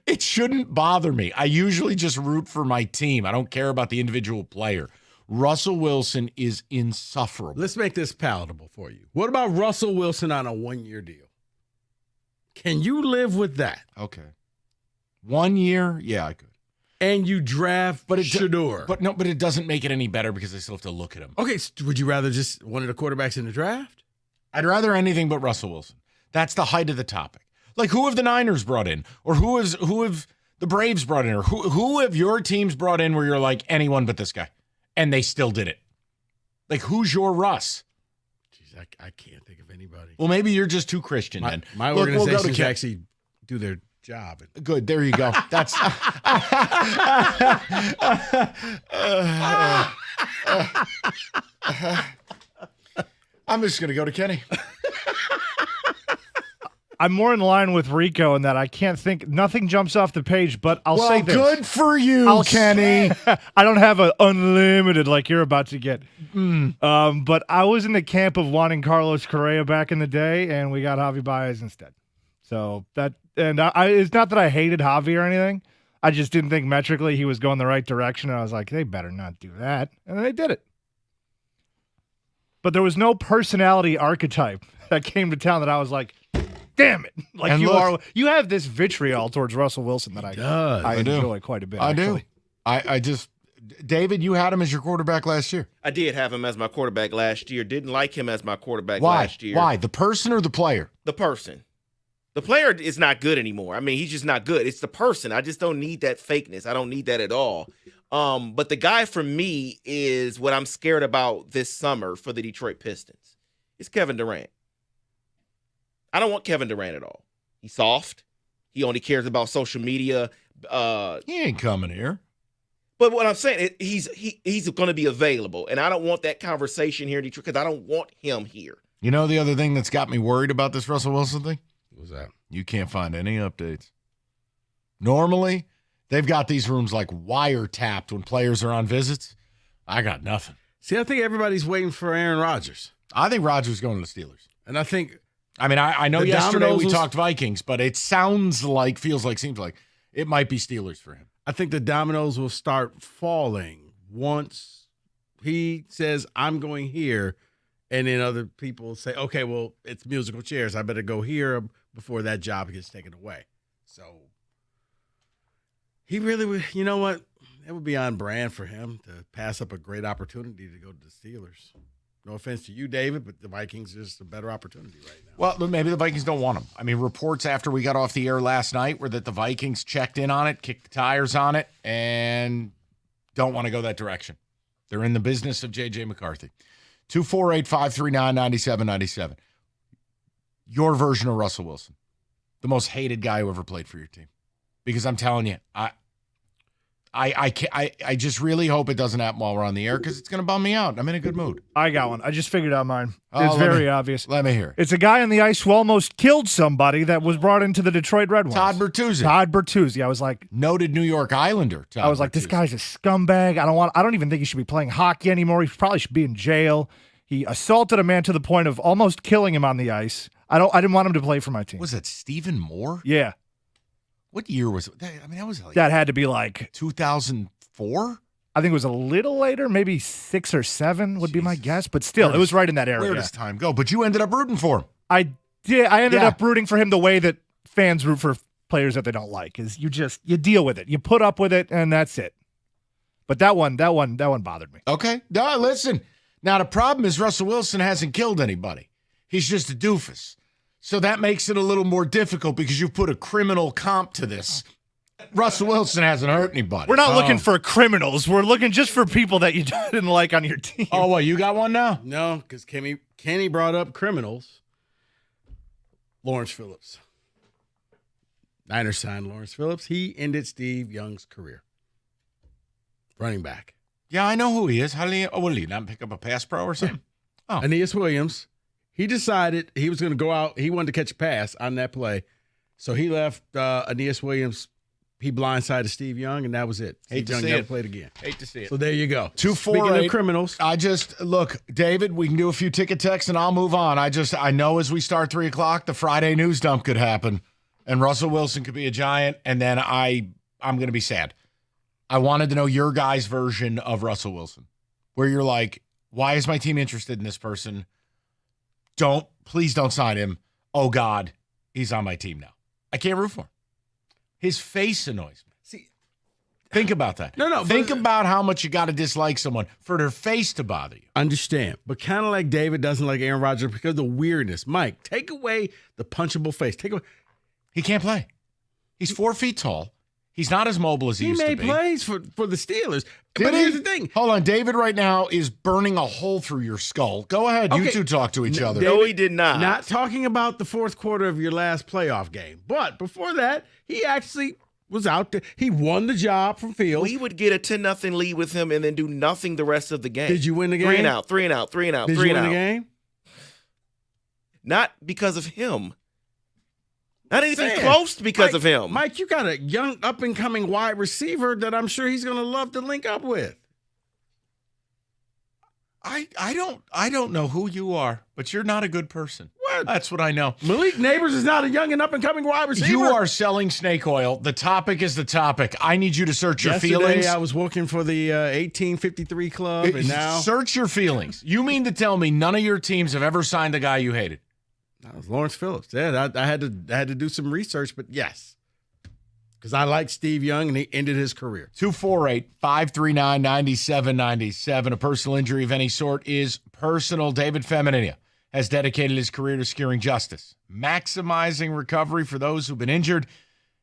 It shouldn't bother me. I usually just root for my team. I don't care about the individual player. Russell Wilson is insufferable.
Let's make this palatable for you. What about Russell Wilson on a 1-year deal? Can you live with that?
Okay. 1 year? Yeah, I could.
And you draft Shedeur.
But it doesn't make it any better because I still have to look at him.
Okay, so would you rather just one of the quarterbacks in the draft?
I'd rather anything but Russell Wilson. That's the height of the topic. Like, who have the Niners brought in? Or who have the Braves brought in? Or who have your teams brought in where you're like, anyone but this guy? And they still did it. Like, who's your Russ?
Jeez, I can't think of anybody.
Well, maybe you're just too Christian then.
My
Look, we'll
organizations
go to
actually do their job.
Good, there you go. That's I'm just going to go to Kenny.
I'm more in line with Rico in that I can't think. Nothing jumps off the page, but I'll say this.
Good for you,
Kenny. I don't have an unlimited like you're about to get. But I was in the camp of wanting Carlos Correa back in the day, and we got Javi Baez instead. So that, and it's not that I hated Javi or anything. I just didn't think metrically he was going the right direction, and I was like, they better not do that. And they did it. But there was no personality archetype that came to town that I was like, damn it. Like, and you have this vitriol towards Russell Wilson that I enjoy quite a bit.
I
actually.
do. I just, David, you had him as your quarterback last year.
I did have him as my quarterback last year. Didn't like him as my quarterback
Why?
last year.
Why? The person or the player?
The person. The player is not good anymore. I mean, he's just not good. It's the person. I just don't need that fakeness. I don't need that at all. But the guy for me is what I'm scared about this summer for the Detroit Pistons. It's Kevin Durant. I don't want Kevin Durant at all. He's soft. He only cares about social media.
He ain't coming here.
But what I'm saying, he's going to be available, and I don't want that conversation here in Detroit because I don't want him here.
You know the other thing that's got me worried about this Russell Wilson thing?
What was that?
You can't find any updates. Normally, they've got these rooms like wiretapped when players are on visits. I got nothing.
See, I think everybody's waiting for Aaron Rodgers.
I think Rodgers is going to the Steelers.
And I think...
I mean, I know yesterday we talked Vikings, but it seems like it might be Steelers for him.
I think the dominoes will start falling once he says, I'm going here, and then other people say, okay, well, it's musical chairs. I better go here before that job gets taken away. So he really would, you know what? It would be on brand for him to pass up a great opportunity to go to the Steelers. No offense to you, David, but the Vikings is a better opportunity right now.
Well, maybe the Vikings don't want him. I mean, reports after we got off the air last night were that the Vikings checked in on it, kicked the tires on it, and don't want to go that direction. They're in the business of J.J. McCarthy. 248-539-9797. Your version of Russell Wilson, the most hated guy who ever played for your team. Because I'm telling you, I just really hope it doesn't happen while we're on the air because it's going to bum me out. I'm in a good mood.
I got one. I just figured out mine. It's very obvious.
Let me hear it.
It's a guy on the ice who almost killed somebody that was brought into the Detroit Red Wings.
Todd Bertuzzi.
Todd Bertuzzi. I was like,
noted New York Islander.
I was like, this guy's a scumbag. I don't even think he should be playing hockey anymore. He probably should be in jail. He assaulted a man to the point of almost killing him on the ice. I didn't want him to play for my team.
Was that Stephen Moore?
Yeah.
What year was it? I mean, that was like
that had to be like
2004.
I think it was a little later, maybe 6 or 7 would be my guess, but still, it was right in that area.
Where does time go? But you ended up rooting for him.
I did. I ended up rooting for him the way that fans root for players that they don't like. Is you deal with it, you put up with it, and that's it. But that one bothered me.
Okay, no, listen. Now the problem is Russell Wilson hasn't killed anybody. He's just a doofus. So that makes it a little more difficult because you put a criminal comp to this. Russell Wilson hasn't hurt anybody.
We're not looking for criminals. We're looking just for people that you didn't like on your team.
Oh, what, you got one now?
No, because Kenny brought up criminals. Lawrence Phillips. Niners signed Lawrence Phillips. He ended Steve Young's career. Running back.
Yeah, I know who he is. How did he not pick up a pass pro or something?
Oh. Aeneas Williams. He decided he was going to go out. He wanted to catch a pass on that play. So he left Aeneas Williams. He blindsided Steve Young, and that was it.
Hate
Steve
to
Young
see
never
it.
played again.
Hate to see it.
So there you go.
248.
Speaking of criminals.
I just, look, David, we can do a few ticket texts and I'll move on. I know as we start 3 o'clock, the Friday news dump could happen and Russell Wilson could be a Giant, and then I'm going to be sad. I wanted to know your guys' version of Russell Wilson, where you're like, why is my team interested in this person? Please don't sign him. Oh, God, he's on my team now. I can't root for him. His face annoys me. See, think about that.
No.
Think about how much you got to dislike someone for their face to bother you.
Understand. But kind of like David doesn't like Aaron Rodgers because of the weirdness. Mike, take away the punchable face.
He can't play. He's 4 feet tall. He's not as mobile as he used to be.
He made plays for the Steelers. But here's the thing.
Hold on. David right now is burning a hole through your skull. Go ahead.
Okay.
You two talk to each other.
No, he did not.
Not talking about the fourth quarter of your last playoff game. But before that, he actually was out there. He won the job from Fields.
We would get a 10-0 lead with him and then do nothing the rest of the game.
Did you win the game?
3 and out, 3 and out, 3 and out,
Did
3
you
and
win
out.
the game?
Not because of him. Not anything close because of him.
Mike, you got a young up-and-coming wide receiver that I'm sure he's going to love to link up with.
I don't know who you are, but you're not a good person.
What?
That's what I know.
Malik Neighbors is not a young and up-and-coming wide receiver.
You are selling snake oil. The topic is the topic. I need you to search your
Yesterday,
feelings.
I was working for the 1853 club, and now
Search your feelings. You mean to tell me none of your teams have ever signed the guy you hated?
that was Lawrence Phillips. Yeah, I had to do some research, but yes, because I like Steve Young, and he ended his career.
248-539-9797. A personal injury of any sort is personal. David Femininia has dedicated his career to securing justice, maximizing recovery for those who've been injured.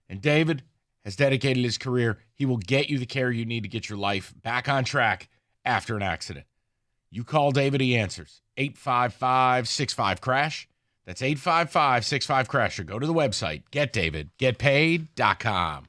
And David has dedicated his career. He will get you the care you need to get your life back on track after an accident. You call David, he answers. 855-65-CRASH. That's 855-65-CRASH. Or go to the website, getdavidgetpaid.com.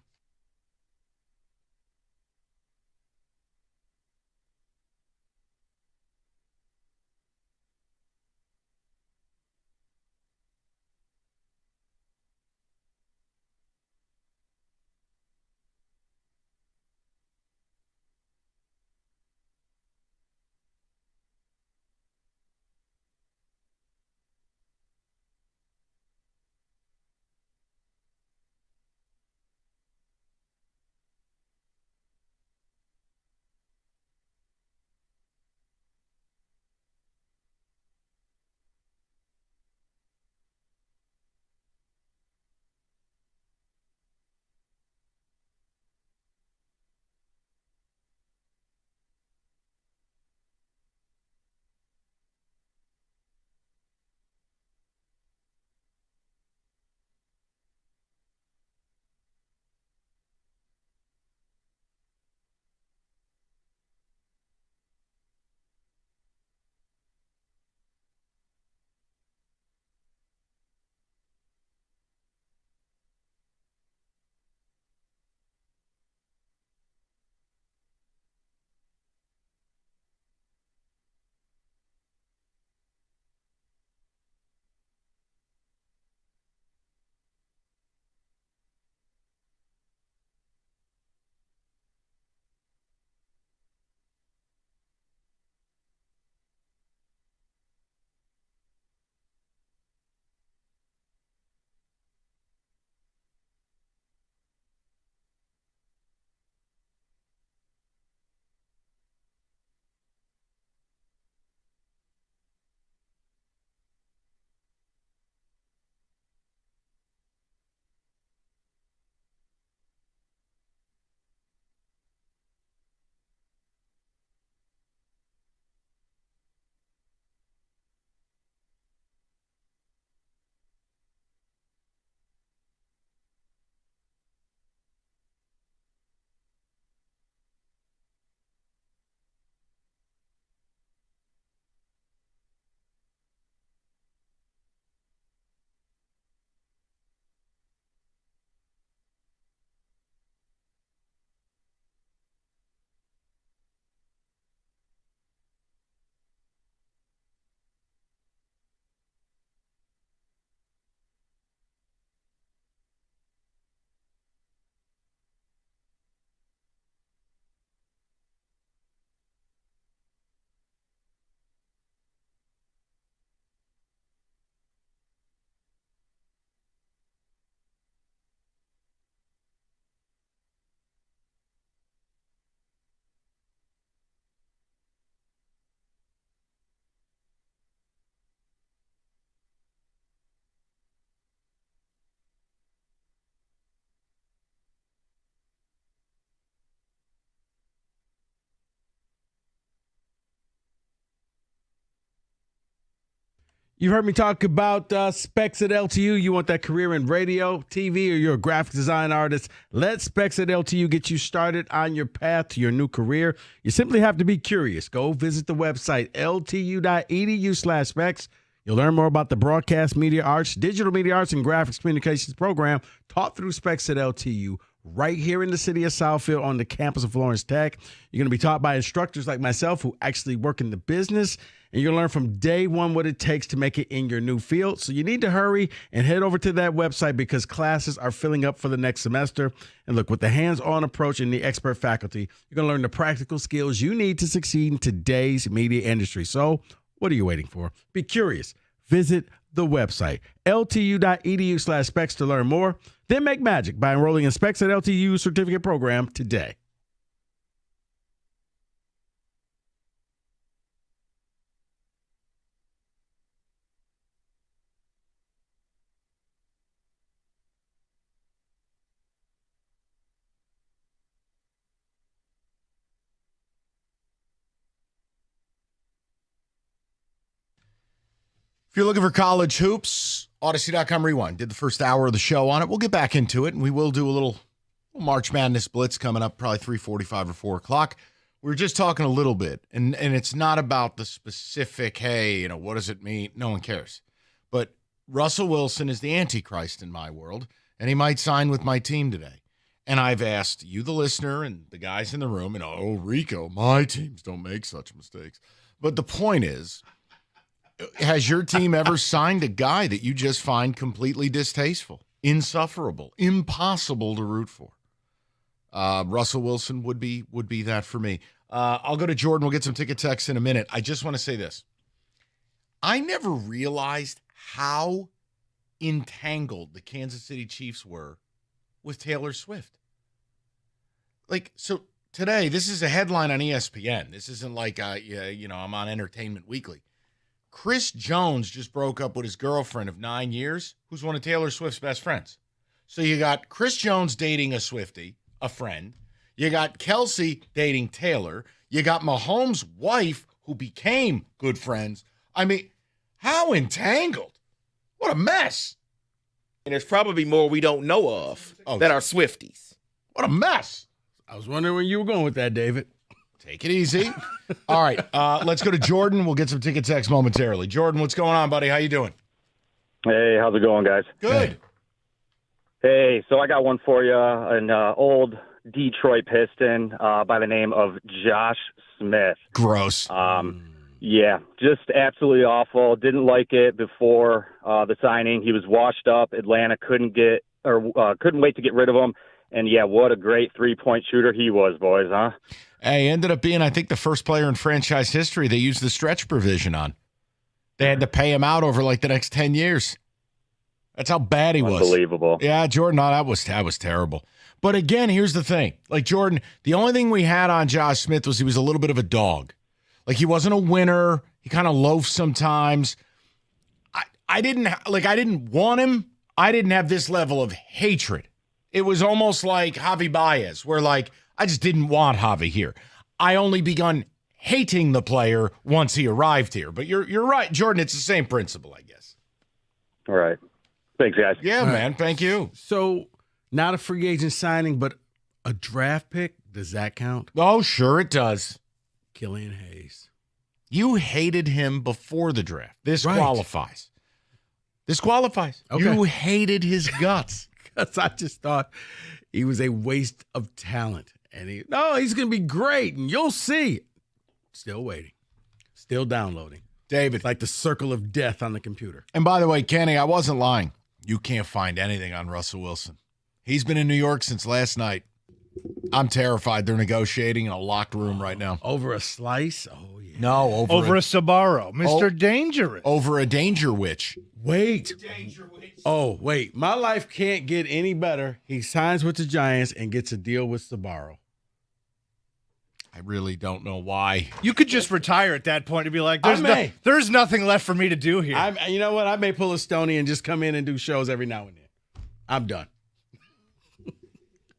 You heard me talk about Specs at LTU. You want that career in radio, TV, or you're a graphic design artist? Let Specs at LTU get you started on your path to your new career. You simply have to be curious. Go visit the website, ltu.edu/specs. You'll learn more about the broadcast media arts, digital media arts, and graphics communications program taught through Specs at LTU right here in the city of Southfield on the campus of Florence Tech. You're going to be taught by instructors like myself who actually work in the business, and you'll learn from day one what it takes to make it in your new field. So you need to hurry and head over to that website because classes are filling up for the next semester. And look, with the hands-on approach and the expert faculty, you're going to learn the practical skills you need to succeed in today's media industry. So what are you waiting for? Be curious. Visit the website, ltu.edu/specs to learn more. Then make magic by enrolling in Specs at LTU certificate program today.
If you're looking for college hoops, Odyssey.com Rewind did the first hour of the show on it. We'll get back into it, and we will do a little March Madness Blitz coming up, probably 3:45 or 4 o'clock. We were just talking a little bit, and it's not about the specific, hey, what does it mean? No one cares. But Russell Wilson is the Antichrist in my world, and he might sign with my team today. And I've asked you, the listener, and the guys in the room, Rico, my teams don't make such mistakes. But the point is, has your team ever signed a guy that you just find completely distasteful, insufferable, impossible to root for? Russell Wilson would be that for me. I'll go to Jordan. We'll get some ticket texts in a minute. I just want to say this. I never realized how entangled the Kansas City Chiefs were with Taylor Swift. So today, this is a headline on ESPN. This isn't like, I'm on Entertainment Weekly. Chris Jones just broke up with his girlfriend of 9 years, who's one of Taylor Swift's best friends. So you got Chris Jones dating a Swiftie, a friend. You got Kelsey dating Taylor. You got Mahomes' wife, who became good friends. I mean, how entangled? What a mess.
And there's probably more we don't know of that are Swifties.
What a mess.
I was wondering where you were going with that, David.
Take it easy. All right, let's go to Jordan. We'll get some ticket text momentarily. Jordan, what's going on, buddy? How you doing?
Hey, how's it going, guys?
Good.
Hey, so I got one for you. An old Detroit Piston by the name of Josh Smith.
Gross.
Yeah, just absolutely awful. Didn't like it before the signing. He was washed up. Atlanta couldn't wait to get rid of him. And yeah, what a great three-point shooter he was, boys, huh?
Hey, ended up being, I think, the first player in franchise history they used the stretch provision on. They had to pay him out over the next 10 years. That's how bad he was.
Unbelievable.
Yeah, Jordan, that was terrible. But again, here's the thing. Jordan, the only thing we had on Josh Smith was he was a little bit of a dog. He wasn't a winner. He kind of loafed sometimes. I didn't want him. I didn't have this level of hatred. It was almost like Javi Baez, where I just didn't want Javi here. I only begun hating the player once he arrived here. But you're right, Jordan. It's the same principle, I guess.
All right. Thanks, guys.
Yeah, man. Thank you.
So, not a free agent signing, but a draft pick. Does that count?
Oh, sure it does.
Killian Hayes.
You hated him before the draft. This
Right.
qualifies. This qualifies.
Okay.
You hated his guts.
Because I just thought he was a waste of talent. And he's going to be great, and you'll see. Still waiting. Still downloading.
David.
Like the circle of death on the computer.
And by the way, Kenny, I wasn't lying. You can't find anything on Russell Wilson. He's been in New York since last night. I'm terrified. They're negotiating in a locked room right now.
Over a slice? Oh, yeah.
No,
over a Sabaro. Mr. Dangerous.
Over a Danger Witch.
Wait. Oh, wait. My life can't get any better. He signs with the Giants and gets a deal with Sabaro.
I really don't know why.
You could just retire at that point and be like, there's nothing left for me to do here.
You know what? I may pull a Stoney and just come in and do shows every now and then. I'm done.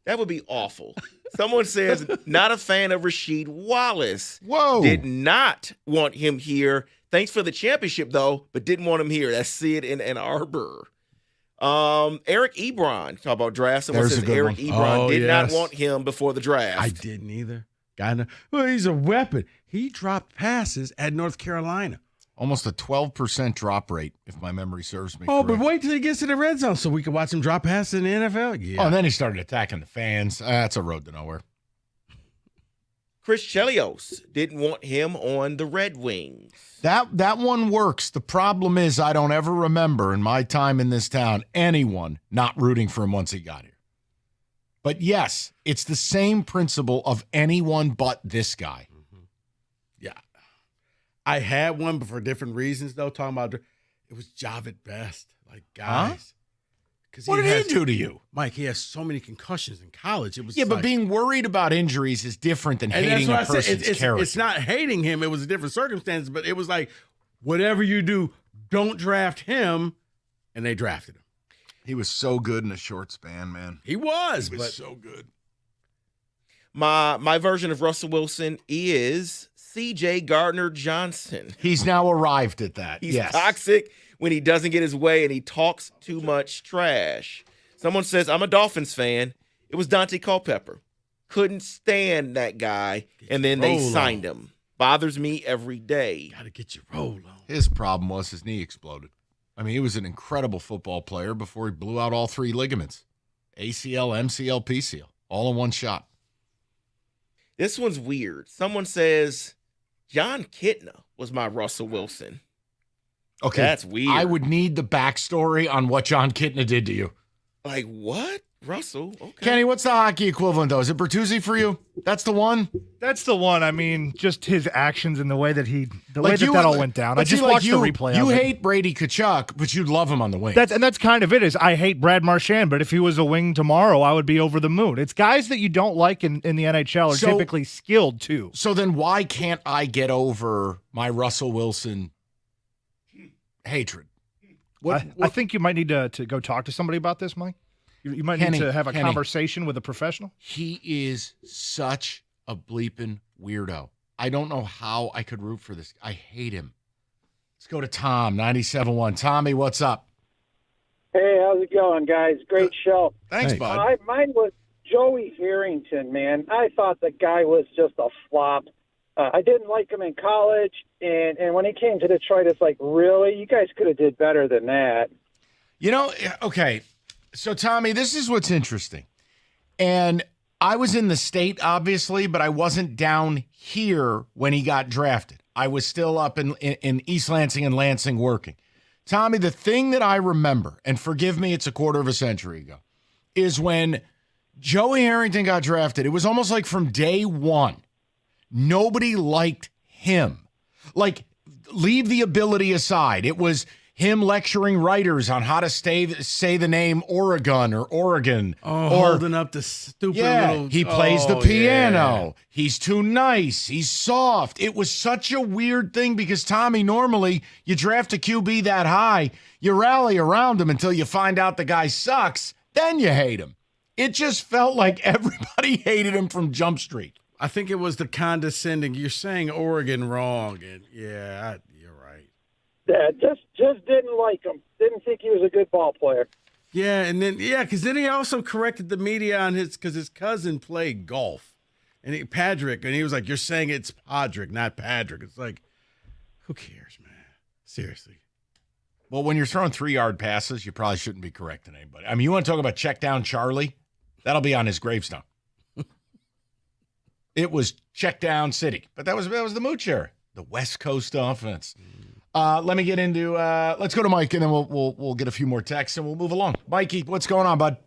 That would be awful. Someone says, not a fan of Rasheed Wallace.
Whoa.
Did not want him here. Thanks for the championship, though, but didn't want him here. That's Sid in Ann Arbor. Eric Ebron. Talk about draft. Someone
There's
says
a good
Eric
one.
Ebron did not
yes.
want him before the draft.
I didn't either. Well, he's a weapon. He dropped passes at North Carolina.
Almost a 12% drop rate, if my memory serves me
Oh,
correct.
but wait till he gets to the red zone so we can watch him drop passes in the NFL. Yeah.
Oh, and then he started attacking the fans. That's a road to nowhere.
Chris Chelios didn't want him on the Red Wings.
That one works. The problem is I don't ever remember in my time in this town anyone not rooting for him once he got here. But yes, it's the same principle of anyone but this guy.
Yeah. I had one, but for different reasons, though, talking about it was Javid Best. Like, guys. Because
What did he do to you?
Mike, he has so many concussions in college. It was
Yeah, but
like,
being worried about injuries is different than
and
hating a
that's what I said.
person's character.
It's not hating him. It was a different circumstance, but it was like, whatever you do, don't draft him. And they drafted him.
He was so good in a short span, man.
He was
but
so good.
My version of Russell Wilson is C.J. Gardner-Johnson.
He's now arrived at that.
He's
yes.
toxic when he doesn't get his way and he talks too much trash. Someone says, I'm a Dolphins fan. It was Dante Culpepper. Couldn't stand that guy, and then they signed him. Bothers me every day.
Got to get your roll on.
His problem was his knee exploded. I mean, he was an incredible football player before he blew out all three ligaments. ACL, MCL, PCL, all in one shot.
This one's weird. Someone says, John Kitna was my Russell Wilson.
Okay.
That's weird.
I would need the backstory on what John Kitna did to you.
Like, what? Russell? Okay.
Kenny, what's the hockey equivalent, though? Is it Bertuzzi for you? That's the one?
That's the one. I mean, just his actions and the way that that all went down. I just watched the replay.
You
of it.
hate Brady Tkachuk, but you'd love him on the wing.
That's kind of it. Is I hate Brad Marchand, but if he was a wing tomorrow, I would be over the moon. It's guys that you don't like in the NHL are typically skilled too.
So then why can't I get over my Russell Wilson hatred?
I think you might need to go talk to somebody about this, Mike. You might
Kenny,
need to have a
Kenny.
conversation with a professional.
He is such a bleeping weirdo. I don't know how I could root for this. I hate him. Let's go to Tom, 97.1. Tommy, what's up?
Hey, how's it going, guys? Great show.
Thanks, bud.
Mine was Joey Harrington, man. I thought the guy was just a flop. I didn't like him in college, and when he came to Detroit, it's like, really? You guys could have did better than that.
You know, okay. So, Tommy, this is what's interesting. And I was in the state, obviously, but I wasn't down here when he got drafted. I was still up in East Lansing and Lansing working. Tommy, the thing that I remember, and forgive me, it's a quarter of a century ago, is when Joey Harrington got drafted, it was almost like from day one, nobody liked him. Like, leave the ability aside. It was him lecturing writers on how to say the name Oregon or Oregon.
Oh,
or,
holding up the stupid little...
he plays the
Oh,
piano.
yeah.
He's too nice. He's soft. It was such a weird thing because, Tommy, normally you draft a QB that high, you rally around him until you find out the guy sucks, then you hate him. It just felt like everybody hated him from Jump Street.
I think it was the condescending. You're saying Oregon wrong, and you're right.
Yeah, just didn't like him. Didn't think he was a good ball player.
Yeah, and then because then he also corrected the media on because his cousin played golf, and Patrick, and he was like, "You're saying it's Padraig, not Patrick." It's like, who cares, man? Seriously.
Well, when you're throwing 3-yard passes, you probably shouldn't be correcting anybody. I mean, you want to talk about check down Charlie? That'll be on his gravestone. It was check down city, but that was the Mooch era, the West Coast offense. Let me get into. Let's go to Mike, and then we'll get a few more texts, and we'll move along. Mikey, what's going on, bud?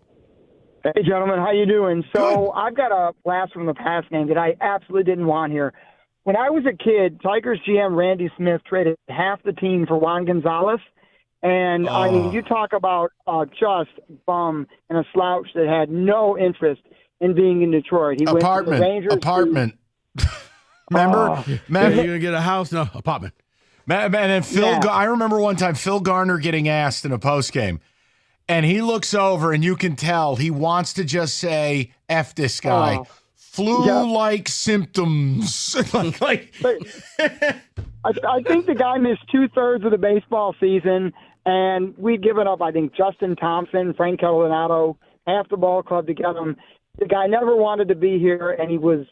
Hey, gentlemen, how you doing? So I've got a blast from the past name that I absolutely didn't want here. When I was a kid, Tigers GM Randy Smith traded half the team for Juan Gonzalez. And, I mean, you talk about just bum and a slouch that had no interest in being in Detroit. He went to the Rangers.
Apartment. Remember?
You're going to get a house? No, apartment.
Man, and Phil, I remember one time Phil Garner getting asked in a postgame, And he looks over, and you can tell he wants to just say, F this guy. Flu-like symptoms.
I think the guy missed 2/3 of the baseball season, and we'd given up, I think, Justin Thompson, Frank Caldonado, half the ball club to get him. The guy never wanted to be here, and he was,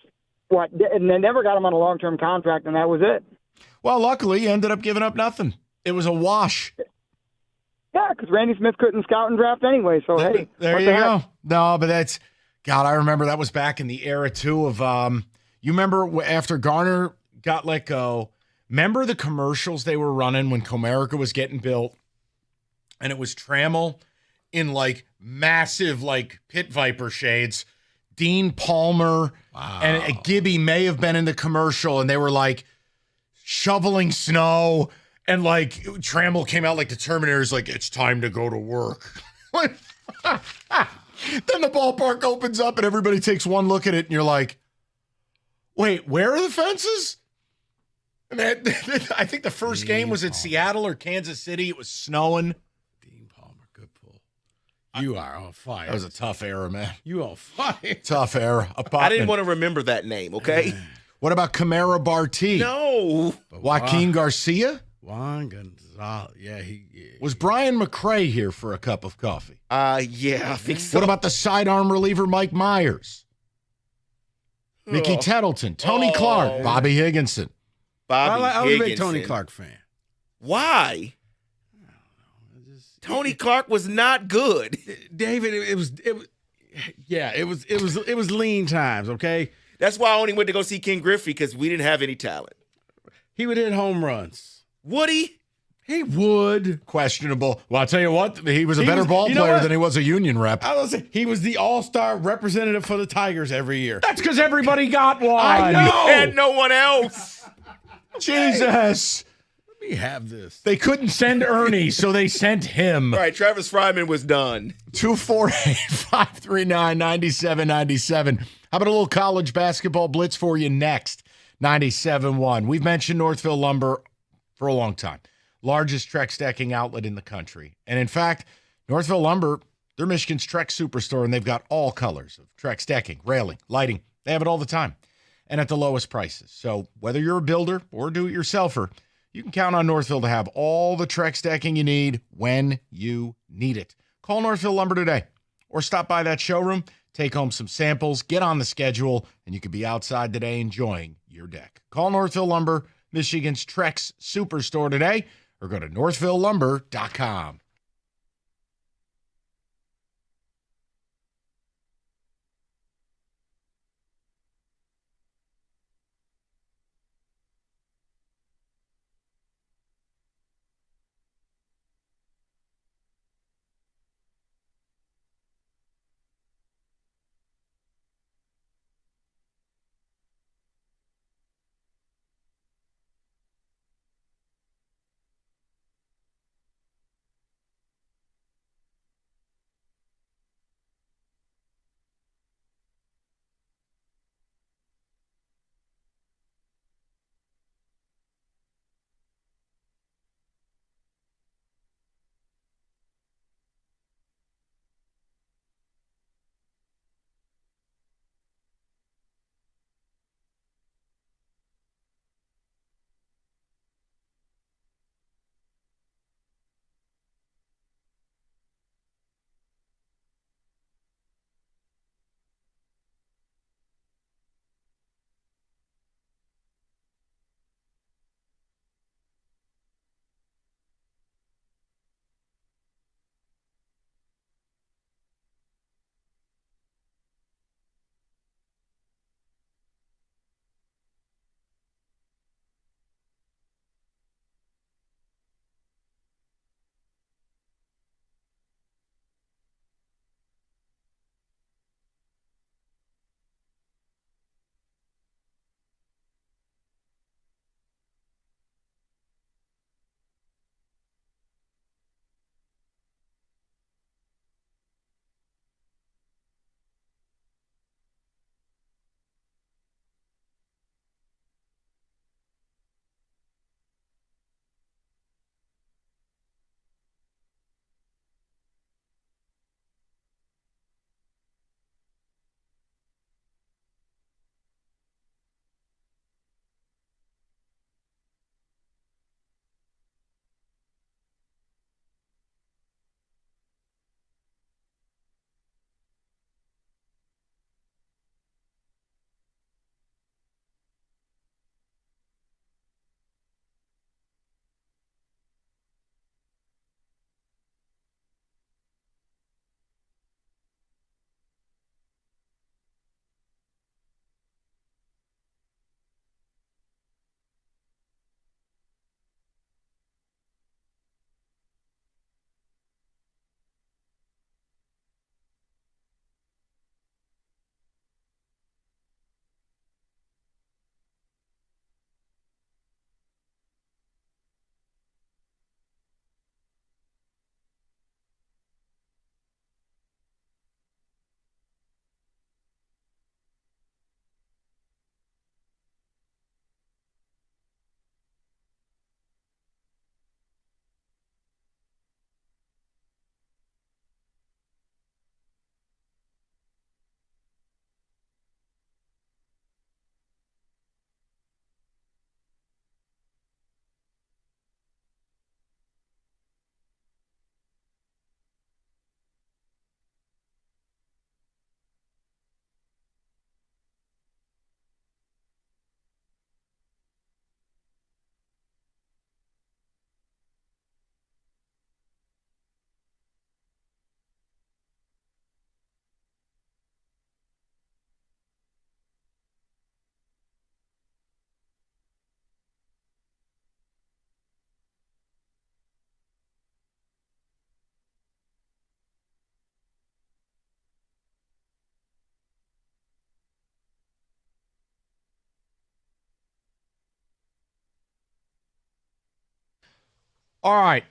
and they never got him on a long-term contract, and that was it.
Well, luckily, he ended up giving up nothing. It was a wash.
Yeah, because Randy Smith couldn't scout and draft anyway, so hey.
There you go. No, but that's, God, I remember that was back in the era, too, of, you remember after Garner got let go, remember the commercials they were running when Comerica was getting built? And it was Trammell in, like, massive, like, pit viper shades. Dean Palmer and Gibby may have been in the commercial, and they were, like, shoveling snow. And, like, Trammell came out like the Terminator's like, it's time to go to work. Then the ballpark opens up and everybody takes one look at it and you're like, wait, where are the fences? And I think the first game was in Seattle or Kansas City. It was snowing.
Dean Palmer, good pull. You are on fire.
That was a tough era, man.
You on fire.
Tough era.
I didn't want to remember that name, okay?
What about Camara Barti?
No.
Joaquin Garcia?
Juan Gonzalez. Yeah,
Was Brian McRae here for a cup of coffee?
Yeah, I think so.
What about the sidearm reliever Mike Myers? Mickey Tettleton, Tony Clark, Bobby Higginson.
I was a big Tony Clark fan.
Why? Tony Clark was not good.
David, it was lean times, okay?
That's why I only went to go see Ken Griffey, because we didn't have any talent.
He would hit home runs.
Would he?
He would.
Questionable. Well, I'll tell you what, he was a better ball player than he was a union rep.
I was say he was the all-star representative for the Tigers every year.
That's because everybody got one.
I know.
And no one else.
Jesus.
Let me have this.
They couldn't send Ernie, so they sent him.
All right, Travis Fryman was done.
248-539-9797. How about a little college basketball blitz for you next? 97.1. We've mentioned Northville Lumber for a long time. Largest Trex decking outlet in the country. And in fact, Northville Lumber, they're Michigan's Trex superstore, and they've got all colors of Trex decking, railing, lighting. They have it all the time and at the lowest prices. So whether you're a builder or a do-it-yourselfer, you can count on Northville to have all the Trex decking you need when you need it. Call Northville Lumber today or stop by that showroom, take home some samples, get on the schedule, and you could be outside today enjoying your deck. Call Northville Lumber, Michigan's Trex Superstore today, or go to northvillelumber.com. All right.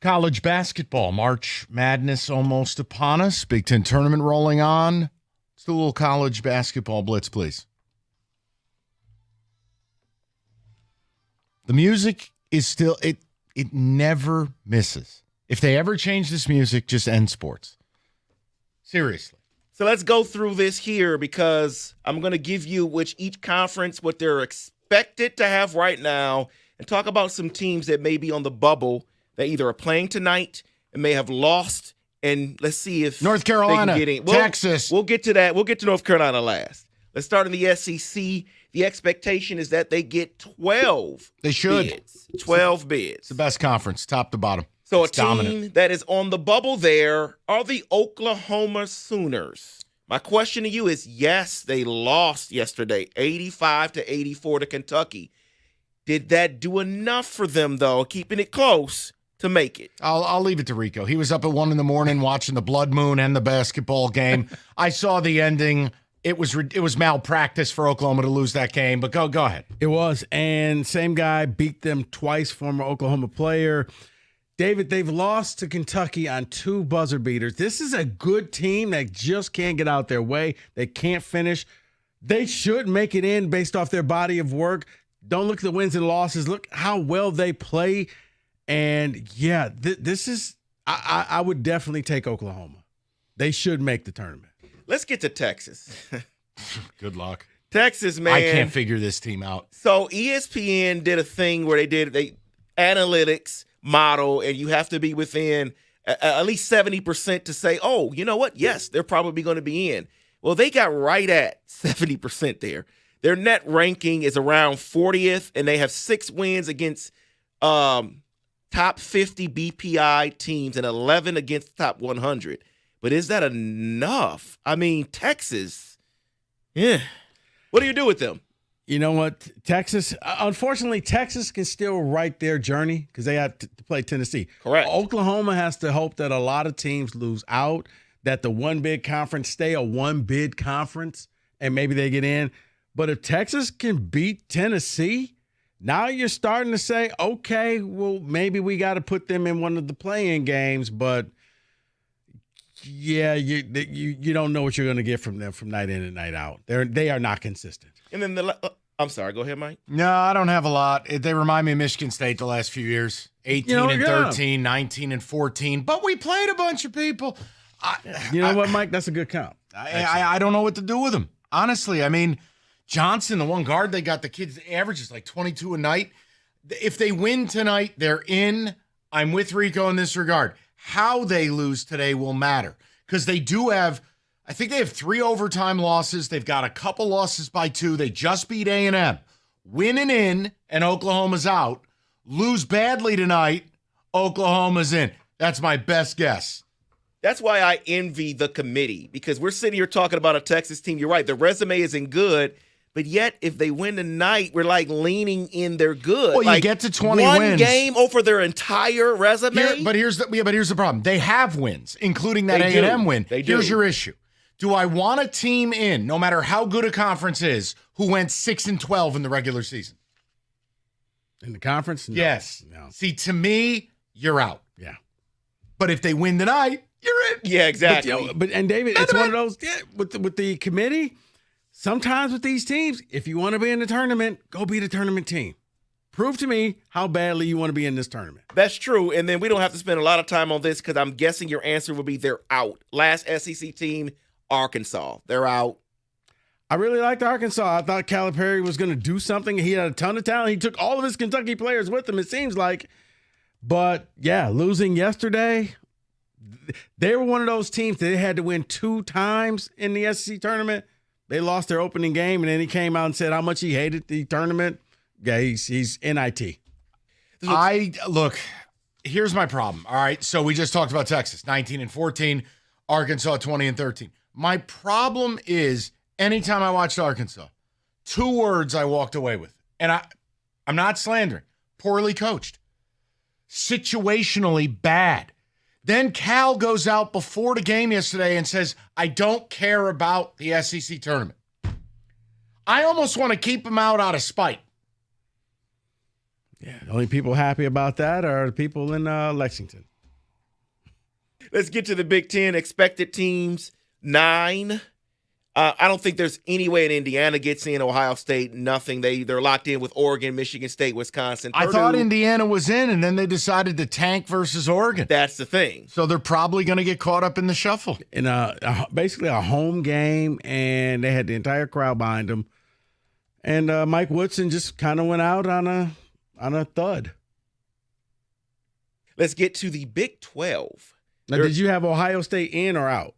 College basketball. March Madness almost upon us. Big Ten tournament rolling on. Let's do a little college basketball blitz, please. The music is still, it never misses. If they ever change this music, just end sports. Seriously.
So let's go through this here because I'm going to give you each conference, what they're expected to have right now, and talk about some teams that may be on the bubble that either are playing tonight and may have lost. And let's see if
North Carolina,
they can get in.
Texas.
We'll get to that. We'll get to North Carolina last. Let's start in the SEC. The expectation is that they get 12
They should.
bids. 12 bids.
It's the best conference, top to bottom.
So
It's
a team
dominant.
that is on the bubble there are the Oklahoma Sooners. My question to you is, yes, they lost yesterday, 85-84 to Kentucky. Did that do enough for them, though, keeping it close to make it?
I'll leave it to Rico. He was up at 1 a.m. watching the blood moon and the basketball game. I saw the ending. It was malpractice for Oklahoma to lose that game, but go ahead.
It was, and same guy beat them twice, former Oklahoma player. David, they've lost to Kentucky on 2 buzzer beaters. This is a good team that just can't get out their way. They can't finish. They should make it in based off their body of work. Don't look at the wins and losses. Look how well they play. And, yeah, this is – I would definitely take Oklahoma. They should make the tournament.
Let's get to Texas.
Good luck.
Texas, man.
I can't figure this team out.
So ESPN did a thing where they analytics model, and you have to be within at least 70% to say, oh, you know what? Yes, they're probably going to be in. Well, they got right at 70% there. Their net ranking is around 40th, and they have 6 wins against top 50 BPI teams and 11 against the top 100. But is that enough? I mean, Texas, yeah. What do you do with them?
You know what? Texas, unfortunately, Texas can still write their journey because they have to play Tennessee.
Correct.
Oklahoma has to hope that a lot of teams lose out, that the one bid conference stay a one bid conference, and maybe they get in. But if Texas can beat Tennessee, now you're starting to say, okay, well, maybe we got to put them in one of the play-in games, but yeah, you don't know what you're going to get from them from night in and night out. They are not consistent.
And then I'm sorry, go ahead, Mike.
No, I don't have a lot. They remind me of Michigan State the last few years. 13, 19 and 14. But we played a bunch of people.
You know what, Mike? That's a good count.
I don't know what to do with them. Honestly, I mean, Johnson, the one guard they got, the kid's average is like 22 a night. If they win tonight, they're in. I'm with Rico in this regard. How they lose today will matter because they do have, I think they have 3 overtime losses. They've got a couple losses by 2. They just beat A&M. Winning in and Oklahoma's out. Lose badly tonight, Oklahoma's in. That's my best guess.
That's why I envy the committee because we're sitting here talking about a Texas team. You're right. The resume isn't good. But yet, if they win tonight, we're like leaning in they're good.
Well,
like,
you get to 20
one
wins.
One game over their entire resume?
But here's the problem. They have wins, including that A&M win.
They do.
Here's your issue. Do I want a team in, no matter how good a conference is, who went 6-12 in the regular season?
In the conference? No.
Yes.
No.
See, to me, you're out.
Yeah.
But if they win tonight, you're in.
Yeah, exactly.
But David, it's one of those, with the committee, sometimes with these teams, if you want to be in the tournament, go be the tournament team. Prove to me how badly you want to be in this tournament.
That's true. And then we don't have to spend a lot of time on this because I'm guessing your answer will be they're out. Last SEC team, Arkansas. They're out.
I really liked Arkansas. I thought Calipari was going to do something. He had a ton of talent. He took all of his Kentucky players with him, it seems like. But, yeah, losing yesterday, they were one of those teams that they had to win 2 times in the SEC tournament. They lost their opening game, and then he came out and said how much he hated the tournament. Yeah, he's NIT.
Look, here's my problem. All right, so we just talked about Texas, 19-14, Arkansas 20-13. My problem is anytime I watched Arkansas, 2 words I walked away with, and I'm not slandering, poorly coached, situationally bad. Then Cal goes out before the game yesterday and says, I don't care about the SEC tournament. I almost want to keep him out of spite.
Yeah, the only people happy about that are the people in Lexington.
Let's get to the Big Ten. Expected teams, 9. I don't think there's any way that Indiana gets in. Ohio State, nothing. They're locked in with Oregon, Michigan State, Wisconsin.
I thought Indiana was in, and then they decided to tank versus Oregon.
That's the thing.
So they're probably going to get caught up in the shuffle.
In basically a home game, and they had the entire crowd behind them. And Mike Woodson just kind of went out on a thud.
Let's get to the Big 12.
Now, did you have Ohio State in or out?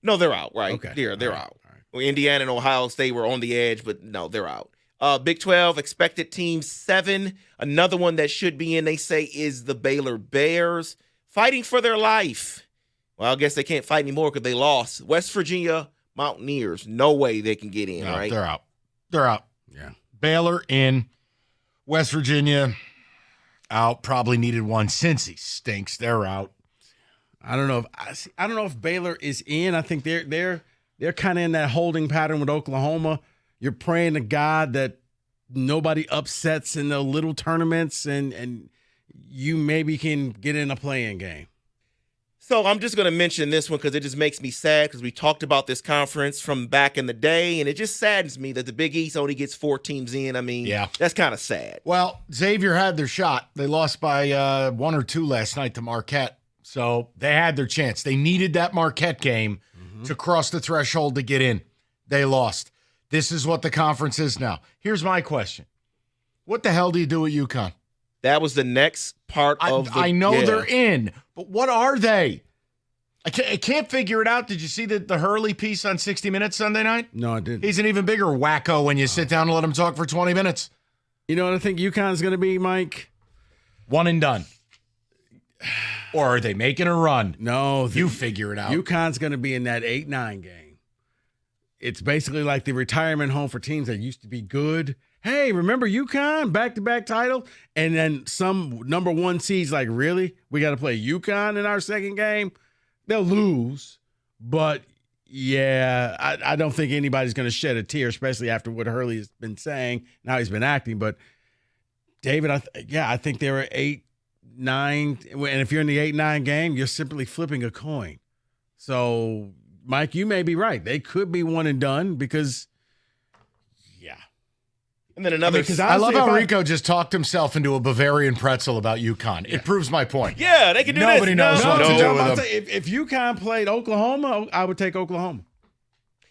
No, they're out, right?
Okay.
They're out. Well, Indiana and Ohio State were on the edge, but no, they're out. Big 12, expected team 7. Another one that should be in, they say, is the Baylor Bears, fighting for their life. Well, I guess they can't fight anymore because they lost. West Virginia Mountaineers, no way they can get in,
No,
right?
They're out. They're out.
Yeah.
Baylor in. West Virginia out. Probably needed one. Cincy stinks. They're out.
I don't know if Baylor is in. I think they're kind of in that holding pattern with Oklahoma. You're praying to God that nobody upsets in the little tournaments, and you maybe can get in a play-in game.
So I'm just going to mention this one because it just makes me sad because we talked about this conference from back in the day, and it just saddens me that the Big East only gets 4 teams in. I mean, that's kind of sad.
Well, Xavier had their shot. They lost by 1 or 2 last night to Marquette, so they had their chance. They needed that Marquette game to cross the threshold to get in. They lost. This is what the conference is now. Here's my question. What the hell do you do at UConn?
That was the next part of the...
I know they're in, but what are they? I can't figure it out. Did you see the Hurley piece on 60 Minutes Sunday night?
No, I didn't.
He's an even bigger wacko when you sit down and let him talk for 20 minutes.
You know what I think UConn's going to be, Mike?
One and done. Or are they making a run?
No.
You figure it out.
UConn's going to be in that 8-9 game. It's basically like the retirement home for teams that used to be good. Hey, remember UConn? Back-to-back title? And then some number 1 seeds like, really? We got to play UConn in our second game? They'll lose. But, yeah, I don't think anybody's going to shed a tear, especially after what Hurley has been saying and how he's been acting. But, David, I think they were 8-9. And if you're in the 8-9 game, you're simply flipping a coin. So, Mike, you may be right. They could be one and done because,
And then another...
I love how Rico just talked himself into a Bavarian pretzel about UConn. It proves my point.
Yeah, they can do
Nobody knows what to do with them.
If UConn played Oklahoma, I would take Oklahoma.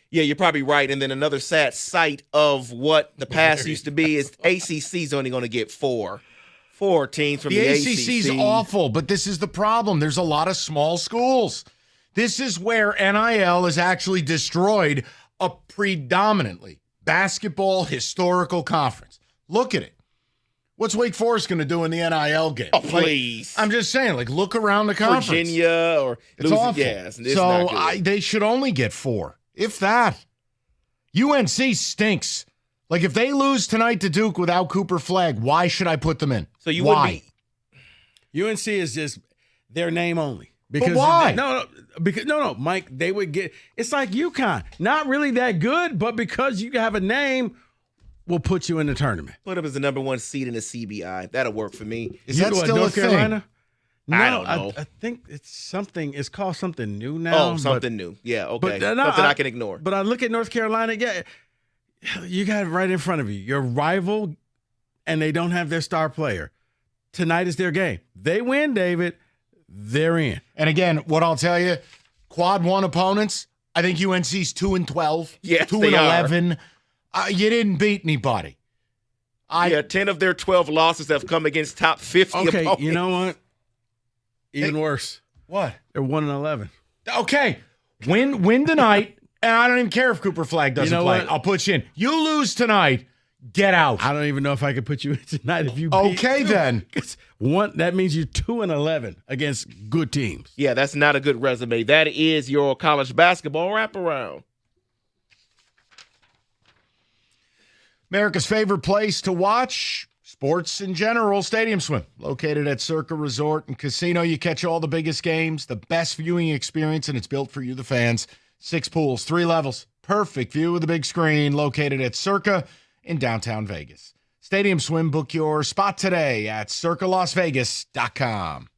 Yeah, you're probably right. And then another sad sight of what the past used to be is ACC's only going to get 4 teams from the ACC.
The ACC's awful, but this is the problem. There's a lot of small schools. This is where NIL has actually destroyed a predominantly basketball historical conference. Look at it. What's Wake Forest going to do in the NIL game?
Oh, please.
I'm just saying, look around the conference.
Virginia or
it's awful.
Yes, it's
so
not good.
they should only get 4, if that. UNC stinks. If they lose tonight to Duke without Cooper Flagg, why should I put them in?
So
why?
UNC is just their name only. Because
but why?
No, Mike, they would get. It's like UConn, not really that good, but because you have a name, we'll put you in the tournament.
Put up as the number 1 seed in the CBI. That'll work for me.
Is that still
North Carolina?
No, I don't know.
I think it's something. It's called something new now.
Oh, something new. Yeah, okay.
But,
something I can ignore.
But I look at North Carolina. Yeah, you got it right in front of you. Your rival, and they don't have their star player. Tonight is their game. They win, David. They're in.
And again, what I'll tell you, quad 1 opponents, I think UNC's 2-12,
yes,
2-11. You didn't beat anybody.
10 of their 12 losses have come against top 50
Okay,
opponents.
you know what? Even worse.
What?
They're 1-11.
Okay, win tonight, and I don't even care if Cooper Flagg doesn't play.
What?
I'll put you in. You lose tonight, get out.
I don't even know if I could put you in tonight if you beat.
Okay, then.
That means you're 2-11 against good teams.
Yeah, that's not a good resume. That is your college basketball wraparound.
America's favorite place to watch sports in general, Stadium Swim. Located at Circa Resort and Casino, you catch all the biggest games, the best viewing experience, and it's built for you, the fans. 6 pools, 3 levels, perfect view of the big screen, located at Circa in downtown Vegas. Stadium Swim, book your spot today at circalasvegas.com.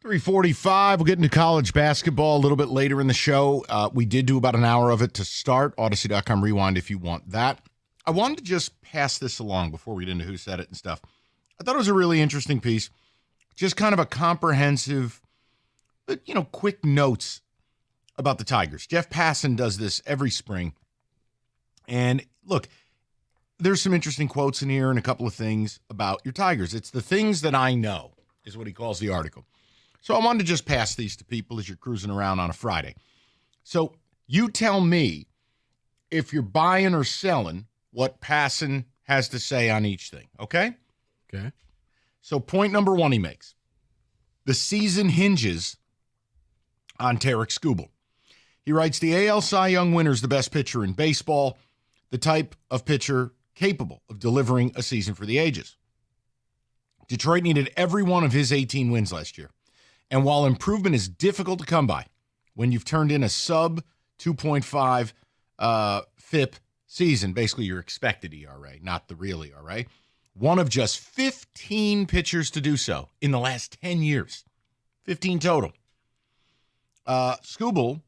.345. We'll get into college basketball a little bit later in the show. We did do about an hour of it to start. Odyssey.com rewind if you want that. I wanted to just pass this along before we get into who said it and stuff. I thought it was a really interesting piece. Just kind of a comprehensive, quick notes about the Tigers. Jeff Passan does this every spring. And look, there's some interesting quotes in here and a couple of things about your Tigers. It's the things that I know is what he calls the article. So I wanted to just pass these to people as you're cruising around on a Friday. So you tell me if you're buying or selling what Passan has to say on each thing, okay?
Okay.
So point number one he makes. The season hinges on Tarik Skubal. He writes, the AL Cy Young winner is the best pitcher in baseball, the type of pitcher capable of delivering a season for the ages. Detroit needed every one of his 18 wins last year. And while improvement is difficult to come by, when you've turned in a sub 2.5 FIP season, basically your expected ERA, not the real ERA, one of just 15 pitchers to do so in the last 10 years. 15 total. Skubal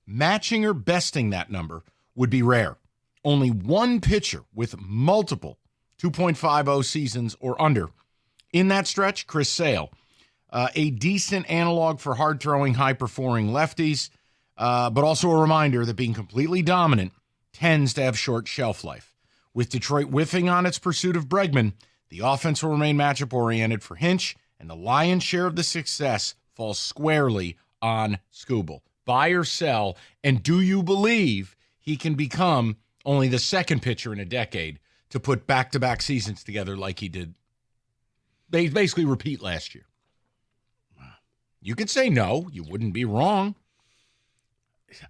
matching or besting that number would be rare. Only one pitcher with multiple 2.50 seasons or under. In that stretch, Chris Sale, a decent analog for hard-throwing, high-performing lefties, but also a reminder that being completely dominant tends to have short shelf life. With Detroit whiffing on its pursuit of Bregman, the offense will remain matchup-oriented for Hinch, and the lion's share of the success falls squarely on Skubal. Buy or sell, and do you believe he can become only the second pitcher in a decade to put back-to-back seasons together like he did? Basically repeat last year. You could say no. You wouldn't be wrong.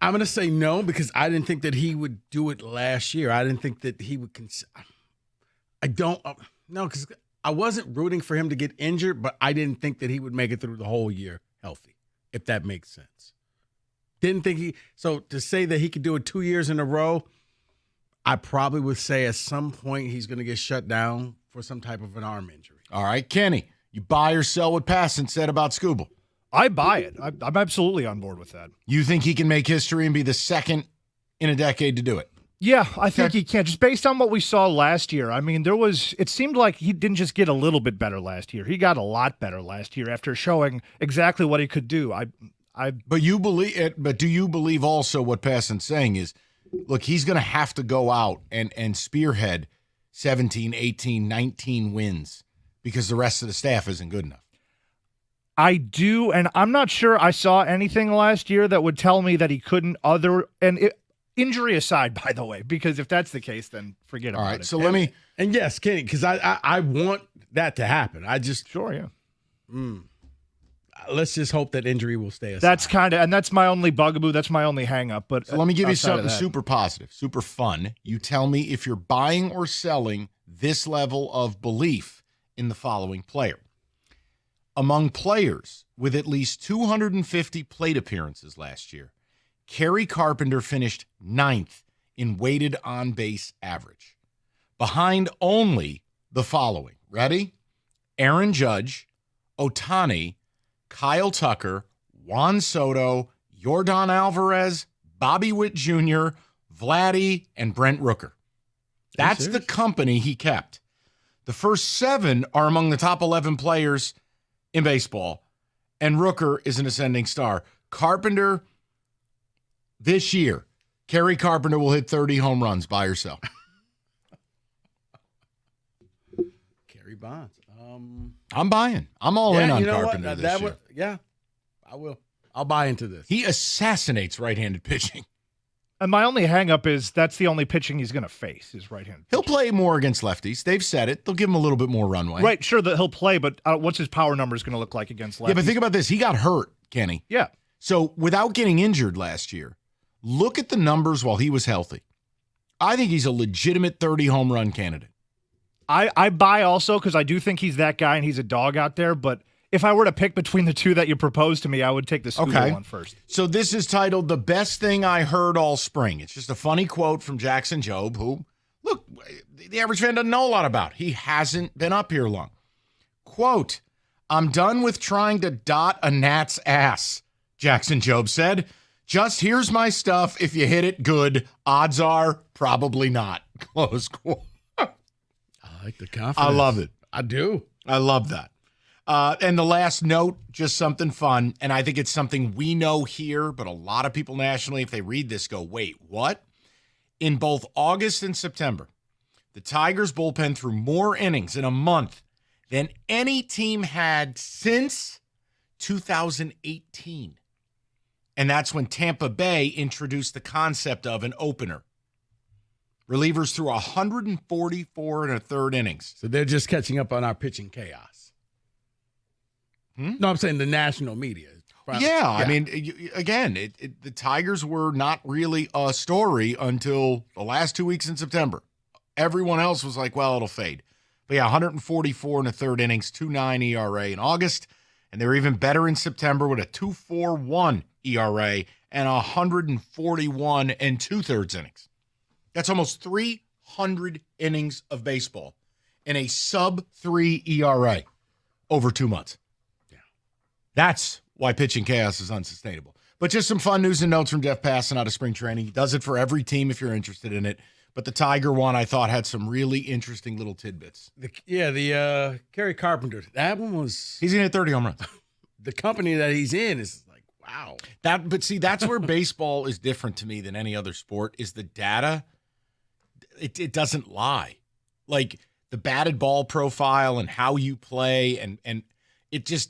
I'm going to say no because I didn't think that he would do it last year. I didn't think that he would. No, because I wasn't rooting for him to get injured, but I didn't think that he would make it through the whole year healthy, if that makes sense. Didn't think so to say that he could do it 2 years in a row, I probably would say at some point he's going to get shut down for some type of an arm injury.
All right, Kenny, you buy or sell what Passan said about Skubal?
I buy it. I'm absolutely on board with that.
You think he can make history and be the second in a decade to do it?
Yeah, I think he can. Just based on what we saw last year. I mean, it seemed like he didn't just get a little bit better last year. He got a lot better last year after showing exactly what he could do.
But you believe it, but do you believe also what Passan's saying is, look, he's going to have to go out and spearhead 17, 18, 19 wins because the rest of the staff isn't good enough.
I do, and I'm not sure I saw anything last year that would tell me that he couldn't injury aside, by the way, because if that's the case, then forget about it.
All right, so let me...
And yes, Kenny, because I want that to happen. I just...
Sure, yeah.
Let's just hope that injury will stay aside.
That's my only bugaboo. That's my only hang-up. But
so let me give you something super positive, super fun. You tell me if you're buying or selling this level of belief in the following player. Among players with at least 250 plate appearances last year, Kerry Carpenter finished 9th in weighted on-base average, behind only the following. Ready? Aaron Judge, Ohtani, Kyle Tucker, Juan Soto, Yordan Alvarez, Bobby Witt Jr., Vladdy, and Brent Rooker. That's the company he kept. The first 7 are among the top 11 players in baseball, and Rooker is an ascending star. Carpenter, this year, Kerry Carpenter will hit 30 home runs, buy or sell.
Kerry Bonds.
I'm buying. I'm all in on Carpenter this year.
Yeah, I will. I'll buy into this.
He assassinates right-handed pitching.
And my only hang-up is that's the only pitching he's going to face is right-handed.
He'll play more against lefties. They've said it. They'll give him a little bit more runway.
Right, sure that he'll play, but what's his power numbers going to look like against lefties?
Yeah, but think about this. He got hurt, Kenny.
Yeah.
So without getting injured last year, look at the numbers while he was healthy. I think he's a legitimate 30 home run candidate.
I buy also because I do think he's that guy and he's a dog out there, but if I were to pick between the two that you proposed to me, I would take the Skubal one first.
So this is titled The Best Thing I Heard All Spring. It's just a funny quote from Jackson Jobe, who, look, the average fan doesn't know a lot about. He hasn't been up here long. Quote, I'm done with trying to dot a gnat's ass, Jackson Jobe said. Just here's my stuff. If you hit it good, odds are probably not. Close quote.
I like the confidence.
I love it.
I do.
I love that. And the last note, just something fun, and I think it's something we know here, but a lot of people nationally, if they read this, go, wait, what? In both August and September, the Tigers bullpen threw more innings in a month than any team had since 2018. And that's when Tampa Bay introduced the concept of an opener. Relievers threw 144 and a third innings.
So they're just catching up on our pitching chaos. No, I'm saying the national media.
Yeah, I mean, again, the Tigers were not really a story until the last 2 weeks in September. Everyone else was like, well, it'll fade. But yeah, 144 and a third innings, 2.9 ERA in August, and they were even better in September with a 2.41 ERA and 141 and two-thirds innings. That's almost 300 innings of baseball and a sub-3 ERA over 2 months. Yeah, that's why pitching chaos is unsustainable. But just some fun news and notes from Jeff Passan out of spring training. He does it for every team if you're interested in it. But the Tiger one, I thought, had some really interesting little tidbits.
The Kerry Carpenter. That one was...
He's going to hit 30 home runs.
The company that he's in is like, wow.
But see, that's where baseball is different to me than any other sport, is the data. It doesn't lie. Like, the batted ball profile and how you play, and it just...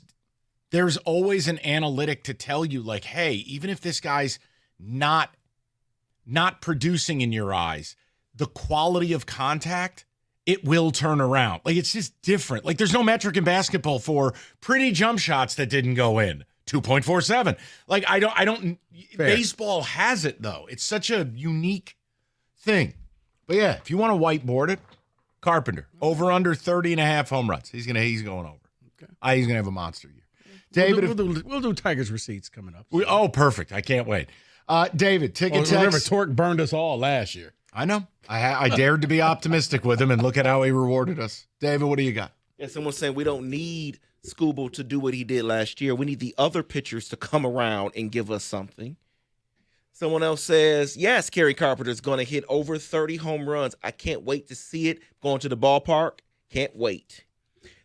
There's always an analytic to tell you, like, hey, even if this guy's not producing in your eyes, the quality of contact, it will turn around. Like, it's just different. Like, there's no metric in basketball for pretty jump shots that didn't go in. 2.47. Like, I don't. Fair. Baseball has it, though. It's such a unique thing. But yeah, if you want to whiteboard it, Carpenter, over under 30 and a half home runs. He's going over. Okay. He's going to have a monster year. David,
we'll do Tigers receipts coming up.
Perfect. I can't wait. David, ticket text.
Remember, Torque burned us all last year.
I know. I dared to be optimistic with him, and look at how he rewarded us. David, what do you got?
Yeah, someone's saying we don't need Skubal to do what he did last year. We need the other pitchers to come around and give us something. Someone else says, yes, Kerry Carpenter's going to hit over 30 home runs. I can't wait to see it. Going to the ballpark. Can't wait.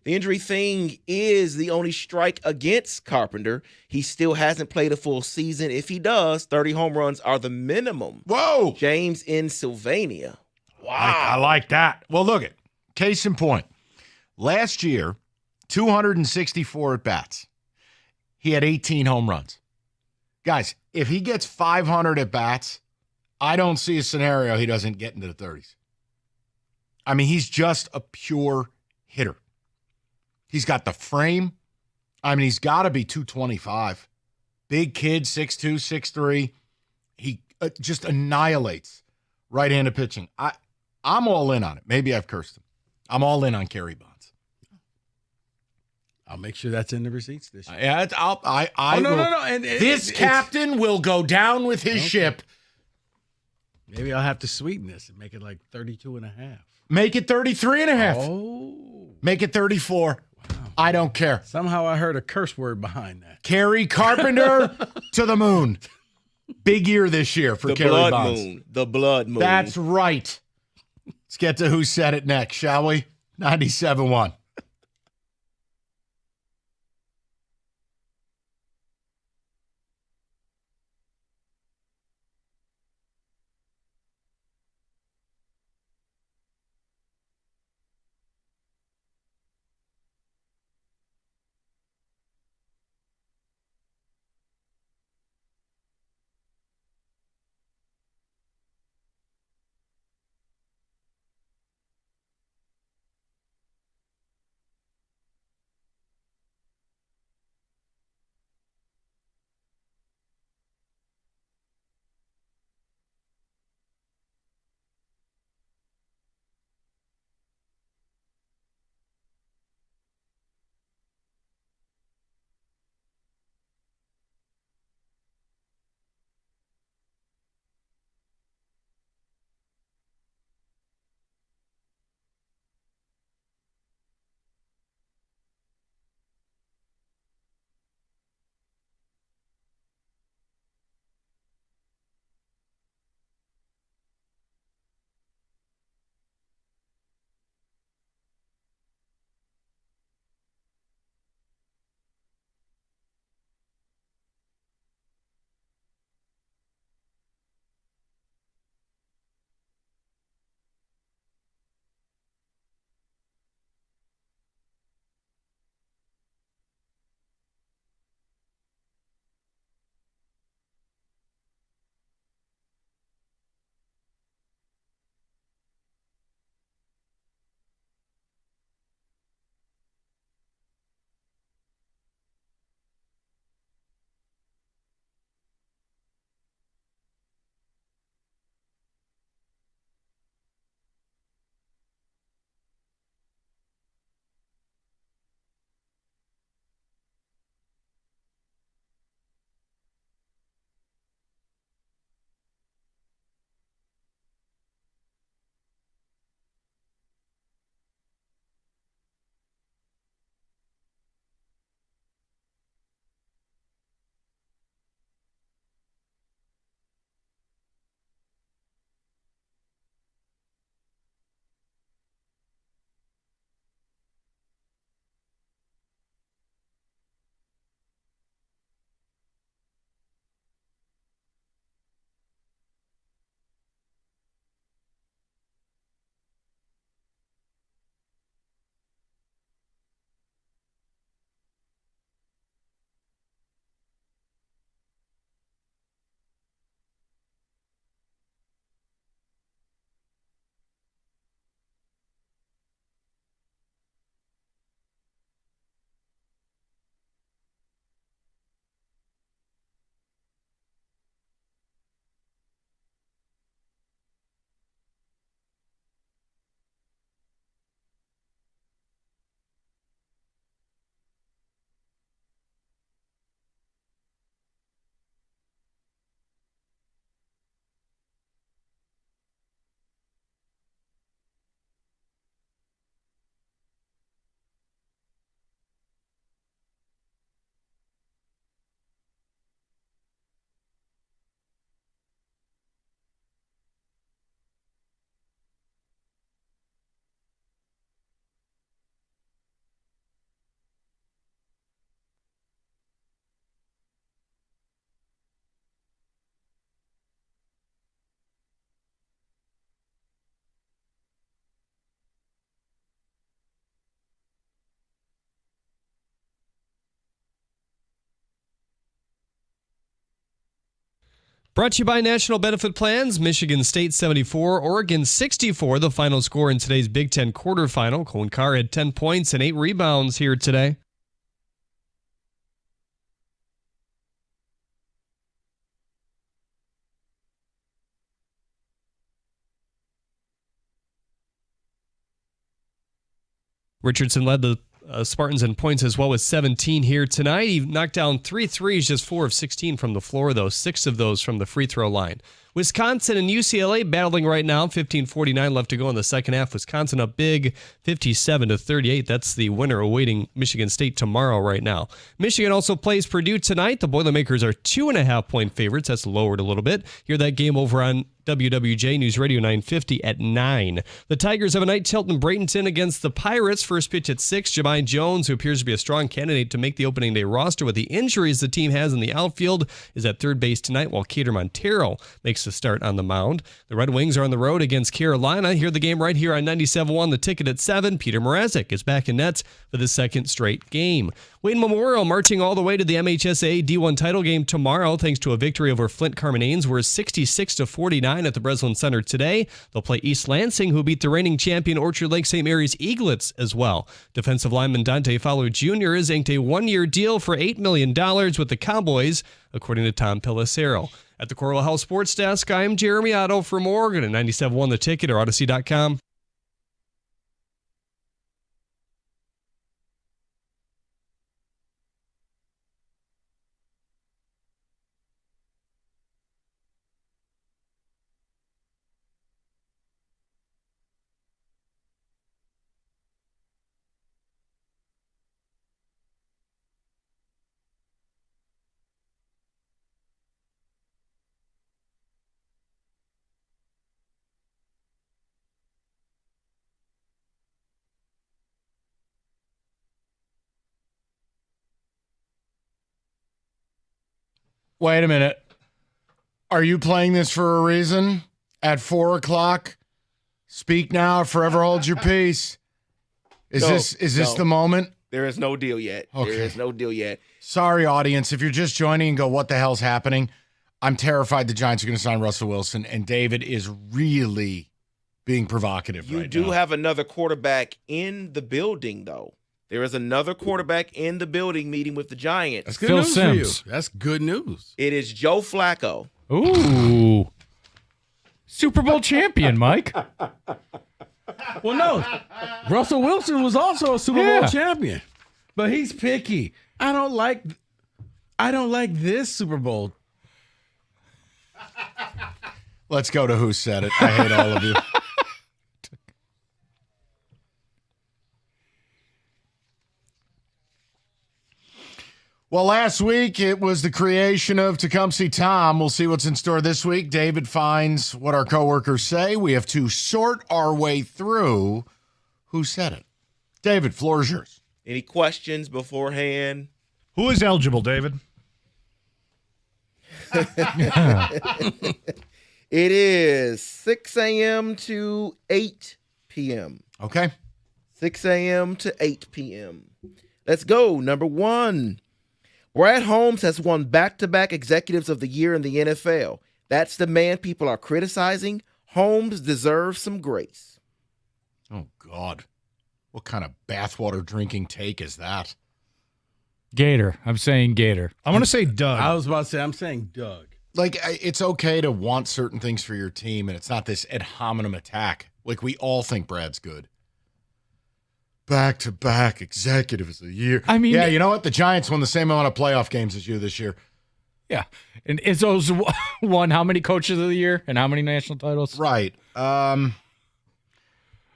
The injury thing is the only strike against Carpenter. He still hasn't played a full season. If he does, 30 home runs are the minimum.
Whoa!
James in Sylvania.
Wow. I like that. Well, look at case in point. Last year, 264 at-bats. He had 18 home runs. Guys, if he gets 500 at-bats, I don't see a scenario he doesn't get into the 30s. I mean, he's just a pure hitter. He's got the frame. I mean, he's got to be 225. Big kid, 6'2", 6'3". He just annihilates right-handed pitching. I'm all in on it. Maybe I've cursed him. I'm all in on Kerry Bonds.
I'll make sure that's in the receipts this year.
Yeah, no. And this captain will go down with his ship.
Maybe I'll have to sweeten this and make it like 32 and a half.
Make it 33 and a half.
Oh.
Make it 34. Wow. I don't care.
Somehow I heard a curse word behind that.
Kerry Carpenter to the moon. Big year this year for Kerry Bonds.
The blood moon.
That's right. Let's get to who said it next, shall we? 97.1.
Brought to you by National Benefit Plans. Michigan State 74, Oregon 64, the final score in today's Big Ten quarterfinal. Cone Carr had 10 points and 8 rebounds here today. Richardson led the Spartans in points as well with 17 here tonight. He knocked down 3 threes, just 4 of 16 from the floor, though, 6 of those from the free throw line. Wisconsin and UCLA battling right now. 15:49 left to go in the second half. Wisconsin up big, 57-38. That's the winner awaiting Michigan State tomorrow right now. Michigan also plays Purdue tonight. The Boilermakers are 2.5-point favorites. That's lowered a little bit. Hear that game over on WWJ News Radio 950 at 9. The Tigers have a night tilt in Bradenton against the Pirates. First pitch at 6. Jahmai Jones, who appears to be a strong candidate to make the opening day roster with the injuries the team has in the outfield, is at third base tonight, while Cater Montero makes the start on the mound. The Red Wings are on the road against Carolina. Hear the game right here on 97.1. The Ticket at 7. Peter Mrazek is back in nets for the second straight game. Wayne Memorial marching all the way to the MHSA D1 title game tomorrow thanks to a victory over Flint Carmananes, where 66-49 at the Breslin Center today. They'll play East Lansing, who beat the reigning champion Orchard Lake St. Mary's Eaglets as well. Defensive lineman Dante Fowler Jr. has inked a one-year deal for $8 million with the Cowboys, according to Tom Pelissero. At the Coral House Sports Desk, I'm Jeremy Otto for Morgan at 97.1 The Ticket or Odyssey.com.
Wait a minute. Are you playing this for a reason? At 4 o'clock? Speak now or forever hold your peace. Is this the moment?
There is no deal yet.
Okay.
There is no deal yet.
Sorry, audience. If you're just joining and go, what the hell's happening? I'm terrified the Giants are going to sign Russell Wilson, and David is really being provocative right now.
You do have another quarterback in the building, though. There is another quarterback in the building meeting with the Giants.
That's good news for you. That's good news.
It is Joe Flacco.
Ooh. Super Bowl champion, Mike.
Well, no. Russell Wilson was also a Super Bowl champion. But he's picky. I don't like this Super Bowl.
Let's go to Who Said It. I hate all of you. Well, last week it was the creation of Tecumseh Tom. We'll see what's in store this week. David finds what our coworkers say. We have to sort our way through Who Said It. David, floor is yours.
Any questions beforehand?
Who is eligible, David?
It is 6 a.m. to 8 p.m.
Okay.
6 a.m. to 8 p.m. Let's go. Number 1. Brad Holmes has won back-to-back Executives of the Year in the NFL. That's the man people are criticizing. Holmes deserves some grace.
Oh, God. What kind of bathwater drinking take is that?
Gator. I'm saying Gator.
I want to say Doug.
I was about to say, I'm saying Doug.
Like, it's okay to want certain things for your team, and it's not this ad hominem attack. Like, we all think Brad's good. Back-to-back Executives of the Year.
I mean,
yeah, you know what? The Giants won the same amount of playoff games as you this year.
Yeah. And Izzo's won how many Coaches of the Year and how many national titles?
Right. Can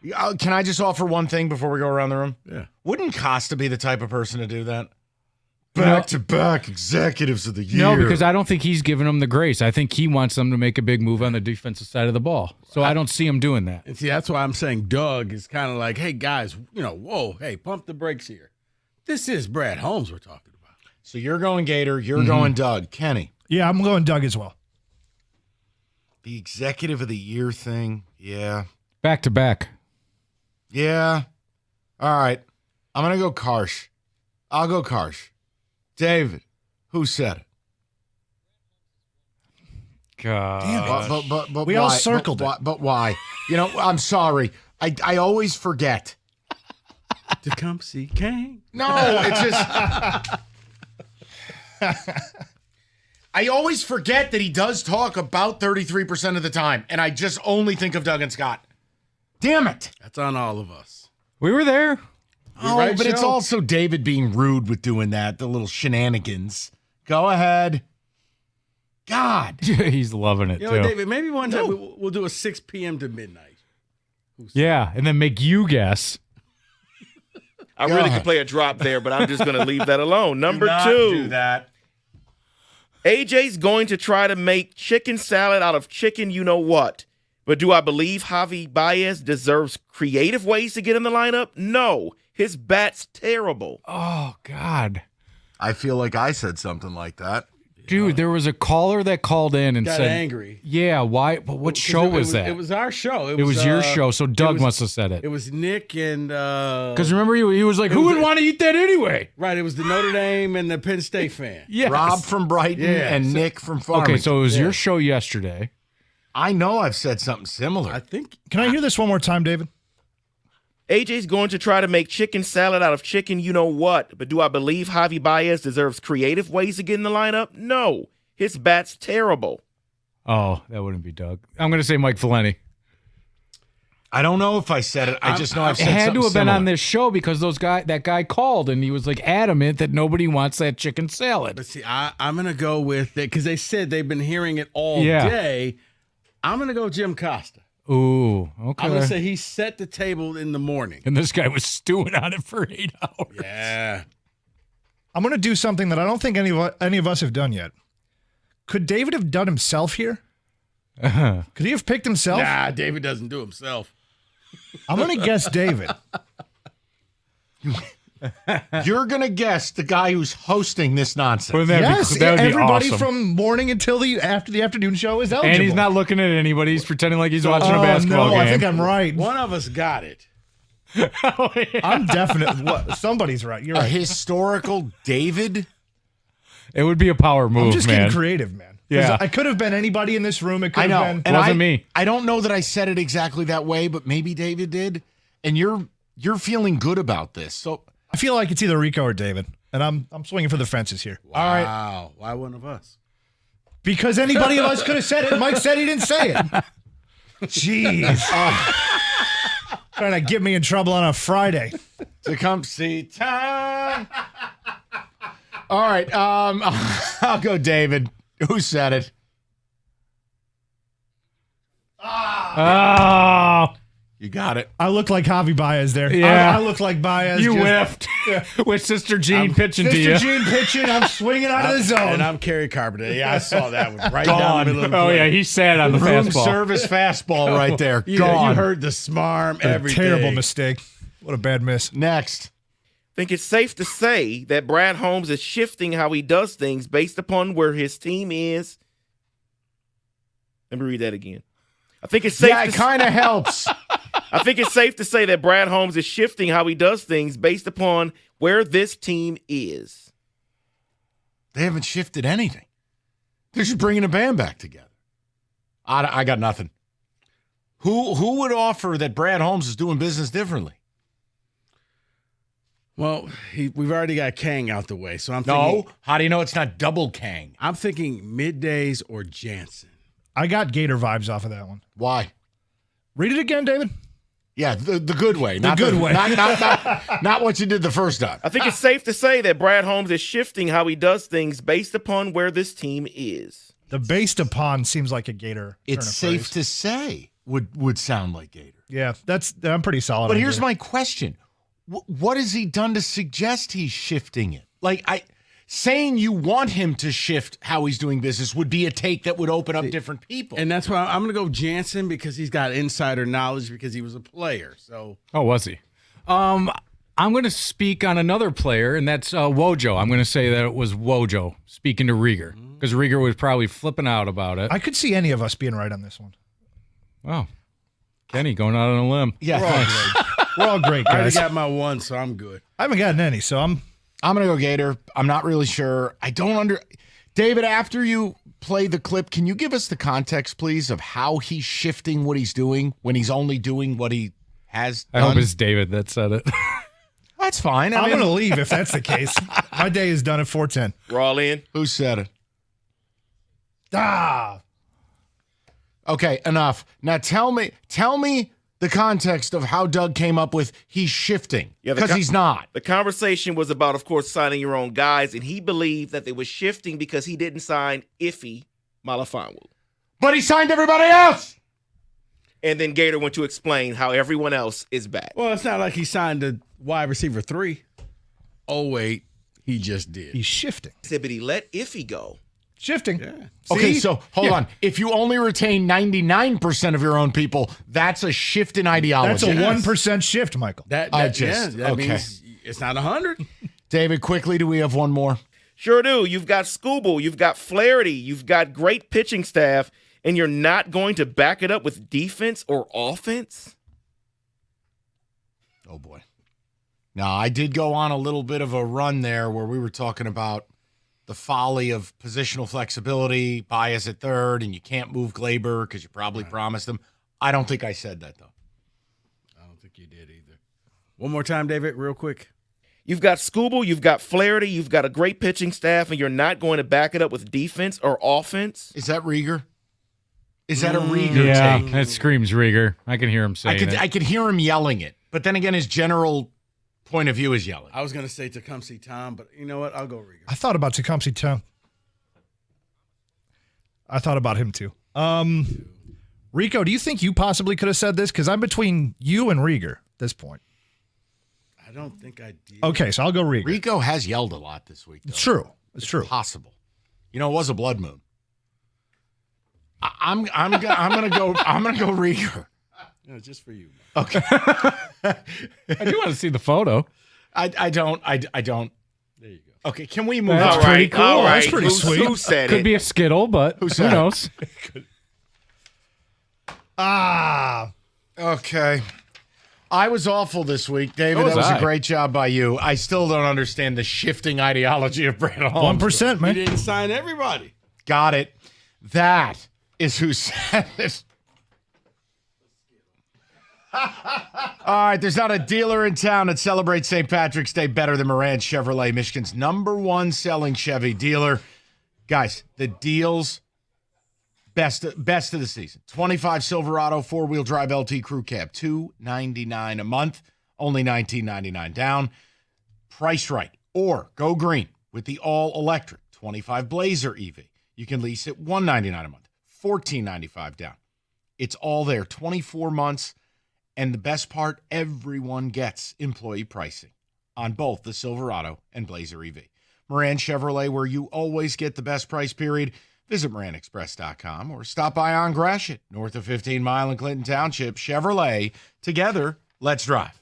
I just offer one thing before we go around the room?
Yeah.
Wouldn't Costa be the type of person to do that? Back-to-back Executives of the Year.
No, because I don't think he's giving them the grace. I think he wants them to make a big move on the defensive side of the ball. So I don't see him doing that.
And see, that's why I'm saying Doug is kind of like, hey, guys, whoa, hey, pump the brakes here. This is Brad Holmes we're talking about.
So you're going Gator, you're going Doug. Kenny.
Yeah, I'm going Doug as well.
The Executive of the Year thing, yeah.
Back to back.
Yeah. All right. I'm going to go Karsh. I'll go Karsh. David, who said it?
God.
Damn it.
But
We
why?
all circled
but why? You know, I'm sorry. I always forget.
Tecumseh King.
No, it's just. I always forget that he does talk about 33% of the time, and I just only think of Doug and Scott. Damn it.
That's on all of us.
We were there.
Oh,
right,
but it's
Joe?
also David being rude with doing that, the little shenanigans. Go ahead. God.
He's loving it,
You know,
too.
David, maybe one time we'll do a 6 p.m. to midnight.
Yeah, and then make you guess.
I really could play a drop there, but I'm just going to leave that alone. Number
Do not
2.
do that.
AJ's going to try to make chicken salad out of chicken you know what. But do I believe Javi Baez deserves creative ways to get in the lineup? No. His bat's terrible.
Oh, God.
I feel like I said something like that.
Dude, there was a caller that called in and
Got
said,
angry.
Yeah, why? But what show was that?
It was our show.
It was your show, so Doug must have said it.
It was Nick and...
Because remember, he was like, who would want to eat that anyway?
Right, it was the Notre Dame and the Penn State fan.
Yes.
Rob from Brighton and Nick from Farmington.
Okay, so it was your show yesterday.
I know I've said something similar.
I think.
Can I hear this one more time, David?
AJ's going to try to make chicken salad out of chicken you know what. But do I believe Javi Baez deserves creative ways to get in the lineup? No. His bat's terrible.
Oh, that wouldn't be Doug. I'm going to say Mike Valenti.
I don't know if I said it. I just know I've said
it had to have been
similar.
on this show because that guy called and he was like adamant that nobody wants that chicken salad.
But see, I'm going to go with it because they said they've been hearing it all
Yeah.
day. I'm going to go Jim Costa.
Ooh, okay.
I'm going to say he set the table in the morning.
And this guy was stewing on it for 8 hours.
Yeah.
I'm going to do something that I don't think any of us have done yet. Could David have done himself here? Could he have picked himself?
Nah, David doesn't do himself.
I'm going to guess David.
You're going to guess the guy who's hosting this nonsense.
Yes,
that would be
everybody
awesome.
from morning until after the afternoon show is eligible.
And he's not looking at anybody. He's pretending like he's watching a basketball
no,
game.
I think I'm right.
One of us got it.
I'm definite. Somebody's right. You're
A
right.
historical David?
It would be a power move,
I'm just
man.
getting creative, man. 'Cause
Yeah.
I could have been anybody in this room. It could
I know.
have been.
And
Wasn't me.
I don't know that I said it exactly that way, but maybe David did. And you're feeling good about this. So
I feel like it's either Rico or David, and I'm swinging for the fences here.
all right.
Wow. Why one of us?
Because anybody of us could have said it. Mike said he didn't say it. Jeez. Trying to get me in trouble on a Friday.
Tecumseh time. All right. I'll go David. Who said it?
Oh,
You got it.
I look like Javi Baez there.
Yeah.
I look like Baez.
you
just-
whiffed with Sister Jean pitching to you.
Mr. Gene pitching. I'm swinging out of the zone.
And I'm Kerry Carpenter. Yeah, I saw that one. Right
Gone.
down the middle of the
Oh,
plate.
yeah, he sat on the
Room
fastball.
service fastball right there.
You
Gone.
heard the smarm every
Terrible
day.
mistake. What a bad miss.
Next.
Think it's safe to say that Brad Holmes is shifting how he does things based upon where his team is. Let me read that again. I think it's safe
Yeah, it kind of helps.
I think it's safe to say that Brad Holmes is shifting how he does things based upon where this team is.
They haven't shifted anything. They're just bringing a band back together. I got nothing. Who would offer that Brad Holmes is doing business differently?
Well, we've already got Kang out the way, so I'm thinking.
No. How do you know it's not double Kang?
I'm thinking middays or Jansen.
I got Gator vibes off of that one.
Why?
Read it again, David.
Yeah, the good way.
The good way.
Not what you did the first time.
I think it's safe to say that Brad Holmes is shifting how he does things based upon where this team is.
The based upon seems like a Gator.
It's
turn of
safe
phrase.
to say would sound like Gator.
Yeah, I'm pretty solid.
But
on
here's
Gator.
my question. What has he done to suggest he's shifting it? Saying you want him to shift how he's doing business would be a take that would open up different people.
And that's why I'm going to go Jansen because he's got insider knowledge because he was a player. So
Oh, was he? I'm going to speak on another player, and that's Wojo. I'm going to say that it was Wojo speaking to Rieger because Rieger was probably flipping out about it.
I could see any of us being right on this one.
Wow. Kenny going out on a limb.
Yeah,
We're all great,
I already
guys.
got my one, so I'm good.
I haven't gotten any, so I'm
I'm going to go Gator. I'm not really sure. I don't David, after you play the clip, can you give us the context, please, of how he's shifting what he's doing when he's only doing what he has
I
done?
hope it's David that said it.
That's fine.
I'm going to leave if that's the case. My day is done at 4:10.
We're all in.
Who said it?
Ah.
Okay, enough. Now tell me the context of how Doug came up with he's shifting, because he's not.
The conversation was about, of course, signing your own guys, and he believed that they were shifting because he didn't sign Iffy Malifonwu.
But he signed everybody else!
And then Gator went to explain how everyone else is back.
Well, it's not like he signed a wide receiver 3. Oh, wait. He just did.
He's shifting.
He said, but he let Iffy go.
Shifting.
Yeah.
Okay,
See?
so hold on. If you only retain 99% of your own people, that's a shift in ideology.
That's a 1% shift, Michael.
That means it's not 100.
David, quickly, do we have one more?
Sure do. You've got Scooble. You've got Flaherty. You've got great pitching staff, and you're not going to back it up with defense or offense?
Oh, boy. Now, I did go on a little bit of a run there where we were talking about the folly of positional flexibility, bias at third, and you can't move Glaber because you probably promised him. I don't think I said that, though.
I don't think you did either. One more time, David, real quick.
You've got Scooble, you've got Flaherty, you've got a great pitching staff, and you're not going to back it up with defense or offense?
Is that Rieger? Is that a Rieger
Yeah,
take?
that screams Rieger. I can hear him saying it.
I could hear him yelling it, but then again, his general point of view is yelling.
I was going to say Tecumseh Tom, but you know what? I'll go Rieger.
I thought about Tecumseh Tom. I thought about him too. Rico, do you think you possibly could have said this? Because I'm between you and Rieger at this point.
I don't think I did.
Okay, so I'll go Rieger.
Rico has yelled a lot this week, though.
It's true. It's true.
Possible. You know, it was a blood moon. I'm gonna go Rieger.
No, just for you.
Okay.
I do want to see the photo.
I don't.
There you go.
Okay, can we move
That's
on?
pretty cool.
All right.
That's pretty sweet.
Who said
Could
it?
be a Skittle, but who
said it?
knows?
Okay. I was awful this week, David.
So was
That was
I.
a great job by you. I still don't understand the shifting ideology of Brandon Holmes.
1%,
You
man.
didn't sign everybody.
Got it. That is who said it. All right, there's not a dealer in town that celebrates St. Patrick's Day better than Moran Chevrolet, Michigan's #1 selling Chevy dealer. Guys, the deals best of the season. 25 Silverado 4-wheel drive LT Crew Cab, $299 a month, only $19.99 down. Price right or go green with the all-electric 25 Blazer EV. You can lease it $199 a month, $14.95 down. It's all there, 24 months. And the best part, everyone gets employee pricing on both the Silverado and Blazer EV. Moran Chevrolet, where you always get the best price period. Visit MoranExpress.com or stop by on Gratiot, north of 15 Mile in Clinton Township. Chevrolet, together, let's drive.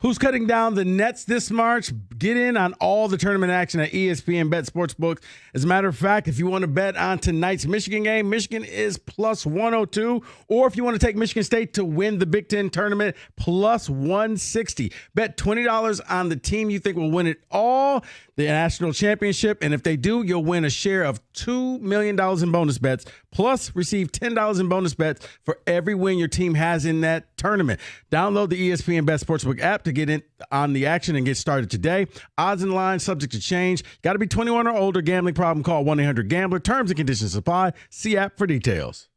Who's cutting down the nets this March? Get in on all the tournament action at ESPN Bet Sportsbook. As a matter of fact, if you want to bet on tonight's Michigan game, Michigan is plus 102. Or if you want to take Michigan State to win the Big Ten tournament, plus 160. Bet $20 on the team you think will win it all, the national championship. And if they do, you'll win a share of $2 million in bonus bets. Plus, receive $10 in bonus bets for every win your team has in that tournament. Download the ESPN Bet Sportsbook app to get in on the action and get started today. Odds and lines subject to change. Got to be 21 or older. Gambling problem? Call 1-800-GAMBLER. Terms and conditions apply. See app for details.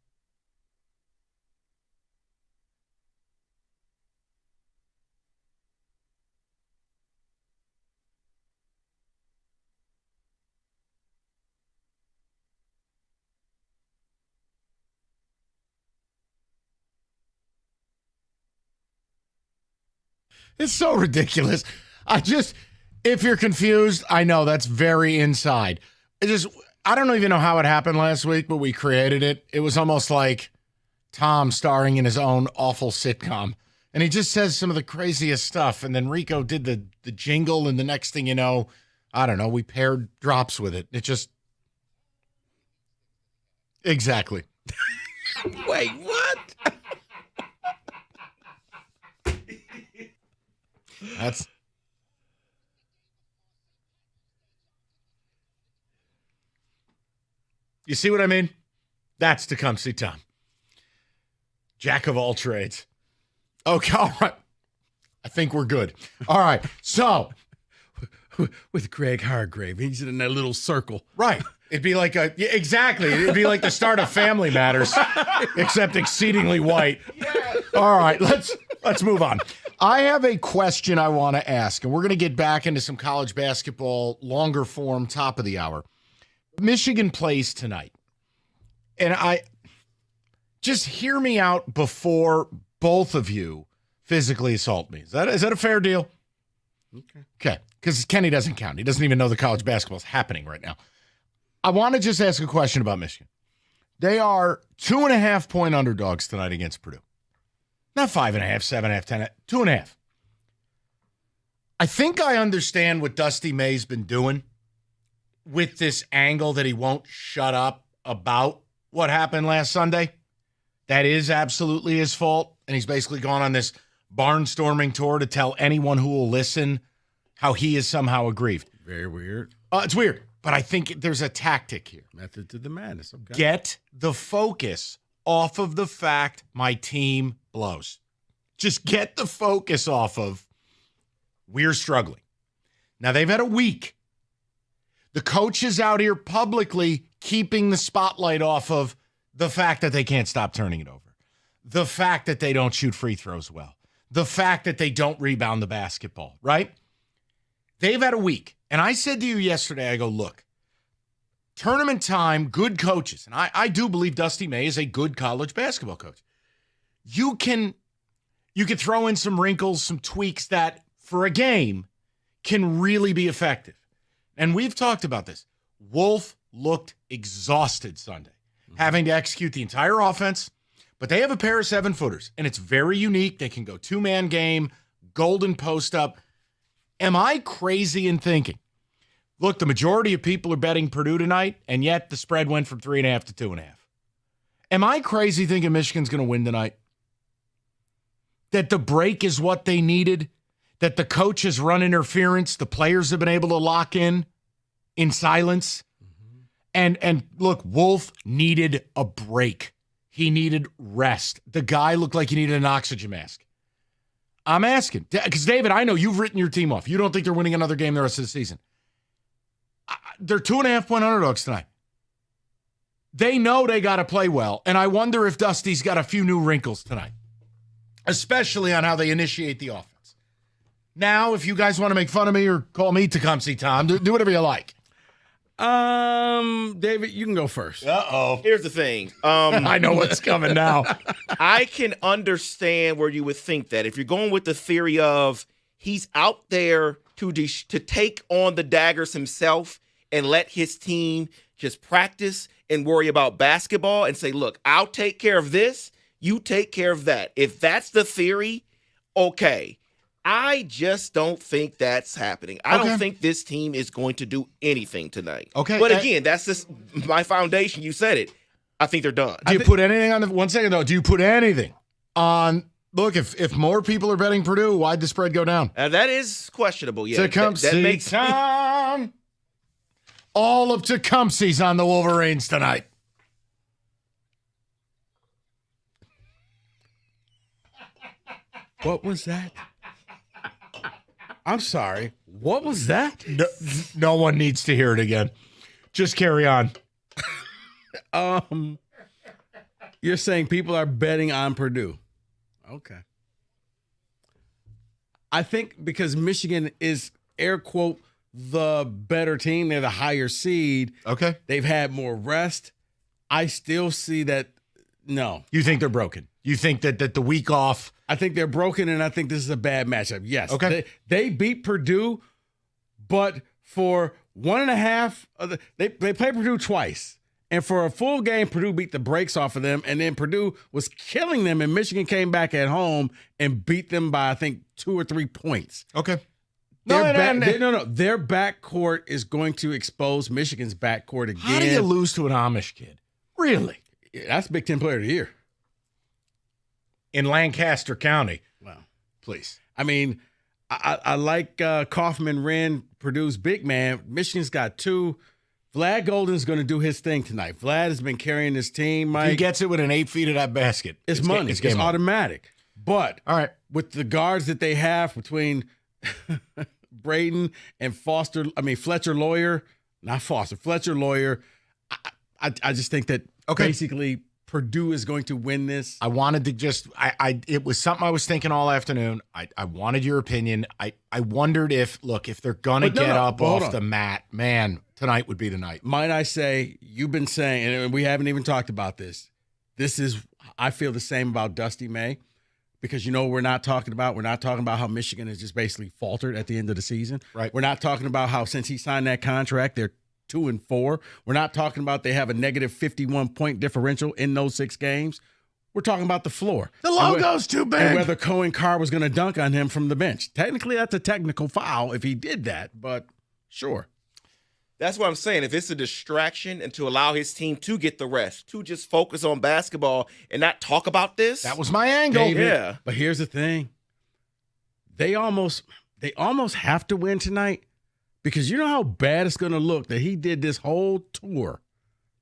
It's so ridiculous. If you're confused, I know that's very inside. I don't even know how it happened last week, but we created it. It was almost like Tom starring in his own awful sitcom. And he just says some of the craziest stuff. And then Rico did the jingle, and the next thing you know, I don't know, we paired drops with it. It just... Exactly.
Wait, what?
That's... You see what I mean? That's Tecumseh Tom. Jack of all trades. Okay, all right. I think we're good. All right, so...
With Greg Hargrave. He's in that little circle.
Right. It'd be like exactly. It'd be like the start of Family Matters, except exceedingly white. Yes. All right, let's move on. I have a question I want to ask, and we're going to get back into some college basketball, longer form, top of the hour. Michigan plays tonight, and I just hear me out before both of you physically assault me. Is that a fair deal? Okay, because Kenny doesn't count. He doesn't even know the college basketball is happening right now. I want to just ask a question about Michigan. They are 2.5-point underdogs tonight against Purdue. Not 5.5, 7.5, 10, 2.5. I think I understand what Dusty May's been doing with this angle that he won't shut up about what happened last Sunday. That is absolutely his fault. And he's basically gone on this barnstorming tour to tell anyone who will listen how he is somehow aggrieved.
Very weird.
It's weird, but I think there's a tactic here.
Method to the madness. Okay.
Get the focus off of the fact my team blows. Just get the focus off of we're struggling. Now, they've had a week. The coach is out here publicly keeping the spotlight off of the fact that they can't stop turning it over, the fact that they don't shoot free throws well, the fact that they don't rebound the basketball, right? They've had a week. And I said to you yesterday, I go, look, tournament time, good coaches, and I do believe Dusty May is a good college basketball coach. You can throw in some wrinkles, some tweaks that for a game can really be effective. And we've talked about this. Wolf looked exhausted Sunday, having to execute the entire offense, but they have a pair of 7-footers, and it's very unique. They can go two-man game, golden post-up. Am I crazy in thinking, look, the majority of people are betting Purdue tonight, and yet the spread went from 3.5 to 2.5. Am I crazy thinking Michigan's going to win tonight? That the break is what they needed? That the coach has run interference, the players have been able to lock in silence? And look, Wolf needed a break. He needed rest. The guy looked like he needed an oxygen mask. I'm asking, because David, I know you've written your team off. You don't think they're winning another game the rest of the season. They're 2.5-point underdogs tonight. They know they got to play well, and I wonder if Dusty's got a few new wrinkles tonight, especially on how they initiate the offense. Now, if you guys want to make fun of me or call me Tecumseh Tom, do whatever you like.
David, you can go first.
Uh-oh.
Here's the thing.
I know what's coming now.
I can understand where you would think that. If you're going with the theory of he's out there to take on the daggers himself and let his team just practice and worry about basketball and say, look, I'll take care of this, you take care of that. If that's the theory, okay. I just don't think that's happening. I
Okay.
don't think this team is going to do anything tonight.
Okay,
But again, that's just my foundation. You said it. I think they're done.
Do you put anything on the 1 second though? Do you put anything on? Look, if more people are betting Purdue, why'd the spread go down?
That is questionable. Yeah,
Tecumseh
makes
time. All of Tecumseh's on the Wolverines tonight.
What was that? I'm sorry. What was that?
No one needs to hear it again. Just carry on.
You're saying people are betting on Purdue. Okay. I think because Michigan is, air quote, the better team, they're the higher seed.
Okay.
They've had more rest. I still see that, no.
You think they're broken? You think that the week off?
I think they're broken, and I think this is a bad matchup. Yes.
Okay.
They beat Purdue, but for 1.5, they played Purdue twice. And for a full game, Purdue beat the brakes off of them, and then Purdue was killing them, and Michigan came back at home and beat them by, I think, 2 or 3 points.
Okay.
Their backcourt is going to expose Michigan's backcourt again.
How do you lose to an Amish kid? Really?
Yeah, that's Big Ten Player of the Year.
In Lancaster County.
Wow.
Please.
I mean, I like Kaufman Wren, Purdue's big man. Michigan's got 2. Vlad Golden's going to do his thing tonight. Vlad has been carrying this team, Mike.
He gets it within 8 feet of that basket.
It's money. It's automatic. But
all right,
with the guards that they have between Braden and Fletcher Lawyer, I just think that basically Purdue is going to win this.
I wanted to just it was something I was thinking all afternoon. I wanted your opinion. I wondered if they're gonna get up off the mat, man, tonight would be the night.
Might I say, you've been saying, and we haven't even talked about this. I feel the same about Dusty May, because we're not talking about how Michigan has just basically faltered at the end of the season.
Right.
We're not talking about how since he signed that contract, they're 2-4. We're not talking about they have a negative 51-point differential in those 6 games. We're talking about the floor.
The logo's too big.
And whether Cohen Carr was going to dunk on him from the bench. Technically, that's a technical foul if he did that, but sure.
That's what I'm saying. If it's a distraction and to allow his team to get the rest, to just focus on basketball and not talk about this.
That was my angle.
David,
yeah.
But here's the thing. They almost have to win tonight, because you know how bad it's going to look that he did this whole tour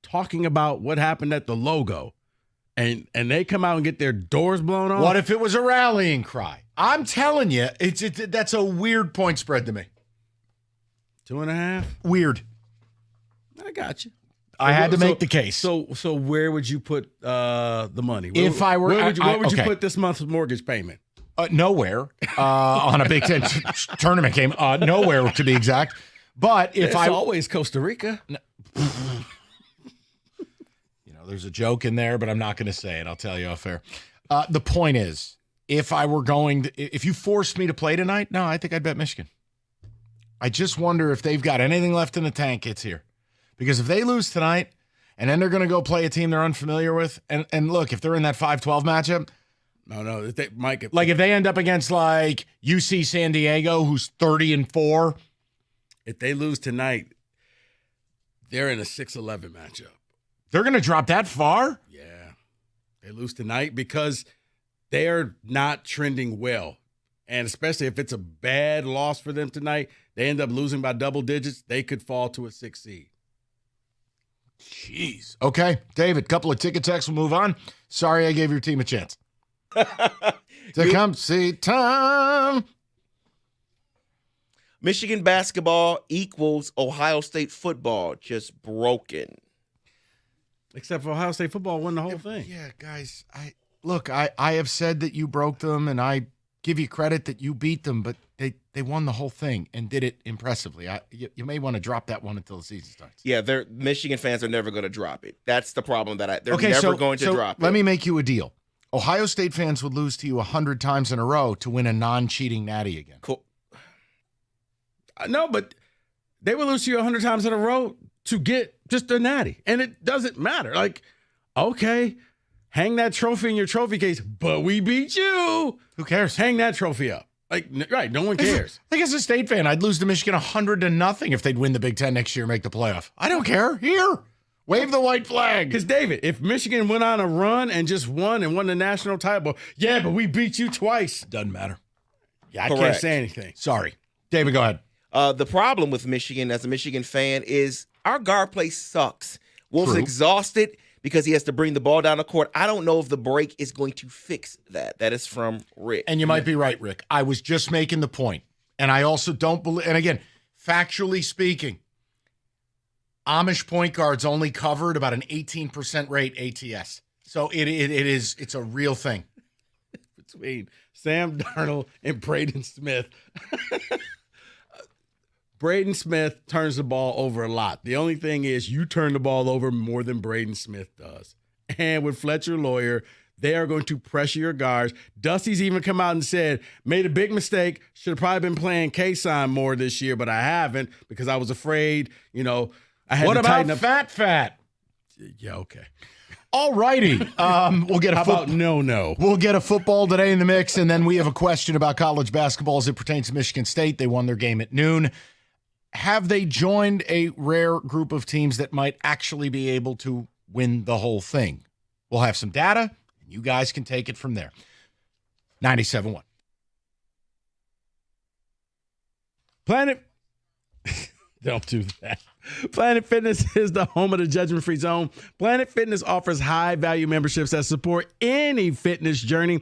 talking about what happened at the logo, and they come out and get their doors blown off.
What if it was a rallying cry? I'm telling you, that's a weird point spread to me.
2.5?
Weird.
I got you.
I had to make the case.
So where would you put the money?
If I were,
where would you put this month's mortgage payment?
Nowhere on a Big Ten tournament game. Nowhere, to be exact. But if
it's always Costa Rica.
There's a joke in there, but I'm not going to say it. I'll tell you off air. The point is, if you forced me to play tonight, no, I think I'd bet Michigan. I just wonder if they've got anything left in the tank. It's here. Because if they lose tonight, and then they're going to go play a team they're unfamiliar with, and look, if they're in that 5-12 matchup,
no, they might get
if they end up against like UC San Diego, who's 30-4,
if they lose tonight, they're in a 6-11 matchup.
They're going to drop that far?
Yeah, they lose tonight because they're not trending well, and especially if it's a bad loss for them tonight, they end up losing by double digits. They could fall to a 6 seed.
Jeez. Okay, David, couple of ticket texts. We'll move on. Sorry I gave your team a chance. Tecumseh time.
Michigan basketball equals Ohio State football. Just broken.
Except for Ohio State football won the whole thing.
Yeah, guys. I have said that you broke them, and I give you credit that you beat them, but they won the whole thing and did it impressively. You may want to drop that one until the season starts.
Yeah, Michigan fans are never going to drop it. That's the problem they're never going to drop it.
Let me make you a deal. Ohio State fans would lose to you 100 times in a row to win a non-cheating natty again.
Cool.
No, but they would lose to you 100 times in a row to get just a natty. And it doesn't matter. Like, okay, hang that trophy in your trophy case, but we beat you.
Who cares?
Hang that trophy up. Like, right, no one cares.
I think as a State fan, I'd lose to Michigan 100-0 if they'd win the Big Ten next year and make the playoff. I don't care. Here, wave the white flag.
Because, David, if Michigan went on a run and just won the national title, yeah, but we beat you twice.
Doesn't matter.
Yeah, I can't say anything.
Sorry. David, go ahead.
The problem with Michigan as a Michigan fan is our guard play sucks. Wolf's
True.
exhausted because he has to bring the ball down the court. I don't know if the break is going to fix that. That is from Rick.
And you might be right, Rick. I was just making the point. And I also don't believe, and again, factually speaking, Amish point guards only covered about an 18% rate ATS. So it's a real thing.
Between Sam Darnold and Braden Smith. Braden Smith turns the ball over a lot. The only thing is you turn the ball over more than Braden Smith does. And with Fletcher Lawyer, they are going to pressure your guards. Dusty's even come out and said, made a big mistake. Should have probably been playing K-Sign more this year, but I haven't because I was afraid, I had
what
to
about
tighten up.
Fat?
Yeah, okay.
All righty. We'll get a
How about no?
We'll get a football today in the mix, and then we have a question about college basketball as it pertains to Michigan State. They won their game at noon. Have they joined a rare group of teams that might actually be able to win the whole thing? We'll have some data, and you guys can take it from there. 97.1.
Planet. Don't do that. Planet Fitness is the home of the judgment-free zone. Planet Fitness offers high-value memberships that support any fitness journey.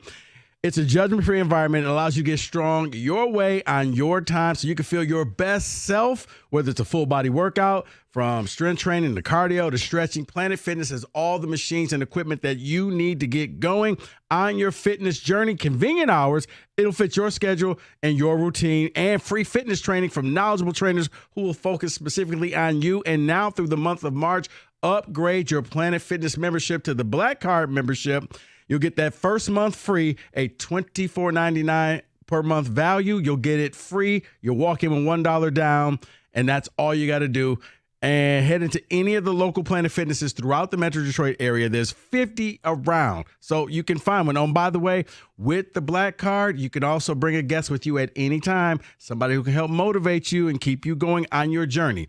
It's a judgment-free environment. It allows you to get strong your way on your time so you can feel your best self, whether it's a full-body workout, from strength training to cardio to stretching. Planet Fitness has all the machines and equipment that you need to get going on your fitness journey. Convenient hours. It'll fit your schedule and your routine, and free fitness training from knowledgeable trainers who will focus specifically on you. And now through the month of March, upgrade your Planet Fitness membership to the Black Card membership. You'll get that first month free, a $24.99 per month value. You'll get it free. You'll walk in with $1 down, and that's all you got to do. And head into any of the local Planet Fitnesses throughout the Metro Detroit area. There's 50 around, so you can find one. Oh, and by the way, with the Black Card, you can also bring a guest with you at any time, somebody who can help motivate you and keep you going on your journey.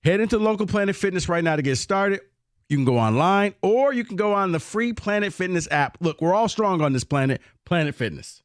Head into local Planet Fitness right now to get started. You can go online, or you can go on the free Planet Fitness app. Look, we're all strong on this planet, Planet Fitness.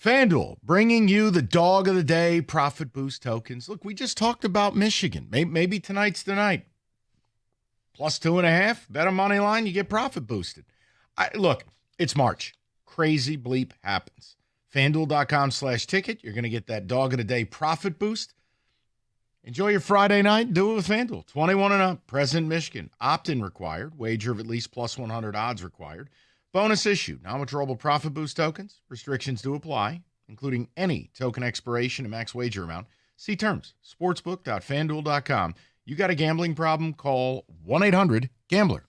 FanDuel, bringing you the dog of the day profit boost tokens. Look, we just talked about Michigan. Maybe tonight's the night. Plus 2.5, bet a money line, you get profit boosted. Look, it's March. Crazy bleep happens. FanDuel.com/ticket. You're going to get that dog of the day profit boost. Enjoy your Friday night. Do it with FanDuel. 21 and up. Present Michigan. Opt-in required. Wager of at least plus 100 odds required. Bonus issue. Non-withdrawable profit boost tokens. Restrictions do apply, including any token expiration and max wager amount. See terms. Sportsbook.fanduel.com. You got a gambling problem? Call 1-800-GAMBLER.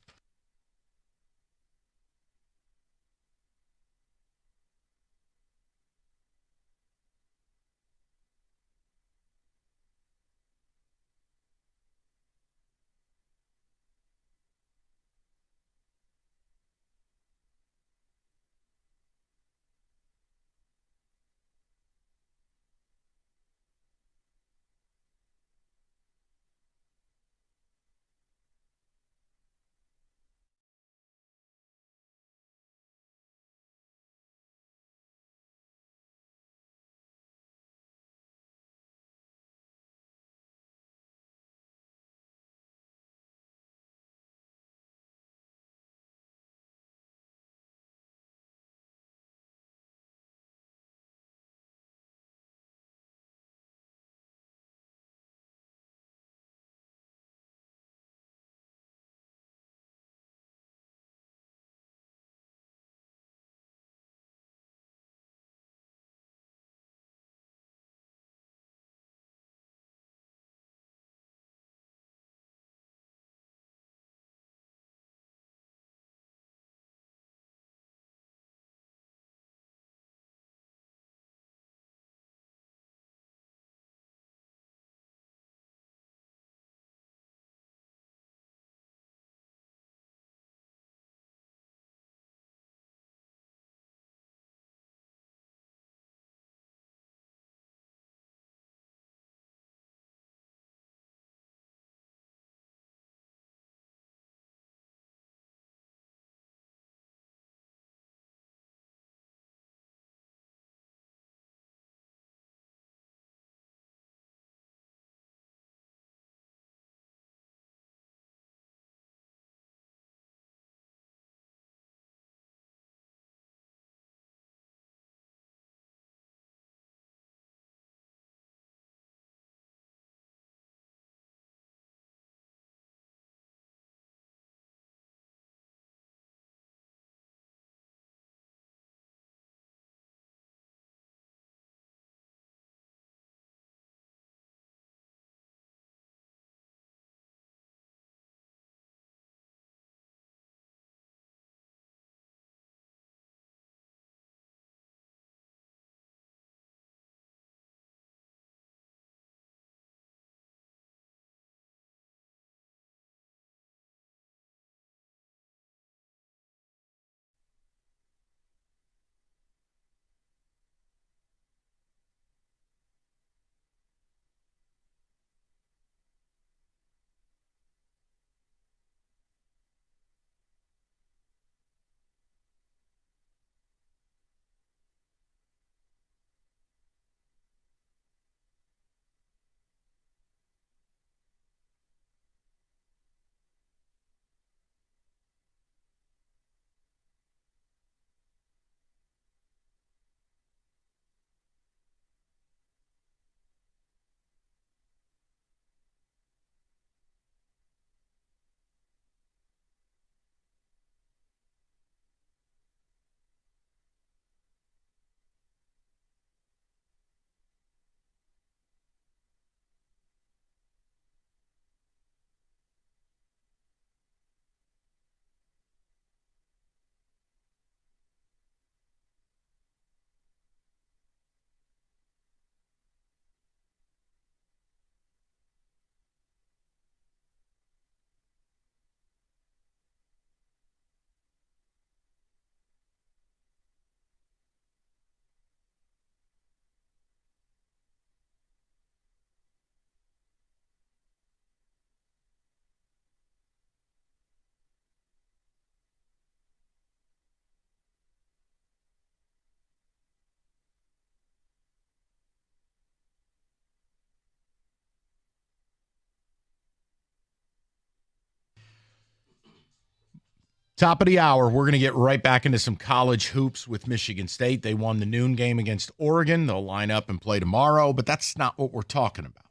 Top of the hour, we're going to get right back into some college hoops with Michigan State. They won the noon game against Oregon. They'll line up and play tomorrow, but that's not what we're talking about.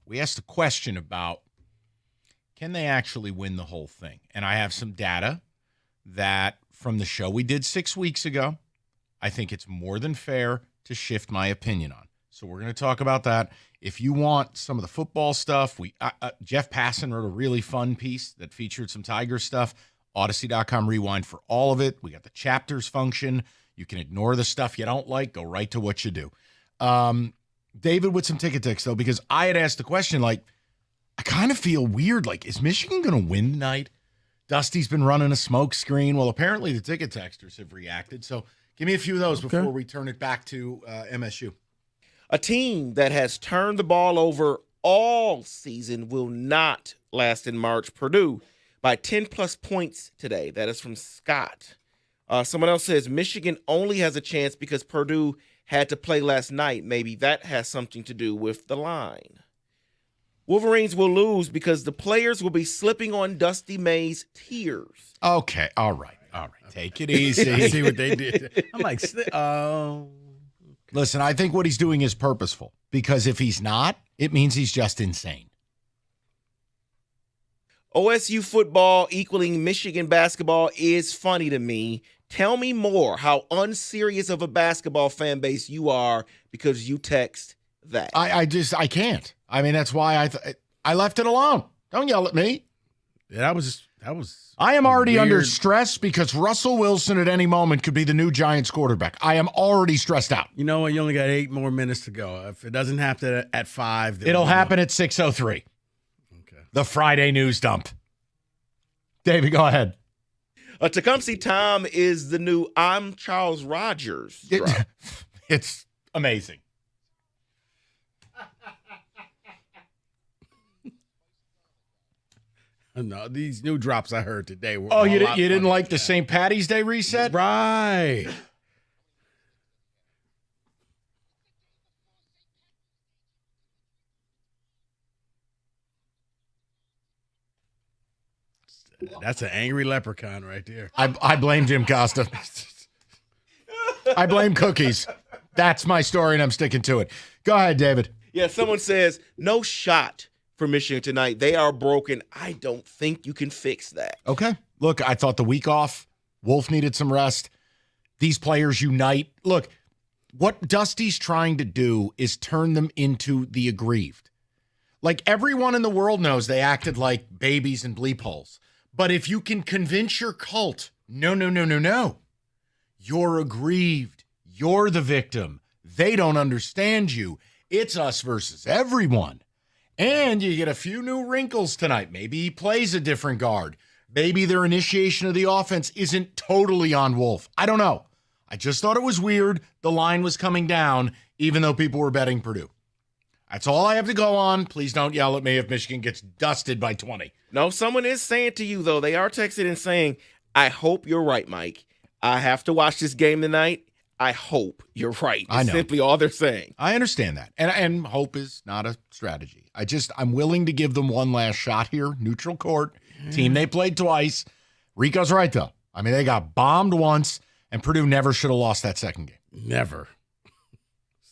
We asked a question about, can they actually win the whole thing? And I have some data that from the show we did 6 weeks ago, I think it's more than fair to shift my opinion on. So we're going to talk about that. If you want some of the football stuff, Jeff Passan wrote a really fun piece that featured some Tiger stuff. Odyssey.com rewind for all of it. We got the chapters function. You can ignore the stuff you don't like. Go right to what you do. David with some ticket ticks, though, because I had asked the question, like, I kind of feel weird. Like, is Michigan going to win tonight? Dusty's been running a smoke screen. Well, apparently the ticket texters have reacted. So give me a few of those before we turn it back to MSU.
A team that has turned the ball over all season will not last in March. Purdue by 10-plus points today. That is from Scott. Someone else says Michigan only has a chance because Purdue had to play last night. Maybe that has something to do with the line. Wolverines will lose because the players will be slipping on Dusty May's tears.
Okay, all right. Take it easy.
See what they did. I'm like,
Listen, I think what he's doing is purposeful, because if he's not, it means he's just insane.
OSU football equaling Michigan basketball is funny to me. Tell me more how unserious of a basketball fan base you are because you text that.
I can't. I mean, that's why I left it alone. Don't yell at me.
Yeah, that was.
I am already
weird.
under stress because Russell Wilson at any moment could be the new Giants quarterback. I am already stressed out.
You know what? You only got 8 more minutes to go. If it doesn't happen at 5,
it'll happen at 6:03. Okay. The Friday news dump. David, go ahead.
Tecumseh Tom is the new I'm Charles Rogers drop.
It's amazing.
No, these new drops I heard today were.
Oh, you didn't like the St. Patty's Day reset?
Right. That's an angry leprechaun right there.
I blame Jim Costa. I blame cookies. That's my story, and I'm sticking to it. Go ahead, David.
Yeah, someone says, no shot for Michigan tonight. They are broken. I don't think you can fix that.
Okay. Look, I thought the week off, Wolf needed some rest. These players unite. Look, what Dusty's trying to do is turn them into the aggrieved. Like, everyone in the world knows they acted like babies and bleep holes. But if you can convince your cult, no, you're aggrieved. You're the victim. They don't understand you. It's us versus everyone. And you get a few new wrinkles tonight. Maybe he plays a different guard. Maybe their initiation of the offense isn't totally on Wolf. I don't know. I just thought it was weird the line was coming down, even though people were betting Purdue. That's all I have to go on. Please don't yell at me if Michigan gets dusted by 20.
No, someone is saying to you, though, they are texting and saying, I hope you're right, Mike. I have to watch this game tonight. I hope you're right. It's
I know.
simply all they're saying.
I understand that. And hope is not a strategy. I'm willing to give them one last shot here. Neutral court. Team they played twice. Rico's right, though. I mean, they got bombed once, and Purdue never should have lost that second game.
Never.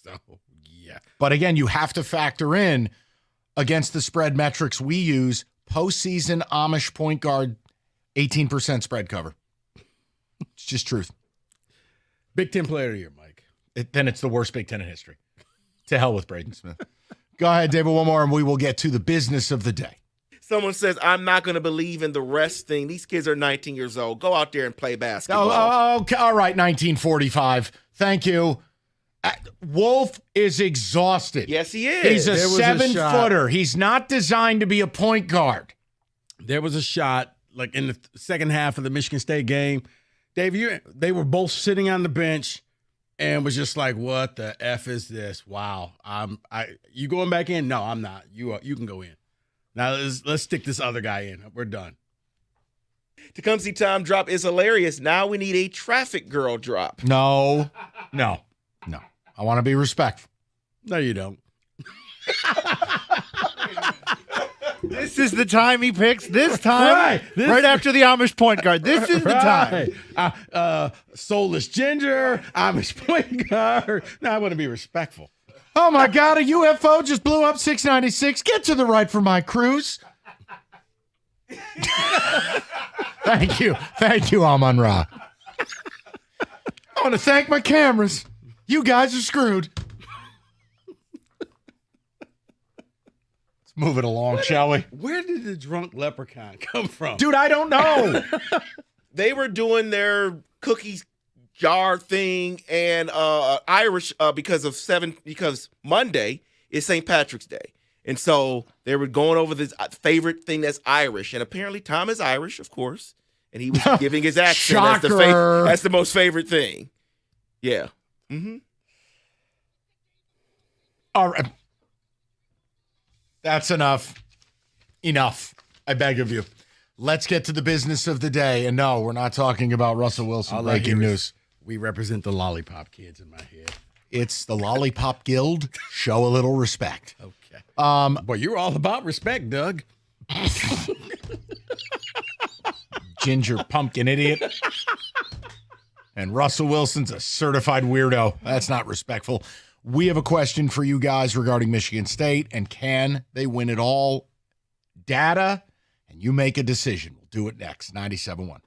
So, yeah.
But again, you have to factor in, against the spread metrics we use, postseason Amish point guard, 18% spread cover. It's just truth.
Big Ten player of the year, Mike.
Then it's the worst Big Ten in history. To hell with Braden Smith. Go ahead, David, one more, and we will get to the business of the day.
Someone says, I'm not going to believe in the rest thing. These kids are 19 years old. Go out there and play basketball.
Oh, okay. All right, 1945. Thank you. Wolf is exhausted.
Yes, he is.
He's a 7-footer. He's not designed to be a point guard.
There was a shot, like in the second half of the Michigan State game. Dave, they were both sitting on the bench and was just like, what the F is this? Wow. You going back in? No, I'm not. You can go in. Now let's stick this other guy in. We're done.
Tecumseh Tom drop is hilarious. Now we need a traffic girl drop.
No. I want to be respectful.
No, you don't.
This is the time he picks. This time, right after the Amish point guard. This is the time.
Soulless Ginger, Amish point guard. Now I want to be respectful.
Oh my God, a UFO just blew up 696. Get to the right for my cruise. Thank you. Thank you, Amon Ra. I want to thank my cameras. You guys are screwed. Let's move it along, shall we?
Where did the drunk leprechaun come from?
Dude, I don't know.
They were doing their cookie jar thing and Irish because Monday is St. Patrick's Day. And so they were going over this favorite thing that's Irish. And apparently Tom is Irish, of course. And he was giving his accent that's the most favorite thing. Yeah. Mm-hmm.
All right. That's enough. Enough. I beg of you. Let's get to the business of the day. And no, we're not talking about Russell Wilson breaking news.
We represent the lollipop kids in my head.
It's the Lollipop Guild. Show a little respect.
Okay. Boy, you're all about respect, Doug.
Ginger pumpkin idiot. And Russell Wilson's a certified weirdo. That's not respectful. We have a question for you guys regarding Michigan State and can they win it all? Data, and you make a decision. We'll do it next. 97.1.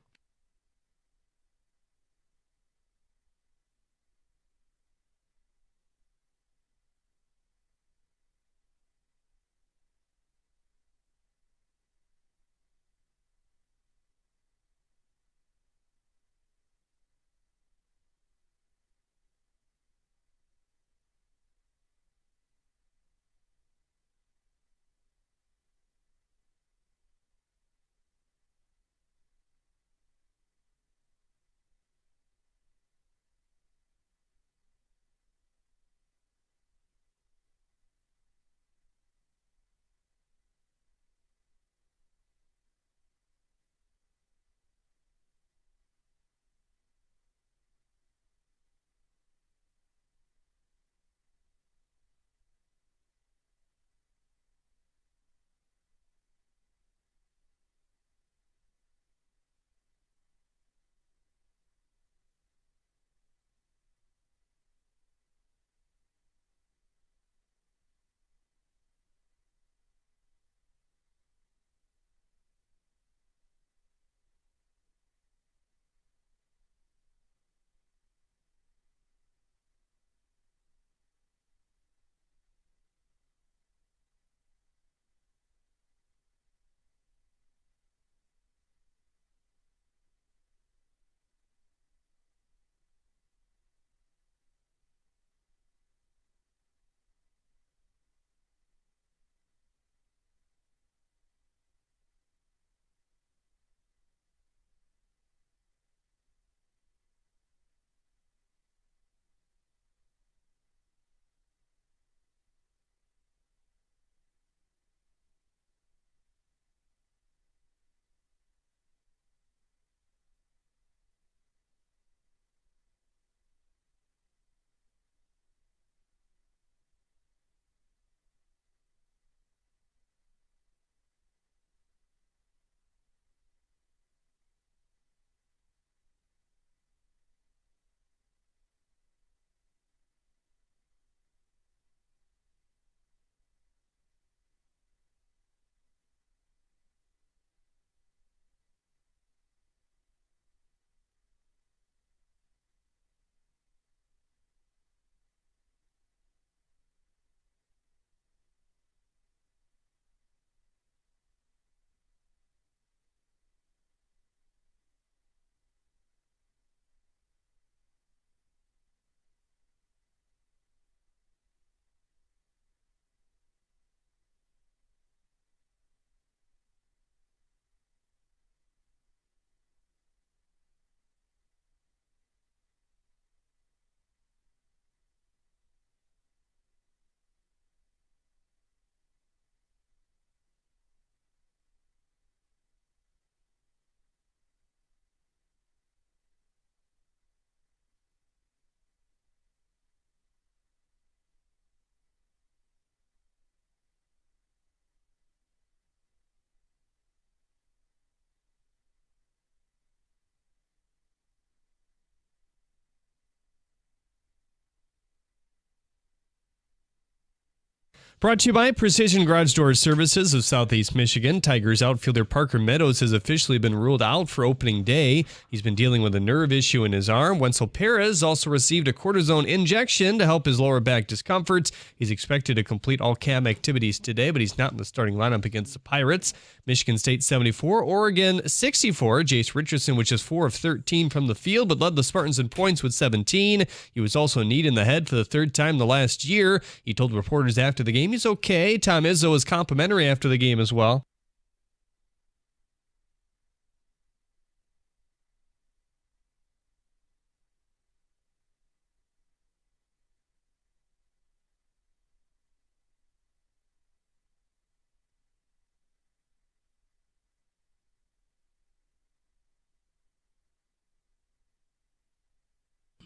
Brought to you by Precision Garage Door Services of Southeast Michigan. Tigers outfielder Parker Meadows has officially been ruled out for opening day. He's been dealing with a nerve issue in his arm. Wenzel Perez also received a cortisone injection to help his lower back discomforts. He's expected to complete all camp activities today, but he's not in the starting lineup against the Pirates. Michigan State 74, Oregon 64. Jace Richardson, which is 4 of 13 from the field, but led the Spartans in points with 17. He was also kneed in the head for the third time the last year. He told reporters after the game he's okay. Tom Izzo was complimentary after the game as well.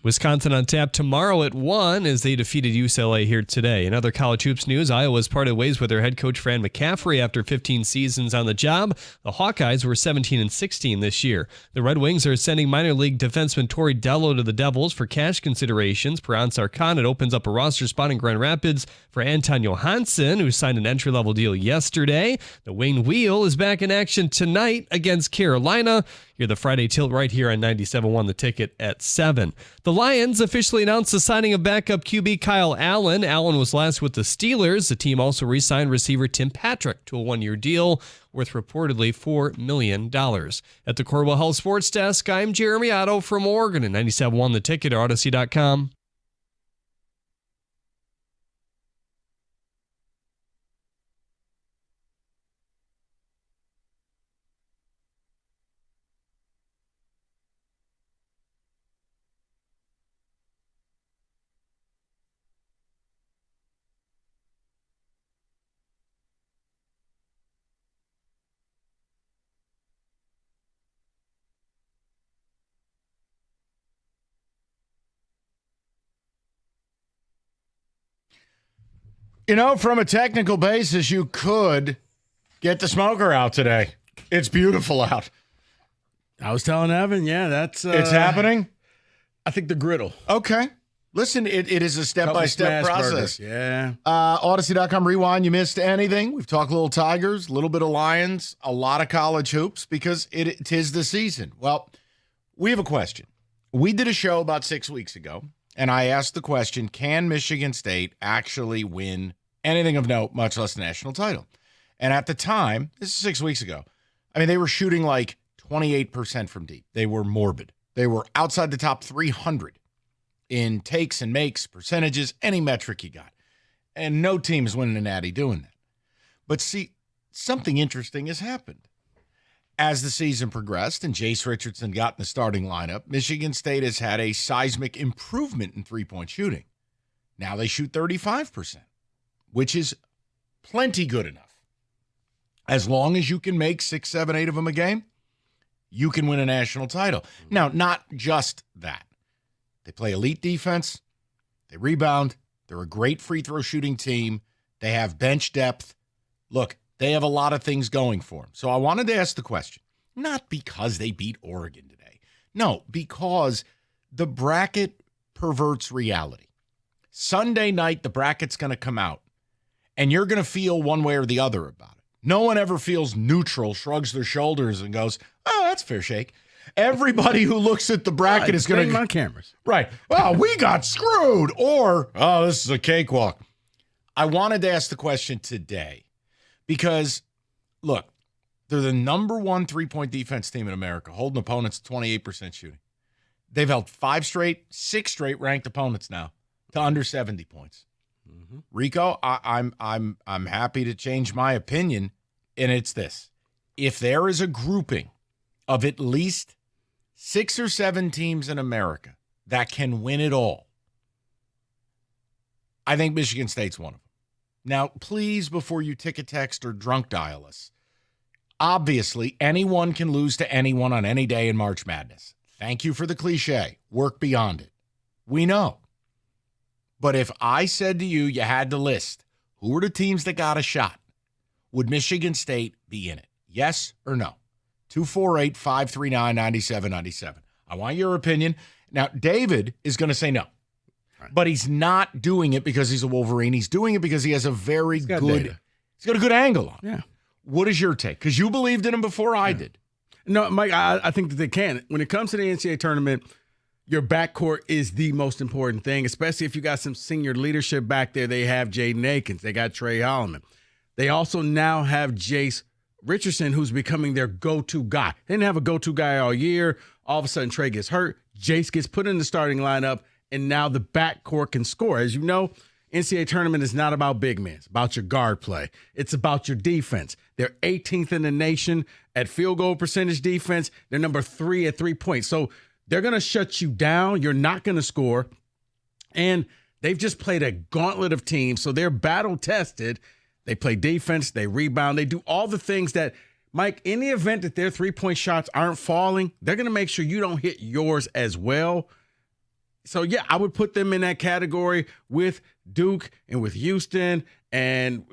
Wisconsin on tap tomorrow at 1 as they defeated UCLA here today. In other college hoops news, Iowa's parted ways with their head coach Fran McCaffrey after 15 seasons on the job. The Hawkeyes were 17-16 this year. The Red Wings are sending minor league defenseman Torey Dello to the Devils for cash considerations. Per Ansar Khan, it opens up a roster spot in Grand Rapids for Anton Johansson, who signed an entry-level deal yesterday. The Wayne Wheel is back in action tonight against Carolina. Hear the Friday Tilt right here on 97.1 The Ticket at 7. The Lions officially announced the signing of backup QB Kyle Allen. Allen was last with the Steelers. The team also re-signed receiver Tim Patrick to a one-year deal worth reportedly $4 million. At the Corwell Health Sports Desk, I'm Jeremy Otto from Oregon at 97.1 The Ticket or Odyssey.com.
You know, from a technical basis, you could get the smoker out today. It's beautiful out.
I was telling Evan, yeah, that's...
it's happening?
I think the griddle.
Okay. Listen, it is a step-by-step process.
Burgers. Yeah.
Odyssey.com rewind. You missed anything? We've talked a little Tigers, a little bit of Lions, a lot of college hoops because it is the season. Well, we have a question. We did a show about 6 weeks ago, and I asked the question, can Michigan State actually win anything of note, much less the national title? And at the time, this is 6 weeks ago, I mean, they were shooting like 28% from deep. They were morbid. They were outside the top 300 in takes and makes, percentages, any metric you got. And no team is winning a natty doing that. But see, something interesting has happened. As the season progressed and Jace Richardson got in the starting lineup, Michigan State has had a seismic improvement in three-point shooting. Now they shoot 35%, which is plenty good enough. As long as you can make 6, 7, 8 of them a game, you can win a national title. Now, not just that. They play elite defense. They rebound. They're a great free throw shooting team. They have bench depth. Look, they have a lot of things going for them. So I wanted to ask the question, not because they beat Oregon today. No, because the bracket perverts reality. Sunday night, the bracket's going to come out, and you're going to feel one way or the other about it. No one ever feels neutral, shrugs their shoulders, and goes, oh, that's fair shake. Everybody who looks at the bracket is going to...
on cameras.
Right. Well, we got screwed. Or, oh, this is a cakewalk. I wanted to ask the question today because, look, they're the number one three-point defense team in America, holding opponents 28% shooting. They've held 6 straight ranked opponents now to under 70 points. Mm-hmm. Rico, I'm happy to change my opinion, and it's this. If there is a grouping of at least 6 or 7 teams in America that can win it all, I think Michigan State's one of them. Now, please, before you ticket text or drunk dial us, obviously, anyone can lose to anyone on any day in March Madness. Thank you for the cliche. Work beyond it. We know. But if I said to you, you had to list who were the teams that got a shot, would Michigan State be in it? Yes or no? 248-539-9797. I want your opinion. Now, David is going to say no. But he's not doing it because he's a Wolverine. He's doing it because he has a very
got
good
data.
he's got a good angle on it.
Yeah.
What is your take? Because you believed in him before I did.
No, Mike, I think that they can. When it comes to the NCAA tournament, your backcourt is the most important thing, especially if you got some senior leadership back there. They have Jaden Akins. They got Trey Holloman. They also now have Jace Richardson, who's becoming their go-to guy. They didn't have a go-to guy all year. All of a sudden, Trey gets hurt. Jace gets put in the starting lineup, and now the backcourt can score. As you know, NCAA tournament is not about big men. It's about your guard play. It's about your defense. They're 18th in the nation at field goal percentage defense. They're number 3 at 3 points. So they're going to shut you down. You're not going to score. And they've just played a gauntlet of teams, so they're battle-tested. They play defense. They rebound. They do all the things that, Mike, in the event that their three-point shots aren't falling, they're going to make sure you don't hit yours as well. So, yeah, I would put them in that category with Duke and with Houston and,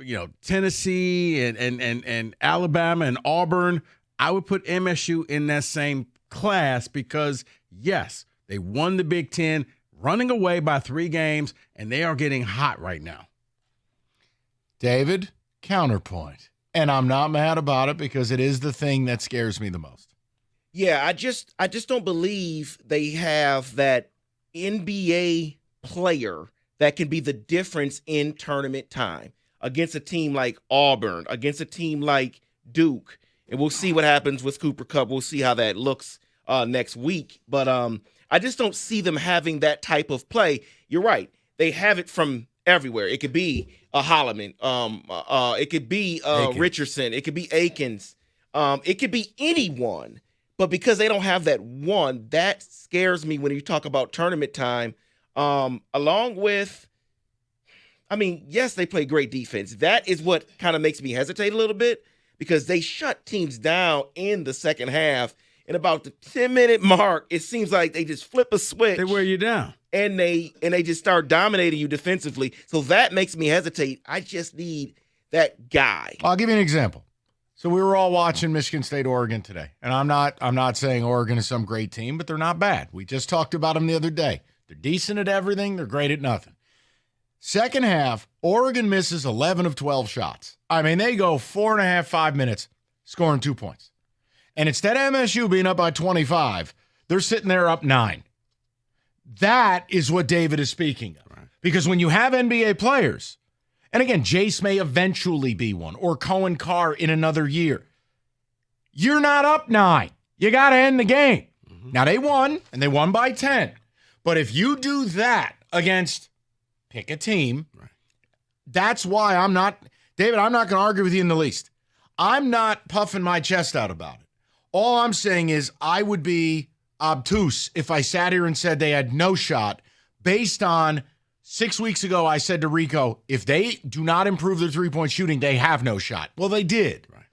Tennessee and Alabama and Auburn. I would put MSU in that same class because, yes, they won the Big Ten, running away by 3 games, and they are getting hot right now.
David, counterpoint. And I'm not mad about it because it is the thing that scares me the most.
Yeah, I just don't believe they have that NBA player that can be the difference in tournament time against a team like Auburn, against a team like Duke. And we'll see what happens with Cooper Kupp. We'll see how that looks next week. But I just don't see them having that type of play. You're right. They have it from everywhere. It could be a Holloman. It could be Richardson. It could be Akins. It could be anyone. But because they don't have that one, that scares me when you talk about tournament time. Along with, yes, they play great defense. That is what kind of makes me hesitate a little bit because they shut teams down in the second half. And about the 10-minute mark, it seems like they just flip a switch.
They wear you down.
And they just start dominating you defensively. So that makes me hesitate. I just need that guy.
I'll give you an example. So we were all watching Michigan State, Oregon today. And I'm not saying Oregon is some great team, but they're not bad. We just talked about them the other day. They're decent at everything. They're great at nothing. Second half, Oregon misses 11 of 12 shots. They go 4.5, 5 minutes, scoring 2 points. And instead of MSU being up by 25, they're sitting there up 9. That is what David is speaking of. Right. Because when you have NBA players, and again, Jace may eventually be one, or Cohen Carr in another year, you're not up 9. You got to end the game. Mm-hmm. Now, they won, and they won by 10. But if you do that against, pick a team, right. That's why David, I'm not going to argue with you in the least. I'm not puffing my chest out about it. All I'm saying is I would be obtuse if I sat here and said they had no shot based on 6 weeks ago I said to Rico, if they do not improve their three-point shooting, they have no shot. Well, they did. Right.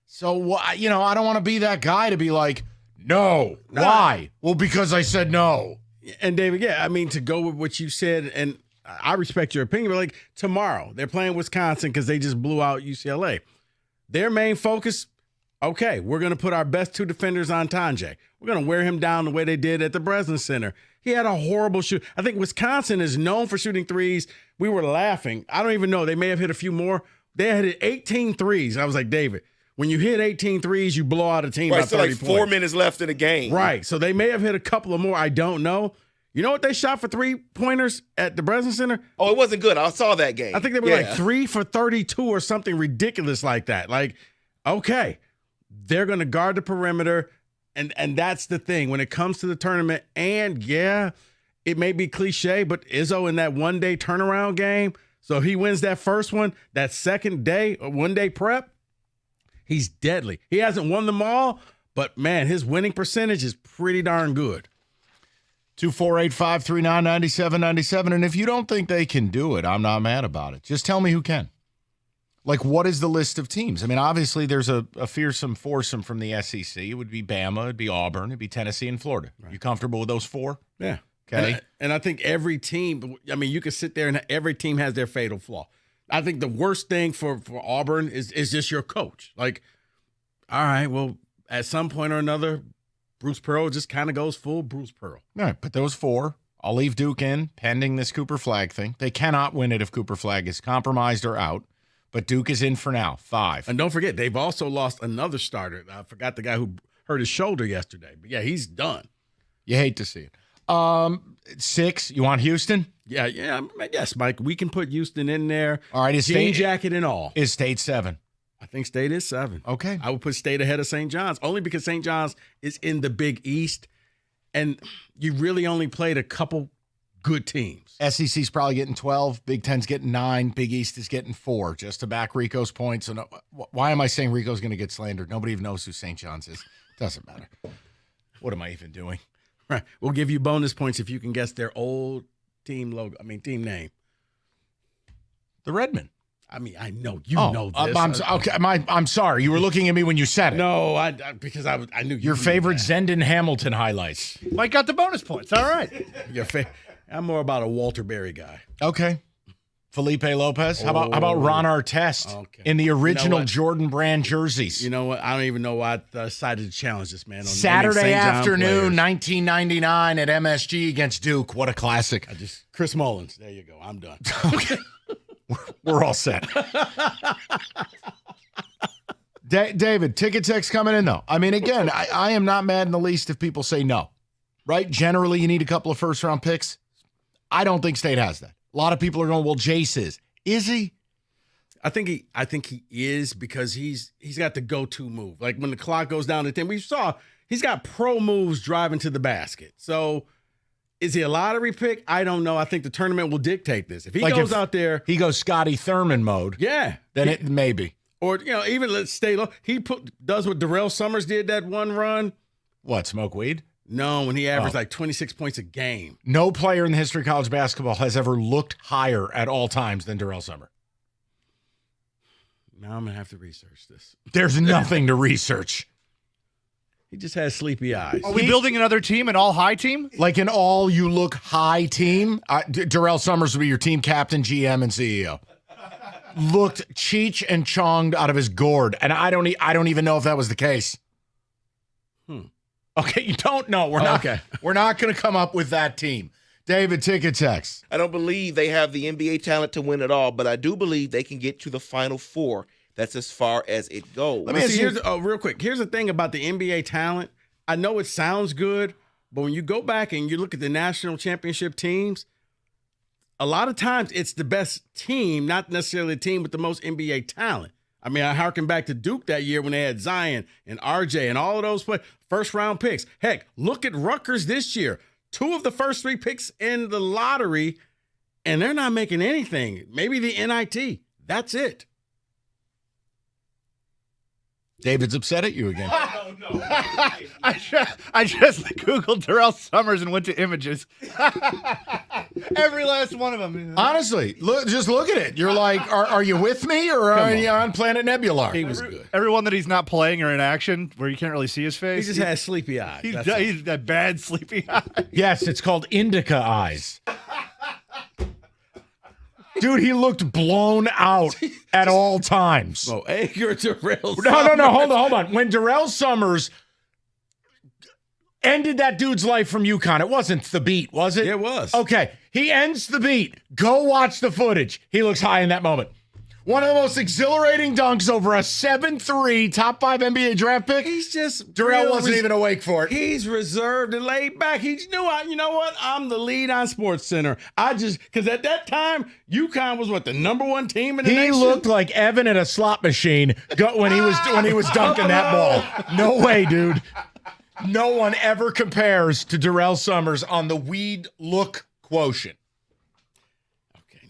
So, I don't want to be that guy to be like, no. Why? Well, because I said no.
And David, to go with what you said, and I respect your opinion, but like tomorrow, they're playing Wisconsin because they just blew out UCLA. Their main focus, okay, we're going to put our best 2 defenders on Tonje. We're going to wear him down the way they did at the Breslin Center. He had a horrible shoot. I think Wisconsin is known for shooting threes. We were laughing. I don't even know. They may have hit a few more. They had hit 18 threes. I was like, David, when you hit 18 threes, you blow out a team by 30
like
points.
4 minutes left in the game.
Right. So they may have hit a couple of more. I don't know. You know what they shot for 3-pointers at the Breslin Center?
Oh, it wasn't good. I saw that game.
I think they were like 3 for 32 or something ridiculous like that. Like, okay, they're going to guard the perimeter, and that's the thing. When it comes to the tournament, and it may be cliche, but Izzo in that one-day turnaround game, so he wins that first one, that second day, one-day prep, he's deadly. He hasn't won them all, but, man, his winning percentage is pretty darn good.
248-539-9797. And if you don't think they can do it, I'm not mad about it. Just tell me who can. Like, what is the list of teams? Obviously, there's a fearsome foursome from the SEC. It would be Bama, it'd be Auburn, it'd be Tennessee and Florida. Right. You comfortable with those 4?
Yeah.
Okay.
And I think every team, you could sit there and every team has their fatal flaw. I think the worst thing for Auburn is just your coach. Like, all right, well, at some point or another, Bruce Pearl just kind of goes full Bruce Pearl.
All right, but those 4 I'll leave Duke in pending this Cooper Flagg thing. They cannot win it if Cooper Flagg is compromised or out. But Duke is in for now, 5.
And don't forget, they've also lost another starter. I forgot the guy who hurt his shoulder yesterday. But, yeah, he's done.
You hate to see it. 6, you want Houston?
Yeah. Yes, Mike. We can put Houston in there.
All right. Is
Jean
State
jacket and all.
Is State 7?
I think State is 7.
Okay.
I would put State ahead of St. John's, only because St. John's is in the Big East, and you really only played a couple good teams.
SEC's probably getting 12. Big Ten's getting 9. Big East is getting 4, just to back Rico's points. And why am I saying Rico's going to get slandered? Nobody even knows who St. John's is. Doesn't matter. What am I even doing?
Right. We'll give you bonus points if you can guess their old team logo. Team name.
The Redmen.
I know you know this.
I'm sorry. You were looking at me when you said it.
No, because I knew
your favorite Zendon Hamilton highlights.
Mike got the bonus points. All right.
I'm more about a Walter Berry guy.
Okay. Felipe Lopez. How about Ron Artest in the original Jordan Brand jerseys?
You know what? I don't even know why I decided to challenge this man. On
Saturday afternoon, 1999 at MSG against Duke. What a classic.
Chris Mullins. There you go. I'm done.
Okay. We're all set. David, ticket text coming in, though. Again, I am not mad in the least if people say no, right? Generally, you need a couple of first-round picks. I don't think State has that. A lot of people are going, well, Jace is. Is he?
I think he is, because he's got the go-to move. Like when the clock goes down to 10, we saw he's got pro moves driving to the basket. So is he a lottery pick? I don't know. I think the tournament will dictate this. If he goes out there,
he goes Scotty Thurman mode.
Yeah,
then it maybe.
Or even let's stay low. He does what Darrell Summers did that one run.
What, smoke weed?
No, when he averaged like 26 points a game.
No player in the history of college basketball has ever looked higher at all times than Darrell Summers.
Now I'm going to have to research this.
There's nothing to research.
He just has sleepy eyes.
Are we building another team, an all-high team?
Like an all-you-look-high team? Darrell Summers would be your team captain, GM, and CEO. Looked Cheech and Chonged out of his gourd, and I don't even know if that was the case. Okay, you don't know. We're not going to come up with that team. David, ticket text.
I don't believe they have the NBA talent to win it all, but I do believe they can get to the Final Four. That's as far as it goes.
Let me see. Real quick. Here's the thing about the NBA talent. I know it sounds good, but when you go back and you look at the national championship teams, a lot of times it's the best team, not necessarily the team with the most NBA talent. I harken back to Duke that year when they had Zion and RJ and all of those first-round picks. Heck, look at Rutgers this year. 2 of the first 3 picks in the lottery, and they're not making anything. Maybe the NIT. That's it.
David's upset at you again.
No. I just Googled Darrell Summers and went to images. Every last one of them.
Honestly, just look at it. You're like, are you with me or are you on Planet Nebula?
He was good.
Everyone that he's not playing or in action, where you can't really see his face.
He just has sleepy eyes.
He's that bad sleepy eye.
Yes, it's called indica eyes. Dude, he looked blown out at all times.
Oh, you're Darrell Summers.
No. Hold on. When Darrell Summers ended that dude's life from UConn, it wasn't the beat, was it?
It was.
Okay. He ends the beat. Go watch the footage. He looks high in that moment. One of the most exhilarating dunks over a 7'3", top 5 NBA draft pick.
He's just...
Darrell wasn't even awake for it.
He's reserved and laid back. He knew, you know what? I'm the lead on SportsCenter. Because at that time, UConn was the number 1 team in the nation?
He looked like Evan at a slot machine when he was dunking that ball. No way, dude. No one ever compares to Darrell Summers on the weed look quotient.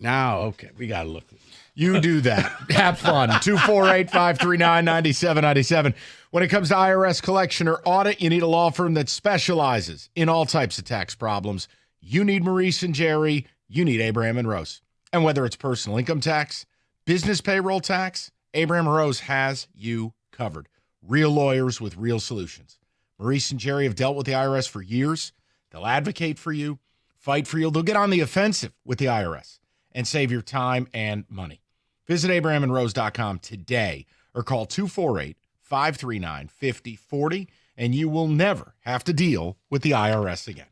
Okay, we got to look.
You do that. Have fun. 248-539-9797. When it comes to IRS collection or audit, you need a law firm that specializes in all types of tax problems. You need Maurice and Jerry. You need Abraham and Rose. And whether it's personal income tax, business payroll tax, Abraham and Rose has you covered. Real lawyers with real solutions. Maurice and Jerry have dealt with the IRS for years. They'll advocate for you, fight for you. They'll get on the offensive with the IRS and save your time and money. Visit AbrahamandRose.com today or call 248-539-5040, and you will never have to deal with the IRS again.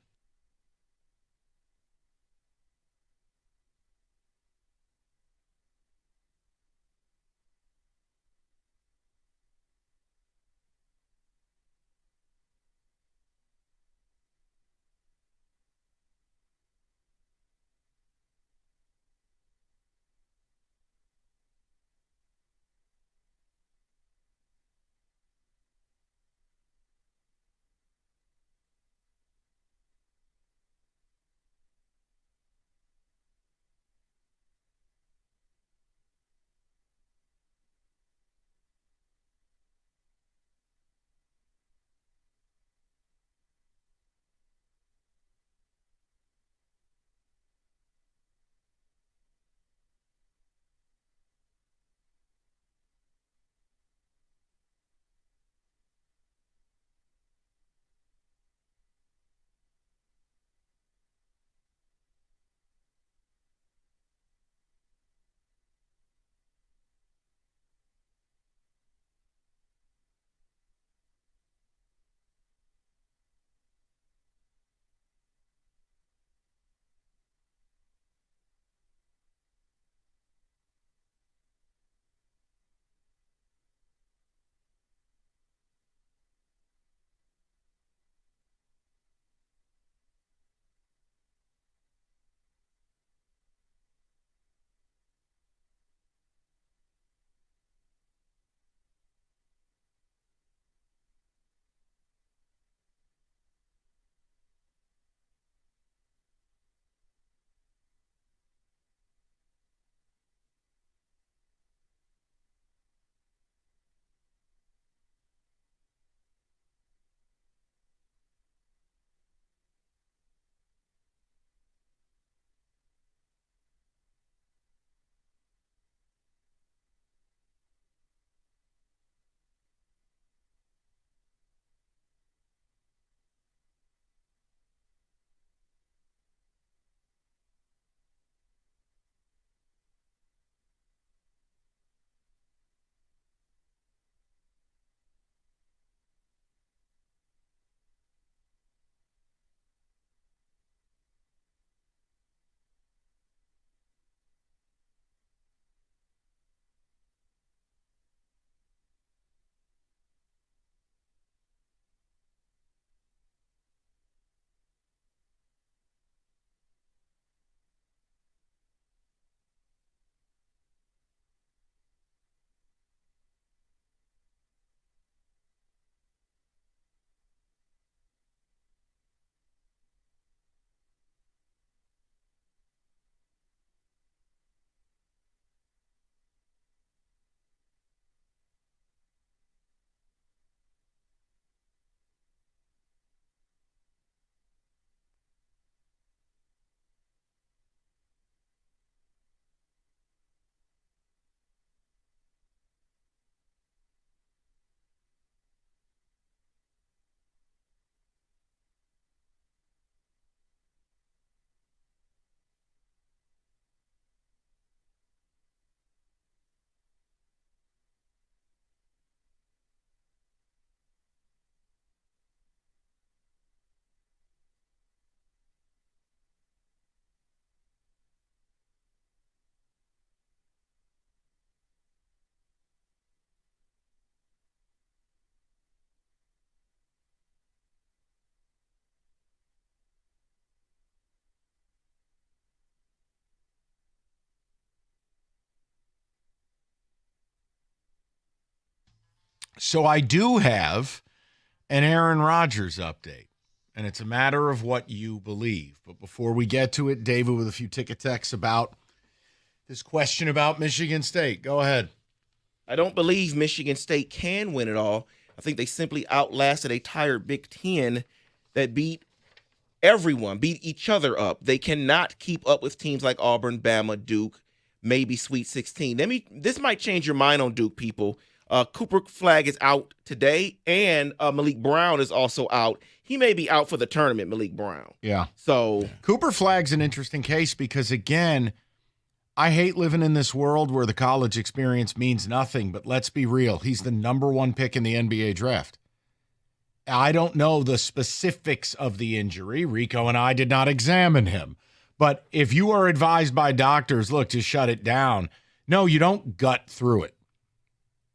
So I do have an Aaron Rodgers update, and it's a matter of what you believe. But before we get to it, David with a few ticket texts about this question about Michigan State. Go ahead.
I don't believe Michigan State can win it all. I think they simply outlasted a tired Big Ten that beat everyone, beat each other up. They cannot keep up with teams like Auburn, Bama, Duke, maybe Sweet 16. This might change your mind on Duke, people. Cooper Flagg is out today, and Malik Brown is also out. He may be out for the tournament, Malik Brown.
Yeah.
So
Cooper Flagg's an interesting case because, again, I hate living in this world where the college experience means nothing, but let's be real. He's the number one pick in the NBA draft. I don't know the specifics of the injury. Rico and I did not examine him. But if you are advised by doctors, look, just shut it down. No, you don't gut through it.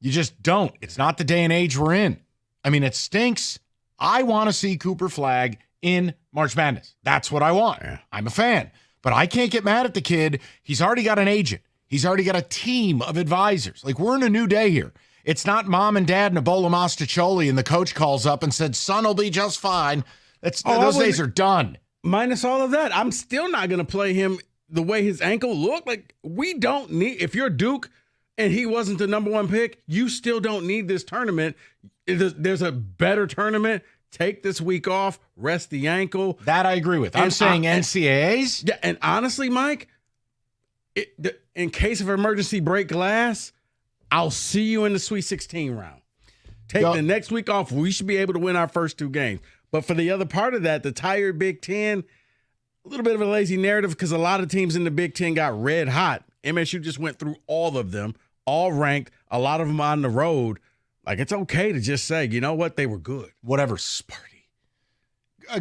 You just don't. It's not the day and age we're in. I mean, it stinks. I want to see Cooper Flagg in March Madness. That's what I want. Yeah. I'm a fan. But I can't get mad at the kid. He's already got an agent. He's already got a team of advisors. Like, we're in a new day here. It's not mom and dad Nebola Mostacholi and the coach calls up and said, son will be just fine. Those days are done.
Minus all of that, I'm still not going to play him the way his ankle looked. Like, we don't need, if you're Duke and he wasn't the number one pick, you still don't need this tournament. There's a better tournament. Take this week off, rest the ankle.
That I agree with. I'm saying NCAAs.
Yeah, and honestly, Mike, in case of emergency break glass, I'll see you in the Sweet 16 round. Take the next week off. We should be able to win our first two games. But for the other part of that, the tired Big Ten, a little bit of a lazy narrative because a lot of teams in the Big Ten got red hot. MSU just went through all of them, all ranked, a lot of them on the road. Like, it's okay to just say, you know what, they were good.
Whatever, Sparty.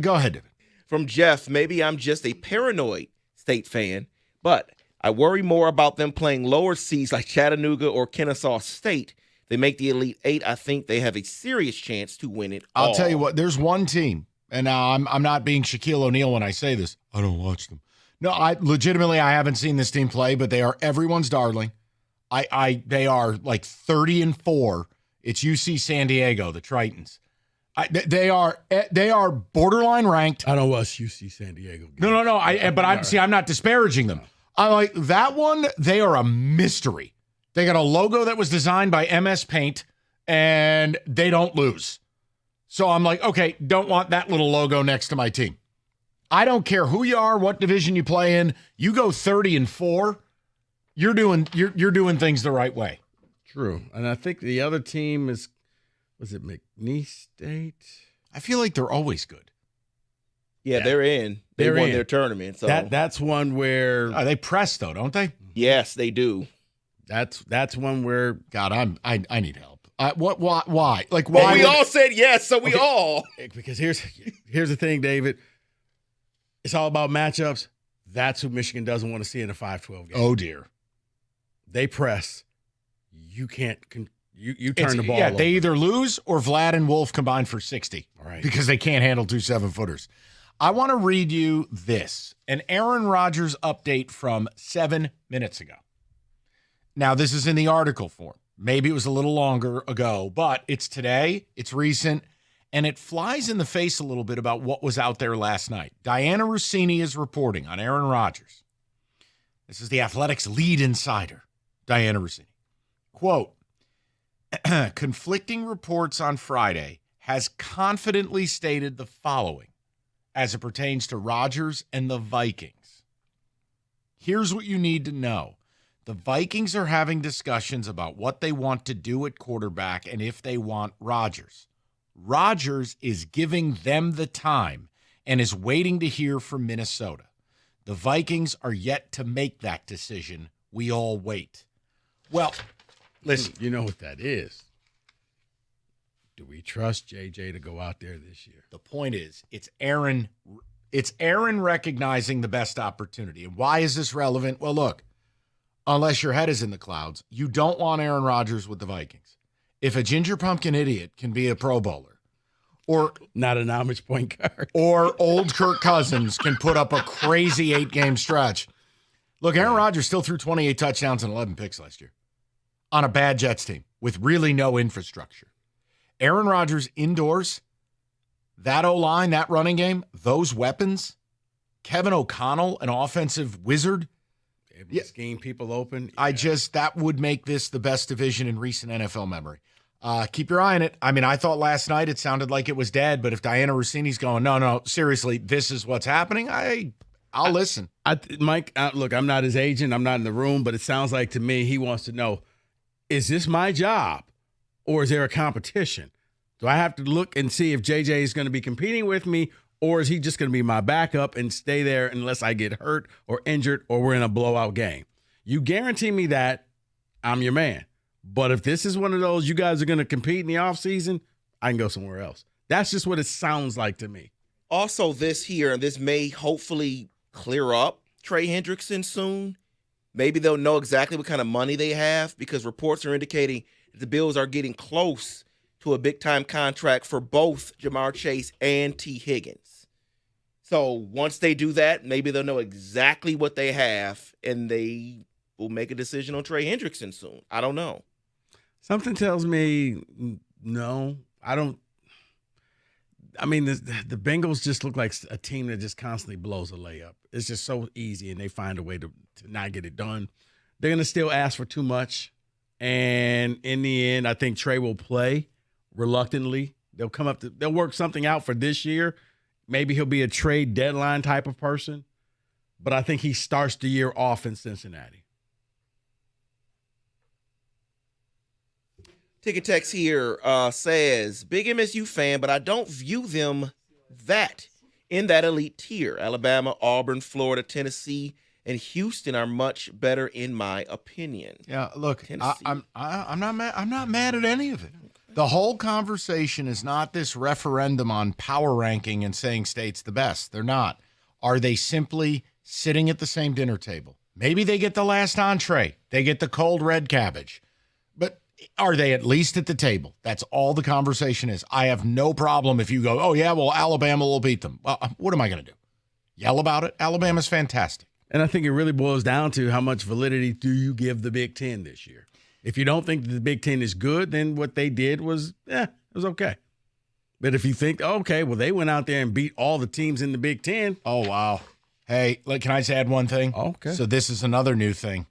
Go ahead, David.
From Jeff, maybe I'm just a paranoid State fan, but I worry more about them playing lower seeds like Chattanooga or Kennesaw State. They make the Elite Eight. I think they have a serious chance to win it all.
I'll tell you what, there's one team, and I'm not being Shaquille O'Neal when I say this. I don't watch them. No, I haven't seen this team play, but they are everyone's darling. They are like 30-4. It's UC San Diego, the Tritons. They are borderline ranked.
I don't watch UC San Diego.
No. I'm not disparaging them. I like that one. They are a mystery. They got a logo that was designed by MS Paint, and they don't lose. So I'm like, okay, don't want that little logo next to my team. I don't care who you are, what division you play in. You go 30-4, you're doing things the right way.
True. And I think the other team was it McNeese State?
I feel like they're always good.
Yeah, they're in. They won their tournament. So
that's one where
they press though, don't they?
Yes, they do.
That's one where
God, I need help. Why? Like,
why?
Well,
we all said yes, so we all.
Because here's the thing, David. It's all about matchups. That's who Michigan doesn't want to see in a 5-12 game.
Oh dear.
They press. You can't. You turn the ball.
Yeah,
over.
They either lose or Vlad and Wolf combine for 60.
All right.
Because they can't handle 2 7-footers. I want to read you this, an Aaron Rodgers update from 7 minutes ago. Now, this is in the article form. Maybe it was a little longer ago, but it's today, it's recent, and it flies in the face a little bit about what was out there last night. Diana Rossini is reporting on Aaron Rodgers. This is the Athletics lead insider, Diana Rossini. Quote, conflicting reports on Friday has confidently stated the following as it pertains to Rodgers and the Vikings. Here's what you need to know. The Vikings are having discussions about what they want to do at quarterback and if they want Rodgers. Rodgers is giving them the time and is waiting to hear from Minnesota. The Vikings are yet to make that decision. We all wait. Well, listen.
You know what that is. Do we trust JJ to go out there this year?
The point is, it's Aaron recognizing the best opportunity. And why is this relevant? Well, look, unless your head is in the clouds, you don't want Aaron Rodgers with the Vikings. If a ginger pumpkin idiot can be a Pro Bowler, or
not an Amish point guard,
or old Kirk Cousins can put up a crazy 8-game stretch. Look, Aaron Rodgers still threw 28 touchdowns and 11 picks last year on a bad Jets team with really no infrastructure. Aaron Rodgers indoors, that O-line, that running game, those weapons, Kevin O'Connell, an offensive wizard.
Scheme people open.
That would make this the best division in recent NFL memory. Keep your eye on it. I mean, I thought last night it sounded like it was dead, but if Diana Rossini's going, no, seriously, this is what's happening, I'll listen.
Mike, look, I'm not his agent. I'm not in the room, but it sounds like to me he wants to know, is this my job or is there a competition? Do I have to look and see if JJ is going to be competing with me, or is he just going to be my backup and stay there unless I get hurt or injured or we're in a blowout game? You guarantee me that, I'm your man. But if this is one of those, you guys are going to compete in the offseason, I can go somewhere else. That's just what it sounds like to me.
Also, this may hopefully clear up Trey Hendrickson soon. Maybe they'll know exactly what kind of money they have, because reports are indicating that the Bills are getting close to a big-time contract for both Jamar Chase and T. Higgins. So once they do that, maybe they'll know exactly what they have, and they will make a decision on Trey Hendrickson soon. I don't know.
Something tells me no. I don't. I mean, the Bengals just look like a team that just constantly blows a layup. It's just so easy, and they find a way to not get it done. They're going to still ask for too much, and in the end, I think Trey will play reluctantly. They'll work something out for this year. Maybe he'll be a trade deadline type of person, but I think he starts the year off in Cincinnati.
Ticket Text here says, big MSU fan, but I don't view them in that elite tier. Alabama, Auburn, Florida, Tennessee, and Houston are much better in my opinion.
Yeah, look, I'm not mad. I'm not mad at any of it. The whole conversation is not this referendum on power ranking and saying state's the best. They're not. Are they simply sitting at the same dinner table? Maybe they get the last entree. They get the cold red cabbage. But are they at least at the table? That's all the conversation is. I have no problem if you go, oh, yeah, well, Alabama will beat them. Well, what am I going to do? Yell about it? Alabama's fantastic.
And I think it really boils down to how much validity do you give the Big Ten this year? If you don't think the Big Ten is good, then what they did was, it was okay. But if you think, okay, well, they went out there and beat all the teams in the Big Ten.
Oh, wow. Hey, can I just add one thing?
Okay.
So this is another new thing.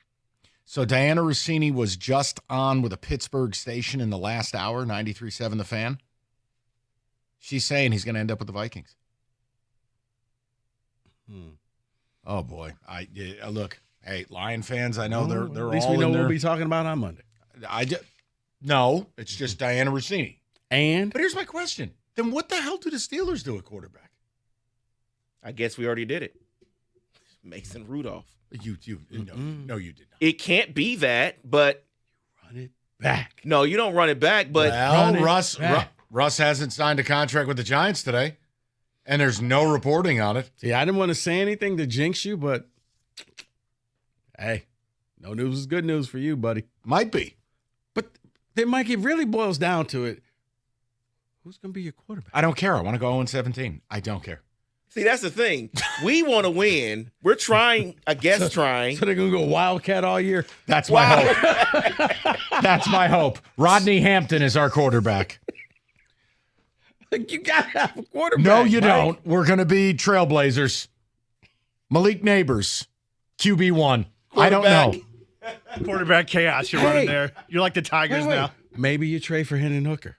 So Diana Rossini was just on with a Pittsburgh station in the last hour, 93.7 The Fan. She's saying he's going to end up with the Vikings. Oh, boy. Look. Hey, Lion fans, I know they're all
at least we know what we'll be talking about on Monday.
No, it's just Diana Rossini.
But
here's my question. Then what the hell do the Steelers do at quarterback?
I guess we already did it. Mason Rudolph.
No, you did not.
It can't be that, but
run it back.
No, you don't run it back, but
Russ hasn't signed a contract with the Giants today, and there's no reporting on it.
See, I didn't want to say anything to jinx you, but hey, no news is good news for you, buddy.
Might be.
But then, Mike, it really boils down to it. Who's going to be your quarterback?
I don't care. I want to go 0-17. I don't care.
See, that's the thing. We want to win. We're trying, I guess trying.
So they're going to go Wildcat all year?
That's my hope. That's my hope. Rodney Hampton is our quarterback.
You got to have a quarterback.
No, you
Mike.
don't. We're going to be Trailblazers. Malik Neighbors, QB1. I don't know.
Quarterback chaos you're running there. You're like the Tigers now.
Maybe you trade for Hendon Hooker.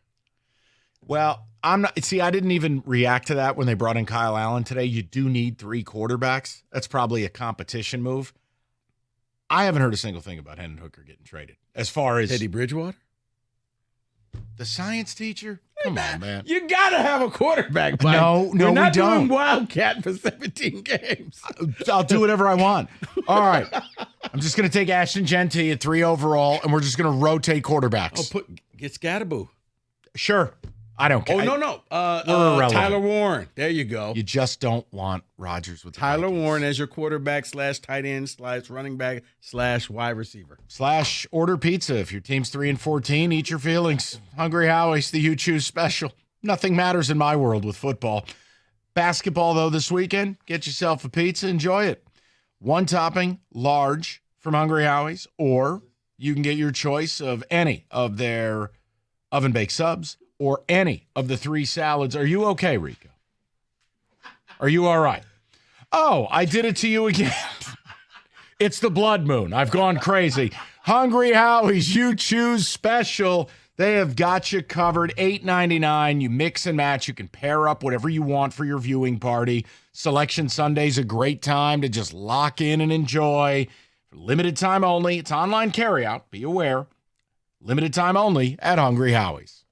Well, I'm not. See, I didn't even react to that when they brought in Kyle Allen today. You do need 3 quarterbacks. That's probably a competition move. I haven't heard a single thing about Hendon Hooker getting traded. As far as
Teddy Bridgewater?
The science teacher? Come on, man.
You got to have a quarterback, Mike.
No,
We're not
we don't.
doing Wildcat for 17 games.
I'll do whatever I want. All right. I'm just going to take Ashton Genty at 3 overall, and we're just going to rotate quarterbacks.
Get Scatterboo.
Sure. I don't care.
Oh, no.
We're irrelevant.
Tyler Warren. There you go.
You just don't want Rodgers with
Tyler Warren as your quarterback / tight end / running back / wide receiver.
/ order pizza. If your team's 3-14, eat your feelings. Hungry Howie's the You Choose special. Nothing matters in my world with football. Basketball, though, this weekend. Get yourself a pizza. Enjoy it. 1 topping, large from Hungry Howie's, or you can get your choice of any of their oven-baked subs or any of the 3 salads. Are you okay, Rico? Are you all right? Oh, I did it to you again. It's the blood moon. I've gone crazy. Hungry Howie's You Choose Special. They have got you covered. $8.99. You mix and match. You can pair up whatever you want for your viewing party. Selection Sunday's a great time to just lock in and enjoy. For limited time only. It's online carryout. Be aware. Limited time only at Hungry Howie's.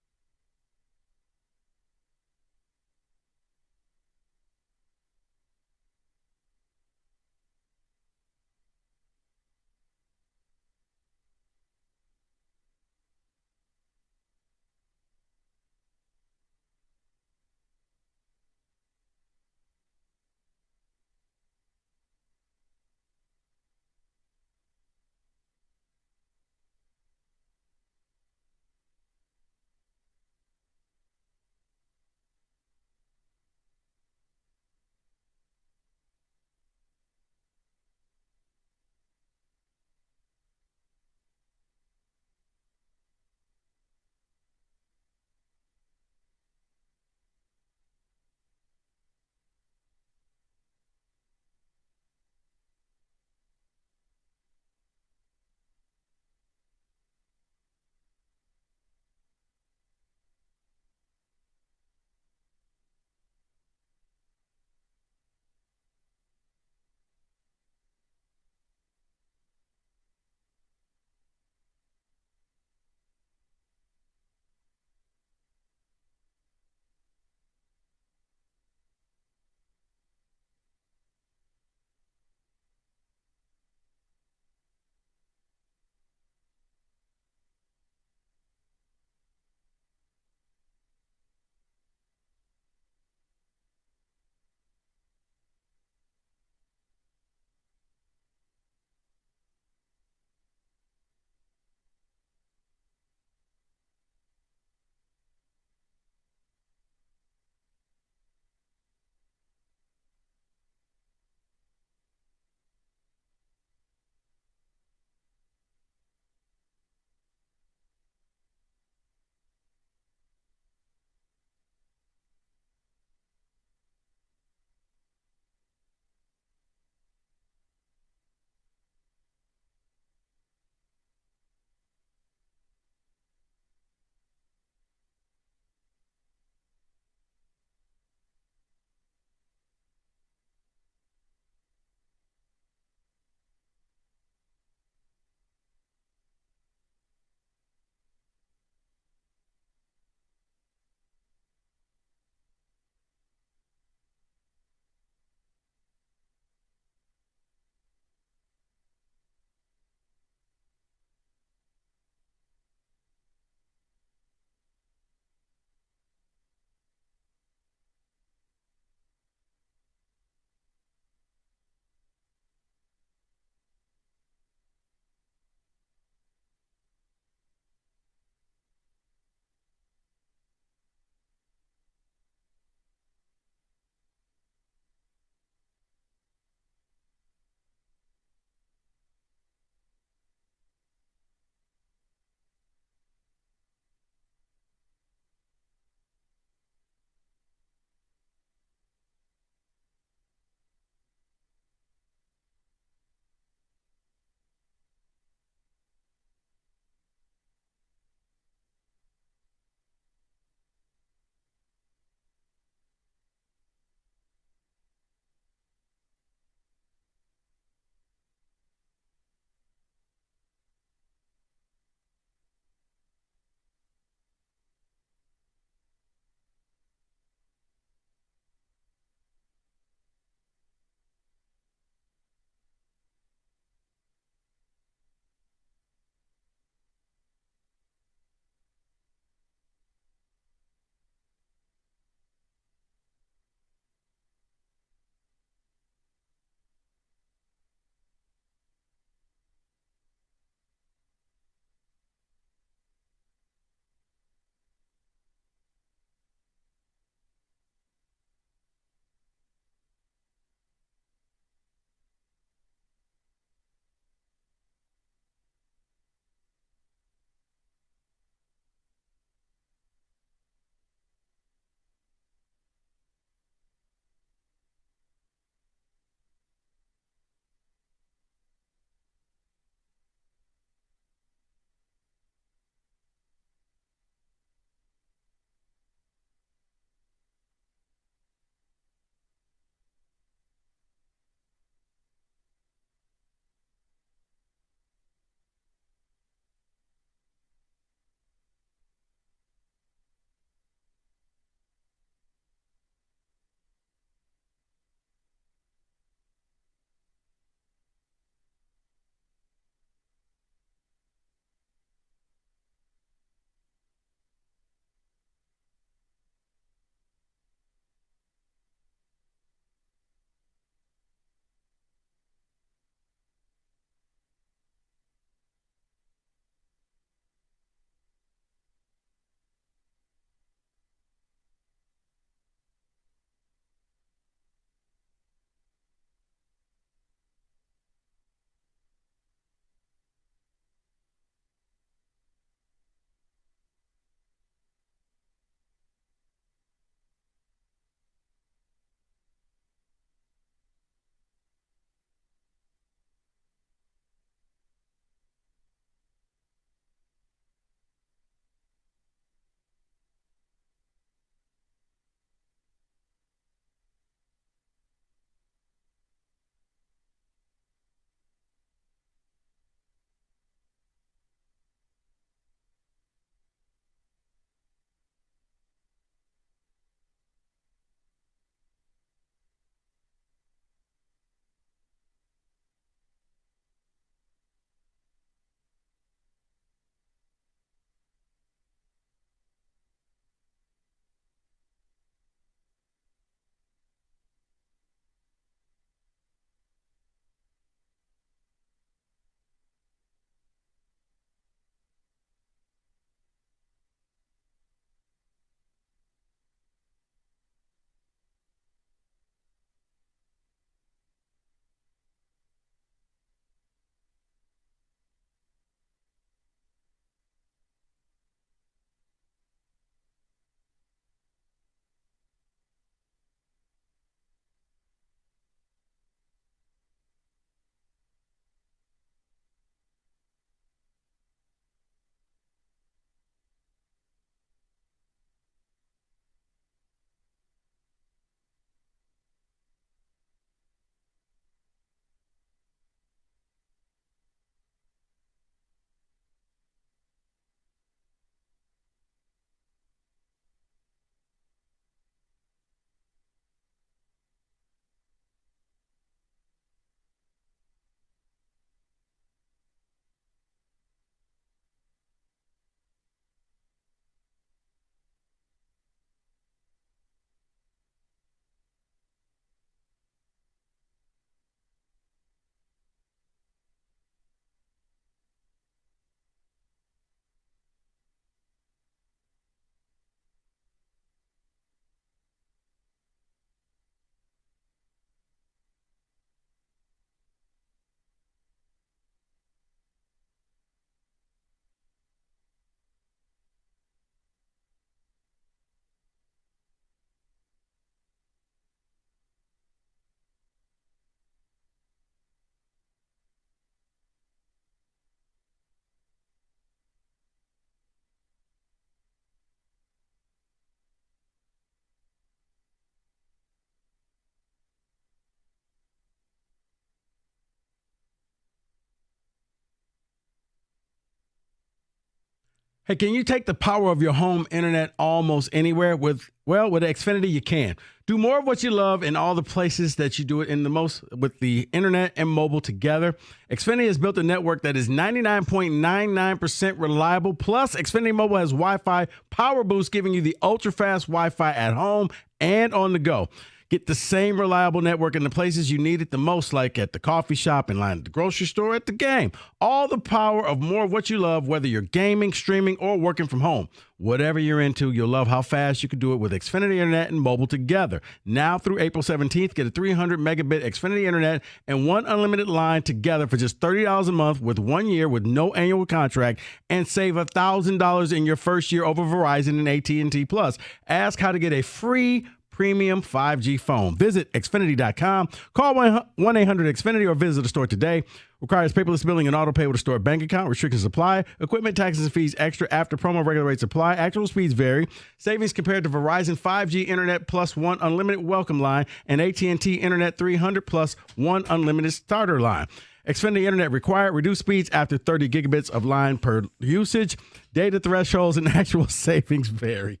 Hey, can you take the power of your home internet almost anywhere? With Xfinity, you can. Do more of what you love in all the places that you do it in the most with the internet and mobile together. Xfinity has built a network that is 99.99% reliable. Plus, Xfinity Mobile has Wi-Fi Power Boost, giving you the ultra-fast Wi-Fi at home and on the go. Get the same reliable network in the places you need it the most, like at the coffee shop, in line at the grocery store, at the game. All the power of more of what you love, whether you're gaming, streaming, or working from home. Whatever you're into, you'll love how fast you can do it with Xfinity Internet and mobile together. Now through April 17th, get a 300 megabit Xfinity Internet and one unlimited line together for just $30 a month with 1 year with no annual contract, and save $1,000 in your first year over Verizon and AT&T Plus. Ask how to get a free premium 5G phone. Visit Xfinity.com. Call 1-800-XFINITY or visit the store today. Requires paperless billing and auto pay with a store bank account. Restrictions apply. Equipment, taxes, and fees extra after promo. Regular rates apply. Actual speeds vary. Savings compared to Verizon 5G Internet plus one unlimited welcome line and AT&T Internet 300 plus one unlimited starter line. Xfinity Internet required. Reduced speeds after 30 gigabits of line per usage. Data thresholds and actual savings vary.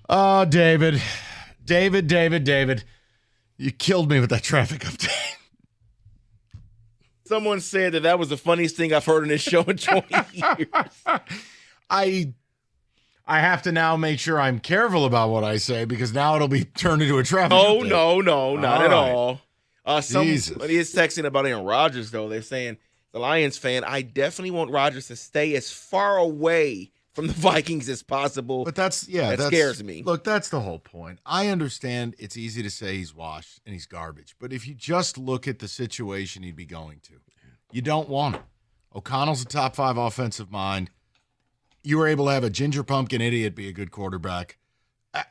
Oh, David. You killed me with that traffic update.
Someone said that was the funniest thing I've heard on this show in 20 years.
I have to now make sure I'm careful about what I say because now it'll be turned into a traffic update.
No, not at all.
Jesus.
Somebody is texting about Aaron Rodgers, though. They're saying, the Lions fan, I definitely want Rodgers to stay as far away from the Vikings as possible.
But that
scares me.
Look, that's the whole point. I understand it's easy to say he's washed and he's garbage, but if you just look at the situation he'd be going to, you don't want him. O'Connell's a top 5 offensive mind. You were able to have a ginger pumpkin idiot be a good quarterback.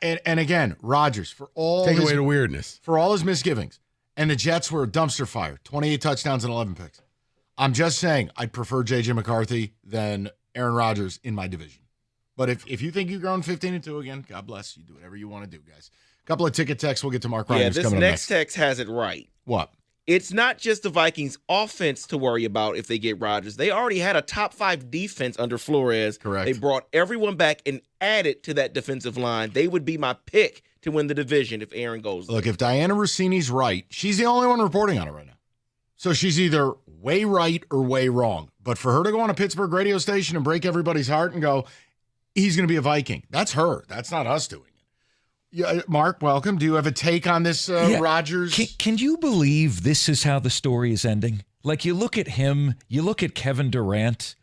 And again, Rodgers, for all
Take away the weirdness.
For all his misgivings. And the Jets were a dumpster fire, 28 touchdowns and 11 picks. I'm just saying I'd prefer J.J. McCarthy than Aaron Rodgers in my division. But if you think you're growing 15-2 again, God bless you. Do whatever you want to do, guys. A couple of ticket texts. We'll get to Mark Ryan.
Yeah, this next text has it right.
What?
It's not just the Vikings' offense to worry about if they get Rodgers. They already had a top 5 defense under Flores.
Correct.
They brought everyone back and added to that defensive line. They would be my pick to win the division if Aaron goes there.
Look, if Diana Rossini's right, she's the only one reporting on it right now. So she's either way right or way wrong. But for her to go on a Pittsburgh radio station and break everybody's heart and go, he's going to be a Viking, that's her. That's not us doing it. Yeah, Mark, welcome. Do you have a take on this Rodgers?
Can you believe this is how the story is ending? Like, you look at him, you look at Kevin Durant.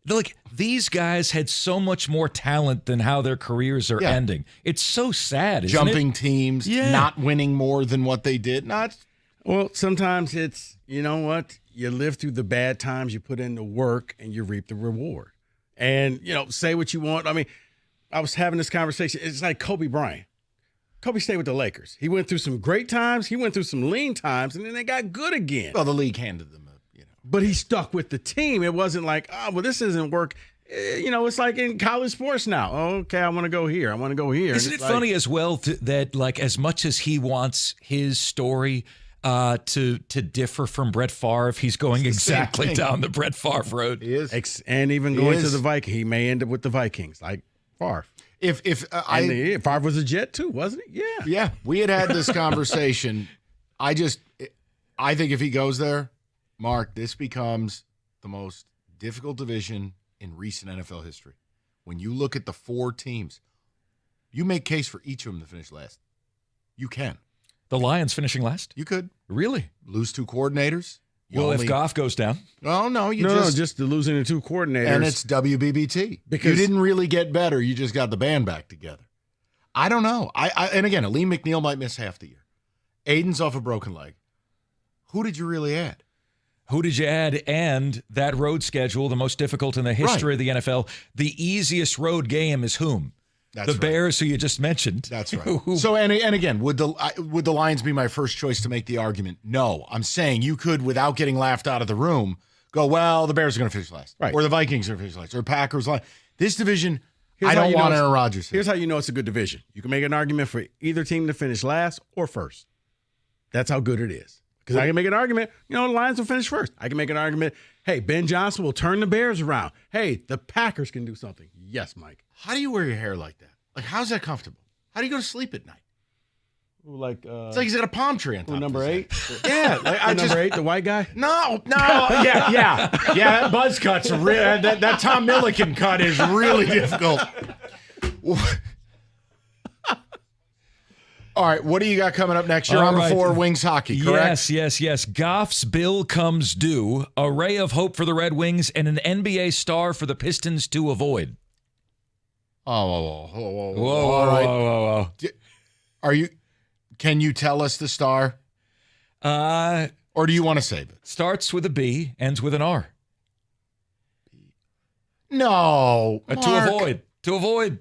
Like, these guys had so much more talent than how their careers are ending. It's so sad, isn't
Jumping
it?
teams, not winning more than what they did.
Well, sometimes it's, you know what? You live through the bad times, you put in the work, and you reap the reward. And, say what you want. I mean, I was having this conversation. It's like Kobe Bryant. Kobe stayed with the Lakers. He went through some great times. He went through some lean times, and then they got good again.
Well, the league handed them
But he stuck with the team. It wasn't like, this isn't work. It's like in college sports now. Okay, I want to go here. I want to go here.
Isn't it funny as well that, like, as much as he wants his story to differ from Brett Favre, he's going exactly down the Brett Favre road.
He is.
And even going to the Vikings. He may end up with the Vikings, like Favre. Favre was a Jet too, wasn't he? Yeah.
Yeah. We had this conversation. I think if he goes there, Mark, this becomes the most difficult division in recent NFL history. When you look at the 4 teams, you make case for each of them to finish last. You can.
The Lions finishing last?
You could.
Really?
Lose 2 coordinators.
If Goff goes down?
Oh, no.
Just the losing the 2 coordinators.
And it's WBBT. Because you didn't really get better. You just got the band back together. I don't know. And again, Aleem McNeil might miss half the year. Aiden's off a broken leg. Who did you really add?
Who did you add? And that road schedule, the most difficult in the history of the NFL. The easiest road game is whom? The Bears, who you just mentioned.
That's right. So, and again, would the Lions be my first choice to make the argument? No. I'm saying you could, without getting laughed out of the room, go, well, the Bears are going to finish last.
Right.
Or the Vikings are going to finish last. Or Packers. This divion, I don't want Aaron Rodgers.
Here's how you know it's a good division. You can make an argument for either team to finish last or first. That's how good it is. Because I can make an argument, the Lions will finish first. I can make an argument, hey, Ben Johnson will turn the Bears around. Hey, the Packers can do something. Yes, Mike.
How do you wear your hair like that? Like, how's that comfortable? How do you go to sleep at night? It's like he's got a palm tree on top.
Number 8?
Yeah.
Number 8, the white guy?
No. Yeah. That buzz cut's real. That Tom Milliken cut is really difficult. All right, what do you got coming up next? You're on before Wings hockey, correct?
Yes. Goff's bill comes due. A ray of hope for the Red Wings and an NBA star for the Pistons to avoid.
Whoa.
All right.
Can you tell us the star? Or do you want to save it?
Starts with a B, ends with an R.
No.
To avoid.